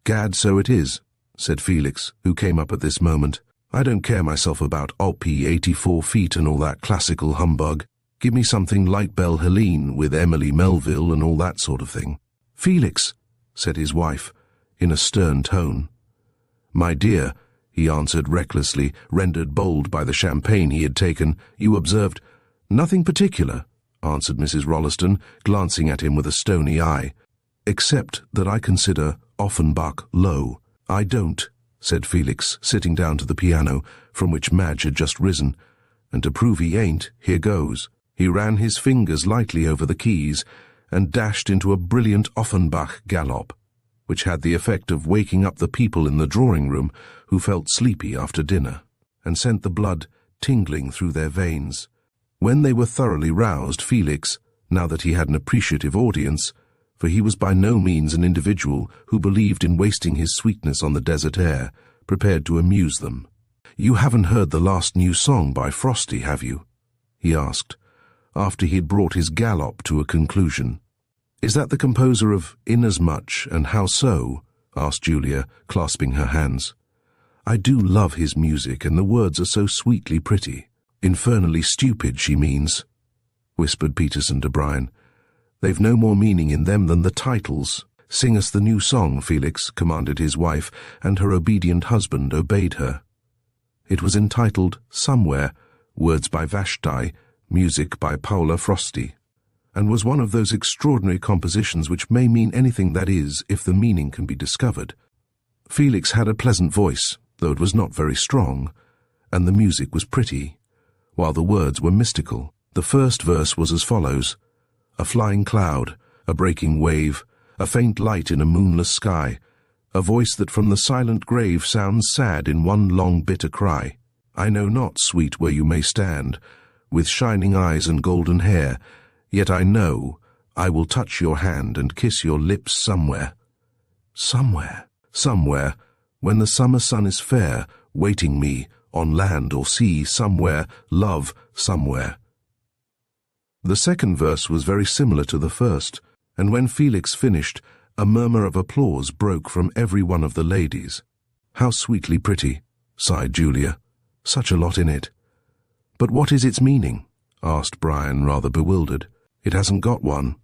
Gad, so it is, said Felix, who came up at this moment. I don't care myself about Opie 84 feet and all that classical humbug. Give me something like Belle Helene with Emily Melville and all that sort of thing. Felix, said his wife, in a stern tone. "My dear," he answered recklessly, rendered bold by the champagne he had taken, "you observed—" "Nothing particular," answered Mrs. Rolleston, glancing at him with a stony eye, "except that I consider Offenbach low." "I don't," said Felix, sitting down to the piano, from which Madge had just risen, "and to prove he ain't, here goes." He ran his fingers lightly over the keys and dashed into a brilliant Offenbach gallop, which had the effect of waking up the people in the drawing-room who felt sleepy after dinner, and sent the blood tingling through their veins. When they were thoroughly roused, Felix, now that he had an appreciative audience, for he was by no means an individual who believed in wasting his sweetness on the desert air, prepared to amuse them. "You haven't heard the last new song by Frosty, have you?" he asked, after he had brought his gallop to a conclusion. "Is that the composer of Inasmuch and How So?" asked Julia, clasping her hands. "I do love his music, and the words are so sweetly pretty." "Infernally stupid, she means," whispered Peterson to Brian. "They've no more meaning in them than the titles." "Sing us the new song, Felix," commanded his wife, and her obedient husband obeyed her. It was entitled Somewhere, words by Vashti, music by Paula Frosty, and was one of those extraordinary compositions which may mean anything, that is, if the meaning can be discovered. Felix had a pleasant voice, though it was not very strong, and the music was pretty, while the words were mystical. The first verse was as follows: "A flying cloud, a breaking wave, a faint light in a moonless sky, a voice that from the silent grave sounds sad in one long bitter cry. I know not, sweet, where you may stand, with shining eyes and golden hair, yet I know I will touch your hand and kiss your lips somewhere. Somewhere, somewhere, when the summer sun is fair, waiting me, on land or sea, somewhere, love, somewhere." The second verse was very similar to the first, and when Felix finished, a murmur of applause broke from every one of the ladies. "How sweetly pretty," sighed Julia. "Such a lot in it." "But what is its meaning?" asked Brian, rather bewildered. "It hasn't got one,"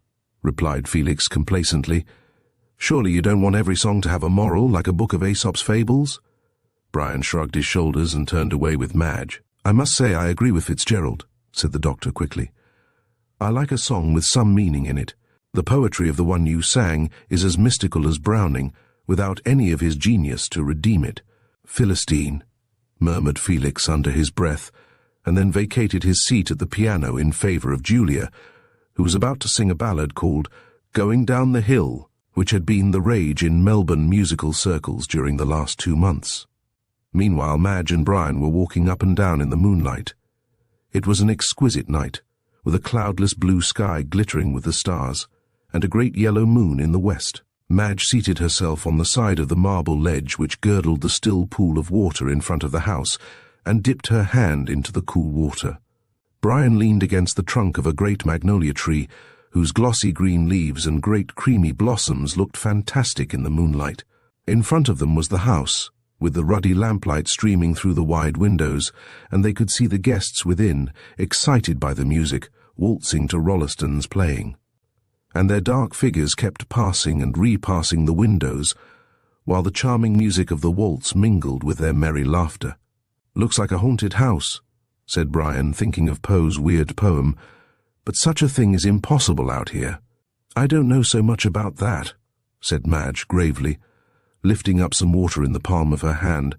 replied Felix complacently. "Surely you don't want every song to have a moral, like a book of Aesop's fables?" Brian shrugged his shoulders and turned away with Madge. "I must say I agree with Fitzgerald," said the doctor quickly. "I like a song with some meaning in it. The poetry of the one you sang is as mystical as Browning, without any of his genius to redeem it." "Philistine," murmured Felix under his breath, and then vacated his seat at the piano in favor of Julia, who was about to sing a ballad called "Going Down the Hill," which had been the rage in Melbourne musical circles during the last 2 months. Meanwhile, Madge and Brian were walking up and down in the moonlight. It was an exquisite night, with a cloudless blue sky glittering with the stars, and a great yellow moon in the west. Madge seated herself on the side of the marble ledge which girdled the still pool of water in front of the house, and dipped her hand into the cool water. Brian leaned against the trunk of a great magnolia tree, whose glossy green leaves and great creamy blossoms looked fantastic in the moonlight. In front of them was the house, with the ruddy lamplight streaming through the wide windows, and they could see the guests within, excited by the music, waltzing to Rolleston's playing. And their dark figures kept passing and repassing the windows, while the charming music of the waltz mingled with their merry laughter. "Looks like a haunted house," said Brian, thinking of Poe's weird poem, "but such a thing is impossible out here." "I don't know so much about that," said Madge gravely, lifting up some water in the palm of her hand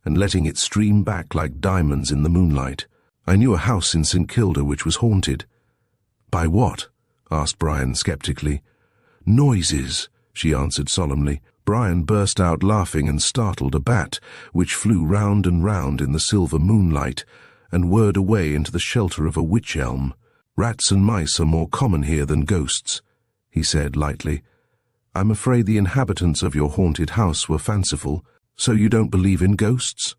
and letting it stream back like diamonds in the moonlight. "I knew a house in St. Kilda which was haunted." "By what?" asked Brian sceptically. "Noises," she answered solemnly. Brian burst out laughing and startled a bat, which flew round and round in the silver moonlight and whirred away into the shelter of a wych-elm. "Rats and mice are more common here than ghosts," he said lightly. "I'm afraid the inhabitants of your haunted house were fanciful. So you don't believe in ghosts?"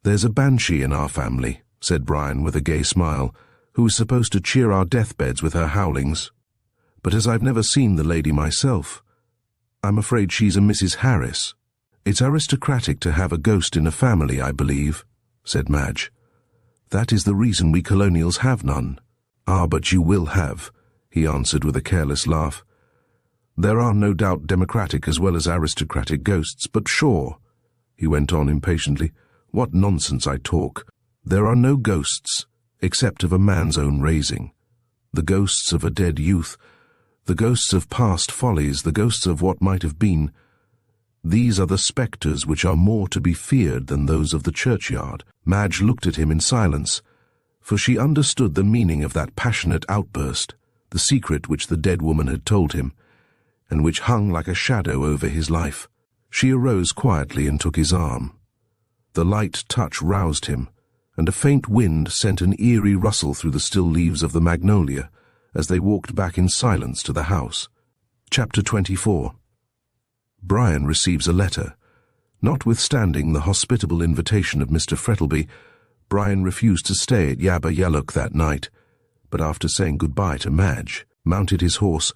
"There's a banshee in our family," said Brian with a gay smile, "who is supposed to cheer our deathbeds with her howlings. But as I've never seen the lady myself, I'm afraid she's a Mrs. Harris." "It's aristocratic to have a ghost in a family, I believe," said Madge. "That is the reason we colonials have none." "Ah, but you will have," he answered with a careless laugh. There are no doubt democratic as well as aristocratic ghosts, but sure, he went on impatiently, what nonsense I talk. There are no ghosts, except of a man's own raising. The ghosts of a dead youth, the ghosts of past follies, the ghosts of what might have been. These are the spectres which are more to be feared than those of the churchyard. Madge looked at him in silence, for she understood the meaning of that passionate outburst, the secret which the dead woman had told him, and which hung like a shadow over his life. She arose quietly and took his arm. The light touch roused him, and a faint wind sent an eerie rustle through the still leaves of the magnolia as they walked back in silence to the house. Chapter 24. Brian receives a letter. Notwithstanding the hospitable invitation of Mr. Frettlby, Brian refused to stay at Yabba Yallook that night, but after saying goodbye to Madge, mounted his horse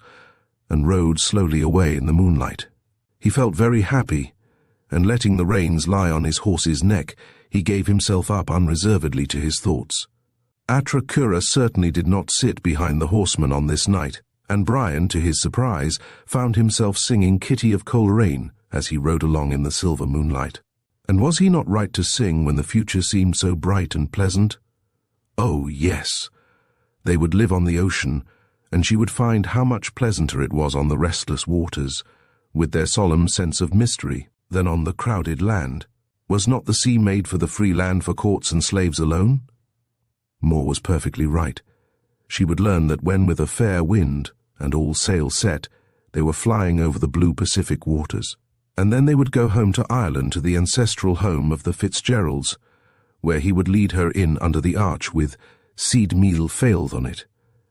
and rode slowly away in the moonlight. He felt very happy, and letting the reins lie on his horse's neck, he gave himself up unreservedly to his thoughts. Atra Cura certainly did not sit behind the horseman on this night, and Brian, to his surprise, found himself singing Kitty of Coleraine as he rode along in the silver moonlight. And was he not right to sing when the future seemed so bright and pleasant? Oh, yes. They would live on the ocean, and she would find how much pleasanter it was on the restless waters, with their solemn sense of mystery, than on the crowded land. Was not the sea made for the free land for courts and slaves alone? Moore was perfectly right. She would learn that when with a fair wind, and all sail set, they were flying over the blue Pacific waters. And then they would go home to Ireland, to the ancestral home of the Fitzgeralds, where he would lead her in under the arch with seed meal failed on it,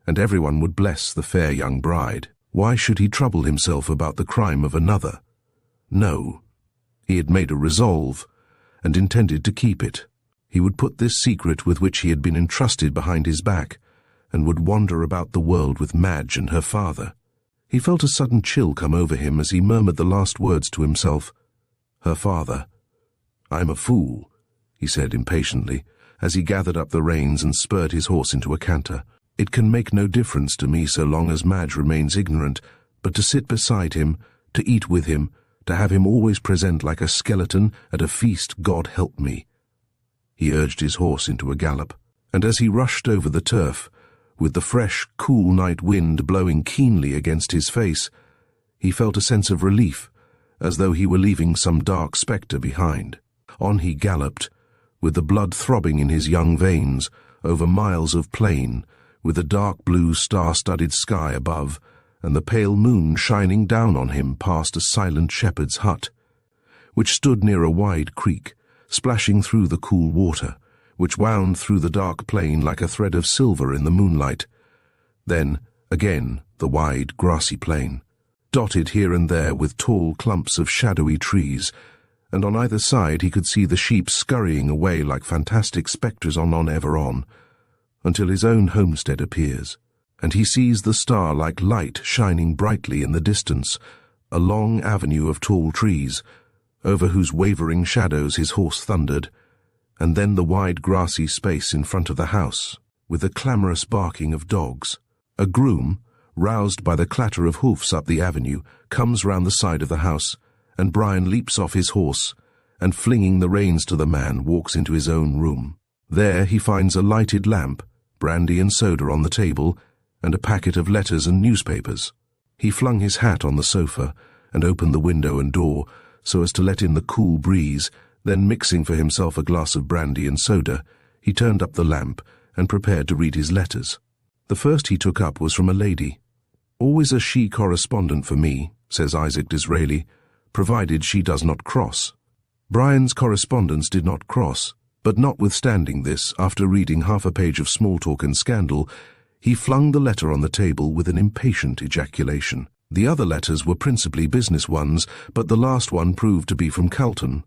and everyone would bless the fair young bride. Why should he trouble himself about the crime of another? No. He had made a resolve, and intended to keep it. He would put this secret with which he had been entrusted behind his back, and would wander about the world with Madge and her father. He felt a sudden chill come over him as he murmured the last words to himself. Her father. I'm a fool, he said impatiently, as he gathered up the reins and spurred his horse into a canter. It can make no difference to me so long as Madge remains ignorant, but to sit beside him, to eat with him, to have him always present like a skeleton at a feast, God help me. He urged his horse into a gallop, and as he rushed over the turf, with the fresh, cool night wind blowing keenly against his face, he felt a sense of relief, as though he were leaving some dark spectre behind. On he galloped, with the blood throbbing in his young veins, over miles of plain, with the dark blue star-studded sky above, and the pale moon shining down on him past a silent shepherd's hut, which stood near a wide creek, splashing through the cool water, which wound through the dark plain like a thread of silver in the moonlight. Then, again, the wide, grassy plain, dotted here and there with tall clumps of shadowy trees, and on either side he could see the sheep scurrying away like fantastic spectres on ever on, until his own homestead appears, and he sees the star-like light shining brightly in the distance, a long avenue of tall trees, over whose wavering shadows his horse thundered, and then the wide grassy space in front of the house, with the clamorous barking of dogs. A groom, roused by the clatter of hoofs up the avenue, comes round the side of the house, and Brian leaps off his horse, and flinging the reins to the man, walks into his own room. There he finds a lighted lamp, brandy and soda on the table, and a packet of letters and newspapers. He flung his hat on the sofa, and opened the window and door, so as to let in the cool breeze. Then, mixing for himself a glass of brandy and soda, he turned up the lamp and prepared to read his letters. The first he took up was from a lady. "Always a she correspondent for me," says Isaac Disraeli, "provided she does not cross." Brian's correspondence did not cross, but notwithstanding this, after reading half a page of small talk and scandal, he flung the letter on the table with an impatient ejaculation. The other letters were principally business ones, but the last one proved to be from Calton,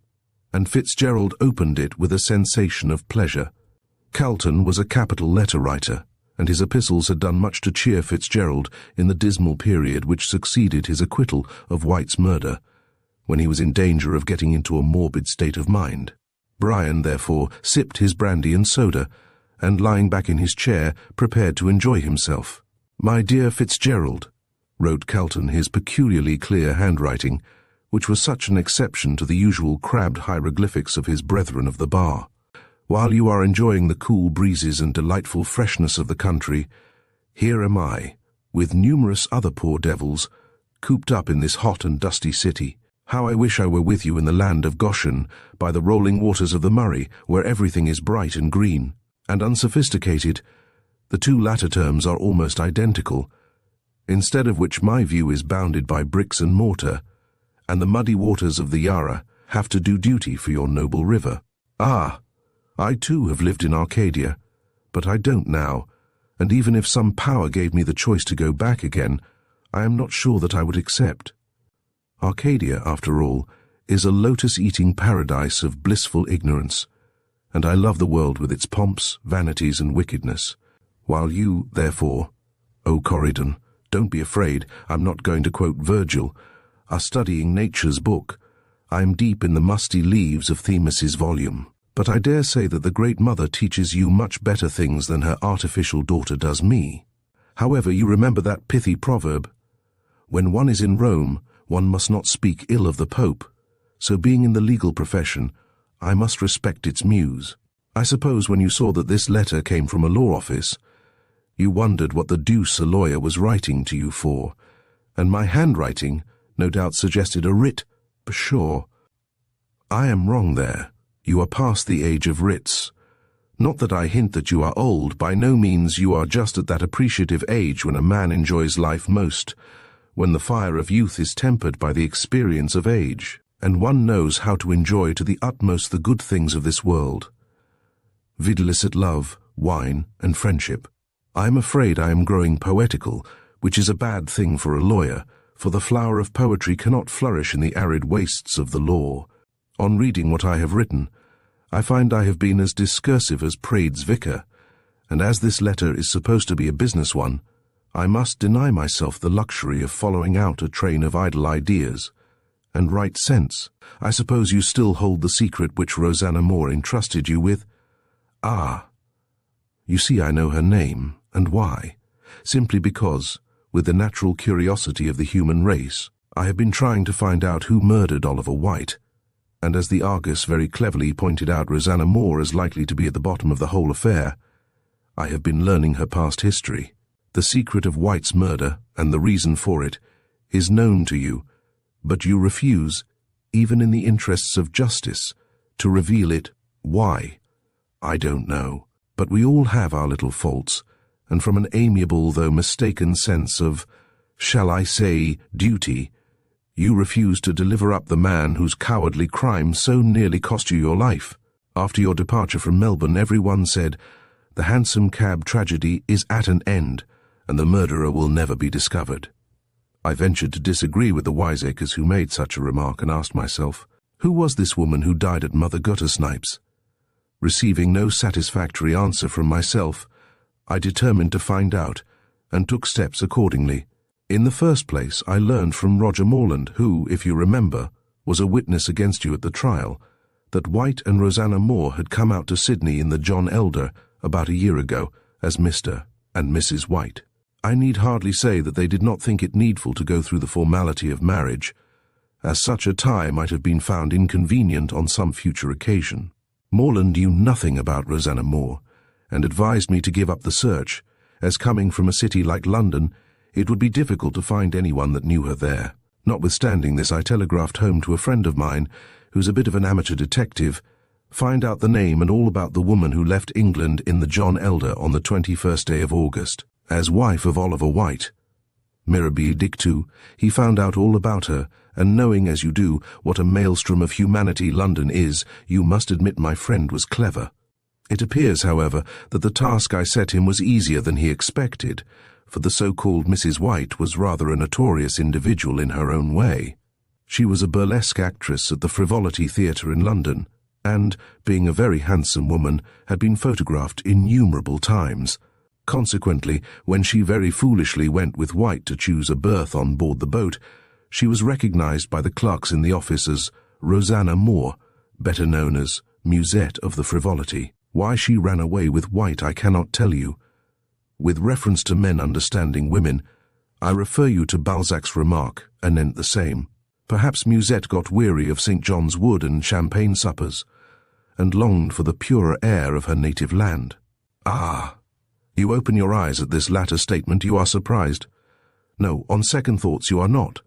and Fitzgerald opened it with a sensation of pleasure. Calton was a capital letter-writer, and his epistles had done much to cheer Fitzgerald in the dismal period which succeeded his acquittal of White's murder, when he was in danger of getting into a morbid state of mind. Brian, therefore, sipped his brandy and soda, and lying back in his chair, prepared to enjoy himself. "My dear Fitzgerald," wrote Calton, his peculiarly clear handwriting, which was such an exception to the usual crabbed hieroglyphics of his brethren of the bar. While you are enjoying the cool breezes and delightful freshness of the country, here am I, with numerous other poor devils, cooped up in this hot and dusty city. How I wish I were with you in the land of Goshen, by the rolling waters of the Murray, where everything is bright and green, and unsophisticated. The two latter terms are almost identical, instead of which my view is bounded by bricks and mortar, and the muddy waters of the Yarra have to do duty for your noble river. Ah, I too have lived in Arcadia, but I don't now, and even if some power gave me the choice to go back again, I am not sure that I would accept. Arcadia, after all, is a lotus-eating paradise of blissful ignorance, and I love the world with its pomps, vanities, and wickedness, while you, therefore, O Corydon, don't be afraid, I'm not going to quote Virgil, are studying nature's book. I am deep in the musty leaves of Themis's volume, but I dare say that the Great Mother teaches you much better things than her artificial daughter does me. However, you remember that pithy proverb, when one is in Rome, one must not speak ill of the Pope, so being in the legal profession, I must respect its muse. I suppose when you saw that this letter came from a law office, you wondered what the deuce a lawyer was writing to you for, and my handwriting no doubt suggested a writ, pshaw. I am wrong there. You are past the age of writs. Not that I hint that you are old, by no means. You are just at that appreciative age when a man enjoys life most, when the fire of youth is tempered by the experience of age, and one knows how to enjoy to the utmost the good things of this world, vid illicit love, wine, and friendship. I am afraid I am growing poetical, which is a bad thing for a lawyer, for the flower of poetry cannot flourish in the arid wastes of the law. On reading what I have written, I find I have been as discursive as Praed's vicar, and as this letter is supposed to be a business one, I must deny myself the luxury of following out a train of idle ideas, and write sense. I suppose you still hold the secret which Rosanna Moore entrusted you with? Ah, you see I know her name, and why? Simply because, with the natural curiosity of the human race, I have been trying to find out who murdered Oliver White, and as the Argus very cleverly pointed out Rosanna Moore as likely to be at the bottom of the whole affair, I have been learning her past history. The secret of White's murder, and the reason for it, is known to you, but you refuse, even in the interests of justice, to reveal it. Why? I don't know, but we all have our little faults, and from an amiable though mistaken sense of, shall I say, duty, you refuse to deliver up the man whose cowardly crime so nearly cost you your life. After your departure from Melbourne, everyone said, the Hansom Cab tragedy is at an end, and the murderer will never be discovered. I ventured to disagree with the wiseacres who made such a remark, and asked myself, who was this woman who died at Mother Guttersnipe's? Receiving no satisfactory answer from myself, I determined to find out, and took steps accordingly. In the first place, I learned from Roger Morland, who, if you remember, was a witness against you at the trial, that White and Rosanna Moore had come out to Sydney in the John Elder about a year ago as Mr. and Mrs. White. I need hardly say that they did not think it needful to go through the formality of marriage, as such a tie might have been found inconvenient on some future occasion. Morland knew nothing about Rosanna Moore, and advised me to give up the search, as coming from a city like London, it would be difficult to find anyone that knew her there. Notwithstanding this, I telegraphed home to a friend of mine, who's a bit of an amateur detective, find out the name and all about the woman who left England in the John Elder on the 21st day of August, as wife of Oliver White. Mirabile dictu, he found out all about her, and knowing, as you do, what a maelstrom of humanity London is, you must admit my friend was clever. It appears, however, that the task I set him was easier than he expected, for the so-called Mrs. White was rather a notorious individual in her own way. She was a burlesque actress at the Frivolity Theatre in London, and, being a very handsome woman, had been photographed innumerable times. Consequently, when she very foolishly went with White to choose a berth on board the boat, she was recognized by the clerks in the office as Rosanna Moore, better known as Musette of the Frivolity. Why she ran away with White I cannot tell you. With reference to men understanding women, I refer you to Balzac's remark, anent the same. Perhaps Musette got weary of St. John's Wood and champagne suppers, and longed for the purer air of her native land. Ah! You open your eyes at this latter statement, you are surprised. No, on second thoughts you are not,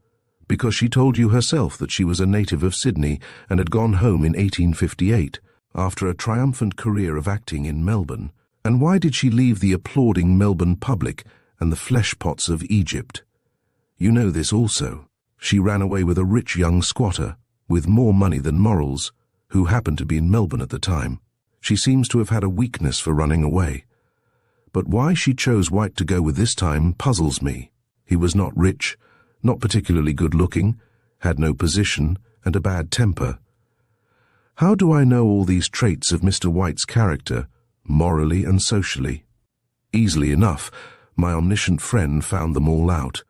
because she told you herself that she was a native of Sydney and had gone home in 1858, after a triumphant career of acting in Melbourne. And why did she leave the applauding Melbourne public and the flesh-pots of Egypt? You know this also. She ran away with a rich young squatter, with more money than morals, who happened to be in Melbourne at the time. She seems to have had a weakness for running away. But why she chose White to go with this time puzzles me. He was not rich, not particularly good-looking, had no position, and a bad temper. How do I know all these traits of Mr. White's character, morally and socially? Easily enough, my omniscient friend found them all out.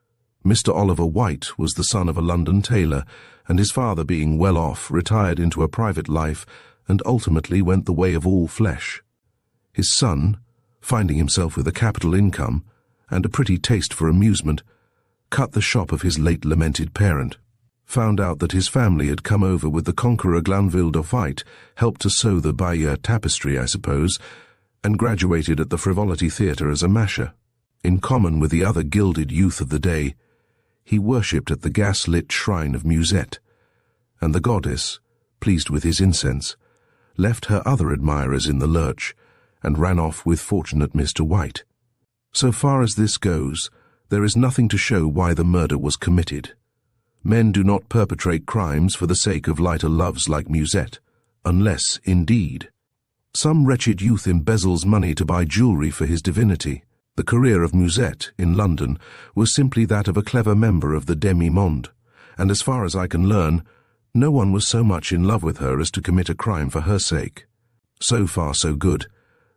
Mr. Oliver White was the son of a London tailor, and his father, being well off, retired into a private life and ultimately went the way of all flesh. His son, finding himself with a capital income and a pretty taste for amusement, cut the shop of his late lamented parent, found out that his family had come over with the conqueror Glanville de White, helped to sew the Bayeux tapestry, I suppose, and graduated at the Frivolity Theatre as a masher. In common with the other gilded youth of the day, he worshipped at the gas-lit shrine of Musette, and the goddess, pleased with his incense, left her other admirers in the lurch and ran off with fortunate Mr. White. So far as this goes, there is nothing to show why the murder was committed. Men do not perpetrate crimes for the sake of lighter loves like Musette, unless, indeed, some wretched youth embezzles money to buy jewellery for his divinity. The career of Musette, in London, was simply that of a clever member of the demi-monde, and as far as I can learn, no one was so much in love with her as to commit a crime for her sake. So far so good.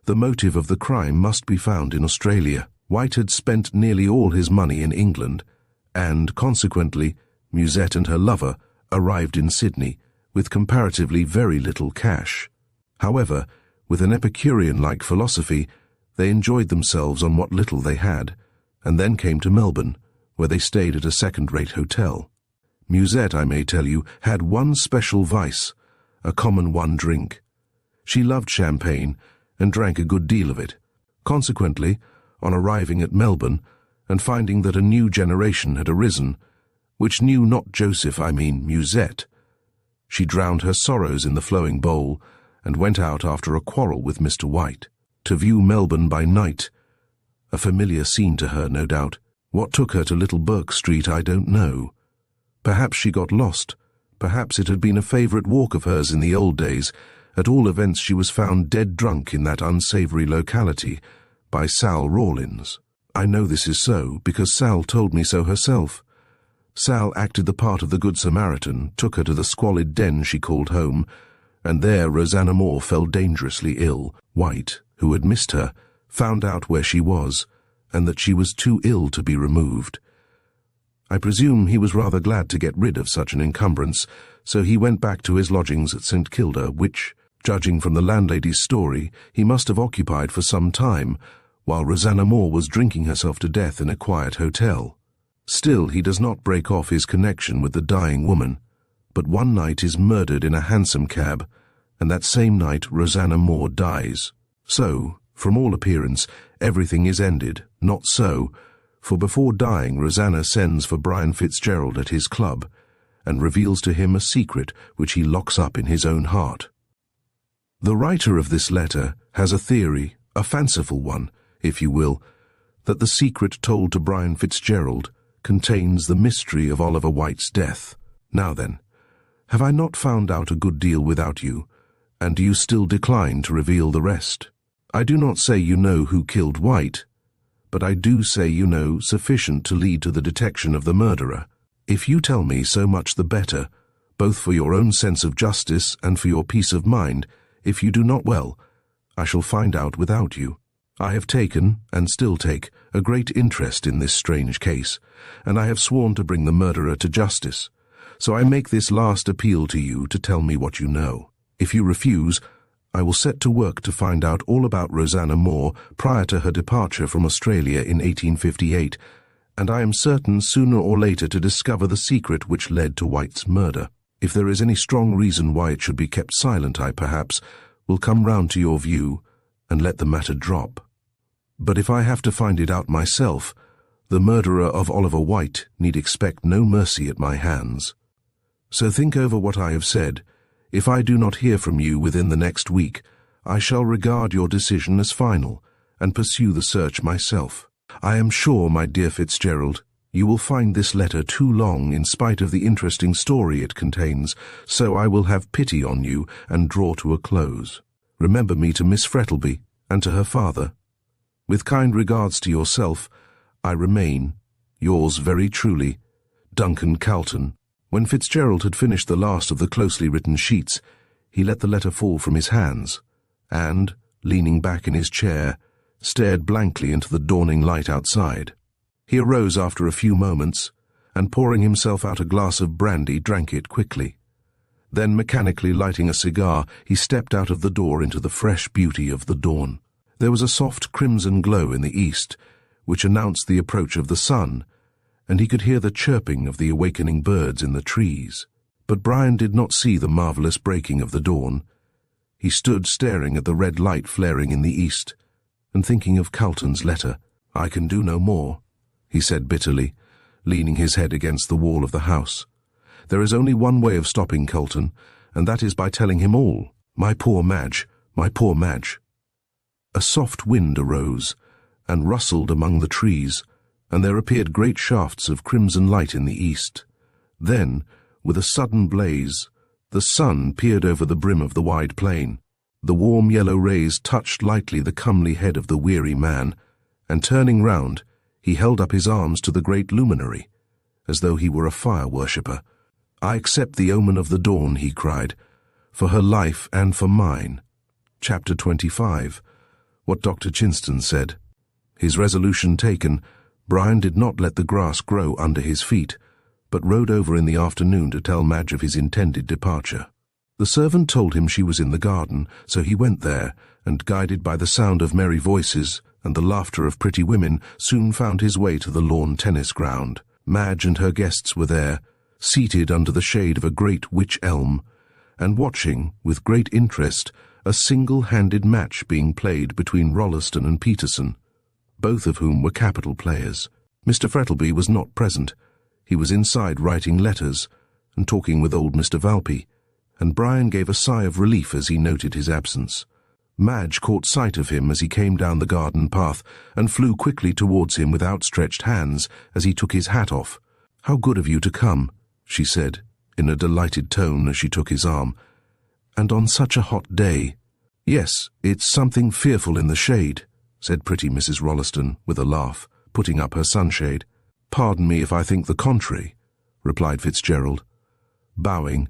The motive of the crime must be found in Australia. White had spent nearly all his money in England, and, consequently, Musette and her lover arrived in Sydney with comparatively very little cash. However, with an Epicurean-like philosophy, they enjoyed themselves on what little they had, and then came to Melbourne, where they stayed at a second-rate hotel. Musette, I may tell you, had one special vice, a common one drink. She loved champagne and drank a good deal of it. Consequently, on arriving at Melbourne and finding that a new generation had arisen, which knew not Joseph, I mean Musette, she drowned her sorrows in the flowing bowl and went out after a quarrel with Mr. White, to view Melbourne by night, a familiar scene to her, no doubt. What took her to Little Bourke Street I don't know. Perhaps she got lost, perhaps it had been a favourite walk of hers in the old days. At all events she was found dead drunk in that unsavoury locality by Sal Rawlins. I know this is so, because Sal told me so herself. Sal acted the part of the Good Samaritan, took her to the squalid den she called home, and there Rosanna Moore fell dangerously ill. White, who had missed her, found out where she was, and that she was too ill to be removed. I presume he was rather glad to get rid of such an encumbrance, so he went back to his lodgings at St. Kilda, which, judging from the landlady's story, he must have occupied for some time, while Rosanna Moore was drinking herself to death in a quiet hotel. Still, he does not break off his connection with the dying woman, but one night is murdered in a hansom cab, and that same night Rosanna Moore dies. So, from all appearance, everything is ended. Not so, for before dying Rosanna sends for Brian Fitzgerald at his club, and reveals to him a secret which he locks up in his own heart. The writer of this letter has a theory, a fanciful one, if you will, that the secret told to Brian Fitzgerald contains the mystery of Oliver White's death. Now then, have I not found out a good deal without you, and do you still decline to reveal the rest? I do not say you know who killed White, but I do say you know sufficient to lead to the detection of the murderer. If you tell me, so much the better, both for your own sense of justice and for your peace of mind. If you do not, well, I shall find out without you. I have taken, and still take, a great interest in this strange case, and I have sworn to bring the murderer to justice. So I make this last appeal to you to tell me what you know. If you refuse, I will set to work to find out all about Rosanna Moore prior to her departure from Australia in 1858, and I am certain sooner or later to discover the secret which led to White's murder. If there is any strong reason why it should be kept silent, I perhaps will come round to your view and let the matter drop. But if I have to find it out myself, the murderer of Oliver White need expect no mercy at my hands. So think over what I have said. If I do not hear from you within the next week, I shall regard your decision as final and pursue the search myself. I am sure, my dear Fitzgerald, you will find this letter too long in spite of the interesting story it contains, so I will have pity on you and draw to a close. Remember me to Miss Frettlby and to her father. With kind regards to yourself, I remain, yours very truly, Duncan Calton. When Fitzgerald had finished the last of the closely written sheets, he let the letter fall from his hands, and, leaning back in his chair, stared blankly into the dawning light outside. He arose after a few moments, and pouring himself out a glass of brandy, drank it quickly. Then, mechanically lighting a cigar, he stepped out of the door into the fresh beauty of the dawn. There was a soft crimson glow in the east, which announced the approach of the sun, and he could hear the chirping of the awakening birds in the trees. But Brian did not see the marvellous breaking of the dawn. He stood staring at the red light flaring in the east, and thinking of Calton's letter. "I can do no more," he said bitterly, leaning his head against the wall of the house. "There is only one way of stopping Calton, and that is by telling him all. My poor Madge, my poor Madge." A soft wind arose, and rustled among the trees, and there appeared great shafts of crimson light in the east. Then, with a sudden blaze, the sun peered over the brim of the wide plain. The warm yellow rays touched lightly the comely head of the weary man, and turning round, he held up his arms to the great luminary, as though he were a fire-worshipper. "I accept the omen of the dawn," he cried, "for her life and for mine." Chapter 25. What Dr. Chinston said. His resolution taken, Brian did not let the grass grow under his feet, but rode over in the afternoon to tell Madge of his intended departure. The servant told him she was in the garden, so he went there, and guided by the sound of merry voices and the laughter of pretty women, soon found his way to the lawn tennis ground. Madge and her guests were there, seated under the shade of a great wych elm, and watching, with great interest, a single-handed match being played between Rolleston and Peterson, both of whom were capital players. Mr. Frettlby was not present. He was inside writing letters and talking with old Mr. Valpy, and Brian gave a sigh of relief as he noted his absence. Madge caught sight of him as he came down the garden path and flew quickly towards him with outstretched hands as he took his hat off. "How good of you to come," she said, in a delighted tone as she took his arm. "And on such a hot day." "Yes, it's something fearful in the shade," said pretty Mrs. Rolleston with a laugh, putting up her sunshade. "Pardon me if I think the contrary," replied Fitzgerald, bowing,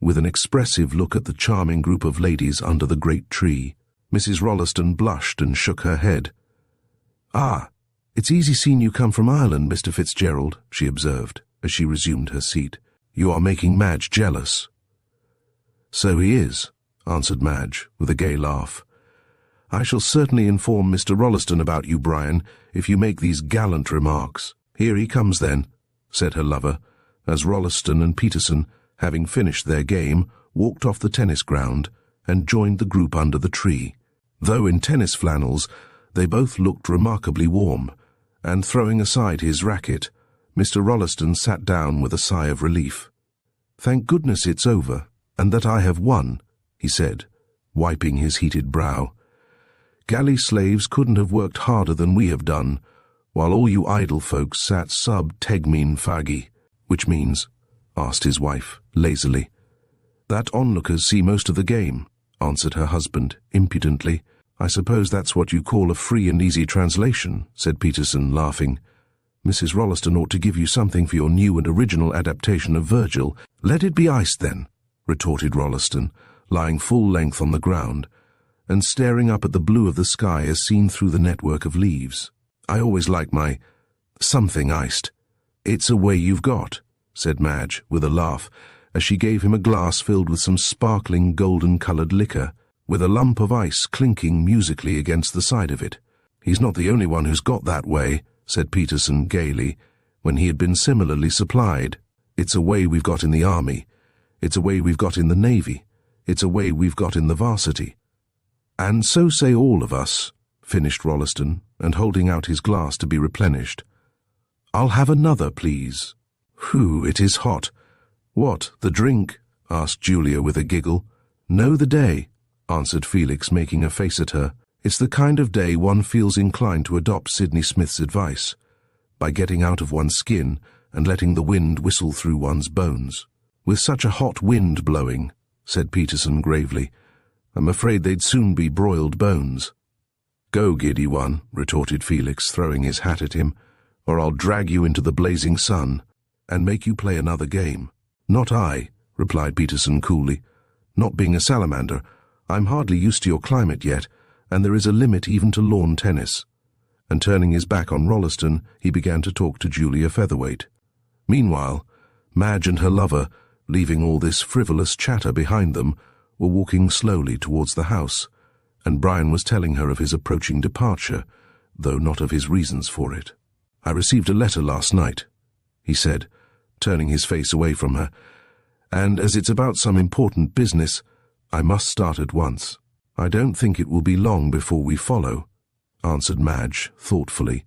with an expressive look at the charming group of ladies under the great tree. Mrs. Rolleston blushed and shook her head. "Ah, it's easy seeing you come from Ireland, Mr. Fitzgerald," she observed, as she resumed her seat. "You are making Madge jealous." "So he is," answered Madge, with a gay laugh. "I shall certainly inform Mr. Rolleston about you, Brian, if you make these gallant remarks." "Here he comes, then," said her lover, as Rolleston and Peterson, having finished their game, walked off the tennis ground and joined the group under the tree. Though in tennis flannels, they both looked remarkably warm, and throwing aside his racket, Mr. Rolleston sat down with a sigh of relief. "Thank goodness it's over, and that I have won," he said, wiping his heated brow. "Galley slaves couldn't have worked harder than we have done, while all you idle folks sat sub tegmin fagi," which means, asked his wife, lazily. "That onlookers see most of the game," answered her husband, impudently. "I suppose that's what you call a free and easy translation," said Peterson, laughing. "Mrs. Rolleston ought to give you something for your new and original adaptation of Virgil." "Let it be iced, then," retorted Rolleston, lying full length on the ground, and staring up at the blue of the sky as seen through the network of leaves. "I always like my something iced." "It's a way you've got," said Madge, with a laugh, as she gave him a glass filled with some sparkling golden-coloured liquor, with a lump of ice clinking musically against the side of it. "He's not the only one who's got that way," said Peterson gaily, when he had been similarly supplied. "It's a way we've got in the army. It's a way we've got in the navy. It's a way we've got in the varsity." "And so say all of us," finished Rolleston, and holding out his glass to be replenished. "I'll have another, please." "Whew, it is hot." "What, the drink?" asked Julia with a giggle. "No, the day," answered Felix, making a face at her. "It's the kind of day one feels inclined to adopt Sydney Smith's advice, by getting out of one's skin and letting the wind whistle through one's bones." "With such a hot wind blowing," said Peterson gravely, "I'm afraid they'd soon be broiled bones." "Go, giddy one," retorted Felix, throwing his hat at him, "or I'll drag you into the blazing sun and make you play another game." "Not I," replied Peterson coolly. "Not being a salamander, I'm hardly used to your climate yet, and there is a limit even to lawn tennis." And turning his back on Rolleston, he began to talk to Julia Featherweight. Meanwhile, Madge and her lover, leaving all this frivolous chatter behind them, were walking slowly towards the house, and Brian was telling her of his approaching departure, though not of his reasons for it. "I received a letter last night," he said, turning his face away from her, "and as it's about some important business, I must start at once." "I don't think it will be long before we follow," answered Madge thoughtfully.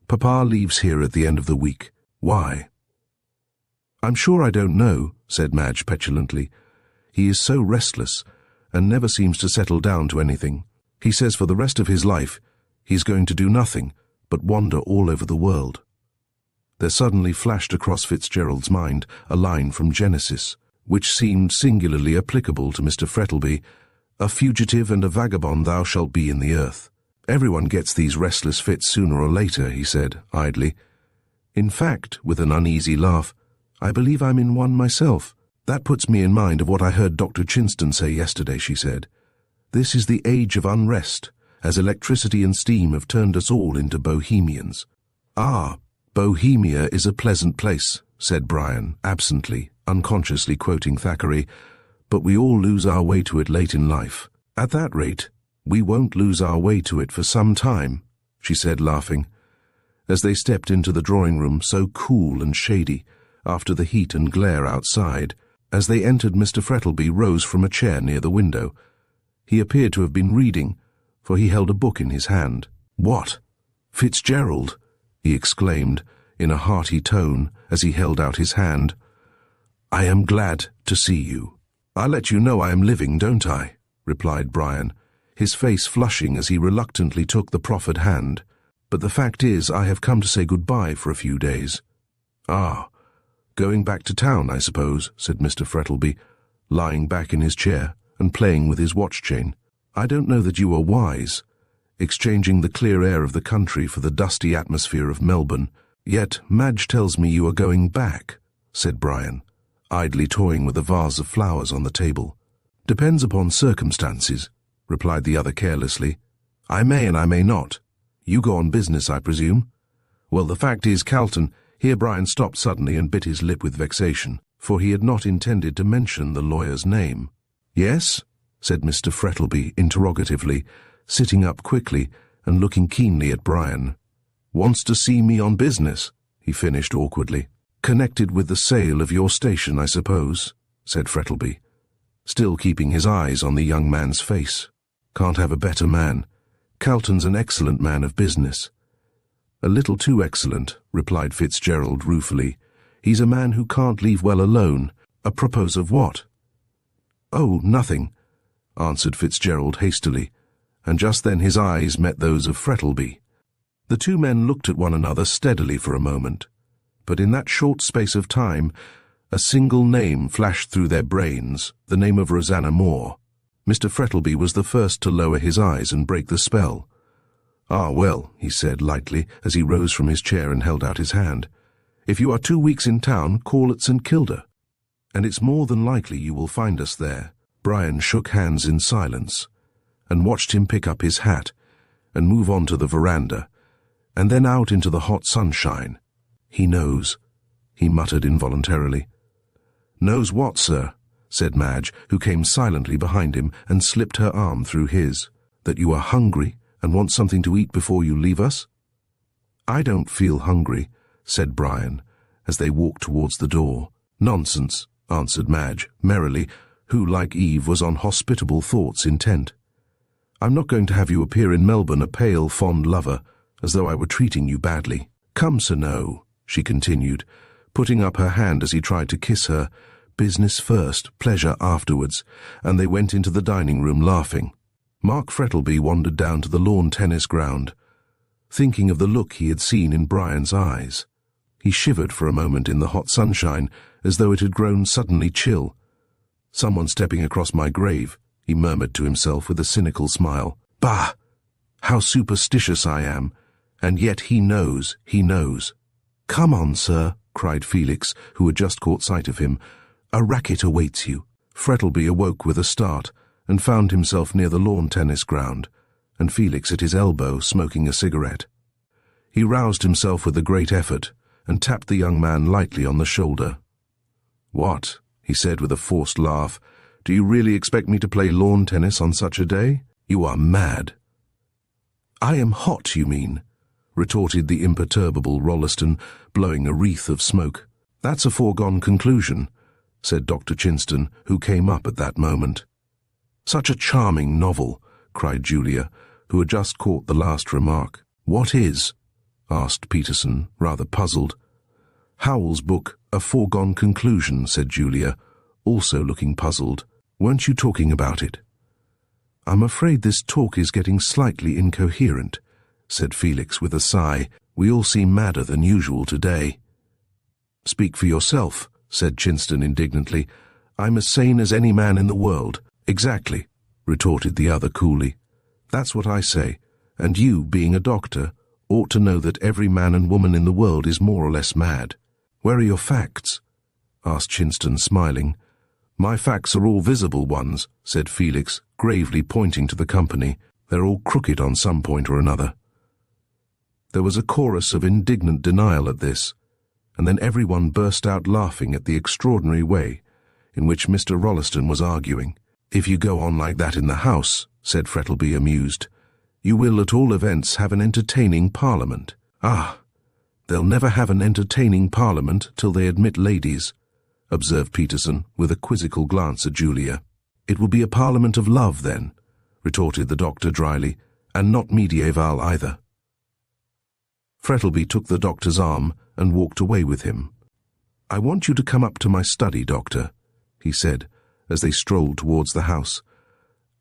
"Papa leaves here at the end of the week. Why?" "I'm sure I don't know," said Madge petulantly. "He is so restless, and never seems to settle down to anything. He says for the rest of his life he's going to do nothing but wander all over the world." There suddenly flashed across Fitzgerald's mind a line from Genesis, which seemed singularly applicable to Mr. Frettlby. "A fugitive and a vagabond thou shalt be in the earth." "Everyone gets these restless fits sooner or later," he said, idly. "In fact," with an uneasy laugh, "I believe I'm in one myself." "That puts me in mind of what I heard Dr. Chinston say yesterday," she said. "This is the age of unrest, as electricity and steam have turned us all into bohemians." "Ah, Bohemia is a pleasant place," said Brian, absently, unconsciously quoting Thackeray, "but we all lose our way to it late in life." "At that rate, we won't lose our way to it for some time," she said, laughing. As they stepped into the drawing-room, so cool and shady, after the heat and glare outside, as they entered, Mr. Frettlby rose from a chair near the window. He appeared to have been reading, for he held a book in his hand. "What? Fitzgerald!" he exclaimed, in a hearty tone, as he held out his hand. "I am glad to see you." "I let you know I am living, don't I?" replied Brian, his face flushing as he reluctantly took the proffered hand. "But the fact is, I have come to say goodbye for a few days." "Ah, going back to town, I suppose," said Mr. Frettlby, lying back in his chair and playing with his watch chain. "I don't know that you are wise, exchanging the clear air of the country for the dusty atmosphere of Melbourne. Yet Madge tells me you are going back," said Brian, idly toying with a vase of flowers on the table. "Depends upon circumstances," replied the other carelessly. "I may and I may not. You go on business, I presume?" "Well, the fact is, Calton—" Here Brian stopped suddenly and bit his lip with vexation, for he had not intended to mention the lawyer's name. "Yes?" said Mr. Frettlby interrogatively, sitting up quickly and looking keenly at Brian. "Wants to see me on business," he finished awkwardly. "Connected with the sale of your station, I suppose," said Frettlby, still keeping his eyes on the young man's face. "Can't have a better man. Calton's an excellent man of business." "A little too excellent," replied Fitzgerald ruefully. "He's a man who can't leave well alone." "Apropos of what?" "Oh, nothing," answered Fitzgerald hastily, and just then his eyes met those of Frettlby. The two men looked at one another steadily for a moment, but in that short space of time a single name flashed through their brains, the name of Rosanna Moore. Mr. Frettlby was the first to lower his eyes and break the spell. "Ah, well," he said lightly, as he rose from his chair and held out his hand. "If you are 2 weeks in town, call at St. Kilda, and it's more than likely you will find us there." Brian shook hands in silence, and watched him pick up his hat and move on to the veranda, and then out into the hot sunshine. "He knows," he muttered involuntarily. "Knows what, sir?" said Madge, who came silently behind him and slipped her arm through his. "That you are hungry and want something to eat before you leave us?" "I don't feel hungry," said Brian, as they walked towards the door. "Nonsense," answered Madge, merrily, who, like Eve, was on hospitable thoughts intent. "I'm not going to have you appear in Melbourne a pale, fond lover, as though I were treating you badly. Come, Sir No," she continued, putting up her hand as he tried to kiss her. "Business first, pleasure afterwards," and they went into the dining room laughing. Mark Frettlby wandered down to the lawn tennis ground, thinking of the look he had seen in Brian's eyes. He shivered for a moment in the hot sunshine, as though it had grown suddenly chill. "Someone stepping across my grave," he murmured to himself with a cynical smile. "Bah! How superstitious I am! And yet he knows, he knows." "Come on, sir," cried Felix, who had just caught sight of him. "A racket awaits you." Frettlby awoke with a start, and found himself near the lawn tennis ground, and Felix at his elbow smoking a cigarette. He roused himself with a great effort, and tapped the young man lightly on the shoulder. "What?" he said with a forced laugh. "Do you really expect me to play lawn tennis on such a day? You are mad." "I am hot, you mean?" retorted the imperturbable Rolleston, blowing a wreath of smoke. "That's a foregone conclusion," said Dr. Chinston, who came up at that moment. "Such a charming novel," cried Julia, who had just caught the last remark. "What is?" asked Peterson, rather puzzled. "Howell's book, A Foregone Conclusion," said Julia, also looking puzzled. "Weren't you talking about it?" "I'm afraid this talk is getting slightly incoherent," said Felix with a sigh. "We all seem madder than usual today." "Speak for yourself," said Chinston indignantly. "I'm as sane as any man in the world." "Exactly," retorted the other coolly. "That's what I say, and you, being a doctor, ought to know that every man and woman in the world is more or less mad." "Where are your facts?" asked Chinston, smiling. "My facts are all visible ones," said Felix, gravely pointing to the company. "They're all crooked on some point or another." There was a chorus of indignant denial at this, and then everyone burst out laughing at the extraordinary way in which Mr. Rolleston was arguing. "If you go on like that in the House," said Frettlby, amused, "you will at all events have an entertaining Parliament." "Ah, they'll never have an entertaining Parliament till they admit ladies," observed Peterson, with a quizzical glance at Julia. "It will be a Parliament of love, then," retorted the doctor dryly, "and not mediaeval either." Frettlby took the doctor's arm and walked away with him. "I want you to come up to my study, doctor," he said, as they strolled towards the house,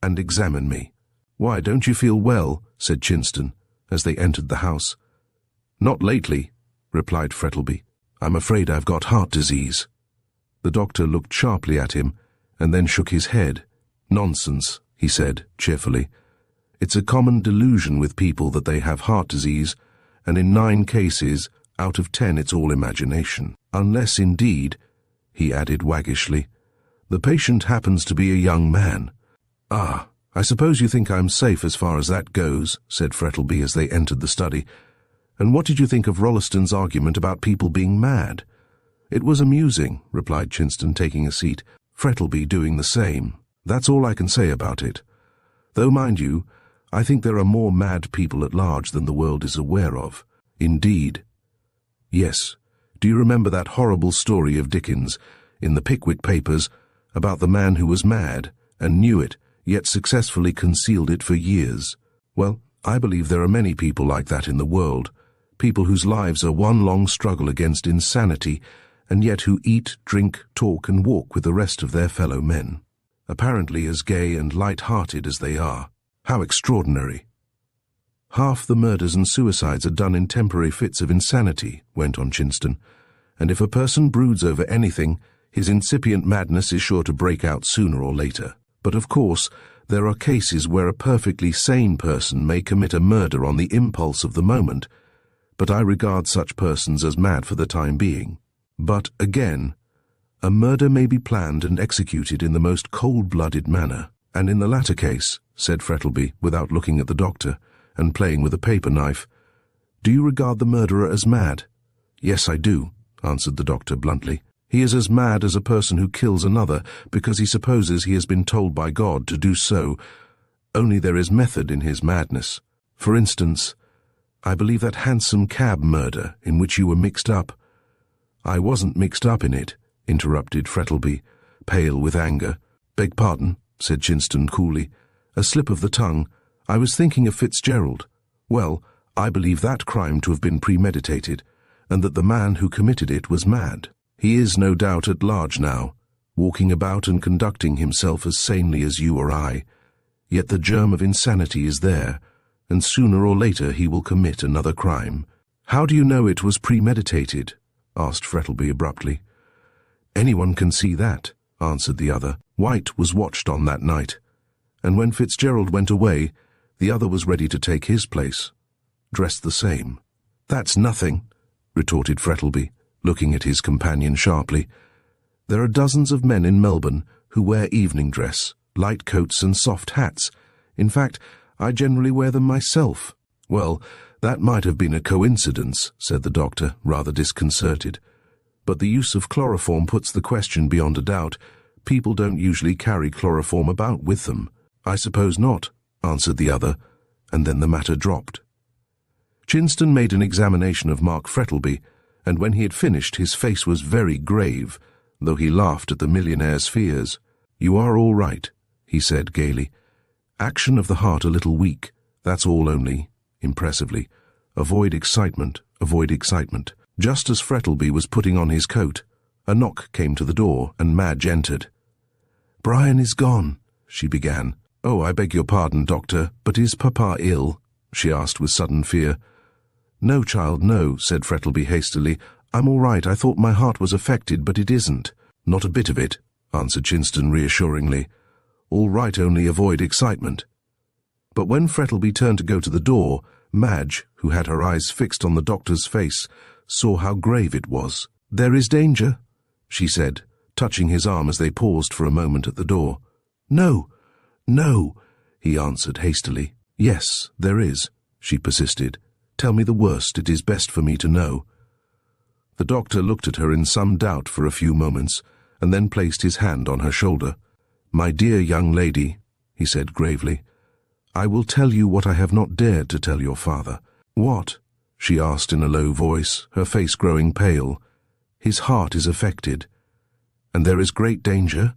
"and examine me." "Why, don't you feel well?" said Chinston, as they entered the house. "Not lately," replied Frettlby. "I'm afraid I've got heart disease." The doctor looked sharply at him, and then shook his head. "Nonsense," he said, cheerfully. "It's a common delusion with people that they have heart disease, and in 9 cases out of 10 it's all imagination. Unless, indeed," he added waggishly, "the patient happens to be a young man." "Ah, I suppose you think I'm safe as far as that goes," said Frettlby as they entered the study. "And what did you think of Rolleston's argument about people being mad?" "It was amusing," replied Chinston, taking a seat. "Frettlby doing the same. That's all I can say about it. Though, mind you, I think there are more mad people at large than the world is aware of." "Indeed." "Yes. Do you remember that horrible story of Dickens, in the Pickwick Papers, about the man who was mad, and knew it, yet successfully concealed it for years? Well, I believe there are many people like that in the world, people whose lives are one long struggle against insanity, and yet who eat, drink, talk, and walk with the rest of their fellow men, apparently as gay and light-hearted as they are. How extraordinary!" "Half the murders and suicides are done in temporary fits of insanity," went on Chinston, "and if a person broods over anything, his incipient madness is sure to break out sooner or later. But of course, there are cases where a perfectly sane person may commit a murder on the impulse of the moment, but I regard such persons as mad for the time being. But, again, a murder may be planned and executed in the most cold-blooded manner, and in the latter case," said Frettlby, without looking at the doctor, and playing with a paper knife, "do you regard the murderer as mad?" "Yes, I do," answered the doctor bluntly. "He is as mad as a person who kills another because he supposes he has been told by God to do so, only there is method in his madness. For instance, I believe that Hansom Cab murder in which you were mixed up." "I wasn't mixed up in it," interrupted Frettlby, pale with anger. "Beg pardon," said Chinston coolly. "A slip of the tongue. I was thinking of Fitzgerald. Well, I believe that crime to have been premeditated, and that the man who committed it was mad. He is no doubt at large now, walking about and conducting himself as sanely as you or I. Yet the germ of insanity is there, and sooner or later he will commit another crime." "How do you know it was premeditated?" asked Frettlby abruptly. "Anyone can see that," answered the other. "White was watched on that night, and when Fitzgerald went away, the other was ready to take his place, dressed the same." "That's nothing," retorted Frettlby, looking at his companion sharply. "There are dozens of men in Melbourne who wear evening dress, light coats and soft hats. In fact, I generally wear them myself." "Well, that might have been a coincidence," said the doctor, rather disconcerted. "But the use of chloroform puts the question beyond a doubt. People don't usually carry chloroform about with them." "I suppose not," answered the other, and then the matter dropped. Chinston made an examination of Mark Frettlby, and when he had finished his face was very grave, though he laughed at the millionaire's fears. "You are all right," he said gaily. "Action of the heart a little weak, that's all only," impressively. "Avoid excitement, avoid excitement." Just as Frettlby was putting on his coat, a knock came to the door, and Madge entered. "Brian is gone," she began. "Oh, I beg your pardon, Doctor, but is Papa ill?" she asked with sudden fear. "No, child, no," said Frettlby hastily. "I'm all right. I thought my heart was affected, but it isn't." "Not a bit of it," answered Chinston reassuringly. "All right, only avoid excitement." But when Frettlby turned to go to the door, Madge, who had her eyes fixed on the doctor's face, saw how grave it was. "There is danger," she said, touching his arm as they paused for a moment at the door. "No, no," he answered hastily. "Yes, there is," she persisted. "Tell me the worst. It is best for me to know." The doctor looked at her in some doubt for a few moments, and then placed his hand on her shoulder. "My dear young lady," he said gravely, "I will tell you what I have not dared to tell your father." "What?" she asked in a low voice, her face growing pale. "His heart is affected." "And there is great danger?"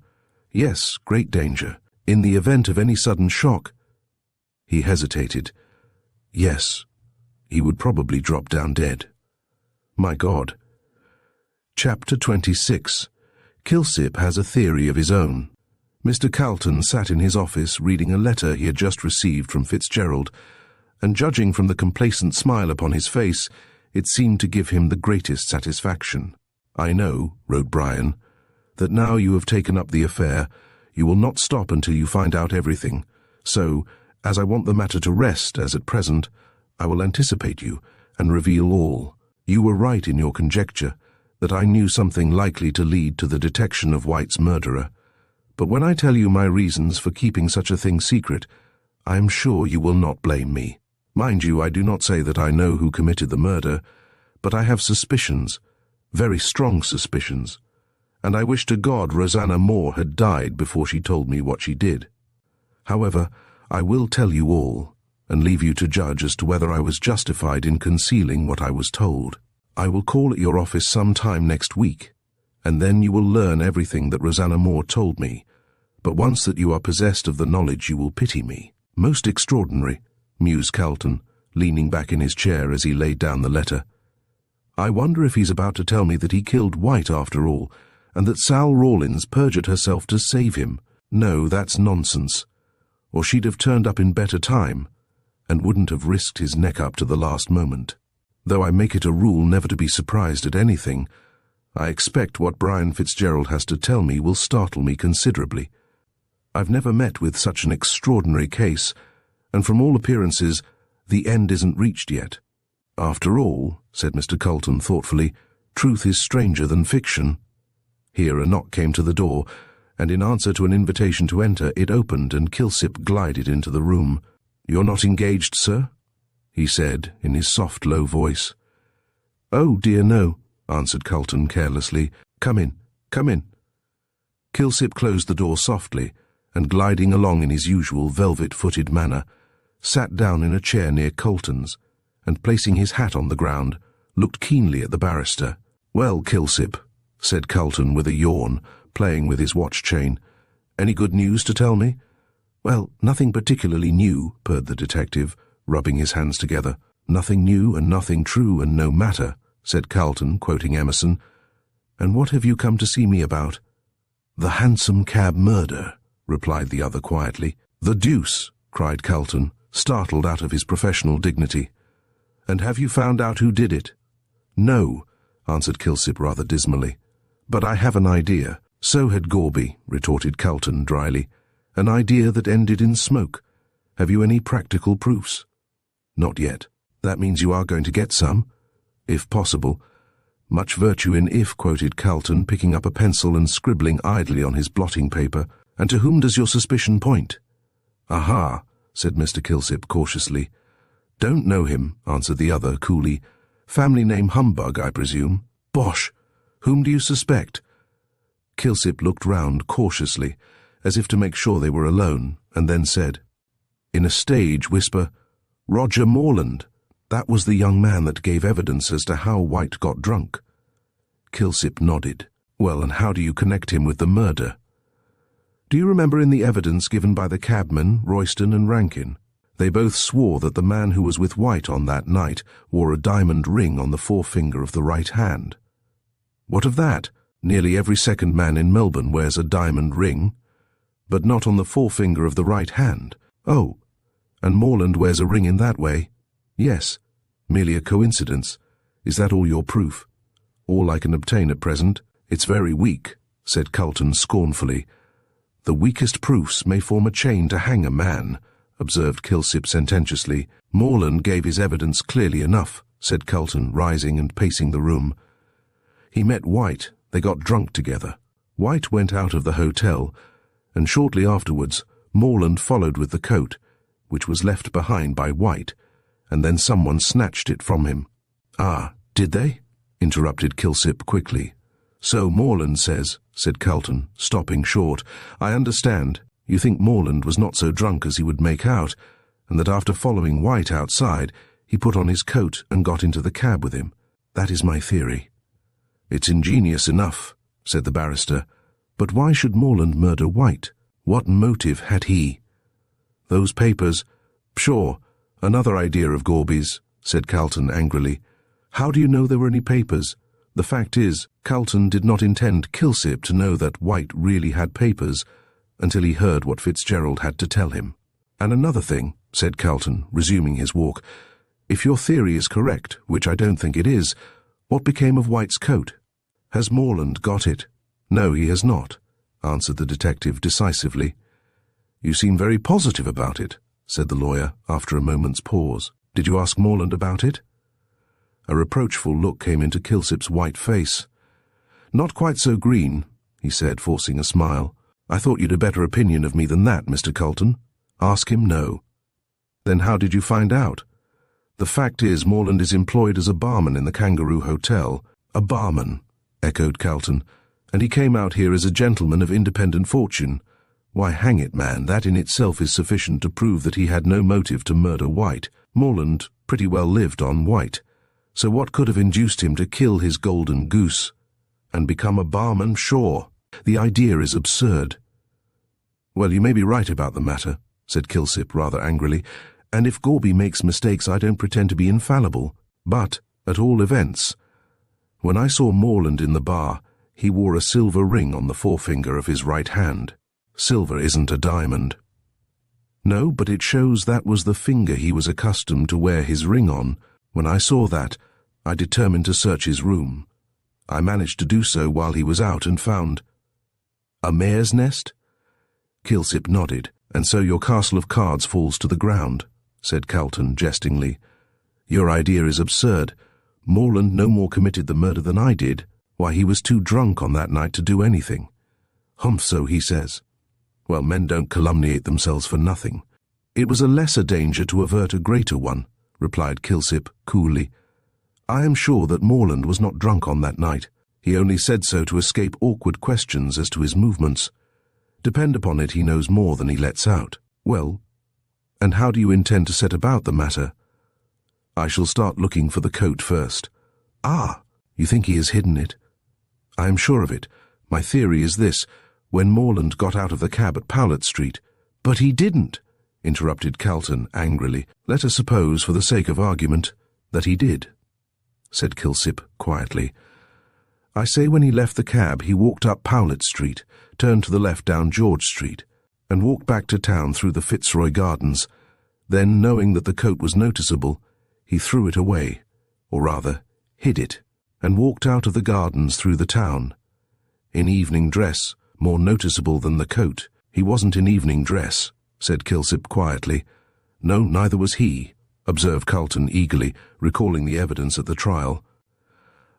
"Yes, great danger. In the event of any sudden shock." He hesitated. "Yes, he would probably drop down dead." My God. Chapter 26. Kilsip has a theory of his own. Mr. Calton sat in his office reading a letter he had just received from Fitzgerald, and judging from the complacent smile upon his face, it seemed to give him the greatest satisfaction. "I know," wrote Brian, "that now you have taken up the affair, you will not stop until you find out everything. So, as I want the matter to rest as at present, I will anticipate you and reveal all. You were right in your conjecture that I knew something likely to lead to the detection of White's murderer. But when I tell you my reasons for keeping such a thing secret, I am sure you will not blame me. Mind you, I do not say that I know who committed the murder, but I have suspicions, very strong suspicions, and I wish to God Rosanna Moore had died before she told me what she did. However, I will tell you all, and leave you to judge as to whether I was justified in concealing what I was told. I will call at your office some time next week, and then you will learn everything that Rosanna Moore told me, but once that you are possessed of the knowledge you will pity me." "Most extraordinary," mused Calton, leaning back in his chair as he laid down the letter. "I wonder if he's about to tell me that he killed White after all, and that Sal Rawlins perjured herself to save him. No, that's nonsense. Or she'd have turned up in better time, and wouldn't have risked his neck up to the last moment. Though I make it a rule never to be surprised at anything, I expect what Brian Fitzgerald has to tell me will startle me considerably. I've never met with such an extraordinary case, and from all appearances, the end isn't reached yet. After all," said Mr. Calton thoughtfully, "truth is stranger than fiction." Here a knock came to the door, and in answer to an invitation to enter, it opened and Kilsip glided into the room. "You're not engaged, sir?" he said in his soft, low voice. "Oh, dear, no," answered Calton carelessly. "Come in, come in." Kilsip closed the door softly, and gliding along in his usual velvet-footed manner, sat down in a chair near Calton's, and placing his hat on the ground, looked keenly at the barrister. "Well, Kilsip," said Calton with a yawn, playing with his watch chain. "Any good news to tell me?" "Well, nothing particularly new," purred the detective, rubbing his hands together. "Nothing new and nothing true and no matter," said Calton, quoting Emerson. "And what have you come to see me about?" "The Hansom Cab murder," replied the other quietly. "The deuce!" cried Calton, startled out of his professional dignity. "And have you found out who did it?" "No," answered Kilsip rather dismally. "But I have an idea." "So had Gorby," retorted Calton dryly. "An idea that ended in smoke. Have you any practical proofs?" "Not yet." "That means you are going to get some?" "If possible." "Much virtue in if," quoted Calton, picking up a pencil and scribbling idly on his blotting paper. "And to whom does your suspicion point?" "Aha," said Mr. Kilsip cautiously. "Don't know him," answered the other coolly. "Family name Humbug, I presume." "Bosh! Whom do you suspect?" Kilsip looked round cautiously, as if to make sure they were alone, and then said, in a stage whisper, "Roger Morland. That was the young man that gave evidence as to how White got drunk." Kilsip nodded. "Well, and how do you connect him with the murder?" "Do you remember in the evidence given by the cabmen, Royston and Rankin? They both swore that the man who was with White on that night wore a diamond ring on the forefinger of the right hand." "What of that? Nearly every second man in Melbourne wears a diamond ring, but not on the forefinger of the right hand." "Oh, and Morland wears a ring in that way?" "Yes. Merely a coincidence. Is that all your proof?" "All I can obtain at present." "It's very weak," said Calton scornfully. "The weakest proofs may form a chain to hang a man," observed Kilsip sententiously. "Morland gave his evidence clearly enough," said Calton, rising and pacing the room. "He met White. They got drunk together. White went out of the hotel, and shortly afterwards Morland followed with the coat, which was left behind by White, and then someone snatched it from him." "Ah, did they?" interrupted Kilsip quickly. "So Morland says," said Calton, stopping short. "I understand. You think Morland was not so drunk as he would make out, and that after following White outside, he put on his coat and got into the cab with him. That is my theory." "It's ingenious enough," said the barrister. "But why should Morland murder White? What motive had he?" "Those papers. Pshaw, another idea of Gorby's," said Calton angrily. "How do you know there were any papers? The fact is, Calton did not intend Kilsip to know that White really had papers until he heard what Fitzgerald had to tell him." "And another thing," said Calton, resuming his walk. "If your theory is correct, which I don't think it is, what became of White's coat? Has Morland got it?" "No, he has not," answered the detective decisively. "You seem very positive about it," said the lawyer after a moment's pause. "Did you ask Morland about it?" A reproachful look came into Kilsip's white face. "Not quite so green," he said, forcing a smile. "I thought you'd a better opinion of me than that, Mr. Calton. Ask him no." "Then how did you find out?" "The fact is, Morland is employed as a barman in the Kangaroo Hotel." "A barman," echoed Calton. "And he came out here as a gentleman of independent fortune. Why, hang it, man, that in itself is sufficient to prove that he had no motive to murder White. Morland pretty well lived on White. So what could have induced him to kill his golden goose and become a barman? Sure, the idea is absurd." "Well, you may be right about the matter," said Kilsip rather angrily, "and if Gorby makes mistakes I don't pretend to be infallible. But, at all events, when I saw Morland in the bar, he wore a silver ring on the forefinger of his right hand. Silver isn't a diamond." "No, but it shows that was the finger he was accustomed to wear his ring on. When I saw that, I determined to search his room. I managed to do so while he was out and found—" "A mare's nest?" Kilsip nodded. "And so your castle of cards falls to the ground," said Calton jestingly. "Your idea is absurd. Morland no more committed the murder than I did. Why, he was too drunk on that night to do anything." "Humph, so he says." "Well, men don't calumniate themselves for nothing." "It was a lesser danger to avert a greater one," replied Kilsip coolly. "I am sure that Morland was not drunk on that night. He only said so to escape awkward questions as to his movements. Depend upon it, he knows more than he lets out." "Well, and how do you intend to set about the matter?" I shall start looking for the coat first. Ah, you think he has hidden it? I am sure of it. My theory is this: when Morland got out of the cab at Powlett Street— But he didn't, interrupted Calton angrily. Let us suppose, for the sake of argument, that he did, said Kilsip quietly. I say when he left the cab he walked up Powlett Street, turned to the left down George Street, and walked back to town through the Fitzroy Gardens. Then, knowing that the coat was noticeable, he threw it away, or rather, hid it, and walked out of the gardens through the town. In evening dress, more noticeable than the coat. He wasn't in evening dress, said Kilsip quietly. No, neither was he, observed Calton eagerly, recalling the evidence at the trial.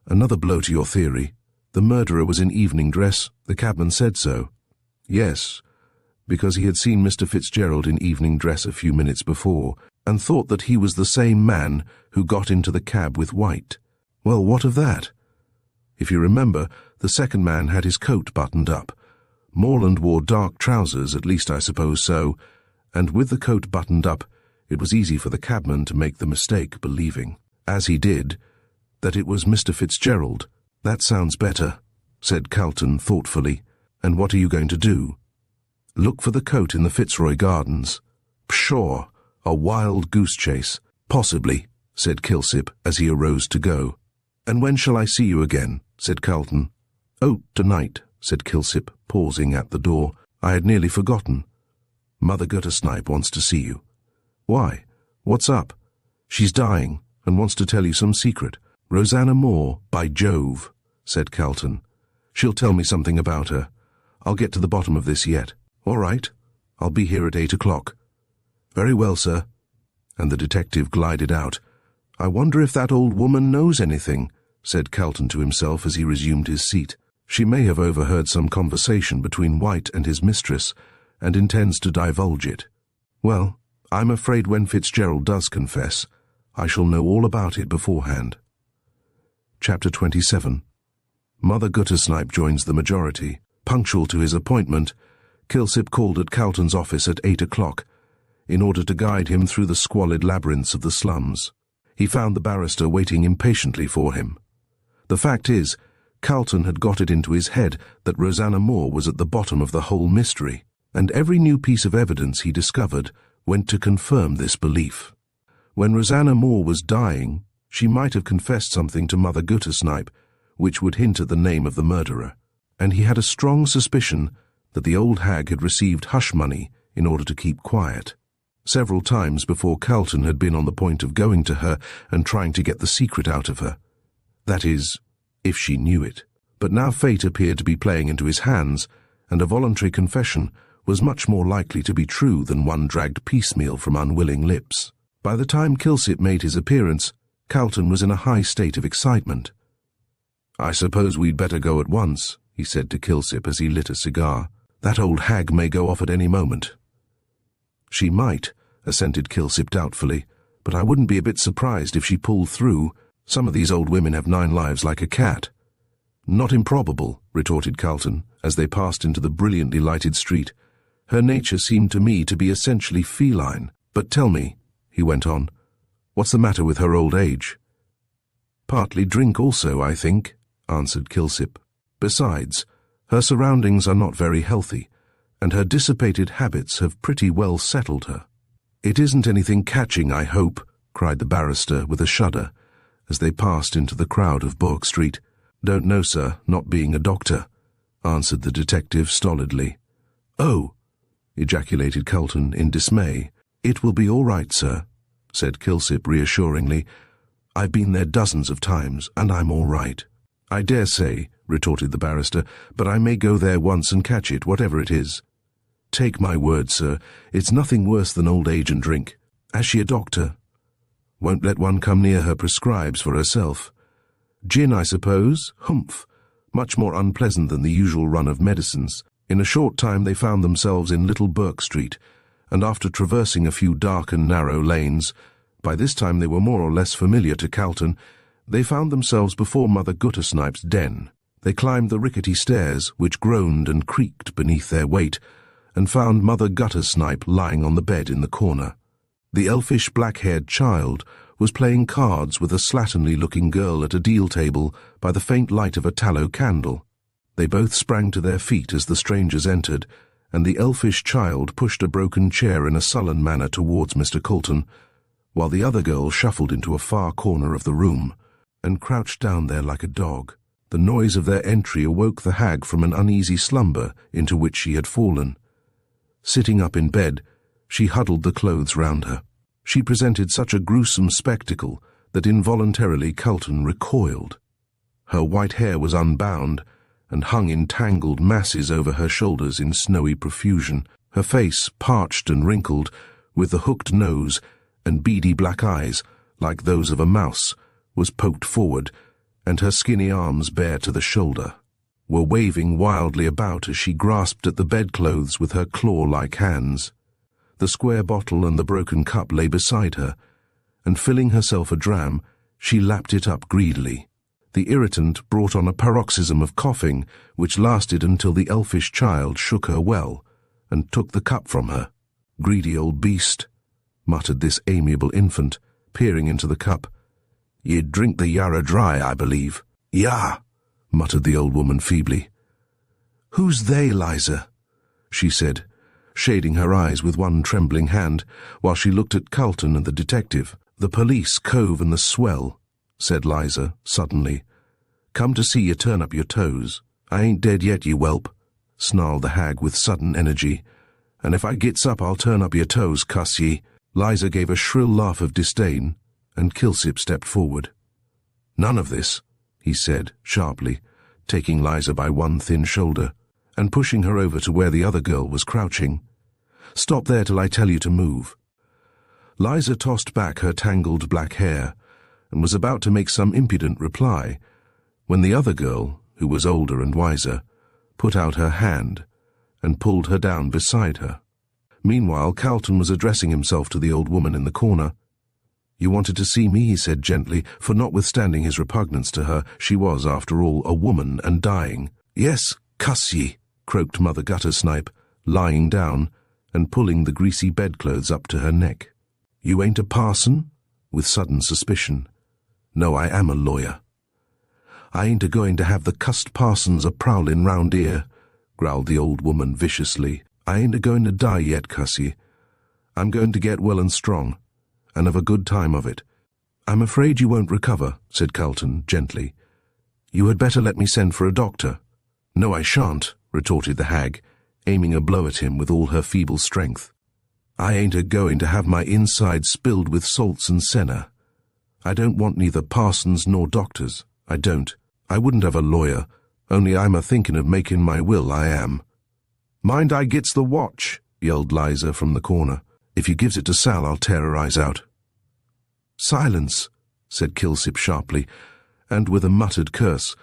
Another blow to your theory. The murderer was in evening dress. The cabman said so. Yes, because he had seen Mr. Fitzgerald in evening dress a few minutes before, and thought that he was the same man who got into the cab with White. Well, what of that? If you remember, the second man had his coat buttoned up. Morland wore dark trousers, at least I suppose so, and with the coat buttoned up, it was easy for the cabman to make the mistake, believing, as he did, that it was Mr. Fitzgerald. That sounds better, said Calton thoughtfully. And what are you going to do? Look for the coat in the Fitzroy Gardens. Pshaw, a wild goose chase. Possibly, said Kilsip as he arose to go. And when shall I see you again? Said Calton. Oh, tonight, said Kilsip, pausing at the door. I had nearly forgotten. Mother Guttersnipe wants to see you. Why? What's up? She's dying, and wants to tell you some secret. Rosanna Moore, by Jove, said Calton. She'll tell me something about her. I'll get to the bottom of this yet. All right. I'll be here at 8 o'clock. Very well, sir. And the detective glided out. I wonder if that old woman knows anything, said Calton to himself as he resumed his seat. She may have overheard some conversation between White and his mistress, and intends to divulge it. Well, I'm afraid when Fitzgerald does confess, I shall know all about it beforehand. Chapter 27. Mother Guttersnipe joins the majority. Punctual to his appointment, Kilsip called at Calton's office at 8 o'clock, in order to guide him through the squalid labyrinths of the slums. He found the barrister waiting impatiently for him. The fact is, Calton had got it into his head that Rosanna Moore was at the bottom of the whole mystery, and every new piece of evidence he discovered went to confirm this belief. When Rosanna Moore was dying, she might have confessed something to Mother Guttersnipe, which would hint at the name of the murderer, and he had a strong suspicion that the old hag had received hush money in order to keep quiet. Several times before Calton had been on the point of going to her and trying to get the secret out of her. That is, if she knew it. But now fate appeared to be playing into his hands, and a voluntary confession was much more likely to be true than one dragged piecemeal from unwilling lips. By the time Kilsip made his appearance, Calton was in a high state of excitement. I suppose we'd better go at once, he said to Kilsip as he lit a cigar. That old hag may go off at any moment. She might, assented Kilsip doubtfully, but I wouldn't be a bit surprised if she pulled through. Some of these old women have 9 lives like a cat. Not improbable, retorted Calton, as they passed into the brilliantly lighted street. Her nature seemed to me to be essentially feline. But tell me, he went on, what's the matter with her old age? Partly drink also, I think, answered Kilsip. Besides, her surroundings are not very healthy, and her dissipated habits have pretty well settled her. It isn't anything catching, I hope, cried the barrister with a shudder, as they passed into the crowd of Bourke Street. Don't know, sir, not being a doctor, answered the detective stolidly. Oh, ejaculated Calton in dismay. It will be all right, sir, said Kilsip reassuringly. I've been there dozens of times, and I'm all right. I dare say, retorted the barrister, but I may go there once and catch it, whatever it is. Take my word, sir, it's nothing worse than old age and drink. Has she a doctor? Won't let one come near her prescribes for herself. Gin, I suppose? Humph. Much more unpleasant than the usual run of medicines. In a short time they found themselves in Little Bourke Street, and after traversing a few dark and narrow lanes, by this time they were more or less familiar to Calton, they found themselves before Mother Guttersnipe's den. They climbed the rickety stairs, which groaned and creaked beneath their weight, and found Mother Guttersnipe lying on the bed in the corner. The elfish black-haired child was playing cards with a slatternly-looking girl at a deal table by the faint light of a tallow candle. They both sprang to their feet as the strangers entered, and the elfish child pushed a broken chair in a sullen manner towards Mr. Calton, while the other girl shuffled into a far corner of the room and crouched down there like a dog. The noise of their entry awoke the hag from an uneasy slumber into which she had fallen. Sitting up in bed, she huddled the clothes round her. She presented such a gruesome spectacle that involuntarily Calton recoiled. Her white hair was unbound and hung in tangled masses over her shoulders in snowy profusion. Her face, parched and wrinkled, with the hooked nose and beady black eyes, like those of a mouse, was poked forward, and her skinny arms, bare to the shoulder, were waving wildly about as she grasped at the bedclothes with her claw-like hands. The square bottle and the broken cup lay beside her, and filling herself a dram, she lapped it up greedily. The irritant brought on a paroxysm of coughing, which lasted until the elfish child shook her well, and took the cup from her. "Greedy old beast," muttered this amiable infant, peering into the cup. "You'd drink the yarra dry, I believe." "Yah," muttered the old woman feebly. "Who's they, Liza?" she said, shading her eyes with one trembling hand, while she looked at Calton and the detective. "The police, Cove and the swell," said Liza, suddenly. "Come to see you turn up your toes. I ain't dead yet, you whelp," snarled the hag with sudden energy. "And if I gets up, I'll turn up your toes, cuss ye." Liza gave a shrill laugh of disdain, and Kilsip stepped forward. "None of this," he said, sharply, taking Liza by one thin shoulder, and pushing her over to where the other girl was crouching. "Stop there till I tell you to move." Liza tossed back her tangled black hair, and was about to make some impudent reply, when the other girl, who was older and wiser, put out her hand and pulled her down beside her. Meanwhile, Calton was addressing himself to the old woman in the corner. "You wanted to see me," he said gently, for notwithstanding his repugnance to her, she was, after all, a woman and dying. "Yes, cuss ye," croaked Mother Guttersnipe, lying down and pulling the greasy bedclothes up to her neck. "You ain't a parson?" with sudden suspicion. "No, I am a lawyer." "I ain't a-going to have the cussed parsons a-prowlin' round here," growled the old woman viciously. "I ain't a-going to die yet, cuss ye. I'm going to get well and strong, and have a good time of it." "I'm afraid you won't recover," said Calton gently. "You had better let me send for a doctor." "No, I shan't," retorted the hag, aiming a blow at him with all her feeble strength. "I ain't a-going to have my insides spilled with salts and senna. I don't want neither parsons nor doctors. I don't. I wouldn't have a lawyer, only I'm a-thinking of making my will, I am." "Mind I gets the watch," yelled Liza from the corner. "If you gives it to Sal, I'll tear her eyes out." "Silence," said Kilsip sharply, and with a muttered curse,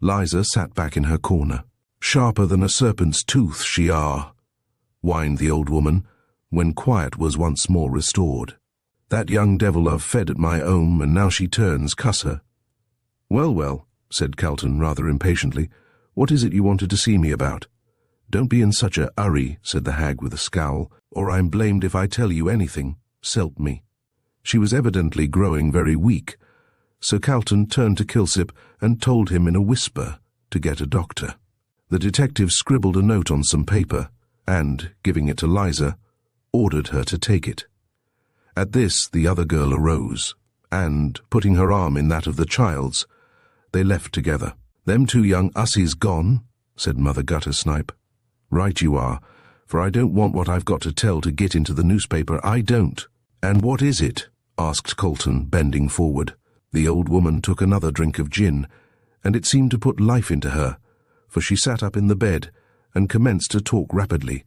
Liza sat back in her corner. "Sharper than a serpent's tooth, she are," whined the old woman, when quiet was once more restored. "That young devil I've fed at my home, and now she turns, cuss her." "Well, well," said Calton rather impatiently, "what is it you wanted to see me about?" "Don't be in such a hurry," said the hag with a scowl, "or I'm blamed if I tell you anything. S'help me." She was evidently growing very weak, so Calton turned to Kilsip and told him in a whisper to get a doctor. The detective scribbled a note on some paper, and, giving it to Liza, ordered her to take it. At this the other girl arose, and, putting her arm in that of the child's, they left together. "Them two young hussies gone," said Mother Guttersnipe. "Right you are, for I don't want what I've got to tell to get into the newspaper, I don't." "And what is it?" asked Calton, bending forward. The old woman took another drink of gin, and it seemed to put life into her, for she sat up in the bed and commenced to talk rapidly,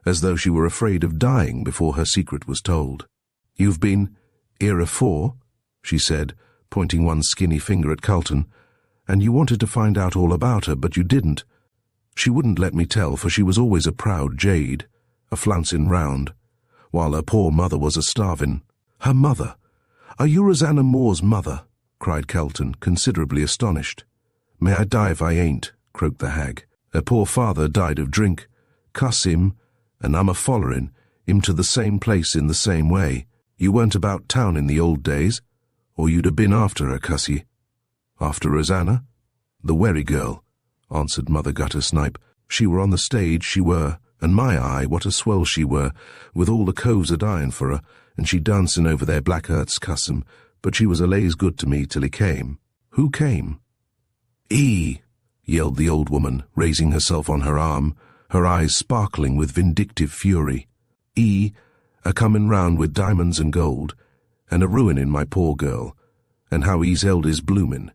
as though she were afraid of dying before her secret was told. "You've been here afore," she said, pointing one skinny finger at Calton, "and you wanted to find out all about her, but you didn't. She wouldn't let me tell, for she was always a proud jade, a flouncing round, while her poor mother was a-starving." "Her mother? Are you Rosanna Moore's mother?" cried Calton, considerably astonished. "May I die if I ain't," croaked the hag. "Her poor father died of drink. Cuss him, and I'm a-follerin' him to the same place in the same way. You weren't about town in the old days?" or you'd have been after her, cussy." "After Rosanna?" "The Werry girl," answered Mother Guttersnipe. "She were on the stage, she were, and my eye, what a swell she were, with all the coves a-dying for her, and she dancing over their black hurts, cuss 'em, but she was a-lays good to me till he came." "Who came?" "He," yelled the old woman, raising herself on her arm, her eyes sparkling with vindictive fury. "He, a-comin' round with diamonds and gold, and a-ruining my poor girl, and how he's held his bloomin'.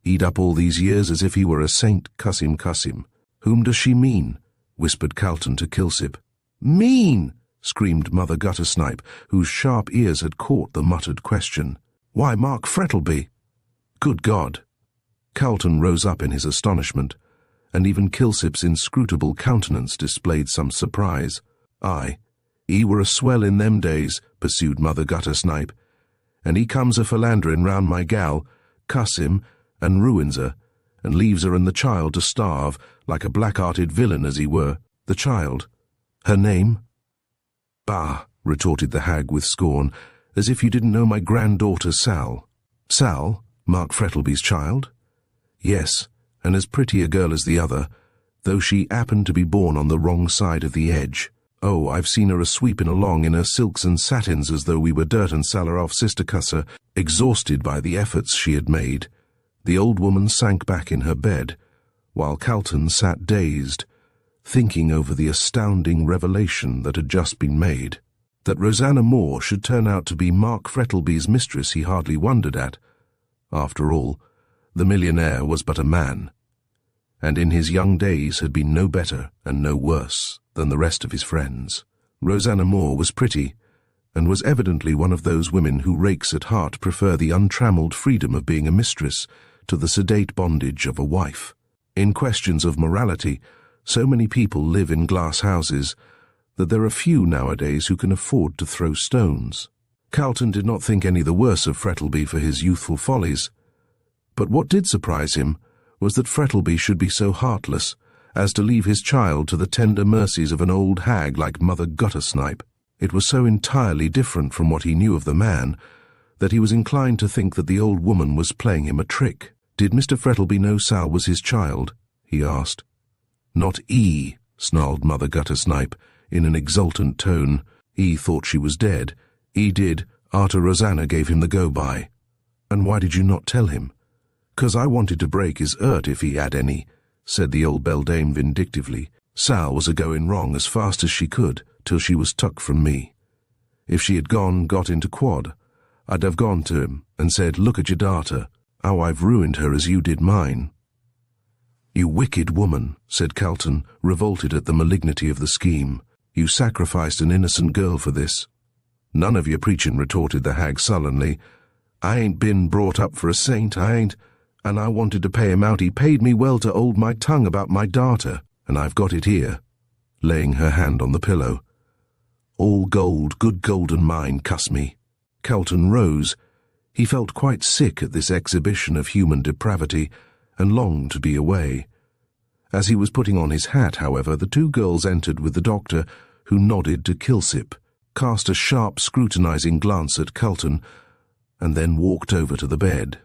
He'd up all these years as if he were a saint, cuss him, cuss him." "Whom does she mean?" whispered Calton to Kilsip. "Mean!" screamed Mother Guttersnipe, whose sharp ears had caught the muttered question. "Why, Mark Frettlby." "Good God!" Calton rose up in his astonishment, and even Kilsip's inscrutable countenance displayed some surprise. "Aye, he were a swell in them days," pursued Mother Guttersnipe, "and he comes a-philandering round my gal, cuss him, and ruins her, and leaves her and the child to starve, like a black-hearted villain as he were. The child? Her name?" "Bah," retorted the hag with scorn, "as if you didn't know my granddaughter Sal." "Sal? Mark Frettlby's child?" "Yes, and as pretty a girl as the other, though she happened to be born on the wrong side of the edge. Oh, I've seen her a-sweeping along in her silks and satins as though we were dirt and sell her off, sister cusser." Exhausted by the efforts she had made, the old woman sank back in her bed, while Calton sat dazed, thinking over the astounding revelation that had just been made. That Rosanna Moore should turn out to be Mark Frettlby's mistress he hardly wondered at. After all, the millionaire was but a man, and in his young days had been no better and no worse than the rest of his friends. Rosanna Moore was pretty, and was evidently one of those women who rakes at heart prefer the untrammelled freedom of being a mistress to the sedate bondage of a wife. In questions of morality, so many people live in glass houses that there are few nowadays who can afford to throw stones. Calton did not think any the worse of Frettlby for his youthful follies, but what did surprise him was that Frettlby should be so heartless as to leave his child to the tender mercies of an old hag like Mother Guttersnipe. It was so entirely different from what he knew of the man that he was inclined to think that the old woman was playing him a trick. "Did Mr. Frettlby know Sal was his child?" he asked. "Not he," snarled Mother Guttersnipe in an exultant tone. "He thought she was dead. He did, arter Rosanna gave him the go-by." "And why did you not tell him?" "'Cause I wanted to break his hurt if he had any," said the old beldame vindictively. "Sal was a-going wrong as fast as she could, till she was tuck from me. If she had got into quad, I'd have gone to him and said, 'Look at your daughter, how I've ruined her as you did mine.'" "You wicked woman," said Calton, revolted at the malignity of the scheme. "You sacrificed an innocent girl for this." "None of your preaching," retorted the hag sullenly. "I ain't been brought up for a saint, I ain't, and I wanted to pay him out. He paid me well to hold my tongue about my daughter, and I've got it here," laying her hand on the pillow. "All gold, good golden mine, cuss me." Calton rose. He felt quite sick at this exhibition of human depravity, and longed to be away. As he was putting on his hat, however, the two girls entered with the doctor, who nodded to Kilsip, cast a sharp, scrutinizing glance at Calton, and then walked over to the bed.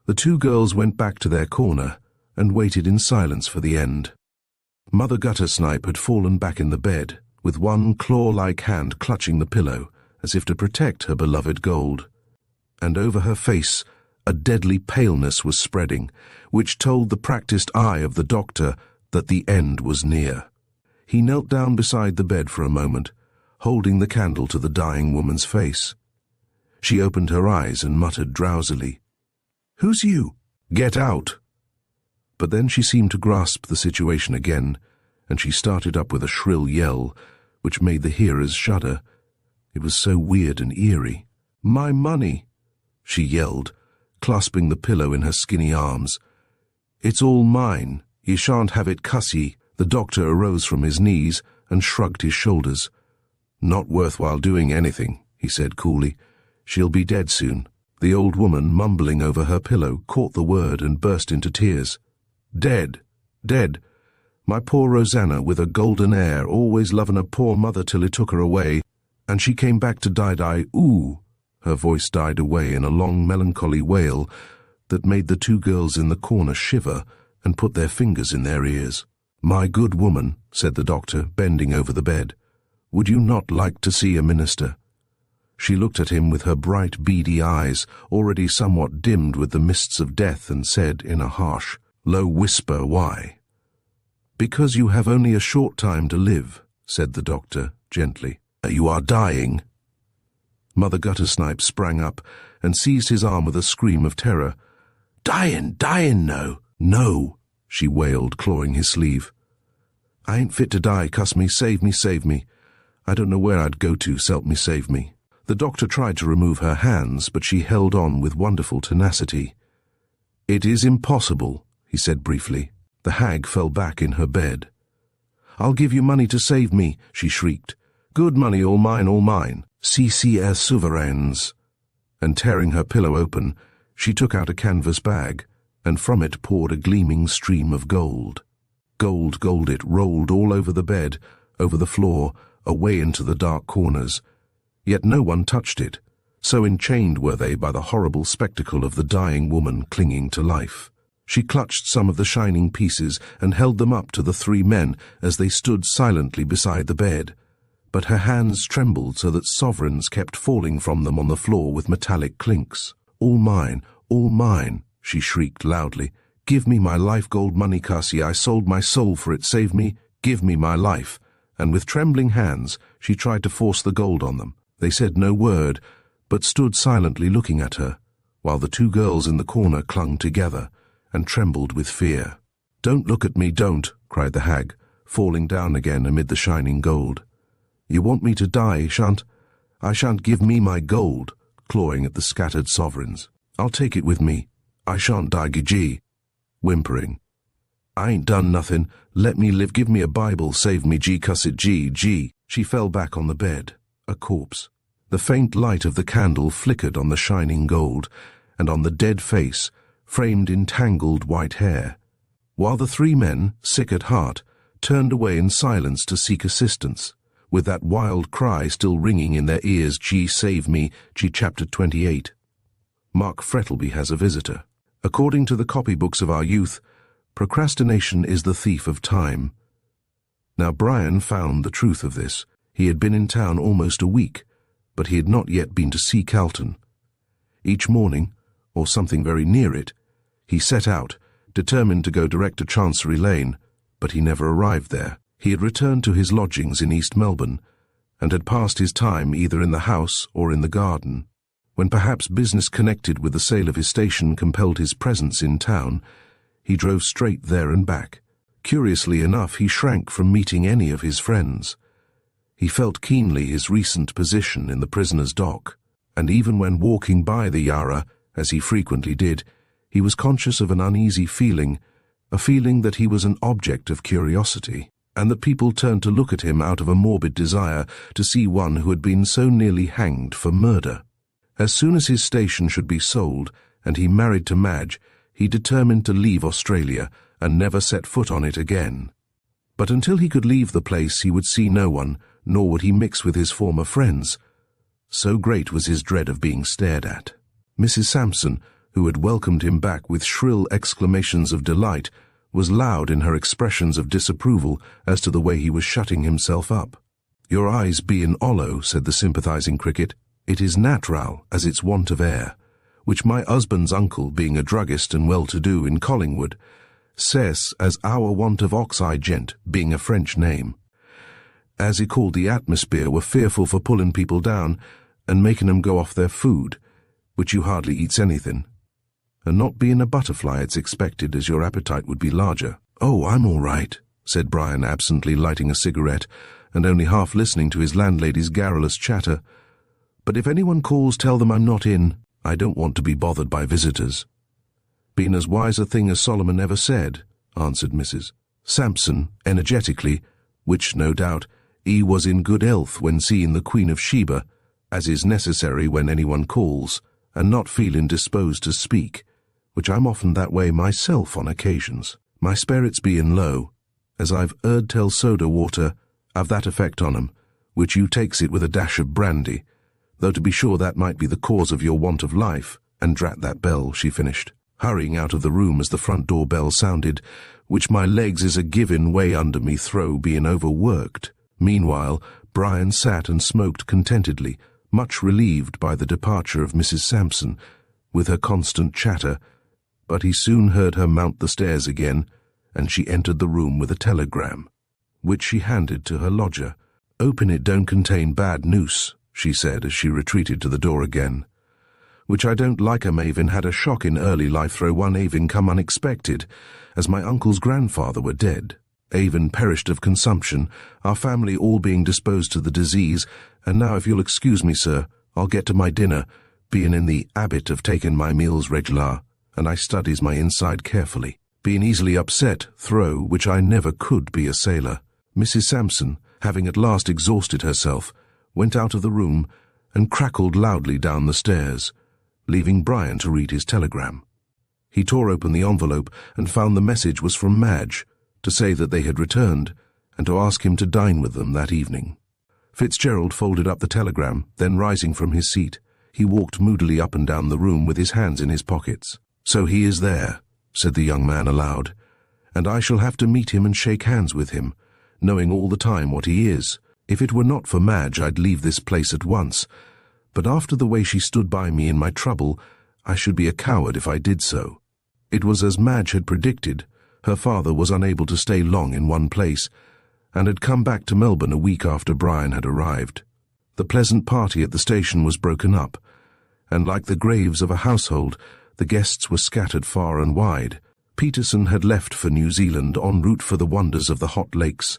The two girls went back to their corner and waited in silence for the end. Mother Guttersnipe had fallen back in the bed, with one claw-like hand clutching the pillow, as if to protect her beloved gold. And over her face a deadly paleness was spreading, which told the practised eye of the doctor that the end was near. He knelt down beside the bed for a moment, holding the candle to the dying woman's face. She opened her eyes and muttered drowsily, "Who's you? Get out!" But then she seemed to grasp the situation again, and she started up with a shrill yell, which made the hearers shudder. It was so weird and eerie. "My money!" she yelled, clasping the pillow in her skinny arms. "It's all mine. Ye shan't have it, cuss ye." The doctor arose from his knees and shrugged his shoulders. "Not worthwhile doing anything," he said coolly. "She'll be dead soon." The old woman, mumbling over her pillow, caught the word and burst into tears. "Dead, dead. My poor Rosanna, with her golden hair, always loving her poor mother till it took her away, and she came back to die. Ooh, Her voice died away in a long melancholy wail that made the two girls in the corner shiver and put their fingers in their ears. "My good woman," said the doctor, bending over the bed, "would you not like to see a minister?" She looked at him with her bright, beady eyes, already somewhat dimmed with the mists of death, and said in a harsh, low whisper, "Why?" "Because you have only a short time to live," said the doctor, gently. "You are dying." Mother Guttersnipe sprang up and seized his arm with a scream of terror. Dying, no." "No," she wailed, clawing his sleeve. "I ain't fit to die, cuss me, save me. I don't know where I'd go to, s'help me, save me." The doctor tried to remove her hands, but she held on with wonderful tenacity. "It is impossible," he said briefly. The hag fell back in her bed. "I'll give you money to save me," she shrieked. "Good money, all mine. CCR souverains." And tearing her pillow open, she took out a canvas bag, and from it poured a gleaming stream of gold. Gold it rolled all over the bed, over the floor, away into the dark corners. Yet no one touched it, so enchained were they by the horrible spectacle of the dying woman clinging to life. She clutched some of the shining pieces and held them up to the three men as they stood silently beside the bed, but her hands trembled so that sovereigns kept falling from them on the floor with metallic clinks. All mine," she shrieked loudly. "Give me my life gold money, Cassie. I sold my soul for it. Save me. Give me my life." And with trembling hands, she tried to force the gold on them. They said no word, but stood silently looking at her, while the two girls in the corner clung together and trembled with fear. "Don't look at me, don't," cried the hag, falling down again amid the shining gold. "You want me to die, shan't? I shan't give me my gold," clawing at the scattered sovereigns. "I'll take it with me. I shan't die, gee," whimpering. "I ain't done nothing. Let me live. Give me a Bible. Save me, gee, cuss it, gee." She fell back on the bed, a corpse. The faint light of the candle flickered on the shining gold, and on the dead face, framed in tangled white hair, while the three men, sick at heart, turned away in silence to seek assistance, with that wild cry still ringing in their ears, "Gee, save me, gee." Chapter 28. Mark Frettlby has a visitor. According to the copybooks of our youth, procrastination is the thief of time. Now Brian found the truth of this. He had been in town almost a week, but he had not yet been to see Calton. Each morning, or something very near it, he set out, determined to go direct to Chancery Lane, but he never arrived there. He had returned to his lodgings in East Melbourne, and had passed his time either in the house or in the garden. When perhaps business connected with the sale of his station compelled his presence in town, he drove straight there and back. Curiously enough, he shrank from meeting any of his friends. He felt keenly his recent position in the prisoner's dock, and even when walking by the Yarra, as he frequently did, he was conscious of an uneasy feeling, a feeling that he was an object of curiosity, and that people turned to look at him out of a morbid desire to see one who had been so nearly hanged for murder. As soon as his station should be sold, and he married to Madge, he determined to leave Australia and never set foot on it again. But until he could leave the place, he would see no one, nor would he mix with his former friends. So great was his dread of being stared at. Mrs. Sampson, who had welcomed him back with shrill exclamations of delight, was loud in her expressions of disapproval as to the way he was shutting himself up. "Your eyes be in hollow," said the sympathizing Cricket. "It is natural as its want of air, which my husband's uncle, being a druggist and well-to-do in Collingwood, says as our want of oxygent, being a French name. As he called the atmosphere, were fearful for pulling people down and making 'em go off their food, which you hardly eats anything. And not being a butterfly, it's expected as your appetite would be larger." "Oh, I'm all right," said Brian, absently lighting a cigarette and only half listening to his landlady's garrulous chatter. "But if anyone calls, tell them I'm not in. I don't want to be bothered by visitors." "Been as wise a thing as Solomon ever said," answered Mrs. Sampson energetically, which, no doubt, he was in good health when seeing the Queen of Sheba, as is necessary when anyone calls, and not feeling disposed to speak, which I'm often that way myself on occasions. My spirits being low, as I've heard tell soda water have that effect on 'em, which you takes it with a dash of brandy. though to be sure that might be the cause of your want of life, and drat that bell," she finished, hurrying out of the room as the front door bell sounded, "which my legs is a giving way under me throw being overworked." Meanwhile, Brian sat and smoked contentedly, much relieved by the departure of Mrs. Sampson, with her constant chatter, but he soon heard her mount the stairs again, and she entered the room with a telegram, which she handed to her lodger. "Open it don't contain bad news," she said as she retreated to the door again. "Which I don't like 'em having had a shock in early life through one having come unexpected, as my uncle's grandfather were dead. Avon perished of consumption, our family all being disposed to the disease, and now if you'll excuse me, sir, I'll get to my dinner, being in the habit of taking my meals regular, and I studies my inside carefully, being easily upset through which I never could be a sailor." Mrs. Sampson, having at last exhausted herself, went out of the room and crackled loudly down the stairs, leaving Brian to read his telegram. He tore open the envelope and found the message was from Madge, to say that they had returned, and to ask him to dine with them that evening. Fitzgerald folded up the telegram, then rising from his seat, he walked moodily up and down the room with his hands in his pockets. "So he is there," said the young man aloud, "and I shall have to meet him and shake hands with him, knowing all the time what he is. If it were not for Madge, I'd leave this place at once, but after the way she stood by me in my trouble, I should be a coward if I did so." It was as Madge had predicted. Her father was unable to stay long in one place, and had come back to Melbourne a week after Brian had arrived. The pleasant party at the station was broken up, and like the graves of a household, the guests were scattered far and wide. Peterson had left for New Zealand en route for the wonders of the hot lakes,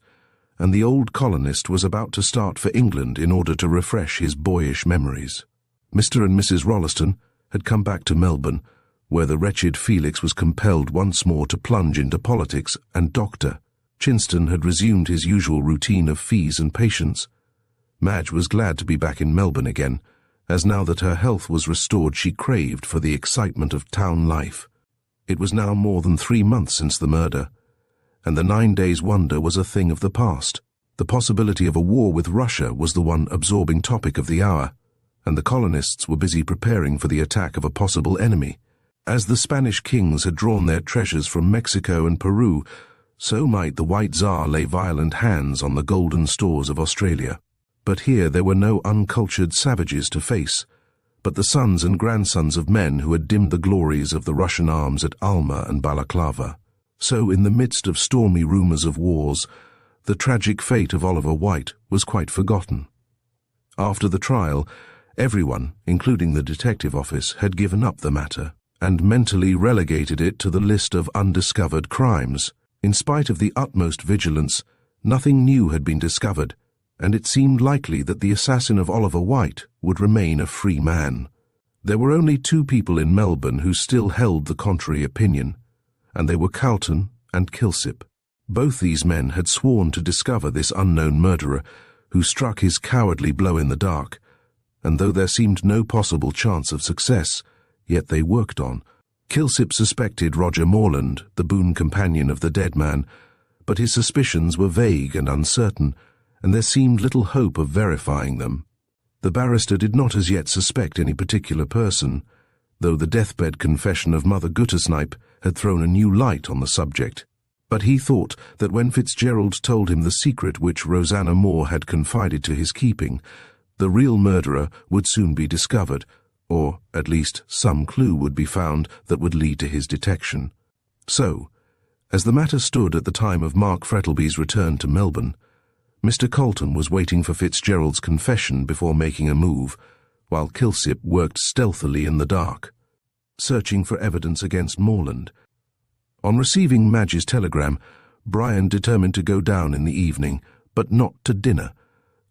and the old colonist was about to start for England in order to refresh his boyish memories. Mr. and Mrs. Rolleston had come back to Melbourne, where the wretched Felix was compelled once more to plunge into politics and doctor. Chinston had resumed his usual routine of fees and patients. Madge was glad to be back in Melbourne again, as now that her health was restored she craved for the excitement of town life. It was now more than 3 months since the murder, and the 9 days' wonder was a thing of the past. The possibility of a war with Russia was the one absorbing topic of the hour, and the colonists were busy preparing for the attack of a possible enemy. As the Spanish kings had drawn their treasures from Mexico and Peru, so might the White Tsar lay violent hands on the golden stores of Australia. But here there were no uncultured savages to face, but the sons and grandsons of men who had dimmed the glories of the Russian arms at Alma and Balaclava. So in the midst of stormy rumours of wars, the tragic fate of Oliver White was quite forgotten. After the trial, everyone, including the detective office, had given up the matter, and mentally relegated it to the list of undiscovered crimes. In spite of the utmost vigilance, nothing new had been discovered, and it seemed likely that the assassin of Oliver White would remain a free man. There were only 2 people in Melbourne who still held the contrary opinion, and they were Calton and Kilsip. Both these men had sworn to discover this unknown murderer, who struck his cowardly blow in the dark, and though there seemed no possible chance of success, yet they worked on. Kilsip suspected Roger Morland, the boon companion of the dead man, but his suspicions were vague and uncertain, and there seemed little hope of verifying them. The barrister did not as yet suspect any particular person, though the deathbed confession of Mother Guttersnipe had thrown a new light on the subject. But he thought that when Fitzgerald told him the secret which Rosanna Moore had confided to his keeping, the real murderer would soon be discovered, or at least some clue would be found that would lead to his detection. So, as the matter stood at the time of Mark Frettlby's return to Melbourne, Mr. Calton was waiting for Fitzgerald's confession before making a move, while Kilsip worked stealthily in the dark, searching for evidence against Morland. On receiving Madge's telegram, Brian determined to go down in the evening, but not to dinner,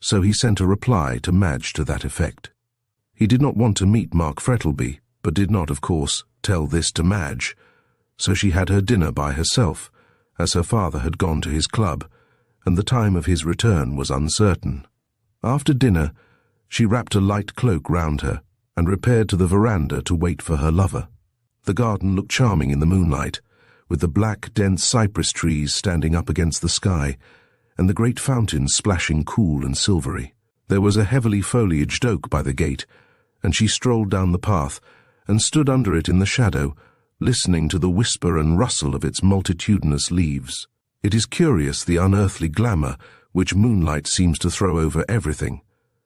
so he sent a reply to Madge to that effect. He did not want to meet Mark Frettlby, but did not, of course, tell this to Madge, so she had her dinner by herself, as her father had gone to his club, and the time of his return was uncertain. After dinner, she wrapped a light cloak round her, and repaired to the veranda to wait for her lover. The garden looked charming in the moonlight, with the black, dense cypress trees standing up against the sky, and the great fountain splashing cool and silvery. There was a heavily foliaged oak by the gate, and she strolled down the path and stood under it in the shadow, listening to the whisper and rustle of its multitudinous leaves. It is curious the unearthly glamour which moonlight seems to throw over everything,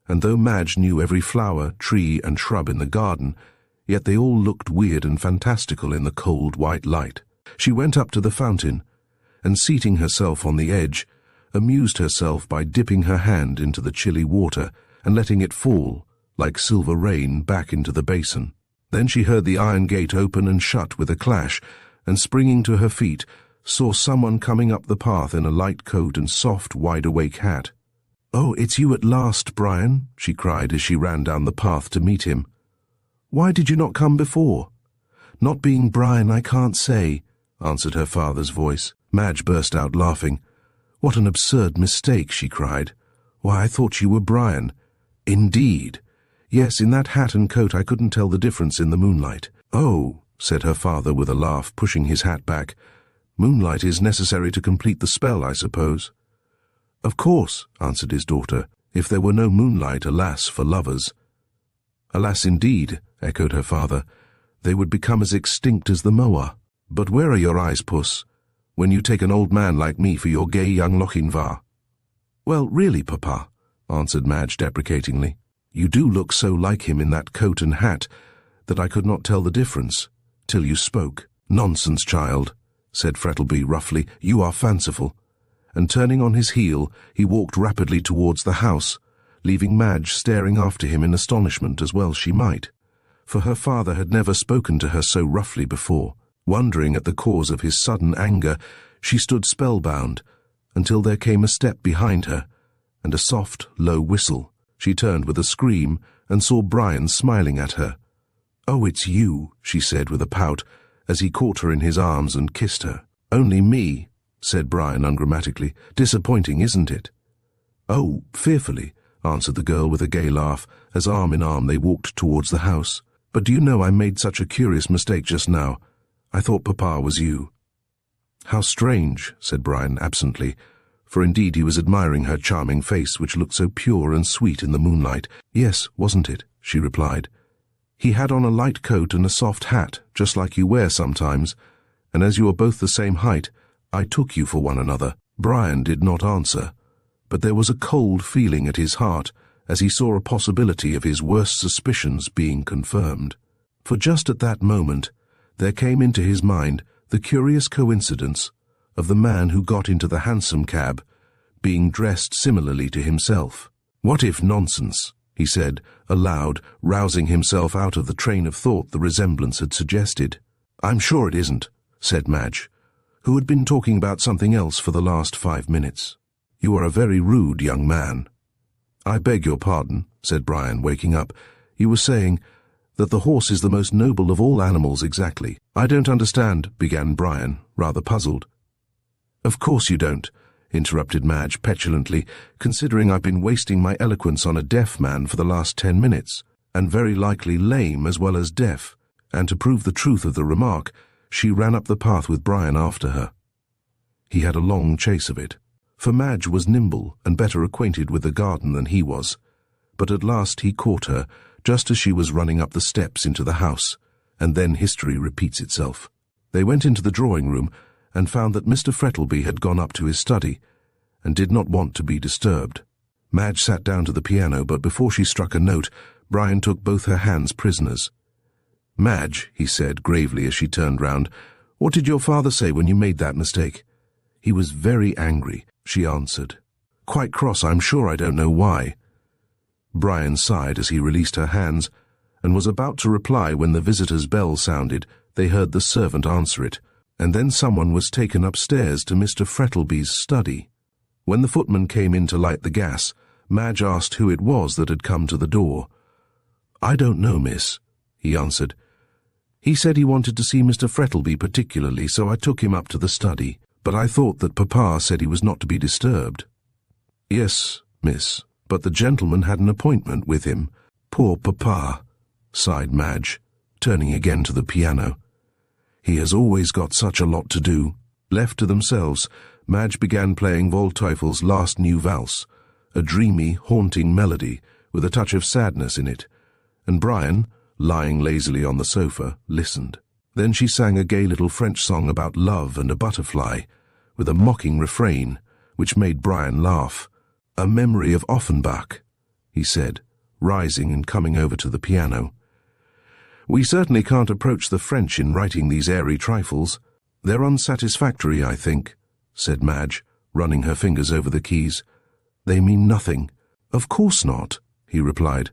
and though Madge knew every flower, tree, and shrub in the garden, yet they all looked weird and fantastical in the cold white light. She went up to the fountain, and seating herself on the edge, amused herself by dipping her hand into the chilly water and letting it fall, like silver rain, back into the basin. Then she heard the iron gate open and shut with a clash, and springing to her feet, saw someone coming up the path in a light coat and soft, wide-awake hat. "Oh, it's you at last, Brian," she cried as she ran down the path to meet him. "Why did you not come before?" "Not being Brian, I can't say," answered her father's voice. Madge burst out laughing. "What an absurd mistake," she cried. "Why, I thought you were Brian." "Indeed?" "Yes, in that hat and coat I couldn't tell the difference in the moonlight." "Oh," said her father with a laugh, pushing his hat back. "Moonlight is necessary to complete the spell, I suppose." "Of course," answered his daughter. "If there were no moonlight, alas for lovers." "Alas indeed," echoed her father. "They would become as extinct as the moa. But where are your eyes, Puss, when you take an old man like me for your gay young Lochinvar?" "Well, really, Papa," answered Madge deprecatingly, "you do look so like him in that coat and hat that I could not tell the difference, till you spoke." "Nonsense, child," said Frettlby roughly. "You are fanciful." And turning on his heel, he walked rapidly towards the house, leaving Madge staring after him in astonishment, as well she might, for her father had never spoken to her so roughly before. Wondering at the cause of his sudden anger, she stood spellbound, until there came a step behind her, and a soft, low whistle. She turned with a scream, and saw Brian smiling at her. "Oh, it's you," she said with a pout, as he caught her in his arms and kissed her. "Only me," said Brian ungrammatically. "Disappointing, isn't it?" "Oh, fearfully," answered the girl with a gay laugh, as arm in arm they walked towards the house. "But do you know I made such a curious mistake just now? I thought Papa was you." "How strange," said Brian absently, for indeed he was admiring her charming face, which looked so pure and sweet in the moonlight. "Yes, wasn't it?" she replied. "He had on a light coat and a soft hat, just like you wear sometimes, and as you are both the same height, I took you for one another." Brian did not answer, but there was a cold feeling at his heart as he saw a possibility of his worst suspicions being confirmed. For just at that moment, there came into his mind the curious coincidence of the man who got into the hansom cab being dressed similarly to himself. "What if nonsense?" he said, aloud, rousing himself out of the train of thought the resemblance had suggested. "I'm sure it isn't," said Madge, who had been talking about something else for the last 5 minutes. "You are a very rude young man." "I beg your pardon," said Brian, waking up. "You were saying that the horse is the most noble of all animals exactly." "I don't understand," began Brian, rather puzzled. "Of course you don't," interrupted Madge petulantly, "considering I've been wasting my eloquence on a deaf man for the last 10 minutes, and very likely lame as well as deaf." And to prove the truth of the remark, she ran up the path with Brian after her. He had a long chase of it, for Madge was nimble and better acquainted with the garden than he was, but at last he caught her, just as she was running up the steps into the house, and then history repeats itself. They went into the drawing-room and found that Mr. Frettlby had gone up to his study, and did not want to be disturbed. Madge sat down to the piano, but before she struck a note, Brian took both her hands prisoners. "Madge," he said gravely as she turned round, "what did your father say when you made that mistake?" "He was very angry," she answered. "Quite cross, I'm sure. I don't know why." Brian sighed as he released her hands, and was about to reply when the visitor's bell sounded. They heard the servant answer it, and then someone was taken upstairs to Mr. Frettlby's study. When the footman came in to light the gas, Madge asked who it was that had come to the door. "I don't know, miss," he answered. "He said he wanted to see Mr. Frettlby particularly, so I took him up to the study, but I thought that Papa said he was not to be disturbed." "Yes, miss, but the gentleman had an appointment with him." "Poor Papa," sighed Madge, turning again to the piano. "He has always got such a lot to do." Left to themselves, Madge began playing Waldteufel's last new valse, a dreamy, haunting melody with a touch of sadness in it, and Brian, lying lazily on the sofa, listened. Then she sang a gay little French song about love and a butterfly, with a mocking refrain, which made Brian laugh. "A memory of Offenbach," he said, rising and coming over to the piano. "We certainly can't approach the French in writing these airy trifles. They're unsatisfactory, I think," said Madge, running her fingers over the keys. "They mean nothing." "Of course not," he replied.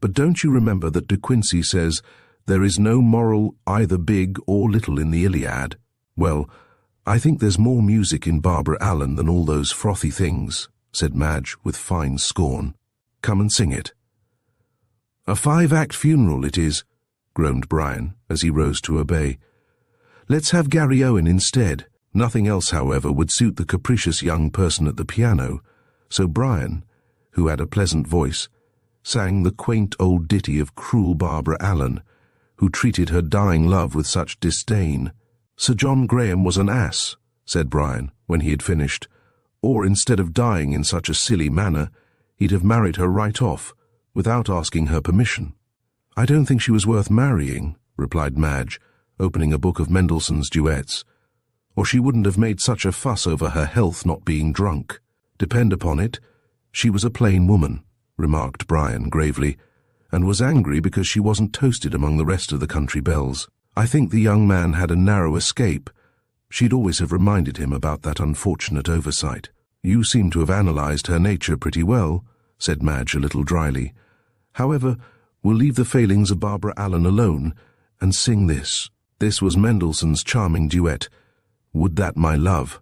"But don't you remember that De Quincey says, 'There is no moral either big or little in the Iliad'? Well, I think there's more music in Barbara Allen than all those frothy things," said Madge with fine scorn. "Come and sing it." "A 5-act funeral it is," groaned Brian as he rose to obey. "Let's have Gary Owen instead." Nothing else, however, would suit the capricious young person at the piano, so Brian, who had a pleasant voice, sang the quaint old ditty of cruel Barbara Allen, who treated her dying love with such disdain. "Sir John Graham was an ass," said Brian, when he had finished, "or instead of dying in such a silly manner, he'd have married her right off, without asking her permission." "I don't think she was worth marrying," replied Madge, opening a book of Mendelssohn's duets, "or she wouldn't have made such a fuss over her health not being drunk. Depend upon it, she was a plain woman," remarked Brian gravely, "and was angry because she wasn't toasted among the rest of the country belles. I think the young man had a narrow escape. She'd always have reminded him about that unfortunate oversight." "You seem to have analysed her nature pretty well," said Madge a little dryly. "However, we'll leave the failings of Barbara Allen alone and sing this." This was Mendelssohn's charming duet, "Would That My Love,"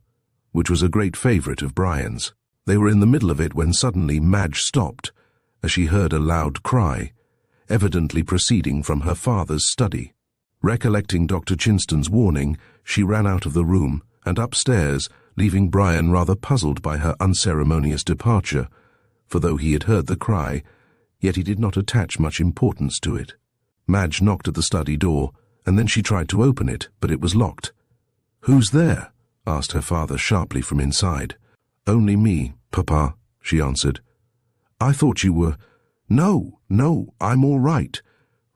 which was a great favourite of Brian's. They were in the middle of it when suddenly Madge stopped, as she heard a loud cry, evidently proceeding from her father's study. Recollecting Dr. Chinston's warning, she ran out of the room and upstairs, leaving Brian rather puzzled by her unceremonious departure, for though he had heard the cry, yet he did not attach much importance to it. Madge knocked at the study door, and then she tried to open it, but it was locked. "Who's there?" asked her father sharply from inside. "Only me, Papa," she answered. "I thought you were—" No, I'm all right,"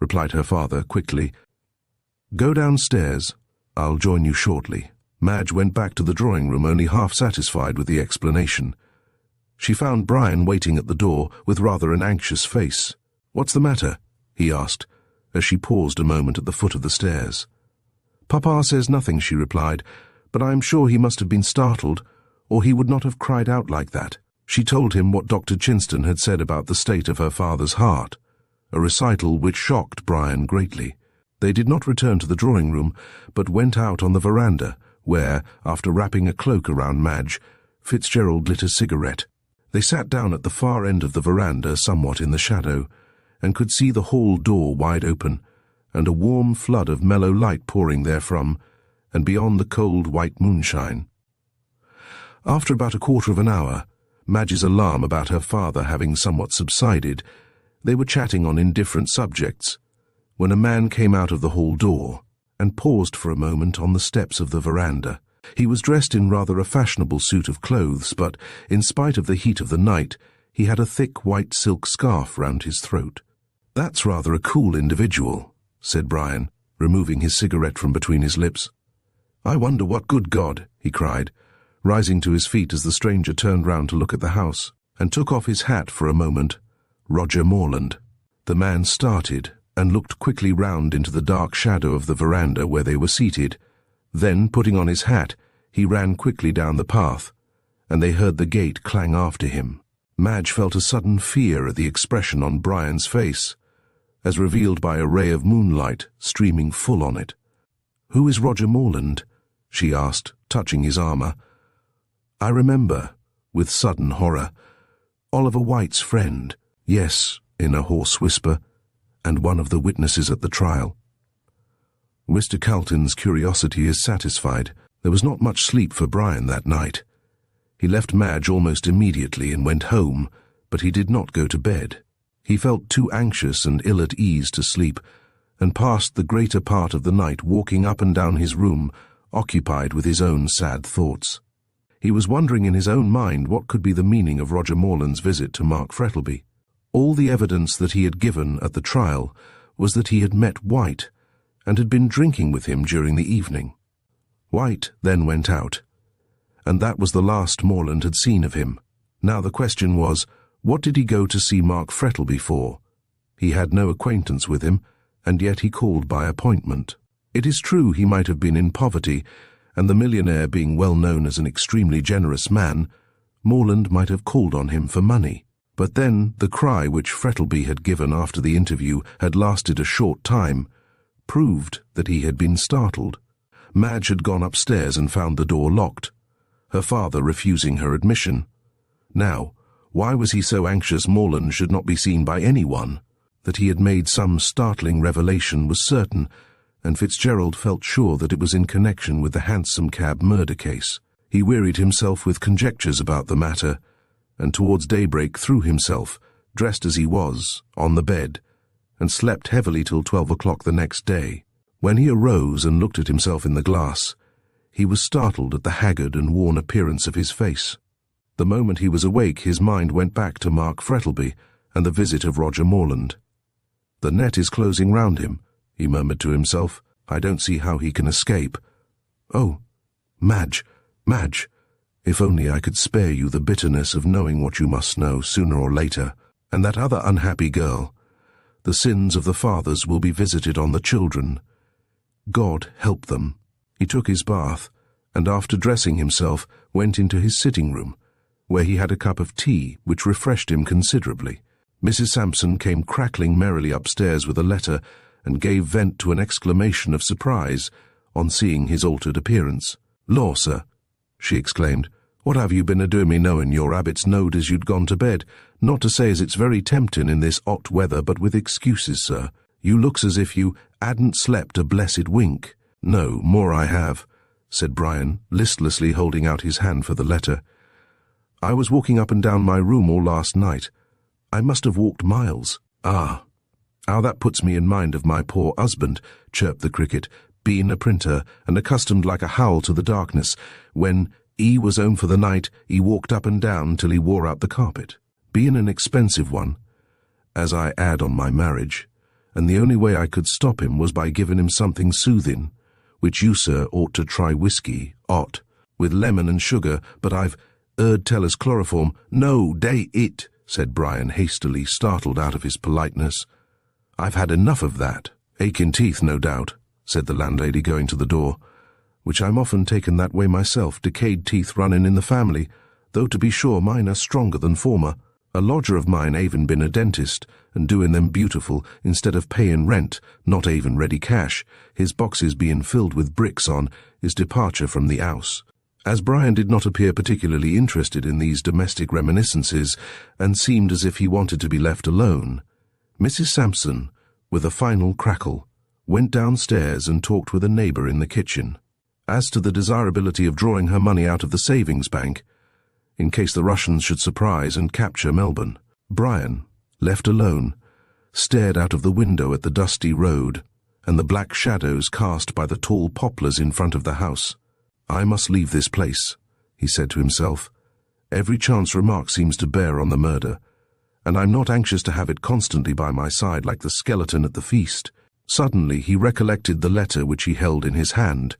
replied her father quickly. "Go downstairs. I'll join you shortly." Madge went back to the drawing-room only half satisfied with the explanation. She found Brian waiting at the door with rather an anxious face. "What's the matter?" he asked, as she paused a moment at the foot of the stairs. "Papa says nothing," she replied, "but I am sure he must have been startled, or he would not have cried out like that." She told him what Dr. Chinston had said about the state of her father's heart, a recital which shocked Brian greatly. They did not return to the drawing-room, but went out on the veranda, where, after wrapping a cloak around Madge, Fitzgerald lit a cigarette. They sat down at the far end of the veranda, somewhat in the shadow, and could see the hall door wide open, and a warm flood of mellow light pouring therefrom, and beyond the cold white moonshine. After about a quarter of an hour, Madge's alarm about her father having somewhat subsided, they were chatting on indifferent subjects, when a man came out of the hall door and paused for a moment on the steps of the veranda. He was dressed in rather a fashionable suit of clothes, but, in spite of the heat of the night, he had a thick white silk scarf round his throat. "That's rather a cool individual," said Brian, removing his cigarette from between his lips. "I wonder what good God," he cried, rising to his feet as the stranger turned round to look at the house, and took off his hat for a moment. "Roger Morland." The man started and looked quickly round into the dark shadow of the veranda where they were seated. Then, putting on his hat, he ran quickly down the path, and they heard the gate clang after him. Madge felt a sudden fear at the expression on Brian's face, as revealed by a ray of moonlight streaming full on it. "Who is Roger Morland?" she asked, touching his armour. "I remember," with sudden horror. "Oliver White's friend." "Yes," in a hoarse whisper, "and one of the witnesses at the trial." Mr. Calton's curiosity is satisfied. There was not much sleep for Brian that night. He left Madge almost immediately and went home, but he did not go to bed. He felt too anxious and ill at ease to sleep, and passed the greater part of the night walking up and down his room, occupied with his own sad thoughts. He was wondering in his own mind what could be the meaning of Roger Morland's visit to Mark Frettlby. All the evidence that he had given at the trial was that he had met White and had been drinking with him during the evening. White then went out, and that was the last Morland had seen of him. Now the question was, what did he go to see Mark Frettlby for? He had no acquaintance with him, and yet he called by appointment. It is true he might have been in poverty, and the millionaire being well known as an extremely generous man, Morland might have called on him for money. But then the cry which Frettlby had given after the interview had lasted a short time, proved that he had been startled. Madge had gone upstairs and found the door locked, her father refusing her admission. Now, why was he so anxious Morland should not be seen by anyone? That he had made some startling revelation was certain, and Fitzgerald felt sure that it was in connection with the Hansom Cab murder case. He wearied himself with conjectures about the matter, and towards daybreak threw himself, dressed as he was, on the bed, and slept heavily till 12 o'clock the next day. When he arose and looked at himself in the glass, he was startled at the haggard and worn appearance of his face. The moment he was awake, his mind went back to Mark Frettlby and the visit of Roger Morland. "The net is closing round him," he murmured to himself. "I don't see how he can escape. Oh, Madge, Madge, if only I could spare you the bitterness of knowing what you must know sooner or later. And that other unhappy girl, the sins of the fathers will be visited on the children. God help them." He took his bath, and after dressing himself, went into his sitting room, where he had a cup of tea, which refreshed him considerably. Mrs. Sampson came crackling merrily upstairs with a letter, and gave vent to an exclamation of surprise on seeing his altered appearance. "Law, sir," she exclaimed, "what have you been a-doing me knowing your habits knowed as you'd gone to bed? Not to say as it's very tempting in this 'ot weather, but with excuses, sir. You looks as if you hadn't slept a blessed wink." "No, more I have," said Brian, listlessly holding out his hand for the letter. "I was walking up and down my room all last night. I must have walked miles." "Ah, how that puts me in mind of my poor husband," chirped the cricket, "being a printer, and accustomed like a howl to the darkness. When he was home for the night, he walked up and down till he wore out the carpet. Being an expensive one, as I had on my marriage, and the only way I could stop him was by giving him something soothing, which you, sir, ought to try whiskey, 'ot, with lemon and sugar, but I've heard tell as chloroform—" "No, dey it," said Brian hastily, startled out of his politeness. "I've had enough of that." "Aching teeth, no doubt," said the landlady, going to the door, "which I'm often taken that way myself, decayed teeth running in the family, though to be sure mine are stronger than former. A lodger of mine even been a dentist, and doing them beautiful, instead of paying rent, not even ready cash, his boxes being filled with bricks on his departure from the house." As Brian did not appear particularly interested in these domestic reminiscences, and seemed as if he wanted to be left alone, Mrs. Sampson, with a final crackle, went downstairs and talked with a neighbour in the kitchen. As to the desirability of drawing her money out of the savings bank, in case the Russians should surprise and capture Melbourne, Brian, left alone, stared out of the window at the dusty road and the black shadows cast by the tall poplars in front of the house. "I must leave this place," he said to himself. "Every chance remark seems to bear on the murder, and I'm not anxious to have it constantly by my side like the skeleton at the feast." Suddenly he recollected the letter which he held in his hand,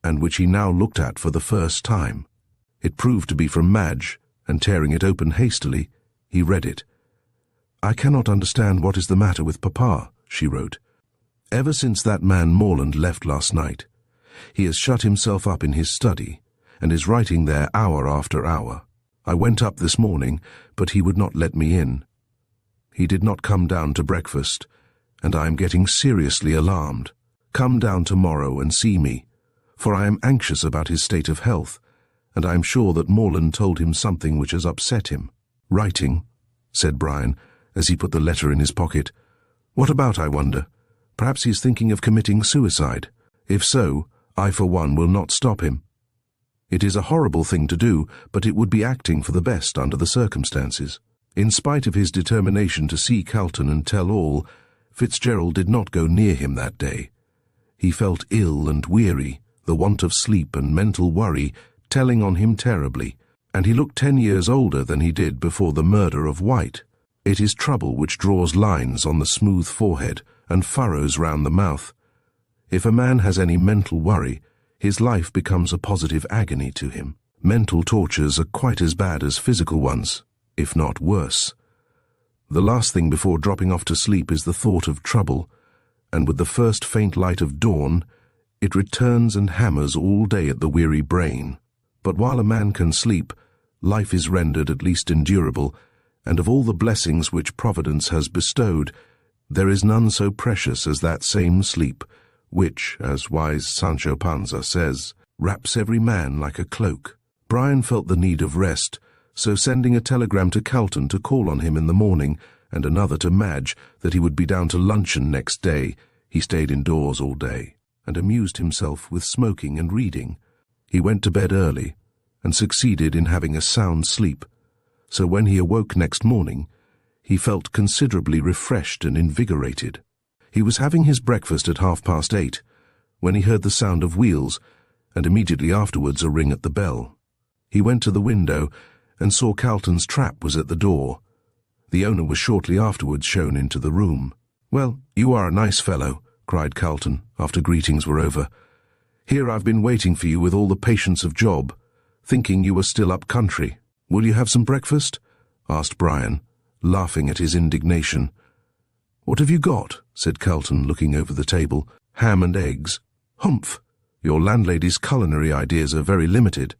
and which he now looked at for the first time. It proved to be from Madge, and tearing it open hastily, he read it. "I cannot understand what is the matter with Papa," she wrote. "Ever since that man Morland left last night, he has shut himself up in his study, and is writing there hour after hour. I went up this morning, but he would not let me in. He did not come down to breakfast, and I am getting seriously alarmed. Come down tomorrow and see me, for I am anxious about his state of health, and I am sure that Morland told him something which has upset him." "Writing," said Brian, as he put the letter in his pocket. "What about, I wonder? Perhaps he is thinking of committing suicide. If so, I for one will not stop him. It is a horrible thing to do, but it would be acting for the best under the circumstances." In spite of his determination to see Calton and tell all, Fitzgerald did not go near him that day. He felt ill and weary, the want of sleep and mental worry telling on him terribly, and he looked 10 years older than he did before the murder of White. It is trouble which draws lines on the smooth forehead and furrows round the mouth. If a man has any mental worry, his life becomes a positive agony to him. Mental tortures are quite as bad as physical ones, if not worse. The last thing before dropping off to sleep is the thought of trouble, and with the first faint light of dawn, it returns and hammers all day at the weary brain. But while a man can sleep, life is rendered at least endurable, and of all the blessings which Providence has bestowed, there is none so precious as that same sleep, which, as wise Sancho Panza says, wraps every man like a cloak. Brian felt the need of rest, so sending a telegram to Calton to call on him in the morning, and another to Madge that he would be down to luncheon next day, he stayed indoors all day, and amused himself with smoking and reading. He went to bed early, and succeeded in having a sound sleep, so when he awoke next morning, he felt considerably refreshed and invigorated. He was having his breakfast at 8:30, when he heard the sound of wheels, and immediately afterwards a ring at the bell. He went to the window, and saw Calton's trap was at the door. The owner was shortly afterwards shown into the room. "Well, you are a nice fellow," cried Calton, after greetings were over. "Here I've been waiting for you with all the patience of Job, thinking you were still up country. Will you have some breakfast?" asked Brian, laughing at his indignation. "What have you got?" said Calton, looking over the table. "Ham and eggs." "Humph! Your landlady's culinary ideas are very limited."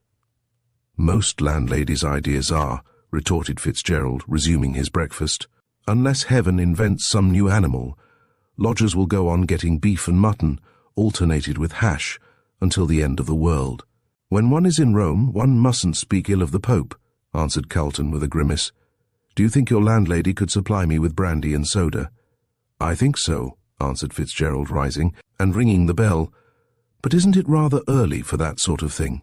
"Most landladies' ideas are," retorted Fitzgerald, resuming his breakfast. "Unless heaven invents some new animal, lodgers will go on getting beef and mutton, alternated with hash, until the end of the world." "When one is in Rome, one mustn't speak ill of the Pope," answered Calton with a grimace. "Do you think your landlady could supply me with brandy and soda?" "I think so," answered Fitzgerald, rising, and ringing the bell. "But isn't it rather early for that sort of thing?"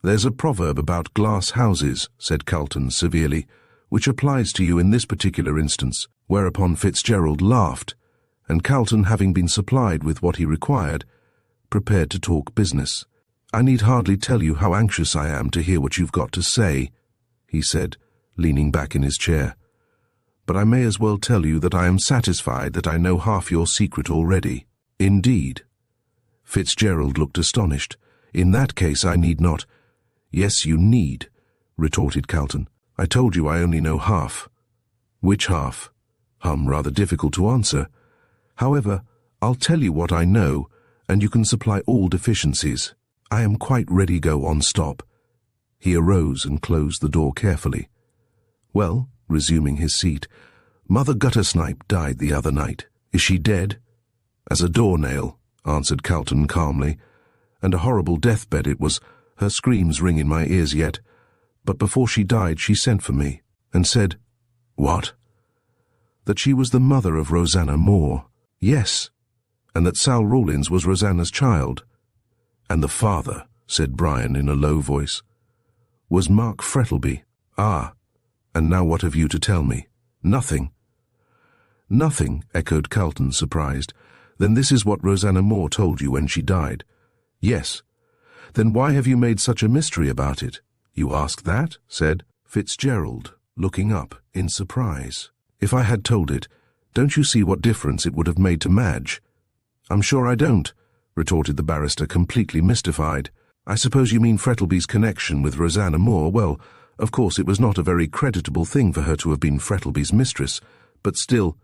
"There's a proverb about glass houses," said Calton severely, "which applies to you in this particular instance," whereupon Fitzgerald laughed, and Calton, having been supplied with what he required, prepared to talk business. "I need hardly tell you how anxious I am to hear what you've got to say," he said, leaning back in his chair. "But I may as well tell you that I am satisfied that I know half your secret already." "Indeed?" Fitzgerald looked astonished. "In that case I need not—" "Yes, you need," retorted Calton. "I told you I only know half." "Which half?" "Rather difficult to answer. However, I'll tell you what I know, and you can supply all deficiencies. I am quite ready go on stop." He arose and closed the door carefully. "Well," resuming his seat, "Mother Guttersnipe died the other night. Is she dead?" "As a doornail," answered Calton calmly. "And a horrible deathbed it was. Her screams ring in my ears yet. But before she died she sent for me, and said—" "What?" "That she was the mother of Rosanna Moore." "Yes, and that Sal Rawlins was Rosanna's child." "And the father," said Brian in a low voice, "was Mark Frettlby." "Ah, and now what have you to tell me?" "Nothing." "Nothing," echoed Calton, surprised. "Then this is what Rosanna Moore told you when she died?" "Yes." "Then why have you made such a mystery about it?" "You ask that?" said Fitzgerald, looking up in surprise. "If I had told it, don't you see what difference it would have made to Madge?" "I'm sure I don't," retorted the barrister, completely mystified. "I suppose you mean Frettlby's connection with Rosanna Moore. Well, of course it was not a very creditable thing for her to have been Frettlby's mistress, but still—"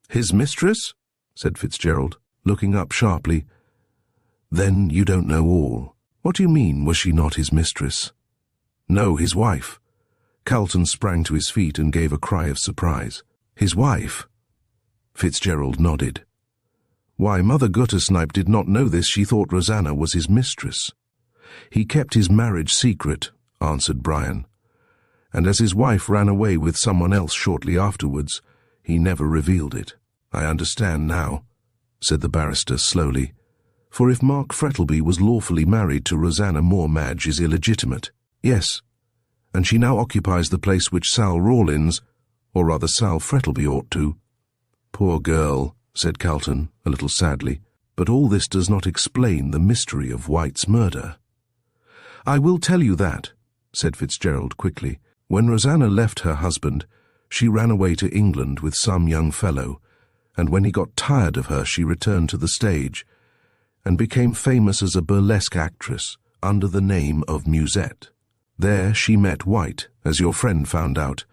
"His mistress?" said Fitzgerald, looking up sharply. "Then you don't know all. What do you mean, was she not his mistress?" "No, his wife." Calton sprang to his feet and gave a cry of surprise. "His wife?" Fitzgerald nodded. "Why, Mother Guttersnipe did not know this. She thought Rosanna was his mistress." "He kept his marriage secret," answered Brian. "And as his wife ran away with someone else shortly afterwards, he never revealed it." "I understand now," said the barrister slowly. "For if Mark Frettlby was lawfully married to Rosanna Moore, Madge is illegitimate." "Yes, and she now occupies the place which Sal Rawlins, or rather Sal Frettlby, ought to." "Poor girl," said Calton, a little sadly. "But all this does not explain the mystery of White's murder." "I will tell you that," said Fitzgerald quickly. "When Rosanna left her husband, she ran away to England with some young fellow, and when he got tired of her, she returned to the stage and became famous as a burlesque actress under the name of Musette. There she met White, as your friend found out,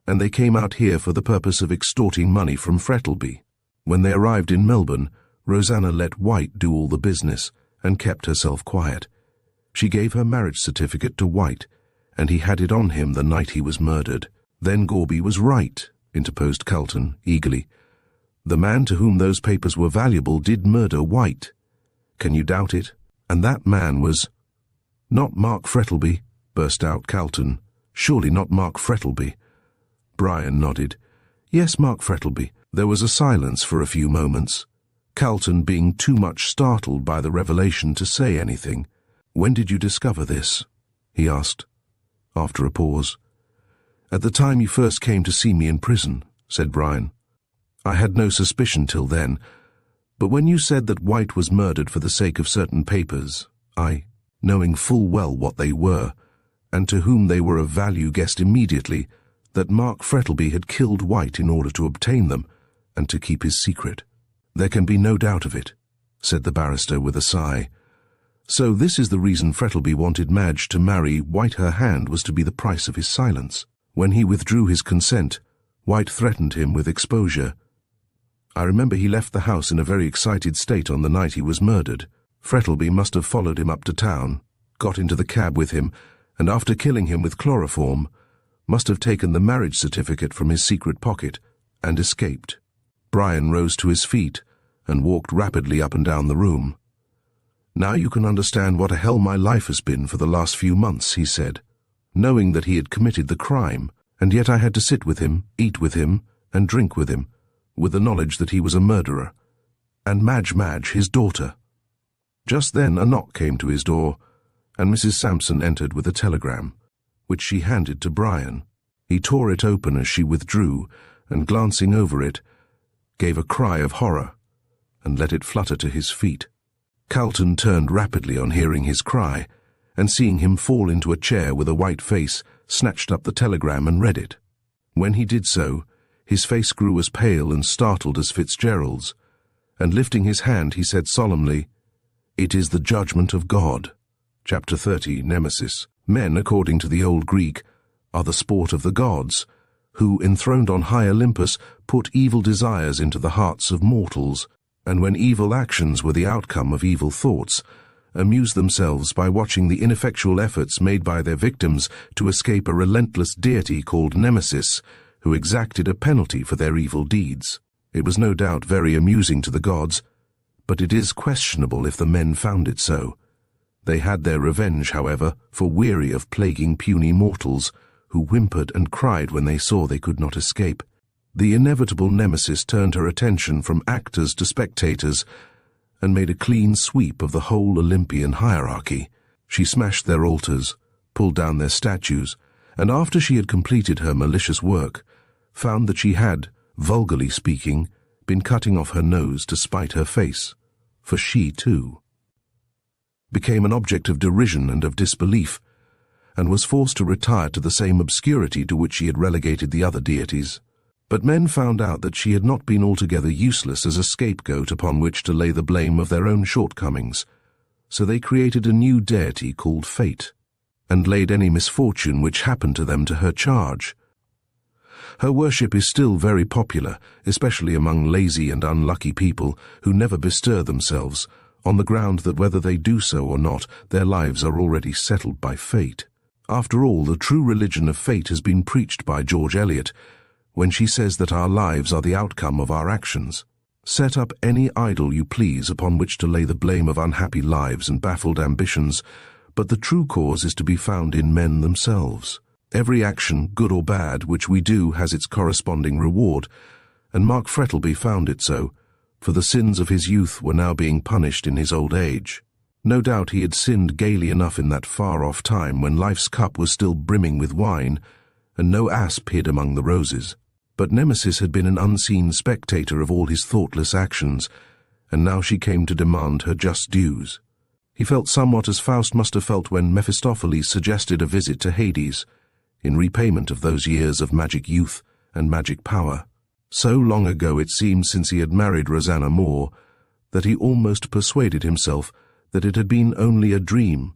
and they came out here for the purpose of extorting money from Frettlby. When they arrived in Melbourne, Rosanna let White do all the business and kept herself quiet. She gave her marriage certificate to White, and he had it on him the night he was murdered." "Then Gorby was right," interposed Calton eagerly. "The man to whom those papers were valuable did murder White. Can you doubt it? And that man was—" "Not Mark Frettlby," burst out Calton. "Surely not Mark Frettlby." Brian nodded. "Yes, Mark Frettlby." There was a silence for a few moments, Calton being too much startled by the revelation to say anything. "When did you discover this?" he asked, after a pause. "At the time you first came to see me in prison," said Brian. "I had no suspicion till then, but when you said that White was murdered for the sake of certain papers, I, knowing full well what they were, and to whom they were of value, guessed immediately that Mark Frettlby had killed White in order to obtain them, and to keep his secret." "There can be no doubt of it," said the barrister with a sigh. "So this is the reason Frettlby wanted Madge to marry White. Her hand was to be the price of his silence. When he withdrew his consent, White threatened him with exposure. I remember he left the house in a very excited state on the night he was murdered. Frettlby must have followed him up to town, got into the cab with him, and after killing him with chloroform, must have taken the marriage certificate from his secret pocket and escaped." Brian rose to his feet and walked rapidly up and down the room. "Now you can understand what a hell my life has been for the last few months," he said, "knowing that he had committed the crime, and yet I had to sit with him, eat with him, and drink with him, with the knowledge that he was a murderer. And Madge, his daughter." Just then a knock came to his door, and Mrs. Sampson entered with a telegram, which she handed to Brian. He tore it open as she withdrew, and glancing over it, gave a cry of horror, and let it flutter to his feet. Calton turned rapidly on hearing his cry, and seeing him fall into a chair with a white face, snatched up the telegram and read it. When he did so, his face grew as pale and startled as Fitzgerald's, and lifting his hand he said solemnly, "It is the judgment of God." Chapter 30, Nemesis. Men, according to the old Greek, are the sport of the gods, who, enthroned on high Olympus, put evil desires into the hearts of mortals, and when evil actions were the outcome of evil thoughts, amused themselves by watching the ineffectual efforts made by their victims to escape a relentless deity called Nemesis, who exacted a penalty for their evil deeds. It was no doubt very amusing to the gods, but it is questionable if the men found it so. They had their revenge, however, for weary of plaguing puny mortals, who whimpered and cried when they saw they could not escape. The inevitable Nemesis turned her attention from actors to spectators, and made a clean sweep of the whole Olympian hierarchy. She smashed their altars, pulled down their statues, and after she had completed her malicious work, found that she had, vulgarly speaking, been cutting off her nose to spite her face, for she, too, became an object of derision and of disbelief, and was forced to retire to the same obscurity to which she had relegated the other deities. But men found out that she had not been altogether useless as a scapegoat upon which to lay the blame of their own shortcomings, so they created a new deity called Fate, and laid any misfortune which happened to them to her charge. Her worship is still very popular, especially among lazy and unlucky people who never bestir themselves, on the ground that whether they do so or not, their lives are already settled by fate. After all, the true religion of fate has been preached by George Eliot, when she says that our lives are the outcome of our actions. Set up any idol you please upon which to lay the blame of unhappy lives and baffled ambitions, but the true cause is to be found in men themselves. Every action, good or bad, which we do has its corresponding reward, and Mark Frettlby found it so, for the sins of his youth were now being punished in his old age. No doubt he had sinned gaily enough in that far-off time when life's cup was still brimming with wine, and no asp hid among the roses. But Nemesis had been an unseen spectator of all his thoughtless actions, and now she came to demand her just dues. He felt somewhat as Faust must have felt when Mephistopheles suggested a visit to Hades, in repayment of those years of magic youth and magic power. So long ago it seemed since he had married Rosanna Moore that he almost persuaded himself that it had been only a dream,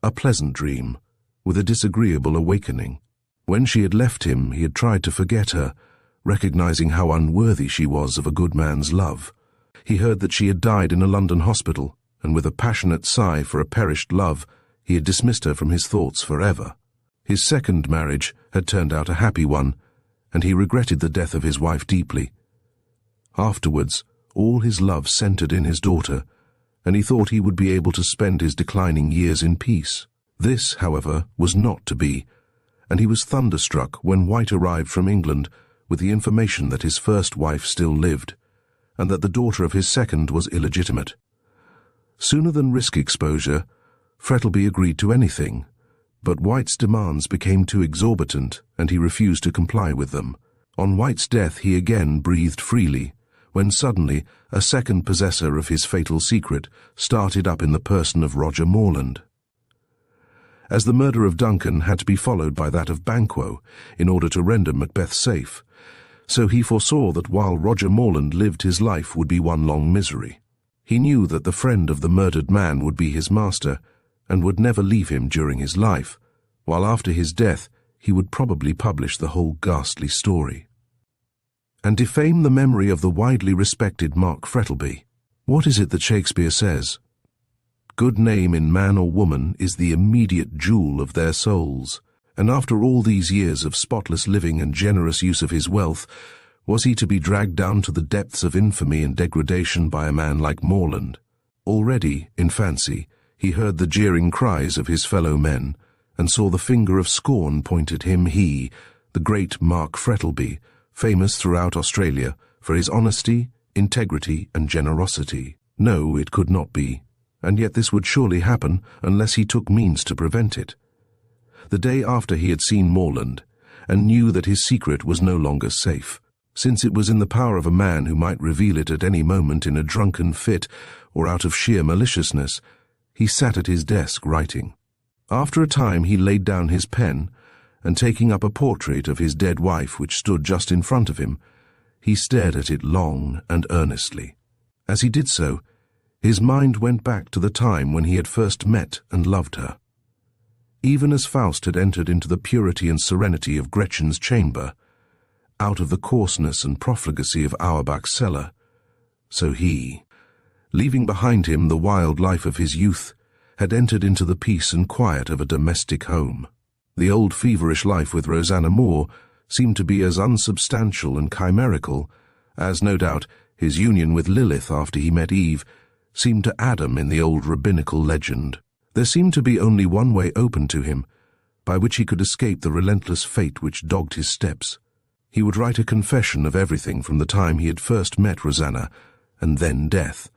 a pleasant dream, with a disagreeable awakening. When she had left him, he had tried to forget her, recognizing how unworthy she was of a good man's love. He heard that she had died in a London hospital, and with a passionate sigh for a perished love, he had dismissed her from his thoughts forever. His second marriage had turned out a happy one, and he regretted the death of his wife deeply. Afterwards, all his love centered in his daughter, and he thought he would be able to spend his declining years in peace. This, however, was not to be, and he was thunderstruck when White arrived from England with the information that his first wife still lived, and that the daughter of his second was illegitimate. Sooner than risk exposure, Frettlby agreed to anything, but White's demands became too exorbitant, and he refused to comply with them. On White's death he again breathed freely, when suddenly a second possessor of his fatal secret started up in the person of Roger Morland. As the murder of Duncan had to be followed by that of Banquo in order to render Macbeth safe, so he foresaw that while Roger Morland lived his life would be one long misery. He knew that the friend of the murdered man would be his master, and would never leave him during his life, while after his death he would probably publish the whole ghastly story, and defame the memory of the widely respected Mark Frettlby. What is it that Shakespeare says? Good name in man or woman is the immediate jewel of their souls, and after all these years of spotless living and generous use of his wealth, was he to be dragged down to the depths of infamy and degradation by a man like Morland? Already, in fancy, he heard the jeering cries of his fellow men, and saw the finger of scorn point at him, he, the great Mark Frettlby, famous throughout Australia for his honesty, integrity, and generosity. No, it could not be, and yet this would surely happen unless he took means to prevent it. The day after he had seen Morland, and knew that his secret was no longer safe, since it was in the power of a man who might reveal it at any moment in a drunken fit or out of sheer maliciousness, he sat at his desk writing. After a time he laid down his pen, and taking up a portrait of his dead wife which stood just in front of him, he stared at it long and earnestly. As he did so, his mind went back to the time when he had first met and loved her. Even as Faust had entered into the purity and serenity of Gretchen's chamber, out of the coarseness and profligacy of Auerbach's cellar, so he, leaving behind him the wild life of his youth, had entered into the peace and quiet of a domestic home. The old feverish life with Rosanna Moore seemed to be as unsubstantial and chimerical as, no doubt, his union with Lilith after he met Eve seemed to Adam in the old rabbinical legend. There seemed to be only one way open to him, by which he could escape the relentless fate which dogged his steps. He would write a confession of everything from the time he had first met Rosanna, and then death.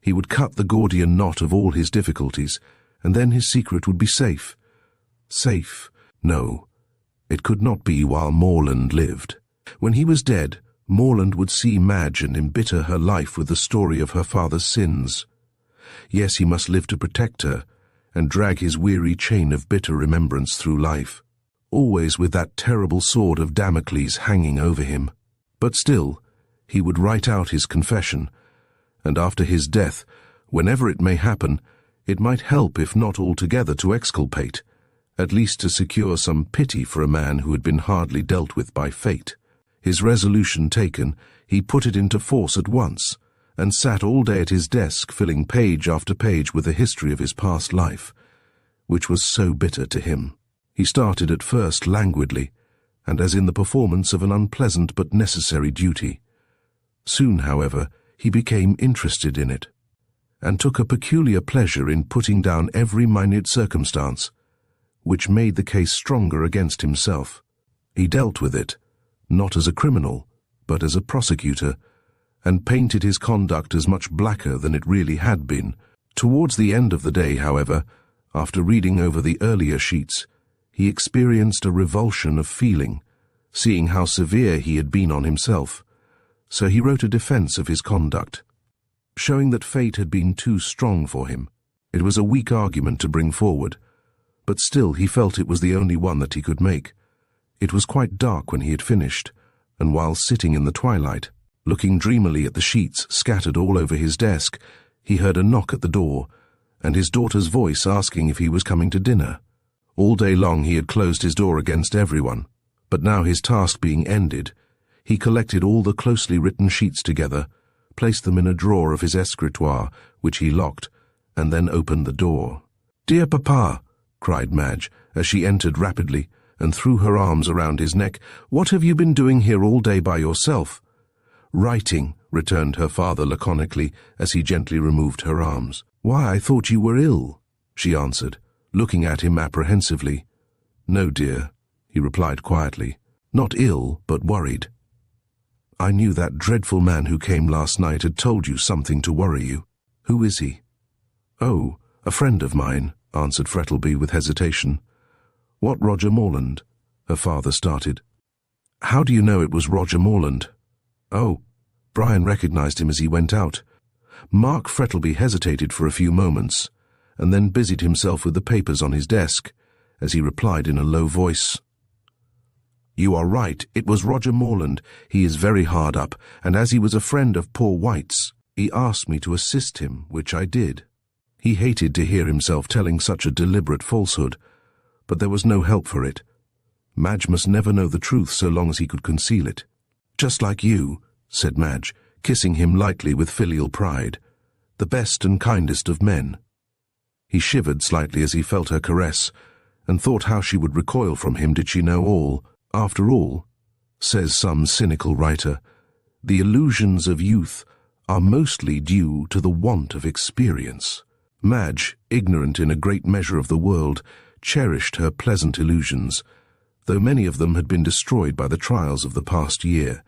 He would cut the Gordian knot of all his difficulties, and then his secret would be safe. Safe? No, it could not be while Morland lived. When he was dead, Morland would see Madge and embitter her life with the story of her father's sins. Yes, he must live to protect her, and drag his weary chain of bitter remembrance through life, always with that terrible sword of Damocles hanging over him. But still, he would write out his confession, and after his death, whenever it may happen, it might help if not altogether to exculpate, at least to secure some pity for a man who had been hardly dealt with by fate. His resolution taken, he put it into force at once, and sat all day at his desk filling page after page with the history of his past life, which was so bitter to him. He started at first languidly, and as in the performance of an unpleasant but necessary duty. Soon, however, he became interested in it, and took a peculiar pleasure in putting down every minute circumstance, which made the case stronger against himself. He dealt with it, not as a criminal, but as a prosecutor, and painted his conduct as much blacker than it really had been. Towards the end of the day, however, after reading over the earlier sheets, he experienced a revulsion of feeling, seeing how severe he had been on himself. So he wrote a defense of his conduct, showing that fate had been too strong for him, It was a weak argument to bring forward, but still he felt it was the only one that he could make. It was quite dark when he had finished, and while sitting in the twilight, looking dreamily at the sheets scattered all over his desk, he heard a knock at the door, and his daughter's voice asking if he was coming to dinner. All day long he had closed his door against everyone, but now his task being ended, he collected all the closely written sheets together, placed them in a drawer of his escritoire, which he locked, and then opened the door. "Dear Papa," cried Madge, as she entered rapidly and threw her arms around his neck, "what have you been doing here all day by yourself?" "Writing," returned her father laconically, as he gently removed her arms. "Why, I thought you were ill," she answered, looking at him apprehensively. "No, dear," he replied quietly. "Not ill, but worried. I knew that dreadful man who came last night had told you something to worry you. Who is he?" "Oh, a friend of mine," answered Frettlby with hesitation. "What Roger Morland?" her father started. "How do you know it was Roger Morland?" "Oh, Brian recognized him as he went out." Mark Frettlby hesitated for a few moments, and then busied himself with the papers on his desk, as he replied in a low voice, "You are right, it was Roger Morland. He is very hard up, and as he was a friend of poor White's, he asked me to assist him, which I did." He hated to hear himself telling such a deliberate falsehood, but there was no help for it. Madge must never know the truth so long as he could conceal it. "Just like you," said Madge, kissing him lightly with filial pride. "The best and kindest of men." He shivered slightly as he felt her caress, and thought how she would recoil from him did she know all. After all, says some cynical writer, the illusions of youth are mostly due to the want of experience. Madge, ignorant in a great measure of the world, cherished her pleasant illusions, though many of them had been destroyed by the trials of the past year,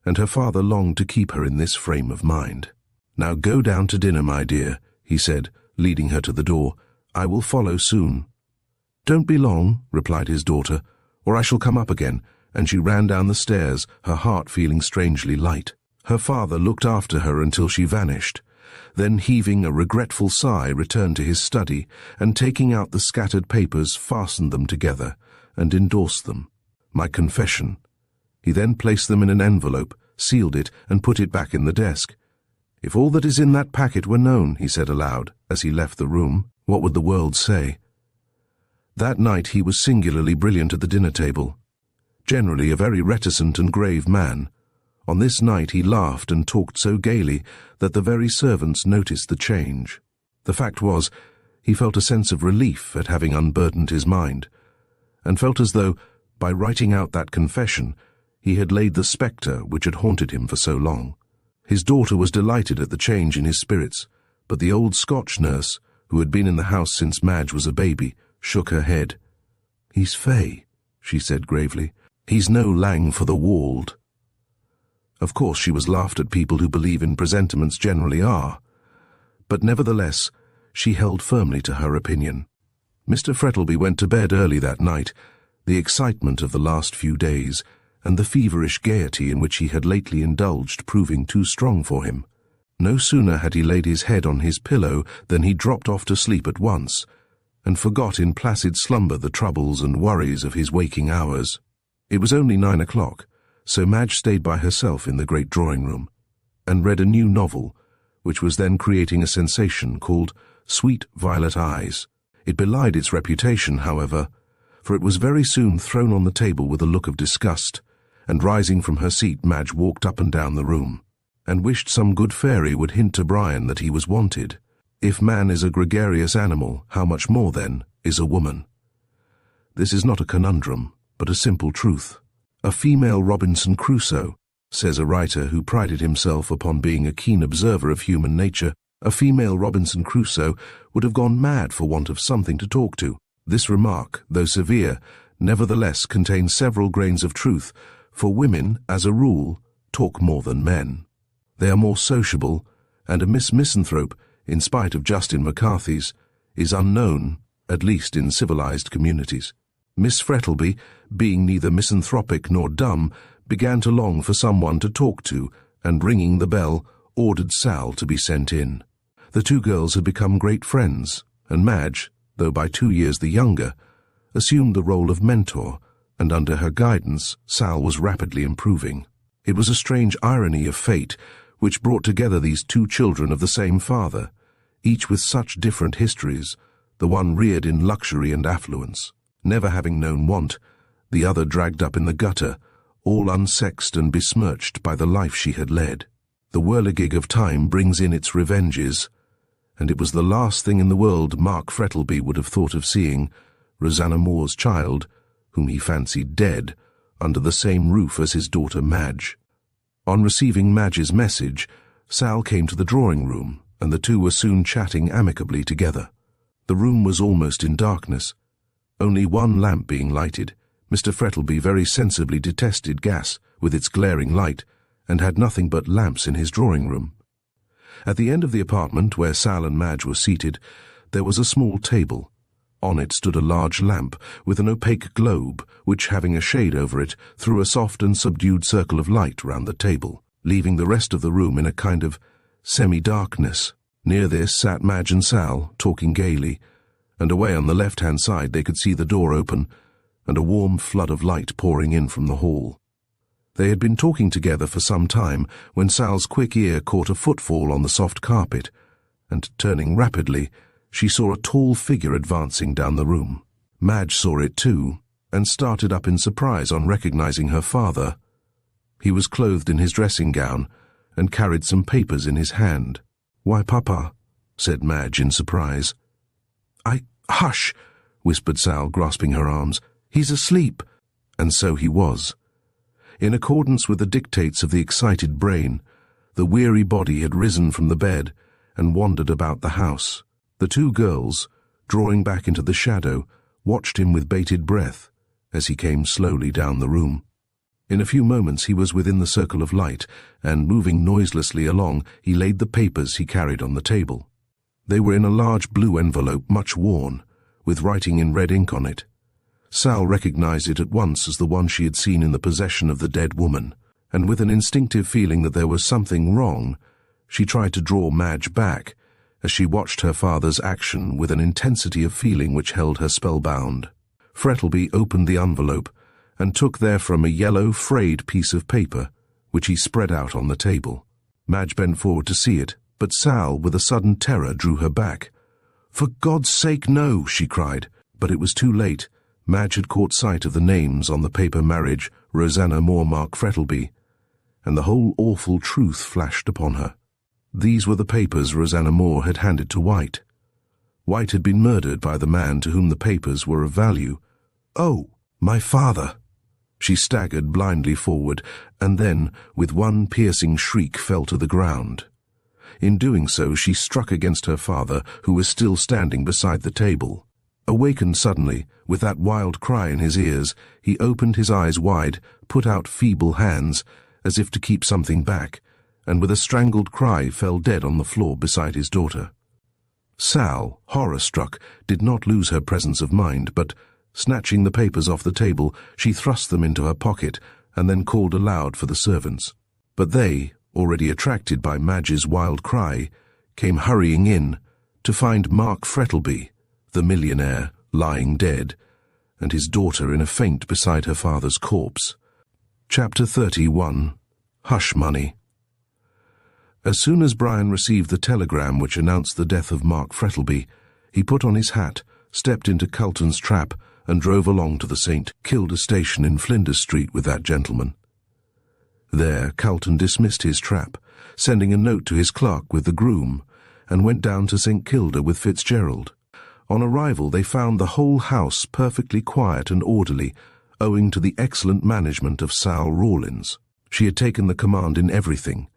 and her father longed to keep her in this frame of mind. "Now go down to dinner, my dear," he said, leading her to the door. "I will follow soon." "Don't be long," replied his daughter, "or I shall come up again," and she ran down the stairs, her heart feeling strangely light. Her father looked after her until she vanished, then heaving a regretful sigh returned to his study, and taking out the scattered papers fastened them together and endorsed them. "My confession." He then placed them in an envelope, sealed it, and put it back in the desk. "If all that is in that packet were known," he said aloud, as he left the room, "what would the world say?" That night he was singularly brilliant at the dinner table. Generally a very reticent and grave man, on this night he laughed and talked so gaily that the very servants noticed the change. The fact was, he felt a sense of relief at having unburdened his mind, and felt as though, by writing out that confession, he had laid the spectre which had haunted him for so long. His daughter was delighted at the change in his spirits, but the old Scotch nurse, who had been in the house since Madge was a baby, shook her head. "He's fey," she said gravely. "He's no lang for the wald." Of course she was laughed at people who believe in presentiments generally are, but nevertheless she held firmly to her opinion. Mr. Frettlby went to bed early that night, the excitement of the last few days, and the feverish gaiety in which he had lately indulged proving too strong for him. No sooner had he laid his head on his pillow than he dropped off to sleep at once, and forgot in placid slumber the troubles and worries of his waking hours. It was only 9 o'clock, so Madge stayed by herself in the great drawing-room, and read a new novel, which was then creating a sensation, called Sweet Violet Eyes. It belied its reputation, however, for it was very soon thrown on the table with a look of disgust, and rising from her seat Madge walked up and down the room, and wished some good fairy would hint to Brian that he was wanted. If man is a gregarious animal, how much more, then, is a woman? This is not a conundrum, but a simple truth. A female Robinson Crusoe, says a writer who prided himself upon being a keen observer of human nature, a female Robinson Crusoe would have gone mad for want of something to talk to. This remark, though severe, nevertheless contains several grains of truth, for women, as a rule, talk more than men. They are more sociable, and a Miss Misanthrope, in spite of Justin McCarthy's, is unknown, at least in civilized communities. Miss Frettlby, being neither misanthropic nor dumb, began to long for someone to talk to, and ringing the bell, ordered Sal to be sent in. The two girls had become great friends, and Madge, though by 2 years the younger, assumed the role of mentor, and under her guidance Sal was rapidly improving. It was a strange irony of fate which brought together these two children of the same father, each with such different histories, the one reared in luxury and affluence, never having known want, the other dragged up in the gutter, all unsexed and besmirched by the life she had led. The whirligig of time brings in its revenges, and it was the last thing in the world Mark Frettlby would have thought of seeing Rosanna Moore's child, whom he fancied dead, under the same roof as his daughter Madge. On receiving Madge's message, Sal came to the drawing-room, and the two were soon chatting amicably together. The room was almost in darkness, only one lamp being lighted. Mr. Frettlby very sensibly detested gas with its glaring light, and had nothing but lamps in his drawing-room. At the end of the apartment, where Sal and Madge were seated, there was a small table. On it stood a large lamp with an opaque globe, which, having a shade over it, threw a soft and subdued circle of light round the table, leaving the rest of the room in a kind of semi-darkness. Near this sat Madge and Sal, talking gaily, and away on the left-hand side they could see the door open and a warm flood of light pouring in from the hall. They had been talking together for some time when Sal's quick ear caught a footfall on the soft carpet, and, turning rapidly, she saw a tall figure advancing down the room. Madge saw it too, and started up in surprise on recognizing her father. He was clothed in his dressing gown, and carried some papers in his hand. "Why, Papa," said Madge in surprise. Hush," whispered Sal, grasping her arms. "He's asleep." And so he was. In accordance with the dictates of the excited brain, the weary body had risen from the bed and wandered about the house. The two girls, drawing back into the shadow, watched him with bated breath as he came slowly down the room. In a few moments he was within the circle of light, and, moving noiselessly along, he laid the papers he carried on the table. They were in a large blue envelope, much worn, with writing in red ink on it. Sal recognized it at once as the one she had seen in the possession of the dead woman, and with an instinctive feeling that there was something wrong, she tried to draw Madge back, as she watched her father's action with an intensity of feeling which held her spellbound. Frettlby opened the envelope, and took therefrom a yellow, frayed piece of paper, which he spread out on the table. Madge bent forward to see it, but Sal, with a sudden terror, drew her back. "For God's sake, no!" she cried, but it was too late. Madge had caught sight of the names on the paper marriage, Rosanna Moore Mark Frettlby, and the whole awful truth flashed upon her. These were the papers Rosanna Moore had handed to White. White had been murdered by the man to whom the papers were of value. "Oh, my father!" She staggered blindly forward, and then, with one piercing shriek, fell to the ground. In doing so, she struck against her father, who was still standing beside the table. Awakened suddenly, with that wild cry in his ears, he opened his eyes wide, put out feeble hands, as if to keep something back, and with a strangled cry fell dead on the floor beside his daughter. Sal, horror-struck, did not lose her presence of mind, but, snatching the papers off the table, she thrust them into her pocket, and then called aloud for the servants. But they, already attracted by Madge's wild cry, came hurrying in, to find Mark Frettlby, the millionaire, lying dead, and his daughter in a faint beside her father's corpse. Chapter 31. Hush Money. As soon as Brian received the telegram which announced the death of Mark Frettlby, he put on his hat, stepped into Calton's trap, and drove along to the St. Kilda station in Flinders Street with that gentleman. There Calton dismissed his trap, sending a note to his clerk with the groom, and went down to St. Kilda with Fitzgerald. On arrival they found the whole house perfectly quiet and orderly, owing to the excellent management of Sal Rawlins. She had taken the command in everything,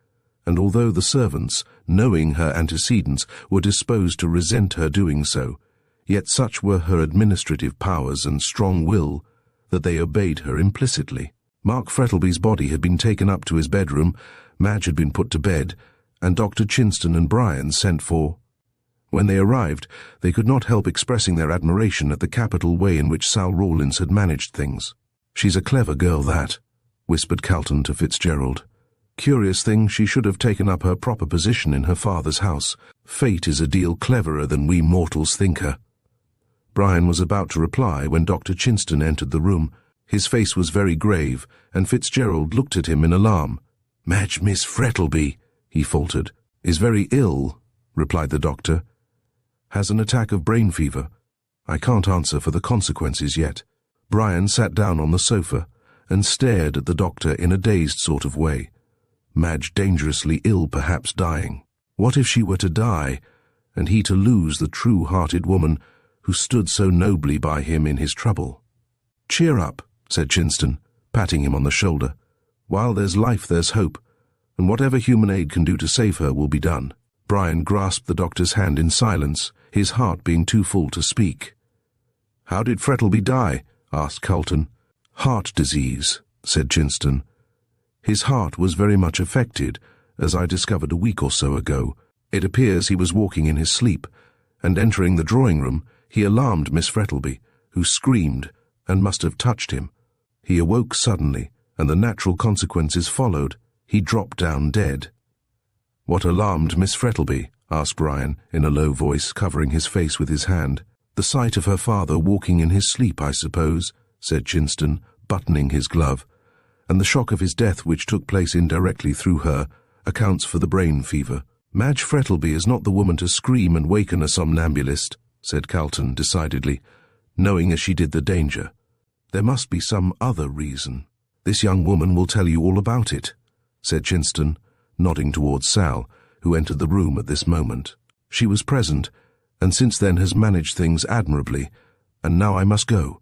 and although the servants, knowing her antecedents, were disposed to resent her doing so, yet such were her administrative powers and strong will that they obeyed her implicitly. Mark Frettlby's body had been taken up to his bedroom, Madge had been put to bed, and Dr. Chinston and Brian sent for. When they arrived, they could not help expressing their admiration at the capital way in which Sal Rawlins had managed things. "She's a clever girl, that," whispered Calton to Fitzgerald. "Curious thing, she should have taken up her proper position in her father's house. Fate is a deal cleverer than we mortals think her." Brian was about to reply when Dr. Chinston entered the room. His face was very grave, and Fitzgerald looked at him in alarm. "Madge, Miss Frettlby," he faltered. "Is very ill," replied the doctor. "Has an attack of brain fever. I can't answer for the consequences yet." Brian sat down on the sofa and stared at the doctor in a dazed sort of way. Madge dangerously ill, perhaps dying. What if she were to die, and he to lose the true-hearted woman who stood so nobly by him in his trouble? "Cheer up," said Chinston, patting him on the shoulder. "While there's life there's hope, and whatever human aid can do to save her will be done." Brian grasped the doctor's hand in silence, his heart being too full to speak. "How did Frettlby die?" asked Calton. "Heart disease," said Chinston. "His heart was very much affected, as I discovered a week or so ago. It appears he was walking in his sleep, and entering the drawing-room, he alarmed Miss Frettlby, who screamed and must have touched him. He awoke suddenly, and the natural consequences followed. He dropped down dead." "What alarmed Miss Frettlby?" asked Brian, in a low voice, covering his face with his hand. "The sight of her father walking in his sleep, I suppose," said Chinston, buttoning his glove. "And the shock of his death, which took place indirectly through her, accounts for the brain fever." "Madge Frettlby is not the woman to scream and waken a somnambulist," said Calton decidedly, knowing as she did the danger. "There must be some other reason." "This young woman will tell you all about it," said Chinston, nodding towards Sal, who entered the room at this moment. "She was present, and since then has managed things admirably, and now I must go,"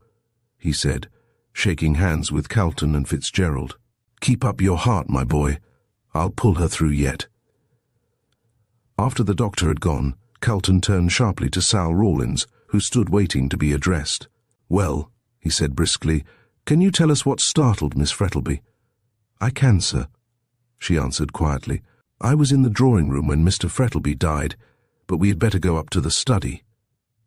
he said, shaking hands with Calton and Fitzgerald. "Keep up your heart, my boy. I'll pull her through yet." After the doctor had gone, Calton turned sharply to Sal Rawlins, who stood waiting to be addressed. "Well," he said briskly, "can you tell us what startled Miss Frettlby?" "I can, sir," she answered quietly. "I was in the drawing-room when Mr. Frettlby died, but we had better go up to the study."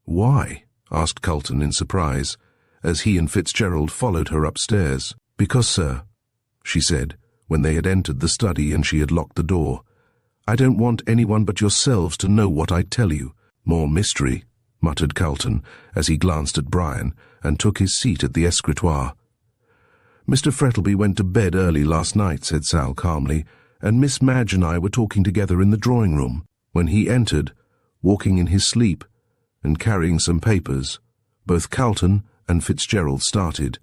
"Why?" asked Calton in surprise, as he and Fitzgerald followed her upstairs. "Because, sir," she said, when they had entered the study and she had locked the door, "I don't want anyone but yourselves to know what I tell you." "More mystery," muttered Calton, as he glanced at Brian and took his seat at the escritoire. "Mr. Frettlby went to bed early last night," said Sal calmly, "and Miss Madge and I were talking together in the drawing-room, when he entered, walking in his sleep, and carrying some papers. Both Calton and Fitzgerald started,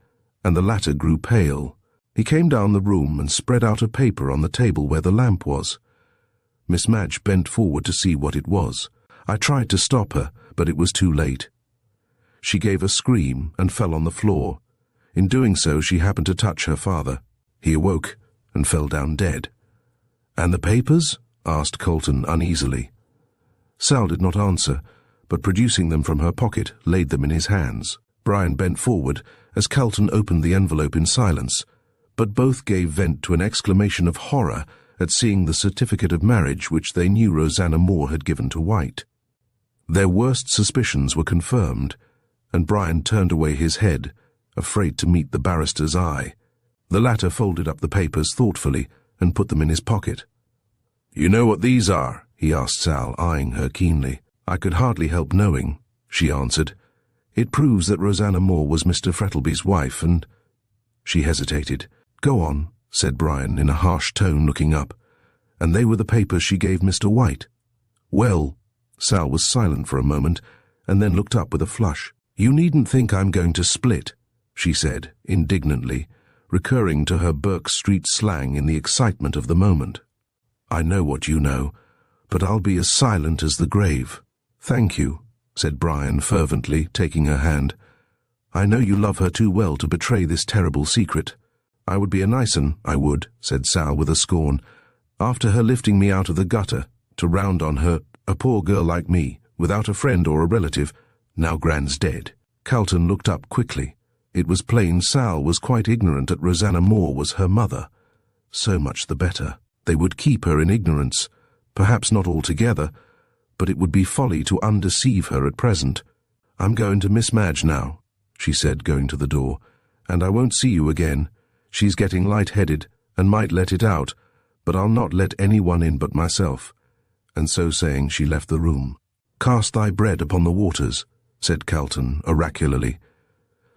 and the latter grew pale. He came down the room and spread out a paper on the table where the lamp was. Miss Madge bent forward to see what it was. I tried to stop her, but it was too late. She gave a scream and fell on the floor. In doing so, she happened to touch her father. He awoke and fell down dead." "And the papers?" asked Calton uneasily. Sal did not answer, but producing them from her pocket, laid them in his hands. Brian bent forward as Calton opened the envelope in silence, but both gave vent to an exclamation of horror at seeing the certificate of marriage which they knew Rosanna Moore had given to White. Their worst suspicions were confirmed, and Brian turned away his head, afraid to meet the barrister's eye. The latter folded up the papers thoughtfully and put them in his pocket. "You know what these are?" he asked Sal, eyeing her keenly. "I could hardly help knowing," she answered. "It proves that Rosanna Moore was Mr. Frettlby's wife, and—" She hesitated. "Go on," said Brian in a harsh tone, looking up. "And they were the papers she gave Mr. White?" "Well—" Sal was silent for a moment, and then looked up with a flush. "You needn't think I'm going to split," she said, indignantly, recurring to her Burke Street slang in the excitement of the moment. "I know what you know, but I'll be as silent as the grave." "Thank you," said Brian fervently, taking her hand. "I know you love her too well to betray this terrible secret." "I would be a nice 'un, I would," said Sal with a scorn, "after her lifting me out of the gutter, to round on her, a poor girl like me, without a friend or a relative, now Gran's dead." Calton looked up quickly. It was plain Sal was quite ignorant that Rosanna Moore was her mother. So much the better. They would keep her in ignorance, perhaps not altogether, but it would be folly to undeceive her at present. "I'm going to Miss Madge now," she said, going to the door, "and I won't see you again. She's getting light-headed and might let it out, but I'll not let anyone in but myself. and so saying she left the room. "Cast thy bread upon the waters," said Calton oracularly.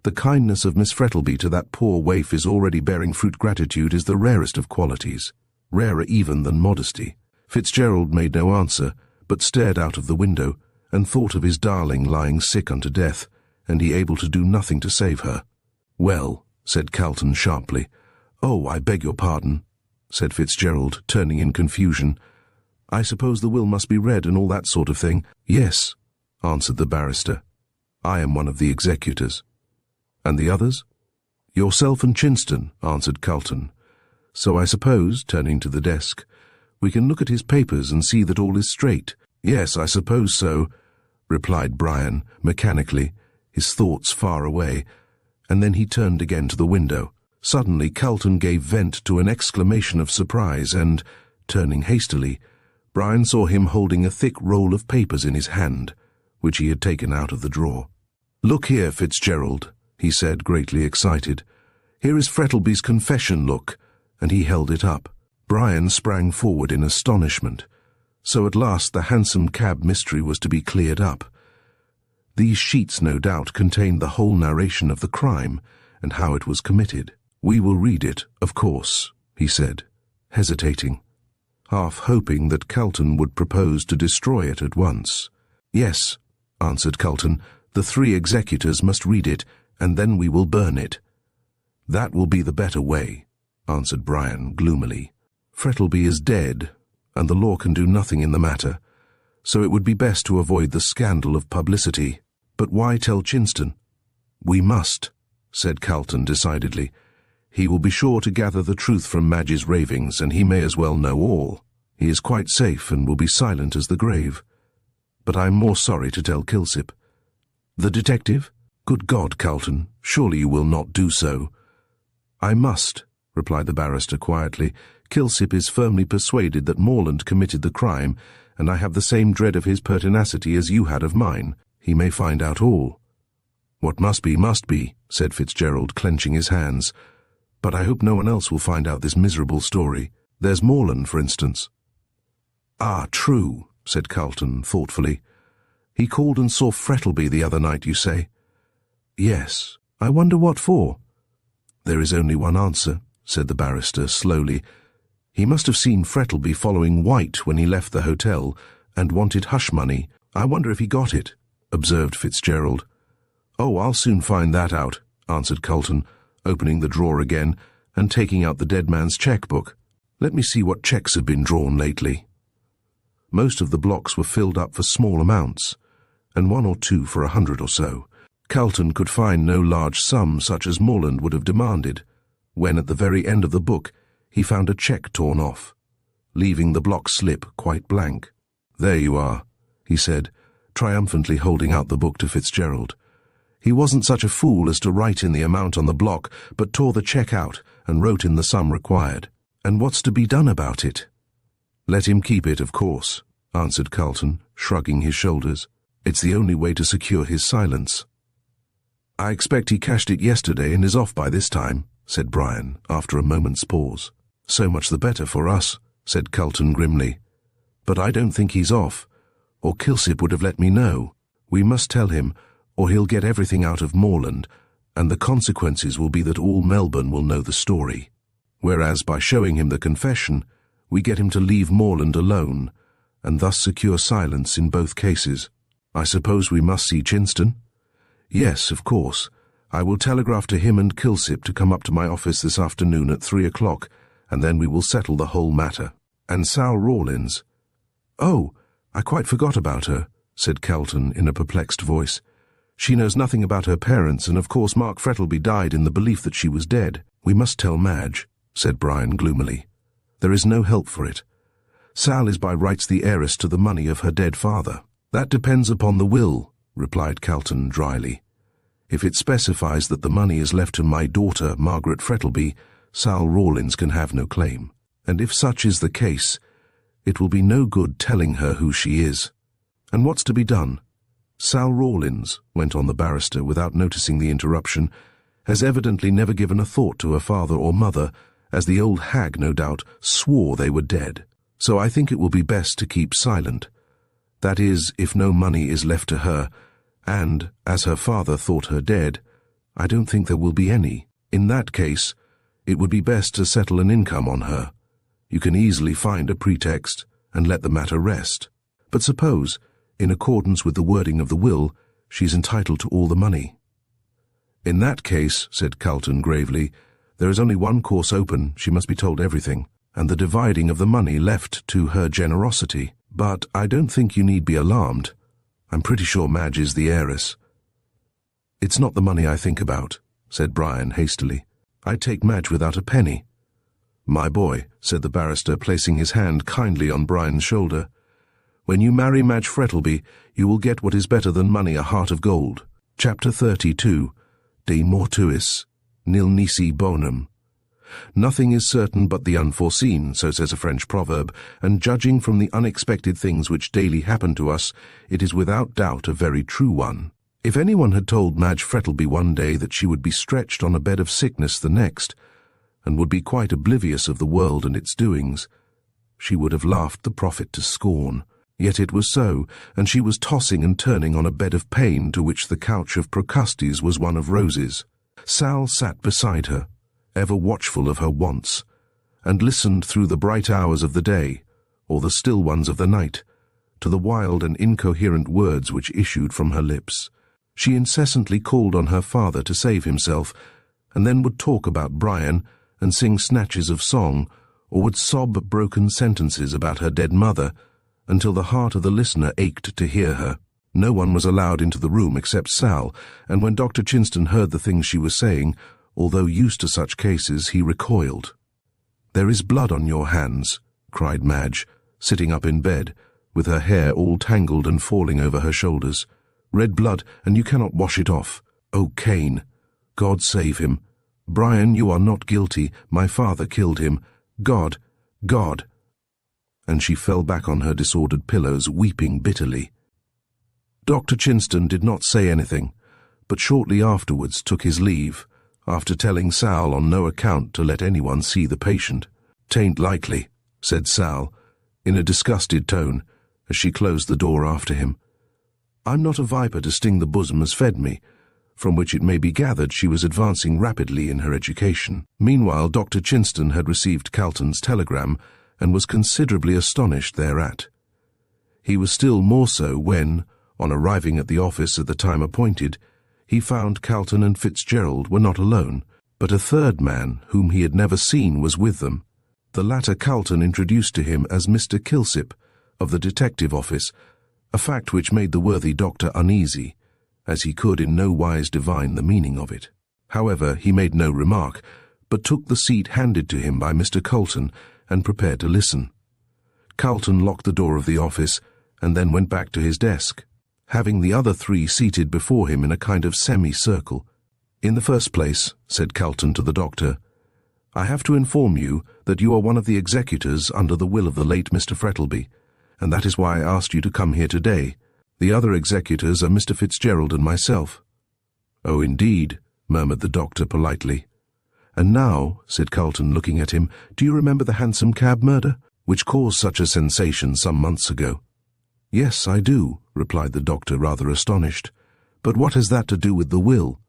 "The kindness of Miss Frettlby to that poor waif is already bearing fruit. Gratitude is the rarest of qualities, rarer even than modesty." Fitzgerald made no answer, but stared out of the window, and thought of his darling lying sick unto death, and he able to do nothing to save her. "Well," said Calton sharply. "Oh, I beg your pardon," said Fitzgerald, turning in confusion. "I suppose the will must be read and all that sort of thing." "Yes," answered the barrister. "I am one of the executors." "And the others?" "Yourself and Chinston," answered Calton. "So I suppose," turning to the desk, "we can look at his papers and see that all is straight." "Yes, I suppose so," replied Brian, mechanically, his thoughts far away, and then he turned again to the window. Suddenly Calton gave vent to an exclamation of surprise and, turning hastily, Brian saw him holding a thick roll of papers in his hand, which he had taken out of the drawer. "Look here, Fitzgerald," he said, greatly excited. "Here is Frettlby's confession, look," and he held it up. Brian sprang forward in astonishment. So at last the Hansom Cab mystery was to be cleared up. These sheets, no doubt, contained the whole narration of the crime and how it was committed. "We will read it, of course," he said, hesitating, half hoping that Calton would propose to destroy it at once. "Yes," answered Calton, "the 3 executors must read it, and then we will burn it." "That will be the better way," answered Brian gloomily. "Frettlby is dead, and the law can do nothing in the matter, so it would be best to avoid the scandal of publicity. But why tell Chinston?" "We must," said Calton decidedly. "He will be sure to gather the truth from Madge's ravings, and he may as well know all. He is quite safe and will be silent as the grave. But I am more sorry to tell Kilsip." "The detective? Good God, Calton, surely you will not do so." "I must," replied the barrister quietly. "Kilsip is firmly persuaded that Morland committed the crime, and I have the same dread of his pertinacity as you had of mine. He may find out all." "What must be," said Fitzgerald, clenching his hands. "But I hope no one else will find out this miserable story. There's Morland, for instance." "Ah, true," said Calton thoughtfully. "He called and saw Frettlby the other night, you say?" "Yes. I wonder what for?" "There is only one answer," said the barrister slowly. "He must have seen Frettlby following White when he left the hotel and wanted hush money. I wonder if he got it," observed Fitzgerald. "Oh, I'll soon find that out," answered Calton, opening the drawer again and taking out the dead man's cheque-book. "Let me see what cheques have been drawn lately." Most of the blocks were filled up for small amounts, and 1 or 2 for 100 or so. Calton could find no large sum such as Morland would have demanded, when at the very end of the book he found a cheque torn off, leaving the block slip quite blank. "There you are," he said, triumphantly holding out the book to Fitzgerald. "He wasn't such a fool as to write in the amount on the block, but tore the cheque out and wrote in the sum required. And what's to be done about it?" "Let him keep it, of course," answered Calton, shrugging his shoulders. "It's the only way to secure his silence." "I expect he cashed it yesterday and is off by this time," said Brian, after a moment's pause. "So much the better for us," said Calton grimly. "But I don't think he's off, or Kilsip would have let me know. We must tell him, or he'll get everything out of Morland, and the consequences will be that all Melbourne will know the story. Whereas by showing him the confession, we get him to leave Morland alone, and thus secure silence in both cases. I suppose we must see Chinston?" "Yes, of course. I will telegraph to him and Kilsip to come up to my office this afternoon at 3 o'clock, and then we will settle the whole matter. And Sal Rawlins—" "Oh, I quite forgot about her," said Calton in a perplexed voice. "She knows nothing about her parents, and of course Mark Frettlby died in the belief that she was dead." "We must tell Madge," said Brian gloomily. "There is no help for it. Sal is by rights the heiress to the money of her dead father." "That depends upon the will," replied Calton dryly. "If it specifies that the money is left to my daughter, Margaret Frettlby, Sal Rawlins can have no claim. And if such is the case, it will be no good telling her who she is." "And what's to be done?" "Sal Rawlins," went on the barrister without noticing the interruption, "has evidently never given a thought to her father or mother, as the old hag, no doubt, swore they were dead. So I think it will be best to keep silent. That is, if no money is left to her, and, as her father thought her dead, I don't think there will be any. In that case, it would be best to settle an income on her. You can easily find a pretext and let the matter rest. But suppose, in accordance with the wording of the will, she's entitled to all the money. In that case, said Calton gravely, there is only one course open. She must be told everything, and the dividing of the money left to her generosity. But I don't think you need be alarmed. I'm pretty sure Madge is the heiress. It's not the money I think about, said Brian hastily. I'd take Madge without a penny. My boy, said the barrister, placing his hand kindly on Brian's shoulder, when you marry Madge Frettlby, you will get what is better than money, a heart of gold. Chapter 32, De Mortuis, Nil Nisi Bonum. Nothing is certain but the unforeseen, so says a French proverb, and judging from the unexpected things which daily happen to us, it is without doubt a very true one. If anyone had told Madge Frettlby one day that she would be stretched on a bed of sickness the next, and would be quite oblivious of the world and its doings, she would have laughed the prophet to scorn. Yet it was so, and she was tossing and turning on a bed of pain to which the couch of Procrustes was one of roses. Sal sat beside her, ever watchful of her wants, and listened through the bright hours of the day, or the still ones of the night, to the wild and incoherent words which issued from her lips. She incessantly called on her father to save himself, and then would talk about Brian and sing snatches of song, or would sob broken sentences about her dead mother, until the heart of the listener ached to hear her. No one was allowed into the room except Sal, and when Dr. Chinston heard the things she was saying, although used to such cases, he recoiled. "There is blood on your hands," cried Madge, sitting up in bed, with her hair all tangled and falling over her shoulders. "Red blood, and you cannot wash it off. Oh, Cain! God save him! Brian, you are not guilty. My father killed him. God! God!" And she fell back on her disordered pillows, weeping bitterly. Dr. Chinston did not say anything, but shortly afterwards took his leave, after telling Sal on no account to let anyone see the patient. "'Tain't likely," said Sal, in a disgusted tone, as she closed the door after him. "I'm not a viper to sting the bosom as fed me," from which it may be gathered she was advancing rapidly in her education. Meanwhile, Dr. Chinston had received Calton's telegram, and was considerably astonished thereat. He was still more so when, on arriving at the office at the time appointed, he found Calton and Fitzgerald were not alone, but a third man whom he had never seen was with them. The latter Calton introduced to him as Mr. Kilsip, of the detective office, a fact which made the worthy doctor uneasy, as he could in no wise divine the meaning of it. However, he made no remark, but took the seat handed to him by Mr. Calton, and prepared to listen. Calton locked the door of the office, and then went back to his desk, having the other three seated before him in a kind of semi-circle. "In the first place," said Calton to the doctor, "I have to inform you that you are one of the executors under the will of the late Mr. Frettlby, and that is why I asked you to come here today. The other executors are Mr. Fitzgerald and myself." "Oh, indeed," murmured the doctor politely. "And now," said Calton, looking at him, "do you remember the Hansom Cab murder, which caused such a sensation some months ago?" "Yes, I do," replied the doctor, rather astonished. "But what has that to do with the will?"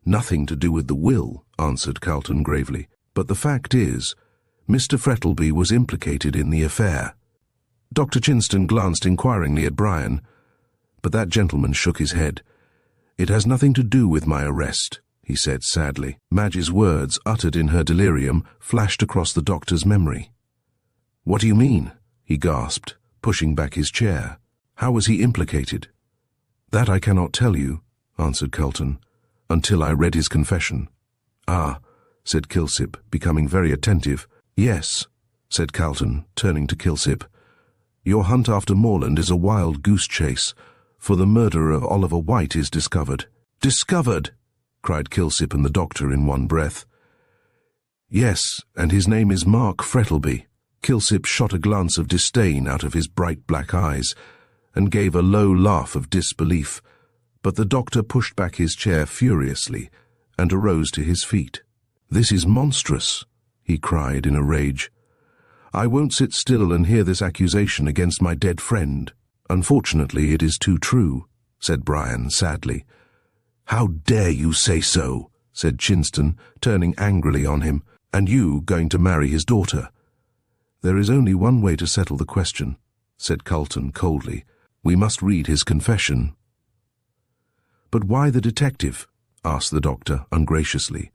"Nothing to do with the will," answered Calton gravely. "But the fact is, Mr. Frettlby was implicated in the affair." Dr. Chinston glanced inquiringly at Brian, but that gentleman shook his head. "It has nothing to do with my arrest," he said sadly. Madge's words, uttered in her delirium, flashed across the doctor's memory. "What do you mean?" he gasped, pushing back his chair. "How was he implicated?" "That I cannot tell you," answered Calton, "until I read his confession." "Ah," said Kilsip, becoming very attentive. "Yes," said Calton, turning to Kilsip. "Your hunt after Morland is a wild goose chase, for the murderer of Oliver White is discovered." "Discovered!" cried Kilsip and the doctor in one breath. "Yes, and his name is Mark Frettlby." Kilsip shot a glance of disdain out of his bright black eyes, and gave a low laugh of disbelief, but the doctor pushed back his chair furiously, and arose to his feet. "This is monstrous," he cried in a rage. I won't sit still and hear this accusation against my dead friend. Unfortunately, it is too true, said Brian sadly. How dare you say so, said Chinston, turning angrily on him. And you going to marry his daughter? There is only one way to settle the question, said Calton coldly. We must read his confession. But why the detective? Asked the doctor ungraciously,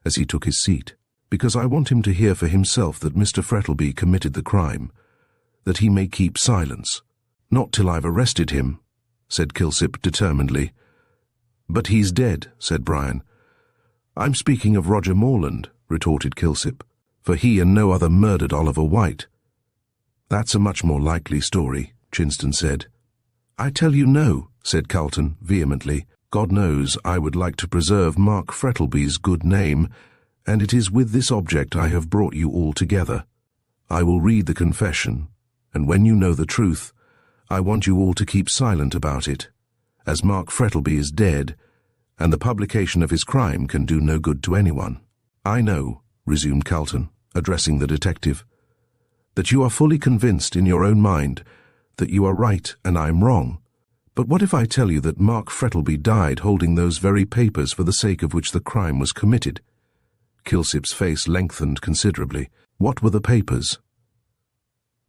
as he took his seat. Because I want him to hear for himself that Mr. Frettlby committed the crime, that he may keep silence. Not till I've arrested him, said Kilsip determinedly. But he's dead, said Brian. I'm speaking of Roger Morland, retorted Kilsip, for he and no other murdered Oliver White. That's a much more likely story, Chinston said. I tell you no, said Calton vehemently. God knows I would like to preserve Mark Frettlby's good name, and it is with this object I have brought you all together. I will read the confession, and when you know the truth, I want you all to keep silent about it, as Mark Frettlby is dead, and the publication of his crime can do no good to anyone. I know, resumed Calton, addressing the detective, that you are fully convinced in your own mind that you are right and I am wrong. But what if I tell you that Mark Frettlby died holding those very papers for the sake of which the crime was committed? Kilsip's face lengthened considerably. What were the papers?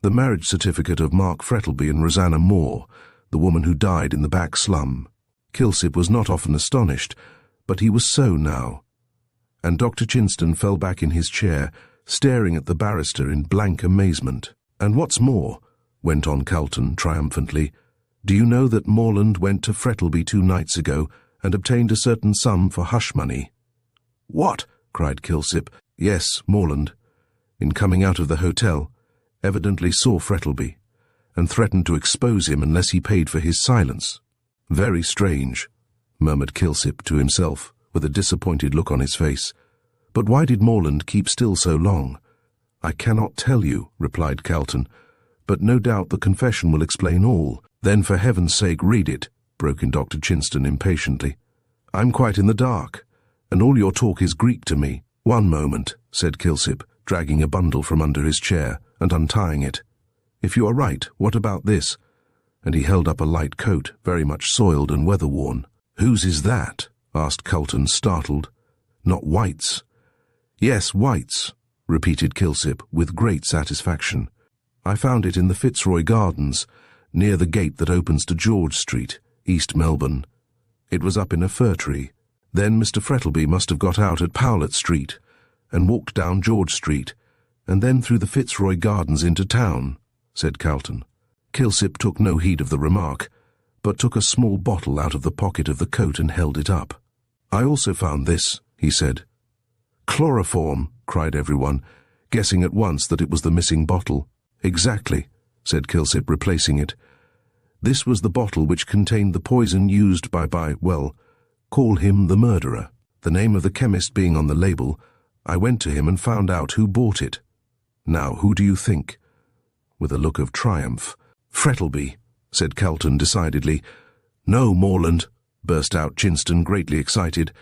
The marriage certificate of Mark Frettlby and Rosanna Moore, the woman who died in the back slum. Kilsip was not often astonished, but he was so now. And Dr. Chinston fell back in his chair, staring at the barrister in blank amazement. And what's more, went on Calton triumphantly, do you know that Morland went to Frettlby 2 nights ago and obtained a certain sum for hush money? What? Cried Kilsip. Yes, Morland, in coming out of the hotel, evidently saw Frettlby, and threatened to expose him unless he paid for his silence. Very strange, murmured Kilsip to himself, with a disappointed look on his face. But why did Morland keep still so long? I cannot tell you, replied Calton, but no doubt the confession will explain all. Then for heaven's sake read it, broke in Dr. Chinston impatiently. I'm quite in the dark, and all your talk is Greek to me. One moment, said Kilsip, dragging a bundle from under his chair and untying it. If you are right, what about this? And he held up a light coat, very much soiled and weather-worn. Whose is that? Asked Calton, startled. Not White's. Yes, White's, repeated Kilsip with great satisfaction. I found it in the Fitzroy Gardens, near the gate that opens to George Street, East Melbourne. It was up in a fir tree. Then Mr. Frettlby must have got out at Powlett Street, and walked down George Street, and then through the Fitzroy Gardens into town, said Calton. Kilsip took no heed of the remark, but took a small bottle out of the pocket of the coat and held it up. I also found this, he said. Chloroform, cried everyone, guessing at once that it was the missing bottle. Exactly, said Kilsip, replacing it. This was the bottle which contained the poison used well, call him the murderer. The name of the chemist being on the label, I went to him and found out who bought it. Now, who do you think? With a look of triumph. Frettlby, said Calton decidedly. No, Morland, burst out Chinston, greatly excited.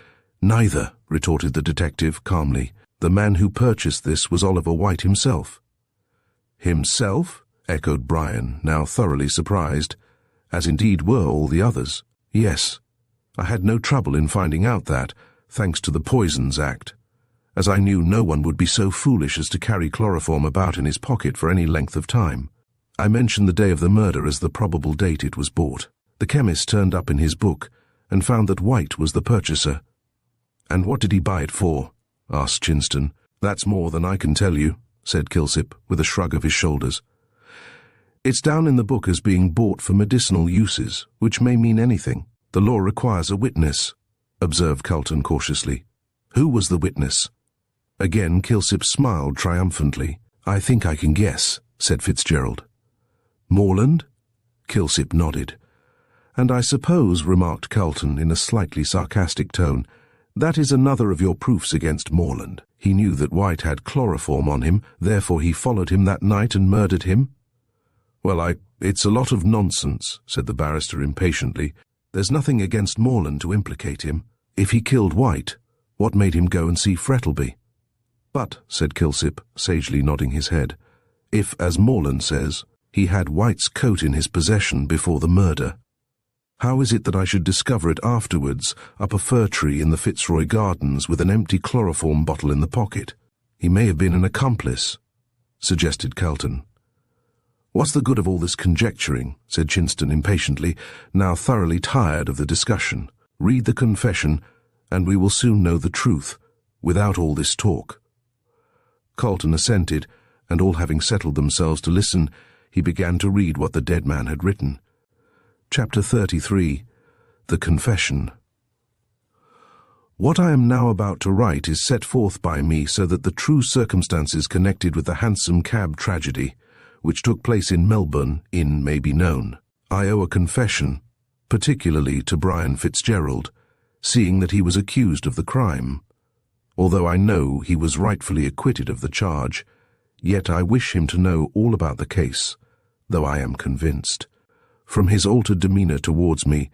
Neither, retorted the detective calmly. The man who purchased this was Oliver White himself. Himself? Echoed Brian, now thoroughly surprised, as indeed were all the others. Yes, I had no trouble in finding out that, thanks to the Poisons Act, as I knew no one would be so foolish as to carry chloroform about in his pocket for any length of time. I mentioned the day of the murder as the probable date it was bought. The chemist turned up in his book and found that White was the purchaser. And what did he buy it for? Asked Chinston. That's more than I can tell you, said Kilsip, with a shrug of his shoulders. It's down in the book as being bought for medicinal uses, which may mean anything. The law requires a witness, observed Calton cautiously. Who was the witness? Again Kilsip smiled triumphantly. I think I can guess, said Fitzgerald. Morland? Kilsip nodded. And I suppose, remarked Calton in a slightly sarcastic tone, that is another of your proofs against Morland. He knew that White had chloroform on him, therefore he followed him that night and murdered him? Well, it's a lot of nonsense, said the barrister impatiently. There's nothing against Morland to implicate him. If he killed White, what made him go and see Frettlby? But, said Kilsip, sagely nodding his head, if, as Morland says, he had White's coat in his possession before the murder? How is it that I should discover it afterwards up a fir tree in the Fitzroy Gardens with an empty chloroform bottle in the pocket? He may have been an accomplice, suggested Calton. What's the good of all this conjecturing, said Chinston impatiently, now thoroughly tired of the discussion. Read the confession, and we will soon know the truth, without all this talk. Calton assented, and all having settled themselves to listen, he began to read what the dead man had written. Chapter 33. The Confession. What I am now about to write is set forth by me so that the true circumstances connected with the Hansom Cab tragedy, which took place in Melbourne, may be known. I owe a confession, particularly to Brian Fitzgerald, seeing that he was accused of the crime. Although I know he was rightfully acquitted of the charge, yet I wish him to know all about the case, though I am convinced, from his altered demeanour towards me,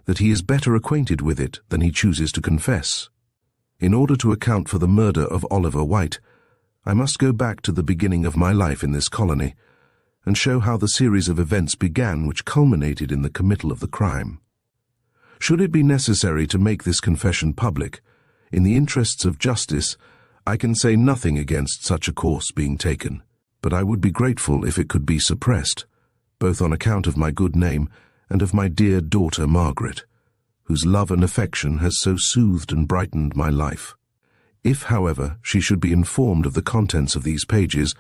that he is better acquainted with it than he chooses to confess. In order to account for the murder of Oliver White, I must go back to the beginning of my life in this colony, and show how the series of events began which culminated in the committal of the crime. Should it be necessary to make this confession public, in the interests of justice, I can say nothing against such a course being taken, but I would be grateful if it could be suppressed, both on account of my good name and of my dear daughter Margaret, whose love and affection has so soothed and brightened my life. If, however, she should be informed of the contents of these pages,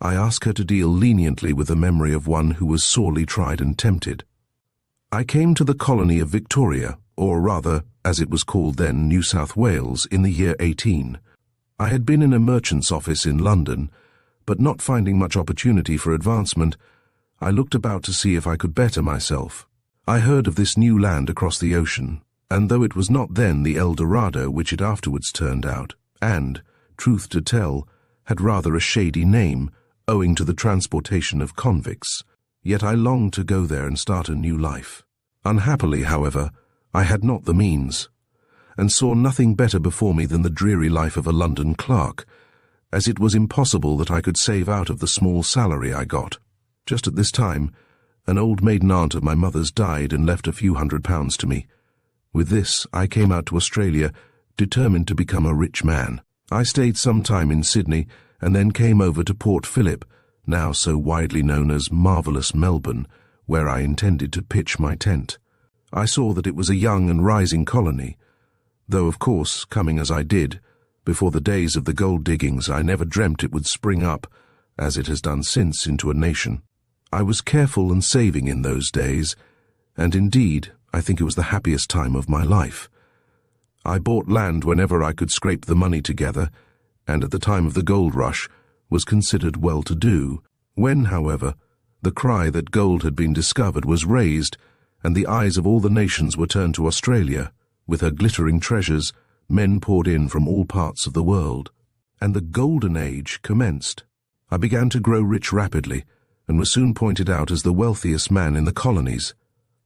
I ask her to deal leniently with the memory of one who was sorely tried and tempted. I came to the colony of Victoria, or rather, as it was called then, New South Wales, in the year 18. I had been in a merchant's office in London, but not finding much opportunity for advancement, I looked about to see if I could better myself. I heard of this new land across the ocean, and though it was not then the El Dorado which it afterwards turned out, and, truth to tell, had rather a shady name, owing to the transportation of convicts, yet I longed to go there and start a new life. Unhappily, however, I had not the means, and saw nothing better before me than the dreary life of a London clerk, as it was impossible that I could save out of the small salary I got. Just at this time, an old maiden aunt of my mother's died and left a few £100s to me. With this, I came out to Australia, determined to become a rich man. I stayed some time in Sydney, and then came over to Port Phillip, now so widely known as marvellous Melbourne, where I intended to pitch my tent. I saw that it was a young and rising colony, though of course, coming as I did, before the days of the gold diggings, I never dreamt it would spring up, as it has done since, into a nation. I was careful and saving in those days, and indeed, I think it was the happiest time of my life. I bought land whenever I could scrape the money together, and at the time of the gold rush was considered well-to-do. When, however, the cry that gold had been discovered was raised, and the eyes of all the nations were turned to Australia, with her glittering treasures, men poured in from all parts of the world, and the golden age commenced. I began to grow rich rapidly, and was soon pointed out as the wealthiest man in the colonies.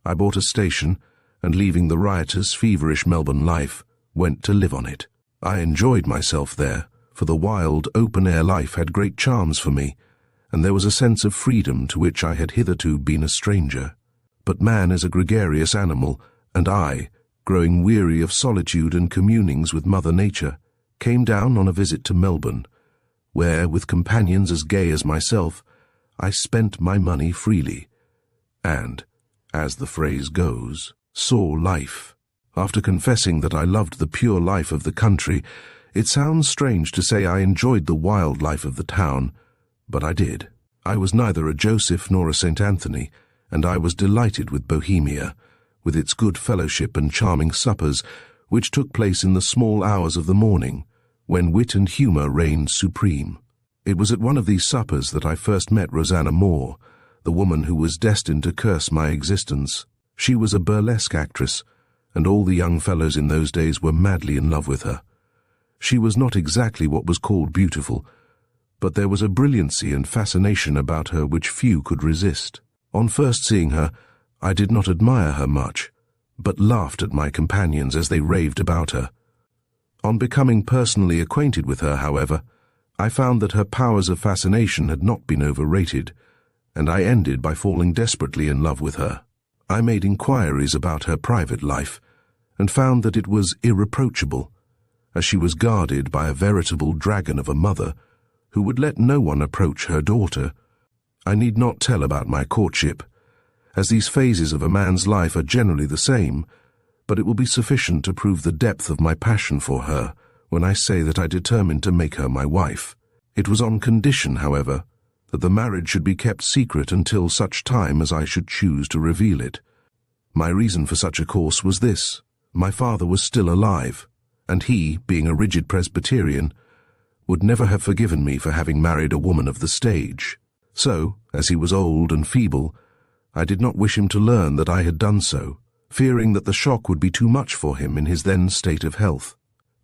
I bought a station, and leaving the riotous, feverish Melbourne life, went to live on it. I enjoyed myself there, for the wild, open-air life had great charms for me, and there was a sense of freedom to which I had hitherto been a stranger. But man is a gregarious animal, and I, growing weary of solitude and communings with Mother Nature, came down on a visit to Melbourne, where, with companions as gay as myself, I spent my money freely, and, as the phrase goes, saw life. After confessing that I loved the pure life of the country, it sounds strange to say I enjoyed the wild life of the town, but I did. I was neither a Joseph nor a St. Anthony, and I was delighted with Bohemia, with its good fellowship and charming suppers, which took place in the small hours of the morning, when wit and humour reigned supreme. It was at one of these suppers that I first met Rosanna Moore, the woman who was destined to curse my existence. She was a burlesque actress, and all the young fellows in those days were madly in love with her. She was not exactly what was called beautiful, but there was a brilliancy and fascination about her which few could resist. On first seeing her, I did not admire her much, but laughed at my companions as they raved about her. On becoming personally acquainted with her, however, I found that her powers of fascination had not been overrated, and I ended by falling desperately in love with her. I made inquiries about her private life, and found that it was irreproachable, as she was guarded by a veritable dragon of a mother who would let no one approach her daughter. I need not tell about my courtship, as these phases of a man's life are generally the same, but it will be sufficient to prove the depth of my passion for her when I say that I determined to make her my wife. It was on condition, however, that the marriage should be kept secret until such time as I should choose to reveal it. My reason for such a course was this: my father was still alive, and he, being a rigid Presbyterian, would never have forgiven me for having married a woman of the stage. So, as he was old and feeble, I did not wish him to learn that I had done so, fearing that the shock would be too much for him in his then state of health.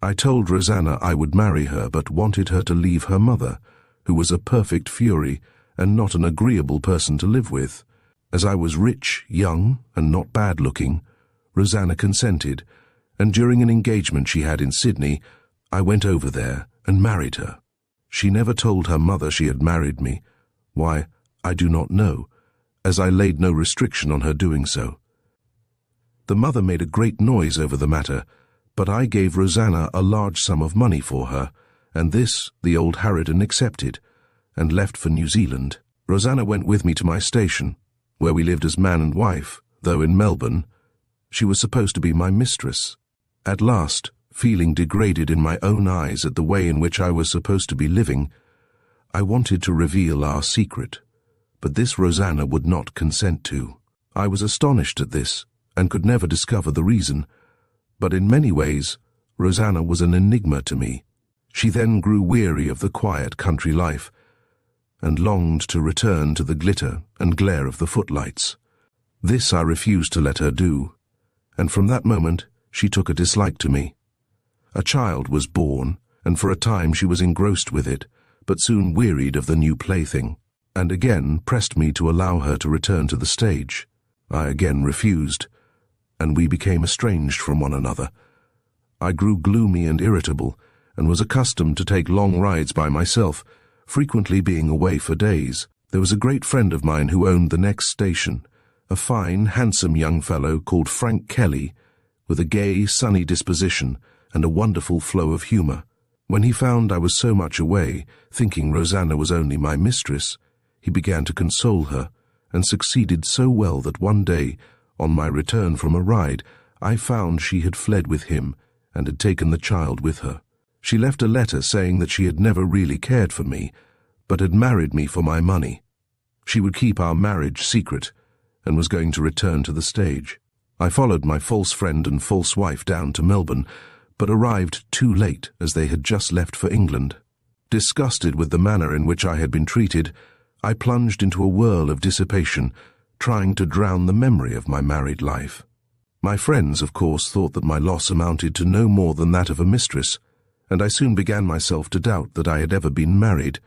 I told Rosanna I would marry her, but wanted her to leave her mother, who was a perfect fury and not an agreeable person to live with. As I was rich, young, and not bad-looking, Rosanna consented, and during an engagement she had in Sydney, I went over there and married her. She never told her mother she had married me. Why, I do not know, as I laid no restriction on her doing so. The mother made a great noise over the matter, but I gave Rosanna a large sum of money for her, and this the old harridan accepted, and left for New Zealand. Rosanna went with me to my station, where we lived as man and wife, though in Melbourne. She was supposed to be my mistress. At last, feeling degraded in my own eyes at the way in which I was supposed to be living, I wanted to reveal our secret, but this Rosanna would not consent to. I was astonished at this, and could never discover the reason, but in many ways, Rosanna was an enigma to me. She then grew weary of the quiet country life, and longed to return to the glitter and glare of the footlights. This I refused to let her do, and from that moment she took a dislike to me. A child was born, and for a time she was engrossed with it, but soon wearied of the new plaything, and again pressed me to allow her to return to the stage. I again refused, and we became estranged from one another. I grew gloomy and irritable, and was accustomed to take long rides by myself, frequently being away for days. There was a great friend of mine who owned the next station, a fine, handsome young fellow called Frank Kelly, with a gay, sunny disposition and a wonderful flow of humour. When he found I was so much away, thinking Rosanna was only my mistress, he began to console her, and succeeded so well that one day, on my return from a ride, I found she had fled with him and had taken the child with her. She left a letter saying that she had never really cared for me, but had married me for my money. She would keep our marriage secret, and was going to return to the stage. I followed my false friend and false wife down to Melbourne, but arrived too late, as they had just left for England. Disgusted with the manner in which I had been treated, I plunged into a whirl of dissipation, trying to drown the memory of my married life. My friends, of course, thought that my loss amounted to no more than that of a mistress, and I soon began myself to doubt that I had ever been married.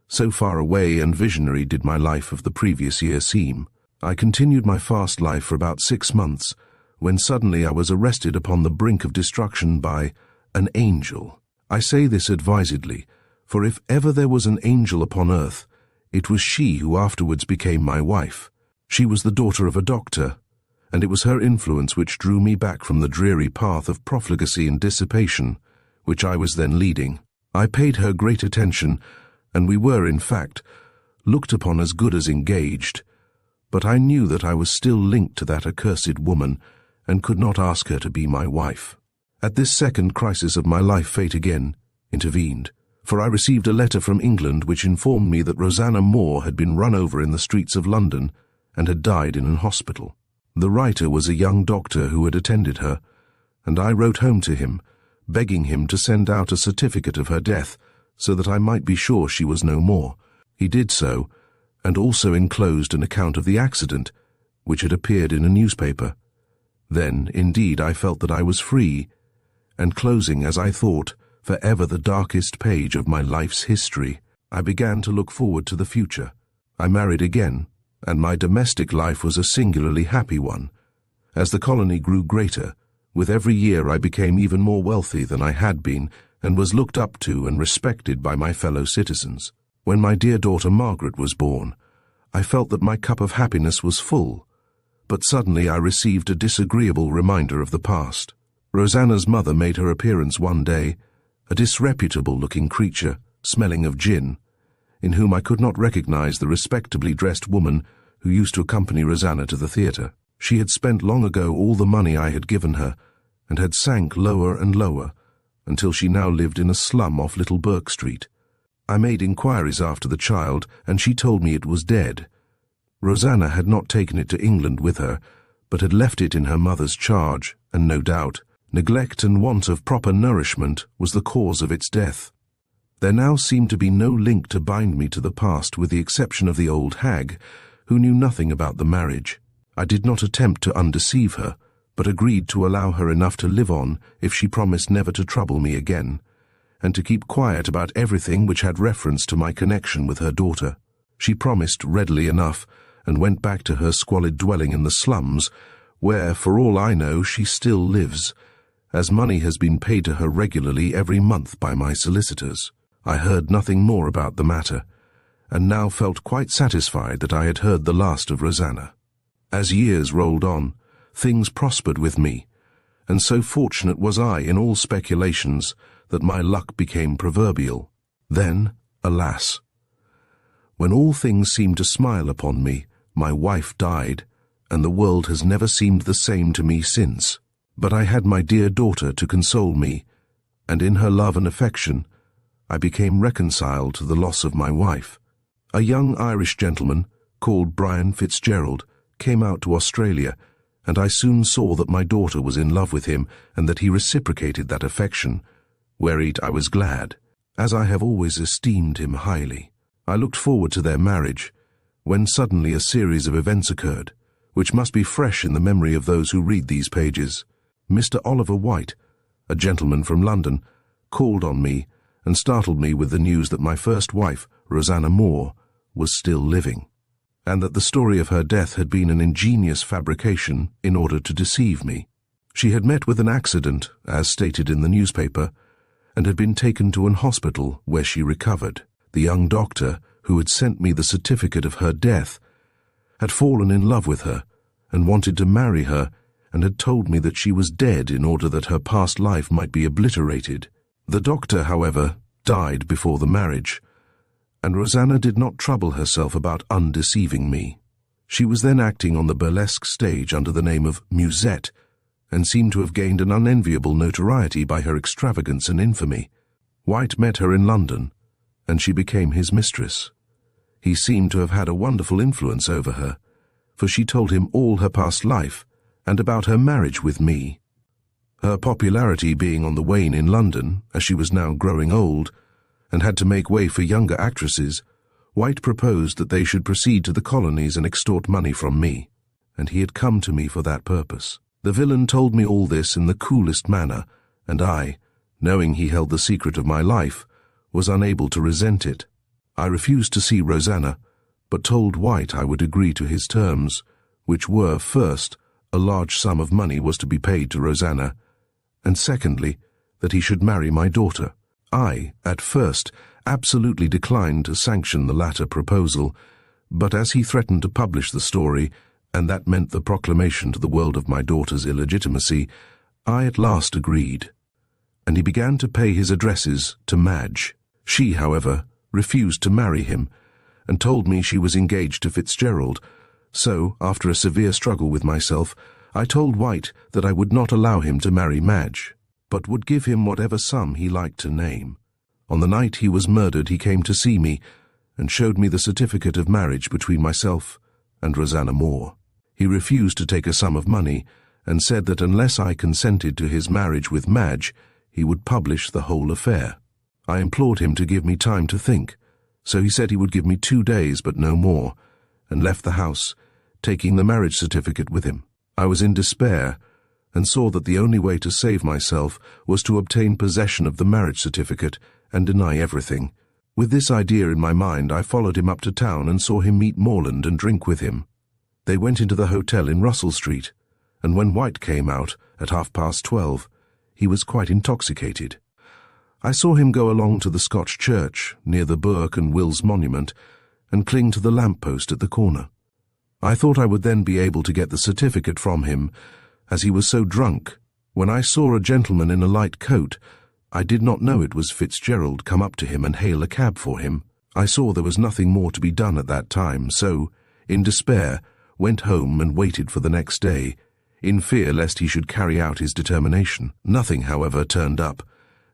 So far away and visionary did my life of the previous year seem. I continued my fast life for about 6 months, when suddenly I was arrested upon the brink of destruction by an angel. I say this advisedly, for if ever there was an angel upon earth, it was she who afterwards became my wife. She was the daughter of a doctor, and it was her influence which drew me back from the dreary path of profligacy and dissipation, which I was then leading. I paid her great attention, and we were, in fact, looked upon as good as engaged, but I knew that I was still linked to that accursed woman, and could not ask her to be my wife. At this second crisis of my life fate again intervened, for I received a letter from England which informed me that Rosanna Moore had been run over in the streets of London and had died in an hospital. The writer was a young doctor who had attended her, and I wrote home to him, begging him to send out a certificate of her death, so that I might be sure she was no more. He did so, and also enclosed an account of the accident, which had appeared in a newspaper. Then, indeed, I felt that I was free, and closing, as I thought, forever the darkest page of my life's history, I began to look forward to the future. I married again, and my domestic life was a singularly happy one. As the colony grew greater, with every year I became even more wealthy than I had been, and was looked up to and respected by my fellow citizens. When my dear daughter Margaret was born, I felt that my cup of happiness was full, but suddenly I received a disagreeable reminder of the past. Rosanna's mother made her appearance one day, a disreputable-looking creature, smelling of gin, in whom I could not recognize the respectably dressed woman who used to accompany Rosanna to the theatre. She had spent long ago all the money I had given her, and had sank lower and lower, until she now lived in a slum off Little Burke Street. I made inquiries after the child, and she told me it was dead. Rosanna had not taken it to England with her, but had left it in her mother's charge, and no doubt, neglect and want of proper nourishment was the cause of its death. There now seemed to be no link to bind me to the past, with the exception of the old hag, who knew nothing about the marriage. I did not attempt to undeceive her, but agreed to allow her enough to live on if she promised never to trouble me again, and to keep quiet about everything which had reference to my connection with her daughter. She promised readily enough, and went back to her squalid dwelling in the slums, where, for all I know, she still lives, as money has been paid to her regularly every month by my solicitors. I heard nothing more about the matter, and now felt quite satisfied that I had heard the last of Rosanna. As years rolled on, things prospered with me, and so fortunate was I in all speculations that my luck became proverbial. Then, alas, when all things seemed to smile upon me, my wife died, and the world has never seemed the same to me since. But I had my dear daughter to console me, and in her love and affection, I became reconciled to the loss of my wife. A young Irish gentleman, called Brian Fitzgerald, came out to Australia, and I soon saw that my daughter was in love with him, and that he reciprocated that affection, whereat I was glad, as I have always esteemed him highly. I looked forward to their marriage, when suddenly a series of events occurred, which must be fresh in the memory of those who read these pages. Mr. Oliver White, a gentleman from London, called on me and startled me with the news that my first wife, Rosanna Moore, was still living, and that the story of her death had been an ingenious fabrication in order to deceive me. She had met with an accident, as stated in the newspaper, and had been taken to an hospital where she recovered. The young doctor, who had sent me the certificate of her death, had fallen in love with her and wanted to marry her, and had told me that she was dead in order that her past life might be obliterated. The doctor, however, died before the marriage, and Rosanna did not trouble herself about undeceiving me. She was then acting on the burlesque stage under the name of Musette, and seemed to have gained an unenviable notoriety by her extravagance and infamy. White met her in London, and she became his mistress. He seemed to have had a wonderful influence over her, for she told him all her past life, and about her marriage with me. Her popularity being on the wane in London, as she was now growing old, and had to make way for younger actresses, White proposed that they should proceed to the colonies and extort money from me, and he had come to me for that purpose. The villain told me all this in the coolest manner, and I, knowing he held the secret of my life, was unable to resent it. I refused to see Rosanna, but told White I would agree to his terms, which were, first, a large sum of money was to be paid to Rosanna, and secondly, that he should marry my daughter. I, at first, absolutely declined to sanction the latter proposal, but as he threatened to publish the story, and that meant the proclamation to the world of my daughter's illegitimacy, I at last agreed, and he began to pay his addresses to Madge. She, however, refused to marry him, and told me she was engaged to Fitzgerald, so, after a severe struggle with myself, I told White that I would not allow him to marry Madge, but would give him whatever sum he liked to name. On the night he was murdered he came to see me, and showed me the certificate of marriage between myself and Rosanna Moore. He refused to take a sum of money, and said that unless I consented to his marriage with Madge, he would publish the whole affair. I implored him to give me time to think, so he said he would give me 2 days, but no more, and left the house, taking the marriage certificate with him. I was in despair, and saw that the only way to save myself was to obtain possession of the marriage certificate and deny everything. With this idea in my mind, I followed him up to town and saw him meet Morland and drink with him. They went into the hotel in Russell Street, and when White came out, at 12:30, he was quite intoxicated. I saw him go along to the Scotch church, near the Burke and Wills monument, and cling to the lamp-post at the corner. I thought I would then be able to get the certificate from him, as he was so drunk. When I saw a gentleman in a light coat, I did not know it was Fitzgerald, come up to him and hail a cab for him. I saw there was nothing more to be done at that time, so, in despair, went home and waited for the next day, in fear lest he should carry out his determination. Nothing, however, turned up,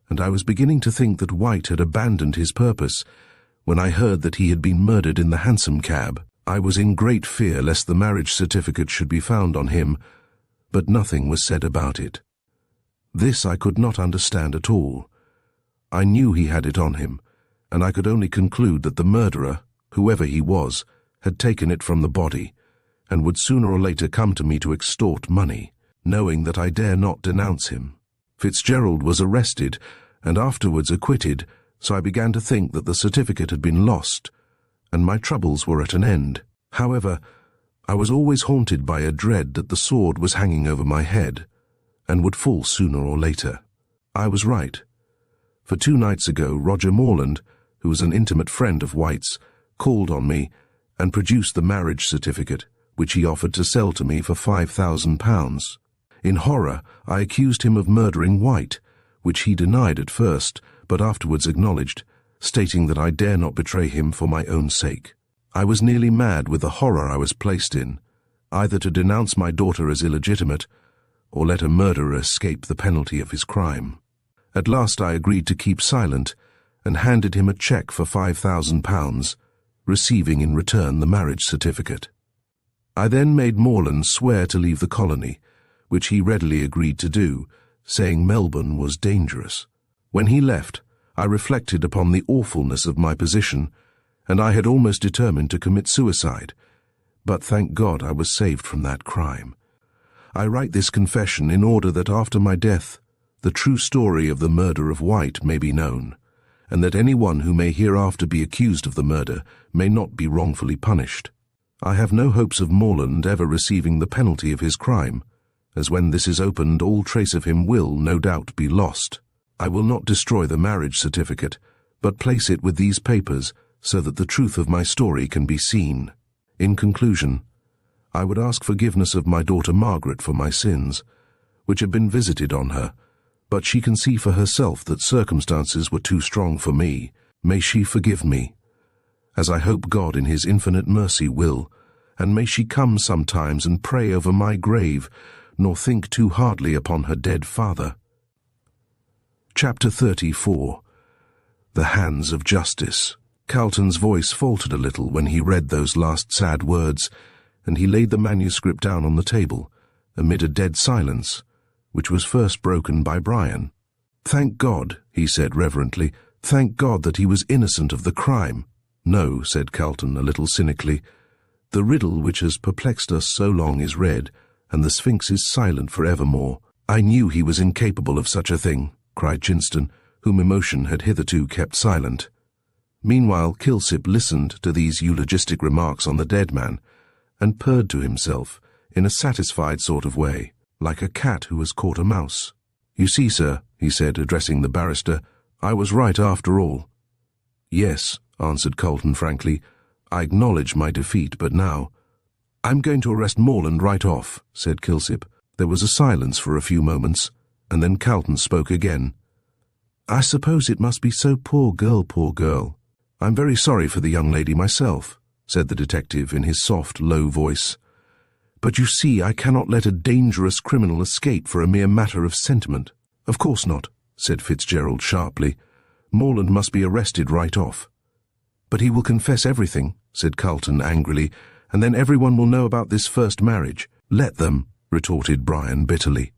and I was beginning to think that White had abandoned his purpose, when I heard that he had been murdered in the Hansom Cab. I was in great fear lest the marriage certificate should be found on him, but nothing was said about it. This I could not understand at all. I knew he had it on him, and I could only conclude that the murderer, whoever he was, had taken it from the body, and would sooner or later come to me to extort money, knowing that I dare not denounce him. Fitzgerald was arrested, and afterwards acquitted, so I began to think that the certificate had been lost, and my troubles were at an end. However, I was always haunted by a dread that the sword was hanging over my head, and would fall sooner or later. I was right, for 2 nights ago Roger Morland, who was an intimate friend of White's, called on me and produced the marriage certificate, which he offered to sell to me for £5,000. In horror, I accused him of murdering White, which he denied at first, but afterwards acknowledged, stating that I dare not betray him for my own sake. I was nearly mad with the horror I was placed in, either to denounce my daughter as illegitimate, or let a murderer escape the penalty of his crime. At last I agreed to keep silent, and handed him a cheque for £5,000, receiving in return the marriage certificate. I then made Morland swear to leave the colony, which he readily agreed to do, saying Melbourne was dangerous. When he left, I reflected upon the awfulness of my position, and I had almost determined to commit suicide, but thank God I was saved from that crime. I write this confession in order that after my death, the true story of the murder of White may be known, and that anyone who may hereafter be accused of the murder may not be wrongfully punished. I have no hopes of Morland ever receiving the penalty of his crime, as when this is opened all trace of him will, no doubt, be lost. I will not destroy the marriage certificate, but place it with these papers so that the truth of my story can be seen. In conclusion, I would ask forgiveness of my daughter Margaret for my sins, which have been visited on her, but she can see for herself that circumstances were too strong for me. May she forgive me, as I hope God in his infinite mercy will, and may she come sometimes and pray over my grave, nor think too hardly upon her dead father. Chapter 34. The Hands of Justice. Calton's voice faltered a little when he read those last sad words, and he laid the manuscript down on the table, amid a dead silence, which was first broken by Brian. "Thank God," he said reverently, "thank God that he was innocent of the crime." "No," said Calton a little cynically. "The riddle which has perplexed us so long is read, and the Sphinx is silent for evermore." "I knew he was incapable of such a thing," cried Chinston, whom emotion had hitherto kept silent. Meanwhile Kilsip listened to these eulogistic remarks on the dead man, and purred to himself in a satisfied sort of way, like a cat who has caught a mouse. "You see, sir," he said, addressing the barrister, "I was right after all." "Yes," answered Calton frankly, "I acknowledge my defeat, but now—" "I'm going to arrest Morland right off," said Kilsip. There was a silence for a few moments, and then Calton spoke again. "I suppose it must be so, poor girl, poor girl. I'm very sorry for the young lady myself," said the detective in his soft, low voice. "But you see, I cannot let a dangerous criminal escape for a mere matter of sentiment." "Of course not," said Fitzgerald sharply. "Morland must be arrested right off." "But he will confess everything," said Calton angrily, "and then everyone will know about this first marriage." "Let them," retorted Brian bitterly.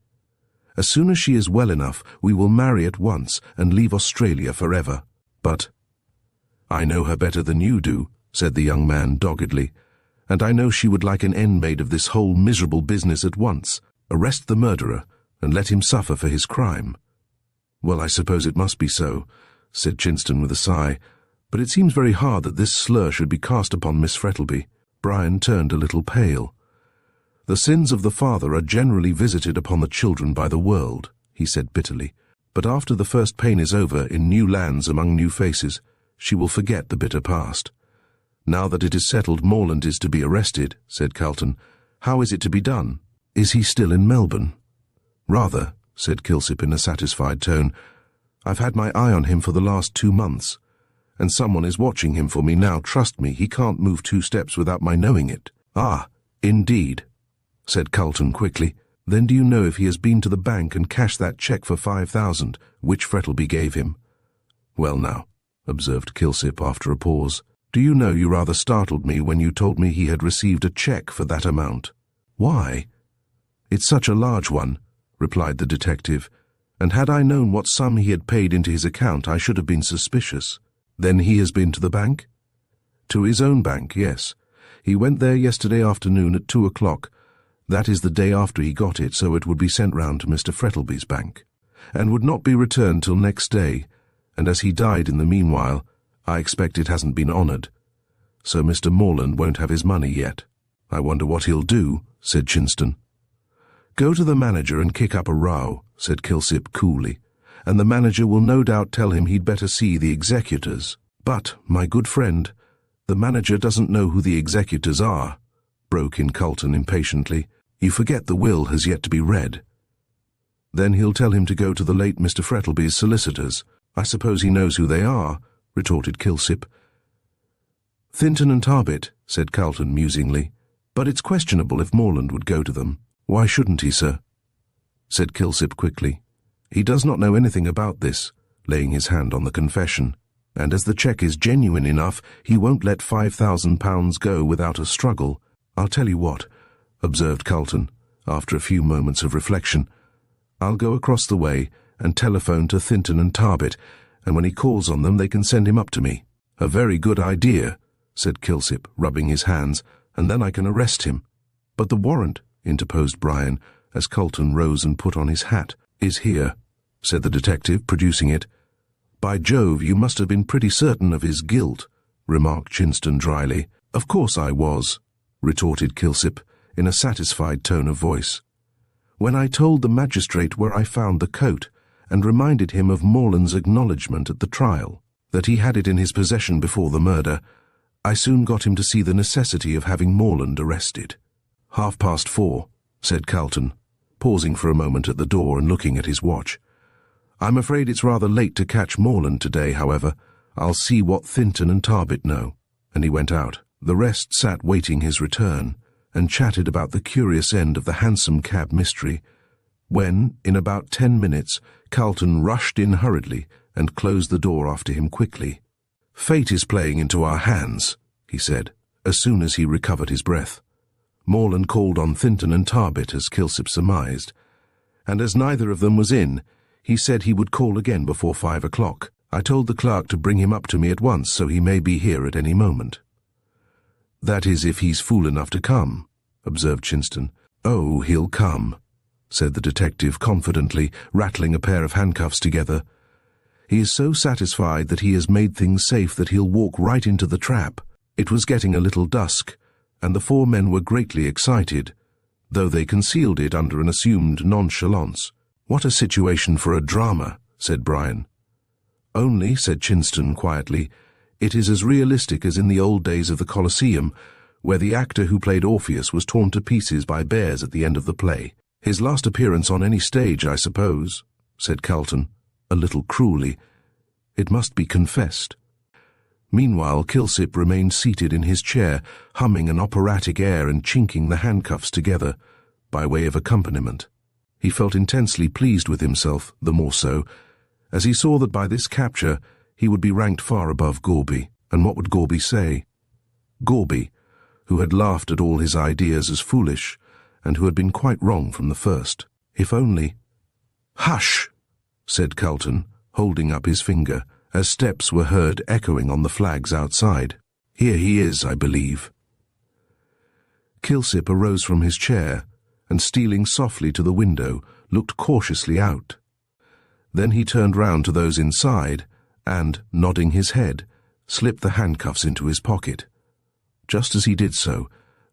"As soon as she is well enough, we will marry at once and leave Australia forever." "But—" "I know her better than you do," said the young man doggedly, "and I know she would like an end made of this whole miserable business at once. Arrest the murderer, and let him suffer for his crime." "Well, I suppose it must be so," said Chinston with a sigh, "but it seems very hard that this slur should be cast upon Miss Frettlby." Brian turned a little pale. "The sins of the father are generally visited upon the children by the world," he said bitterly. But after the first pain is over in new lands among new faces, she will forget the bitter past. Now that it is settled Morland is to be arrested, said Calton, how is it to be done? Is he still in Melbourne? Rather, said Kilsip in a satisfied tone. I've had my eye on him for the last 2 months, and someone is watching him for me now. Trust me, he can't move 2 steps without my knowing it. Ah, indeed, said Calton quickly. Then do you know if he has been to the bank and cashed that cheque for 5,000, which Frettlby gave him? Well now, observed Kilsip after a pause, do you know you rather startled me when you told me he had received a cheque for that amount? Why? It's such a large one, replied the detective, and had I known what sum he had paid into his account I should have been suspicious. Then he has been to the bank? To his own bank, yes. He went there yesterday afternoon at 2 o'clock. That is the day after he got it, so it would be sent round to Mr. Frettlby's bank, and would not be returned till next day, and as he died in the meanwhile, I expect it hasn't been honoured. So Mr. Morland won't have his money yet. I wonder what he'll do, said Chinston. Go to the manager and kick up a row, said Kilsip coolly, and the manager will no doubt tell him he'd better see the executors. But, my good friend, the manager doesn't know who the executors are, broke in Calton impatiently. You forget the will has yet to be read. Then he'll tell him to go to the late Mr. Frettlby's solicitors. I suppose he knows who they are, retorted Kilsip. Thinton and Tarbit, said Calton musingly, but it's questionable if Morland would go to them. Why shouldn't he, sir? Said Kilsip quickly. He does not know anything about this, laying his hand on the confession, and as the cheque is genuine enough, he won't let £5,000 go without a struggle. I'll tell you what, observed Calton, after a few moments of reflection. I'll go across the way and telephone to Thinton and Tarbit, and when he calls on them they can send him up to me. A very good idea, said Kilsip, rubbing his hands, and then I can arrest him. But the warrant, interposed Brian, as Calton rose and put on his hat. Is here, said the detective, producing it. By Jove, you must have been pretty certain of his guilt, remarked Chinston dryly. Of course I was, retorted Kilsip, in a satisfied tone of voice. When I told the magistrate where I found the coat, and reminded him of Morland's acknowledgment at the trial, that he had it in his possession before the murder, I soon got him to see the necessity of having Morland arrested. 4:30, said Calton, pausing for a moment at the door and looking at his watch. I'm afraid it's rather late to catch Morland today, however. I'll see what Thinton and Tarbit know. And he went out. The rest sat waiting his return, and chatted about the curious end of the Hansom Cab mystery, when, in about 10 minutes, Calton rushed in hurriedly and closed the door after him quickly. Fate is playing into our hands, he said, as soon as he recovered his breath. Morland called on Thinton and Tarbit, as Kilsip surmised, and as neither of them was in, he said he would call again before 5 o'clock. I told the clerk to bring him up to me at once, so he may be here at any moment. That is, if he's fool enough to come, observed Chinston. Oh, he'll come, said the detective confidently, rattling a pair of handcuffs together. He is so satisfied that he has made things safe that he'll walk right into the trap. It was getting a little dusk, and the 4 men were greatly excited, though they concealed it under an assumed nonchalance. What a situation for a drama, said Brian. Only, said Chinston quietly, it is as realistic as in the old days of the Colosseum, where the actor who played Orpheus was torn to pieces by bears at the end of the play. His last appearance on any stage, I suppose, said Calton, a little cruelly. It must be confessed. Meanwhile, Kilsip remained seated in his chair, humming an operatic air and chinking the handcuffs together, by way of accompaniment. He felt intensely pleased with himself, the more so, as he saw that by this capture he would be ranked far above Gorby. And what would Gorby say? Gorby, who had laughed at all his ideas as foolish, and who had been quite wrong from the first. If only— "Hush!" said Calton, holding up his finger, as steps were heard echoing on the flags outside. "Here he is, I believe." Kilsip arose from his chair, and stealing softly to the window, looked cautiously out. Then he turned round to those inside, and, nodding his head, slipped the handcuffs into his pocket. Just as he did so,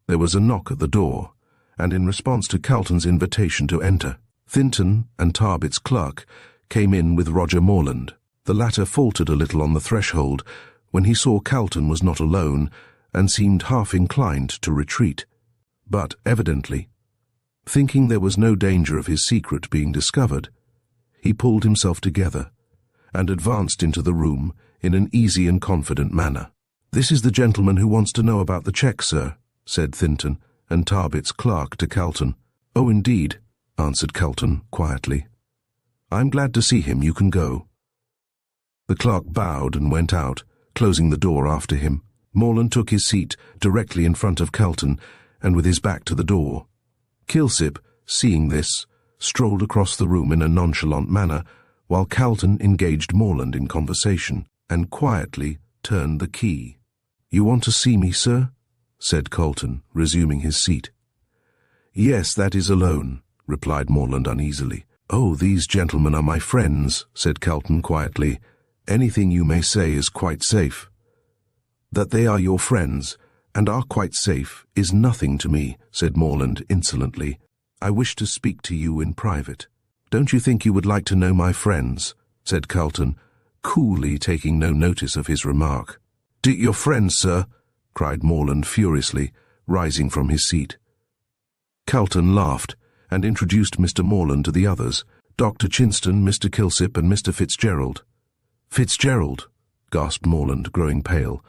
there was a knock at the door, and in response to Calton's invitation to enter, Thinton and Tarbit's clerk came in with Roger Morland. The latter faltered a little on the threshold when he saw Calton was not alone and seemed half inclined to retreat. But, evidently, thinking there was no danger of his secret being discovered, he pulled himself together and advanced into the room in an easy and confident manner. "This is the gentleman who wants to know about the cheque, sir," said Thinton and Tarbit's clerk to Calton. "Oh, indeed," answered Calton quietly. "I'm glad to see him. You can go." The clerk bowed and went out, closing the door after him. Morland took his seat directly in front of Calton and with his back to the door. Kilsip, seeing this, strolled across the room in a nonchalant manner, while Calton engaged Morland in conversation and quietly turned the key. "You want to see me, sir?" said Calton, resuming his seat. "Yes, that is alone," replied Morland uneasily. "Oh, these gentlemen are my friends," said Calton quietly. "Anything you may say is quite safe." "That they are your friends, and are quite safe, is nothing to me," said Morland insolently. "I wish to speak to you in private." "Don't you think you would like to know my friends?" said Calton, coolly taking no notice of his remark. "Your friends, sir?" cried Morland furiously, rising from his seat. Calton laughed and introduced Mr. Morland to the others, Dr. Chinston, Mr. Kilsip, and Mr. Fitzgerald. "Fitzgerald!" gasped Morland, growing pale.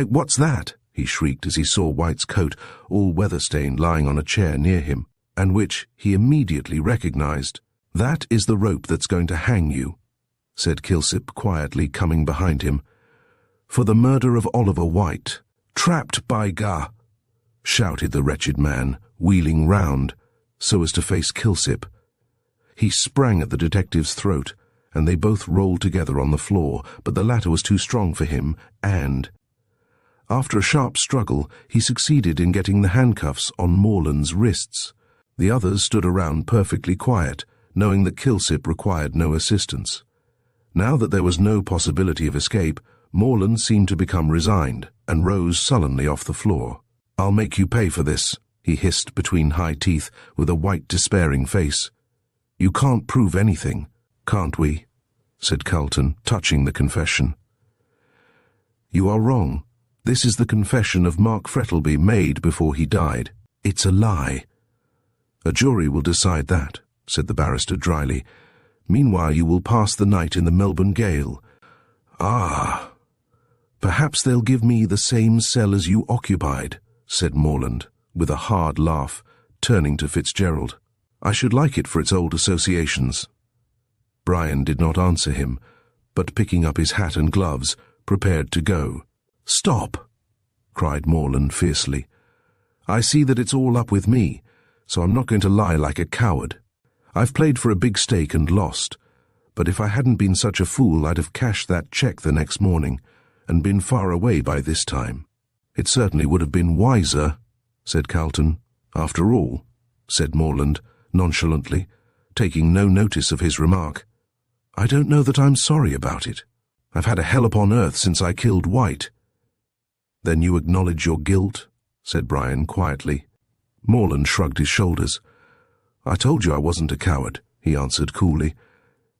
What's that?" he shrieked as he saw White's coat, all weather-stained, lying on a chair near him, and which he immediately recognized. "That is the rope that's going to hang you," said Kilsip quietly, coming behind him. "For the murder of Oliver White." "Trapped, by gar!" shouted the wretched man, wheeling round so as to face Kilsip. He sprang at the detective's throat, and they both rolled together on the floor, but the latter was too strong for him, and, after a sharp struggle, he succeeded in getting the handcuffs on Morland's wrists. The others stood around perfectly quiet, knowing that Kilsip required no assistance. Now that there was no possibility of escape, Morland seemed to become resigned, and rose sullenly off the floor. "I'll make you pay for this," he hissed between high teeth, with a white, despairing face. "You can't prove anything, can't we?" said Calton, touching the confession. "You are wrong. This is the confession of Mark Frettlby made before he died. It's a lie." "A jury will decide that," said the barrister dryly. "Meanwhile you will pass the night in the Melbourne gaol." "Ah, perhaps they'll give me the same cell as you occupied," said Morland, with a hard laugh, turning to Fitzgerald. "I should like it for its old associations." Brian did not answer him, but picking up his hat and gloves, prepared to go. "Stop!" cried Morland fiercely. "I see that it's all up with me, so I'm not going to lie like a coward. I've played for a big stake and lost, but if I hadn't been such a fool I'd have cashed that cheque the next morning and been far away by this time." "It certainly would have been wiser," said Calton. "After all," said Morland, nonchalantly, taking no notice of his remark, "I don't know that I'm sorry about it. I've had a hell upon earth since I killed White." "Then you acknowledge your guilt?" said Brian quietly. Morland shrugged his shoulders. "I told you I wasn't a coward," he answered coolly.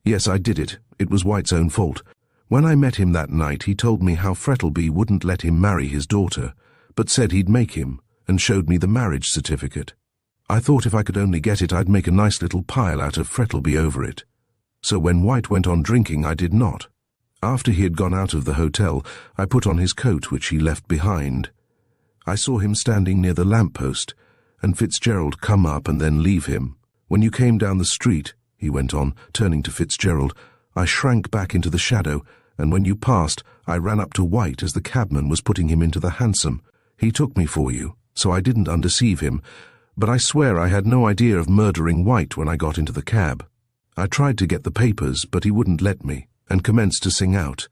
"Yes, I did it. It was White's own fault. When I met him that night he told me how Frettlby wouldn't let him marry his daughter, but said he'd make him, and showed me the marriage certificate. I thought if I could only get it I'd make a nice little pile out of Frettlby over it. So when White went on drinking I did not. After he had gone out of the hotel I put on his coat which he left behind. I saw him standing near the lamp-post, and Fitzgerald come up and then leave him. When you came down the street," he went on, turning to Fitzgerald, "I shrank back into the shadow, and when you passed I ran up to White as the cabman was putting him into the hansom. He took me for you, so I didn't undeceive him, but I swear I had no idea of murdering White when I got into the cab. I tried to get the papers, but he wouldn't let me, and commenced to sing out.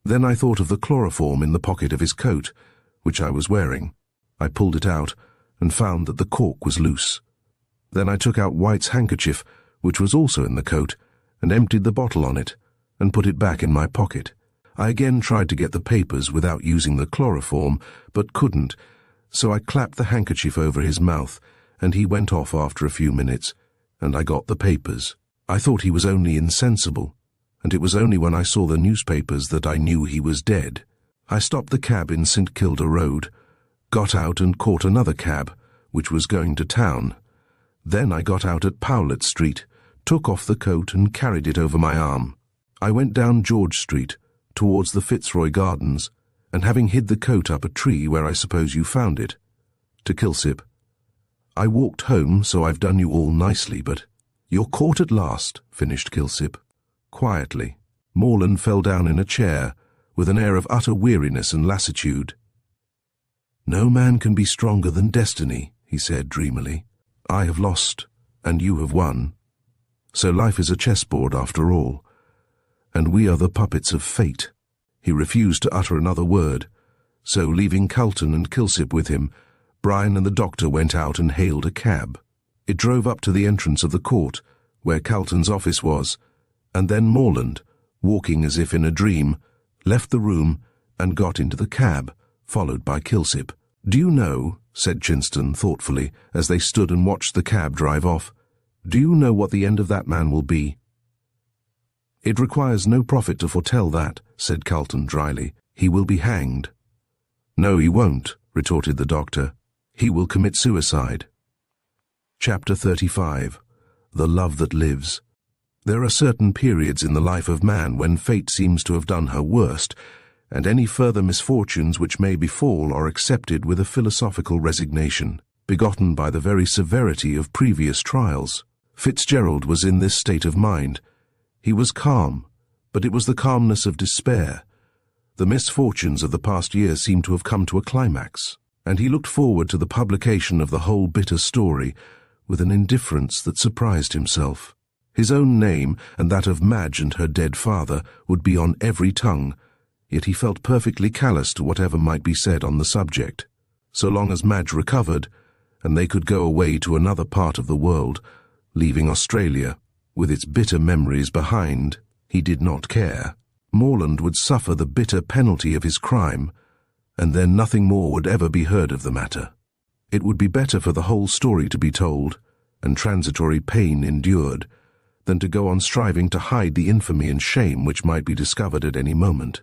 Then I thought of the chloroform in the pocket of his coat, which I was wearing. I pulled it out, and found that the cork was loose. Then I took out White's handkerchief, which was also in the coat, and emptied the bottle on it, and put it back in my pocket. I again tried to get the papers without using the chloroform, but couldn't, so I clapped the handkerchief over his mouth, and he went off after a few minutes, and I got the papers. I thought he was only insensible, and it was only when I saw the newspapers that I knew he was dead. I stopped the cab in St Kilda Road, got out and caught another cab, which was going to town. Then I got out at Powlett Street, took off the coat and carried it over my arm. I went down George Street, towards the Fitzroy Gardens, and having hid the coat up a tree where I suppose you found it, to Kilsip. I walked home, so I've done you all nicely, but— You're caught at last, finished Kilsip, quietly. Morland fell down in a chair, with an air of utter weariness and lassitude. No man can be stronger than destiny, he said dreamily. I have lost, and you have won. So life is a chessboard after all, and we are the puppets of fate. He refused to utter another word, so leaving Calton and Kilsip with him, Brian and the doctor went out and hailed a cab. It drove up to the entrance of the court, where Calton's office was, and then Morland, walking as if in a dream, left the room and got into the cab, followed by Kilsip. Do you know, said Chinston thoughtfully, as they stood and watched the cab drive off, do you know what the end of that man will be? It requires no prophet to foretell that, said Calton dryly. He will be hanged. No, he won't, retorted the doctor. He will commit suicide. Chapter 35. The Love That Lives. There are certain periods in the life of man when fate seems to have done her worst, and any further misfortunes which may befall are accepted with a philosophical resignation, begotten by the very severity of previous trials. Fitzgerald was in this state of mind. He was calm, but it was the calmness of despair. The misfortunes of the past year seemed to have come to a climax, and he looked forward to the publication of the whole bitter story with an indifference that surprised himself. His own name and that of Madge and her dead father would be on every tongue, yet he felt perfectly callous to whatever might be said on the subject. So long as Madge recovered, and they could go away to another part of the world, leaving Australia, with its bitter memories behind, he did not care. Morland would suffer the bitter penalty of his crime, and then nothing more would ever be heard of the matter. It would be better for the whole story to be told, and transitory pain endured, than to go on striving to hide the infamy and shame which might be discovered at any moment.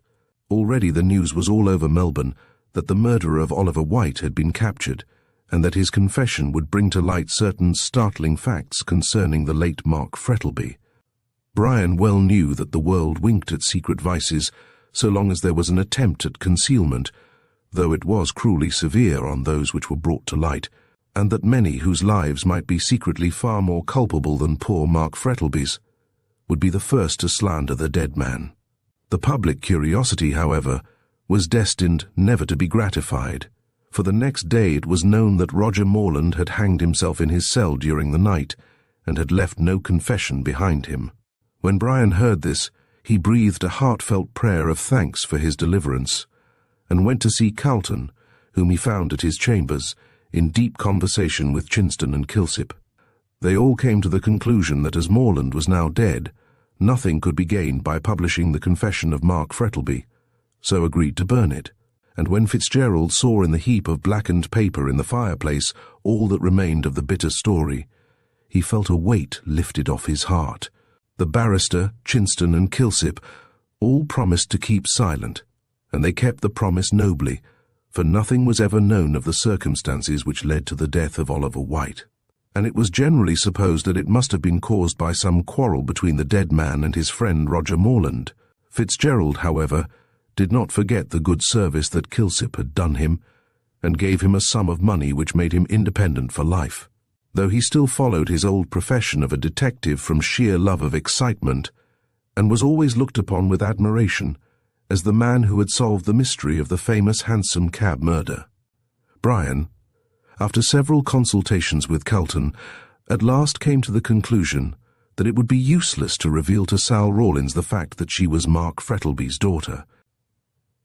Already the news was all over Melbourne that the murderer of Oliver White had been captured, and that his confession would bring to light certain startling facts concerning the late Mark Frettlby. Brian well knew that the world winked at secret vices so long as there was an attempt at concealment, though it was cruelly severe on those which were brought to light, and that many whose lives might be secretly far more culpable than poor Mark Frettlby's would be the first to slander the dead man. The public curiosity, however, was destined never to be gratified, for the next day it was known that Roger Morland had hanged himself in his cell during the night, and had left no confession behind him. When Brian heard this, he breathed a heartfelt prayer of thanks for his deliverance, and went to see Calton, whom he found at his chambers, in deep conversation with Chinston and Kilsip. They all came to the conclusion that as Morland was now dead, nothing could be gained by publishing the confession of Mark Frettlby, so agreed to burn it, and when Fitzgerald saw in the heap of blackened paper in the fireplace all that remained of the bitter story, he felt a weight lifted off his heart. The barrister, Chinston and Kilsip all promised to keep silent, and they kept the promise nobly, for nothing was ever known of the circumstances which led to the death of Oliver White, and it was generally supposed that it must have been caused by some quarrel between the dead man and his friend Roger Morland. Fitzgerald, however, did not forget the good service that Kilsip had done him, and gave him a sum of money which made him independent for life, though he still followed his old profession of a detective from sheer love of excitement, and was always looked upon with admiration as the man who had solved the mystery of the famous Hansom Cab murder. Brian, after several consultations with Calton, at last came to the conclusion that it would be useless to reveal to Sal Rawlins the fact that she was Mark Frettlby's daughter.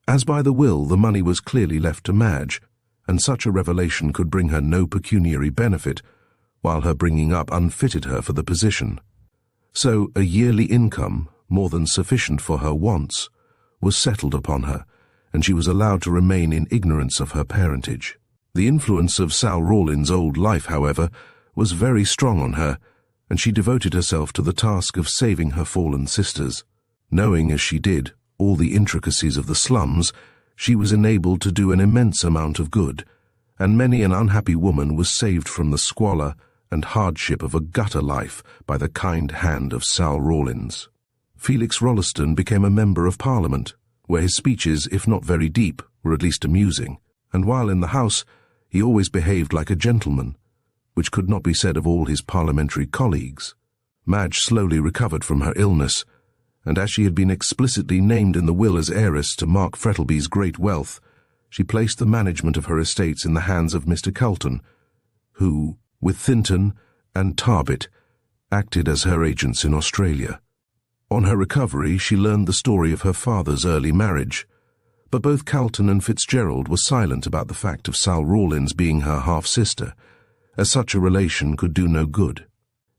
As by the will the money was clearly left to Madge, and such a revelation could bring her no pecuniary benefit, while her bringing up unfitted her for the position. So a yearly income, more than sufficient for her wants, was settled upon her, and she was allowed to remain in ignorance of her parentage. The influence of Sal Rawlins' old life, however, was very strong on her, and she devoted herself to the task of saving her fallen sisters. Knowing as she did all the intricacies of the slums, she was enabled to do an immense amount of good, and many an unhappy woman was saved from the squalor and hardship of a gutter life by the kind hand of Sal Rawlins. Felix Rolleston became a member of Parliament, where his speeches, if not very deep, were at least amusing, and while in the House, he always behaved like a gentleman, which could not be said of all his parliamentary colleagues. Madge slowly recovered from her illness, and as she had been explicitly named in the will as heiress to Mark Frettlby's great wealth, she placed the management of her estates in the hands of Mr. Calton, who, with Thinton and Tarbit, acted as her agents in Australia. On her recovery, she learned the story of her father's early marriage, but both Calton and Fitzgerald were silent about the fact of Sal Rawlins being her half-sister, as such a relation could do no good,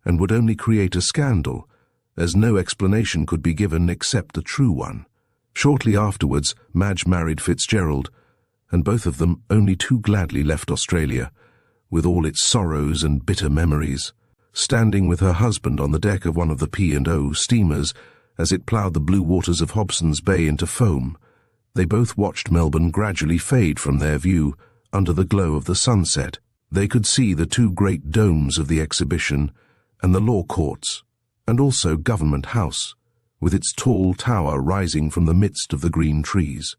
and would only create a scandal, as no explanation could be given except the true one. Shortly afterwards, Madge married Fitzgerald, and both of them only too gladly left Australia, with all its sorrows and bitter memories. Standing with her husband on the deck of one of the P&O steamers as it ploughed the blue waters of Hobson's Bay into foam, they both watched Melbourne gradually fade from their view under the glow of the sunset. They could see the two great domes of the exhibition and the law courts, and also Government House, with its tall tower rising from the midst of the green trees.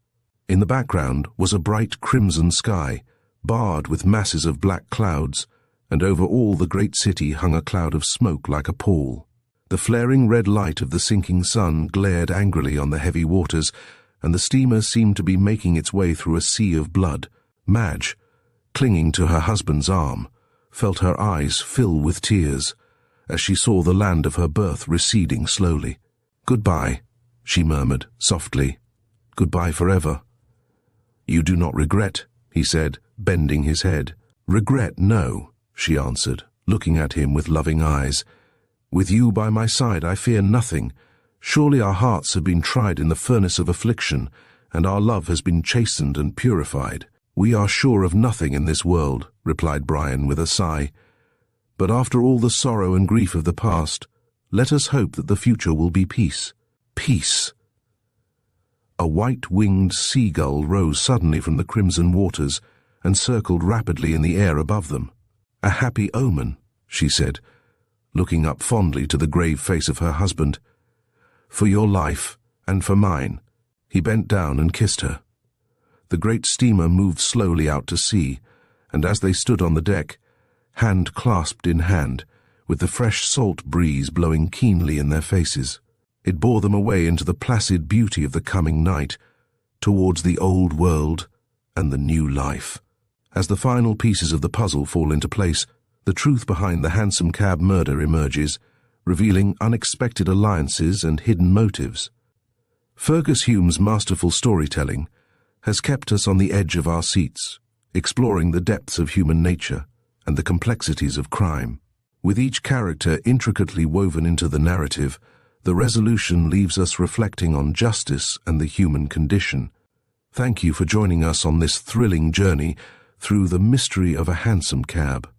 In the background was a bright crimson sky, barred with masses of black clouds, and over all the great city hung a cloud of smoke like a pall. The flaring red light of the sinking sun glared angrily on the heavy waters, and the steamer seemed to be making its way through a sea of blood. Madge, clinging to her husband's arm, felt her eyes fill with tears as she saw the land of her birth receding slowly. "Goodbye," she murmured softly. "Goodbye forever." "You do not regret," he said, bending his head. "Regret, no," she answered, looking at him with loving eyes. "With you by my side I fear nothing. Surely our hearts have been tried in the furnace of affliction, and our love has been chastened and purified." "We are sure of nothing in this world," replied Brian with a sigh. "But after all the sorrow and grief of the past, let us hope that the future will be peace." Peace! A white-winged seagull rose suddenly from the crimson waters and circled rapidly in the air above them. "A happy omen," she said, looking up fondly to the grave face of her husband. "For your life, and for mine." He bent down and kissed her. The great steamer moved slowly out to sea, and as they stood on the deck, hand clasped in hand, with the fresh salt breeze blowing keenly in their faces, it bore them away into the placid beauty of the coming night, towards the old world and the new life. As the final pieces of the puzzle fall into place, the truth behind the Hansom Cab murder emerges, revealing unexpected alliances and hidden motives. Fergus Hume's masterful storytelling has kept us on the edge of our seats, exploring the depths of human nature and the complexities of crime. With each character intricately woven into the narrative, the resolution leaves us reflecting on justice and the human condition. Thank you for joining us on this thrilling journey through the mystery of a Hansom Cab.